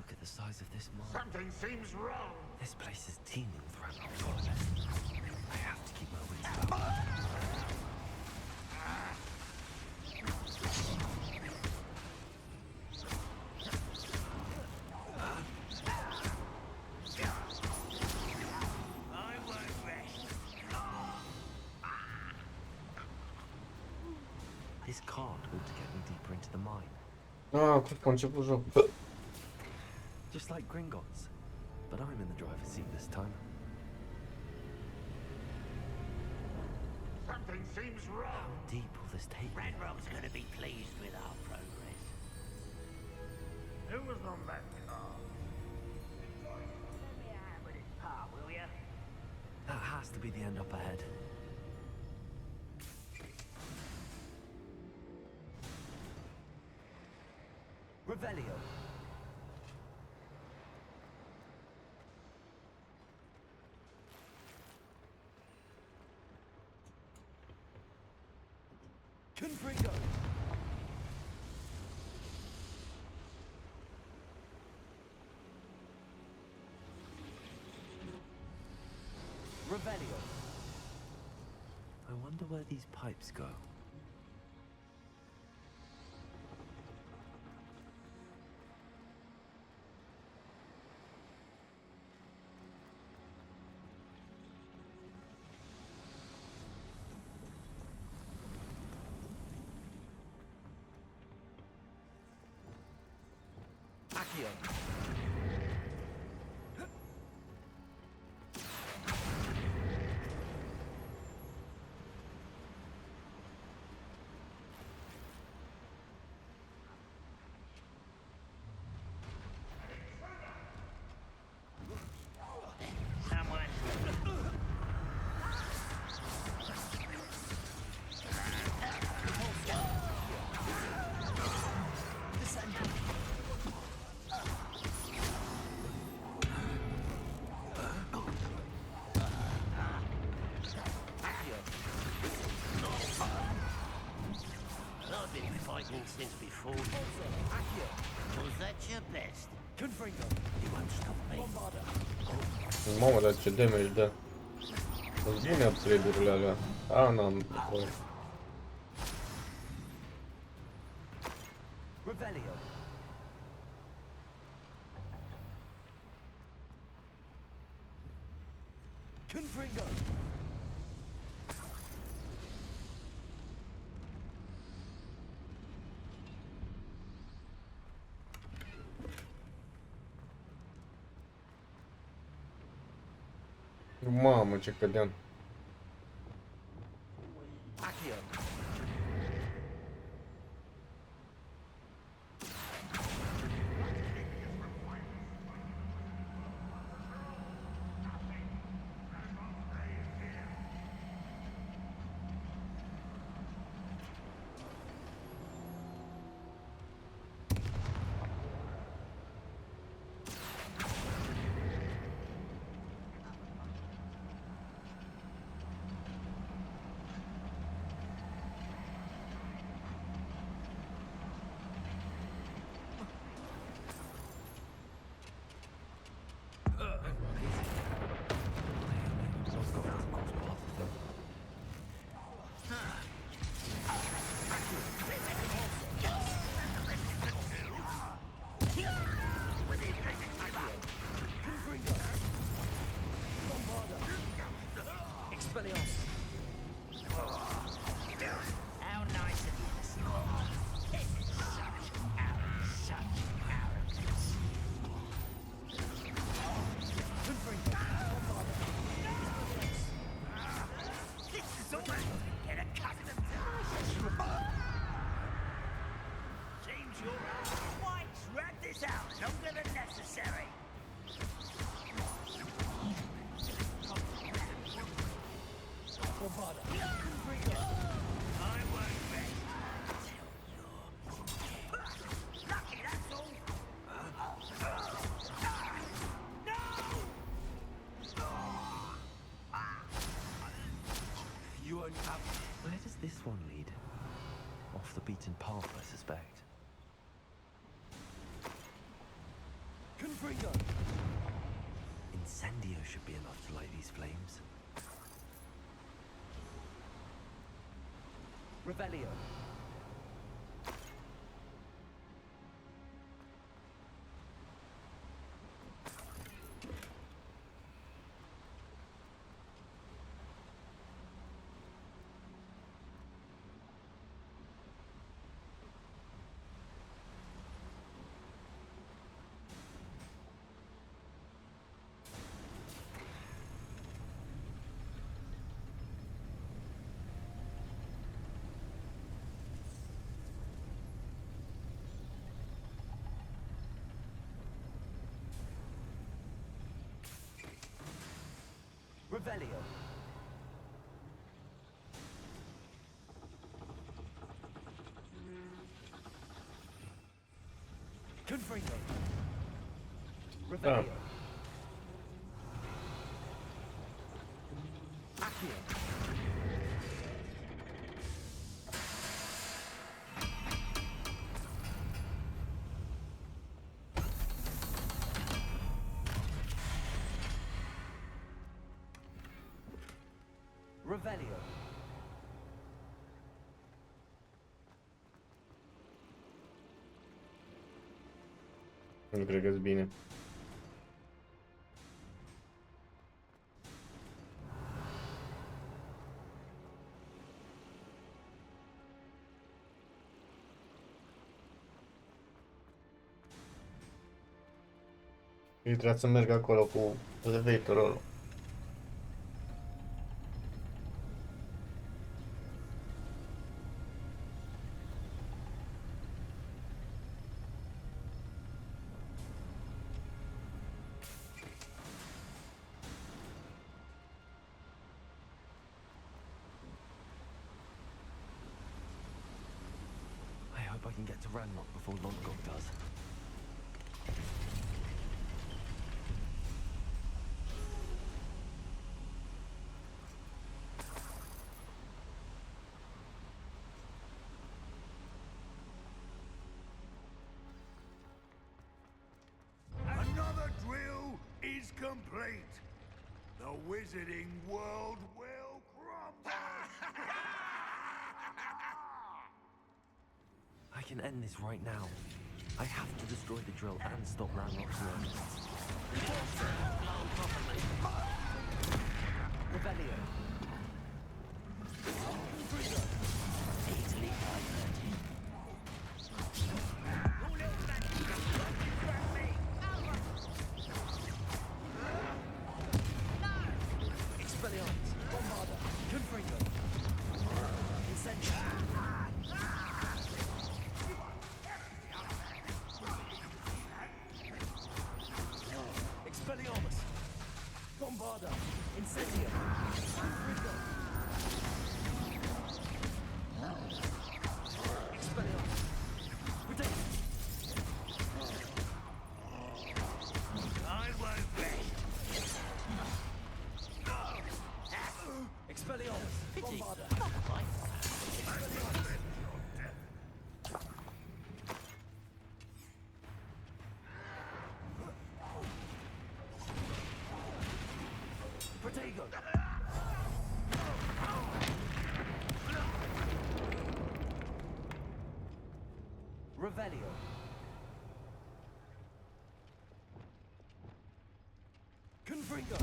Look at the size of this mine. Something seems wrong. This place is teeming with random forest. I have to keep my wits about me. This card ought to get me deeper into the mine. Ah, cred că a început jocul. Just like Gringotts. But I'm in the driver's seat this time. Something seems wrong. How deep will this take me? Red Rock's gonna be pleased with our progress. Who was on that car? Let me have with his car, will ya? That has to be the end up ahead. Revelio. Confringo. Revelio. I wonder where these pipes go. Accio. Since before. Was that your best? Confringo. You won't stop me. Mamă, dar ce damage dă. Sunt bune upgrade-urile alea. A, n-am nevoie. Revelio. Confringo. Mamă, ce cădeam. Accio. How nice of you to stop. Such arrogance. This is all get accustomed to. Seems you're quite drag this out longer than necessary. Where does this one lead? Off the beaten path, I suspect. Confringo! Incendio should be enough to light these flames. Revelio. Revelio. Confringo. Revelio. Accio. Revelio. Nu cred că-s bine. Eu trebuie să merg acolo cu elevatorul. I hope I can get to Ranrock before Lodgok does. Another drill is complete. The wizarding world will crumble. I can end this right now. I have to destroy the drill and stop Ranrock's loads. Revelio. Easily 530. Expelliarmus, Bombarda, Confringo. Incendio. Expelliarmus, Bombarda, Incendio. Confringo. Expelliarmus. Ridiculous. I won't bet. Expelliarmus, Bombarda. Protego. Revelio. Confringo.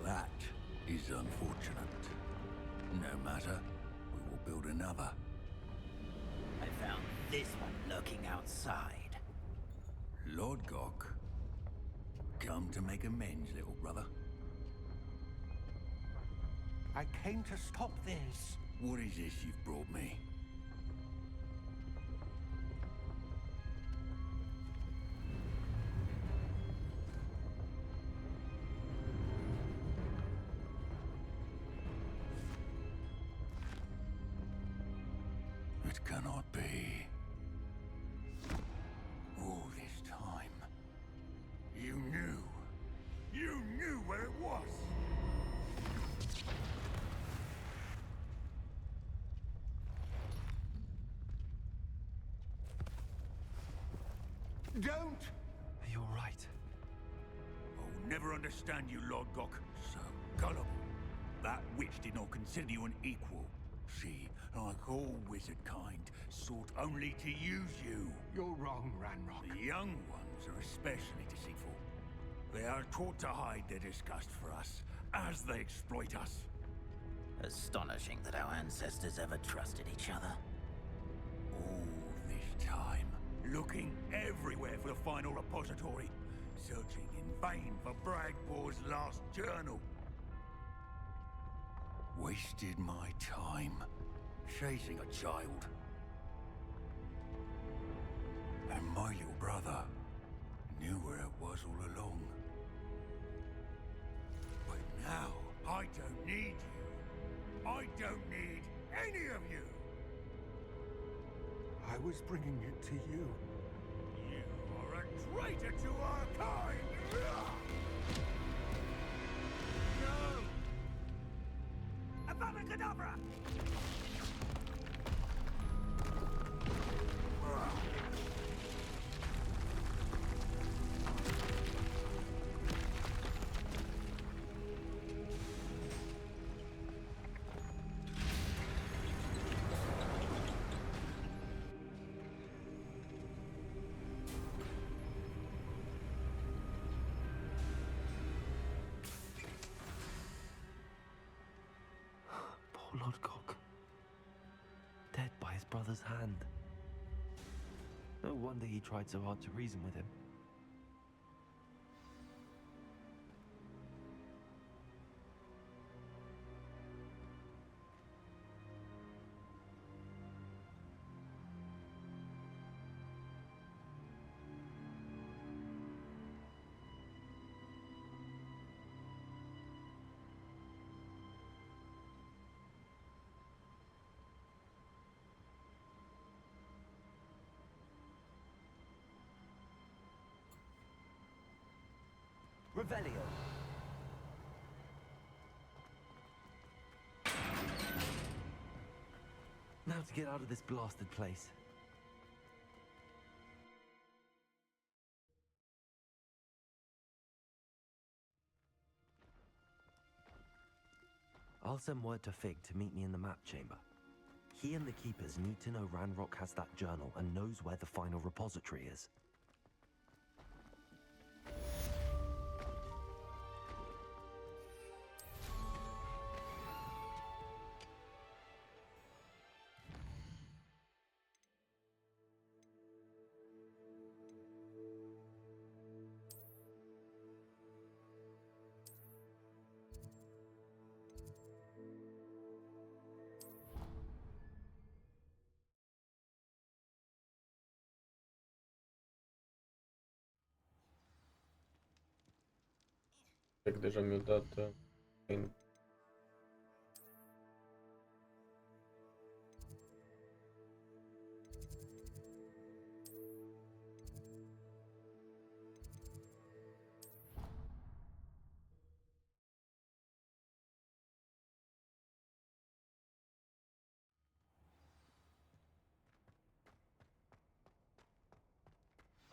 That is unfortunate. No matter, we will build another. I found this one lurking outside. Lord Gok, come to make amends, little brother. I came to stop this. What is this you've brought me? It cannot be. All this time, you knew where it was. Don't! You're right. I'll never understand you, Lord Gok. So gullible. That witch did not consider you an equal. She, like all wizard kind, sought only to use you. You're wrong, Ranrock. The young ones are especially deceitful. They are taught to hide their disgust for us, as they exploit us. Astonishing that our ancestors ever trusted each other. All this time, looking everywhere for the final repository, searching in vain for Bragbor's last journal. Wasted my time, chasing a child. And my little brother knew where it was all along. But now, I don't need you. I don't need any of you. I was bringing it to you. You are a traitor to our kind! No! Avada Kedavra! Poor Lord Gok. Dead by his brother's hand. No wonder he tried so hard to reason with him. Revelio. Now to get out of this blasted place. I'll send word to Fig to meet me in the map chamber. He and the Keepers need to know Ranrock has that journal and knows where the final repository is. Cred că deja mi-a dat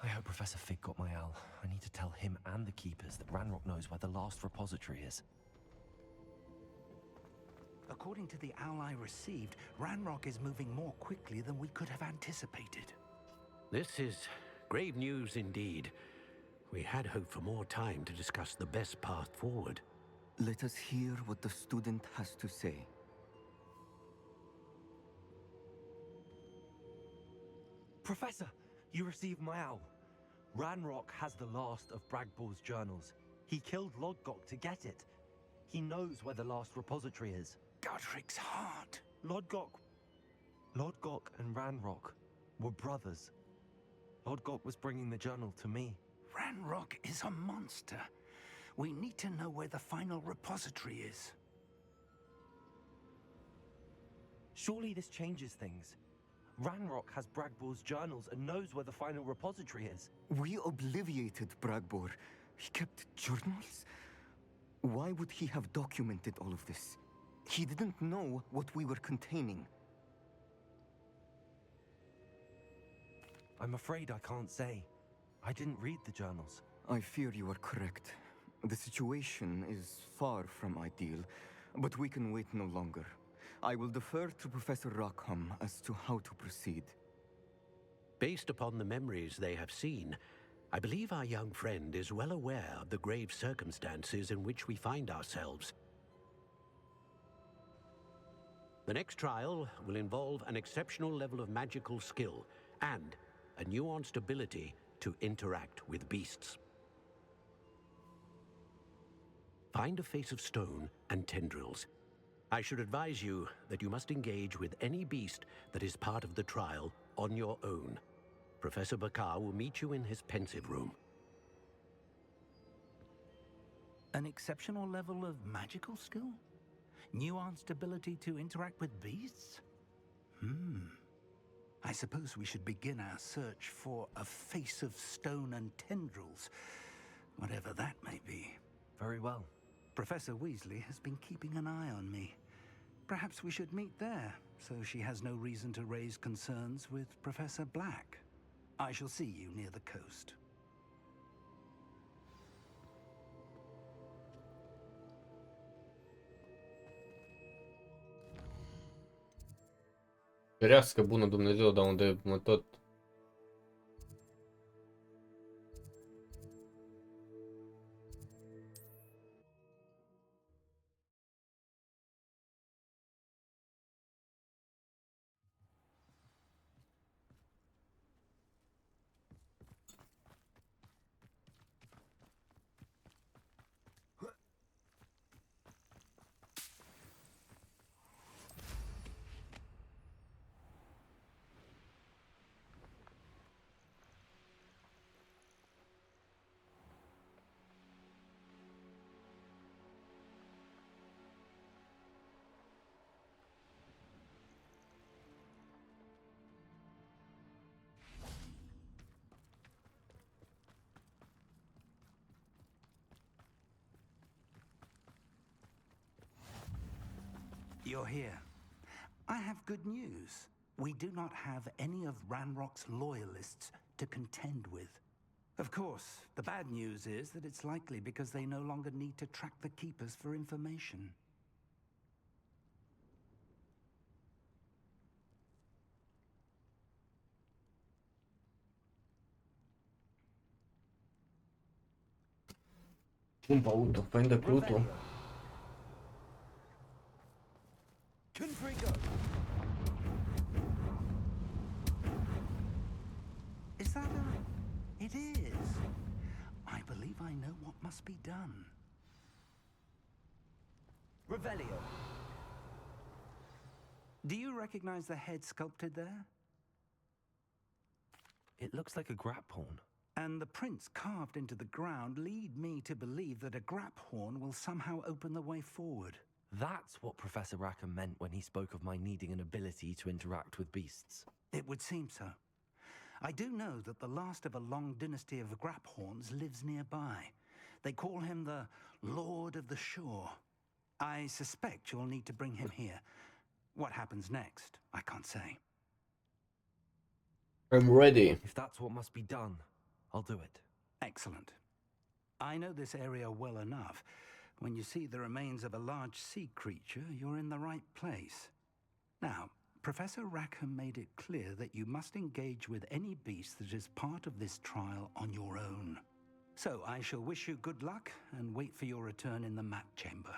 I hope Professor Fig got my owl. I need to tell him and the Keepers that Ranrock knows where the last repository is. According to the owl I received, Ranrock is moving more quickly than we could have anticipated. This is grave news indeed. We had hoped for more time to discuss the best path forward. Let us hear what the student has to say. Professor, you received my owl. Ranrock has the last of Bragbor's journals. He killed Lodgok to get it. He knows where the last repository is. Godric's heart. Lodgok and Ranrock were brothers. Lodgok was bringing the journal to me. Ranrock is a monster. We need to know where the final repository is. Surely this changes things. Ranrock has Bragbor's journals and knows where the final repository is. We obliviated Bragbor. He kept journals? Why would he have documented all of this? He didn't know what we were containing. I'm afraid I can't say. I didn't read the journals. I fear you are correct. The situation is far from ideal, but we can wait no longer. I will defer to Professor Rackham as to how to proceed. Based upon the memories they have seen, I believe our young friend is well aware of the grave circumstances in which we find ourselves. The next trial will involve an exceptional level of magical skill and a nuanced ability to interact with beasts. Find a face of stone and tendrils. I should advise you that you must engage with any beast that is part of the trial on your own. Professor Bakar will meet you in his pensive room. An exceptional level of magical skill? Nuanced ability to interact with beasts? I suppose we should begin our search for a face of stone and tendrils, whatever that may be. Very well. Professor Weasley has been keeping an eye on me. Perhaps we should meet there, so she has no reason to raise concerns with Professor Black. I shall see you near the coast. Ferească bună Dumnezeu, dar unde mă tot... You're here. I have good news. We do not have any of Ranrock's loyalists to contend with. Of course, the bad news is that it's likely because they no longer need to track the Keepers for information. Pumpa auto, prende Pluto. Is that a... It is. I believe I know what must be done. Revelio. Do you recognize the head sculpted there? It looks like a grap horn. And the prints carved into the ground lead me to believe that a grap horn will somehow open the way forward. That's what Professor Rackham meant when he spoke of my needing an ability to interact with beasts. It would seem so. I do know that the last of a long dynasty of Graphorns lives nearby. They call him the Lord of the Shore. I suspect you'll need to bring him here. What happens next, I can't say. I'm ready. If that's what must be done, I'll do it. Excellent. I know this area well enough. When you see the remains of a large sea creature, you're in the right place. Now, Professor Rackham made it clear that you must engage with any beast that is part of this trial on your own. So I shall wish you good luck and wait for your return in the map chamber.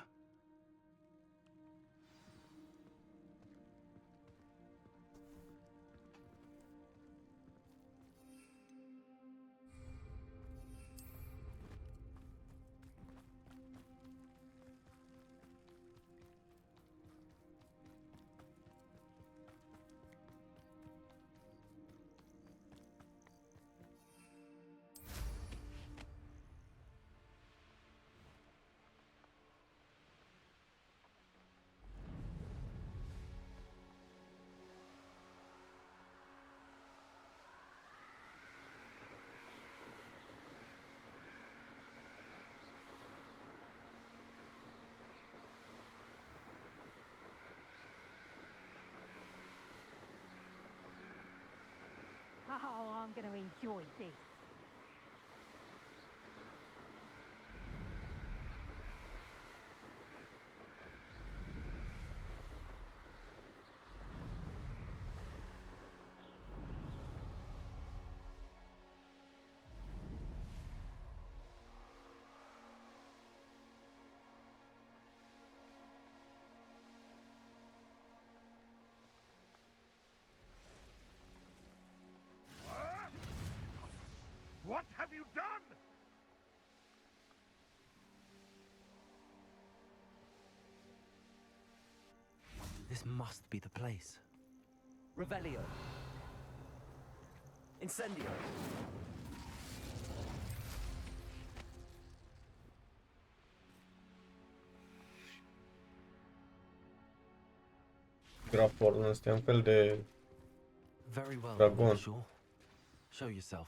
I'm going to enjoy this. What have you done? This must be the place. Revelio. Incendio. Graporn este un fel de Very well, dragon. Shaw. Show yourself.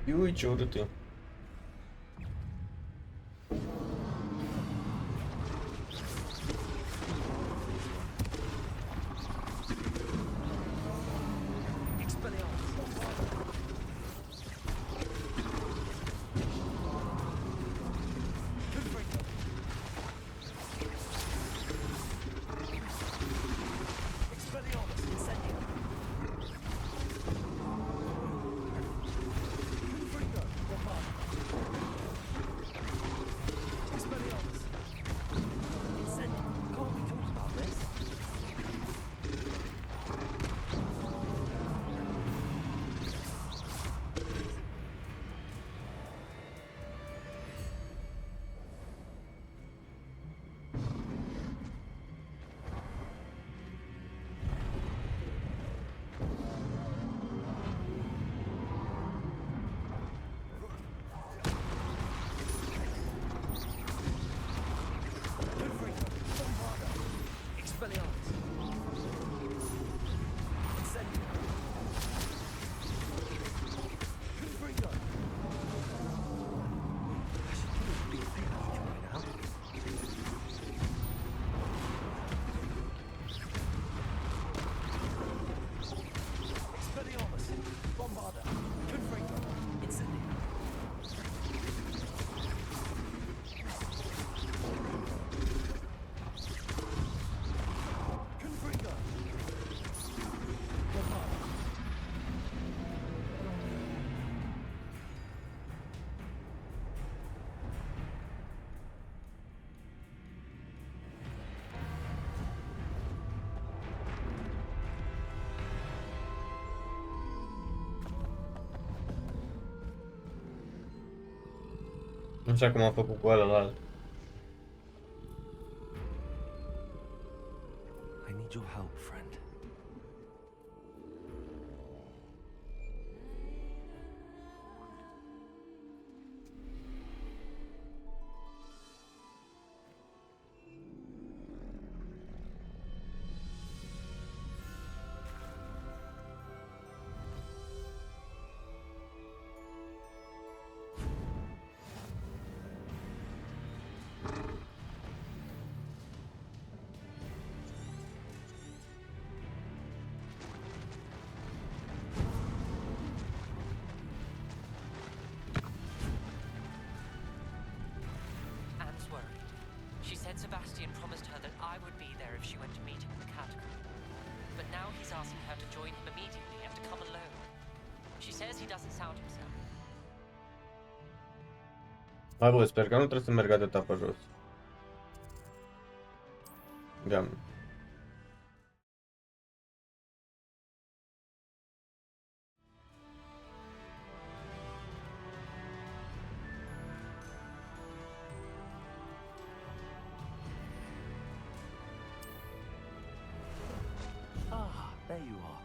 Ui, ce urât e. Așa cum am făcut cu ălălalt. I need your help, friend. She said Sebastian promised her that I would be there if she went to meet him in the catacomb. But now he's asking her to join him immediately and to come alone. She says he doesn't sound himself. Hai bă, sper că nu trebuie să merg atâta pe jos. Doamne. There you are.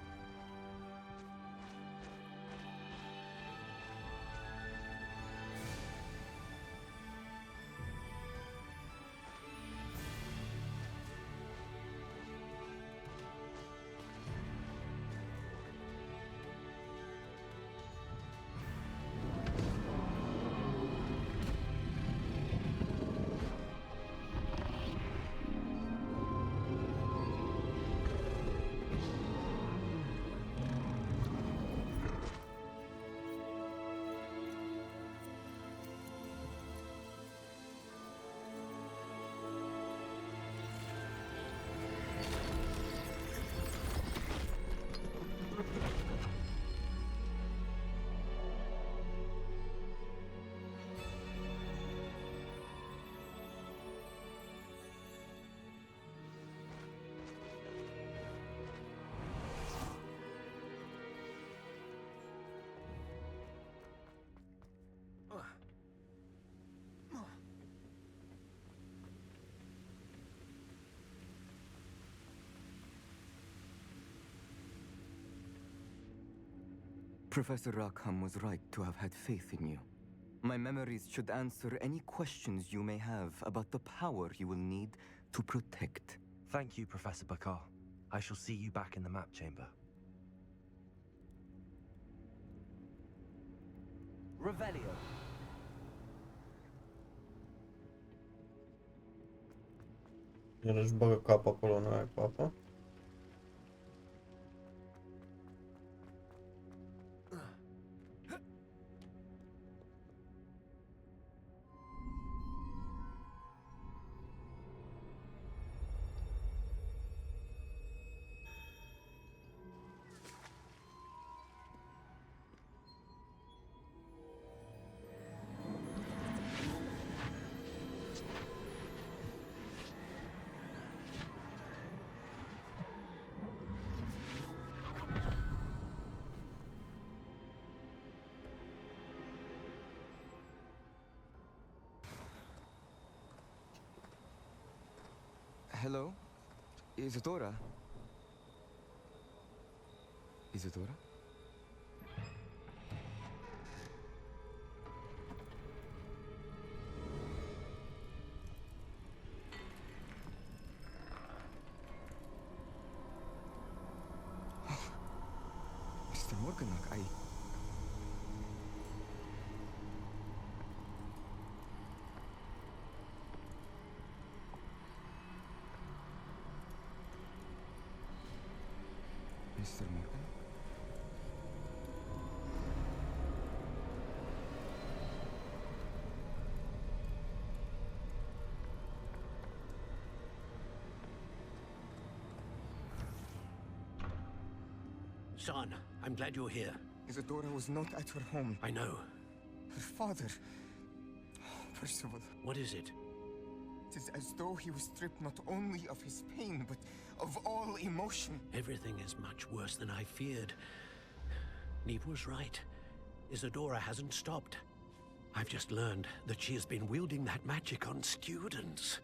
Professor Rackham was right to have had faith in you. My memories should answer any questions you may have about the power you will need to protect. Thank you, Professor Bakar. I shall see you back in the map chamber. Revelio. Iarăși bagă capul acolo, nu ai cu apă. Hello? Isadora? Isadora? Mr. Morganock, Mr. Morgan? Son, I'm glad you're here. Isadora was not at her home. I know. Her father... Percival. What is it? It is as though he was stripped not only of his pain, but of all emotion. Everything is much worse than I feared. Neve was right. Isadora hasn't stopped. I've just learned that she has been wielding that magic on students.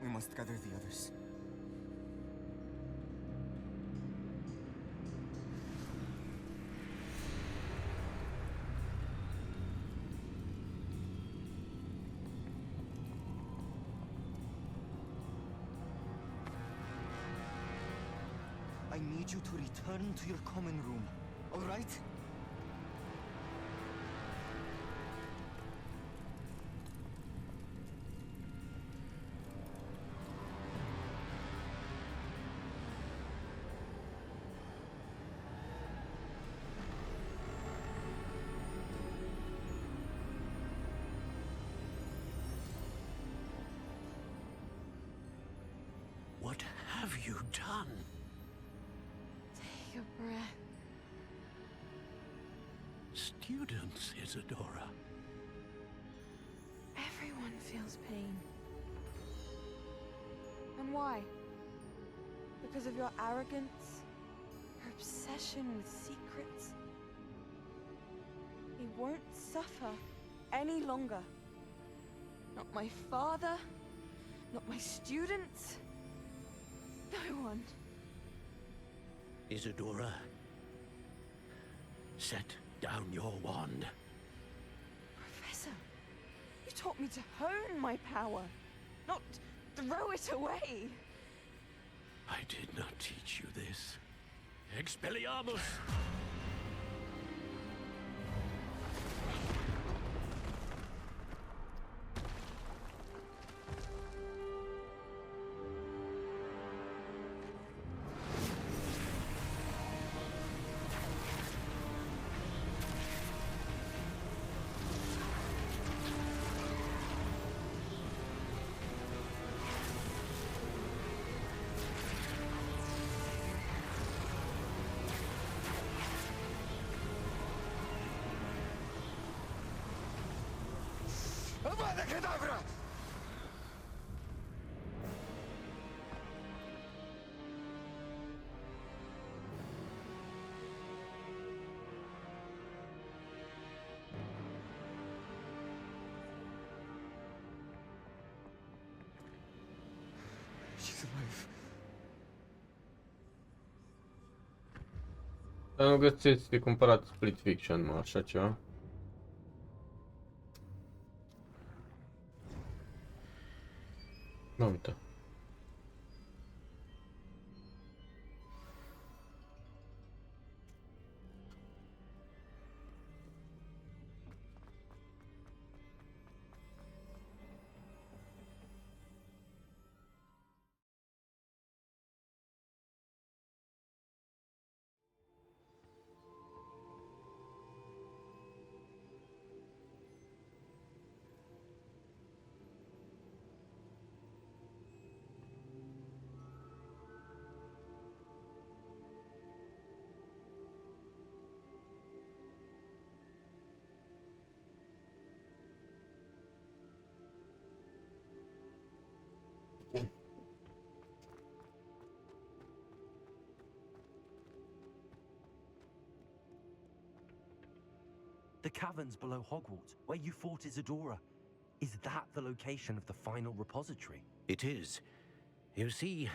We must gather the others. I need you to return to your common room, all right? What have you done? Take a breath. Students, Isadora. Everyone feels pain. And why? Because of your arrogance? Your obsession with secrets? He won't suffer any longer. Not my father, not my students, no one. Isadora, set down your wand. Professor, you taught me to hone my power, not throw it away. I did not teach you this. Expelliarmus! Avada Kedavra! She's alive. Dar nu găsiți de cumpărat Split Fiction, mă, așa ceva. Nu uite. The caverns below Hogwarts, where you fought Isadora. Is that the location of the final repository? It is. You see,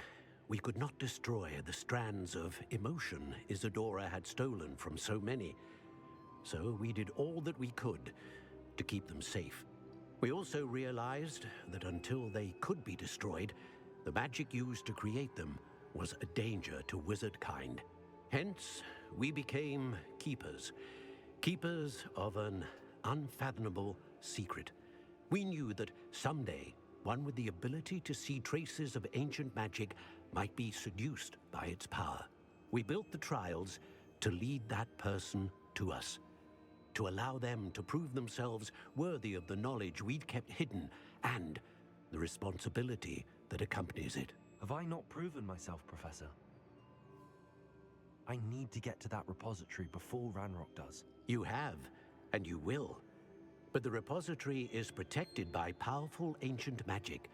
we could not destroy the strands of emotion Isadora had stolen from so many. So we did all that we could to keep them safe. We also realized that until they could be destroyed, the magic used to create them was a danger to wizard kind. Hence, we became keepers. Keepers of an unfathomable secret. We knew that someday, one with the ability to see traces of ancient magic might be seduced by its power. We built the trials to lead that person to us, to allow them to prove themselves worthy of the knowledge we'd kept hidden and the responsibility that accompanies it. Have I not proven myself, Professor? I need to get to that repository before Ranrock does. You have, and you will. But the repository is protected by powerful ancient magic.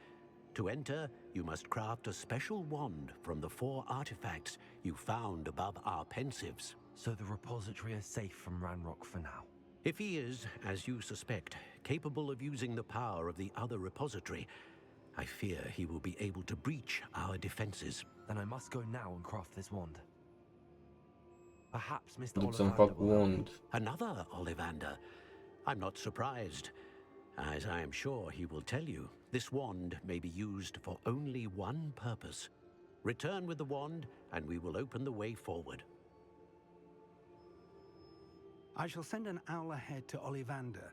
To enter, you must craft a special wand from the 4 artifacts you found above our pensives. So the repository is safe from Ranrock for now? If he is, as you suspect, capable of using the power of the other repository, I fear he will be able to breach our defenses. Then I must go now and craft this wand. Perhaps Mr. Duc să-mi Ollivander fac will help me. wand. Another Ollivander? I'm not surprised. As I am sure he will tell you, this wand may be used for only one purpose. Return with the wand, and we will open the way forward. I shall send an owl ahead to Ollivander.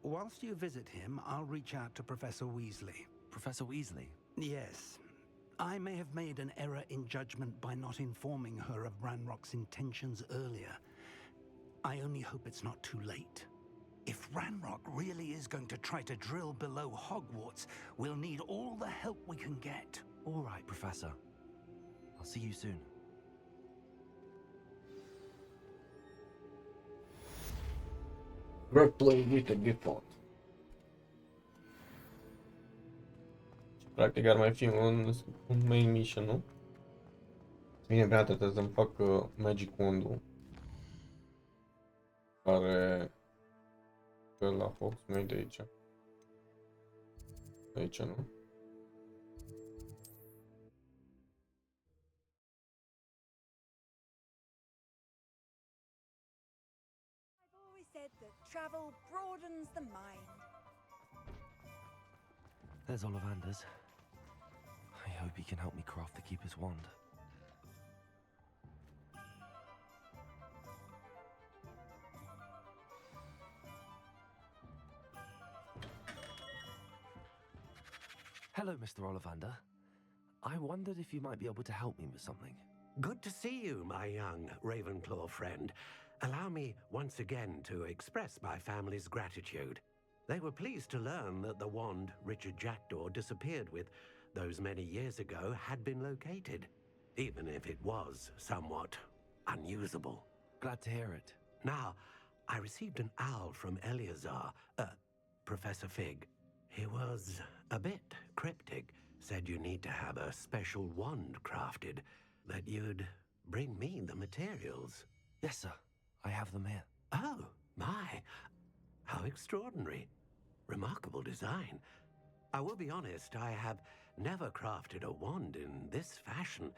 Whilst you visit him, I'll reach out to Professor Weasley. Professor Weasley? Yes. I may have made an error in judgment by not informing her of Ranrock's intentions earlier. I only hope it's not too late. If Ranrock really is going to try to drill below Hogwarts, we'll need all the help we can get. All right, Professor. I'll see you soon. Roleplay with a default. Practic ar mai fi un main mission, nu? Bine, pe atât trebuie să-mi fac Magic Wand-ul. Care... la Fox, nu de aici. Aici, nu? I've always said that travel broadens the mind. There's Ollivander's. I hope he can help me craft the Keeper's wand. Hello, Mr. Ollivander. I wondered if you might be able to help me with something. Good to see you, my young Ravenclaw friend. Allow me once again to express my family's gratitude. They were pleased to learn that the wand Richard Jackdaw disappeared with those many years ago had been located, even if it was somewhat unusable. Glad to hear it. Now, I received an owl from Eleazar, Professor Fig. He was a bit cryptic, said you need to have a special wand crafted, that you'd bring me the materials. Yes, sir. I have them here. Oh, my. How extraordinary. Remarkable design. I will be honest, I have never crafted a wand in this fashion.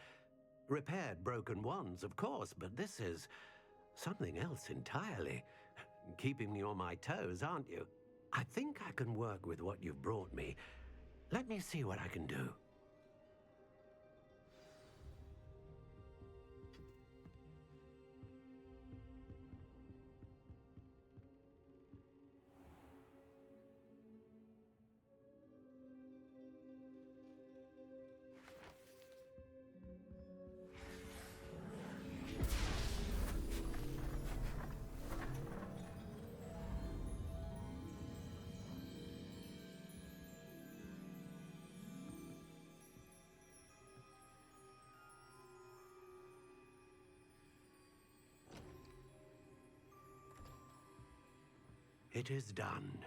Repaired broken wands, of course, but this is Something else entirely. Keeping me on my toes, aren't you? I think I can work with what you've brought me. Let me see what I can do. It is done.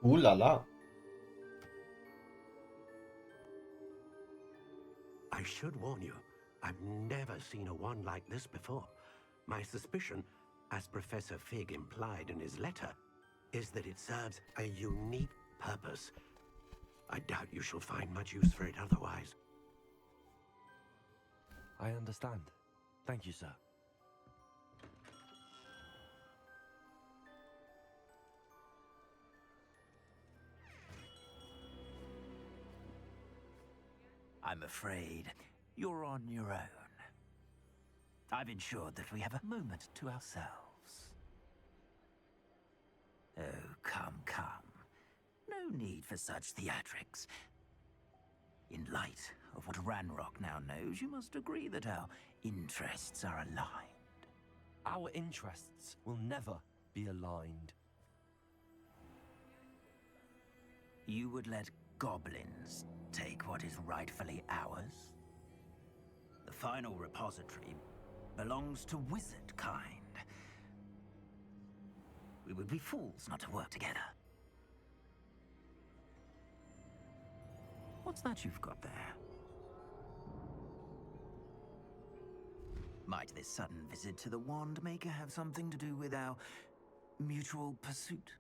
Ooh la la. I should warn you, I've never seen a wand like this before. My suspicion, as Professor Fig implied in his letter, is that it serves a unique purpose. I doubt you shall find much use for it otherwise. I understand. Thank you, sir. I'm afraid you're on your own. I've ensured that we have a moment to ourselves. Oh, come, come. No need for such theatrics. In light of what Ranrock now knows, you must agree that our interests are aligned. Our interests will never be aligned. You would let goblins take what is rightfully ours? The final repository belongs to wizard kind. We would be fools not to work together. What's that you've got there? Might this sudden visit to the Wand Maker have something to do with our mutual pursuit?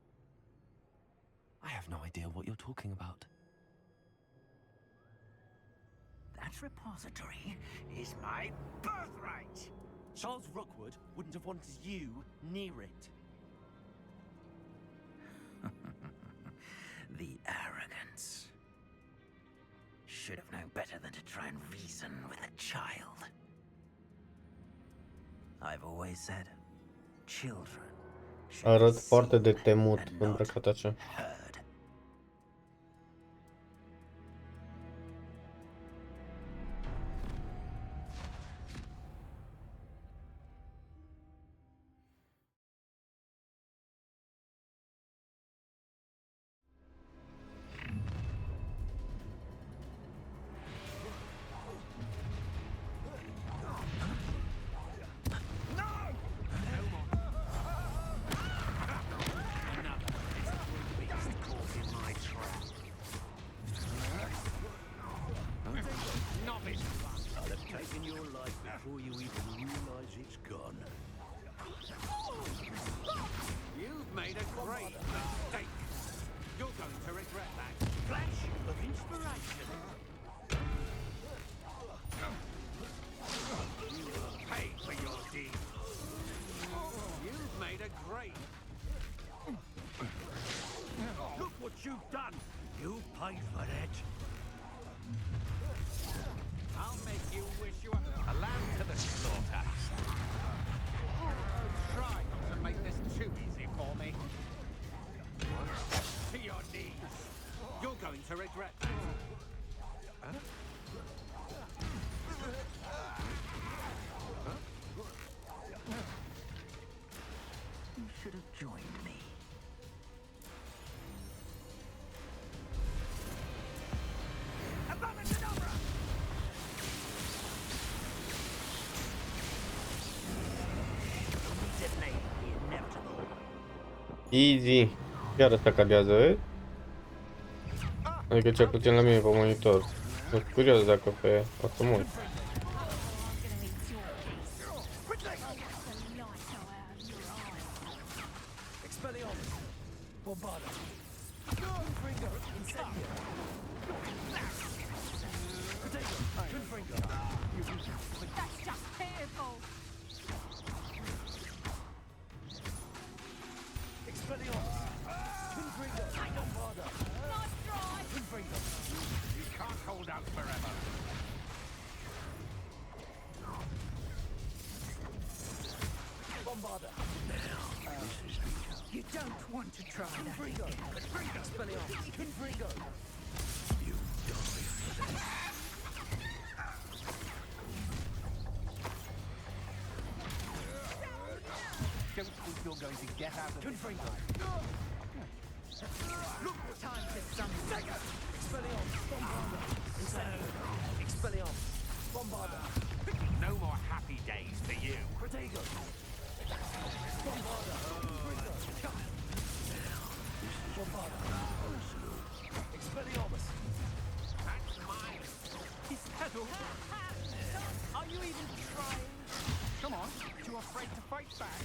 I have no idea what you're talking about. That repository is my birthright! Charles Rookwood wouldn't have wanted you near it. The arrogance. Should have known better than to try and reason with a child. I've always said, children should Arăt be foarte de seen temut and îmbrăcat așa. heard. I'll have taken your life before you even realize it's gone. You've made a great mistake. You're going to regret that. Flash of inspiration. You will pay for your deeds. You've made a great... Look what you've done. You paid for that. I'll make you wish you were a lamb to the slaughter. Try not to make this too easy for me. To your knees. You're going to regret that. Huh? You should have joined me. Abracadabra! Detonate the inevitable. Easy. Chiar ăsta cadează, vezi? Adică cel puțin la mine pe monitor. Sunt curios dacă pe... o să mă uit. That's just fearful. Nice try. You can't hold out forever. You don't want to try that. Don't think you're going to get out of this. Time for some No more happy days for you. That's mine. Is that all? Are you even trying? Come on, too afraid to fight back?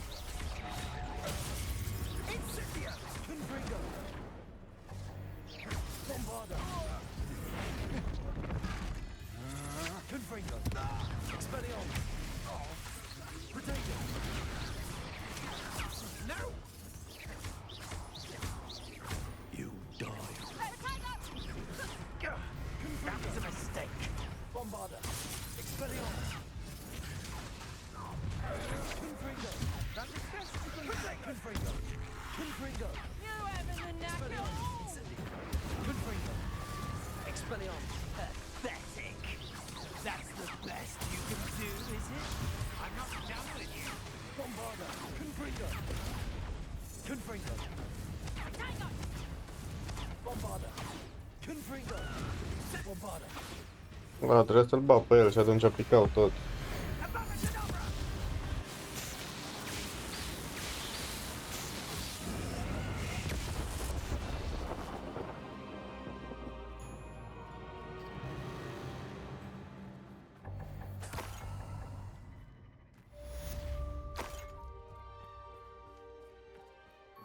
Incendia! Confringo! Bombarda! Confringo! Expelliarmus! Protego! No! You die. That was a mistake! Bombarda! Expelliarmus! Confringo! That's the best you can say! Confringo! Confringo! You having the knacker? Confringo! Expelliarmus! Pathetic! That's the best you can do, is it? I'm not done with you. Bombarda! Confringo! Confringo! Bombarda! Confringo! Bombarda! Da, trebuie să-l bag pe el și atunci picau tot.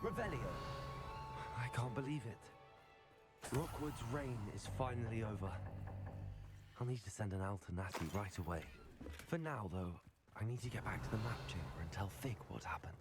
Revelio. I can't believe it. Rookwood's reign is finally over. I'll need to send an Audiotehnica right away. For now, though, I need to get back to the map chamber and tell Fig what happened.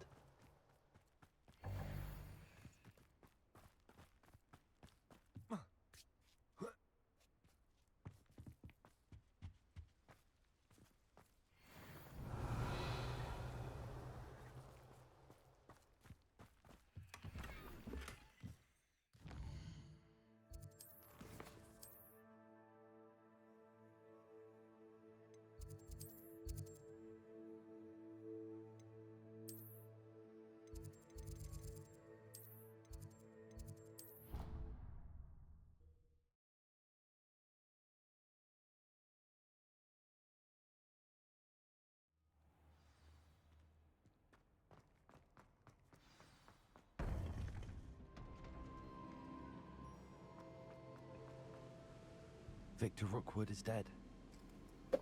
Victor Rookwood is dead.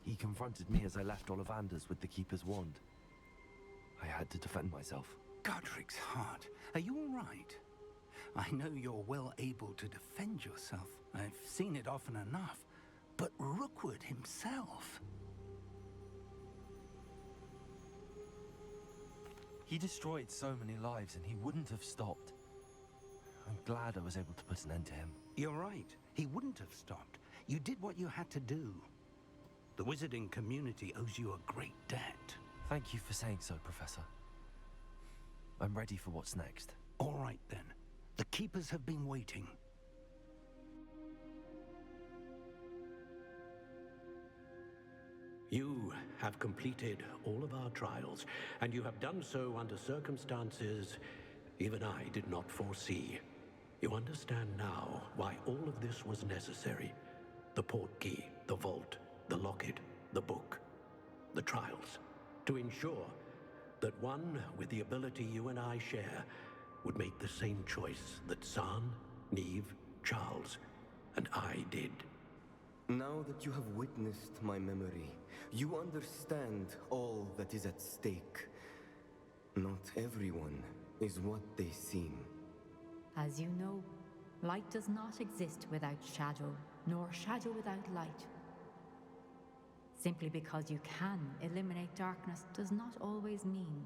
He confronted me as I left Ollivanders with the Keeper's wand. I had to defend myself. Godric's heart. Are you all right? I know you're well able to defend yourself. I've seen it often enough. But Rookwood himself... He destroyed so many lives and he wouldn't have stopped. I'm glad I was able to put an end to him. You're right. He wouldn't have stopped. You did what you had to do. The wizarding community owes you a great debt. Thank you for saying so, Professor. I'm ready for what's next. All right, then. The Keepers have been waiting. You have completed all of our trials, and you have done so under circumstances even I did not foresee. You understand now why all of this was necessary. The portkey, the vault, the locket, the book, the trials. To ensure that one with the ability you and I share would make the same choice that San, Neve, Charles, and I did. Now that you have witnessed my memory, you understand all that is at stake. Not everyone is what they seem. As you know, Light does not exist without shadow, nor shadow without light. Simply because you can eliminate darkness does not always mean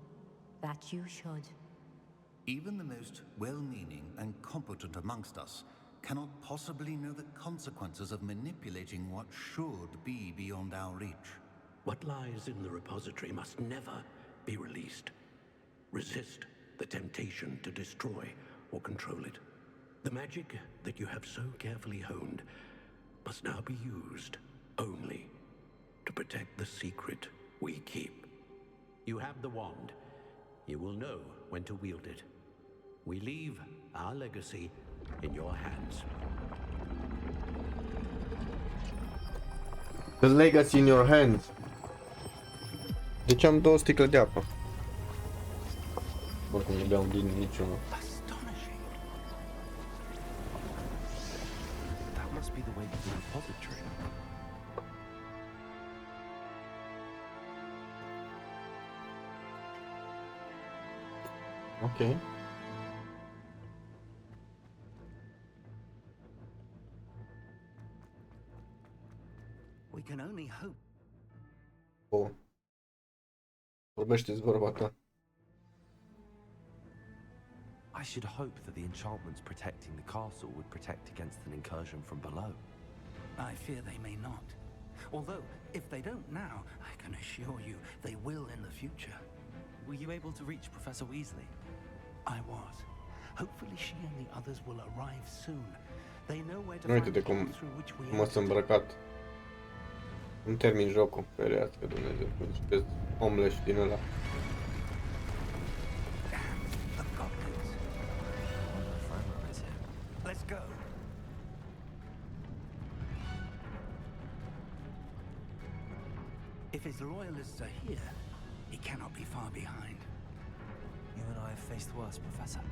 that you should. Even the most well-meaning and competent amongst us cannot possibly know the consequences of manipulating what should be beyond our reach. What lies in the repository must never be released. Resist the temptation to destroy or control it. The magic that you have so carefully honed must now be used only to protect the secret we keep. You have the wand. You will know when to wield it. We leave our legacy in your hands. The legacy in your hands. De ce am 2 sticle de apă? Oricum nu beau din niciunul. That must be the way to the repository. Ok. We can only hope. Oh. Vorbește-ți vorba ta. I should hope that the enchantments protecting the castle would protect against an incursion from below. I fear they may not. Although, if they don't now, I can assure you they will in the future. Were you able to reach Professor Weasley? I was. Hopefully she and the others will arrive soon. They know where to Nu find uite-te the cum door through which we mă sunt îmbrăcat. Îmi termin jocul, ferească Dumnezeu, când citesc homeless din ăla. Let's go. If his loyalists are here, he cannot be far behind. You and I have faced worse, Professor.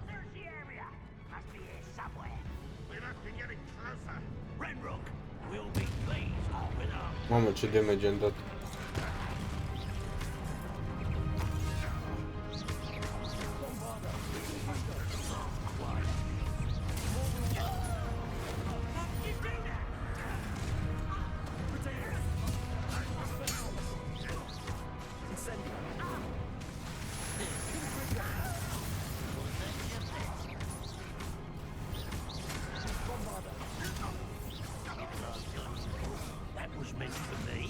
There's the area. Must be here somewhere. We must be getting closer. Renrook will be pleased with our... Mamă, ce damage am dat. That was meant for me.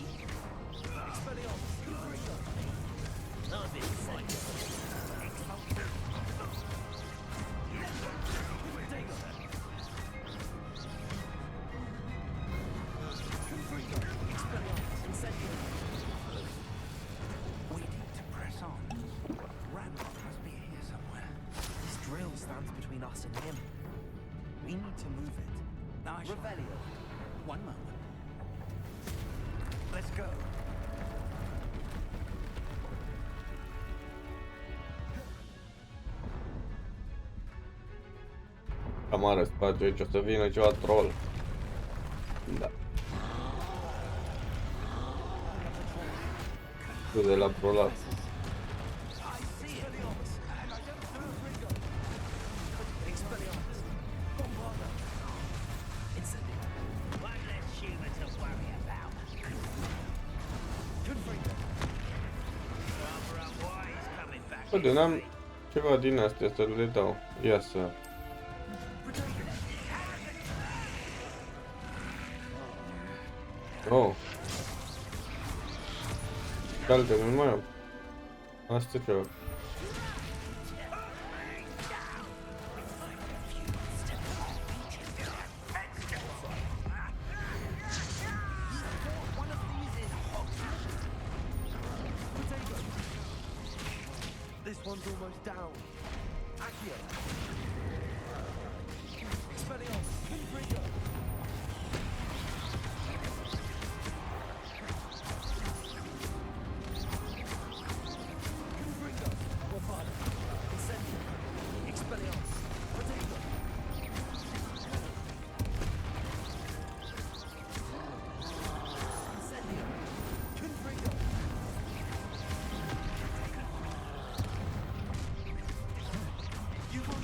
I've been fighting. We need to press on. Randolph must be here somewhere. This drill stands between us and him. We need to move it. I shall. Revelio. One moment. Let's go. Cam are spațiu aici, o să vină ceva troll. Da. De la trolat. Bă, n-am ceva din astea să le dau. Ia să... Oh. Calte, nu mai am. Asta ceva. This one's almost down. Accio. Expelliarmus. Confringo. Confringo. Morfada. Incendio. Expelliarmus. Protego. Incendio. Confringo. You will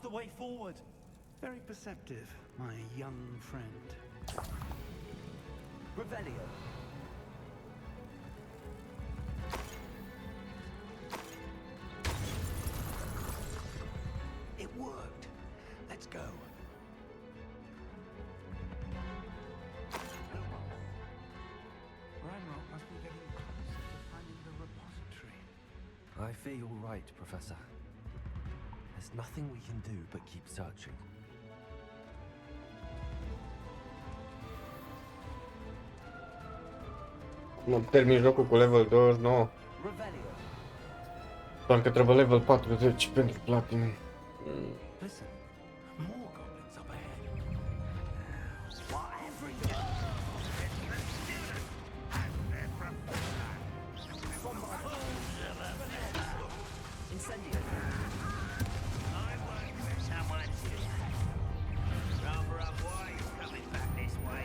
the way forward. Very perceptive, my young friend. Revelio. It worked. Let's go. Ranrock must be getting closer to finding the repository. I fear you're right, Professor. There's nothing we can do but keep searching. Mă termin jocul cu level 29. Revelio. Parcă trebuie level 40 pentru platinum. Listen, more goblins up ahead. Incendio. I won't let someone do that. Rather why you coming back this way.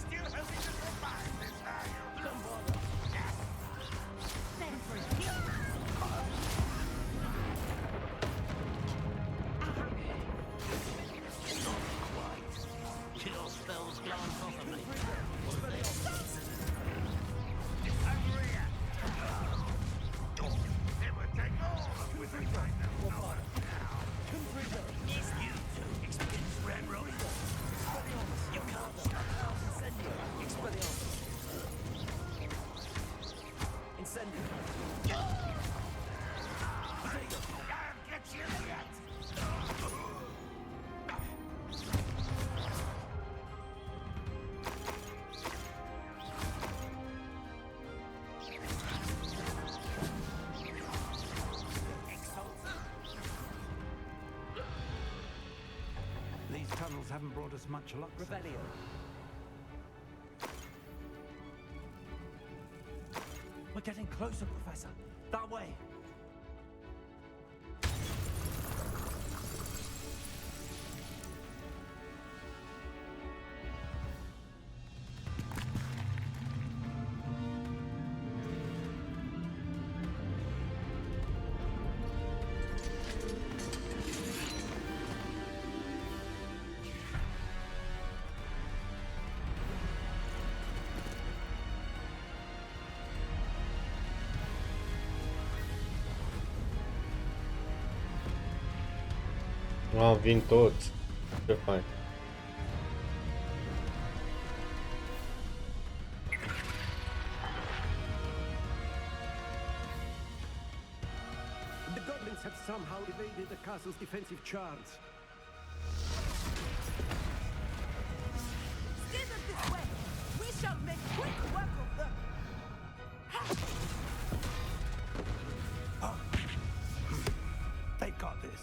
Still hoping to survive this, are you? Come on. Send for kill. Not quite. Kill spells glance off of me. Over here. It would take all of wizard right now. Yes, you two experience Ramrod. You can't stop us. Incendio. Expelliarmus. Incendio. I'll get you yet. These tunnels haven't brought us much luck. so Revelio. We're getting closer, Professor. That way. Ah, vin toți. Ce fain. The goblins have somehow evaded the castle's defensive charms. Steer them this way. We shall make quick work of them. They got this.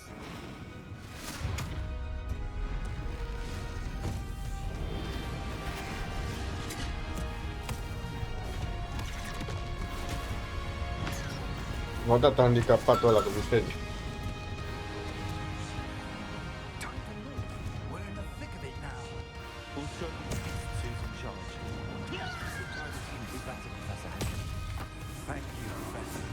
M-a dat handicapatul ăla cu viteză. We're in the thick of it now. Also, Sue's in charge. Be better, Professor. Thank you, Professor.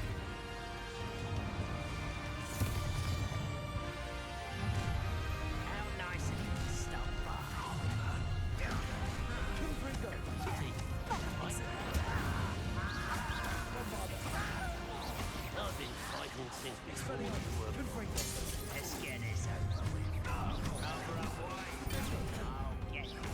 How nice of you to stop by. I've been fighting since before you were. Let's get this over with. Over up way. I'll get you.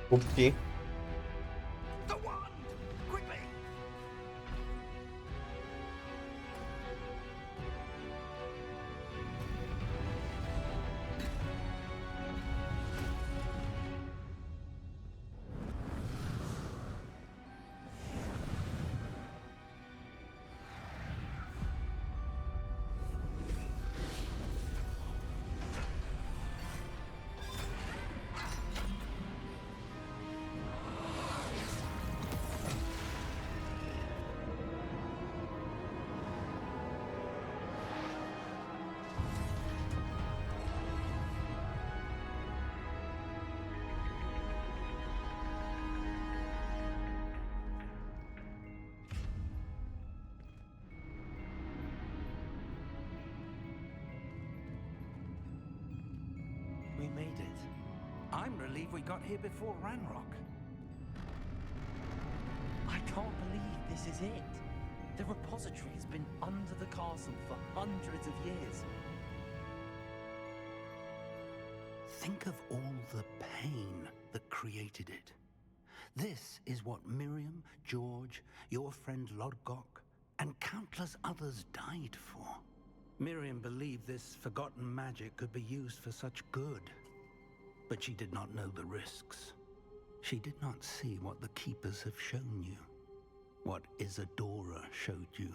Pupti. We made it. I'm relieved we got here before Ranrock. I can't believe this is it. The repository has been under the castle for hundreds of years. Think of all the pain that created it. This is what Miriam, George, your friend Lodgok, and countless others died for. Miriam believed this forgotten magic could be used for such good, but she did not know the risks. She did not see what the Keepers have shown you, what Isadora showed you.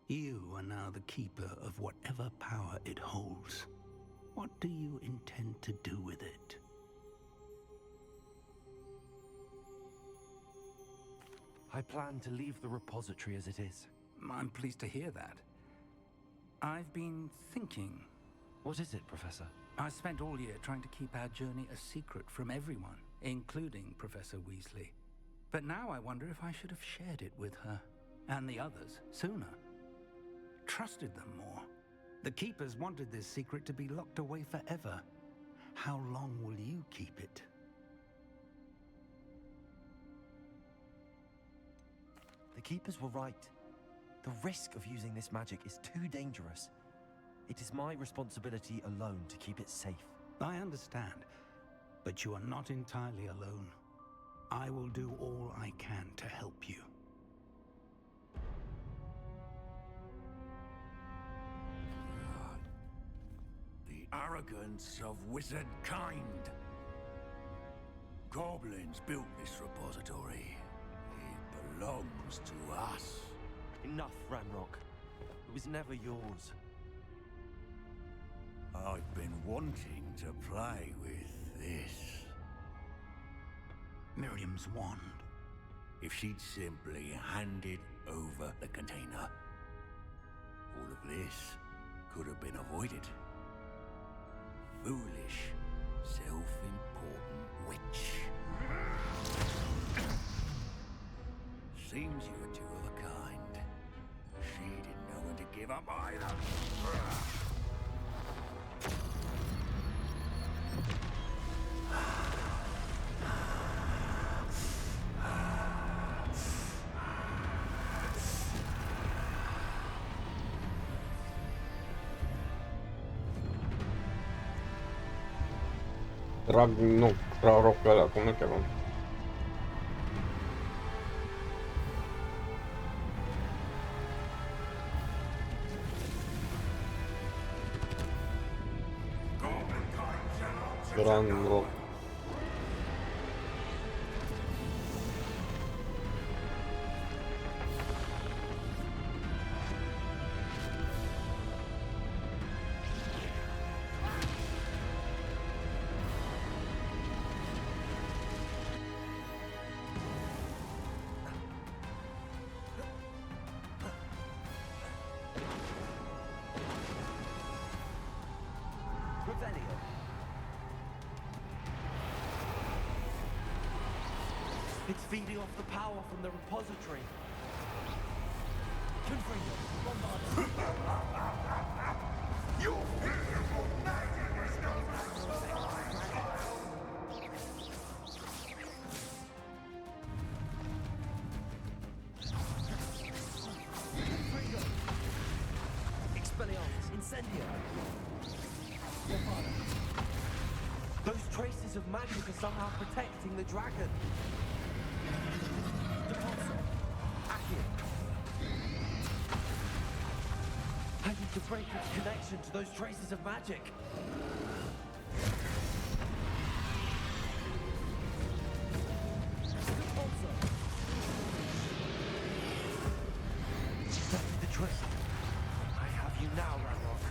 You are now the Keeper of whatever power it holds. What do you intend to do with it? I plan to leave the repository as it is. I'm pleased to hear that. I've been thinking. What is it, Professor? I spent all year trying to keep our journey a secret from everyone, including Professor Weasley. But now I wonder if I should have shared it with her, and the others, sooner. Trusted them more. The Keepers wanted this secret to be locked away forever. How long will you keep it? The Keepers were right. The risk of using this magic is too dangerous. It is my responsibility alone to keep it safe. I understand, but you are not entirely alone. I will do all I can to help you. The arrogance of wizard kind. Goblins built this repository. It belongs to us. Enough, Ranrock. It was never yours. I've been wanting to play with this. Miriam's wand. If she'd simply handed over the container, all of this could have been avoided. Foolish, self-important witch. Seems you were two of a kind. She didn't know when to give up either. Nu, prorocul ăla, cum îl cheamă? Ranrock. It's feeding off the power from the repository. Confringo, bombard. You beautiful magic is Confringo. Expelliarmus, incendio. Those traces of magic are somehow protecting the dragon. I need to break its connection to those traces of magic. That's the trick. I have you now, Ranrock.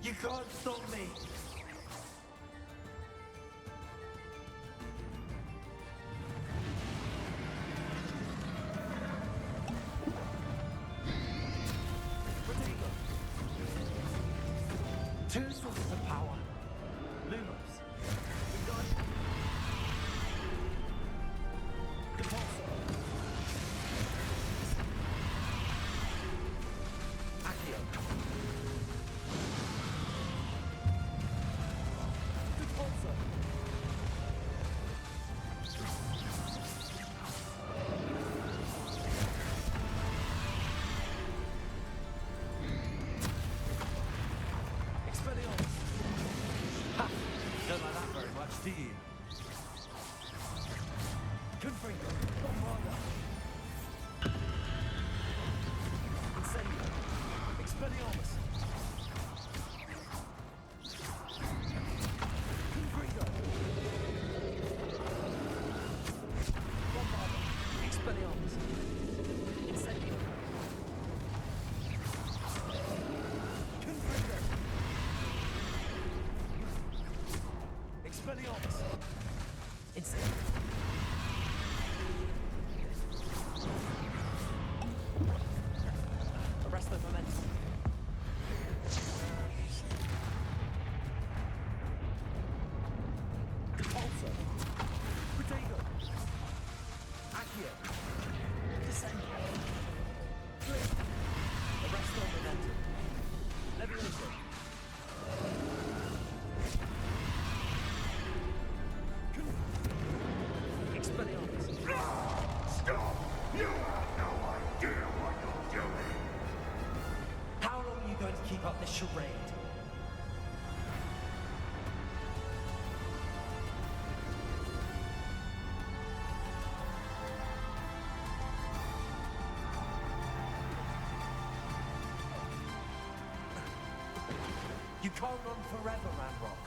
You can't stop me! Two sources of power. Lumos. Ignite. Repulsor. Accio. Repulsor. Don't like that very much, do you? Confringo, Romana. Incendio, Expelliarmus. Confringo. Romana, Expelliarmus. Incendio. Confringo. Expelliarmus. Incendio. Arrest the momentum. Repulsor. Potato. Accio. Descendo. Flip. Arrest the momentum. Leviation. Expelliarmus. Stop! You have no idea what you're doing! How long are you going to keep up this charade? You can't run forever, Ranrock.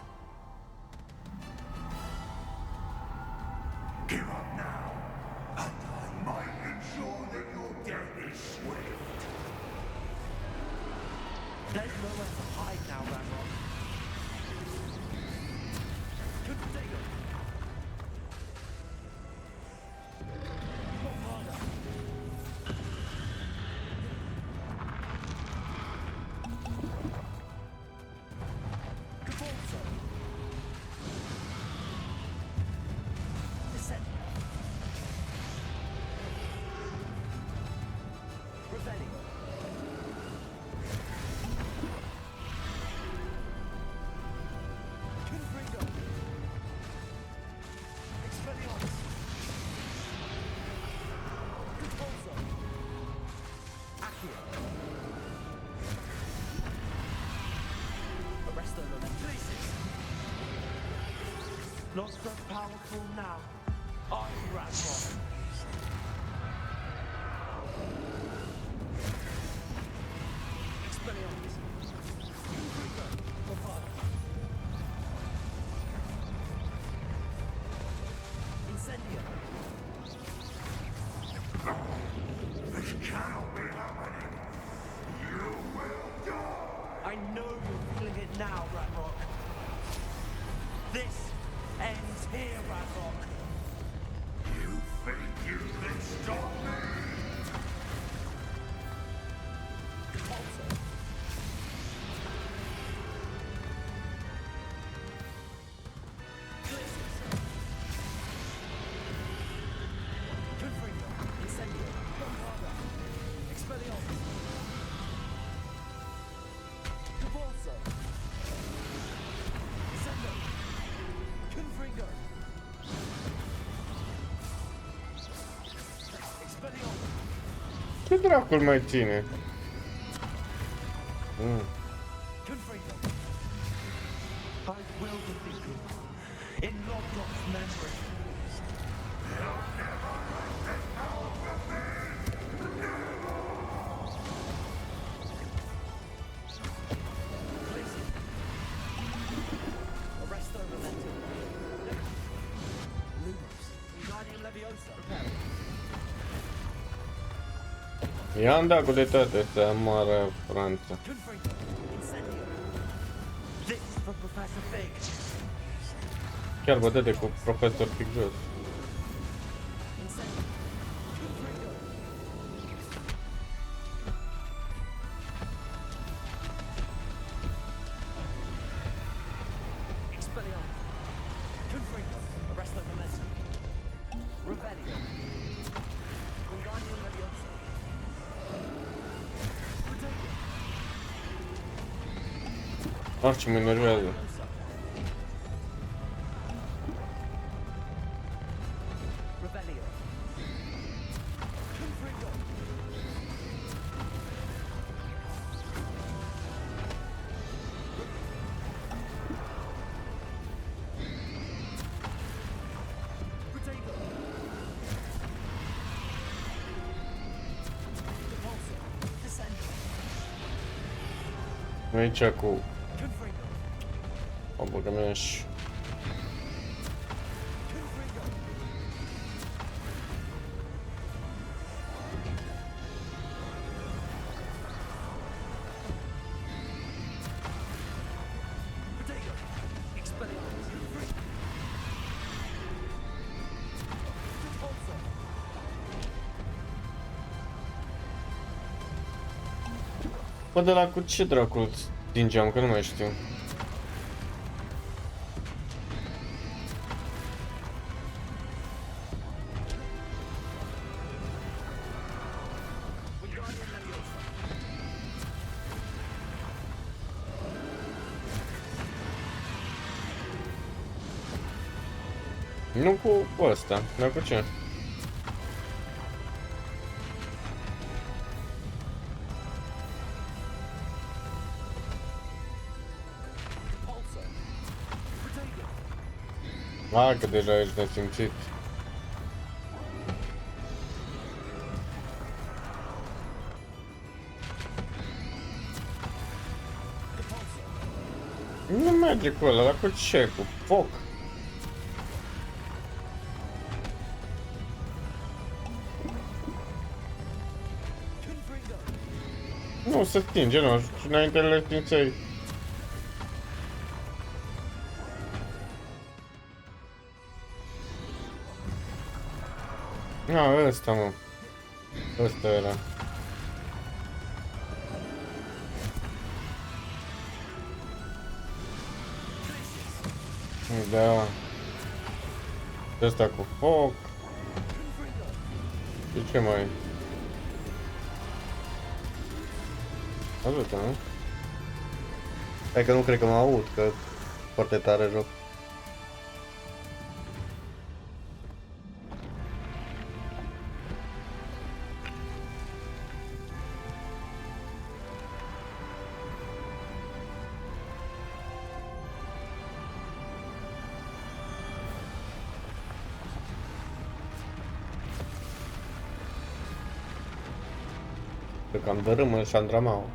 Give up now, and I might ensure that your death is swift. There's nowhere to hide now, Ranrock. Confringo. Romana. Repulsor. Descend. Rebellion. Confringo. Expelliarmus. Repulsor. Accio. Arrest the momentum. Places. Not so powerful now. Are you, Ranrock? Expelliarmus. Confringo. Romana. now, Ragnarok. This ends here, Ragnarok. You think you can stop me? Ce dracul mai ține? In Lodgok's memory. Arresto momentum. Lumos. Guardian Leviosa. I-am dat cu de toate astea, moară Franța. This for Professor Fig. Chiar bă, dă-te cu profesor Fig jos. Ah, ce mă enervează. Aici cu... O băgămeș. Bă, de la cu ce dracul stingeam, că nu mai știu. Nu cu ăsta, dar cu ce? Hai că deja ești nesimțit. Nu merge cu ăla, dar cu ce? Cu foc? Nu, se stinge, nu, și înainte le stinței. Ah, ăsta, mă. Ăsta era. Da. Ăsta cu foc. Și ce mai? Ajută, nu? Hai că nu cred că mă aud, că foarte tare joc. Că cam dărâmă în șandramau.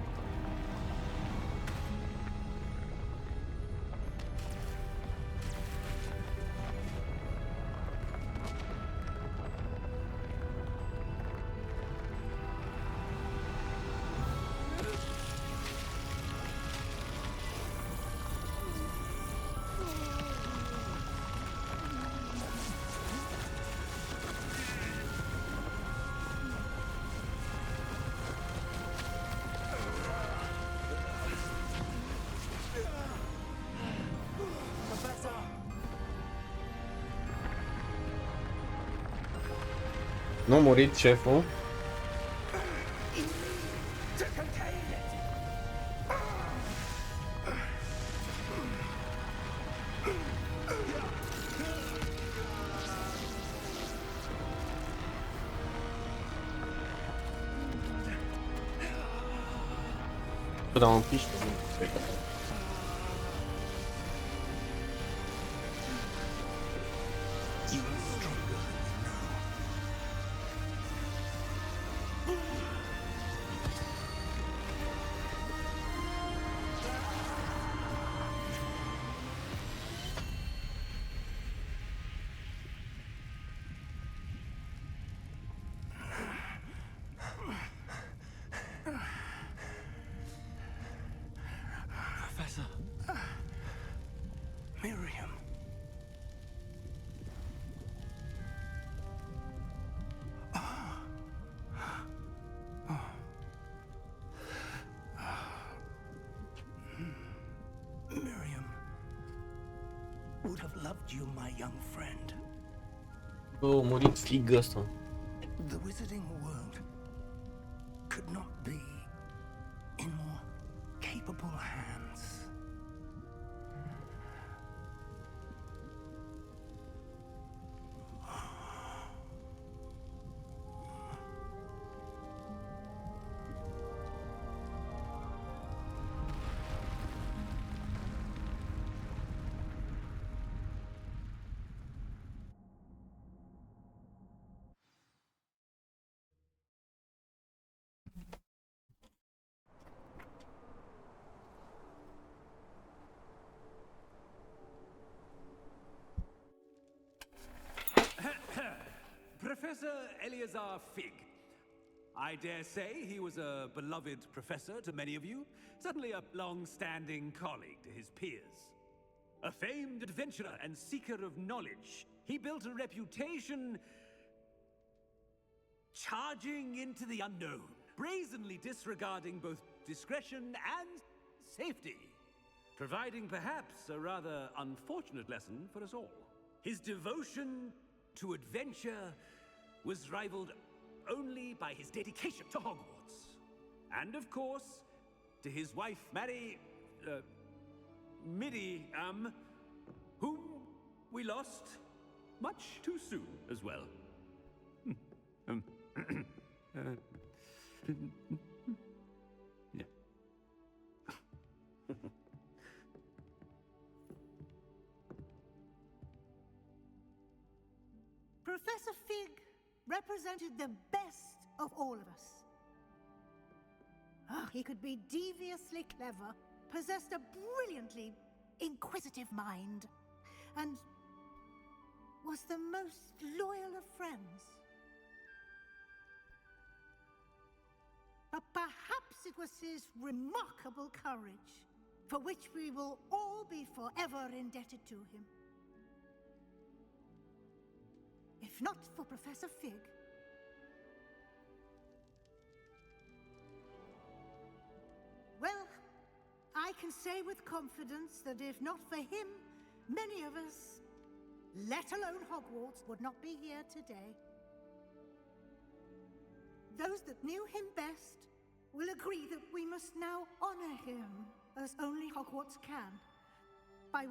Nu a murit șeful. To contain it. Bă, dar mă piși. Professor. Miriam. Miriam would have loved you, my young friend. Bă, a murit fig ăsta. The wizarding world could not be in more capable hands. Professor Eleazar Fig. I dare say he was a beloved professor to many of you, certainly a long-standing colleague to his peers. A famed adventurer and seeker of knowledge, he built a reputation charging into the unknown, brazenly disregarding both discretion and safety, providing perhaps a rather unfortunate lesson for us all. His devotion to adventure was rivaled only by his dedication to Hogwarts. And of course, to his wife, Miriam, whom we lost much too soon as well. Yeah. Professor Fig represented the best of all of us. He could be deviously clever, possessed a brilliantly inquisitive mind, and was the most loyal of friends. But perhaps it was his remarkable courage, for which we will all be forever indebted to him. If not for Professor Fig, well, I can say with confidence that if not for him, many of us, let alone Hogwarts, would not be here today. Those that knew him best will agree that we must now honor him as only Hogwarts can, by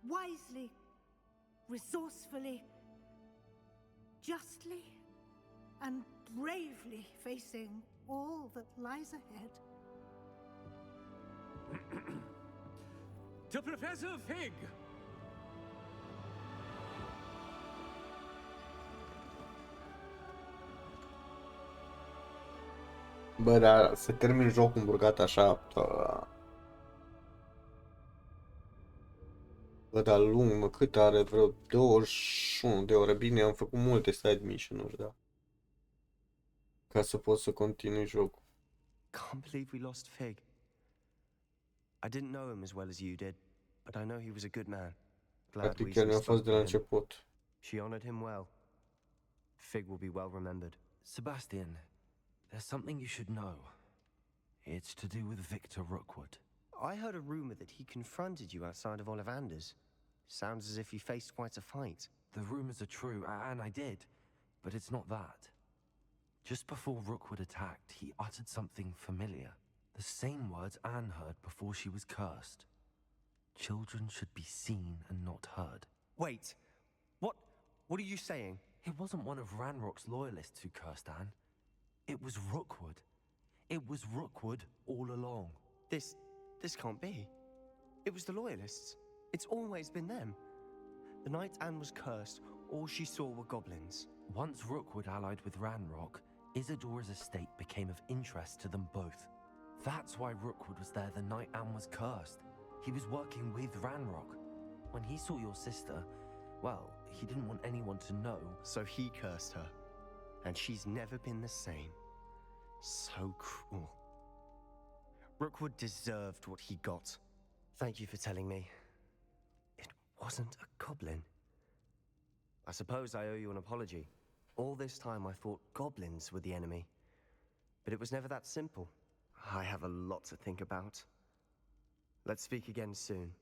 wisely, resourcefully, justly, and bravely facing all that lies ahead. To Professor Fig! Bă, dar să termin jocul îmburcat așa... Bă, dar lung, mă, cât are? Vreo 21 de ore. Bine, am făcut multe side mission-uri, da. Ca să pot să continui jocul. Can't believe we lost Fig. I didn't know him as well as you did, but I know he was a good man. Glad Practic chiar mi-a fost de la început. She honored him well. Fig will be well remembered. Sebastian, there's something you should know. It's to do with Victor Rookwood. I heard a rumor that he confronted you outside of Ollivander's. Sounds as if you faced quite a fight. The rumors are true, and I did. but it's not that. Just before Rookwood attacked, he uttered something familiar. The same words Anne heard before she was cursed. Children should be seen and not heard. Wait, what are you saying? It wasn't one of Ranrock's loyalists who cursed Anne. It was Rookwood. It was Rookwood all along. This can't be. It was the Loyalists. It's always been them. The night Anne was cursed, all she saw were goblins. Once Rookwood allied with Ranrock, Isadora's estate became of interest to them both. That's why Rookwood was there the night Anne was cursed. He was working with Ranrock. When he saw your sister, well, he didn't want anyone to know. So he cursed her. And she's never been the same. So cruel. Rookwood deserved what he got. Thank you for telling me. It wasn't a goblin. I suppose I owe you an apology. All this time I thought goblins were the enemy. But it was never that simple. I have a lot to think about. Let's speak again soon.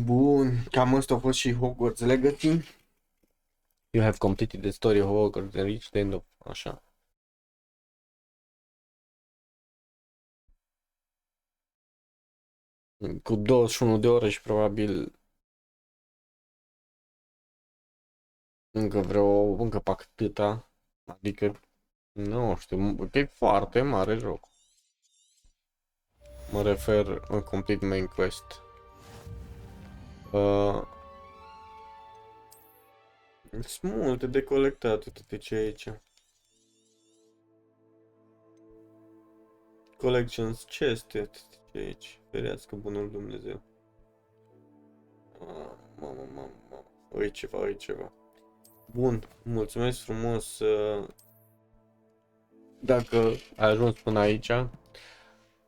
Bun, cam asta a fost și Hogwarts Legacy. You have completed the story of Hogwarts and reached the end of... Așa. Cu 21 de ore și probabil încă pe câta. Adică nu știu, e foarte mare joc. Mă refer în complete main quest. Sunt multe de colectat, uite ce aici. Collections chest, uite ce aici. Ferească bunul Dumnezeu. Mamă. Ui ceva. Bun, mulțumesc frumos dacă ai ajuns până aici.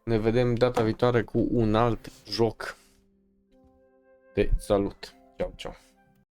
Ne vedem data viitoare cu un alt joc. Te salut. Ciao.